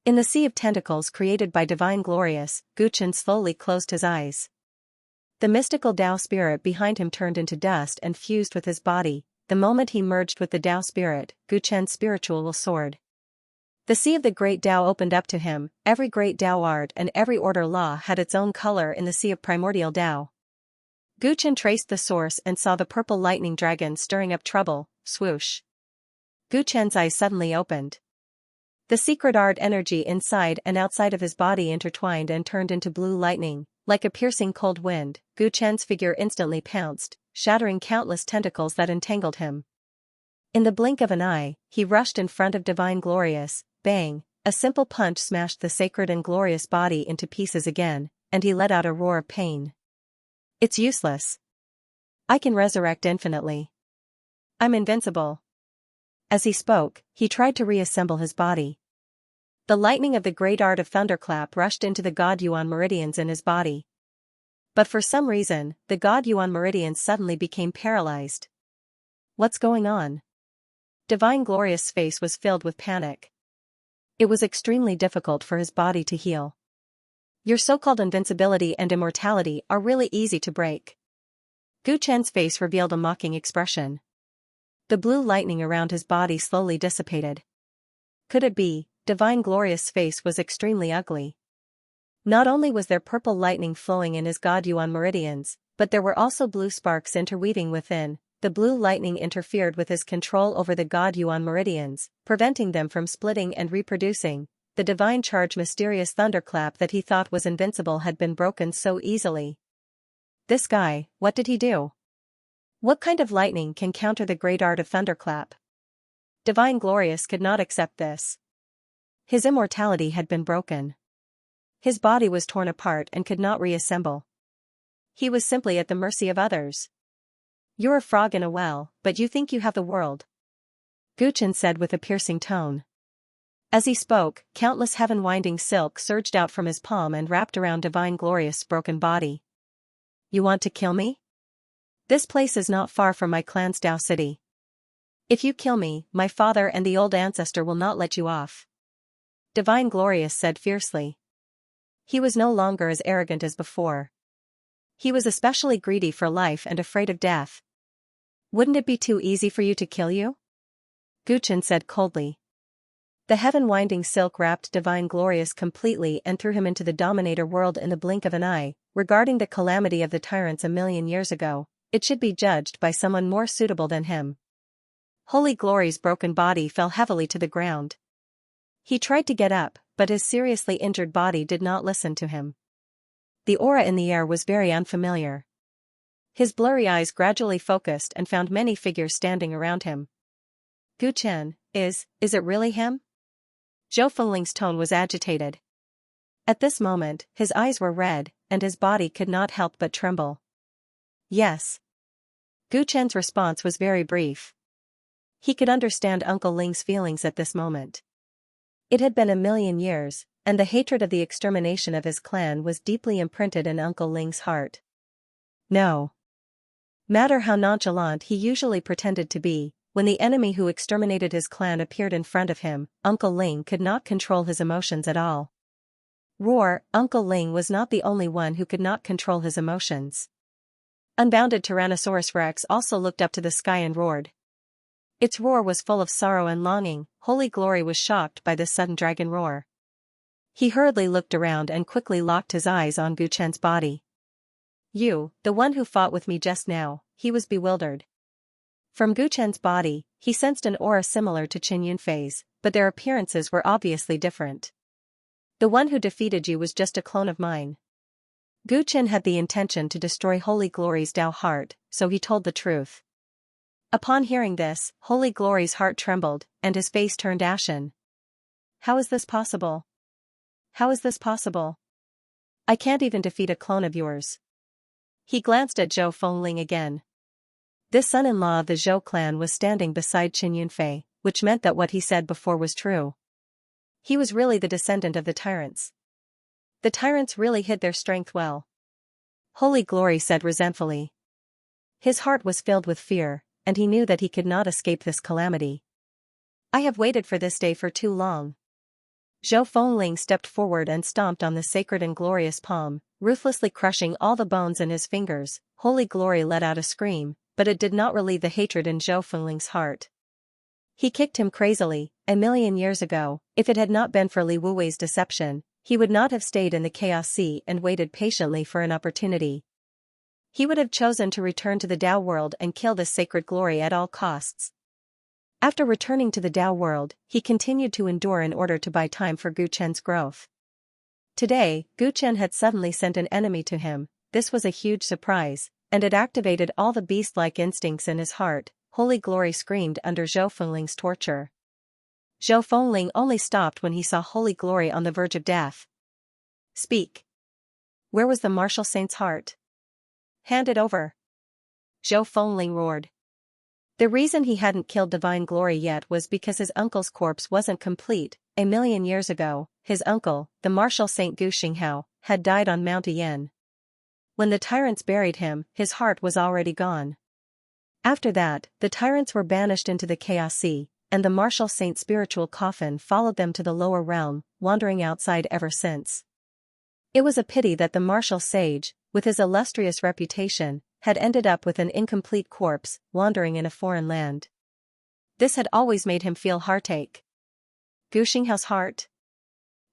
In the sea of tentacles created by Divine Glorious, Gu Chen slowly closed his eyes. The mystical Tao spirit behind him turned into dust and fused with his body. The moment he merged with the Tao spirit, Gu Chen's spiritual will soared. The sea of the great Tao opened up to him. Every great Tao art and every order law had its own color in the sea of primordial Tao. Gu Chen traced the source and saw the purple lightning dragon stirring up trouble. Swoosh. Gu Chen's eyes suddenly opened. The secret art energy inside and outside of his body intertwined and turned into blue lightning. Like a piercing cold wind, Gu Chen's figure instantly pounced, shattering countless tentacles that entangled him. In the blink of an eye, he rushed in front of Divine Glorious. Bang! A simple punch smashed the sacred and glorious body into pieces again, and he let out a roar of pain. It's useless. I can resurrect infinitely. I'm invincible. As he spoke, he tried to reassemble his body. The lightning of the great art of Thunderclap rushed into the God Yuan meridians in his body. But for some reason, the God Yuan meridians suddenly became paralyzed. What's going on? Divine Glorious' face was filled with panic. It was extremely difficult for his body to heal. Your so-called invincibility and immortality are really easy to break. Gu Chen's face revealed a mocking expression. The blue lightning around his body slowly dissipated. Could it be? Divine Glorious' face was extremely ugly. Not only was there purple lightning flowing in his God Yuan meridians, but there were also blue sparks interweaving within. The blue lightning interfered with his control over the God Yuan meridians, preventing them from splitting and reproducing. The divine charge mysterious thunderclap that he thought was invincible had been broken so easily. This guy, what did he do? What kind of lightning can counter the great art of thunderclap? Divine Glorious could not accept this. His immortality had been broken. His body was torn apart and could not reassemble. He was simply at the mercy of others. "You're a frog in a well, but you think you have the world," Guchen said with a piercing tone. As he spoke, countless heaven-winding silk surged out from his palm and wrapped around Divine Glorious' broken body. "You want to kill me? This place is not far from my clan's Dao city. If you kill me, my father and the old ancestor will not let you off," Divine Glorious said fiercely. He was no longer as arrogant as before. He was especially greedy for life and afraid of death. "Wouldn't it be too easy for you to kill you?" Guchen said coldly. The heaven-winding silk wrapped Divine Glorious completely and threw him into the Dominator world in the blink of an eye. Regarding the calamity of the tyrants a million years ago, it should be judged by someone more suitable than him. Holy Glory's broken body fell heavily to the ground. He tried to get up, but his seriously injured body did not listen to him. The aura in the air was very unfamiliar. His blurry eyes gradually focused and found many figures standing around him. "Guchen, is it really him?" Zhou Fengling's tone was agitated. At this moment, his eyes were red, and his body could not help but tremble. "Yes." Guchen's response was very brief. He could understand Uncle Ling's feelings at this moment. It had been a million years, and the hatred of the extermination of his clan was deeply imprinted in Uncle Ling's heart. No matter how nonchalant he usually pretended to be, when the enemy who exterminated his clan appeared in front of him, Uncle Ling could not control his emotions at all. Roar, Uncle Ling was not the only one who could not control his emotions. Unbounded Tyrannosaurus Rex also looked up to the sky and roared. Its roar was full of sorrow and longing. Holy Glory was shocked by this sudden dragon roar. He hurriedly looked around and quickly locked his eyes on Guchen's body. "You, the one who fought with me just now," he was bewildered. From Guchen's body, he sensed an aura similar to Qin Yunfei's, but their appearances were obviously different. "The one who defeated you was just a clone of mine." Guchen had the intention to destroy Holy Glory's Dao heart, so he told the truth. Upon hearing this, Holy Glory's heart trembled, and his face turned ashen. "How is this possible? How is this possible? I can't even defeat a clone of yours." He glanced at Zhou Fengling again. This son-in-law of the Zhou clan was standing beside Qin Yunfei, which meant that what he said before was true. He was really the descendant of the tyrants. The tyrants really hid their strength well. Holy Glory said resentfully. His heart was filled with fear, and he knew that he could not escape this calamity. "I have waited for this day for too long." Zhou Fengling stepped forward and stomped on the sacred and glorious palm, ruthlessly crushing all the bones in his fingers. Holy Glory let out a scream, but it did not relieve the hatred in Zhou Fengling's heart. He kicked him crazily. A million years ago, if it had not been for Li Wuwei's deception, he would not have stayed in the Chaos Sea and waited patiently for an opportunity. He would have chosen to return to the Dao world and kill this sacred glory at all costs. After returning to the Dao world, he continued to endure in order to buy time for Guchen's growth. Today, Guchen had suddenly sent an enemy to him. This was a huge surprise, and it activated all the beast-like instincts in his heart. Holy Glory screamed under Zhou Fengling's torture. Zhou Fengling only stopped when he saw Holy Glory on the verge of death. "Speak. Where was the martial saint's heart? Hand it over." Zhou Fengling roared. The reason he hadn't killed Divine Glory yet was because his uncle's corpse wasn't complete. A million years ago, his uncle, the martial saint Gu Xinghao, had died on Mount Yen. When the tyrants buried him, his heart was already gone. After that, the tyrants were banished into the Chaos Sea, and the martial saint's spiritual coffin followed them to the lower realm, wandering outside ever since. It was a pity that the martial sage, with his illustrious reputation, had ended up with an incomplete corpse, wandering in a foreign land. This had always made him feel heartache. Gu Xinghao's heart?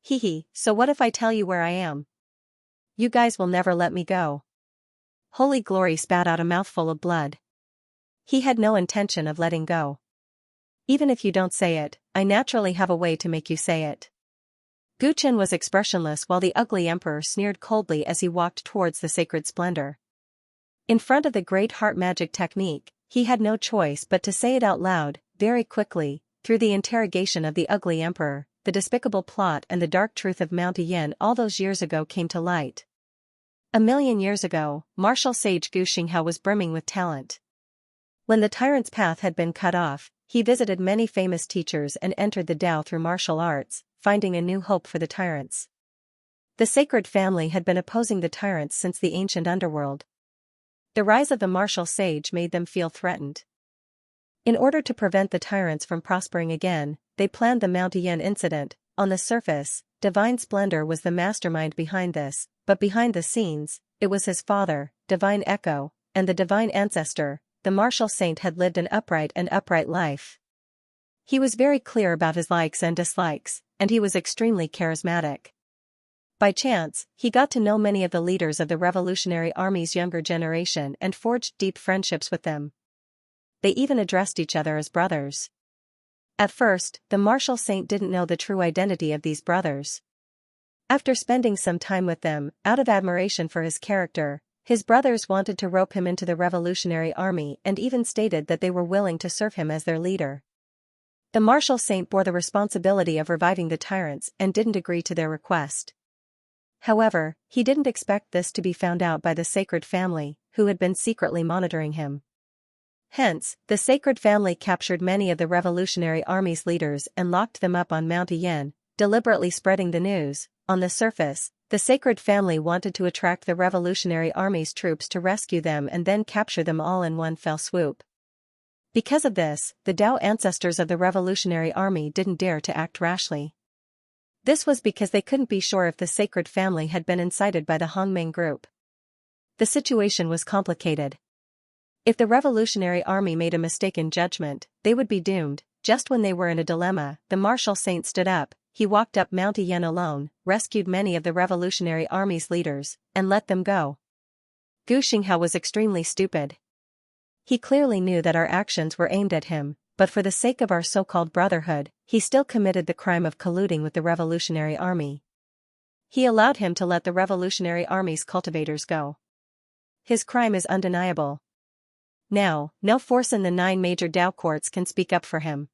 Hee, so what if I tell you where I am? You guys will never let me go. Holy Glory spat out a mouthful of blood. He had no intention of letting go. Even if you don't say it, I naturally have a way to make you say it. Guchen was expressionless while the ugly emperor sneered coldly as he walked towards the sacred splendor. In front of the great heart magic technique, he had no choice but to say it out loud. Very quickly, through the interrogation of the ugly emperor, the despicable plot and the dark truth of Mount Yin all those years ago came to light. 1,000,000 years ago, martial sage Xianxia was brimming with talent. When the tyrant's path had been cut off, he visited many famous teachers and entered the Tao through martial arts, finding a new hope for the tyrants. The sacred family had been opposing the tyrants since the ancient underworld. The rise of the martial sage made them feel threatened. In order to prevent the tyrants from prospering again, they planned the Mount Yin incident. On the surface, Divine Splendor was the mastermind behind this, but behind the scenes, it was his father, Divine Echo, and the Divine Ancestor. The martial saint had lived an upright life. He was very clear about his likes and dislikes, and he was extremely charismatic. By chance, he got to know many of the leaders of the Revolutionary Army's younger generation and forged deep friendships with them. They even addressed each other as brothers. At first, the martial saint didn't know the true identity of these brothers. After spending some time with them, out of admiration for his character, his brothers wanted to rope him into the Revolutionary Army and even stated that they were willing to serve him as their leader. The martial saint bore the responsibility of reviving the tyrants and didn't agree to their request. However, he didn't expect this to be found out by the sacred family, who had been secretly monitoring him. Hence, the sacred family captured many of the Revolutionary Army's leaders and locked them up on Mount Yin, deliberately spreading the news. On the surface, the sacred family wanted to attract the Revolutionary Army's troops to rescue them and then capture them all in one fell swoop. Because of this, the Tao ancestors of the Revolutionary Army didn't dare to act rashly. This was because they couldn't be sure if the sacred family had been incited by the Hongming group. The situation was complicated. If the Revolutionary Army made a mistaken judgment, they would be doomed. Just when they were in a dilemma, the martial saint stood up. He walked up Mount Yin alone, rescued many of the Revolutionary Army's leaders, and let them go. Xianxia was extremely stupid. He clearly knew that our actions were aimed at him, but for the sake of our so-called brotherhood, he still committed the crime of colluding with the Revolutionary Army. He allowed him to let the Revolutionary Army's cultivators go. His crime is undeniable. Now, no force in the 9 major Tao courts can speak up for him.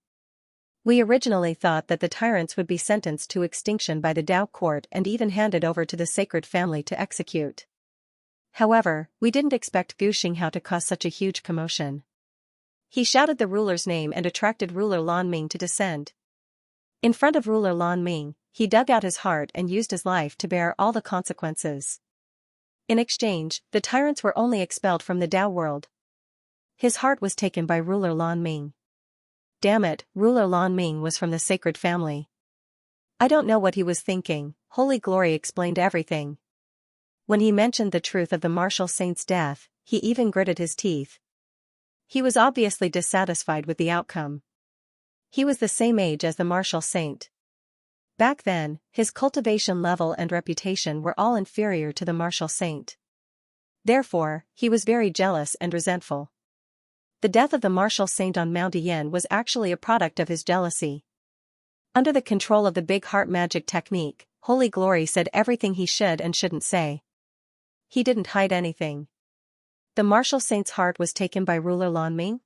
We originally thought that the tyrants would be sentenced to extinction by the Tao court and even handed over to the sacred family to execute. However, we didn't expect Xianxia to cause such a huge commotion. He shouted the ruler's name and attracted ruler Lan Ming to descend. In front of ruler Lan Ming, he dug out his heart and used his life to bear all the consequences. In exchange, the tyrants were only expelled from the Tao world. His heart was taken by ruler Lan Ming. Damn it, ruler Lan Ming was from the sacred family. I don't know what he was thinking. Holy Glory explained everything. When he mentioned the truth of the martial saint's death, he even gritted his teeth. He was obviously dissatisfied with the outcome. He was the same age as the martial saint. Back then, his cultivation level and reputation were all inferior to the martial saint. Therefore, he was very jealous and resentful. The death of the martial saint on Mount Yin was actually a product of his jealousy. Under the control of the big heart magic technique, Holy Glory said everything he should and shouldn't say. He didn't hide anything. The martial saint's heart was taken by ruler Lan Ming?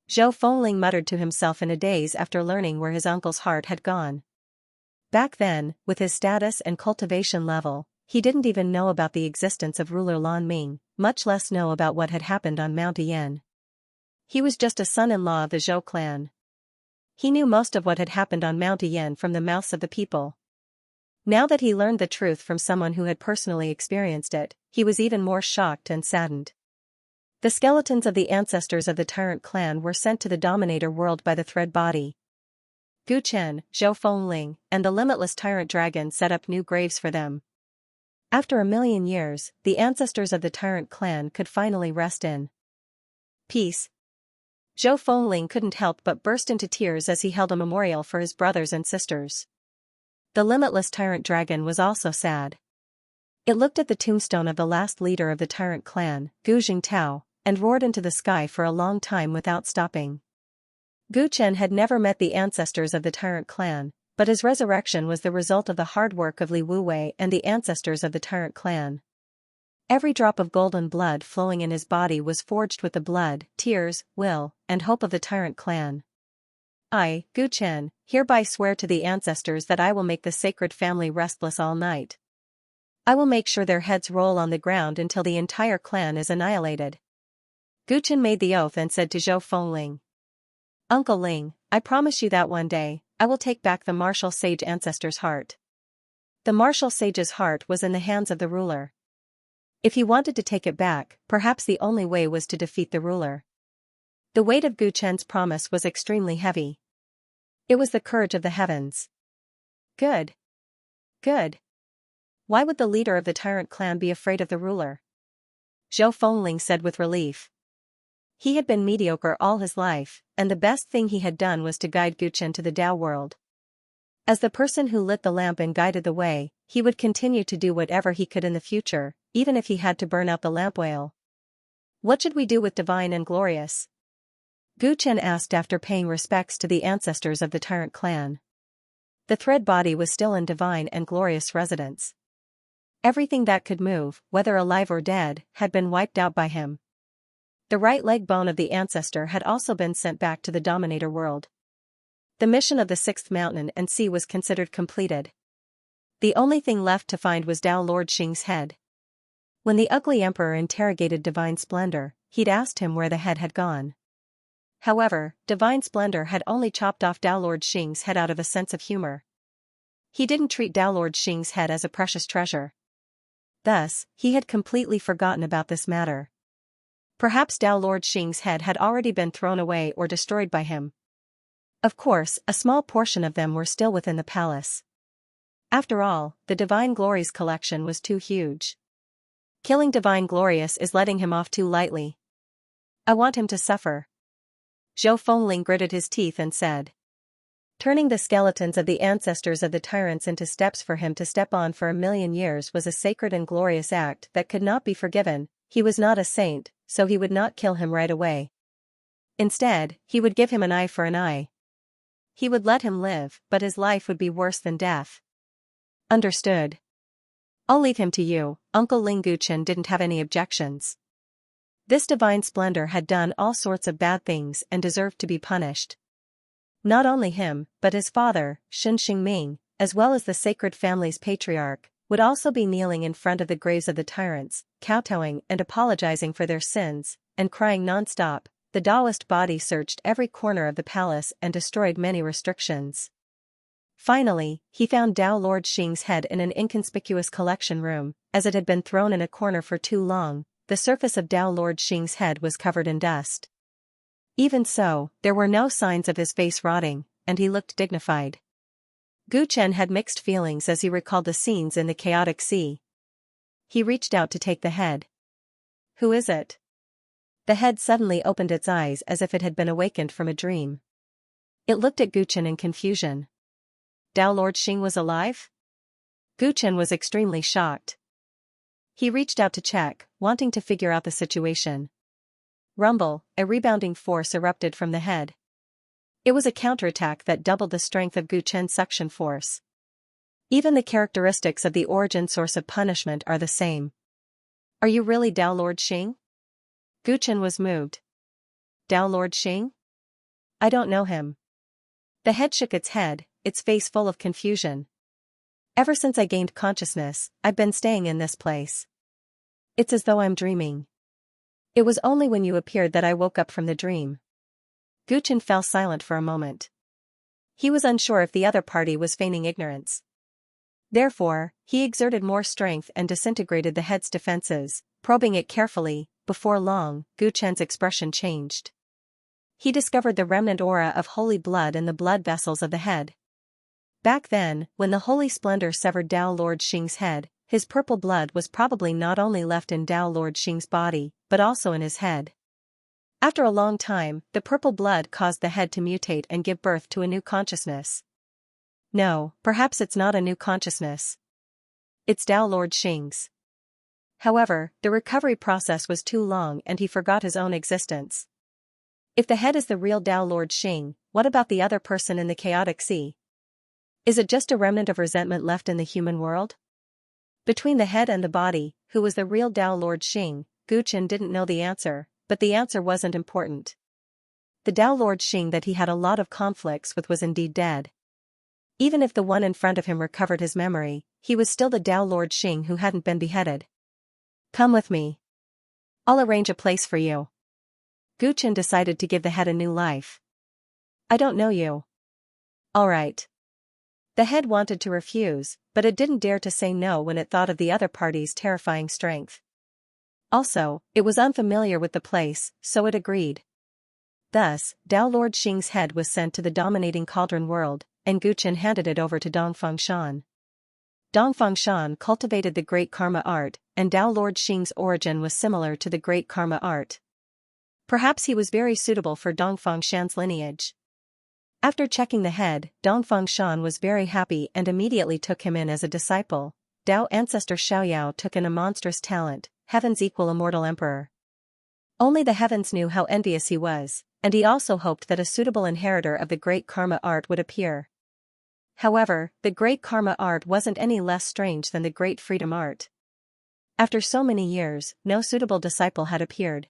Zhou Fengling muttered to himself in a daze after learning where his uncle's heart had gone. Back then, with his status and cultivation level, he didn't even know about the existence of ruler Lan Ming, much less know about what had happened on Mount Yin. He was just a son-in-law of the Zhou clan. He knew most of what had happened on Mount Yin from the mouths of the people. Now that he learned the truth from someone who had personally experienced it, he was even more shocked and saddened. The skeletons of the ancestors of the Tyrant clan were sent to the Dominator world by the Thread Body. Gu Chen, Zhou Fengling, and the limitless Tyrant Dragon set up new graves for them. After 1,000,000 years, the ancestors of the Tyrant clan could finally rest in peace. Zhou Fengling couldn't help but burst into tears as he held a memorial for his brothers and sisters. The limitless Tyrant Dragon was also sad. It looked at the tombstone of the last leader of the Tyrant clan, Gu Jingtao, and roared into the sky for a long time without stopping. Gu Chen had never met the ancestors of the Tyrant clan, but his resurrection was the result of the hard work of Li Wuwei and the ancestors of the Tyrant clan. Every drop of golden blood flowing in his body was forged with the blood, tears, will, and hope of the Tyrant clan. I, Gu Chen, hereby swear to the ancestors that I will make the sacred family restless all night. I will make sure their heads roll on the ground until the entire clan is annihilated. Gu Chen made the oath and said to Zhou Fengling, Uncle Ling, I promise you that one day, I will take back the martial sage ancestor's heart. The martial sage's heart was in the hands of the ruler. If he wanted to take it back, perhaps the only way was to defeat the ruler. The weight of Gu Chen's promise was extremely heavy. It was the courage of the heavens. Good. Good. Why would the leader of the Tyrant clan be afraid of the ruler? Zhou Fengling said with relief. He had been mediocre all his life, and the best thing he had done was to guide Gu Chen to the Tao world. As the person who lit the lamp and guided the way, he would continue to do whatever he could in the future, even if he had to burn out the lamp oil. What should we do with Divine and Glorious? Gu Chen asked after paying respects to the ancestors of the Tyrant clan. The thread body was still in Divine and Glorious residence. Everything that could move, whether alive or dead, had been wiped out by him. The right leg bone of the ancestor had also been sent back to the Dominator world. The mission of the sixth mountain and sea was considered completed. The only thing left to find was Tao Lord Xing's head. When the ugly emperor interrogated Divine Splendor, he'd asked him where the head had gone. However, Divine Splendor had only chopped off Tao Lord Xing's head out of a sense of humor. He didn't treat Tao Lord Xing's head as a precious treasure. Thus, he had completely forgotten about this matter. Perhaps Tao Lord Xing's head had already been thrown away or destroyed by him. Of course, a small portion of them were still within the palace. After all, the Divine Glories collection was too huge. Killing Divine Glorious is letting him off too lightly. I want him to suffer. Zhou Fengling gritted his teeth and said. Turning the skeletons of the ancestors of the tyrants into steps for him to step on for 1,000,000 years was a sacred and glorious act that could not be forgiven. He was not a saint, so he would not kill him right away. Instead, he would give him an eye for an eye. He would let him live, but his life would be worse than death. Understood. I'll leave him to you. Uncle Ling. Gu Chen didn't have any objections. This Divine Splendor had done all sorts of bad things and deserved to be punished. Not only him, but his father, Shen Xingming, as well as the sacred family's patriarch, would also be kneeling in front of the graves of the tyrants, kowtowing and apologizing for their sins, and crying non-stop. The Taoist body searched every corner of the palace and destroyed many restrictions. Finally, he found Tao Lord Xing's head in an inconspicuous collection room, as it had been thrown in a corner for too long. The surface of Tao Lord Xing's head was covered in dust. Even so, there were no signs of his face rotting, and he looked dignified. Gu Chen had mixed feelings as he recalled the scenes in the chaotic sea. He reached out to take the head. Who is it? The head suddenly opened its eyes as if it had been awakened from a dream. It looked at Gu Chen in confusion. Tao Lord Xing was alive? Gu Chen was extremely shocked. He reached out to check, wanting to figure out the situation. Rumble, a rebounding force erupted from the head. It was a counterattack that doubled the strength of Gu Chen's suction force. Even the characteristics of the origin source of punishment are the same. Are you really Tao Lord Xing? Gu Chen was moved. Tao Lord Xing? I don't know him. The head shook its head, its face full of confusion. Ever since I gained consciousness, I've been staying in this place. It's as though I'm dreaming. It was only when you appeared that I woke up from the dream. Gu Chen fell silent for a moment. He was unsure if the other party was feigning ignorance. Therefore, he exerted more strength and disintegrated the head's defenses, probing it carefully. Before long, Gu Chen's expression changed. He discovered the remnant aura of holy blood in the blood vessels of the head. Back then, when the holy splendor severed Tao Lord Xing's head, his purple blood was probably not only left in Tao Lord Xing's body, but also in his head. After a long time, the purple blood caused the head to mutate and give birth to a new consciousness. No, perhaps it's not a new consciousness. It's Tao Lord Xing's. However, the recovery process was too long and he forgot his own existence. If the head is the real Tao Lord Xing, what about the other person in the chaotic sea? Is it just a remnant of resentment left in the human world? Between the head and the body, who was the real Tao Lord Xing, Gu Chen didn't know the answer, but the answer wasn't important. the Tao Lord Xing that he had a lot of conflicts with was indeed dead. Even if the one in front of him recovered his memory, he was still the Tao Lord Xing who hadn't been beheaded. Come with me. I'll arrange a place for you. Gu Chen decided to give the head a new life. I don't know you. All right. The head wanted to refuse, but it didn't dare to say no when it thought of the other party's terrifying strength. Also, it was unfamiliar with the place, so it agreed. Thus, Tao Lord Xing's head was sent to the dominating cauldron world, and Gu Chen handed it over to Dongfeng Shan. Dongfeng Shan cultivated the great karma art, and Tao Lord Xing's origin was similar to the great karma art. Perhaps he was very suitable for Dongfeng Shan's lineage. After checking the head, Dongfeng Shan was very happy and immediately took him in as a disciple. Tao ancestor Xiaoyao took in a monstrous talent, heaven's equal immortal emperor. Only the heavens knew how envious he was, and he also hoped that a suitable inheritor of the great karma art would appear. However, the great karma art wasn't any less strange than the great freedom art. After so many years, no suitable disciple had appeared.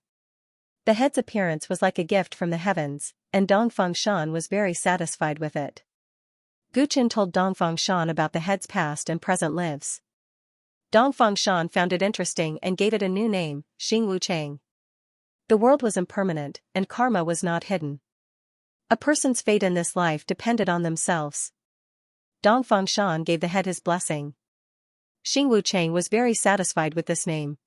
The head's appearance was like a gift from the heavens, and Dongfeng Shan was very satisfied with it. Gu Chen told Dongfeng Shan about the head's past and present lives. Dongfeng Shan found it interesting and gave it a new name, Xing Wu Chang. The world was impermanent, and karma was not hidden. A person's fate in this life depended on themselves. Dongfeng Shan gave the head his blessing. Xing Wu Chang was very satisfied with this name.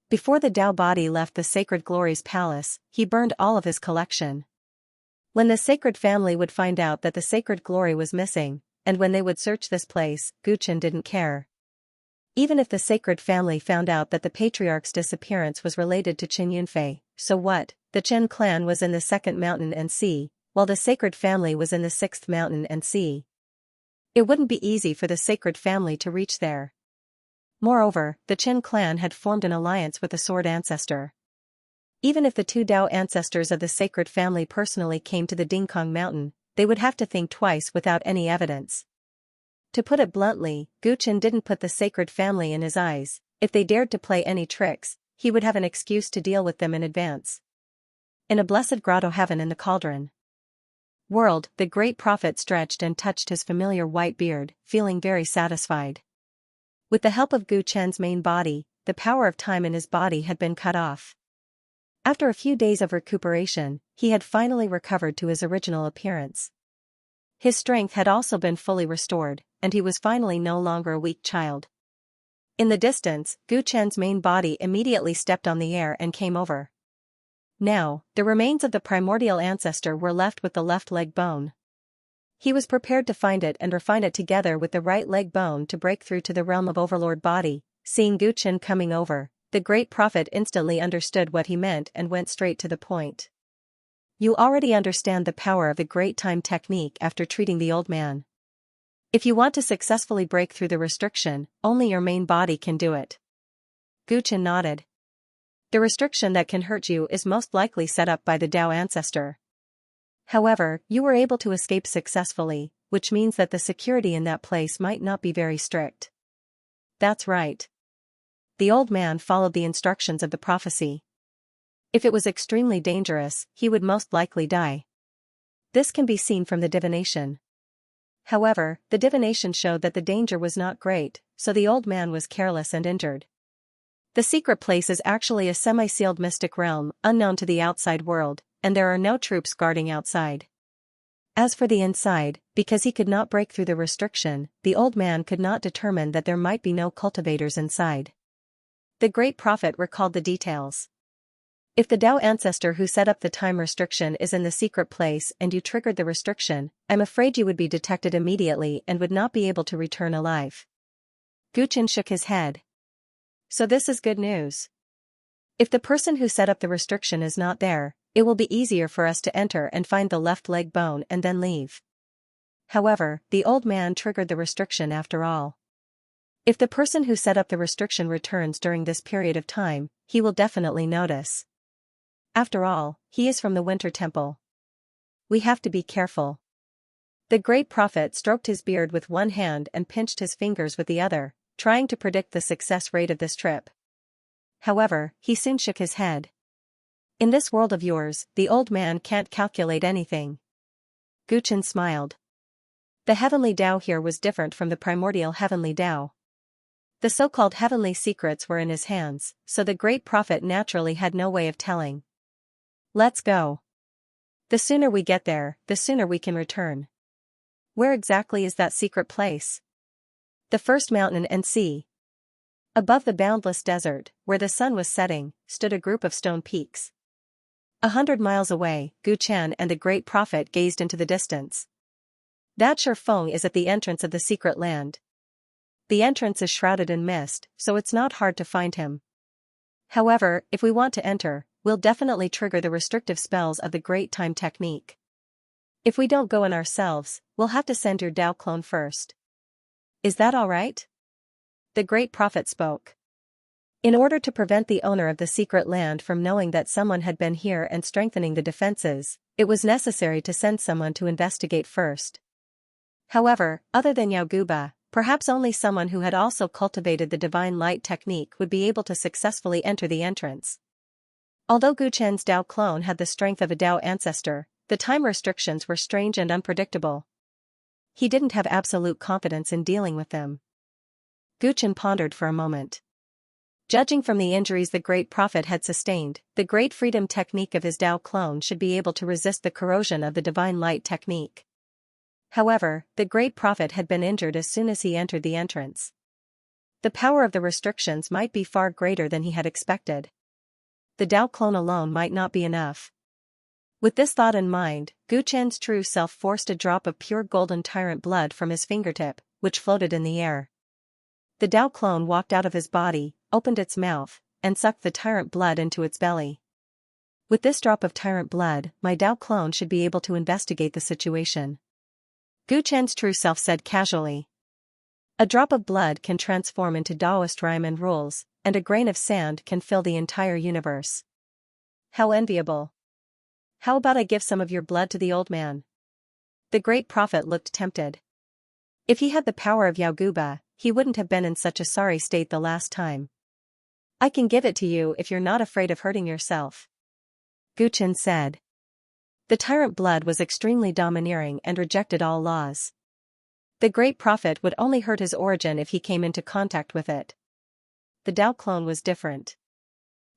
Before the Tao body left the Sacred Glory's palace, he burned all of his collection. When the sacred family would find out that the Sacred Glory was missing, and when they would search this place, Gu Chen didn't care. Even if the sacred family found out that the patriarch's disappearance was related to Qin Yunfei, so what? The Chen clan was in the 2nd mountain and sea, while the sacred family was in the 6th mountain and sea. It wouldn't be easy for the sacred family to reach there. Moreover, the Chen clan had formed an alliance with the Sword Ancestor. Even if the 2 Tao ancestors of the sacred family personally came to the Dingkong Mountain, they would have to think twice without any evidence. To put it bluntly, Gu Chen didn't put the sacred family in his eyes. If they dared to play any tricks, he would have an excuse to deal with them in advance. In a blessed grotto heaven in the cauldron world, the great prophet stretched and touched his familiar white beard, feeling very satisfied. With the help of Gu Chen's main body, the power of time in his body had been cut off. After a few days of recuperation, he had finally recovered to his original appearance. His strength had also been fully restored, and he was finally no longer a weak child. In the distance, Gu Chen's main body immediately stepped on the air and came over. Now, the remains of the primordial ancestor were left with the left leg bone. He was prepared to find it and refine it together with the right leg bone to break through to the realm of Overlord body. Seeing Gu Chen coming over, the great prophet instantly understood what he meant and went straight to the point. You already understand the power of the great time technique after treating the old man. If you want to successfully break through the restriction, only your main body can do it. Gu Chen nodded. The restriction that can hurt you is most likely set up by the Tao ancestor. However, you were able to escape successfully, which means that the security in that place might not be very strict. That's right. The old man followed the instructions of the prophecy. If it was extremely dangerous, he would most likely die. This can be seen from the divination. However, the divination showed that the danger was not great, so the old man was careless and injured. The secret place is actually a semi-sealed mystic realm, unknown to the outside world, and there are no troops guarding outside. As for the inside, because he could not break through the restriction, the old man could not determine that there might be no cultivators inside. The great prophet recalled the details. If the Tao ancestor who set up the time restriction is in the secret place and you triggered the restriction, I'm afraid you would be detected immediately and would not be able to return alive. Gu Chen shook his head. So this is good news. If the person who set up the restriction is not there, it will be easier for us to enter and find the left leg bone and then leave. However, the old man triggered the restriction after all. If the person who set up the restriction returns during this period of time, he will definitely notice. After all, he is from the Winter Temple. We have to be careful. The great prophet stroked his beard with one hand and pinched his fingers with the other, trying to predict the success rate of this trip. However, he soon shook his head. In this world of yours, the old man can't calculate anything. Gu Chen smiled. The heavenly Tao here was different from the primordial heavenly Tao. The so-called heavenly secrets were in his hands, so the great prophet naturally had no way of telling. Let's go. The sooner we get there, the sooner we can return. Where exactly is that secret place? The first mountain and sea. Above the boundless desert, where the sun was setting, stood a group of stone peaks. 100 miles away, Gu Chen and the great prophet gazed into the distance. That Shifeng is at the entrance of the secret land. The entrance is shrouded in mist, so it's not hard to find him. However, if we want to enter, we'll definitely trigger the restrictive spells of the Great Time technique. If we don't go in ourselves, we'll have to send your Tao clone first. Is that alright? The great prophet spoke. In order to prevent the owner of the secret land from knowing that someone had been here and strengthening the defenses, it was necessary to send someone to investigate first. However, other than Yao Guba, perhaps only someone who had also cultivated the divine light technique would be able to successfully enter the entrance. Although Gu Chen's Tao clone had the strength of a Tao ancestor, the time restrictions were strange and unpredictable. He didn't have absolute confidence in dealing with them. Gu Chen pondered for a moment. Judging from the injuries the great prophet had sustained, the great freedom technique of his Tao clone should be able to resist the corrosion of the divine light technique. However, the great prophet had been injured as soon as he entered the entrance. The power of the restrictions might be far greater than he had expected. The Tao clone alone might not be enough. With this thought in mind, Gu Chen's true self forced a drop of pure golden tyrant blood from his fingertip, which floated in the air. The Tao clone walked out of his body, opened its mouth, and sucked the tyrant blood into its belly. With this drop of tyrant blood, my Tao clone should be able to investigate the situation. Gu Chen's true self said casually. A drop of blood can transform into Taoist rhyme and rules, and a grain of sand can fill the entire universe. How enviable. How about I give some of your blood to the old man? The great prophet looked tempted. If he had the power of Yao Guba, he wouldn't have been in such a sorry state the last time. I can give it to you if you're not afraid of hurting yourself. Gu Chen said. The tyrant blood was extremely domineering and rejected all laws. The great prophet would only hurt his origin if he came into contact with it. The Tao clone was different.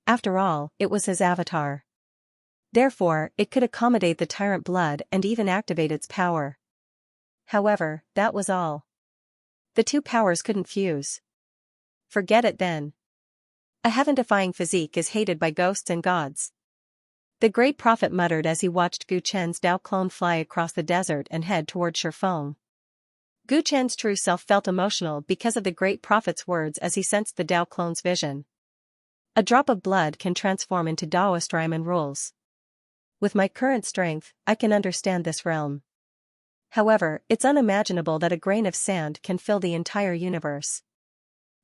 After all, it was his avatar. Therefore, it could accommodate the tyrant blood and even activate its power. However, that was all. The two powers couldn't fuse. Forget it then. A heaven-defying physique is hated by ghosts and gods. The great prophet muttered as he watched Gu Chen's Tao clone fly across the desert and head toward Shifeng. Gu Chen's true self felt emotional because of the great prophet's words as he sensed the Tao clone's vision. A drop of blood can transform into Taoist rhyme and rules. With my current strength, I can understand this realm. However, it's unimaginable that a grain of sand can fill the entire universe.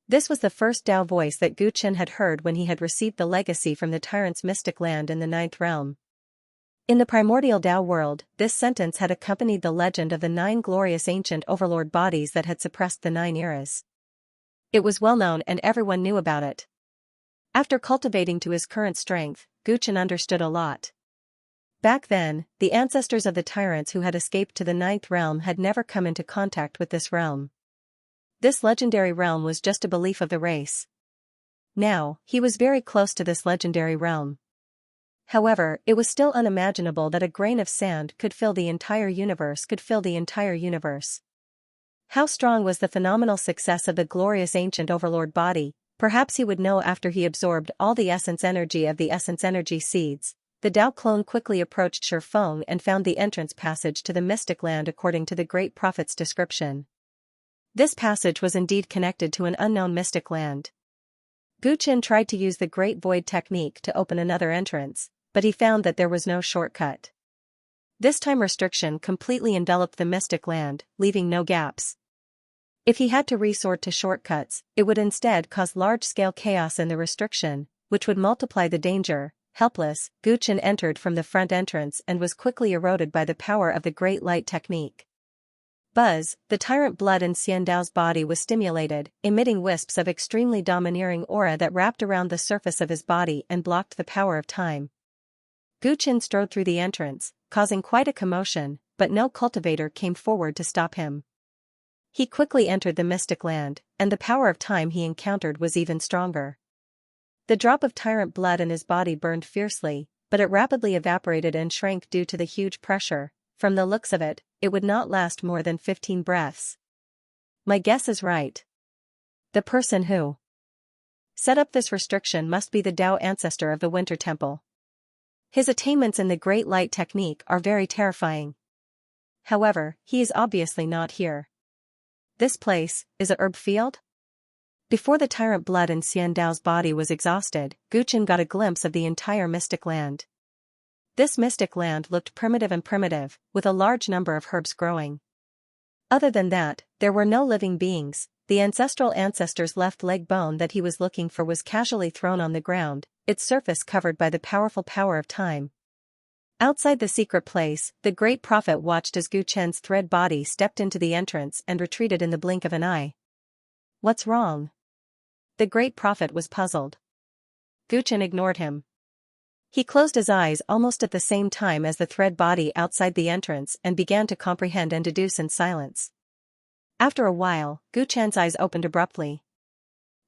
This was the first Tao voice that Gu Chen had heard when he had received the legacy from the tyrant's mystic land in the 9th realm. In the primordial Tao world, this sentence had accompanied the legend of the 9 glorious ancient overlord bodies that had suppressed the 9 eras. It was well known and everyone knew about it. After cultivating to his current strength, Gu Chen understood a lot. Back then, the ancestors of the tyrants who had escaped to the 9th realm had never come into contact with this realm. This legendary realm was just a belief of the race. Now, he was very close to this legendary realm. However, it was still unimaginable that a grain of sand could fill the entire universe. How strong was the phenomenal success of the glorious ancient overlord body? Perhaps he would know after he absorbed all the essence energy of the essence energy seeds. The Tao clone quickly approached Shifeng and found the entrance passage to the mystic land according to the great prophet's description. This passage was indeed connected to an unknown mystic land. Gu Chen tried to use the Great Void technique to open another entrance, but he found that there was no shortcut. This time restriction completely enveloped the mystic land, leaving no gaps. If he had to resort to shortcuts, it would instead cause large-scale chaos in the restriction, which would multiply the danger. Helpless, Gu Chen entered from the front entrance and was quickly eroded by the power of the Great Light technique. Buzz, the tyrant blood in Xian Dao's body was stimulated, emitting wisps of extremely domineering aura that wrapped around the surface of his body and blocked the power of time. Gu Qin strode through the entrance, causing quite a commotion, but no cultivator came forward to stop him. He quickly entered the mystic land, and the power of time he encountered was even stronger. The drop of tyrant blood in his body burned fiercely, but it rapidly evaporated and shrank due to the huge pressure. From the looks of it, it would not last more than 15 breaths. My guess is right. The person who set up this restriction must be the Tao ancestor of the Winter Temple. His attainments in the Great Light technique are very terrifying. However, he is obviously not here. This place is a herb field? Before the tyrant blood in Xian Dao's body was exhausted, Gu Qin got a glimpse of the entire mystic land. This mystic land looked primitive, with a large number of herbs growing. Other than that, there were no living beings. The ancestral ancestor's left leg bone that he was looking for was casually thrown on the ground, its surface covered by the powerful power of time. Outside the secret place, the great prophet watched as Gu Chen's thread body stepped into the entrance and retreated in the blink of an eye. What's wrong? The great prophet was puzzled. Gu Chen ignored him. He closed his eyes almost at the same time as the thread body outside the entrance and began to comprehend and deduce in silence. After a while, Gu Chen's eyes opened abruptly.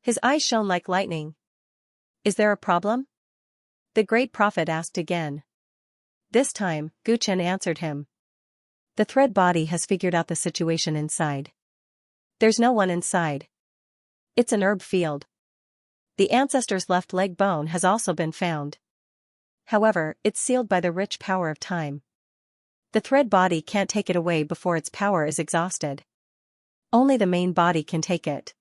His eyes shone like lightning. Is there a problem? The great prophet asked again. This time, Gu Chen answered him. The thread body has figured out the situation inside. There's no one inside. It's an herb field. The ancestor's left leg bone has also been found. However, it's sealed by the rich power of time. The thread body can't take it away before its power is exhausted. Only the main body can take it.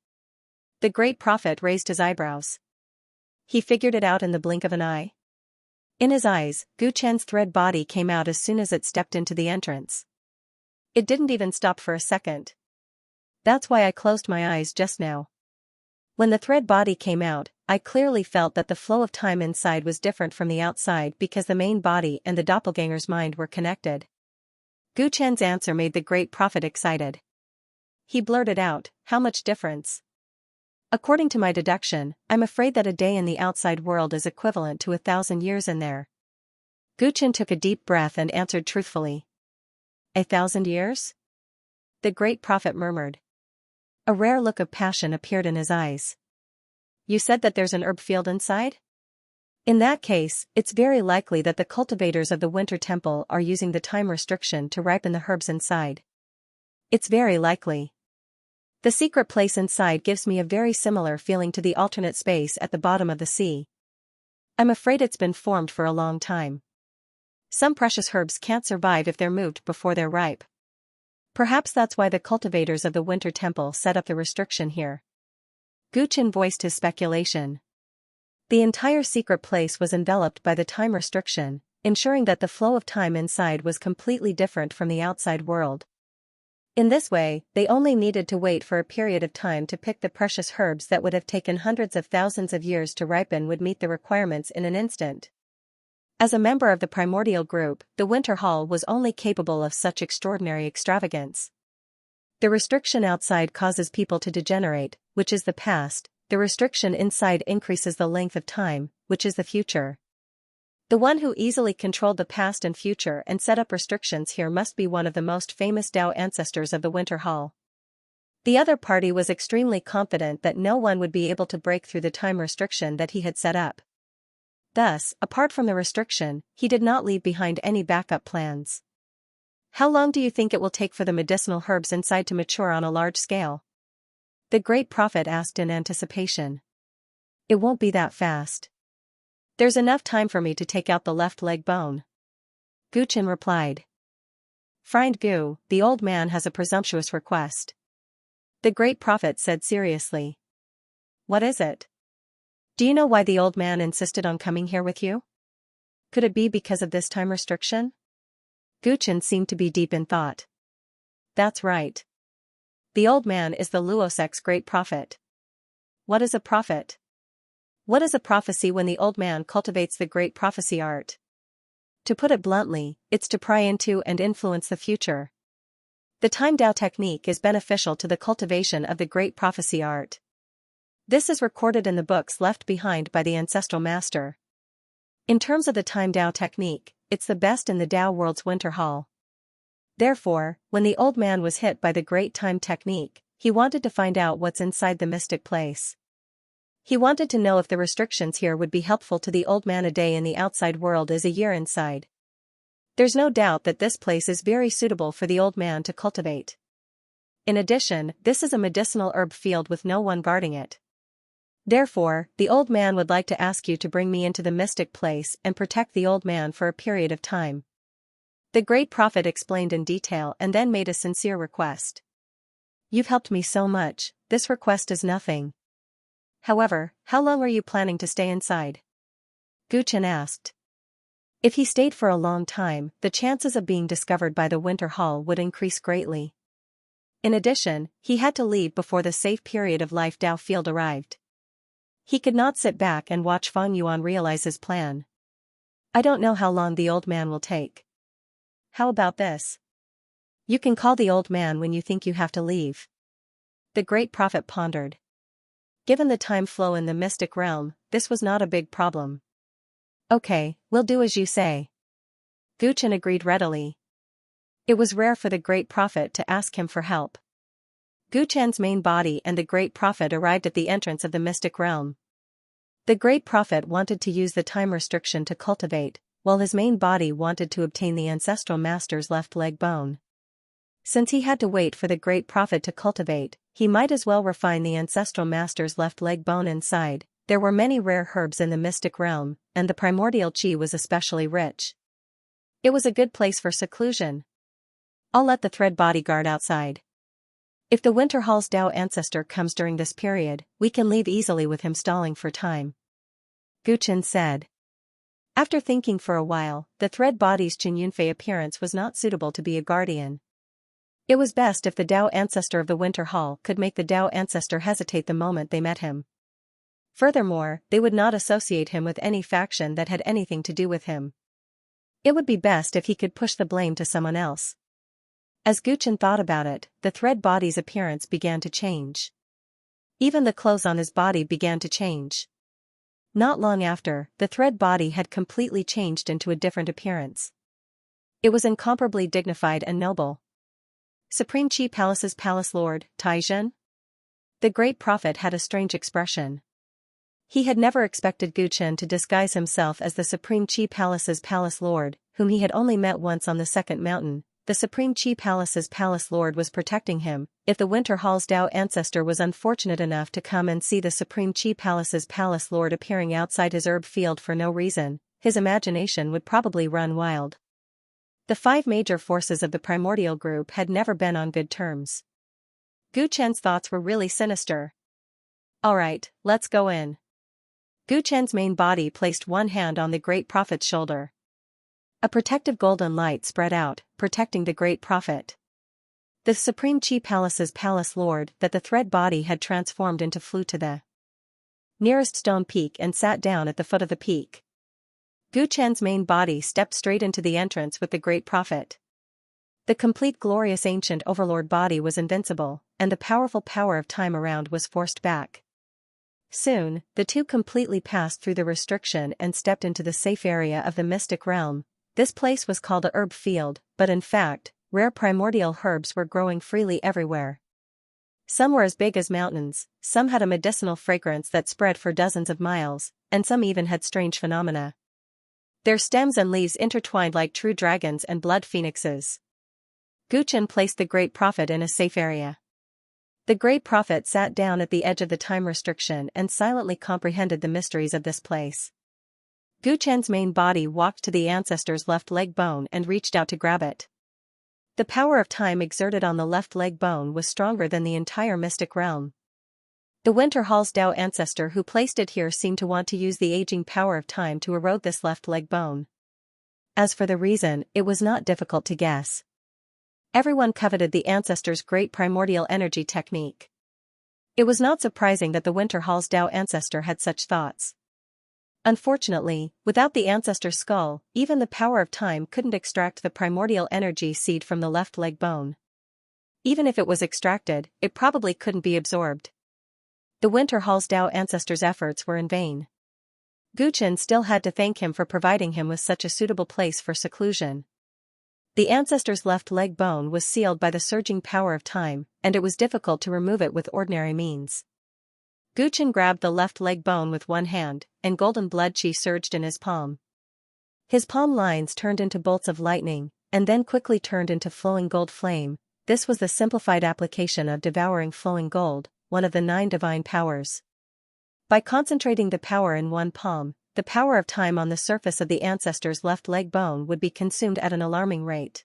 The great prophet raised his eyebrows. He figured it out in the blink of an eye. In his eyes, Gu Chen's thread body came out as soon as it stepped into the entrance. It didn't even stop for a second. That's why I closed my eyes just now. When the thread body came out, I clearly felt that the flow of time inside was different from the outside because the main body and the doppelganger's mind were connected. Gu Chen's answer made the great prophet excited. He blurted out, how much difference? According to my deduction, I'm afraid that a day in the outside world is equivalent to 1,000 years in there. Gu Chen took a deep breath and answered truthfully. 1,000 years? The great prophet murmured. A rare look of passion appeared in his eyes. You said that there's an herb field inside? In that case, it's very likely that the cultivators of the Winter Temple are using the time restriction to ripen the herbs inside. It's very likely. The secret place inside gives me a very similar feeling to the alternate space at the bottom of the sea. I'm afraid it's been formed for a long time. Some precious herbs can't survive if they're moved before they're ripe. Perhaps that's why the cultivators of the Winter Temple set up the restriction here. Gu Chen voiced his speculation. The entire secret place was enveloped by the time restriction, ensuring that the flow of time inside was completely different from the outside world. In this way, they only needed to wait for a period of time to pick the precious herbs that would have taken hundreds of thousands of years to ripen would meet the requirements in an instant. As a member of the primordial group, the Winter Hall was only capable of such extraordinary extravagance. The restriction outside causes people to degenerate, which is the past. The restriction inside increases the length of time, which is the future. The one who easily controlled the past and future and set up restrictions here must be one of the most famous Tao ancestors of the Winter Hall. The other party was extremely confident that no one would be able to break through the time restriction that he had set up. Thus, apart from the restriction, he did not leave behind any backup plans. How long do you think it will take for the medicinal herbs inside to mature on a large scale? The great prophet asked in anticipation. It won't be that fast. There's enough time for me to take out the left leg bone. Gu Chen replied. Friend Gu, the old man has a presumptuous request. The great prophet said seriously. What is it? Do you know why the old man insisted on coming here with you? Could it be because of this time restriction? Gu Chen seemed to be deep in thought. That's right. The old man is the Luosek's great prophet. What is a prophet? What is a prophecy when the old man cultivates the great prophecy art? To put it bluntly, it's to pry into and influence the future. The time Tao technique is beneficial to the cultivation of the great prophecy art. This is recorded in the books left behind by the ancestral master. In terms of the time Tao technique, it's the best in the Tao world's winter hall. Therefore, when the old man was hit by the great time technique, he wanted to find out what's inside the mystic place. He wanted to know if the restrictions here would be helpful to the old man. A day in the outside world is a year inside. There's no doubt that this place is very suitable for the old man to cultivate. In addition, this is a medicinal herb field with no one guarding it. Therefore, the old man would like to ask you to bring me into the mystic place and protect the old man for a period of time. The great prophet explained in detail and then made a sincere request. You've helped me so much, this request is nothing. However, how long are you planning to stay inside? Guchen asked. If he stayed for a long time, the chances of being discovered by the winter hall would increase greatly. In addition, he had to leave before the safe period of life Tao field arrived. He could not sit back and watch Fang Yuan realize his plan. I don't know how long the old man will take. How about this? You can call the old man when you think you have to leave. The great prophet pondered. Given the time flow in the mystic realm, this was not a big problem. Okay, we'll do as you say. Guchen agreed readily. It was rare for the great prophet to ask him for help. Guchen's main body and the great prophet arrived at the entrance of the mystic realm. The great prophet wanted to use the time restriction to cultivate, while his main body wanted to obtain the ancestral master's left leg bone. Since he had to wait for the great prophet to cultivate, he might as well refine the ancestral master's left leg bone inside. There were many rare herbs in the mystic realm, and the primordial qi was especially rich. It was a good place for seclusion. I'll let the thread bodyguard outside. If the winter hall's Tao ancestor comes during this period, we can leave easily with him stalling for time. Guchen said. After thinking for a while, the thread body's Qin Yunfei appearance was not suitable to be a guardian. It was best if the Tao ancestor of the winter hall could make the Tao ancestor hesitate the moment they met him. Furthermore, they would not associate him with any faction that had anything to do with him. It would be best if he could push the blame to someone else. As Guchen thought about it, the thread body's appearance began to change. Even the clothes on his body began to change. Not long after, the thread body had completely changed into a different appearance. It was incomparably dignified and noble. Supreme Qi Palace's Palace Lord, Tyrant? The great prophet had a strange expression. He had never expected Guchen to disguise himself as the Supreme Qi Palace's Palace Lord, whom he had only met once on the second mountain. The Supreme Qi Palace's Palace Lord was protecting him. If the Winter Hall's Tao ancestor was unfortunate enough to come and see the Supreme Qi Palace's Palace Lord appearing outside his herb field for no reason, his imagination would probably run wild. The 5 major forces of the primordial group had never been on good terms. Guchen's thoughts were really sinister. Alright, let's go in. Guchen's main body placed one hand on the great prophet's shoulder. A protective golden light spread out, protecting the great prophet. The Supreme Qi Palace's Palace Lord that the thread body had transformed into flew to the nearest stone peak and sat down at the foot of the peak. Guchen's main body stepped straight into the entrance with the great prophet. The complete glorious ancient overlord body was invincible, and the powerful power of time around was forced back. Soon, the two completely passed through the restriction and stepped into the safe area of the mystic realm. This place was called a herb field, but in fact, rare primordial herbs were growing freely everywhere. Some were as big as mountains, some had a medicinal fragrance that spread for dozens of miles, and some even had strange phenomena. Their stems and leaves intertwined like true dragons and blood phoenixes. Guchen placed the great prophet in a safe area. The great prophet sat down at the edge of the time restriction and silently comprehended the mysteries of this place. Guchen's main body walked to the ancestor's left leg bone and reached out to grab it. The power of time exerted on the left leg bone was stronger than the entire mystic realm. The Winter Hall's Tao ancestor who placed it here seemed to want to use the aging power of time to erode this left leg bone. As for the reason, it was not difficult to guess. Everyone coveted the ancestor's great primordial energy technique. It was not surprising that the Winter Hall's Tao ancestor had such thoughts. Unfortunately, without the ancestor's skull, even the power of time couldn't extract the primordial energy seed from the left leg bone. Even if it was extracted, it probably couldn't be absorbed. The Winter Hall's Tao ancestor's efforts were in vain. Guchen still had to thank him for providing him with such a suitable place for seclusion. The ancestor's left leg bone was sealed by the surging power of time, and it was difficult to remove it with ordinary means. Guchen grabbed the left leg bone with one hand, and golden blood chi surged in his palm. His palm lines turned into bolts of lightning, and then quickly turned into flowing gold flame. This was the simplified application of devouring flowing gold, one of the 9 divine powers. By concentrating the power in one palm, the power of time on the surface of the ancestor's left leg bone would be consumed at an alarming rate.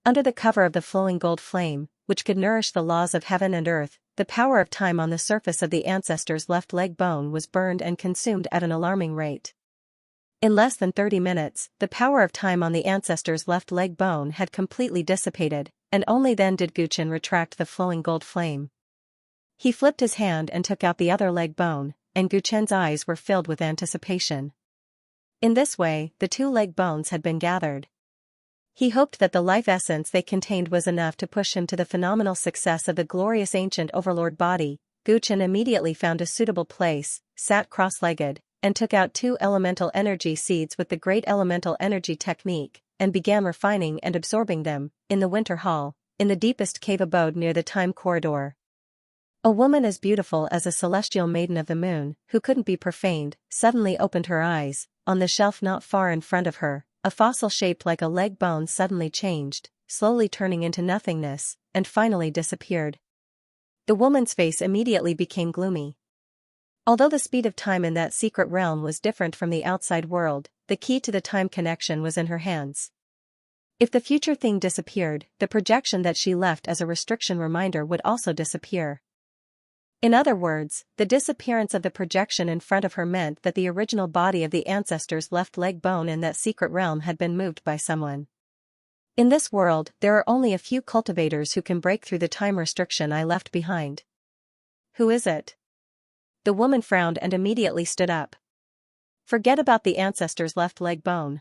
Under the cover of the flowing gold flame, which could nourish the laws of heaven and earth, the power of time on the surface of the ancestor's left leg bone was burned and consumed at an alarming rate. In less than 30 minutes, the power of time on the ancestor's left leg bone had completely dissipated, and only then did Guchen retract the flowing gold flame. He flipped his hand and took out the other leg bone, and Guchen's eyes were filled with anticipation. In this way, the 2 leg bones had been gathered. He hoped that the life essence they contained was enough to push him to the phenomenal success of the glorious ancient overlord body. Guchen immediately found a suitable place, sat cross-legged, and took out 2 elemental energy seeds with the great elemental energy technique, and began refining and absorbing them, in the winter hall, in the deepest cave abode near the time corridor. A woman as beautiful as a celestial maiden of the moon, who couldn't be profaned, suddenly opened her eyes. On the shelf not far in front of her, a fossil shaped like a leg bone suddenly changed, slowly turning into nothingness, and finally disappeared. The woman's face immediately became gloomy. Although the speed of time in that secret realm was different from the outside world, the key to the time connection was in her hands. If the future thing disappeared, the projection that she left as a restriction reminder would also disappear. In other words, the disappearance of the projection in front of her meant that the original body of the ancestor's left leg bone in that secret realm had been moved by someone. In this world, there are only a few cultivators who can break through the time restriction I left behind. Who is it? The woman frowned and immediately stood up. Forget about the ancestor's left leg bone.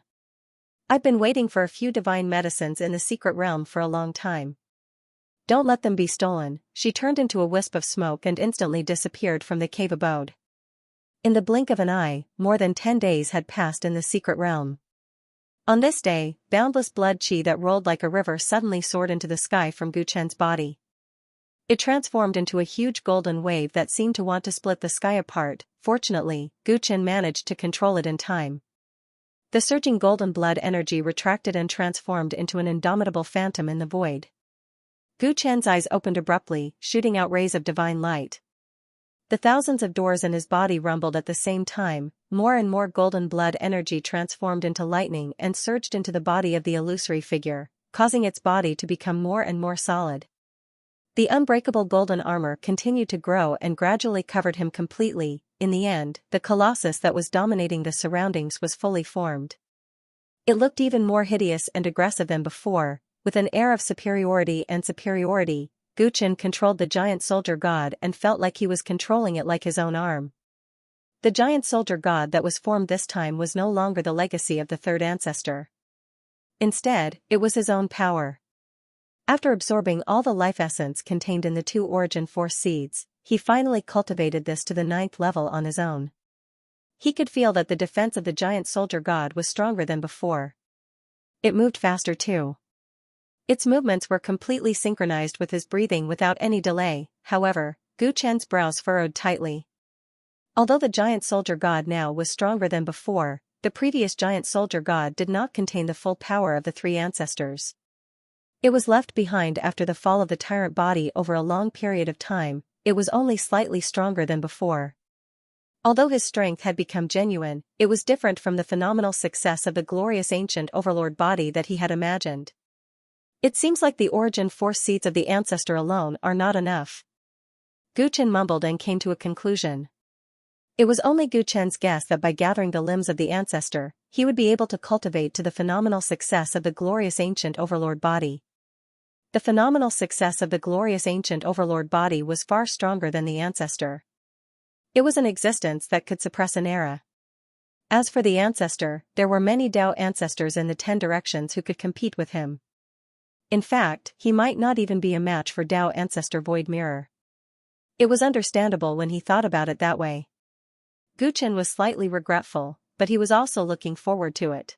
I've been waiting for a few divine medicines in the secret realm for a long time. Don't let them be stolen. She turned into a wisp of smoke and instantly disappeared from the cave abode. In the blink of an eye, more than 10 days had passed in the secret realm. On this day, boundless blood chi that rolled like a river suddenly soared into the sky from Guchen's body. It transformed into a huge golden wave that seemed to want to split the sky apart. Fortunately, Guchen managed to control it in time. The surging golden blood energy retracted and transformed into an indomitable phantom in the void. Guchen's eyes opened abruptly, shooting out rays of divine light. The thousands of doors in his body rumbled at the same time. More and more golden blood energy transformed into lightning and surged into the body of the illusory figure, causing its body to become more and more solid. The unbreakable golden armor continued to grow and gradually covered him completely. In the end, the colossus that was dominating the surroundings was fully formed. It looked even more hideous and aggressive than before. With an air of superiority, Guchen controlled the giant soldier god and felt like he was controlling it like his own arm. The giant soldier god that was formed this time was no longer the legacy of the third ancestor. Instead, it was his own power. After absorbing all the life essence contained in the 2 origin force seeds, he finally cultivated this to the 9th level on his own. He could feel that the defense of the giant soldier god was stronger than before. It moved faster too. Its movements were completely synchronized with his breathing without any delay. However, Guchen's brows furrowed tightly. Although the giant soldier god now was stronger than before, the previous giant soldier god did not contain the full power of the 3 ancestors. It was left behind after the fall of the tyrant body over a long period of time. It was only slightly stronger than before. Although his strength had become genuine, it was different from the phenomenal success of the glorious ancient overlord body that he had imagined. It seems like the origin force seeds of the ancestor alone are not enough. Guchen mumbled and came to a conclusion. It was only Guchen's guess that by gathering the limbs of the ancestor, he would be able to cultivate to the phenomenal success of the glorious ancient overlord body. The phenomenal success of the glorious ancient overlord body was far stronger than the ancestor. It was an existence that could suppress an era. As for the ancestor, there were many Tao ancestors in the 10 directions who could compete with him. In fact, he might not even be a match for Tao ancestor Void Mirror. It was understandable when he thought about it that way. Gu Chen was slightly regretful, but he was also looking forward to it.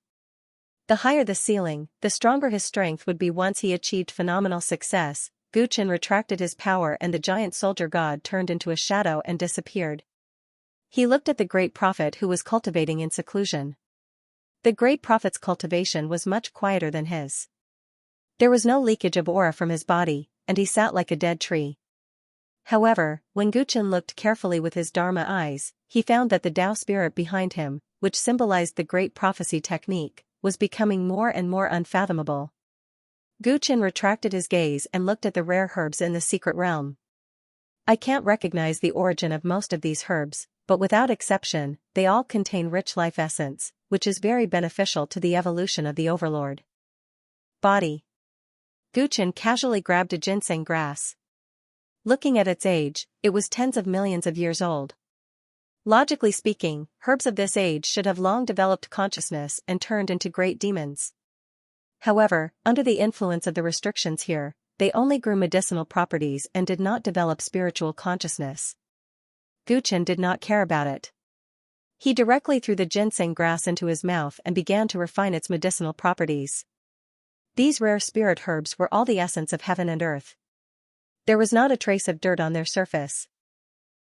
The higher the ceiling, the stronger his strength would be once he achieved phenomenal success. Gu Chen retracted his power and the giant soldier god turned into a shadow and disappeared. He looked at the great prophet who was cultivating in seclusion. The great prophet's cultivation was much quieter than his. There was no leakage of aura from his body, and he sat like a dead tree. However, when Gu Chen looked carefully with his Dharma eyes, he found that the Tao spirit behind him, which symbolized the great prophecy technique, was becoming more and more unfathomable. Gu Chen retracted his gaze and looked at the rare herbs in the secret realm. I can't recognize the origin of most of these herbs, but without exception, they all contain rich life essence, which is very beneficial to the evolution of the overlord. Body. Gu Chen casually grabbed a ginseng grass. Looking at its age, it was tens of millions of years old. Logically speaking, herbs of this age should have long developed consciousness and turned into great demons. However, under the influence of the restrictions here, they only grew medicinal properties and did not develop spiritual consciousness. Gu Chen did not care about it. He directly threw the ginseng grass into his mouth and began to refine its medicinal properties. These rare spirit herbs were all the essence of heaven and earth. There was not a trace of dirt on their surface.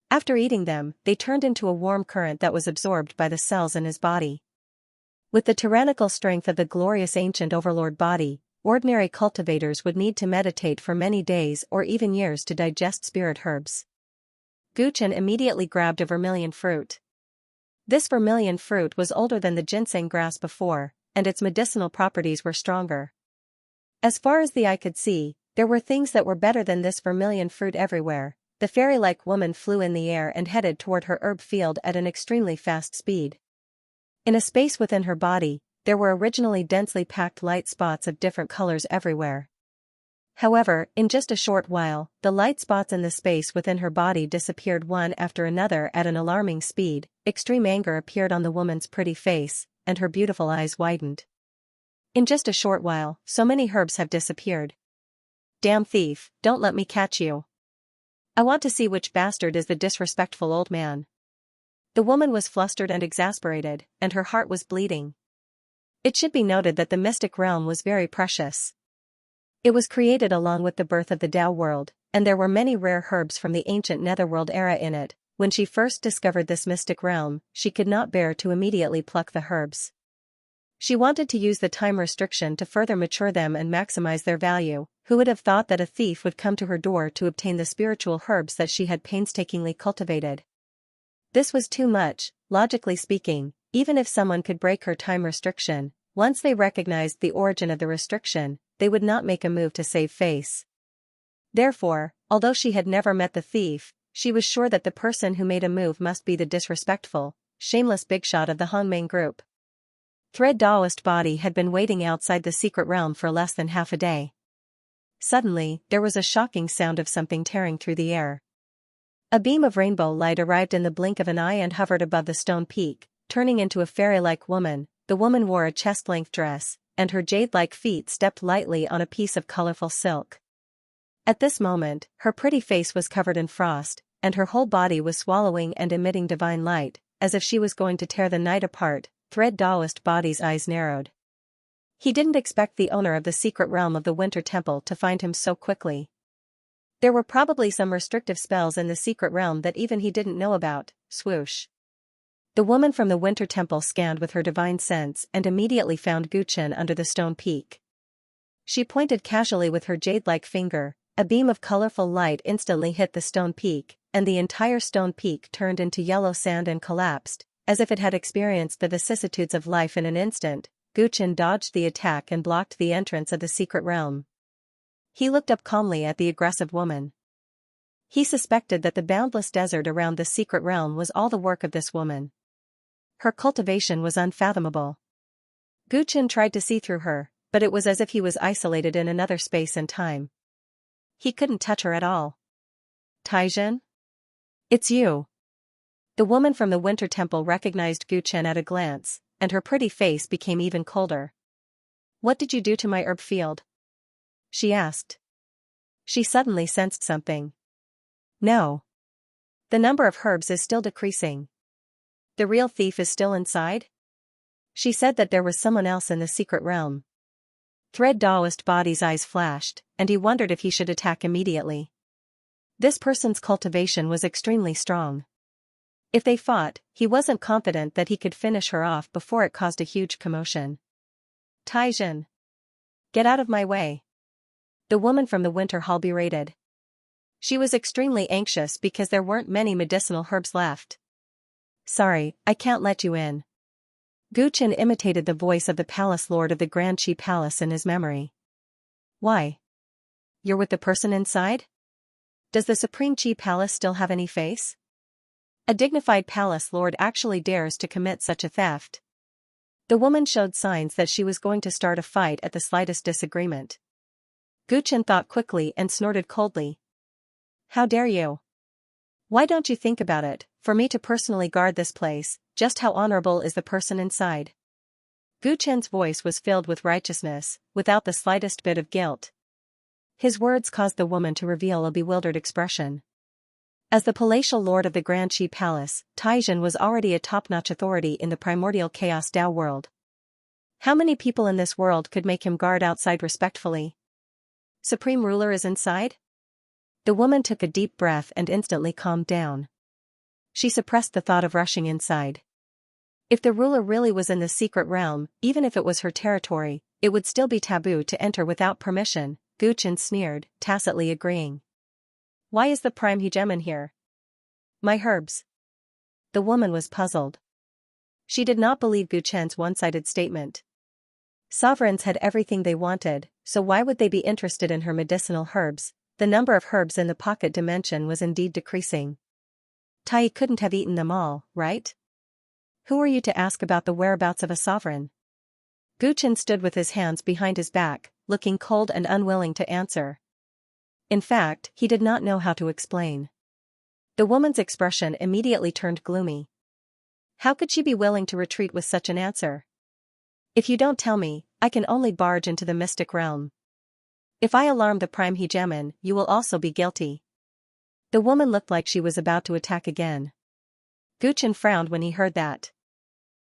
After eating them, they turned into a warm current that was absorbed by the cells in his body. With the tyrannical strength of the glorious ancient overlord body, ordinary cultivators would need to meditate for many days or even years to digest spirit herbs. Gu Chen immediately grabbed a vermilion fruit. This vermilion fruit was older than the ginseng grass before, and its medicinal properties were stronger. As far as the eye could see, there were things that were better than this vermilion fruit everywhere. The fairy-like woman flew in the air and headed toward her herb field at an extremely fast speed. In a space within her body, there were originally densely packed light spots of different colors everywhere. However, in just a short while, the light spots in the space within her body disappeared one after another at an alarming speed. Extreme anger appeared on the woman's pretty face, and her beautiful eyes widened. In just a short while, so many herbs have disappeared. Damn thief, don't let me catch you. I want to see which bastard is the disrespectful old man. The woman was flustered and exasperated, and her heart was bleeding. It should be noted that the mystic realm was very precious. It was created along with the birth of the Tao world, and there were many rare herbs from the ancient netherworld era in it. When she first discovered this mystic realm, she could not bear to immediately pluck the herbs. She wanted to use the time restriction to further mature them and maximize their value. Who would have thought that a thief would come to her door to obtain the spiritual herbs that she had painstakingly cultivated? This was too much, logically speaking. Even if someone could break her time restriction, once they recognized the origin of the restriction, they would not make a move to save face. Therefore, although she had never met the thief, she was sure that the person who made a move must be the disrespectful, shameless big shot of the Hongmeng group. Thread Daoist body had been waiting outside the secret realm for less than half a day. Suddenly, there was a shocking sound of something tearing through the air. A beam of rainbow light arrived in the blink of an eye and hovered above the stone peak, turning into a fairy-like woman. The woman wore a chest-length dress, and her jade-like feet stepped lightly on a piece of colorful silk. At this moment, her pretty face was covered in frost, and her whole body was swallowing and emitting divine light, as if she was going to tear the night apart. Thread Daoist body's eyes narrowed. He didn't expect the owner of the secret realm of the Winter Temple to find him so quickly. There were probably some restrictive spells in the secret realm that even he didn't know about. Swoosh. The woman from the Winter Temple scanned with her divine sense and immediately found Gu Chen under the stone peak. She pointed casually with her jade-like finger. A beam of colorful light instantly hit the stone peak, and the entire stone peak turned into yellow sand and collapsed, as if it had experienced the vicissitudes of life in an instant. Gu Chen dodged the attack and blocked the entrance of the secret realm. He looked up calmly at the aggressive woman. He suspected that the boundless desert around the secret realm was all the work of this woman. Her cultivation was unfathomable. Gu Chen tried to see through her, but it was as if he was isolated in another space and time. He couldn't touch her at all. Taizhen? It's you. The woman from the Winter Temple recognized Gu Chen at a glance, and her pretty face became even colder. What did you do to my herb field? She asked. She suddenly sensed something. No. The number of herbs is still decreasing. The real thief is still inside? She said that there was someone else in the secret realm. Thread Daoist Body's eyes flashed, and he wondered if he should attack immediately. This person's cultivation was extremely strong. If they fought, he wasn't confident that he could finish her off before it caused a huge commotion. Taijin. Get out of my way. The woman from the Winter Hall berated. She was extremely anxious because there weren't many medicinal herbs left. Sorry, I can't let you in. Guchen imitated the voice of the palace lord of the Grand Qi Palace in his memory. Why? You're with the person inside? Does the Supreme Qi Palace still have any face? A dignified palace lord actually dares to commit such a theft. The woman showed signs that she was going to start a fight at the slightest disagreement. Guchen thought quickly and snorted coldly. How dare you? Why don't you think about it, for me to personally guard this place, just how honorable is the person inside? Guchen's voice was filled with righteousness, without the slightest bit of guilt. His words caused the woman to reveal a bewildered expression. As the palatial lord of the Grand Qi Palace, Taijin was already a top-notch authority in the primordial chaos Dao world. How many people in this world could make him guard outside respectfully? Supreme ruler is inside? The woman took a deep breath and instantly calmed down. She suppressed the thought of rushing inside. If the ruler really was in the secret realm, even if it was her territory, it would still be taboo to enter without permission, Guchen sneered, tacitly agreeing. Why is the prime hegemon here? My herbs. The woman was puzzled. She did not believe Guchen's one-sided statement. Sovereigns had everything they wanted, so why would they be interested in her medicinal herbs? The number of herbs in the pocket dimension was indeed decreasing. Tai couldn't have eaten them all, right? Who are you to ask about the whereabouts of a sovereign? Guchen stood with his hands behind his back, looking cold and unwilling to answer. In fact, he did not know how to explain. The woman's expression immediately turned gloomy. How could she be willing to retreat with such an answer? If you don't tell me, I can only barge into the mystic realm. If I alarm the prime hegemon, you will also be guilty. The woman looked like she was about to attack again. Guchen frowned when he heard that.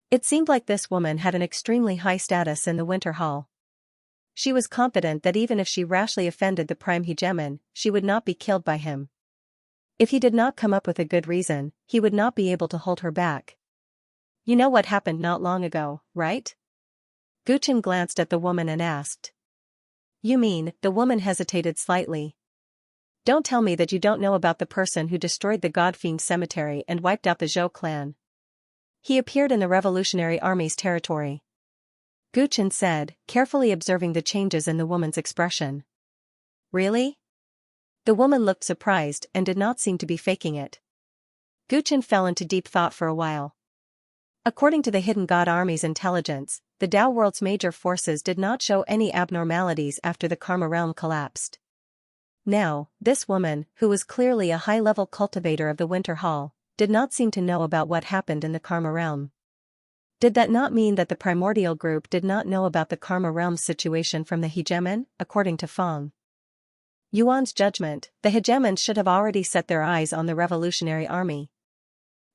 It seemed like this woman had an extremely high status in the Winter Hall. She was confident that even if she rashly offended the prime hegemon, she would not be killed by him. If he did not come up with a good reason, he would not be able to hold her back. You know what happened not long ago, right? Guchen glanced at the woman and asked. You mean, the woman hesitated slightly. Don't tell me that you don't know about the person who destroyed the God-Fiend cemetery and wiped out the Zhou clan. He appeared in the Revolutionary Army's territory. Guchen said, carefully observing the changes in the woman's expression. Really? The woman looked surprised and did not seem to be faking it. Guchen fell into deep thought for a while. According to the Hidden God Army's intelligence, the Dao world's major forces did not show any abnormalities after the Karma realm collapsed. Now, this woman, who was clearly a high-level cultivator of the Winter Hall, did not seem to know about what happened in the Karma realm. Did that not mean that the primordial group did not know about the Karma realm's situation from the hegemon, according to Feng Yuan's judgment? The hegemons should have already set their eyes on the Revolutionary Army.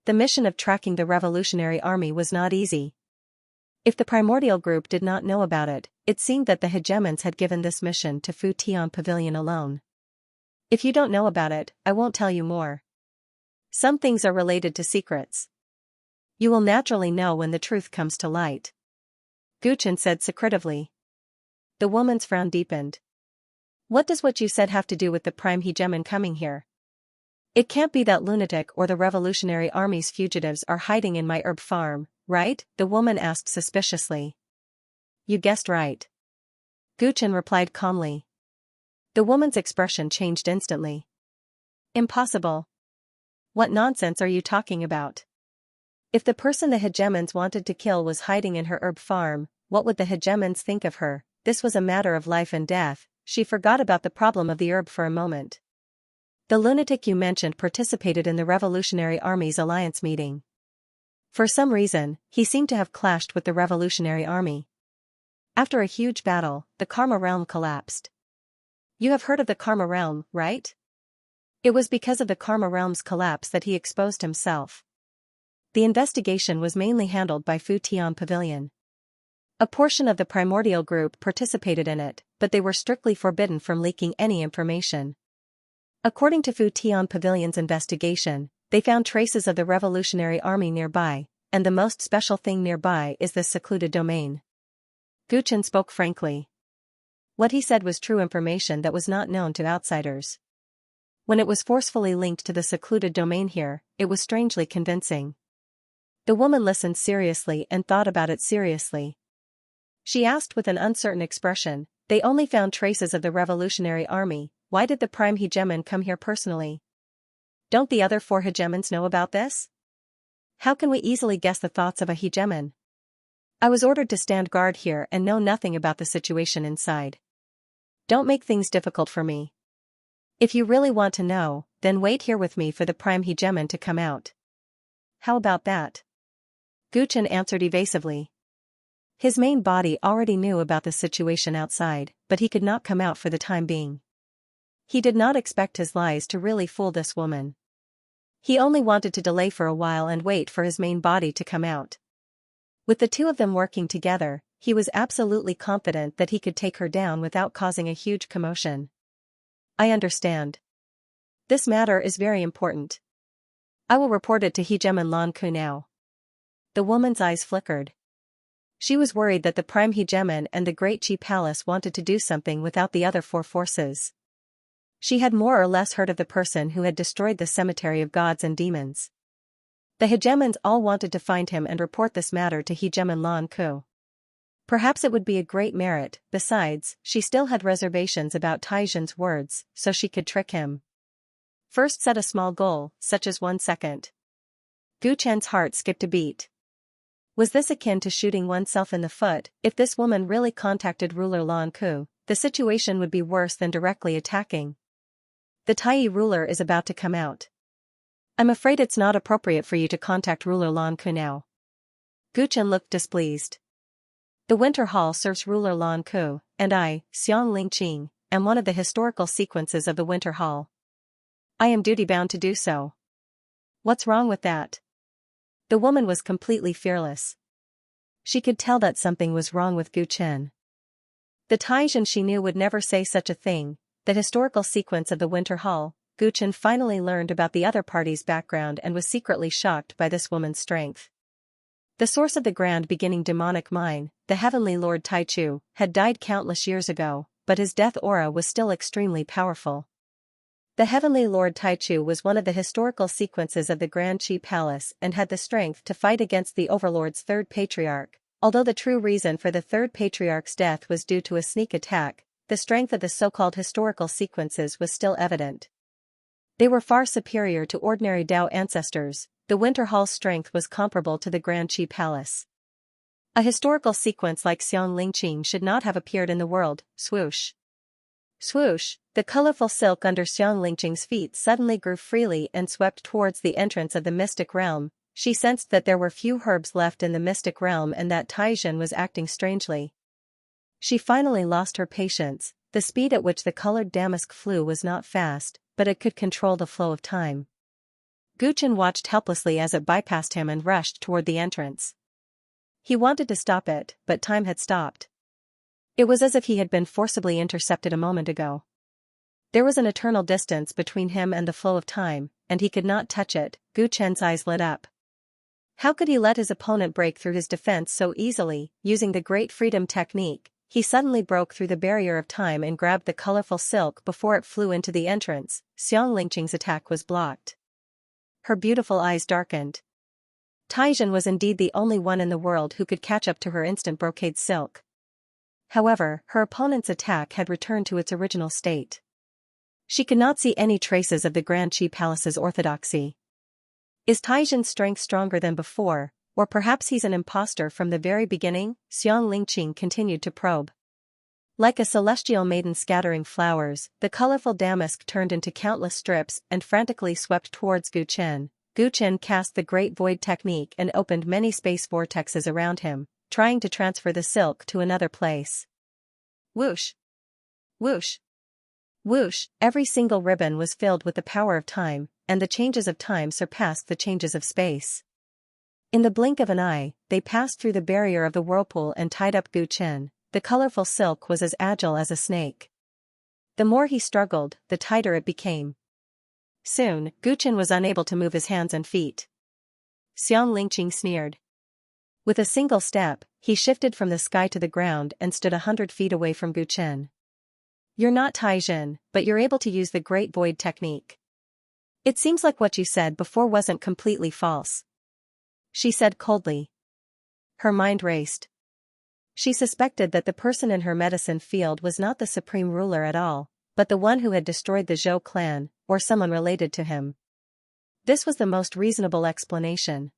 The mission of tracking the Revolutionary Army was not easy. If the primordial group did not know about it, it seemed that the hegemons had given this mission to Fu Tian Pavilion alone. If you don't know about it, I won't tell you more. Some things are related to secrets. You will naturally know when the truth comes to light. Guchen said secretively. The woman's frown deepened. What does what you said have to do with the prime hegemon coming here? It can't be that lunatic or the Revolutionary Army's fugitives are hiding in my herb farm, right? The woman asked suspiciously. You guessed right. Guchen replied calmly. The woman's expression changed instantly. Impossible. What nonsense are you talking about? If the person the hegemons wanted to kill was hiding in her herb farm, what would the hegemons think of her? This was a matter of life and death. She forgot about the problem of the herb for a moment. The lunatic you mentioned participated in the Revolutionary Army's alliance meeting. For some reason, he seemed to have clashed with the Revolutionary Army. After a huge battle, the Karma realm collapsed. You have heard of the Karma realm, right? It was because of the Karma realm's collapse that he exposed himself. The investigation was mainly handled by Fu Tian Pavilion. A portion of the primordial group participated in it, but they were strictly forbidden from leaking any information. According to Fu Tian Pavilion's investigation, they found traces of the Revolutionary Army nearby, and the most special thing nearby is this secluded domain. Gu Chen spoke frankly. What he said was true information that was not known to outsiders. When it was forcefully linked to the secluded domain here, it was strangely convincing. The woman listened seriously and thought about it seriously. She asked with an uncertain expression, "They only found traces of the Revolutionary Army, why did the prime hegemon come here personally? Don't the other 4 hegemons know about this? How can we easily guess the thoughts of a hegemon? I was ordered to stand guard here and know nothing about the situation inside. Don't make things difficult for me. If you really want to know, then wait here with me for the prime hegemon to come out." "How about that?" Gu Chen answered evasively. His main body already knew about the situation outside, but he could not come out for the time being. He did not expect his lies to really fool this woman. He only wanted to delay for a while and wait for his main body to come out. With the two of them working together, he was absolutely confident that he could take her down without causing a huge commotion. "I understand. This matter is very important. I will report it to Hegemon Lan Ku now." The woman's eyes flickered. She was worried that the prime hegemon and the Great Qi Palace wanted to do something without the other 4 forces. She had more or less heard of the person who had destroyed the cemetery of gods and demons. The hegemons all wanted to find him and report this matter to Hegemon Lan Ku. Perhaps it would be a great merit. Besides, she still had reservations about Taizhen's words, so she could trick him. First set a small goal, such as 1 second. Gu Chen's heart skipped a beat. Was this akin to shooting oneself in the foot? If this woman really contacted ruler Lan Ku, the situation would be worse than directly attacking. The Tai ruler is about to come out. I'm afraid it's not appropriate for you to contact ruler Lan Ku now. Gu Chen looked displeased. The Winter Hall serves ruler Lan Ku, and I, Xiang Lingqing, am one of the historical sequences of the Winter Hall. I am duty-bound to do so. What's wrong with that? The woman was completely fearless. She could tell that something was wrong with Gu Chen. The Taizhen she knew would never say such a thing. The historical sequence of the Winter Hall. Gu Chen finally learned about the other party's background and was secretly shocked by this woman's strength. The source of the grand beginning demonic mine, the heavenly Lord Taichu, had died countless years ago, but his death aura was still extremely powerful. The heavenly Lord Taichu was one of the historical sequences of the Grand Qi Palace and had the strength to fight against the Overlord's 3rd Patriarch. Although the true reason for the 3rd Patriarch's death was due to a sneak attack, the strength of the so-called historical sequences was still evident. They were far superior to ordinary Dao ancestors. The Winter Hall's strength was comparable to the Grand Qi Palace. A historical sequence like Xiang Lingqing should not have appeared in the world. Swoosh. Swoosh, the colorful silk under Xiang Lingqing's feet suddenly grew freely and swept towards the entrance of the mystic realm. She sensed that there were few herbs left in the mystic realm and that Taizhen was acting strangely. She finally lost her patience. The speed at which the colored damask flew was not fast, but it could control the flow of time. Gu Chen watched helplessly as it bypassed him and rushed toward the entrance. He wanted to stop it, but time had stopped. It was as if he had been forcibly intercepted a moment ago. There was an eternal distance between him and the flow of time, and he could not touch it. Gu Chen's eyes lit up. How could he let his opponent break through his defense so easily? Using the Great Freedom technique, he suddenly broke through the barrier of time and grabbed the colorful silk before it flew into the entrance. Xiang Lingqing's attack was blocked. Her beautiful eyes darkened. Taizhen was indeed the only one in the world who could catch up to her instant brocade silk. However, her opponent's attack had returned to its original state. She could not see any traces of the Grand Qi Palace's orthodoxy. Is Taizhen's strength stronger than before, or perhaps he's an imposter from the very beginning? Xiang Lingqing continued to probe. Like a celestial maiden scattering flowers, the colorful damask turned into countless strips and frantically swept towards Gu Chen. Gu Chen cast the Great Void technique and opened many space vortexes around him, trying to transfer the silk to another place. Whoosh! Whoosh! Whoosh! Every single ribbon was filled with the power of time, and the changes of time surpassed the changes of space. In the blink of an eye, they passed through the barrier of the whirlpool and tied up Gu Chen. The colorful silk was as agile as a snake. The more he struggled, the tighter it became. Soon, Gu Chen was unable to move his hands and feet. Xianxia sneered. With a single step, he shifted from the sky to the ground and stood 100 feet away from Gu Chen. You're not Taijin, but you're able to use the Great Void technique. It seems like what you said before wasn't completely false, she said coldly. Her mind raced. She suspected that the person in her medicine field was not the supreme ruler at all, but the one who had destroyed the Zhou clan, or someone related to him. This was the most reasonable explanation.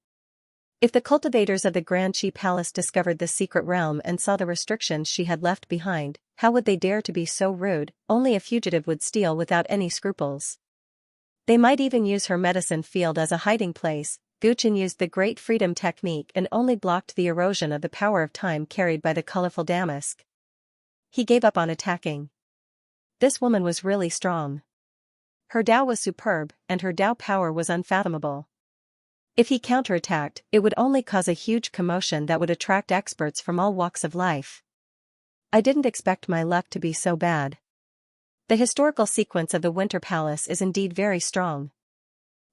If the cultivators of the Grand Qi Palace discovered the secret realm and saw the restrictions she had left behind, how would they dare to be so rude? Only a fugitive would steal without any scruples. They might even use her medicine field as a hiding place. Gu Chen used the Great Freedom technique and only blocked the erosion of the power of time carried by the colorful damask. He gave up on attacking. This woman was really strong. Her Dao was superb, and her Dao power was unfathomable. If he counterattacked, it would only cause a huge commotion that would attract experts from all walks of life. I didn't expect my luck to be so bad. The historical sequence of the Winter Palace is indeed very strong.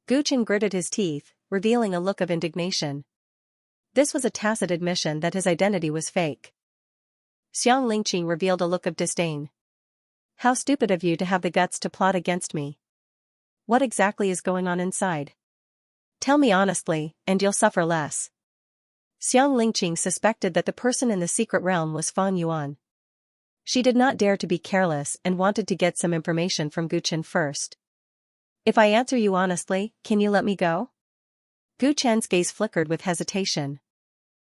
Gu Chen gritted his teeth, revealing a look of indignation. This was a tacit admission that his identity was fake. Xianxia revealed a look of disdain. How stupid of you to have the guts to plot against me. What exactly is going on inside? Tell me honestly, and you'll suffer less. Xianxia suspected that the person in the secret realm was Fang Yuan. She did not dare to be careless and wanted to get some information from Gu Chen first. If I answer you honestly, can you let me go? Gu Chen's gaze flickered with hesitation.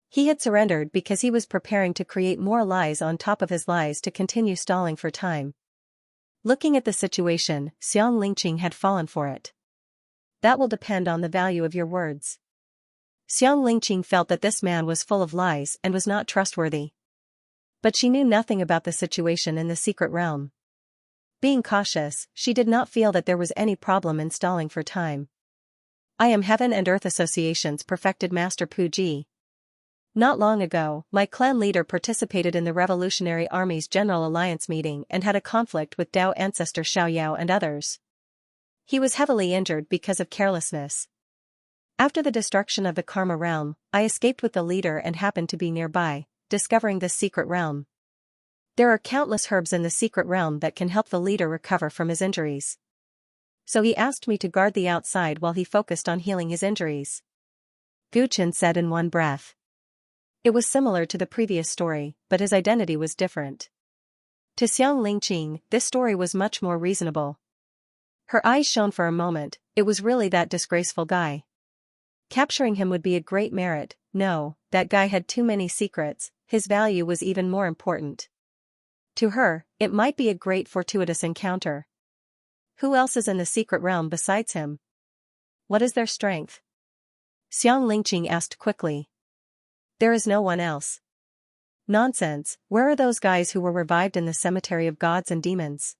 He had surrendered because he was preparing to create more lies on top of his lies to continue stalling for time. Looking at the situation, Xianxia had fallen for it. That will depend on the value of your words. Xianxia felt that this man was full of lies and was not trustworthy. But she knew nothing about the situation in the secret realm. Being cautious, she did not feel that there was any problem in stalling for time. I am Heaven and Earth Association's perfected Master Puji. Not long ago, my clan leader participated in the Revolutionary Army's General Alliance meeting and had a conflict with Dao ancestor Xiaoyao and others. He was heavily injured because of carelessness. After the destruction of the Karma realm, I escaped with the leader and happened to be nearby, discovering this secret realm. There are countless herbs in the secret realm that can help the leader recover from his injuries. So he asked me to guard the outside while he focused on healing his injuries. Gu Chen said in one breath. It was similar to the previous story, but his identity was different. To Xianxia, this story was much more reasonable. Her eyes shone for a moment. It was really that disgraceful guy. Capturing him would be a great merit. No, that guy had too many secrets, his value was even more important. To her, it might be a great fortuitous encounter. Who else is in the secret realm besides him? What is their strength? Xianxia asked quickly. There is no one else. Nonsense, where are those guys who were revived in the cemetery of gods and demons?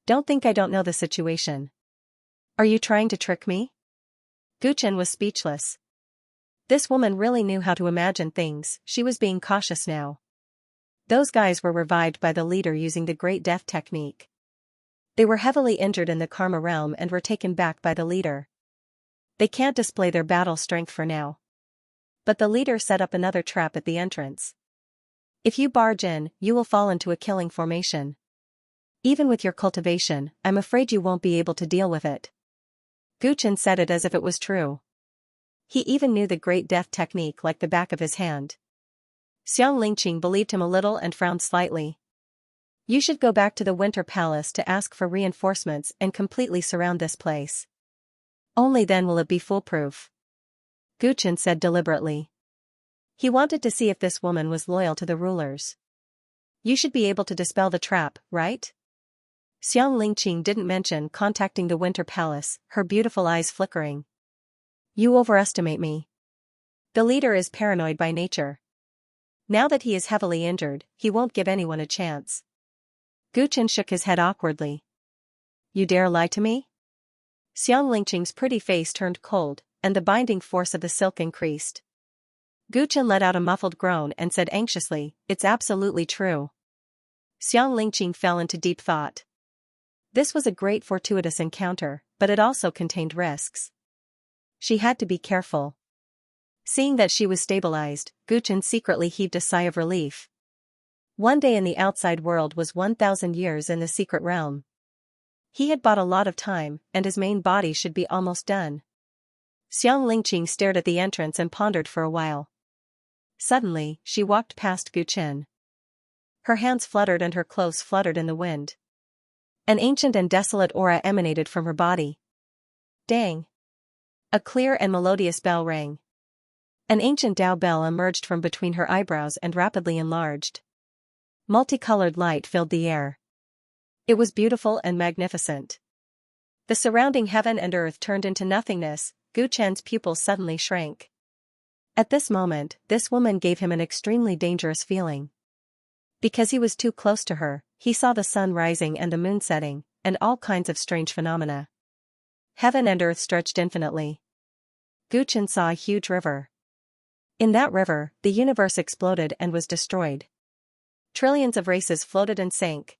Don't think I don't know the situation. Are you trying to trick me? Gu Chen was speechless. This woman really knew how to imagine things. She was being cautious now. Those guys were revived by the leader using the Great Death technique. They were heavily injured in the Karma realm and were taken back by the leader. They can't display their battle strength for now. But the leader set up another trap at the entrance. If you barge in, you will fall into a killing formation. Even with your cultivation, I'm afraid you won't be able to deal with it. Gu Chen said it as if it was true. He even knew the Great Death technique like the back of his hand. Xianxia believed him a little and frowned slightly. You should go back to the Winter Palace to ask for reinforcements and completely surround this place. Only then will it be foolproof. Gu Chen said deliberately. He wanted to see if this woman was loyal to the rulers. You should be able to dispel the trap, right? Xianxia didn't mention contacting the Winter Palace, her beautiful eyes flickering. You overestimate me. The leader is paranoid by nature. Now that he is heavily injured, he won't give anyone a chance. Gu Chen shook his head awkwardly. You dare lie to me? Xianxing's pretty face turned cold, and the binding force of the silk increased. Guchen let out a muffled groan and said anxiously, "It's absolutely true." Xianxia fell into deep thought. This was a great fortuitous encounter, but it also contained risks. She had to be careful. Seeing that she was stabilized, Guchen secretly heaved a sigh of relief. One day in the outside world was 1,000 years in the secret realm. He had bought a lot of time, and his main body should be almost done. Xianxia stared at the entrance and pondered for a while. Suddenly, she walked past Guchen. Her hands fluttered and her clothes fluttered in the wind. An ancient and desolate aura emanated from her body. Dang! A clear and melodious bell rang. An ancient Dao bell emerged from between her eyebrows and rapidly enlarged. Multicolored light filled the air. It was beautiful and magnificent. The surrounding heaven and earth turned into nothingness. Guchen's pupils suddenly shrank. At this moment, this woman gave him an extremely dangerous feeling. Because he was too close to her, he saw the sun rising and the moon setting, and all kinds of strange phenomena. Heaven and earth stretched infinitely. Guchen saw a huge river. In that river, the universe exploded and was destroyed. Trillions of races floated and sank.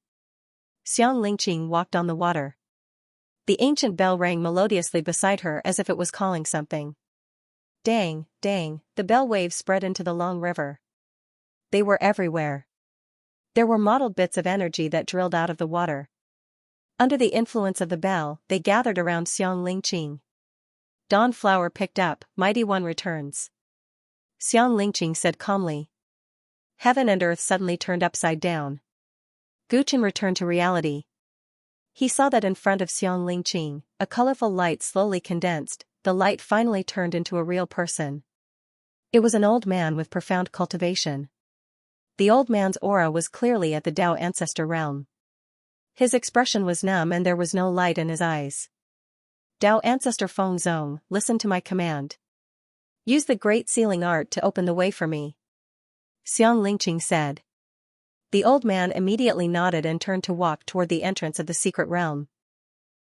Xianxia walked on the water. The ancient bell rang melodiously beside her as if it was calling something. Dang, dang, the bell waves spread into the long river. They were everywhere. There were mottled bits of energy that drilled out of the water. Under the influence of the bell, they gathered around Xianxia. Dawn flower picked up, Mighty One returns. Xianxia said calmly. Heaven and earth suddenly turned upside down. Guchen returned to reality. He saw that in front of Xianxia, a colorful light slowly condensed. The light finally turned into a real person. It was an old man with profound cultivation. The old man's aura was clearly at the Dao ancestor realm. His expression was numb and there was no light in his eyes. Dao ancestor Feng Zong, listen to my command. Use the great sealing art to open the way for me. Xianxia said. The old man immediately nodded and turned to walk toward the entrance of the secret realm.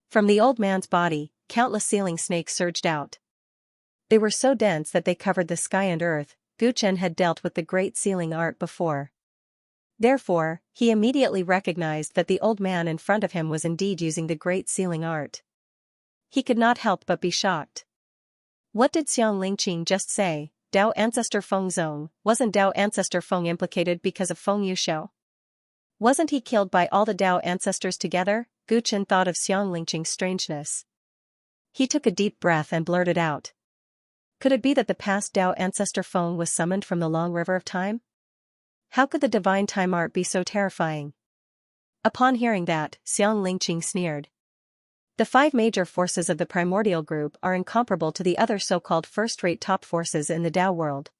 From the old man's body, countless sealing snakes surged out. They were so dense that they covered the sky and earth. Guchen had dealt with the great sealing art before. Therefore, he immediately recognized that the old man in front of him was indeed using the great sealing art. He could not help but be shocked. What did Xianxia just say? Dao ancestor Feng Zong, wasn't Dao ancestor Feng implicated because of Feng Yuxiu? Wasn't he killed by all the Dao ancestors together? Guchen thought of Xianxing's strangeness. He took a deep breath and blurted out. Could it be that the past Dao ancestor Feng was summoned from the long river of time? How could the divine time art be so terrifying? Upon hearing that, Xianxia sneered. The 5 major forces of the primordial group are incomparable to the other so-called first-rate top forces in the Dao world.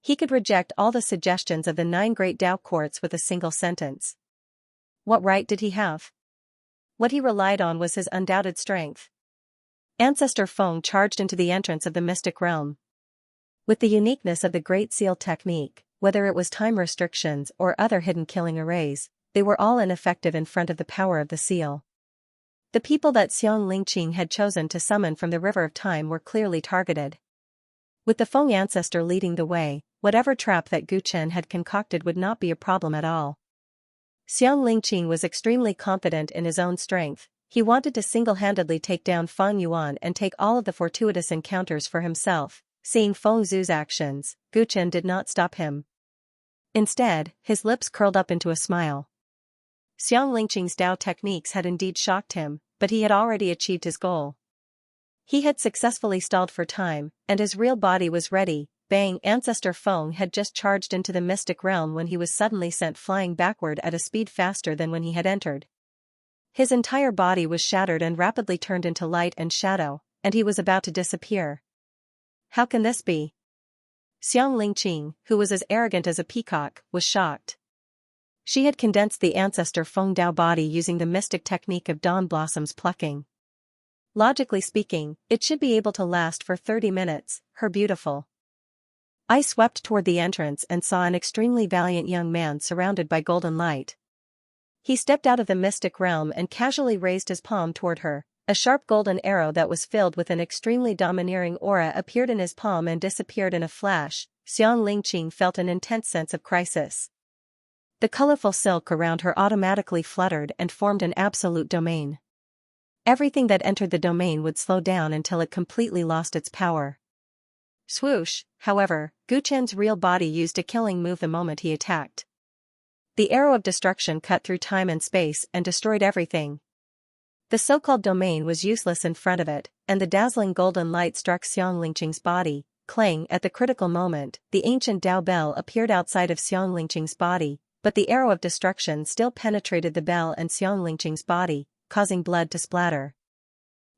He could reject all the suggestions of the 9 great Dao courts with a single sentence. What right did he have? What he relied on was his undoubted strength. Ancestor Feng charged into the entrance of the mystic realm. With the uniqueness of the Great Seal technique, whether it was time restrictions or other hidden killing arrays, they were all ineffective in front of the power of the seal. The people that Xianxia had chosen to summon from the river of time were clearly targeted. With the Feng ancestor leading the way, whatever trap that Guchen had concocted would not be a problem at all. Xianxia was extremely confident in his own strength. He wanted to single-handedly take down Feng Yuan and take all of the fortuitous encounters for himself. Seeing Feng Zhu's actions, Guchen did not stop him. Instead, his lips curled up into a smile. Xianxing's Dao techniques had indeed shocked him, but he had already achieved his goal. He had successfully stalled for time, and his real body was ready. Bang! Ancestor Feng had just charged into the mystic realm when he was suddenly sent flying backward at a speed faster than when he had entered. His entire body was shattered and rapidly turned into light and shadow, and he was about to disappear. How can this be? Xianxia, who was as arrogant as a peacock, was shocked. She had condensed the ancestor Feng Dao body using the mystic technique of dawn blossoms plucking. Logically speaking, it should be able to last for 30 minutes, her beautiful eye swept toward the entrance and saw an extremely valiant young man surrounded by golden light. He stepped out of the mystic realm and casually raised his palm toward her, A sharp golden arrow that was filled with an extremely domineering aura appeared in his palm and disappeared in a flash. Xianxia felt an intense sense of crisis. The colorful silk around her automatically fluttered and formed an absolute domain. Everything that entered the domain would slow down until it completely lost its power. Swoosh, however, Gu Chen's real body used a killing move the moment he attacked. The arrow of destruction cut through time and space and destroyed everything. The so-called domain was useless in front of it, and the dazzling golden light struck Xianxia's body. Clang! At the critical moment, the ancient Dao bell appeared outside of Xianxia's body, but the arrow of destruction still penetrated the bell and Xianxia's body, causing blood to splatter.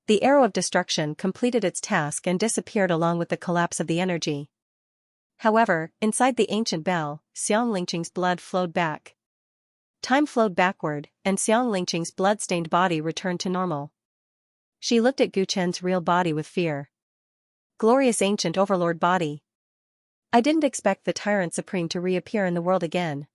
The arrow of destruction completed its task and disappeared along with the collapse of the energy. However, inside the ancient bell, Xianxia's blood flowed back. Time flowed backward, and Xianxia's blood-stained body returned to normal. She looked at Gu Chen's real body with fear. Glorious ancient overlord body. I didn't expect the Tyrant Supreme to reappear in the world again.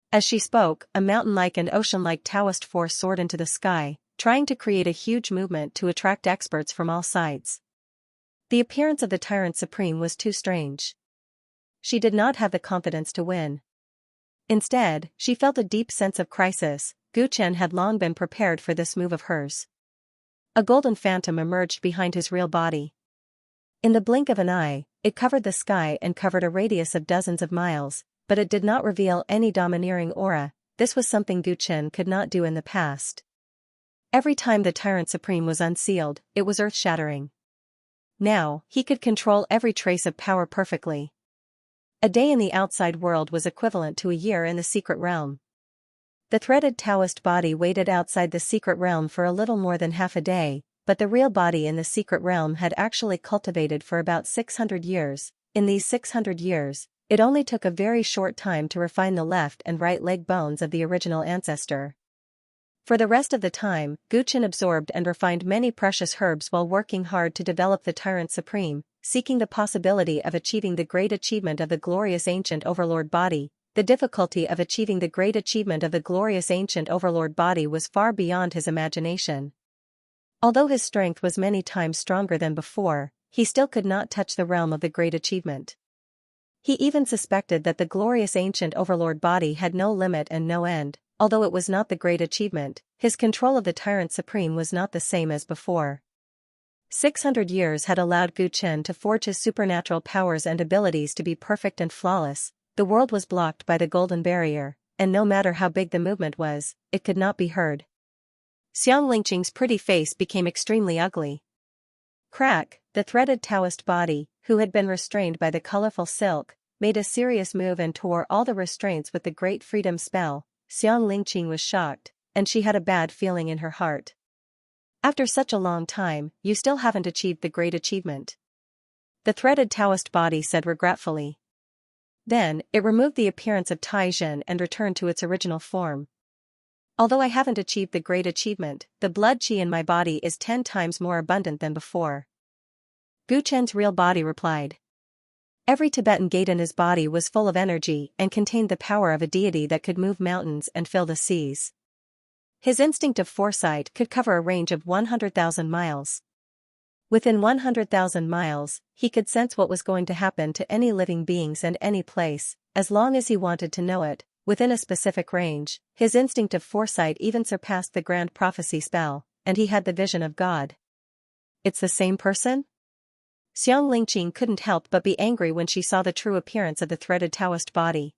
As she spoke, a mountain-like and ocean-like Taoist force soared into the sky, trying to create a huge movement to attract experts from all sides. The appearance of the Tyrant Supreme was too strange. She did not have the confidence to win. Instead, she felt a deep sense of crisis. Gu Chen had long been prepared for this move of hers. A golden phantom emerged behind his real body. In the blink of an eye, it covered the sky and covered a radius of dozens of miles, but it did not reveal any domineering aura. This was something Gu Chen could not do in the past. Every time the Tyrant Supreme was unsealed, it was earth-shattering. Now, he could control every trace of power perfectly. A day in the outside world was equivalent to a year in the secret realm. The threaded Taoist body waited outside the secret realm for a little more than half a day, but the real body in the secret realm had actually cultivated for about 600 years. In these 600 years, it only took a very short time to refine the left and right leg bones of the original ancestor. For the rest of the time, Gu Chen absorbed and refined many precious herbs while working hard to develop the Tyrant Supreme, seeking the possibility of achieving the great achievement of the glorious ancient overlord body. The difficulty of achieving the great achievement of the glorious ancient overlord body was far beyond his imagination. Although his strength was many times stronger than before, he still could not touch the realm of the great achievement. He even suspected that the glorious ancient overlord body had no limit and no end. Although it was not the great achievement, his control of the Tyrant Supreme was not the same as before. 600 years had allowed Gu Chen to forge his supernatural powers and abilities to be perfect and flawless. The world was blocked by the golden barrier, and no matter how big the movement was, it could not be heard. Xianxia's pretty face became extremely ugly. Crack, the threaded Taoist body, who had been restrained by the colorful silk, made a serious move and tore all the restraints with the great freedom spell. Xianxia was shocked, and she had a bad feeling in her heart. After such a long time, you still haven't achieved the great achievement. The threaded Taoist body said regretfully. Then, it removed the appearance of Taizhen and returned to its original form. Although I haven't achieved the great achievement, the blood qi in my body is 10 times more abundant than before. Gu Chen's real body replied. Every Tibetan gate in his body was full of energy and contained the power of a deity that could move mountains and fill the seas. His instinct of foresight could cover a range of 100,000 miles. Within 100,000 miles, he could sense what was going to happen to any living beings and any place, as long as he wanted to know it, within a specific range. His instinct of foresight even surpassed the grand prophecy spell, and he had the vision of God. It's the same person? Xianxia couldn't help but be angry when she saw the true appearance of the threaded Taoist body.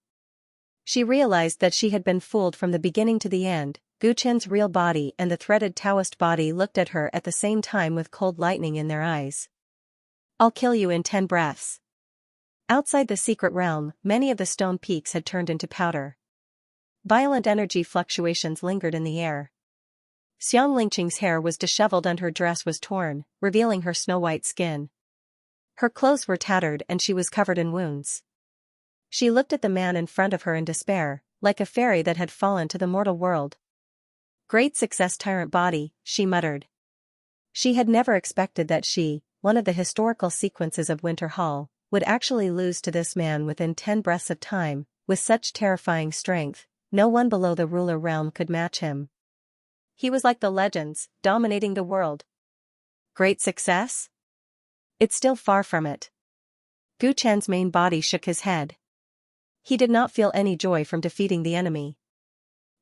She realized that she had been fooled from the beginning to the end. Gu Chen's real body and the threaded Taoist body looked at her at the same time with cold lightning in their eyes. I'll kill you in 10 breaths. Outside the secret realm, many of the stone peaks had turned into powder. Violent energy fluctuations lingered in the air. Xianxia's hair was disheveled and her dress was torn, revealing her snow-white skin. Her clothes were tattered and she was covered in wounds. She looked at the man in front of her in despair, like a fairy that had fallen to the mortal world. Great success, Tyrant body, she muttered. She had never expected that she, one of the historical sequences of Winter Hall, would actually lose to this man within 10 breaths of time. With such terrifying strength, no one below the ruler realm could match him. He was like the legends, dominating the world. Great success? It's still far from it. Gu Chen's main body shook his head. He did not feel any joy from defeating the enemy.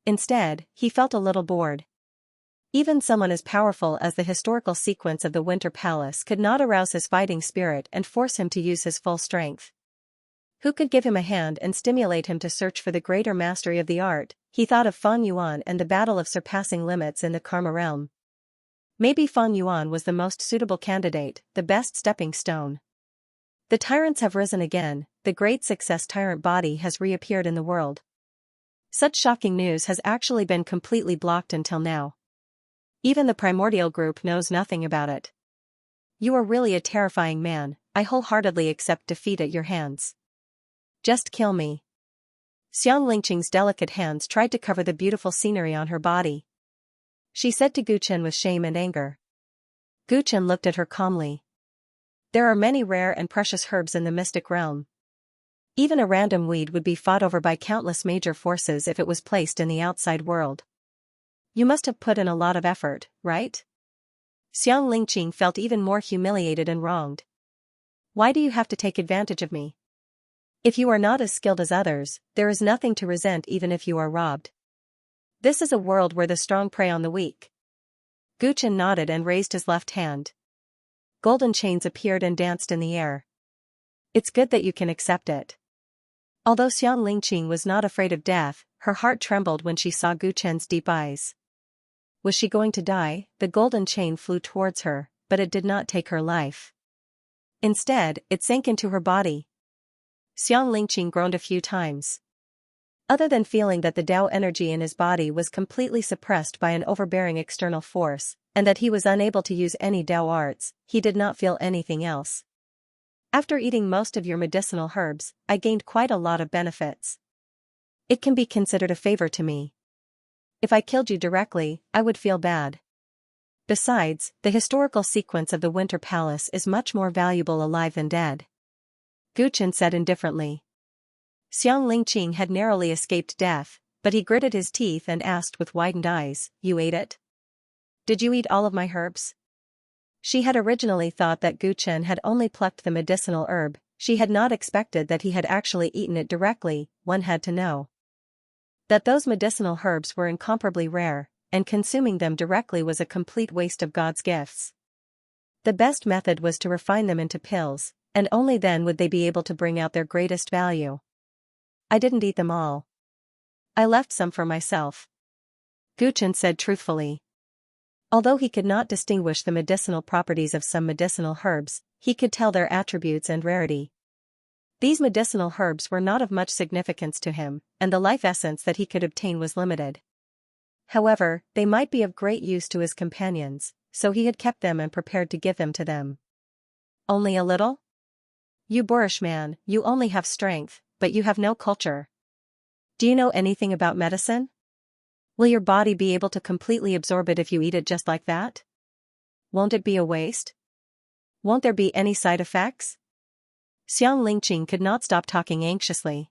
Instead, he felt a little bored. Even someone as powerful as the historical sequence of the Winter Palace could not arouse his fighting spirit and force him to use his full strength. Who could give him a hand and stimulate him to search for the greater mastery of the art? He thought of Fan Yuan and the battle of surpassing limits in the Karma realm. Maybe Fan Yuan was the most suitable candidate, the best stepping stone. The tyrants have risen again, the great success tyrant body has reappeared in the world. Such shocking news has actually been completely blocked until now. Even the primordial group knows nothing about it. You are really a terrifying man, I wholeheartedly accept defeat at your hands. Just kill me. Xiang Lingqing's delicate hands tried to cover the beautiful scenery on her body. She said to Gu Chen with shame and anger. Gu Chen looked at her calmly. There are many rare and precious herbs in the mystic realm. Even a random weed would be fought over by countless major forces if it was placed in the outside world. You must have put in a lot of effort, right? Xiang Lingqing felt even more humiliated and wronged. Why do you have to take advantage of me? If you are not as skilled as others, there is nothing to resent even if you are robbed. This is a world where the strong prey on the weak. Gu Chen nodded and raised his left hand. Golden chains appeared and danced in the air. It's good that you can accept it. Although Xiang Lingqing was not afraid of death, her heart trembled when she saw Gu Chen's deep eyes. Was she going to die? The golden chain flew towards her, but it did not take her life. Instead, it sank into her body. Xiang Lingqing groaned a few times. Other than feeling that the Tao energy in his body was completely suppressed by an overbearing external force, and that he was unable to use any Tao arts, he did not feel anything else. After eating most of your medicinal herbs, I gained quite a lot of benefits. It can be considered a favor to me. If I killed you directly, I would feel bad. Besides, the historical sequence of the Winter Palace is much more valuable alive than dead. Gu Chen said indifferently. Xiang Lingqing had narrowly escaped death, but he gritted his teeth and asked with widened eyes, You ate it? Did you eat all of my herbs? She had originally thought that Gu Chen had only plucked the medicinal herb, she had not expected that he had actually eaten it directly. One had to know that those medicinal herbs were incomparably rare, and consuming them directly was a complete waste of God's gifts. The best method was to refine them into pills, and only then would they be able to bring out their greatest value. I didn't eat them all. I left some for myself. Gu Chen said truthfully. Although he could not distinguish the medicinal properties of some medicinal herbs, he could tell their attributes and rarity. These medicinal herbs were not of much significance to him, and the life essence that he could obtain was limited. However, they might be of great use to his companions, so he had kept them and prepared to give them to them. Only a little? You boorish man, you only have strength, but you have no culture. Do you know anything about medicine? Will your body be able to completely absorb it if you eat it just like that? Won't it be a waste? Won't there be any side effects? Xiang Lingqing could not stop talking anxiously.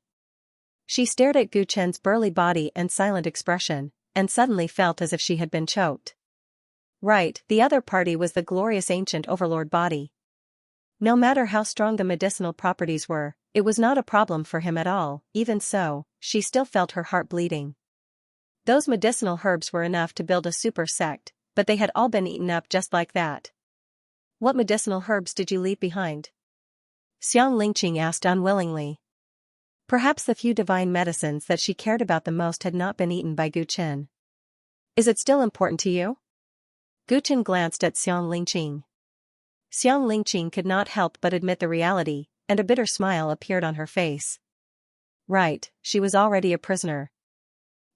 She stared at Gu Chen's burly body and silent expression, and suddenly felt as if she had been choked. Right, the other party was the glorious ancient overlord body. No matter how strong the medicinal properties were, it was not a problem for him at all. Even so, she still felt her heart bleeding. Those medicinal herbs were enough to build a super sect, but they had all been eaten up just like that. What medicinal herbs did you leave behind? Xiang Lingqing asked unwillingly. Perhaps the few divine medicines that she cared about the most had not been eaten by Gu Chen. Is it still important to you? Gu Chen glanced at Xiang Lingqing. Xiang Lingqing could not help but admit the reality, and a bitter smile appeared on her face. Right, she was already a prisoner.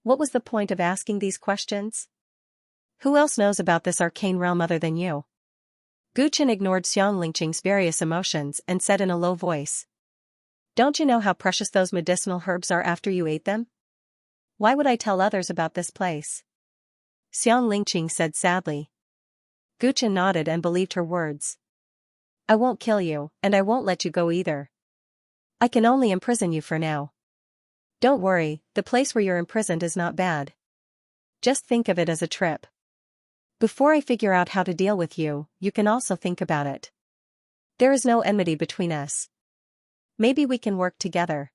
What was the point of asking these questions? Who else knows about this arcane realm other than you? Gu Chen ignored Xiang Lingqing's various emotions and said in a low voice. Don't you know how precious those medicinal herbs are after you ate them? Why would I tell others about this place? Xiang Lingqing said sadly. Gu Chen nodded and believed her words. I won't kill you, and I won't let you go either. I can only imprison you for now. Don't worry, the place where you're imprisoned is not bad. Just think of it as a trip. Before I figure out how to deal with you, you can also think about it. There is no enmity between us. Maybe we can work together.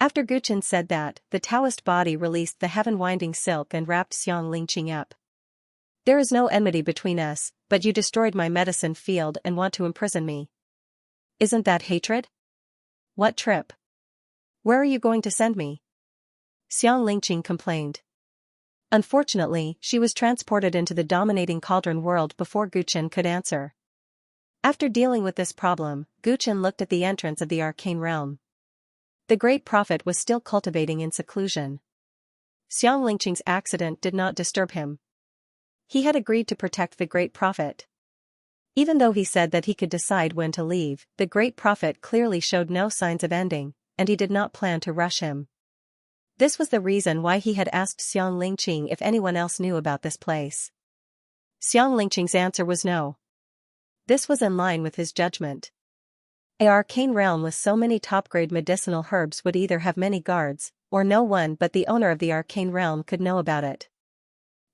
After Guchen said that, the Taoist body released the heaven-winding silk and wrapped Xianxia up. There is no enmity between us, but you destroyed my medicine field and want to imprison me. Isn't that hatred? What trip? Where are you going to send me? Xianxia complained. Unfortunately, she was transported into the dominating cauldron world before Guchen could answer. After dealing with this problem, Guchen looked at the entrance of the arcane realm. The great prophet was still cultivating in seclusion. Xianxing's accident did not disturb him. He had agreed to protect the great prophet. Even though he said that he could decide when to leave, the great prophet clearly showed no signs of ending, and he did not plan to rush him. This was the reason why he had asked Xianxing if anyone else knew about this place. Xianxing's answer was no. This was in line with his judgment. An arcane realm with so many top-grade medicinal herbs would either have many guards, or no one but the owner of the arcane realm could know about it.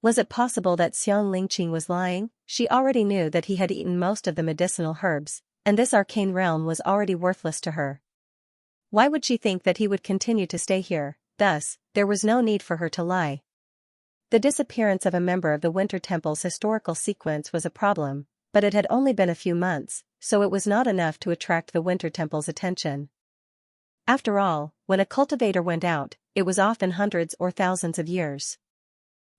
Was it possible that Xianxing was lying? She already knew that he had eaten most of the medicinal herbs, and this arcane realm was already worthless to her. Why would she think that he would continue to stay here? Thus, there was no need for her to lie. The disappearance of a member of the Winter Temple's historical sequence was a problem, but it had only been a few months, so it was not enough to attract the Winter Temple's attention. After all, when a cultivator went out, it was often hundreds or thousands of years.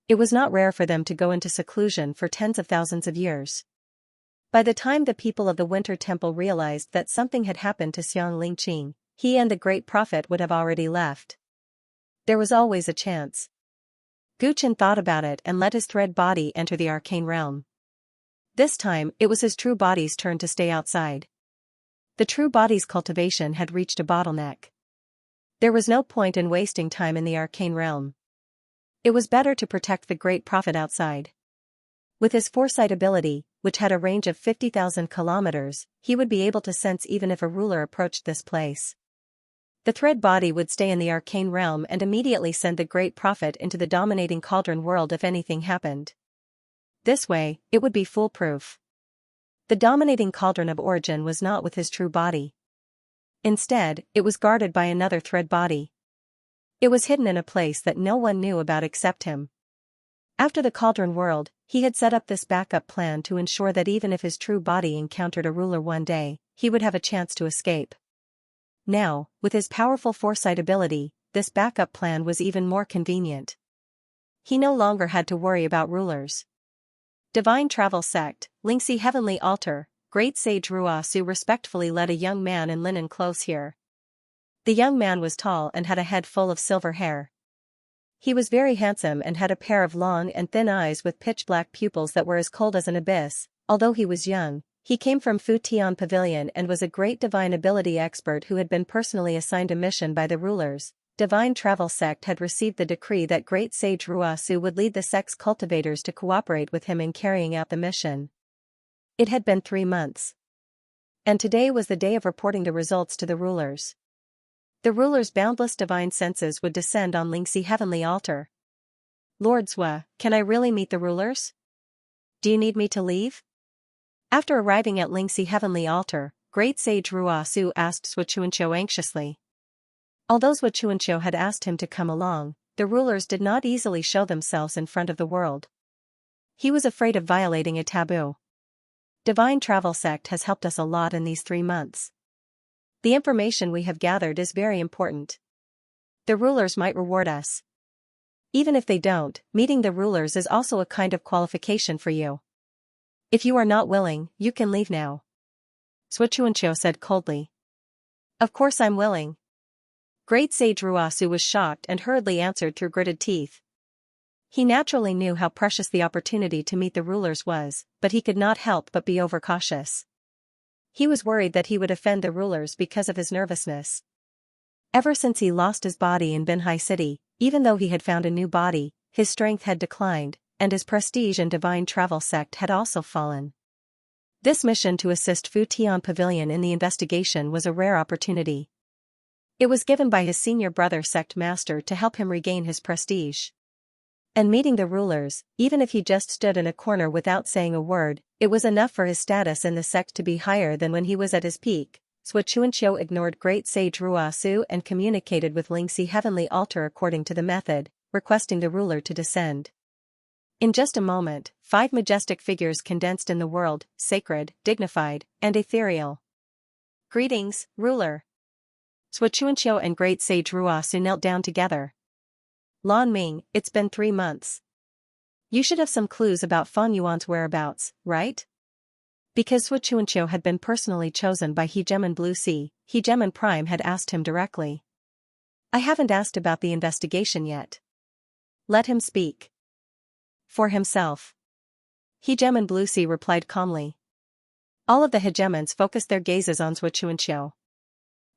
It was not rare for them to go into seclusion for tens of thousands of years. By the time the people of the Winter Temple realized that something had happened to Xianxing, he and the great prophet would have already left. There was always a chance. Guchen thought about it and let his thread body enter the arcane realm. This time, it was his true body's turn to stay outside. The true body's cultivation had reached a bottleneck. There was no point in wasting time in the arcane realm. It was better to protect the great prophet outside. With his foresight ability, which had a range of 50,000 kilometers, he would be able to sense even if a ruler approached this place. The thread body would stay in the arcane realm and immediately send the great prophet into the dominating cauldron world if anything happened. This way, it would be foolproof. The dominating cauldron of origin was not with his true body. Instead, it was guarded by another thread body. It was hidden in a place that no one knew about except him. After the cauldron world, he had set up this backup plan to ensure that even if his true body encountered a ruler one day, he would have a chance to escape. Now, with his powerful foresight ability, this backup plan was even more convenient. He no longer had to worry about rulers. Divine Travel Sect, Xianxia Heavenly Altar, Great Sage Ruasu respectfully led a young man in linen clothes here. The young man was tall and had a head full of silver hair. He was very handsome and had a pair of long and thin eyes with pitch-black pupils that were as cold as an abyss. Although he was young, he came from Futian Pavilion and was a great divine ability expert who had been personally assigned a mission by the rulers. Divine Travel Sect had received the decree that Great Sage Ruasu would lead the sect's cultivators to cooperate with him in carrying out the mission. It had been 3 months. And today was the day of reporting the results to the rulers. The rulers' boundless divine senses would descend on Xianxia Heavenly Altar. Lord Zhua, can I really meet the rulers? Do you need me to leave? After arriving at Xianxia Heavenly Altar, Great Sage Ruasu asked Xianxia anxiously. Although Xianxia had asked him to come along, the rulers did not easily show themselves in front of the world. He was afraid of violating a taboo. Divine Travel Sect has helped us a lot in these 3 months. The information we have gathered is very important. The rulers might reward us. Even if they don't, meeting the rulers is also a kind of qualification for you. If you are not willing, you can leave now. Xianxia said coldly. Of course I'm willing. Great Sage Ruasu was shocked and hurriedly answered through gritted teeth. He naturally knew how precious the opportunity to meet the rulers was, but he could not help but be overcautious. He was worried that he would offend the rulers because of his nervousness. Ever since he lost his body in Binhai City, even though he had found a new body, his strength had declined, and his prestige in Divine Travel Sect had also fallen. This mission to assist Futian Pavilion in the investigation was a rare opportunity. It was given by his senior brother sect master to help him regain his prestige. And meeting the rulers, even if he just stood in a corner without saying a word, it was enough for his status in the sect to be higher than when he was at his peak. Xianxia ignored great sage Ruosu and communicated with Lingxi heavenly altar according to the method, requesting the ruler to descend. In just a moment, 5 majestic figures condensed in the world, sacred, dignified, and ethereal. Greetings, ruler. Xianxia and great sage Ruosu knelt down together. Lan Ming, it's been 3 months. You should have some clues about Fan Yuan's whereabouts, right? Because Xianxia had been personally chosen by Hegemon Blue Sea, Hegemon Prime had asked him directly. I haven't asked about the investigation yet. Let him speak. For himself. Hegemon Blue Sea replied calmly. All of the hegemons focused their gazes on Xianxia.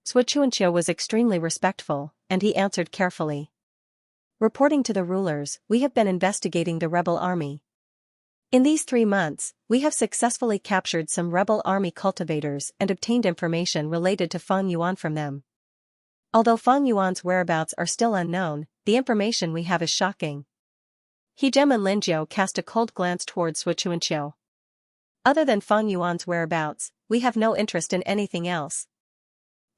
Xianxia was extremely respectful, and he answered carefully. Reporting to the rulers, we have been investigating the rebel army. In these 3 months, we have successfully captured some rebel army cultivators and obtained information related to Fan Yuan from them. Although Fan Yuan's whereabouts are still unknown, the information we have is shocking. Hegemon Linjiao cast a cold glance towards Xianxia. Other than Fan Yuan's whereabouts, we have no interest in anything else.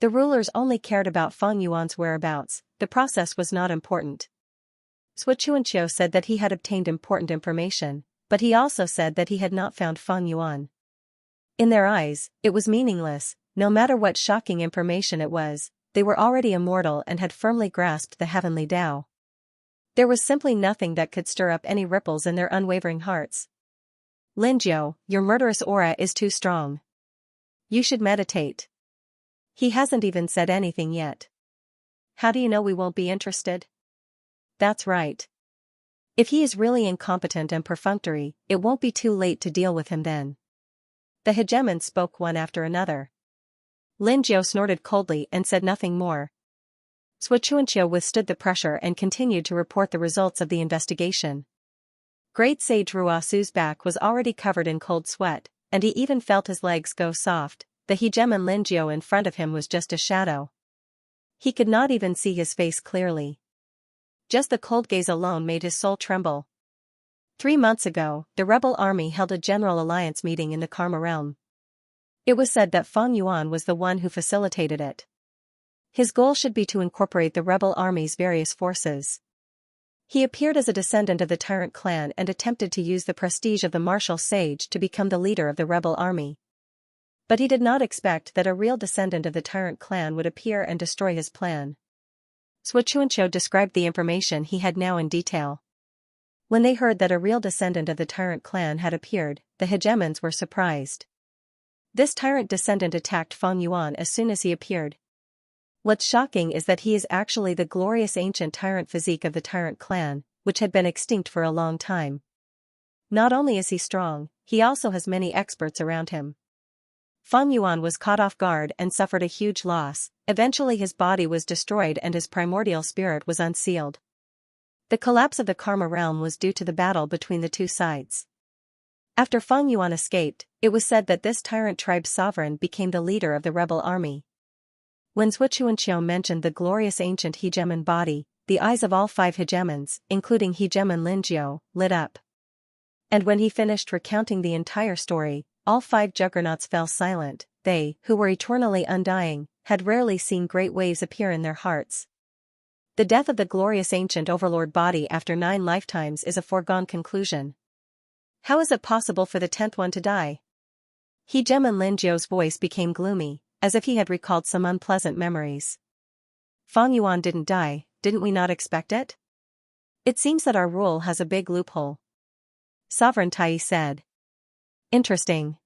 The rulers only cared about Fan Yuan's whereabouts, the process was not important. Xianxia said that he had obtained important information, but he also said that he had not found Fan Yuan. In their eyes, it was meaningless, no matter what shocking information it was, they were already immortal and had firmly grasped the heavenly Tao. There was simply nothing that could stir up any ripples in their unwavering hearts. Linjiao, your murderous aura is too strong. You should meditate. He hasn't even said anything yet. How do you know we won't be interested? That's right. If he is really incompetent and perfunctory, it won't be too late to deal with him then. The hegemons spoke one after another. Linjiao snorted coldly and said nothing more. Xianxia withstood the pressure and continued to report the results of the investigation. Great Sage Ruosu's back was already covered in cold sweat, and he even felt his legs go soft. The hegemon Linjiao in front of him was just a shadow. He could not even see his face clearly. Just the cold gaze alone made his soul tremble. 3 months ago, the rebel army held a general alliance meeting in the Karma realm. It was said that Fan Yuan was the one who facilitated it. His goal should be to incorporate the rebel army's various forces. He appeared as a descendant of the Tyrant clan and attempted to use the prestige of the martial sage to become the leader of the rebel army. But he did not expect that a real descendant of the Tyrant clan would appear and destroy his plan. Xianxia described the information he had now in detail. When they heard that a real descendant of the Tyrant clan had appeared, the hegemons were surprised. This Tyrant descendant attacked Fan Yuan as soon as he appeared. What's shocking is that he is actually the glorious ancient Tyrant physique of the Tyrant clan, which had been extinct for a long time. Not only is he strong, he also has many experts around him. Fan Yuan was caught off guard and suffered a huge loss. Eventually his body was destroyed and his primordial spirit was unsealed. The collapse of the Karma realm was due to the battle between the two sides. After Fan Yuan escaped, it was said that this Tyrant tribe's sovereign became the leader of the rebel army. When Xianxia mentioned the glorious ancient hegemon body, the eyes of all 5 hegemons, including hegemon Linjiao, lit up. And when he finished recounting the entire story, all 5 juggernauts fell silent. They, who were eternally undying, had rarely seen great waves appear in their hearts. The death of the glorious ancient overlord body after 9 lifetimes is a foregone conclusion. How is it possible for the 10th one to die? Hegemon Linjiao's voice became gloomy, as if he had recalled some unpleasant memories. Fan Yuan didn't die, didn't we not expect it? It seems that our rule has a big loophole. Sovereign Tai said. Interesting.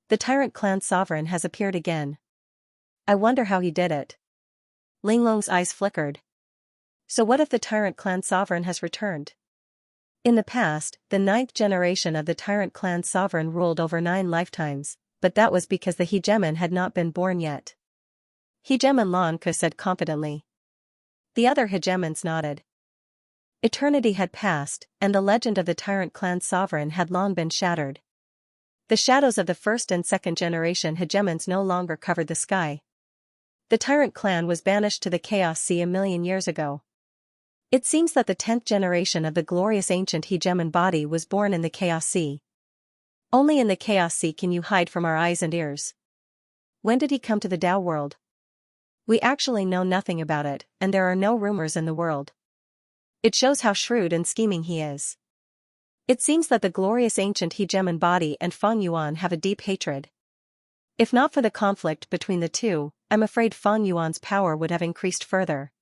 The Tyrant clan sovereign has appeared again. I wonder how he did it. Linglong's eyes flickered. So what if the Tyrant clan sovereign has returned? In the past, the 9th generation of the Tyrant clan sovereign ruled over 9 lifetimes, but that was because the hegemon had not been born yet. Hegemon Lan Ke said confidently. The other hegemons nodded. Eternity had passed, and the legend of the Tyrant clan sovereign had long been shattered. The shadows of the 1st and 2nd generation hegemons no longer covered the sky. The Tyrant clan was banished to the Chaos Sea a million years ago. It seems that the 10th generation of the glorious ancient Hegemon body was born in the Chaos Sea. Only in the Chaos Sea can you hide from our eyes and ears. When did he come to the Tao world? We actually know nothing about it, and there are no rumors in the world. It shows how shrewd and scheming he is. It seems that the glorious ancient Hegemon body and Feng Yuan have a deep hatred. If not for the conflict between the two, I'm afraid Feng Yuan's power would have increased further.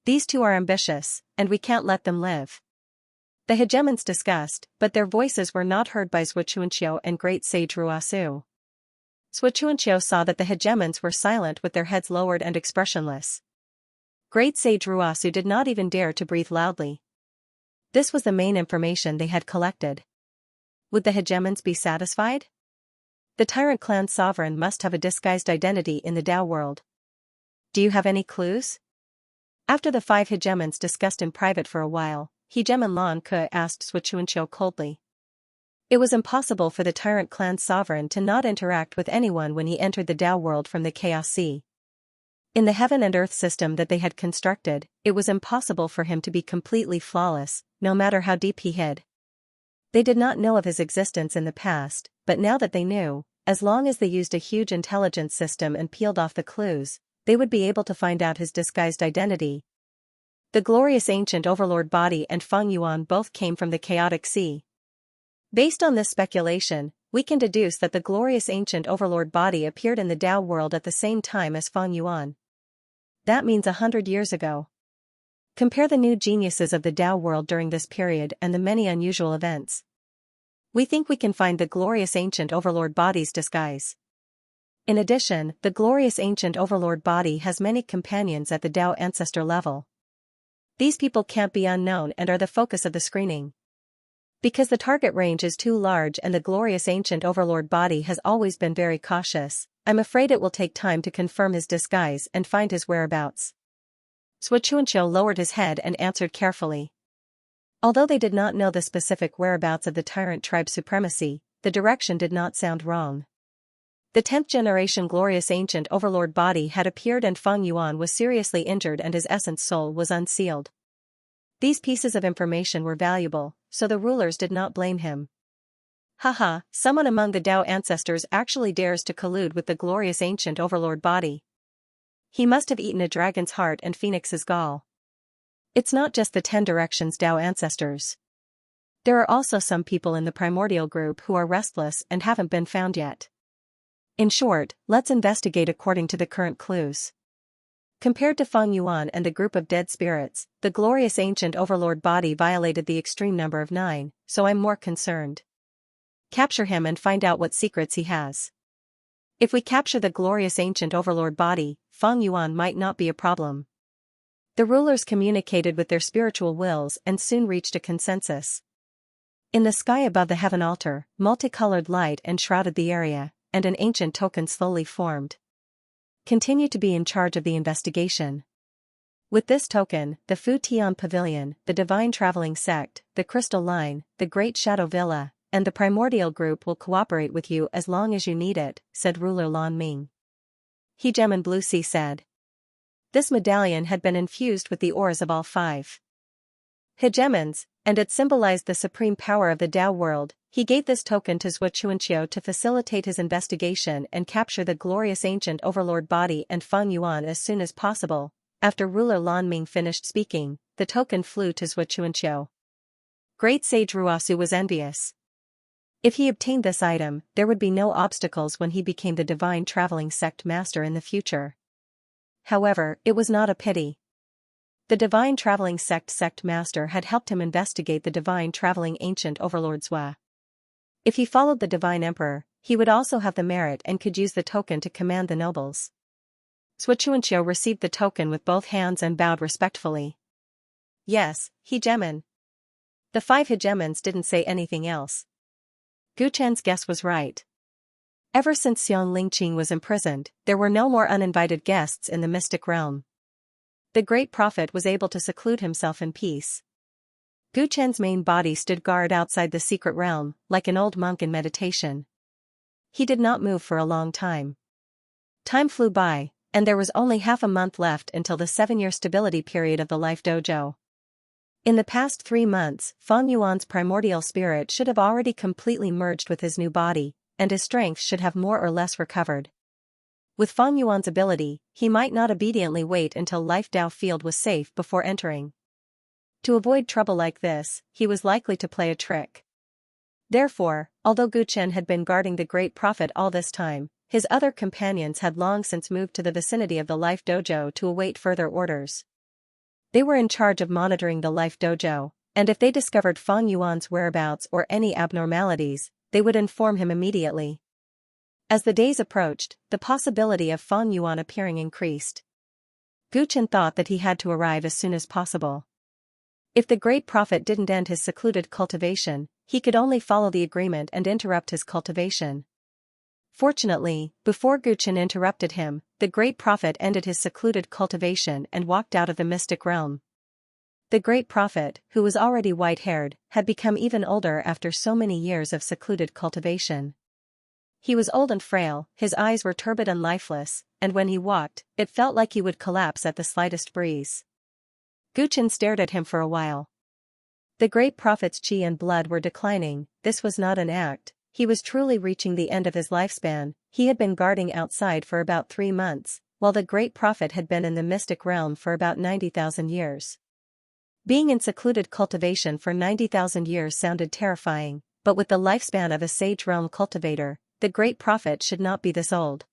These two are ambitious, and we can't let them live. The Hegemons discussed, but their voices were not heard by Xianxia and great sage Ruosu. Xianxia saw that the Hegemons were silent with their heads lowered and expressionless. Great sage Ruosu did not even dare to breathe loudly. This was the main information they had collected. Would the Hegemons be satisfied? The Tyrant clan sovereign must have a disguised identity in the Tao world. Do you have any clues? After the 5 Hegemons discussed in private for a while, Hegemon Lan Ke asked Xianxia coldly. It was impossible for the Tyrant clan sovereign to not interact with anyone when he entered the Tao world from the Chaos Sea. In the heaven and earth system that they had constructed, it was impossible for him to be completely flawless, no matter how deep he hid. They did not know of his existence in the past, but now that they knew, as long as they used a huge intelligence system and peeled off the clues, they would be able to find out his disguised identity. The glorious ancient overlord body and Feng Yuan both came from the chaotic sea. Based on this speculation, we can deduce that the glorious ancient overlord body appeared in the Tao world at the same time as Feng Yuan. That means 100 years ago. Compare the new geniuses of the Tao world during this period and the many unusual events. We think we can find the glorious ancient overlord body's disguise. In addition, the glorious ancient overlord body has many companions at the Tao ancestor level. These people can't be unknown and are the focus of the screening. Because the target range is too large and the glorious ancient overlord body has always been very cautious, I'm afraid it will take time to confirm his disguise and find his whereabouts. Xianxia lowered his head and answered carefully. Although they did not know the specific whereabouts of the Tyrant tribe's supremacy, the direction did not sound wrong. The 10th generation glorious ancient overlord body had appeared and Feng Yuan was seriously injured and his essence soul was unsealed. These pieces of information were valuable, so the rulers did not blame him. Haha, someone among the Tao ancestors actually dares to collude with the glorious ancient overlord body. He must have eaten a dragon's heart and phoenix's gall. It's not just the 10 directions Tao ancestors. There are also some people in the primordial group who are restless and haven't been found yet. In short, let's investigate according to the current clues. Compared to Feng Yuan and the group of dead spirits, the glorious ancient overlord body violated the extreme number of 9, so I'm more concerned. Capture him and find out what secrets he has. If we capture the glorious ancient overlord body, Feng Yuan might not be a problem. The rulers communicated with their spiritual wills and soon reached a consensus. In the sky above the heaven altar, multicolored light enshrouded the area, and an ancient token slowly formed. Continue to be in charge of the investigation. With this token, the Fu Tian Pavilion, the Divine Traveling Sect, the Crystal Line, the Great Shadow Villa, and the Primordial Group will cooperate with you as long as you need it, said ruler Lan Ming. Hegemon Blue Sea said. This medallion had been infused with the auras of all 5 Hegemons, and it symbolized the supreme power of the Tao world. He gave this token to Xianxia to facilitate his investigation and capture the glorious ancient overlord body and Feng Yuan as soon as possible. After ruler Lan Ming finished speaking, the token flew to Xianxia. Great sage Ruosu was envious. If he obtained this item, there would be no obstacles when he became the divine traveling sect master in the future. However, it was not a pity. The divine traveling sect master had helped him investigate the divine traveling ancient overlord Zhua. If he followed the divine emperor, he would also have the merit and could use the token to command the nobles. Xianxia received the token with both hands and bowed respectfully. Yes, Hegemon. The 5 Hegemons didn't say anything else. Gu Chen's guess was right. Ever since Xiang Lingqing was imprisoned, there were no more uninvited guests in the mystic realm. The great prophet was able to seclude himself in peace. Gu Chen's main body stood guard outside the secret realm, like an old monk in meditation. He did not move for a long time. Time flew by, and there was only half a month left until the 7-year stability period of the Life Dojo. In the past 3 months, Fang Yuan's primordial spirit should have already completely merged with his new body, and his strength should have more or less recovered. With Fang Yuan's ability, he might not obediently wait until Life Dao Field was safe before entering. To avoid trouble like this, he was likely to play a trick. Therefore, although Gu Chen had been guarding the Great Prophet all this time, his other companions had long since moved to the vicinity of the Life Dojo to await further orders. They were in charge of monitoring the Life Dojo, and if they discovered Fang Yuan's whereabouts or any abnormalities, they would inform him immediately. As the days approached, the possibility of Fang Yuan appearing increased. Gu Chen thought that he had to arrive as soon as possible. If the Great Prophet didn't end his secluded cultivation, he could only follow the agreement and interrupt his cultivation. Fortunately, before Gu Chen interrupted him, the Great Prophet ended his secluded cultivation and walked out of the mystic realm. The Great Prophet, who was already white-haired, had become even older after so many years of secluded cultivation. He was old and frail, his eyes were turbid and lifeless, and when he walked, it felt like he would collapse at the slightest breeze. Gu Chen stared at him for a while. The Great Prophet's qi and blood were declining. This was not an act, he was truly reaching the end of his lifespan. He had been guarding outside for about 3 months, while the Great Prophet had been in the mystic realm for about 90,000 years. Being in secluded cultivation for 90,000 years sounded terrifying, but with the lifespan of a sage realm cultivator, the Great Prophet should not be this old.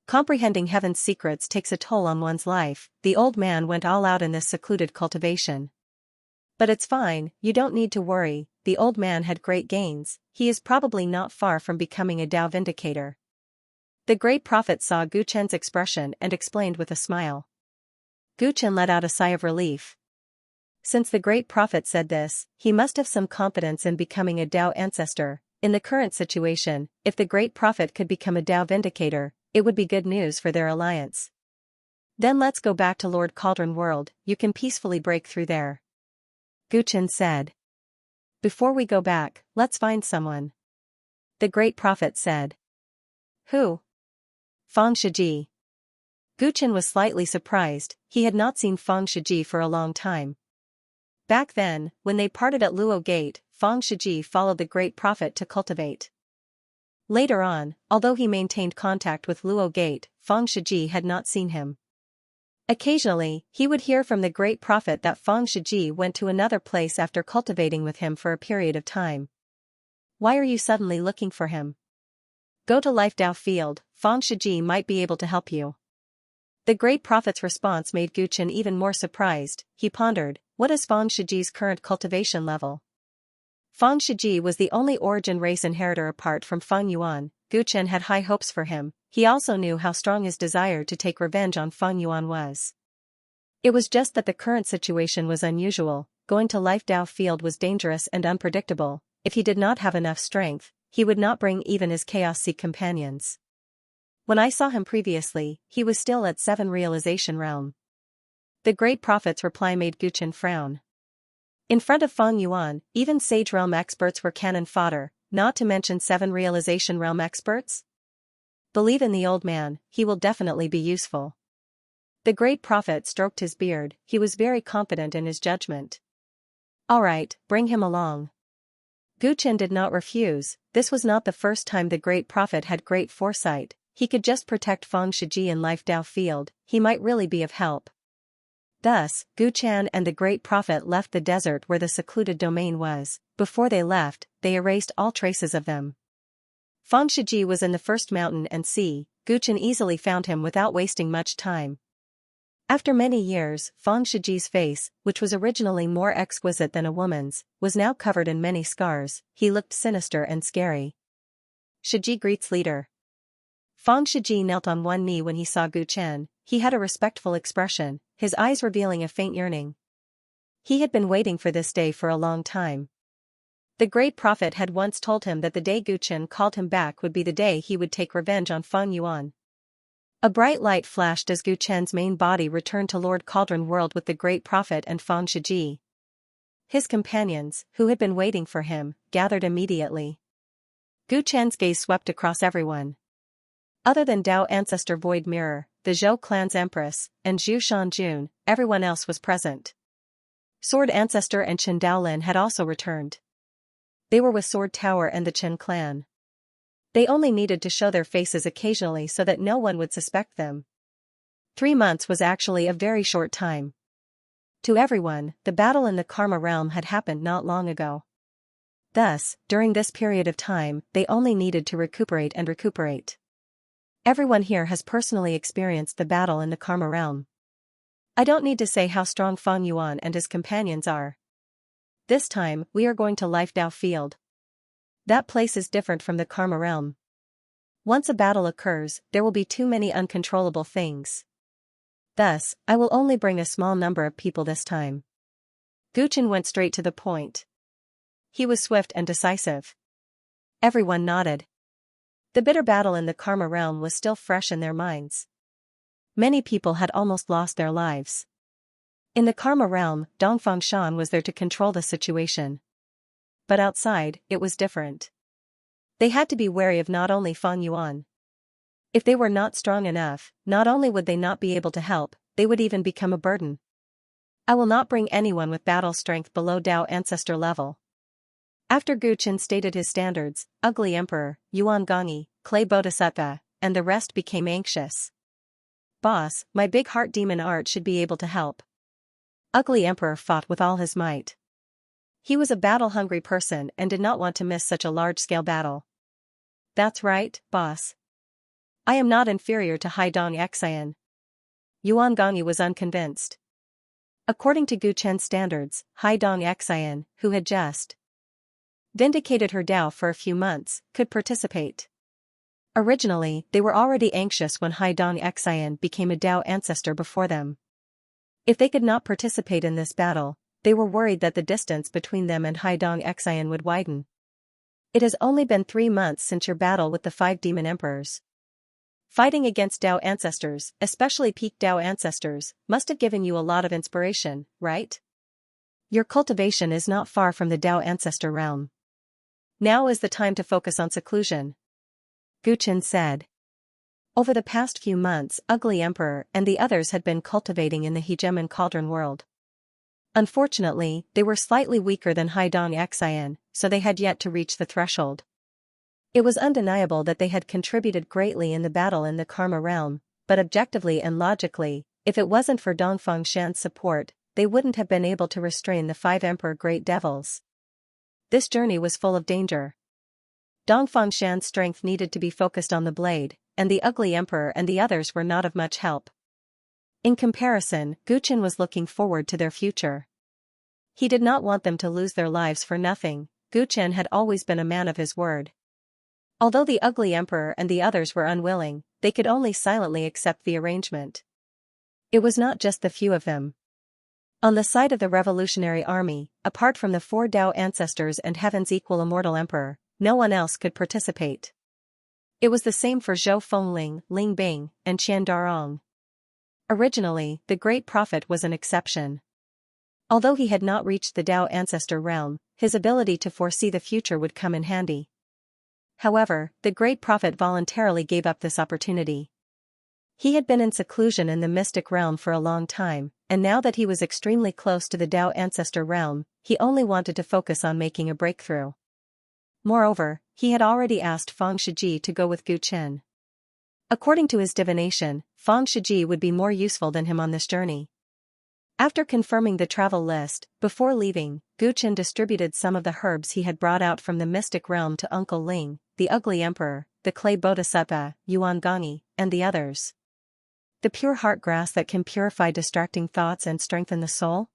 Comprehending heaven's secrets takes a toll on one's life. The old man went all out in this secluded cultivation. But it's fine, you don't need to worry, the old man had great gains, he is probably not far from becoming a Tao vindicator. The Great Prophet saw Gu Chen's expression and explained with a smile. Gu Chen let out a sigh of relief. Since the Great Prophet said this, he must have some confidence in becoming a Tao ancestor. In the current situation, if the Great Prophet could become a Tao vindicator, it would be good news for their alliance. Then let's go back to Lord Cauldron World, you can peacefully break through there. Gu Chen said. Before we go back, let's find someone. The Great Prophet said. Who? Fang Shiji. Gu Chen was slightly surprised, he had not seen Fang Shiji for a long time. Back then, when they parted at Luo Gate, Fang Shiji followed the Great Prophet to cultivate. Later on, although he maintained contact with Luo Gate, Fang Shiji had not seen him. Occasionally, he would hear from the Great Prophet that Fang Shiji went to another place after cultivating with him for a period of time. Why are you suddenly looking for him? Go to Life Dao Field, Fang Shiji might be able to help you. The Great Prophet's response made Gu Chen even more surprised. He pondered, what is Fang Shiji's current cultivation level? Fang Shiji was the only origin race inheritor apart from Fang Yuan. Gu Chen had high hopes for him. He also knew how strong his desire to take revenge on Fang Yuan was. It was just that the current situation was unusual. Going to Life Dao Field was dangerous and unpredictable. If he did not have enough strength, he would not bring even his Chaos Seek companions. When I saw him previously, he was still at 7 Realization Realm. The Great Prophet's reply made Gu Chen frown. In front of Fang Yuan, even Sage Realm experts were cannon fodder, not to mention 7 Realization Realm experts? Believe in the old man, he will definitely be useful. The Great Prophet stroked his beard, he was very confident in his judgment. Alright, bring him along. Gu Chen did not refuse. This was not the first time the Great Prophet had great foresight. He could just protect Fang Shiji in Life Dao Field, he might really be of help. Thus, Gu Chen and the Great Prophet left the desert where the secluded domain was. Before they left, they erased all traces of them. Fang Shiji was in the first mountain and sea. Gu Chen easily found him without wasting much time. After many years, Fang Shiji's face, which was originally more exquisite than a woman's, was now covered in many scars. He looked sinister and scary. Shiji greets leader. Fang Shiji knelt on one knee when he saw Gu Chen. He had a respectful expression, his eyes revealing a faint yearning. He had been waiting for this day for a long time. The Great Prophet had once told him that the day Gu Chen called him back would be the day he would take revenge on Fang Yuan. A bright light flashed as Gu Chen's main body returned to Lord Cauldron World with the Great Prophet and Fang Shiji. His companions, who had been waiting for him, gathered immediately. Gu Chen's gaze swept across everyone. Other than Dao Ancestor Void Mirror, the Zhou clan's empress, and Zhu Shanjun, everyone else was present. Sword Ancestor and Chen Daolin had also returned. They were with Sword Tower and the Chen clan. They only needed to show their faces occasionally so that no one would suspect them. 3 months was actually a very short time. To everyone, the battle in the Karma realm had happened not long ago. Thus, during this period of time, they only needed to recuperate and recuperate. Everyone here has personally experienced the battle in the Karma realm. I don't need to say how strong Feng Yuan and his companions are. This time, we are going to Life Dao Field. That place is different from the Karma realm. Once a battle occurs, there will be too many uncontrollable things. Thus, I will only bring a small number of people this time. Gu Chen went straight to the point. He was swift and decisive. Everyone nodded. The bitter battle in the Karma realm was still fresh in their minds. Many people had almost lost their lives. In the Karma realm, Dongfang Shan was there to control the situation. But outside, it was different. They had to be wary of not only Feng Yuan. If they were not strong enough, not only would they not be able to help, they would even become a burden. I will not bring anyone with battle strength below Dao Ancestor level. After Gu Chen stated his standards, Ugly Emperor, Yuan Gongyi, Clay Bodhisattva, and the rest became anxious. Boss, my big heart demon art should be able to help. Ugly Emperor fought with all his might. He was a battle-hungry person and did not want to miss such a large-scale battle. That's right, boss. I am not inferior to Haidong Xian. Yuan Gongyi was unconvinced. According to Gu Chen's standards, Haidong Xian, who had just vindicated her Dao for a few months, could participate. Originally, they were already anxious when Haidong Xian became a Dao ancestor before them. If they could not participate in this battle, they were worried that the distance between them and Haidong Xian would widen. It has only been 3 months since your battle with the 5 demon emperors. Fighting against Dao ancestors, especially peak Dao ancestors, must have given you a lot of inspiration, right? Your cultivation is not far from the Dao ancestor realm. Now is the time to focus on seclusion. Gu Chen said. Over the past few months, Ugly Emperor and the others had been cultivating in the Hegemon Cauldron world. Unfortunately, they were slightly weaker than Haidong Xian, so they had yet to reach the threshold. It was undeniable that they had contributed greatly in the battle in the Karma realm, but objectively and logically, if it wasn't for Dongfang Shan's support, they wouldn't have been able to restrain the 5 Emperor Great Devils. This journey was full of danger. Dongfang Shan's strength needed to be focused on the blade, and the Ugly Emperor and the others were not of much help. In comparison, Gu Chen was looking forward to their future. He did not want them to lose their lives for nothing. Gu Chen had always been a man of his word. Although the Ugly Emperor and the others were unwilling, they could only silently accept the arrangement. It was not just the few of them. On the side of the Revolutionary Army, apart from the 4 Dao ancestors and Heaven's equal immortal emperor, no one else could participate. It was the same for Zhou Fengling, Ling Bing, and Qian Darong. Originally, the Great Prophet was an exception. Although he had not reached the Dao ancestor realm, his ability to foresee the future would come in handy. However, the Great Prophet voluntarily gave up this opportunity. He had been in seclusion in the mystic realm for a long time, and now that he was extremely close to the Dao ancestor realm, he only wanted to focus on making a breakthrough. Moreover, he had already asked Fang Shiji to go with Gu Chen. According to his divination, Fang Shiji would be more useful than him on this journey. After confirming the travel list, before leaving, Gu Chen distributed some of the herbs he had brought out from the mystic realm to Uncle Ling, the Ugly Emperor, the Clay Bodhisattva, Yuan Gongyi, and the others. The pure heart grass that can purify distracting thoughts and strengthen the soul?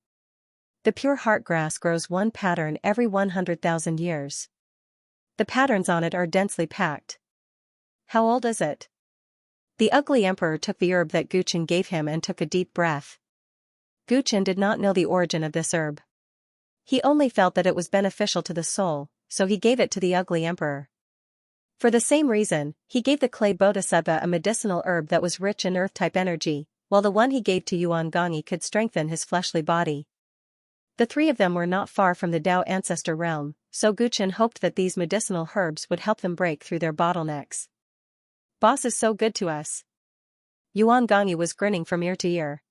The pure heart grass grows one pattern every 100,000 years. The patterns on it are densely packed. How old is it? The Ugly Emperor took the herb that Gu Chen gave him and took a deep breath. Gu Chen did not know the origin of this herb. He only felt that it was beneficial to the soul, so he gave it to the Ugly Emperor. For the same reason, he gave the Clay Bodhisattva a medicinal herb that was rich in earth-type energy, while the one he gave to Yuan Gongyi could strengthen his fleshly body. The 3 of them were not far from the Dao ancestor realm, so Gu Chen hoped that these medicinal herbs would help them break through their bottlenecks. Boss is so good to us. Yuan Gongyi was grinning from ear to ear.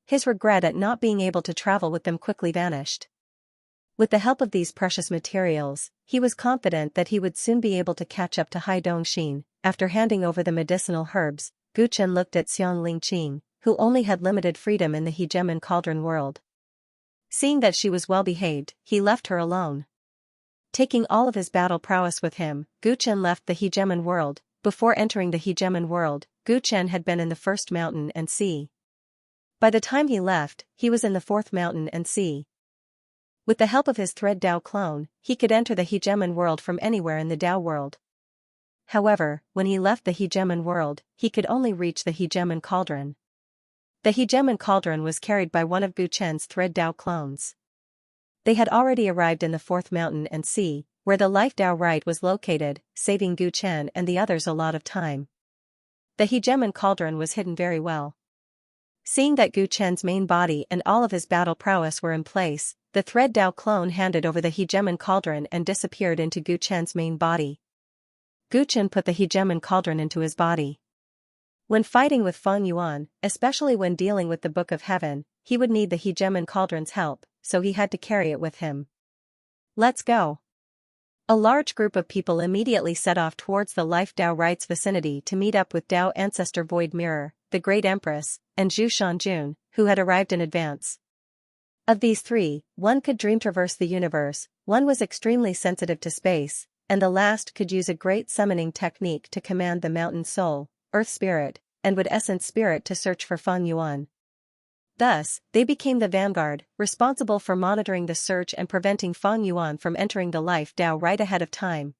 His regret at not being able to travel with them quickly vanished. With the help of these precious materials, he was confident that he would soon be able to catch up to Hai Dongxin. After handing over the medicinal herbs, Gu Chen looked at Xiang Lingqing, who only had limited freedom in the Hegemon Cauldron world. Seeing that she was well behaved, he left her alone. Taking all of his battle prowess with him, Gu Chen left the Hegemon world. Before entering the Hegemon world, Gu Chen had been in the first mountain and sea. By the time he left, he was in the fourth mountain and sea. With the help of his Thread Dao clone, he could enter the Hegemon world from anywhere in the Dao world. However, when he left the Hegemon world, he could only reach the Hegemon Cauldron. The Hegemon Cauldron was carried by one of Gu Chen's Thread Dao clones. They had already arrived in the fourth mountain and sea, where the Life Dao Rite was located, saving Gu Chen and the others a lot of time. The Hegemon Cauldron was hidden very well. Seeing that Gu Chen's main body and all of his battle prowess were in place, the Thread Dao clone handed over the Hegemon Cauldron and disappeared into Gu Chen's main body. Gu Chen put the Hegemon Cauldron into his body. When fighting with Feng Yuan, especially when dealing with the Book of Heaven, he would need the Hegemon Cauldron's help, so he had to carry it with him. Let's go. A large group of people immediately set off towards the Life Dao Rite's vicinity to meet up with Dao Ancestor Void Mirror, the Great Empress, and Zhu Shanjun, who had arrived in advance. Of these three, one could dream traverse the universe, one was extremely sensitive to space, and the last could use a great summoning technique to command the mountain soul, earth spirit, and wood essence spirit to search for Feng Yuan. Thus, they became the vanguard, responsible for monitoring the search and preventing Feng Yuan from entering the Life Dao right ahead of time.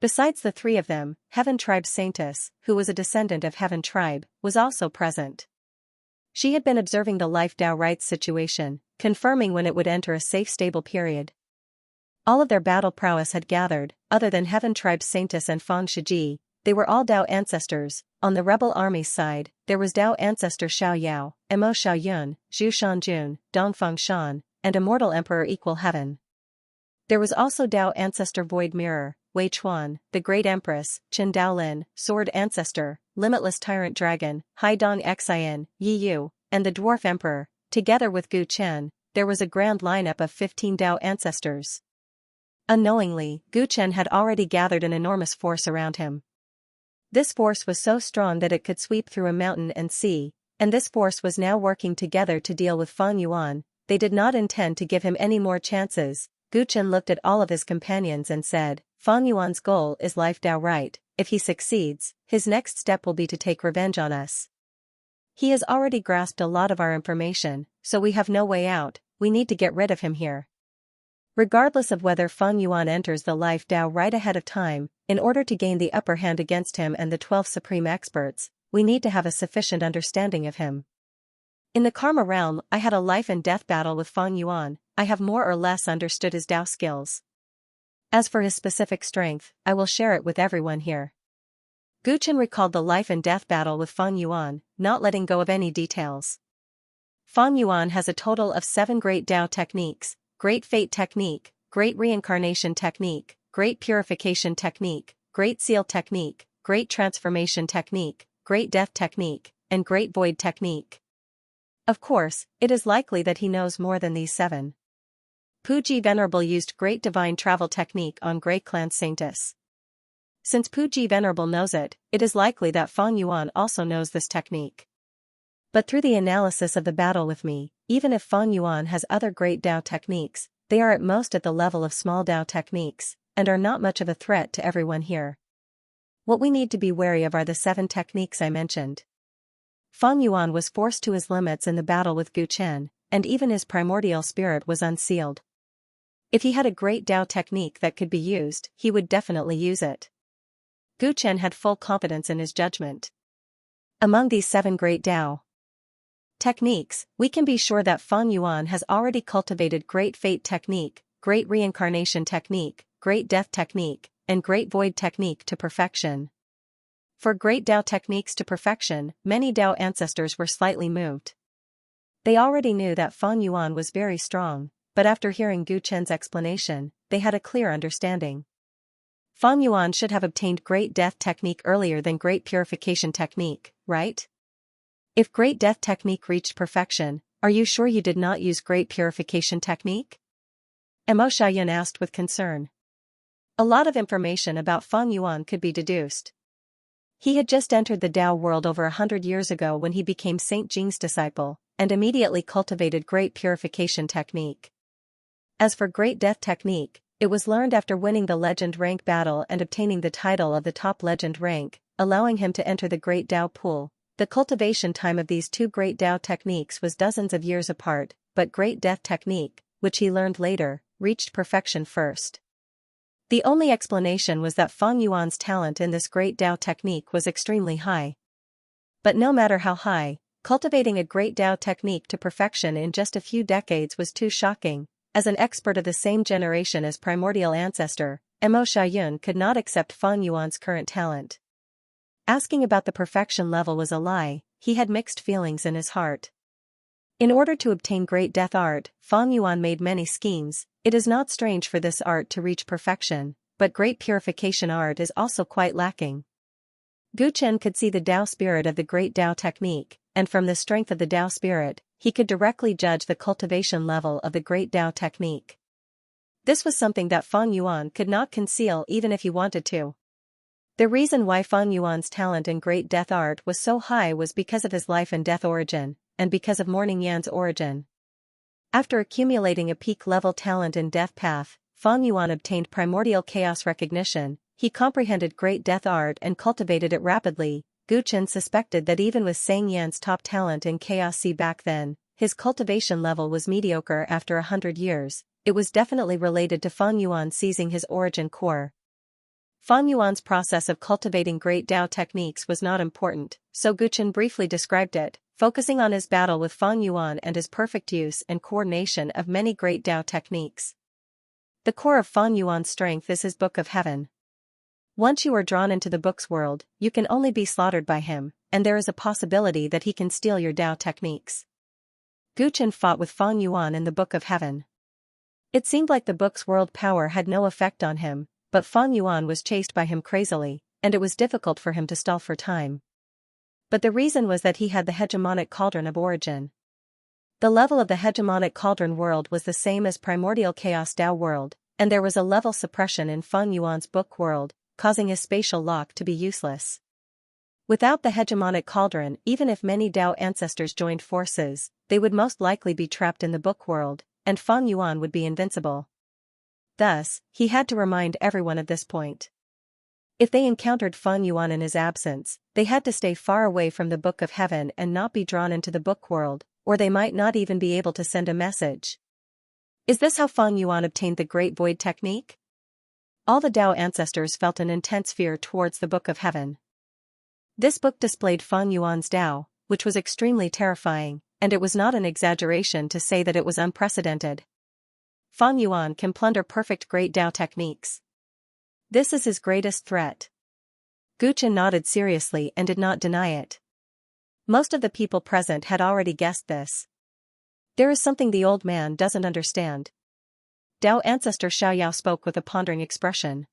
Besides the three of them, Heaven Tribe's Saintess, who was a descendant of Heaven Tribe, was also present. She had been observing the Life Dao Rite's situation, confirming when it would enter a safe stable period. All of their battle prowess had gathered, other than Heaven Tribe's Saintess and Fang Shiji. They were all Dao ancestors. On the rebel army's side, there was Dao ancestor Xiao Yao, Mo Xiaoyun, Zhu Shanjun, Dongfeng Shan, and Immortal Emperor Equal Heaven. There was also Dao ancestor Void Mirror, Wei Chuan, the Great Empress, Chen Daolin, Sword Ancestor, Limitless Tyrant Dragon, Hai Dong Xian, Yi Yu, and the Dwarf Emperor. Together with Gu Chen, there was a grand lineup of 15 Dao ancestors. Unknowingly, Gu Chen had already gathered an enormous force around him. This force was so strong that it could sweep through a mountain and sea, and this force was now working together to deal with Feng Yuan. They did not intend to give him any more chances. Gu Chen looked at all of his companions and said, Feng Yuan's goal is Life Dao Rite. If he succeeds, his next step will be to take revenge on us. He has already grasped a lot of our information, so we have no way out. We need to get rid of him here. Regardless of whether Feng Yuan enters the Life Dao right ahead of time, in order to gain the upper hand against him and the 12 supreme experts, we need to have a sufficient understanding of him. In the Karma realm, I had a life and death battle with Feng Yuan. I have more or less understood his Dao skills. As for his specific strength, I will share it with everyone here. Gu Chen recalled the life and death battle with Feng Yuan, not letting go of any details. Feng Yuan has a total of 7 great Dao techniques: Great Fate Technique, Great Reincarnation Technique, Great Purification Technique, Great Seal Technique, Great Transformation Technique, Great Death Technique, and Great Void Technique. Of course, it is likely that he knows more than these 7. Puji Venerable used Great Divine Travel Technique on Great Clan Saintess. Since Puji Venerable knows it, it is likely that Feng Yuan also knows this technique. But through the analysis of the battle with me, even if Feng Yuan has other great Dao techniques, they are at most at the level of small Dao techniques, and are not much of a threat to everyone here. What we need to be wary of are the 7 techniques I mentioned. Feng Yuan was forced to his limits in the battle with Gu Chen, and even his primordial spirit was unsealed. If he had a great Dao technique that could be used, he would definitely use it. Gu Chen had full confidence in his judgment. Among these 7 great Dao techniques, we can be sure that Feng Yuan has already cultivated Great Fate Technique, Great Reincarnation Technique, Great Death Technique, and Great Void Technique to perfection. For Great Dao techniques to perfection, many Dao ancestors were slightly moved. They already knew that Feng Yuan was very strong, but after hearing Gu Chen's explanation, they had a clear understanding. Feng Yuan should have obtained Great Death Technique earlier than Great Purification Technique, right? If Great Death Technique reached perfection, are you sure you did not use Great Purification Technique? Xianxia asked with concern. A lot of information about Feng Yuan could be deduced. He had just entered the Tao world over 100 years ago when he became Saint Jing's disciple, and immediately cultivated Great Purification Technique. As for Great Death Technique, it was learned after winning the Legend rank battle and obtaining the title of the top Legend rank, allowing him to enter the Great Tao pool. The cultivation time of these two Great Tao techniques was dozens of years apart, but Great Death Technique, which he learned later, reached perfection first. The only explanation was that Feng Yuan's talent in this Great Tao technique was extremely high. But no matter how high, cultivating a Great Tao technique to perfection in just a few decades was too shocking. As an expert of the same generation as primordial ancestor, Xianxia could not accept Feng Yuan's current talent. Asking about the perfection level was a lie. He had mixed feelings in his heart. In order to obtain Great Death art, Feng Yuan made many schemes. It is not strange for this art to reach perfection, but Great Purification art is also quite lacking. Guchen could see the Tao spirit of the Great Tao technique, and from the strength of the Tao spirit, he could directly judge the cultivation level of the Great Tao technique. This was something that Feng Yuan could not conceal even if he wanted to. The reason why Feng Yuan's talent in Great Death art was so high was because of his life and death origin, and because of Morning Yan's origin. After accumulating a peak-level talent in Death Path, Feng Yuan obtained primordial chaos recognition. He comprehended Great Death art and cultivated it rapidly. Guchen suspected that even with Sang Yan's top talent in Chaos C back then, his cultivation level was mediocre after 100 years. It was definitely related to Feng Yuan seizing his origin core. Feng Yuan's process of cultivating Great Tao techniques was not important, so Guchen briefly described it, focusing on his battle with Feng Yuan and his perfect use and coordination of many Great Tao techniques. The core of Feng Yuan's strength is his Book of Heaven. Once you are drawn into the book's world, you can only be slaughtered by him, and there is a possibility that he can steal your Tao techniques. Guchen fought with Feng Yuan in the Book of Heaven. It seemed like the book's world power had no effect on him, but Feng Yuan was chased by him crazily, and it was difficult for him to stall for time. But the reason was that he had the hegemonic cauldron of origin. The level of the hegemonic cauldron world was the same as primordial chaos Tao world, and there was a level suppression in Feng Yuan's book world, causing his spatial lock to be useless. Without the hegemonic cauldron, even if many Tao ancestors joined forces, they would most likely be trapped in the book world, and Feng Yuan would be invincible. Thus, he had to remind everyone of this point. If they encountered Feng Yuan in his absence, they had to stay far away from the Book of Heaven and not be drawn into the book world, or they might not even be able to send a message. Is this how Feng Yuan obtained the Great Void technique? All the Tao ancestors felt an intense fear towards the Book of Heaven. This book displayed Feng Yuan's Tao, which was extremely terrifying, and it was not an exaggeration to say that it was unprecedented. Feng Yuan can plunder perfect Great Tao techniques. This is his greatest threat. Guchen nodded seriously and did not deny it. Most of the people present had already guessed this. There is something the old man doesn't understand. Tao ancestor Xiaoyao spoke with a pondering expression.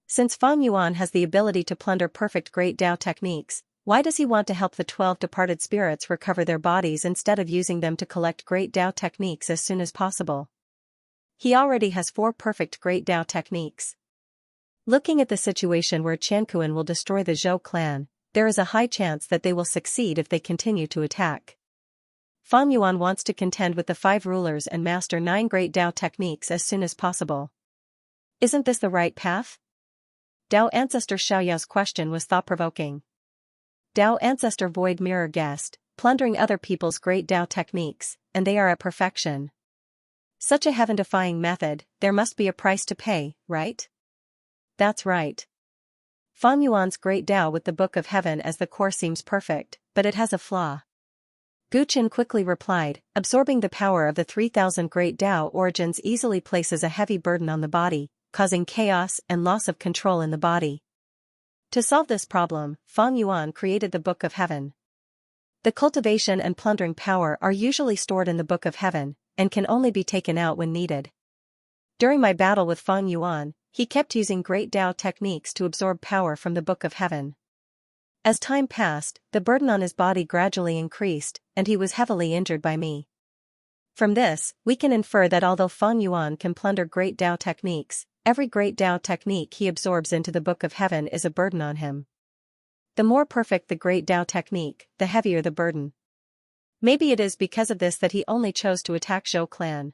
Since Feng Yuan has the ability to plunder perfect Great Tao techniques, why does he want to help the 12 departed spirits recover their bodies instead of using them to collect Great Tao techniques as soon as possible? He already has 4 perfect Great Tao techniques. Looking at the situation where Qianquan will destroy the Zhou clan, there is a high chance that they will succeed if they continue to attack. Feng Yuan wants to contend with the 5 rulers and master 9 Great Tao techniques as soon as possible. Isn't this the right path? Tao Ancestor Xiaoyao's question was thought-provoking. Tao Ancestor Void Mirror guessed, plundering other people's Great Tao techniques, and they are at perfection. Such a heaven-defying method, there must be a price to pay, right? That's right. Feng Yuan's Great Tao with the Book of Heaven as the core seems perfect, but it has a flaw. Guchen quickly replied, absorbing the power of the 3,000 Great Tao origins easily places a heavy burden on the body, causing chaos and loss of control in the body. To solve this problem, Feng Yuan created the Book of Heaven. The cultivation and plundering power are usually stored in the Book of Heaven, and can only be taken out when needed. During my battle with Feng Yuan, he kept using Great Tao techniques to absorb power from the Book of Heaven. As time passed, the burden on his body gradually increased, and he was heavily injured by me. From this, we can infer that although Fang Yuan can plunder great Dao techniques, every great Dao technique he absorbs into the Book of Heaven is a burden on him. The more perfect the great Dao technique, the heavier the burden. Maybe it is because of this that he only chose to attack Zhou clan.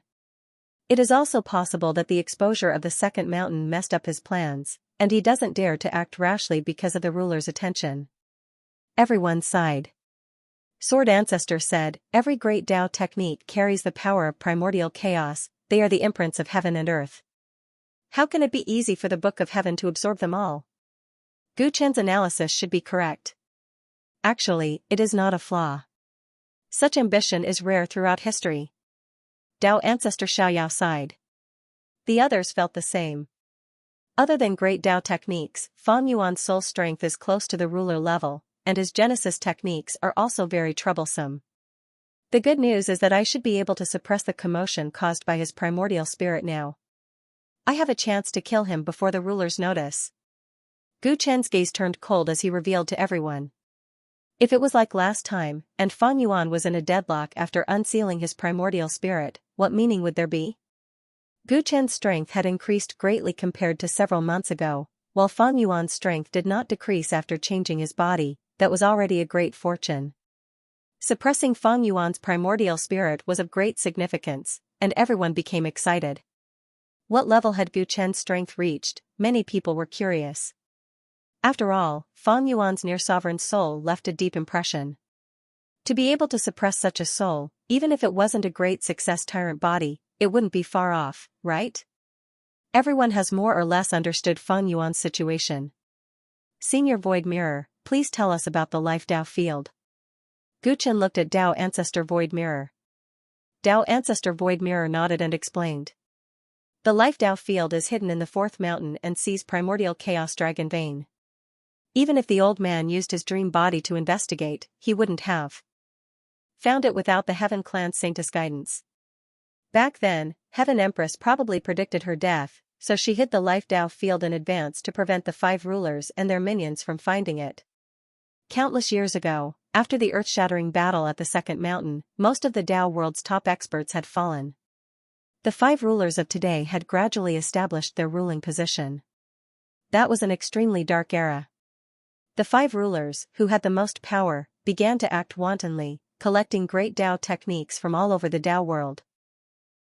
It is also possible that the exposure of the second mountain messed up his plans, and he doesn't dare to act rashly because of the ruler's attention. Everyone sighed. Sword Ancestor said, every great Dao technique carries the power of primordial chaos, they are the imprints of heaven and earth. How can it be easy for the Book of Heaven to absorb them all? Gu Chen's analysis should be correct. Actually, it is not a flaw. Such ambition is rare throughout history. Dao Ancestor Xiaoyao sighed. The others felt the same. Other than great Dao techniques, Fang Yuan's soul strength is close to the ruler level, and his Genesis techniques are also very troublesome. The good news is that I should be able to suppress the commotion caused by his primordial spirit now. I have a chance to kill him before the rulers notice. Gu Chen's gaze turned cold as he revealed to everyone. If it was like last time, and Fang Yuan was in a deadlock after unsealing his primordial spirit, what meaning would there be? Gu Chen's strength had increased greatly compared to several months ago, while Fang Yuan's strength did not decrease after changing his body. That was already a great fortune. Suppressing Fang Yuan's primordial spirit was of great significance, and everyone became excited. What level had Gu Chen's strength reached? Many people were curious. After all, Fang Yuan's near-sovereign soul left a deep impression. To be able to suppress such a soul, even if it wasn't a great success tyrant body, it wouldn't be far off, right? Everyone has more or less understood Fang Yuan's situation. Senior Void Mirror, please tell us about the Life Dao field. Gu Chen looked at Dao Ancestor Void Mirror. Dao Ancestor Void Mirror nodded and explained. The Life Dao field is hidden in the fourth mountain and sees primordial chaos dragon vein. Even if the old man used his dream body to investigate, he wouldn't have found it without the Heaven Clan Saintess guidance. Back then, Heaven Empress probably predicted her death, so she hid the Life Dao field in advance to prevent the five rulers and their minions from finding it. Countless years ago, after the earth-shattering battle at the second mountain, most of the Dao world's top experts had fallen. The five rulers of today had gradually established their ruling position. That was an extremely dark era. The five rulers, who had the most power, began to act wantonly, collecting great Dao techniques from all over the Dao world.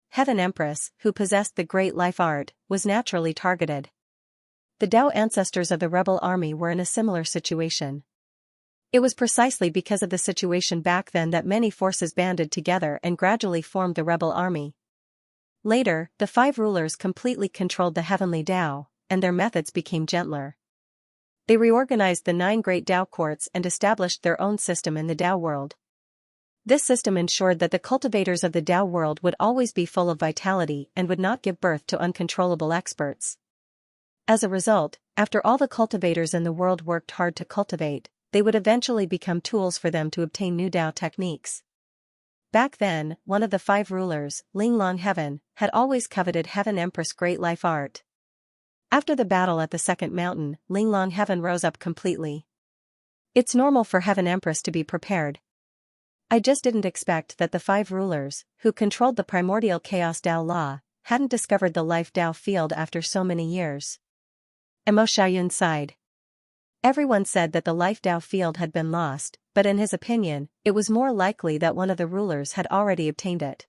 Heaven Empress, who possessed the great life art, was naturally targeted. The Dao ancestors of the rebel army were in a similar situation. It was precisely because of the situation back then that many forces banded together and gradually formed the rebel army. Later, the five rulers completely controlled the heavenly Dao, and their methods became gentler. They reorganized the 9 great Dao courts and established their own system in the Dao world. This system ensured that the cultivators of the Dao world would always be full of vitality and would not give birth to uncontrollable experts. As a result, after all the cultivators in the world worked hard to cultivate, they would eventually become tools for them to obtain new Dao techniques. Back then, one of the five rulers, Ling Long Heaven, had always coveted Heaven Empress' great life art. After the battle at the second mountain, Ling Long Heaven rose up completely. It's normal for Heaven Empress to be prepared. I just didn't expect that the five rulers, who controlled the primordial chaos Dao law, hadn't discovered the Life Dao field after so many years. Mo Xiaoyun sighed. Everyone said that the Life Dao field had been lost, but in his opinion, it was more likely that one of the rulers had already obtained it.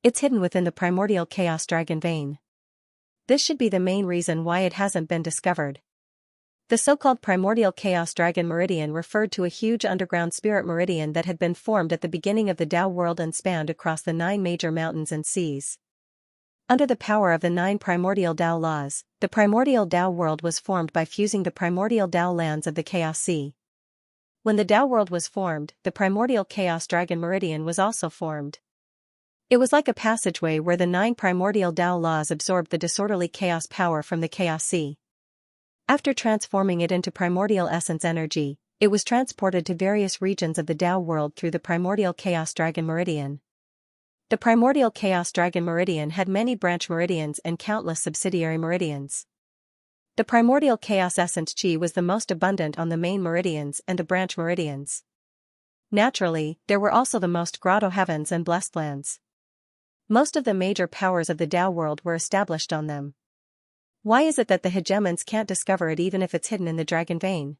It's hidden within the primordial chaos dragon vein. This should be the main reason why it hasn't been discovered. The so-called primordial chaos dragon meridian referred to a huge underground spirit meridian that had been formed at the beginning of the Dao world and spanned across the 9 major mountains and seas. Under the power of the 9 primordial Dao laws, the primordial Dao world was formed by fusing the primordial Dao lands of the Chaos Sea. When the Dao world was formed, the primordial chaos dragon meridian was also formed. It was like a passageway where the 9 primordial Dao laws absorbed the disorderly chaos power from the Chaos Sea. After transforming it into primordial essence energy, it was transported to various regions of the Dao world through the primordial chaos dragon meridian. The primordial chaos dragon meridian had many branch meridians and countless subsidiary meridians. The primordial chaos essence chi was the most abundant on the main meridians and the branch meridians. Naturally, there were also the most grotto heavens and blessed lands. Most of the major powers of the Tao world were established on them. Why is it that the hegemons can't discover it even if it's hidden in the dragon vein?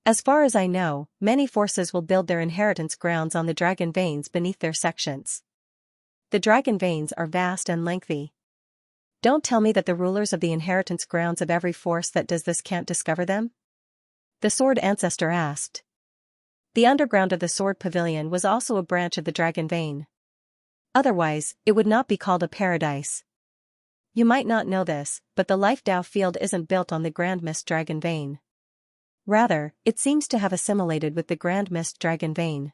As far as I know, many forces will build their inheritance grounds on the dragon veins beneath their sections. The dragon veins are vast and lengthy. Don't tell me that the rulers of the inheritance grounds of every force that does this can't discover them? The Sword Ancestor asked. The underground of the Sword Pavilion was also a branch of the dragon vein. Otherwise, it would not be called a paradise. You might not know this, but the Life Tao field isn't built on the Grand Mist dragon vein. Rather, it seems to have assimilated with the Grand Mist dragon vein.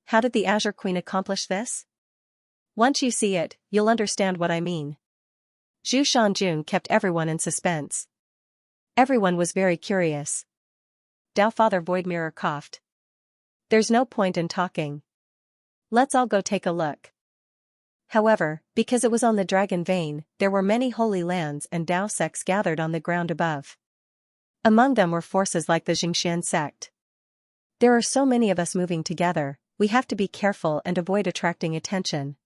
How did the Azure Queen accomplish this? Once you see it, you'll understand what I mean. Zhu Shanjun kept everyone in suspense. Everyone was very curious. Tao Father Void Mirror coughed. There's no point in talking. Let's all go take a look. However, because it was on the dragon vein, there were many holy lands and Tao sects gathered on the ground above. Among them were forces like the Xianxia sect. There are so many of us moving together, we have to be careful and avoid attracting attention.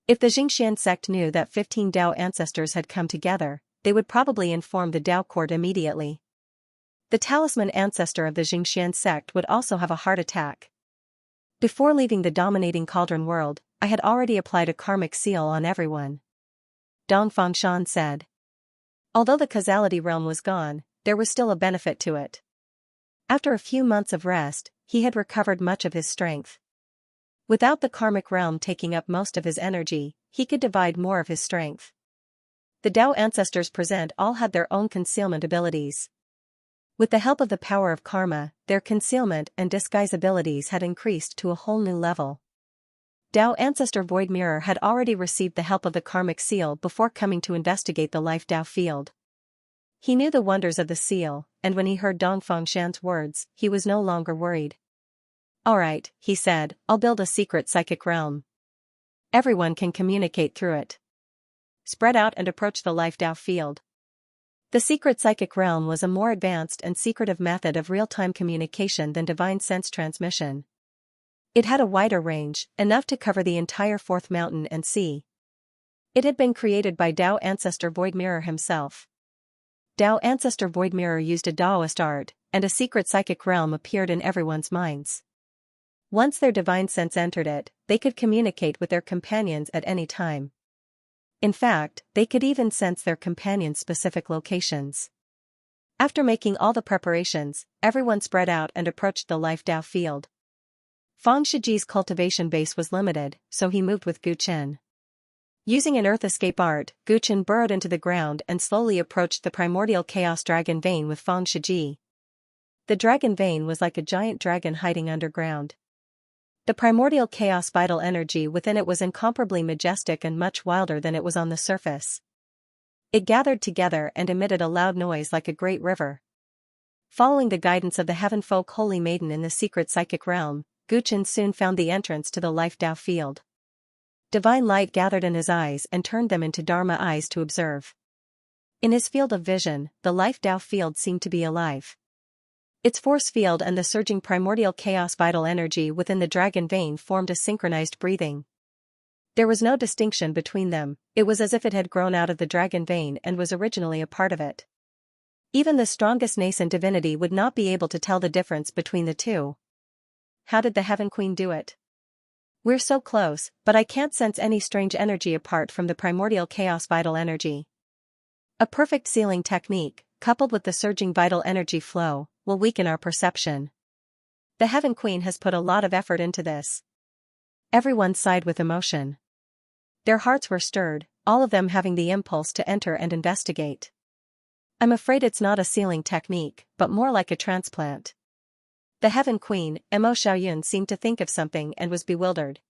If the Xianxia sect knew that 15 Tao ancestors had come together, they would probably inform the Tao court immediately. The talisman ancestor of the Xianxia sect would also have a heart attack. Before leaving the dominating cauldron world, I had already applied a karmic seal on everyone. Dong Fengshan said. Although the causality realm was gone, there was still a benefit to it. After a few months of rest, he had recovered much of his strength. Without the karmic realm taking up most of his energy, he could divide more of his strength. The Tao ancestors present all had their own concealment abilities. With the help of the power of karma, their concealment and disguise abilities had increased to a whole new level. Tao Ancestor Void Mirror had already received the help of the karmic seal before coming to investigate the Life Tao field. He knew the wonders of the seal, and when he heard Dong Fengshan's words, he was no longer worried. Alright, he said, I'll build a secret psychic realm. Everyone can communicate through it. Spread out and approach the Life Tao field. The secret psychic realm was a more advanced and secretive method of real-time communication than divine sense transmission. It had a wider range, enough to cover the entire fourth mountain and sea. It had been created by Tao Ancestor Void Mirror himself. Tao Ancestor Void Mirror used a Taoist art, and a secret psychic realm appeared in everyone's minds. Once their divine sense entered it, they could communicate with their companions at any time. In fact, they could even sense their companions' specific locations. After making all the preparations, everyone spread out and approached the Life Tao field. Fang Shiji's cultivation base was limited, so he moved with Gu Chen. Using an earth escape art, Gu Chen burrowed into the ground and slowly approached the primordial chaos dragon vein with Fang Shiji. The dragon vein was like a giant dragon hiding underground. The primordial chaos vital energy within it was incomparably majestic and much wilder than it was on the surface. It gathered together and emitted a loud noise like a great river. Following the guidance of the Heaven Folk Holy Maiden in the secret psychic realm, Gu Chen soon found the entrance to the Life Tao field. Divine light gathered in his eyes and turned them into Dharma eyes to observe. In his field of vision, the Life Tao field seemed to be alive. Its force field and the surging primordial chaos vital energy within the dragon vein formed a synchronized breathing. There was no distinction between them, it was as if it had grown out of the dragon vein and was originally a part of it. Even the strongest nascent divinity would not be able to tell the difference between the two. How did the Heaven Queen do it? We're so close, but I can't sense any strange energy apart from the primordial chaos vital energy. A perfect sealing technique, coupled with the surging vital energy flow, will weaken our perception. The Heaven Queen has put a lot of effort into this. Everyone sighed with emotion. Their hearts were stirred, all of them having the impulse to enter and investigate. I'm afraid it's not a sealing technique, but more like a transplant. The Heaven Queen, Mo Xiaoyun, seemed to think of something and was bewildered.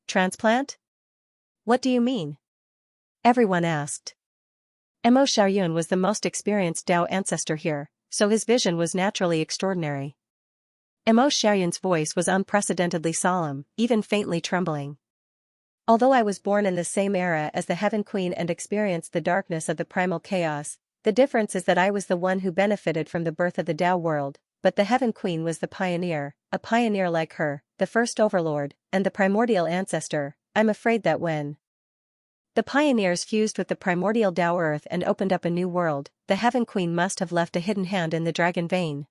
Transplant? What do you mean? Everyone asked. Mo Xiaoyun was the most experienced Tao ancestor here, so his vision was naturally extraordinary. Mo Xiaoyun's voice was unprecedentedly solemn, even faintly trembling. Although I was born in the same era as the Heaven Queen and experienced the darkness of the primal chaos, The difference is that I was the one who benefited from the birth of the Tao world, but the Heaven Queen was the pioneer, a pioneer like her, the first overlord, and the primordial ancestor. I'm afraid that when the pioneers fused with the primordial Tao Earth and opened up a new world, the Heaven Queen must have left a hidden hand in the dragon vein.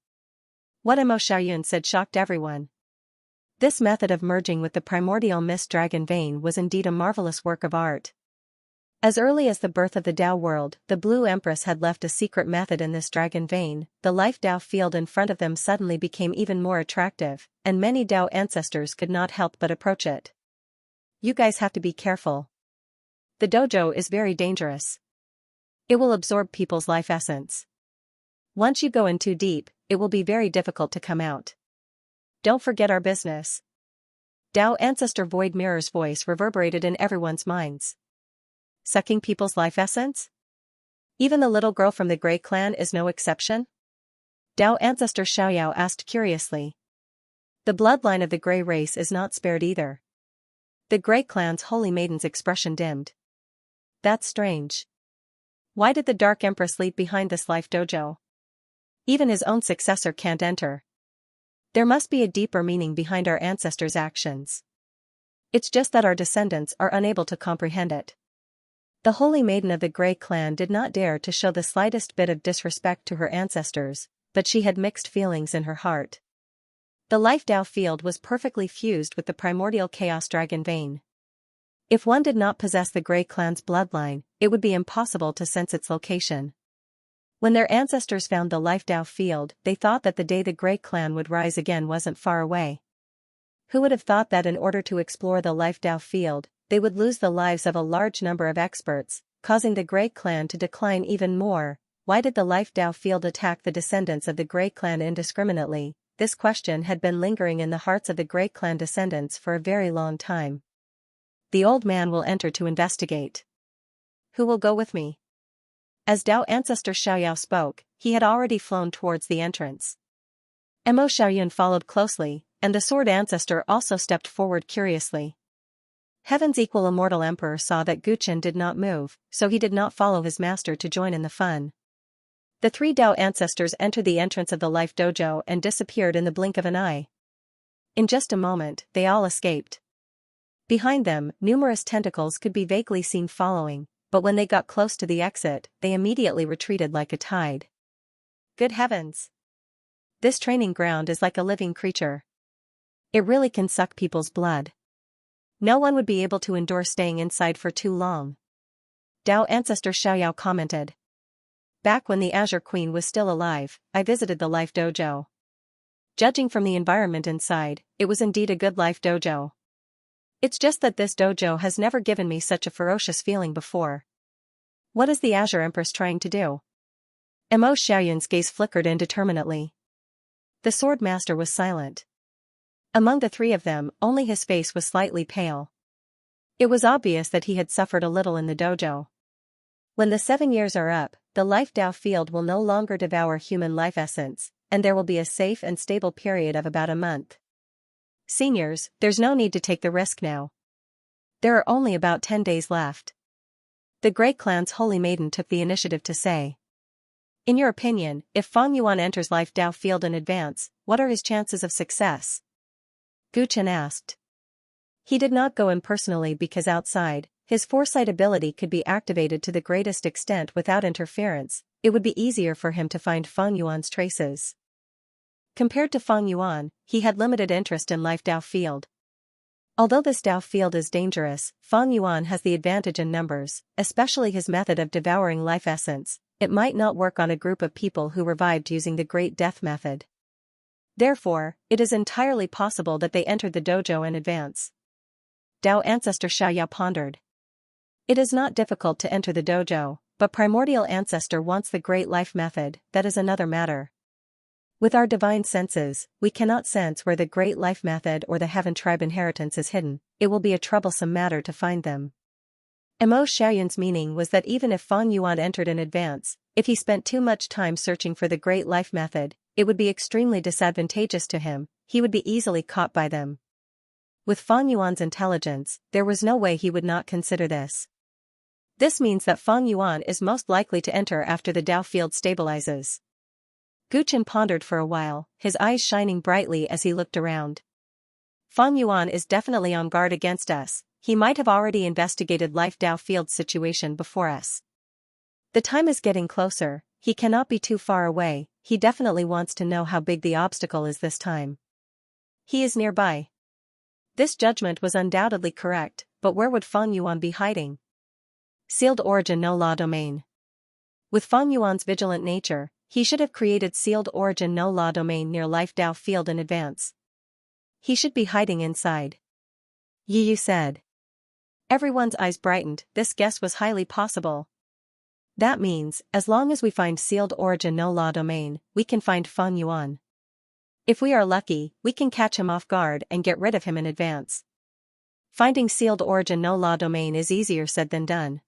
What Mo Xiaoyun said shocked everyone. This method of merging with the primordial mist dragon vein was indeed a marvelous work of art. As early as the birth of the Tao world, the Blue Empress had left a secret method in this dragon vein. The life Tao field in front of them suddenly became even more attractive, and many Tao ancestors could not help but approach it. You guys have to be careful. The dojo is very dangerous. It will absorb people's life essence. Once you go in too deep, it will be very difficult to come out. Don't forget our business. Tao Ancestor Void Mirror's voice reverberated in everyone's minds. Sucking people's life essence? Even the little girl from the Grey clan is no exception? Tao Ancestor Xiaoyao asked curiously. The bloodline of the Grey race is not spared either. The Grey clan's holy maiden's expression dimmed. That's strange. Why did the Dark Empress leave behind this life dojo? Even his own successor can't enter. There must be a deeper meaning behind our ancestors' actions. It's just that our descendants are unable to comprehend it. The holy maiden of the Grey clan did not dare to show the slightest bit of disrespect to her ancestors, but she had mixed feelings in her heart. The life Tao field was perfectly fused with the primordial chaos dragon vein. If one did not possess the Grey clan's bloodline, it would be impossible to sense its location. When their ancestors found the life Tao field, they thought that the day the Grey clan would rise again wasn't far away. Who would have thought that in order to explore the life Tao field, they would lose the lives of a large number of experts, causing the Grey clan to decline even more? Why did the life Tao field attack the descendants of the Grey clan indiscriminately? This question had been lingering in the hearts of the Grey clan descendants for a very long time. The old man will enter to investigate. Who will go with me? As Tao Ancestor Xiaoyao spoke, he had already flown towards the entrance. Mo Xiaoyun followed closely, and the Sword Ancestor also stepped forward curiously. Heaven's equal immortal emperor saw that Guchen did not move, so he did not follow his master to join in the fun. The three Tao ancestors entered the entrance of the life dojo and disappeared in the blink of an eye. In just a moment, they all escaped. Behind them, numerous tentacles could be vaguely seen following, but when they got close to the exit, they immediately retreated like a tide. Good heavens! This training ground is like a living creature. It really can suck people's blood. No one would be able to endure staying inside for too long. Tao Ancestor Xiaoyao commented. Back when the Azure Queen was still alive, I visited the life dojo. Judging from the environment inside, it was indeed a good life dojo. It's just that this dojo has never given me such a ferocious feeling before. What is the Azure Empress trying to do? Mo Xiaoyun's gaze flickered indeterminately. The Sword Master was silent. Among the three of them, only his face was slightly pale. It was obvious that he had suffered a little in the dojo. When the 7 years are up, the life Tao field will no longer devour human life essence, and there will be a safe and stable period of about a month. Seniors, there's no need to take the risk now. There are only about 10 days left. The Grey clan's holy maiden took the initiative to say. In your opinion, if Fang Yuan enters life Tao field in advance, what are his chances of success? Gu Chen asked. He did not go in personally because outside, his foresight ability could be activated to the greatest extent without interference. It would be easier for him to find Fang Yuan's traces. Compared to Fang Yuan, he had limited interest in life Tao field. Although this Tao field is dangerous, Fang Yuan has the advantage in numbers, especially his method of devouring life essence. It might not work on a group of people who revived using the Great Death method. Therefore, it is entirely possible that they entered the dojo in advance. Tao Ancestor Xiaoyao pondered. It is not difficult to enter the dojo, but Primordial Ancestor wants the Great Life method. That is another matter. With our divine senses, we cannot sense where the Great Life method or the Heaven Tribe inheritance is hidden. It will be a troublesome matter to find them. Mo Xiaoyun's meaning was that even if Fang Yuan entered in advance, if he spent too much time searching for the Great Life method, it would be extremely disadvantageous to him. He would be easily caught by them. With Fang Yuan's intelligence, there was no way he would not consider this. This means that Feng Yuan is most likely to enter after the Dao field stabilizes. Gu Chen pondered for a while, his eyes shining brightly as he looked around. Feng Yuan is definitely on guard against us. He might have already investigated Life Dao field situation before us. The time is getting closer, he cannot be too far away, he definitely wants to know how big the obstacle is this time. He is nearby. This judgment was undoubtedly correct, but where would Feng Yuan be hiding? Sealed origin no law domain. With Feng Yuan's vigilant nature, he should have created sealed origin no law domain near Life Dao field in advance. He should be hiding inside. Yi Yu said. Everyone's eyes brightened, this guess was highly possible. That means, as long as we find sealed origin no law domain, we can find Feng Yuan. If we are lucky, we can catch him off guard and get rid of him in advance. Finding sealed origin no law domain is easier said than done.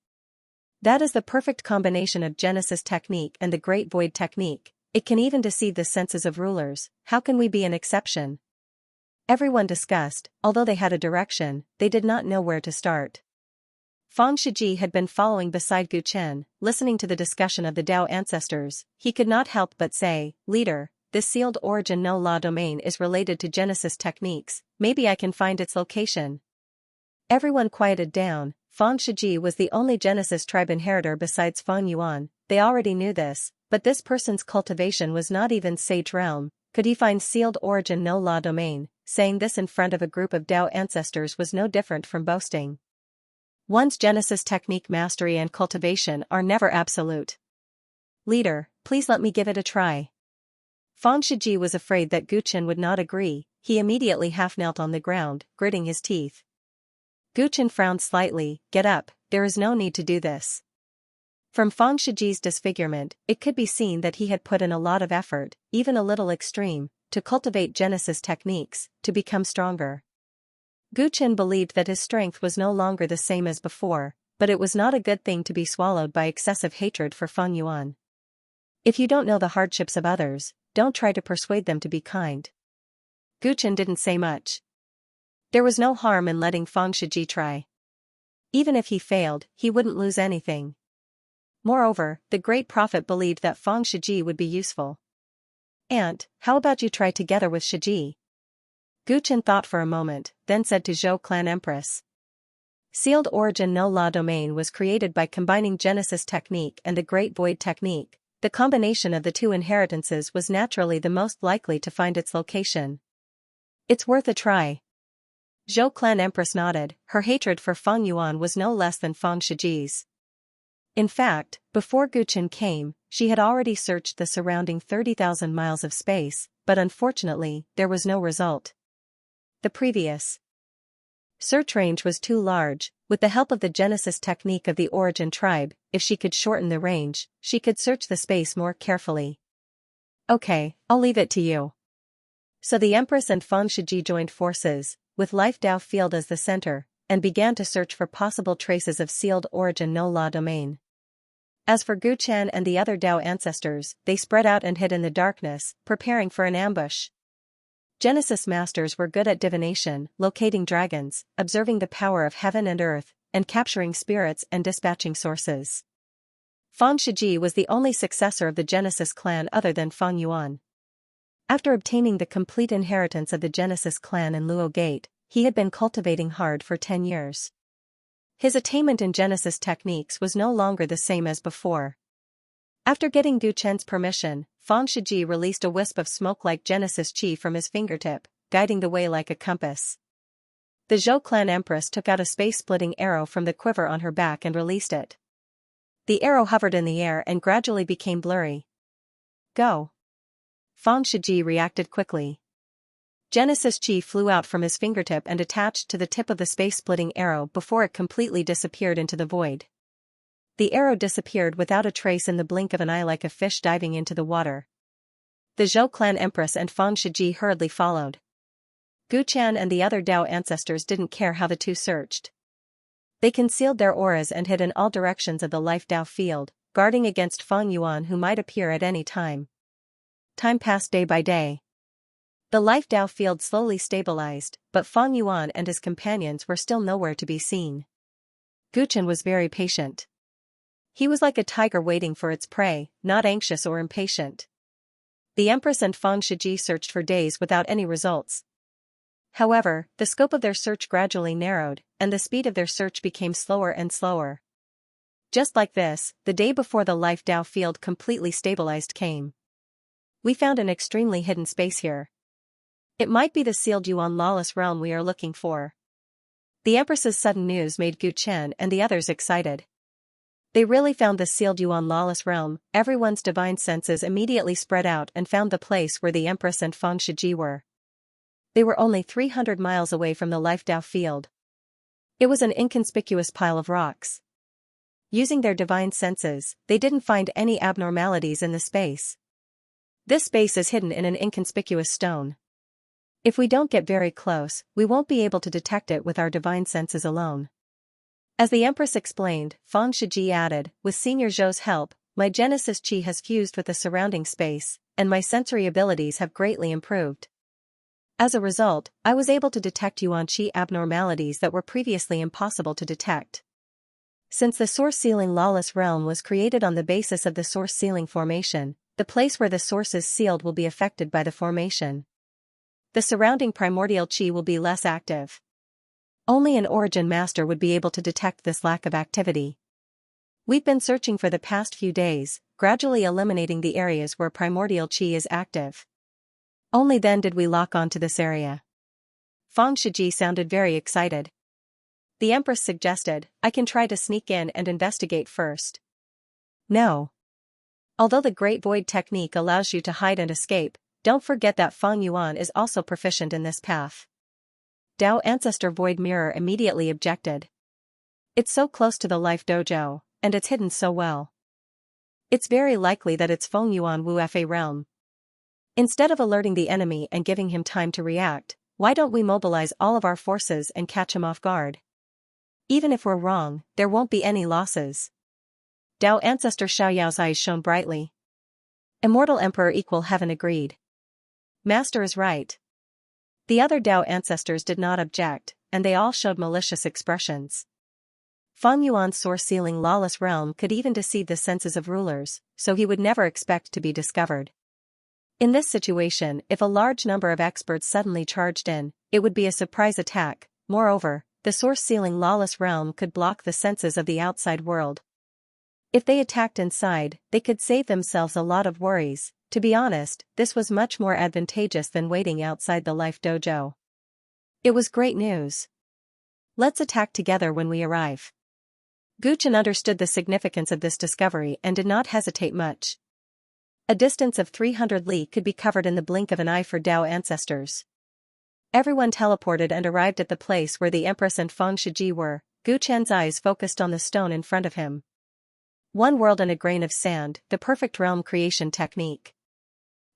That is the perfect combination of Genesis technique and the Great Void technique. It can even deceive the senses of rulers. How can we be an exception? Everyone discussed, although they had a direction, they did not know where to start. Fang Shiji had been following beside Gu Chen, listening to the discussion of the Dao ancestors. He could not help but say, "Leader, this sealed origin no law domain is related to Genesis techniques, maybe I can find its location." Everyone quieted down. Fang Shiji was the only Genesis tribe inheritor besides Feng Yuan. They already knew this, but this person's cultivation was not even Sage Realm. Could he find sealed origin no law domain? Saying this in front of a group of Dao ancestors was no different from boasting. One's Genesis technique mastery and cultivation are never absolute. "Leader, please let me give it a try." Fang Shiji was afraid that Gu Chen would not agree. He immediately half-knelt on the ground, gritting his teeth. Gu Chen frowned slightly. "Get up, there is no need to do this." From Fang Shiji's disfigurement, it could be seen that he had put in a lot of effort, even a little extreme, to cultivate Genesis techniques, to become stronger. Gu Chen believed that his strength was no longer the same as before, but it was not a good thing to be swallowed by excessive hatred for Feng Yuan. If you don't know the hardships of others, don't try to persuade them to be kind. Gu Chen didn't say much. There was no harm in letting Fang Shiji try. Even if he failed, he wouldn't lose anything. Moreover, the great prophet believed that Fang Shiji would be useful. "Aunt, how about you try together with Shiji?" Gu Chen thought for a moment, then said to Zhou Clan Empress. Sealed origin no law domain was created by combining Genesis technique and the Great Void technique. The combination of the two inheritances was naturally the most likely to find its location. "It's worth a try." Zhou Clan Empress nodded. Her hatred for Feng Yuan was no less than Fang Shiji's. In fact, before Gu Chen came, she had already searched the surrounding 30,000 miles of space, but unfortunately, there was no result. The previous search range was too large. With the help of the Genesis technique of the Origin tribe, if she could shorten the range, she could search the space more carefully. "Okay, I'll leave it to you." So the Empress and Fang Shiji joined forces, with Life Dao field as the center, and began to search for possible traces of sealed origin no law domain. As for Gu Chen and the other Dao ancestors, they spread out and hid in the darkness, preparing for an ambush. Genesis masters were good at divination, locating dragons, observing the power of heaven and earth, and capturing spirits and dispatching sources. Fang Shiji was the only successor of the Genesis clan other than Feng Yuan. After obtaining the complete inheritance of the Genesis clan in Luo Gate, he had been cultivating hard for 10 years. His attainment in Genesis techniques was no longer the same as before. After getting Gu Chen's permission, Fang Shiji released a wisp of smoke-like Genesis chi from his fingertip, guiding the way like a compass. The Zhou Clan Empress took out a space-splitting arrow from the quiver on her back and released it. The arrow hovered in the air and gradually became blurry. "Go." Fang Shiji reacted quickly. Genesis chi flew out from his fingertip and attached to the tip of the space-splitting arrow before it completely disappeared into the void. The arrow disappeared without a trace in the blink of an eye like a fish diving into the water. The Zhou Clan Empress and Fang Shiji hurriedly followed. Gu Chen and the other Dao ancestors didn't care how the two searched. They concealed their auras and hid in all directions of the Life Dao field, guarding against Feng Yuan who might appear at any time. Time passed day by day. The Life Dao field slowly stabilized, but Feng Yuan and his companions were still nowhere to be seen. Gu Chen was very patient. He was like a tiger waiting for its prey, not anxious or impatient. The Empress and Fang Shiji searched for days without any results. However, the scope of their search gradually narrowed, and the speed of their search became slower and slower. Just like this, the day before the Life Dao field completely stabilized came. We found an extremely hidden space here. It might be the sealed Yuan lawless realm we are looking for. The Empress's sudden news made Gu Chen and the others excited. They really found the sealed Yuan lawless realm. Everyone's divine senses immediately spread out and found the place where the Empress and Fang Shiji were. They were only 300 miles away from the Life Dao field. It was an inconspicuous pile of rocks. Using their divine senses, they didn't find any abnormalities in the space. This space is hidden in an inconspicuous stone. If we don't get very close, we won't be able to detect it with our divine senses alone. As the Empress explained, Fang Shiji added, with Senior Zhou's help, my Genesis Qi has fused with the surrounding space, and my sensory abilities have greatly improved. As a result, I was able to detect Yuan Qi abnormalities that were previously impossible to detect. Since the Source Sealing Lawless Realm was created on the basis of the Source Sealing Formation, the place where the Source is sealed will be affected by the formation. The surrounding primordial Qi will be less active. Only an Origin Master would be able to detect this lack of activity. We've been searching for the past few days, gradually eliminating the areas where primordial Qi is active. Only then did we lock onto this area. Fang Shiji sounded very excited. The Empress suggested, I can try to sneak in and investigate first. No. Although the Great Void technique allows you to hide and escape, don't forget that Fang Yuan is also proficient in this path. Dao Ancestor Void Mirror immediately objected. It's so close to the Life Dojo, and it's hidden so well. It's very likely that it's Feng Yuan Wu Fa realm. Instead of alerting the enemy and giving him time to react, why don't we mobilize all of our forces and catch him off guard? Even if we're wrong, there won't be any losses. Dao Ancestor Xiaoyao's eyes shone brightly. Immortal Emperor Equal Heaven agreed. Master is right. The other Dao ancestors did not object, and they all showed malicious expressions. Fang Yuan's Source Sealing Lawless Realm could even deceive the senses of rulers, so he would never expect to be discovered. In this situation, if a large number of experts suddenly charged in, it would be a surprise attack. Moreover, the Source Sealing Lawless Realm could block the senses of the outside world. If they attacked inside, they could save themselves a lot of worries. To be honest, this was much more advantageous than waiting outside the Life Dojo. It was great news. Let's attack together when we arrive. Gu Chen understood the significance of this discovery and did not hesitate much. A distance of 300 li could be covered in the blink of an eye for Dao ancestors. Everyone teleported and arrived at the place where the Empress and Fang Shiji were. Gu Chen's eyes focused on the stone in front of him. One world and a grain of sand, the perfect realm creation technique.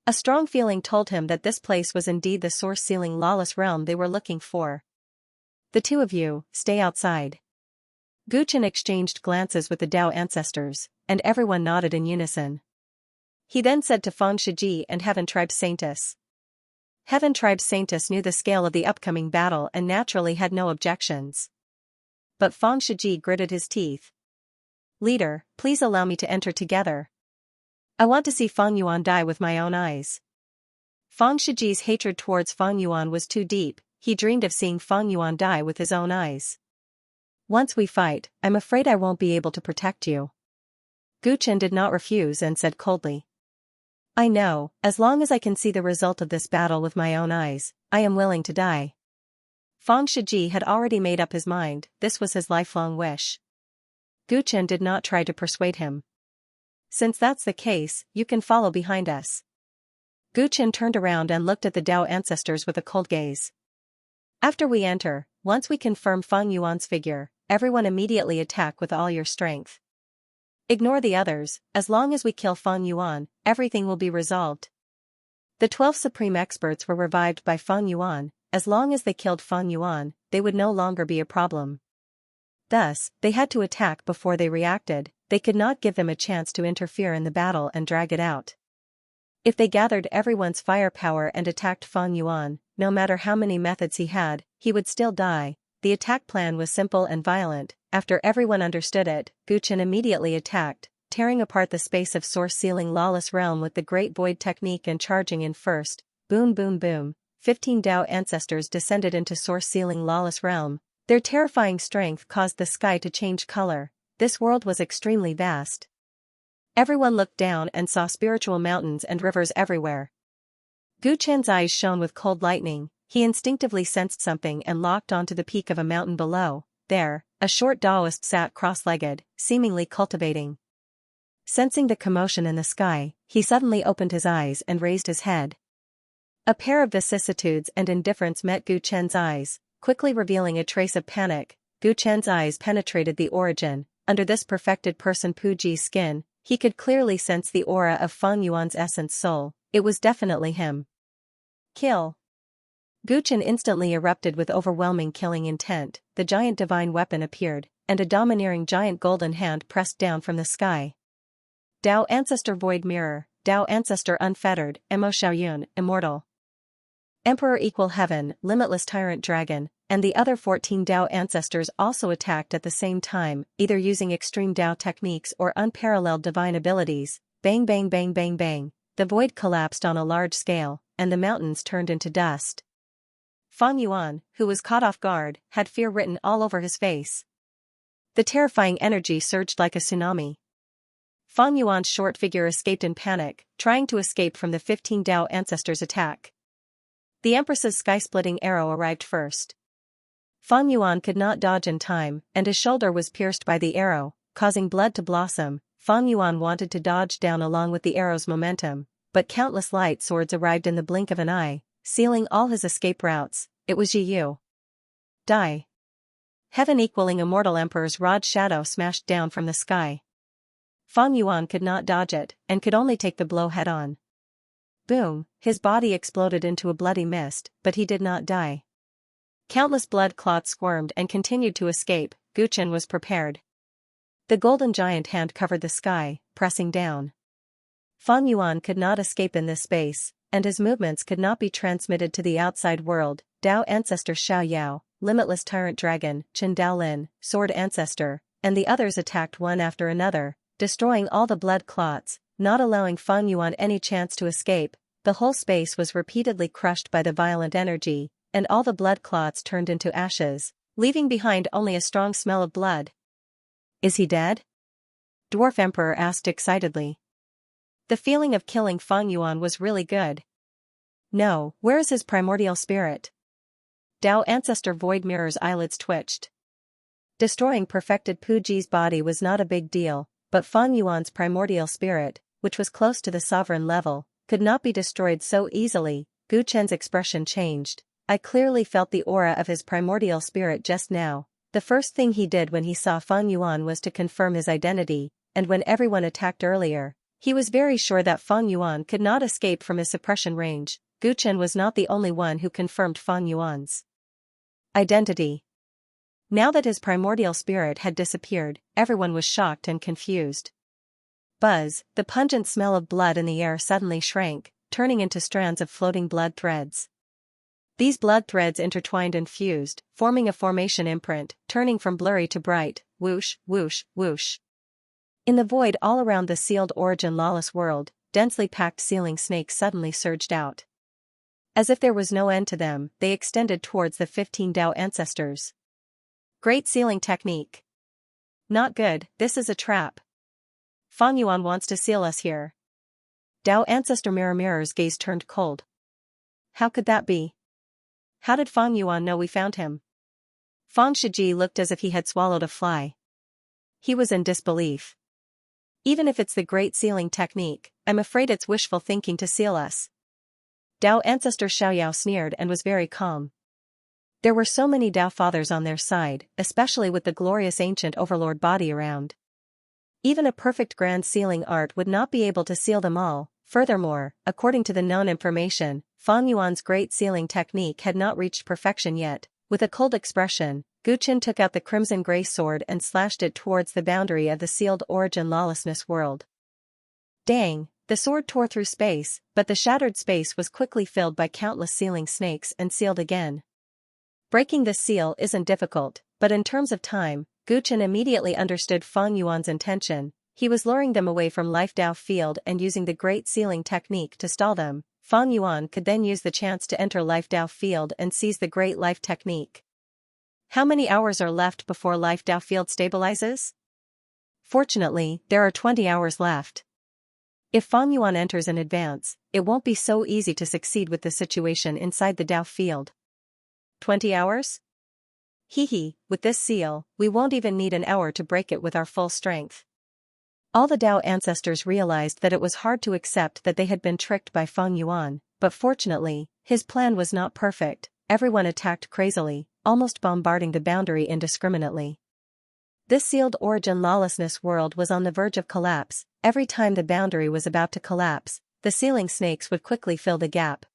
A strong feeling told him that this place was indeed the Source Sealing Lawless Realm they were looking for. The two of you, stay outside. Gu Chen exchanged glances with the Dao ancestors, and everyone nodded in unison. He then said to Fang Shiji and Heaven Tribe Saintess. Heaven Tribe Saintess knew the scale of the upcoming battle and naturally had no objections. But Fang Shiji gritted his teeth. Leader, please allow me to enter together. I want to see Fang Yuan die with my own eyes. Fang Shiji's hatred towards Fang Yuan was too deep. He dreamed of seeing Fang Yuan die with his own eyes. Once we fight, I'm afraid I won't be able to protect you. Gu Chen did not refuse and said coldly. I know, as long as I can see the result of this battle with my own eyes, I am willing to die. Fang Shiji had already made up his mind, this was his lifelong wish. Gu Chen did not try to persuade him. Since that's the case, you can follow behind us. Gu Chen turned around and looked at the Dao ancestors with a cold gaze. After we enter, once we confirm Fang Yuan's figure, everyone immediately attack with all your strength. Ignore the others, as long as we kill Fang Yuan, everything will be resolved. The 12 supreme experts were revived by Fang Yuan. As long as they killed Fang Yuan, they would no longer be a problem. Thus, they had to attack before they reacted. They could not give them a chance to interfere in the battle and drag it out. If they gathered everyone's firepower and attacked Fang Yuan, no matter how many methods he had, he would still die. the attack plan was simple and violent. After everyone understood it, Guchen immediately attacked, tearing apart the space of source-sealing lawless realm with the Great Void technique and charging in first. Boom boom boom. 15 Dao ancestors descended into source-sealing lawless realm. Their terrifying strength caused the sky to change color. This world was extremely vast. Everyone looked down and saw spiritual mountains and rivers everywhere. Guchen's eyes shone with cold lightning. He instinctively sensed something and locked onto the peak of a mountain below. There, a short Taoist sat cross-legged, seemingly cultivating. Sensing the commotion in the sky, he suddenly opened his eyes and raised his head. A pair of vicissitudes and indifference met Guchen's eyes, quickly revealing a trace of panic. Guchen's eyes penetrated the origin. Under this perfected person Puji's skin, he could clearly sense the aura of Fang Yuan's essence soul. It was definitely him. Kill. Guchen instantly erupted with overwhelming killing intent. The giant divine weapon appeared, and a domineering giant golden hand pressed down from the sky. Dao Ancestor Void Mirror, Dao Ancestor Unfettered, Mo Xiaoyun, Immortal. Emperor Equal Heaven, Limitless Tyrant Dragon, and the other 14 Dao ancestors also attacked at the same time, either using extreme Dao techniques or unparalleled divine abilities. Bang bang bang bang bang. The void collapsed on a large scale, and the mountains turned into dust. Fang Yuan, who was caught off guard, had fear written all over his face. The terrifying energy surged like a tsunami. Fang Yuan's short figure escaped in panic, trying to escape from the 15 Dao ancestors' attack. The Empress's sky-splitting arrow arrived first. Fang Yuan could not dodge in time, and his shoulder was pierced by the arrow, causing blood to blossom. Fang Yuan wanted to dodge down along with the arrow's momentum, but countless light swords arrived in the blink of an eye, sealing all his escape routes. It was Yi Yu. Die. Heaven-equaling immortal Emperor's rod shadow smashed down from the sky. Fang Yuan could not dodge it, and could only take the blow head-on. Boom, his body exploded into a bloody mist, but he did not die. Countless blood clots squirmed and continued to escape. Guchen was prepared. The golden giant hand covered the sky, pressing down. Fang Yuan could not escape in this space, and his movements could not be transmitted to the outside world. Dao Ancestor Xiao Yao, Limitless Tyrant Dragon, Chen Daolin, Sword Ancestor, and the others attacked one after another, destroying all the blood clots, not allowing Fang Yuan any chance to escape. The whole space was repeatedly crushed by the violent energy, and all the blood clots turned into ashes, leaving behind only a strong smell of blood. Is he dead? Dwarf Emperor asked excitedly. The feeling of killing Fang Yuan was really good. No, where is his primordial spirit? Dao Ancestor Void Mirror's eyelids twitched. Destroying perfected Puji's body was not a big deal, but Fang Yuan's primordial spirit, which was close to the sovereign level, could not be destroyed so easily. Guchen's expression changed. I clearly felt the aura of his primordial spirit just now. The first thing he did when he saw Fang Yuan was to confirm his identity, and when everyone attacked earlier, he was very sure that Fang Yuan could not escape from his suppression range. Guchen was not the only one who confirmed Fang Yuan's identity. Now that his primordial spirit had disappeared, everyone was shocked and confused. Buzz, the pungent smell of blood in the air suddenly shrank, turning into strands of floating blood threads. These blood threads intertwined and fused, forming a formation imprint, turning from blurry to bright, whoosh, whoosh, whoosh. In the void all around the sealed origin lawless world, densely packed sealing snakes suddenly surged out. As if there was no end to them, they extended towards the 15 Dao ancestors. Great sealing technique. Not good, this is a trap. Fang Yuan wants to seal us here. Dao Ancestor Mirror's gaze turned cold. How could that be? How did Fang Yuan know we found him? Fang Shiji looked as if he had swallowed a fly. He was in disbelief. Even if it's the great sealing technique, I'm afraid it's wishful thinking to seal us. Dao Ancestor Xiaoyao sneered and was very calm. There were so many Dao fathers on their side, especially with the glorious ancient overlord body around. Even a perfect grand sealing art would not be able to seal them all. Furthermore, according to the known information, Fang Yuan's great sealing technique had not reached perfection yet. With a cold expression, Guchen took out the crimson-gray sword and slashed it towards the boundary of the sealed origin lawlessness world. Dang, the sword tore through space, but the shattered space was quickly filled by countless sealing snakes and sealed again. Breaking this seal isn't difficult, but in terms of time, Gu Chen immediately understood Fang Yuan's intention. He was luring them away from Life Dao Field and using the Great Sealing technique to stall them. Fang Yuan could then use the chance to enter Life Dao Field and seize the Great Life technique. How many hours are left before Life Dao Field stabilizes? Fortunately, there are 20 hours left. If Fang Yuan enters in advance, it won't be so easy to succeed with the situation inside the Dao Field. 20 hours? Hee, with this seal, we won't even need an hour to break it with our full strength. All the Dao ancestors realized that it was hard to accept that they had been tricked by Fang Yuan, but fortunately, his plan was not perfect. Everyone attacked crazily, almost bombarding the boundary indiscriminately. This sealed origin lawlessness world was on the verge of collapse. Every time the boundary was about to collapse, the sealing snakes would quickly fill the gap.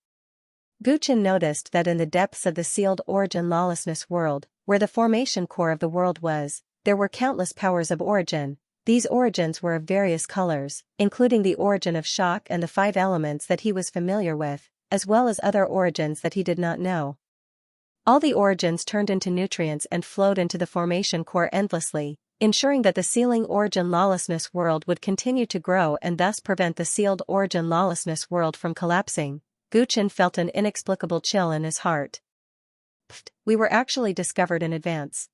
Gu Chen noticed that in the depths of the sealed origin lawlessness world, where the formation core of the world was, there were countless powers of origin. These origins were of various colors, including the origin of shock and the 5 elements that he was familiar with, as well as other origins that he did not know. All the origins turned into nutrients and flowed into the formation core endlessly, ensuring that the sealing origin lawlessness world would continue to grow and thus prevent the sealed origin lawlessness world from collapsing. Gu Chen felt an inexplicable chill in his heart. Pfft, we were actually discovered in advance.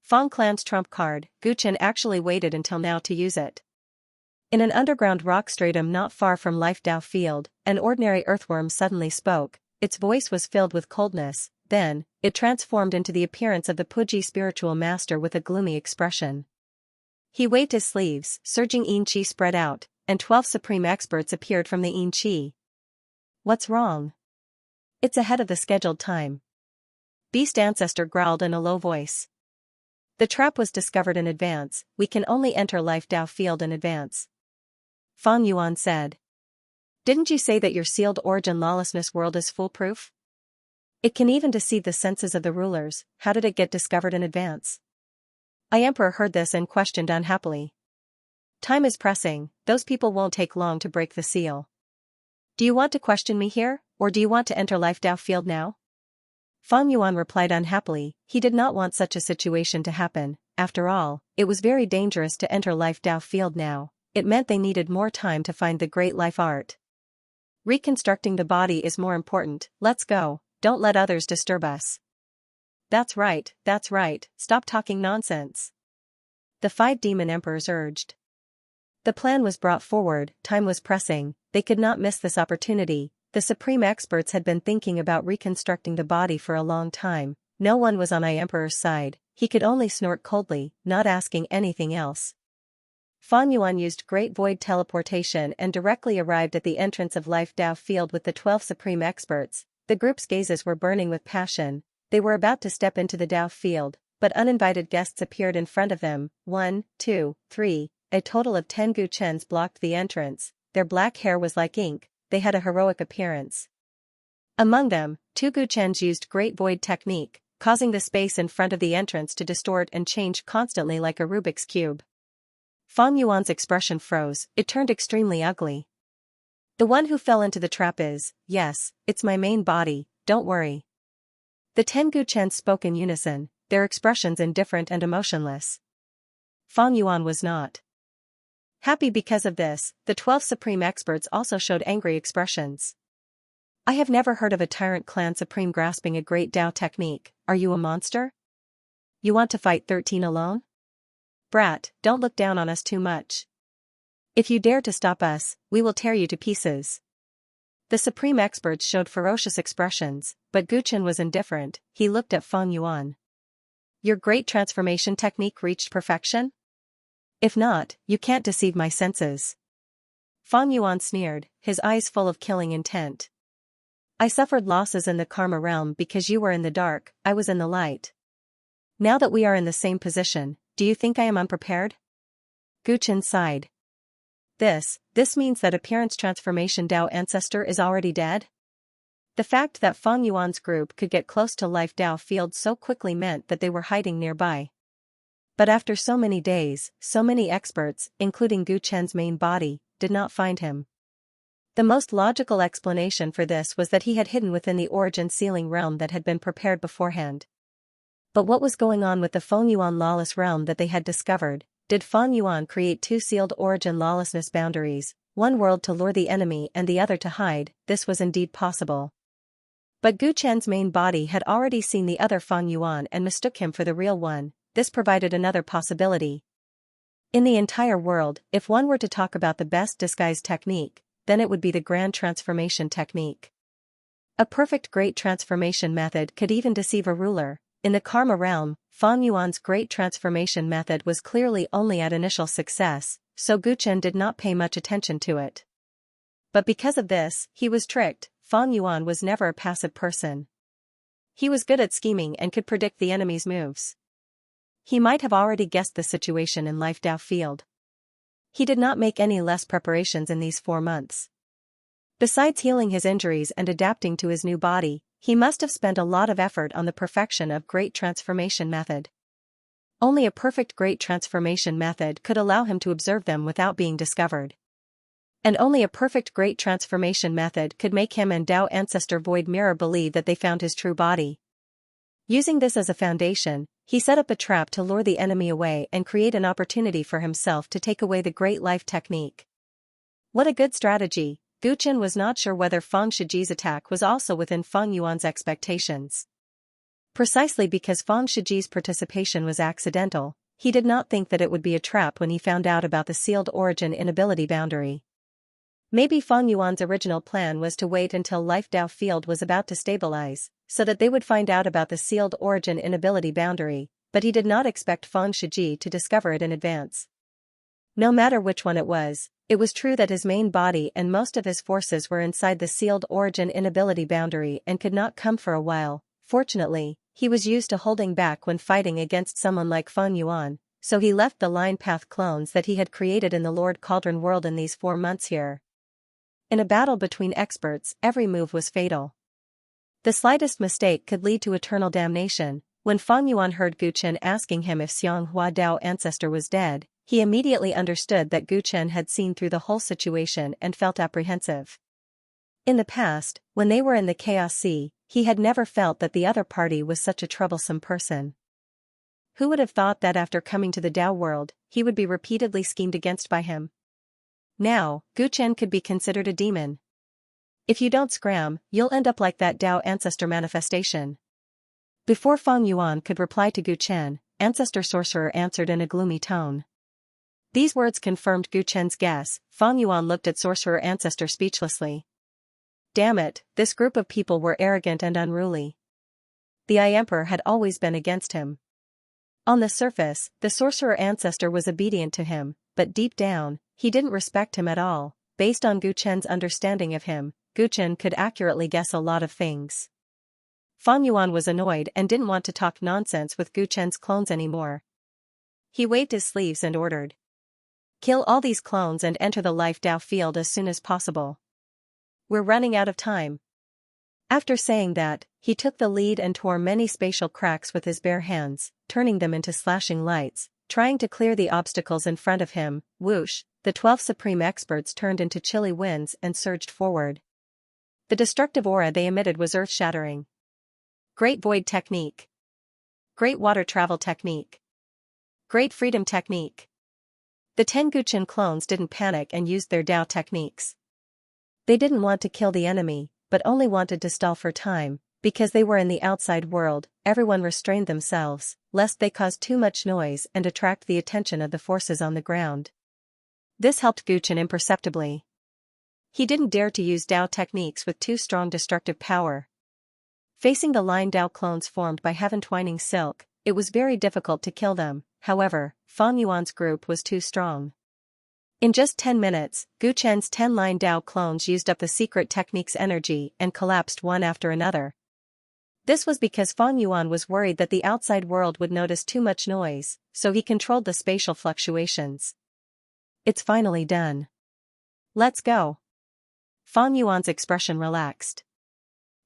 Fang Clan's trump card, Gu Chen actually waited until now to use it. In an underground rock stratum not far from Life Dao Field, an ordinary earthworm suddenly spoke. Its voice was filled with coldness. Then, it transformed into the appearance of the Puji spiritual master with a gloomy expression. He waved his sleeves, surging Yin Qi spread out, and 12 supreme experts appeared from the Yin Qi. What's wrong? It's ahead of the scheduled time. Beast Ancestor growled in a low voice. The trap was discovered in advance, we can only enter Life Dao Field in advance. Fang Yuan said. Didn't you say that your sealed origin lawlessness world is foolproof? It can even deceive the senses of the rulers. How did it get discovered in advance? The Emperor heard this and questioned unhappily. Time is pressing, those people won't take long to break the seal. Do you want to question me here, or do you want to enter Life Dao Field now? Fang Yuan replied unhappily. He did not want such a situation to happen. After all, it was very dangerous to enter Life Dao Field now. It meant they needed more time to find the great life art. Reconstructing the body is more important. Let's go. Don't let others disturb us. That's right, stop talking nonsense. The 5 demon emperors urged. The plan was brought forward, time was pressing, they could not miss this opportunity. The supreme experts had been thinking about reconstructing the body for a long time. No one was on the Emperor's side, he could only snort coldly, not asking anything else. Fang Yuan used Great Void teleportation and directly arrived at the entrance of Life Dao Field with the 12 supreme experts. The group's gazes were burning with passion. They were about to step into the Dao Field, but uninvited guests appeared in front of them. 1, 2, 3, a total of 10 Gu Chens blocked the entrance. Their black hair was like ink, they had a heroic appearance. Among them, 2 Gu Chens used Great Void technique, causing the space in front of the entrance to distort and change constantly like a Rubik's Cube. Fang Yuan's expression froze, it turned extremely ugly. The one who fell into the trap is, yes, it's my main body, don't worry. The 10 Gu Chens spoke in unison, their expressions indifferent and emotionless. Fang Yuan was not happy because of this. The 12 supreme experts also showed angry expressions. I have never heard of a Tyrant clan supreme grasping a great Dao technique. Are you a monster? You want to fight 13 alone? Brat, don't look down on us too much. If you dare to stop us, we will tear you to pieces. The supreme experts showed ferocious expressions, but Gu Chen was indifferent. He looked at Fang Yuan. Your great transformation technique reached perfection? If not, you can't deceive my senses. Fang Yuan sneered, his eyes full of killing intent. I suffered losses in the karma realm because you were in the dark, I was in the light. Now that we are in the same position, do you think I am unprepared? Gu Chen sighed. This means that appearance transformation Dao ancestor is already dead? The fact that Fang Yuan's group could get close to Life Dao Field so quickly meant that they were hiding nearby. But after so many days, so many experts, including Gu Chen's main body, did not find him. The most logical explanation for this was that he had hidden within the origin sealing realm that had been prepared beforehand. But what was going on with the Feng Yuan lawless realm that they had discovered? Did Feng Yuan create two sealed origin lawlessness boundaries, one world to lure the enemy and the other to hide? This was indeed possible. But Gu Chen's main body had already seen the other Feng Yuan and mistook him for the real one. This provided another possibility. In the entire world, if one were to talk about the best disguise technique, then it would be the grand transformation technique. A perfect great transformation method could even deceive a ruler. In the Karma realm, Feng Yuan's great transformation method was clearly only at initial success, so Gu Chen did not pay much attention to it. But because of this, he was tricked. Feng Yuan was never a passive person. He was good at scheming and could predict the enemy's moves. He might have already guessed the situation in Life Dao field. He did not make any less preparations in these 4 months. Besides healing his injuries and adapting to his new body, he must have spent a lot of effort on the perfection of great transformation method. Only a perfect great transformation method could allow him to observe them without being discovered. And only a perfect great transformation method could make him and Dao ancestor Void Mirror believe that they found his true body. Using this as a foundation, he set up a trap to lure the enemy away and create an opportunity for himself to take away the great life technique. What a good strategy! Gu Chen was not sure whether Feng Shiji's attack was also within Feng Yuan's expectations. Precisely because Feng Shiji's participation was accidental, he did not think that it would be a trap when he found out about the sealed origin inability boundary. Maybe Feng Yuan's original plan was to wait until Life Dao field was about to stabilize, so that they would find out about the sealed origin inability boundary, but he did not expect Feng Shiji to discover it in advance. No matter which one it was true that his main body and most of his forces were inside the sealed origin inability boundary and could not come for a while. Fortunately, he was used to holding back when fighting against someone like Feng Yuan, so he left the line path clones that he had created in the Lord Cauldron world in these 4 months here. In a battle between experts, every move was fatal. The slightest mistake could lead to eternal damnation. When Feng Yuan heard Gu Chen asking him if Xianxia Dao ancestor was dead, he immediately understood that Gu Chen had seen through the whole situation and felt apprehensive. In the past, when they were in the Chaos Sea, he had never felt that the other party was such a troublesome person. Who would have thought that after coming to the Dao world, he would be repeatedly schemed against by him? Now, Gu Chen could be considered a demon. If you don't scram, you'll end up like that Dao ancestor manifestation. Before Feng Yuan could reply to Gu Chen, Ancestor Sorcerer answered in a gloomy tone. These words confirmed Gu Chen's guess. Feng Yuan looked at Sorcerer Ancestor speechlessly. Damn it, this group of people were arrogant and unruly. The Emperor had always been against him. On the surface, the Sorcerer Ancestor was obedient to him, but deep down, he didn't respect him at all. Based on Gu Chen's understanding of him, Gu Chen could accurately guess a lot of things. Feng Yuan was annoyed and didn't want to talk nonsense with Gu Chen's clones anymore. He waved his sleeves and ordered. Kill all these clones and enter the Life Dao field as soon as possible. We're running out of time. After saying that, he took the lead and tore many spatial cracks with his bare hands, turning them into slashing lights, trying to clear the obstacles in front of him. Whoosh, the 12 supreme experts turned into chilly winds and surged forward. The destructive aura they emitted was earth-shattering. Great void technique. Great water travel technique. Great freedom technique. The 10 Gu Chen clones didn't panic and used their Dao techniques. They didn't want to kill the enemy, but only wanted to stall for time. Because they were in the outside world, everyone restrained themselves, lest they cause too much noise and attract the attention of the forces on the ground. This helped Gu Chen imperceptibly. He didn't dare to use Dao techniques with too strong destructive power. Facing the line Dao clones formed by heaven twining silk, it was very difficult to kill them. However, Feng Yuan's group was too strong. In just 10 minutes, Gu Chen's 10 line Dao clones used up the secret technique's energy and collapsed one after another. This was because Feng Yuan was worried that the outside world would notice too much noise, so he controlled the spatial fluctuations. It's finally done. Let's go. Feng Yuan's expression relaxed.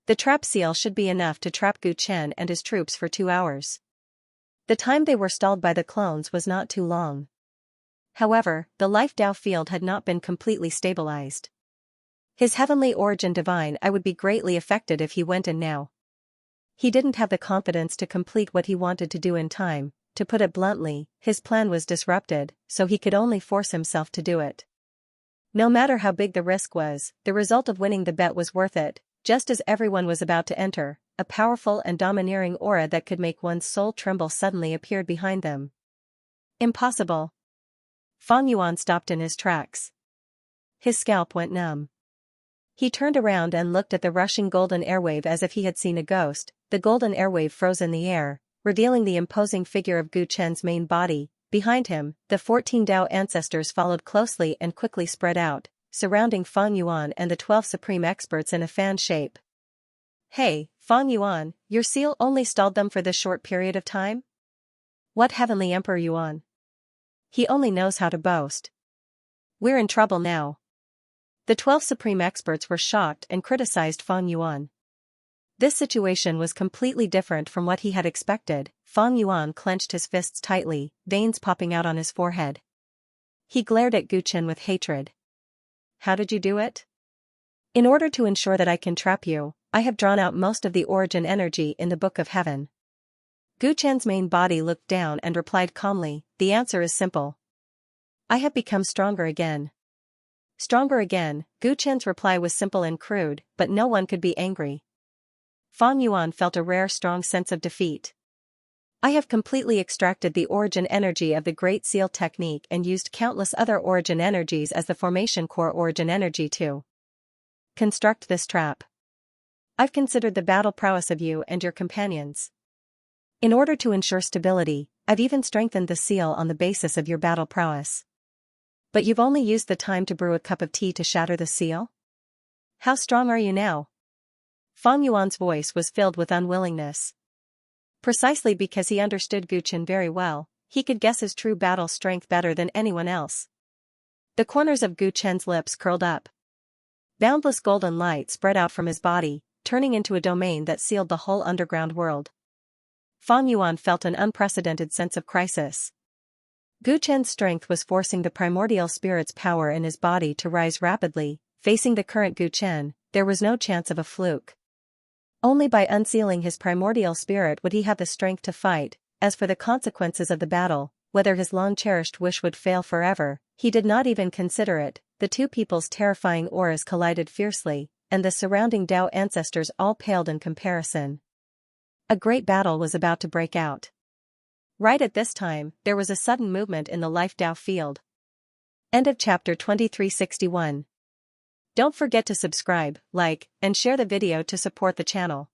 The trap seal should be enough to trap Gu Chen and his troops for 2 hours. The time they were stalled by the clones was not too long. However, the Life Dao field had not been completely stabilized. His heavenly origin divine I would be greatly affected if he went in now. He didn't have the confidence to complete what he wanted to do in time. To put it bluntly, his plan was disrupted, so he could only force himself to do it. No matter how big the risk was, the result of winning the bet was worth it. Just as everyone was about to enter, a powerful and domineering aura that could make one's soul tremble suddenly appeared behind them. Impossible. Fang Yuan stopped in his tracks. His scalp went numb. He turned around and looked at the rushing golden airwave as if he had seen a ghost. The golden airwave froze in the air, revealing the imposing figure of Gu Chen's main body. Behind him, the 14 Dao ancestors followed closely and quickly spread out, surrounding Fang Yuan and the 12 supreme experts in a fan shape. Hey, Fang Yuan, your seal only stalled them for this short period of time? What heavenly Emperor Yuan? He only knows how to boast. We're in trouble now. The 12 supreme experts were shocked and criticized Fang Yuan. This situation was completely different from what he had expected. Fang Yuan clenched his fists tightly, veins popping out on his forehead. He glared at Gu Chen with hatred. How did you do it? In order to ensure that I can trap you, I have drawn out most of the origin energy in the Book of Heaven. Gu Chen's main body looked down and replied calmly, the answer is simple. I have become stronger again. Stronger again. Gu Chen's reply was simple and crude, but no one could be angry. Fang Yuan felt a rare strong sense of defeat. I have completely extracted the origin energy of the Great Seal technique and used countless other origin energies as the formation core origin energy to construct this trap. I've considered the battle prowess of you and your companions. In order to ensure stability, I've even strengthened the seal on the basis of your battle prowess. But you've only used the time to brew a cup of tea to shatter the seal? How strong are you now? Fang Yuan's voice was filled with unwillingness. Precisely because he understood Gu Chen very well, he could guess his true battle strength better than anyone else. The corners of Gu Chen's lips curled up. Boundless golden light spread out from his body, turning into a domain that sealed the whole underground world. Fang Yuan felt an unprecedented sense of crisis. Gu Chen's strength was forcing the primordial spirit's power in his body to rise rapidly. Facing the current Gu Chen, there was no chance of a fluke. Only by unsealing his primordial spirit would he have the strength to fight. As for the consequences of the battle, whether his long-cherished wish would fail forever, he did not even consider it. The two people's terrifying auras collided fiercely, and the surrounding Dao ancestors all paled in comparison. A great battle was about to break out. Right at this time, there was a sudden movement in the Life Dao field. End of chapter 2361. Don't forget to subscribe, like, and share the video to support the channel.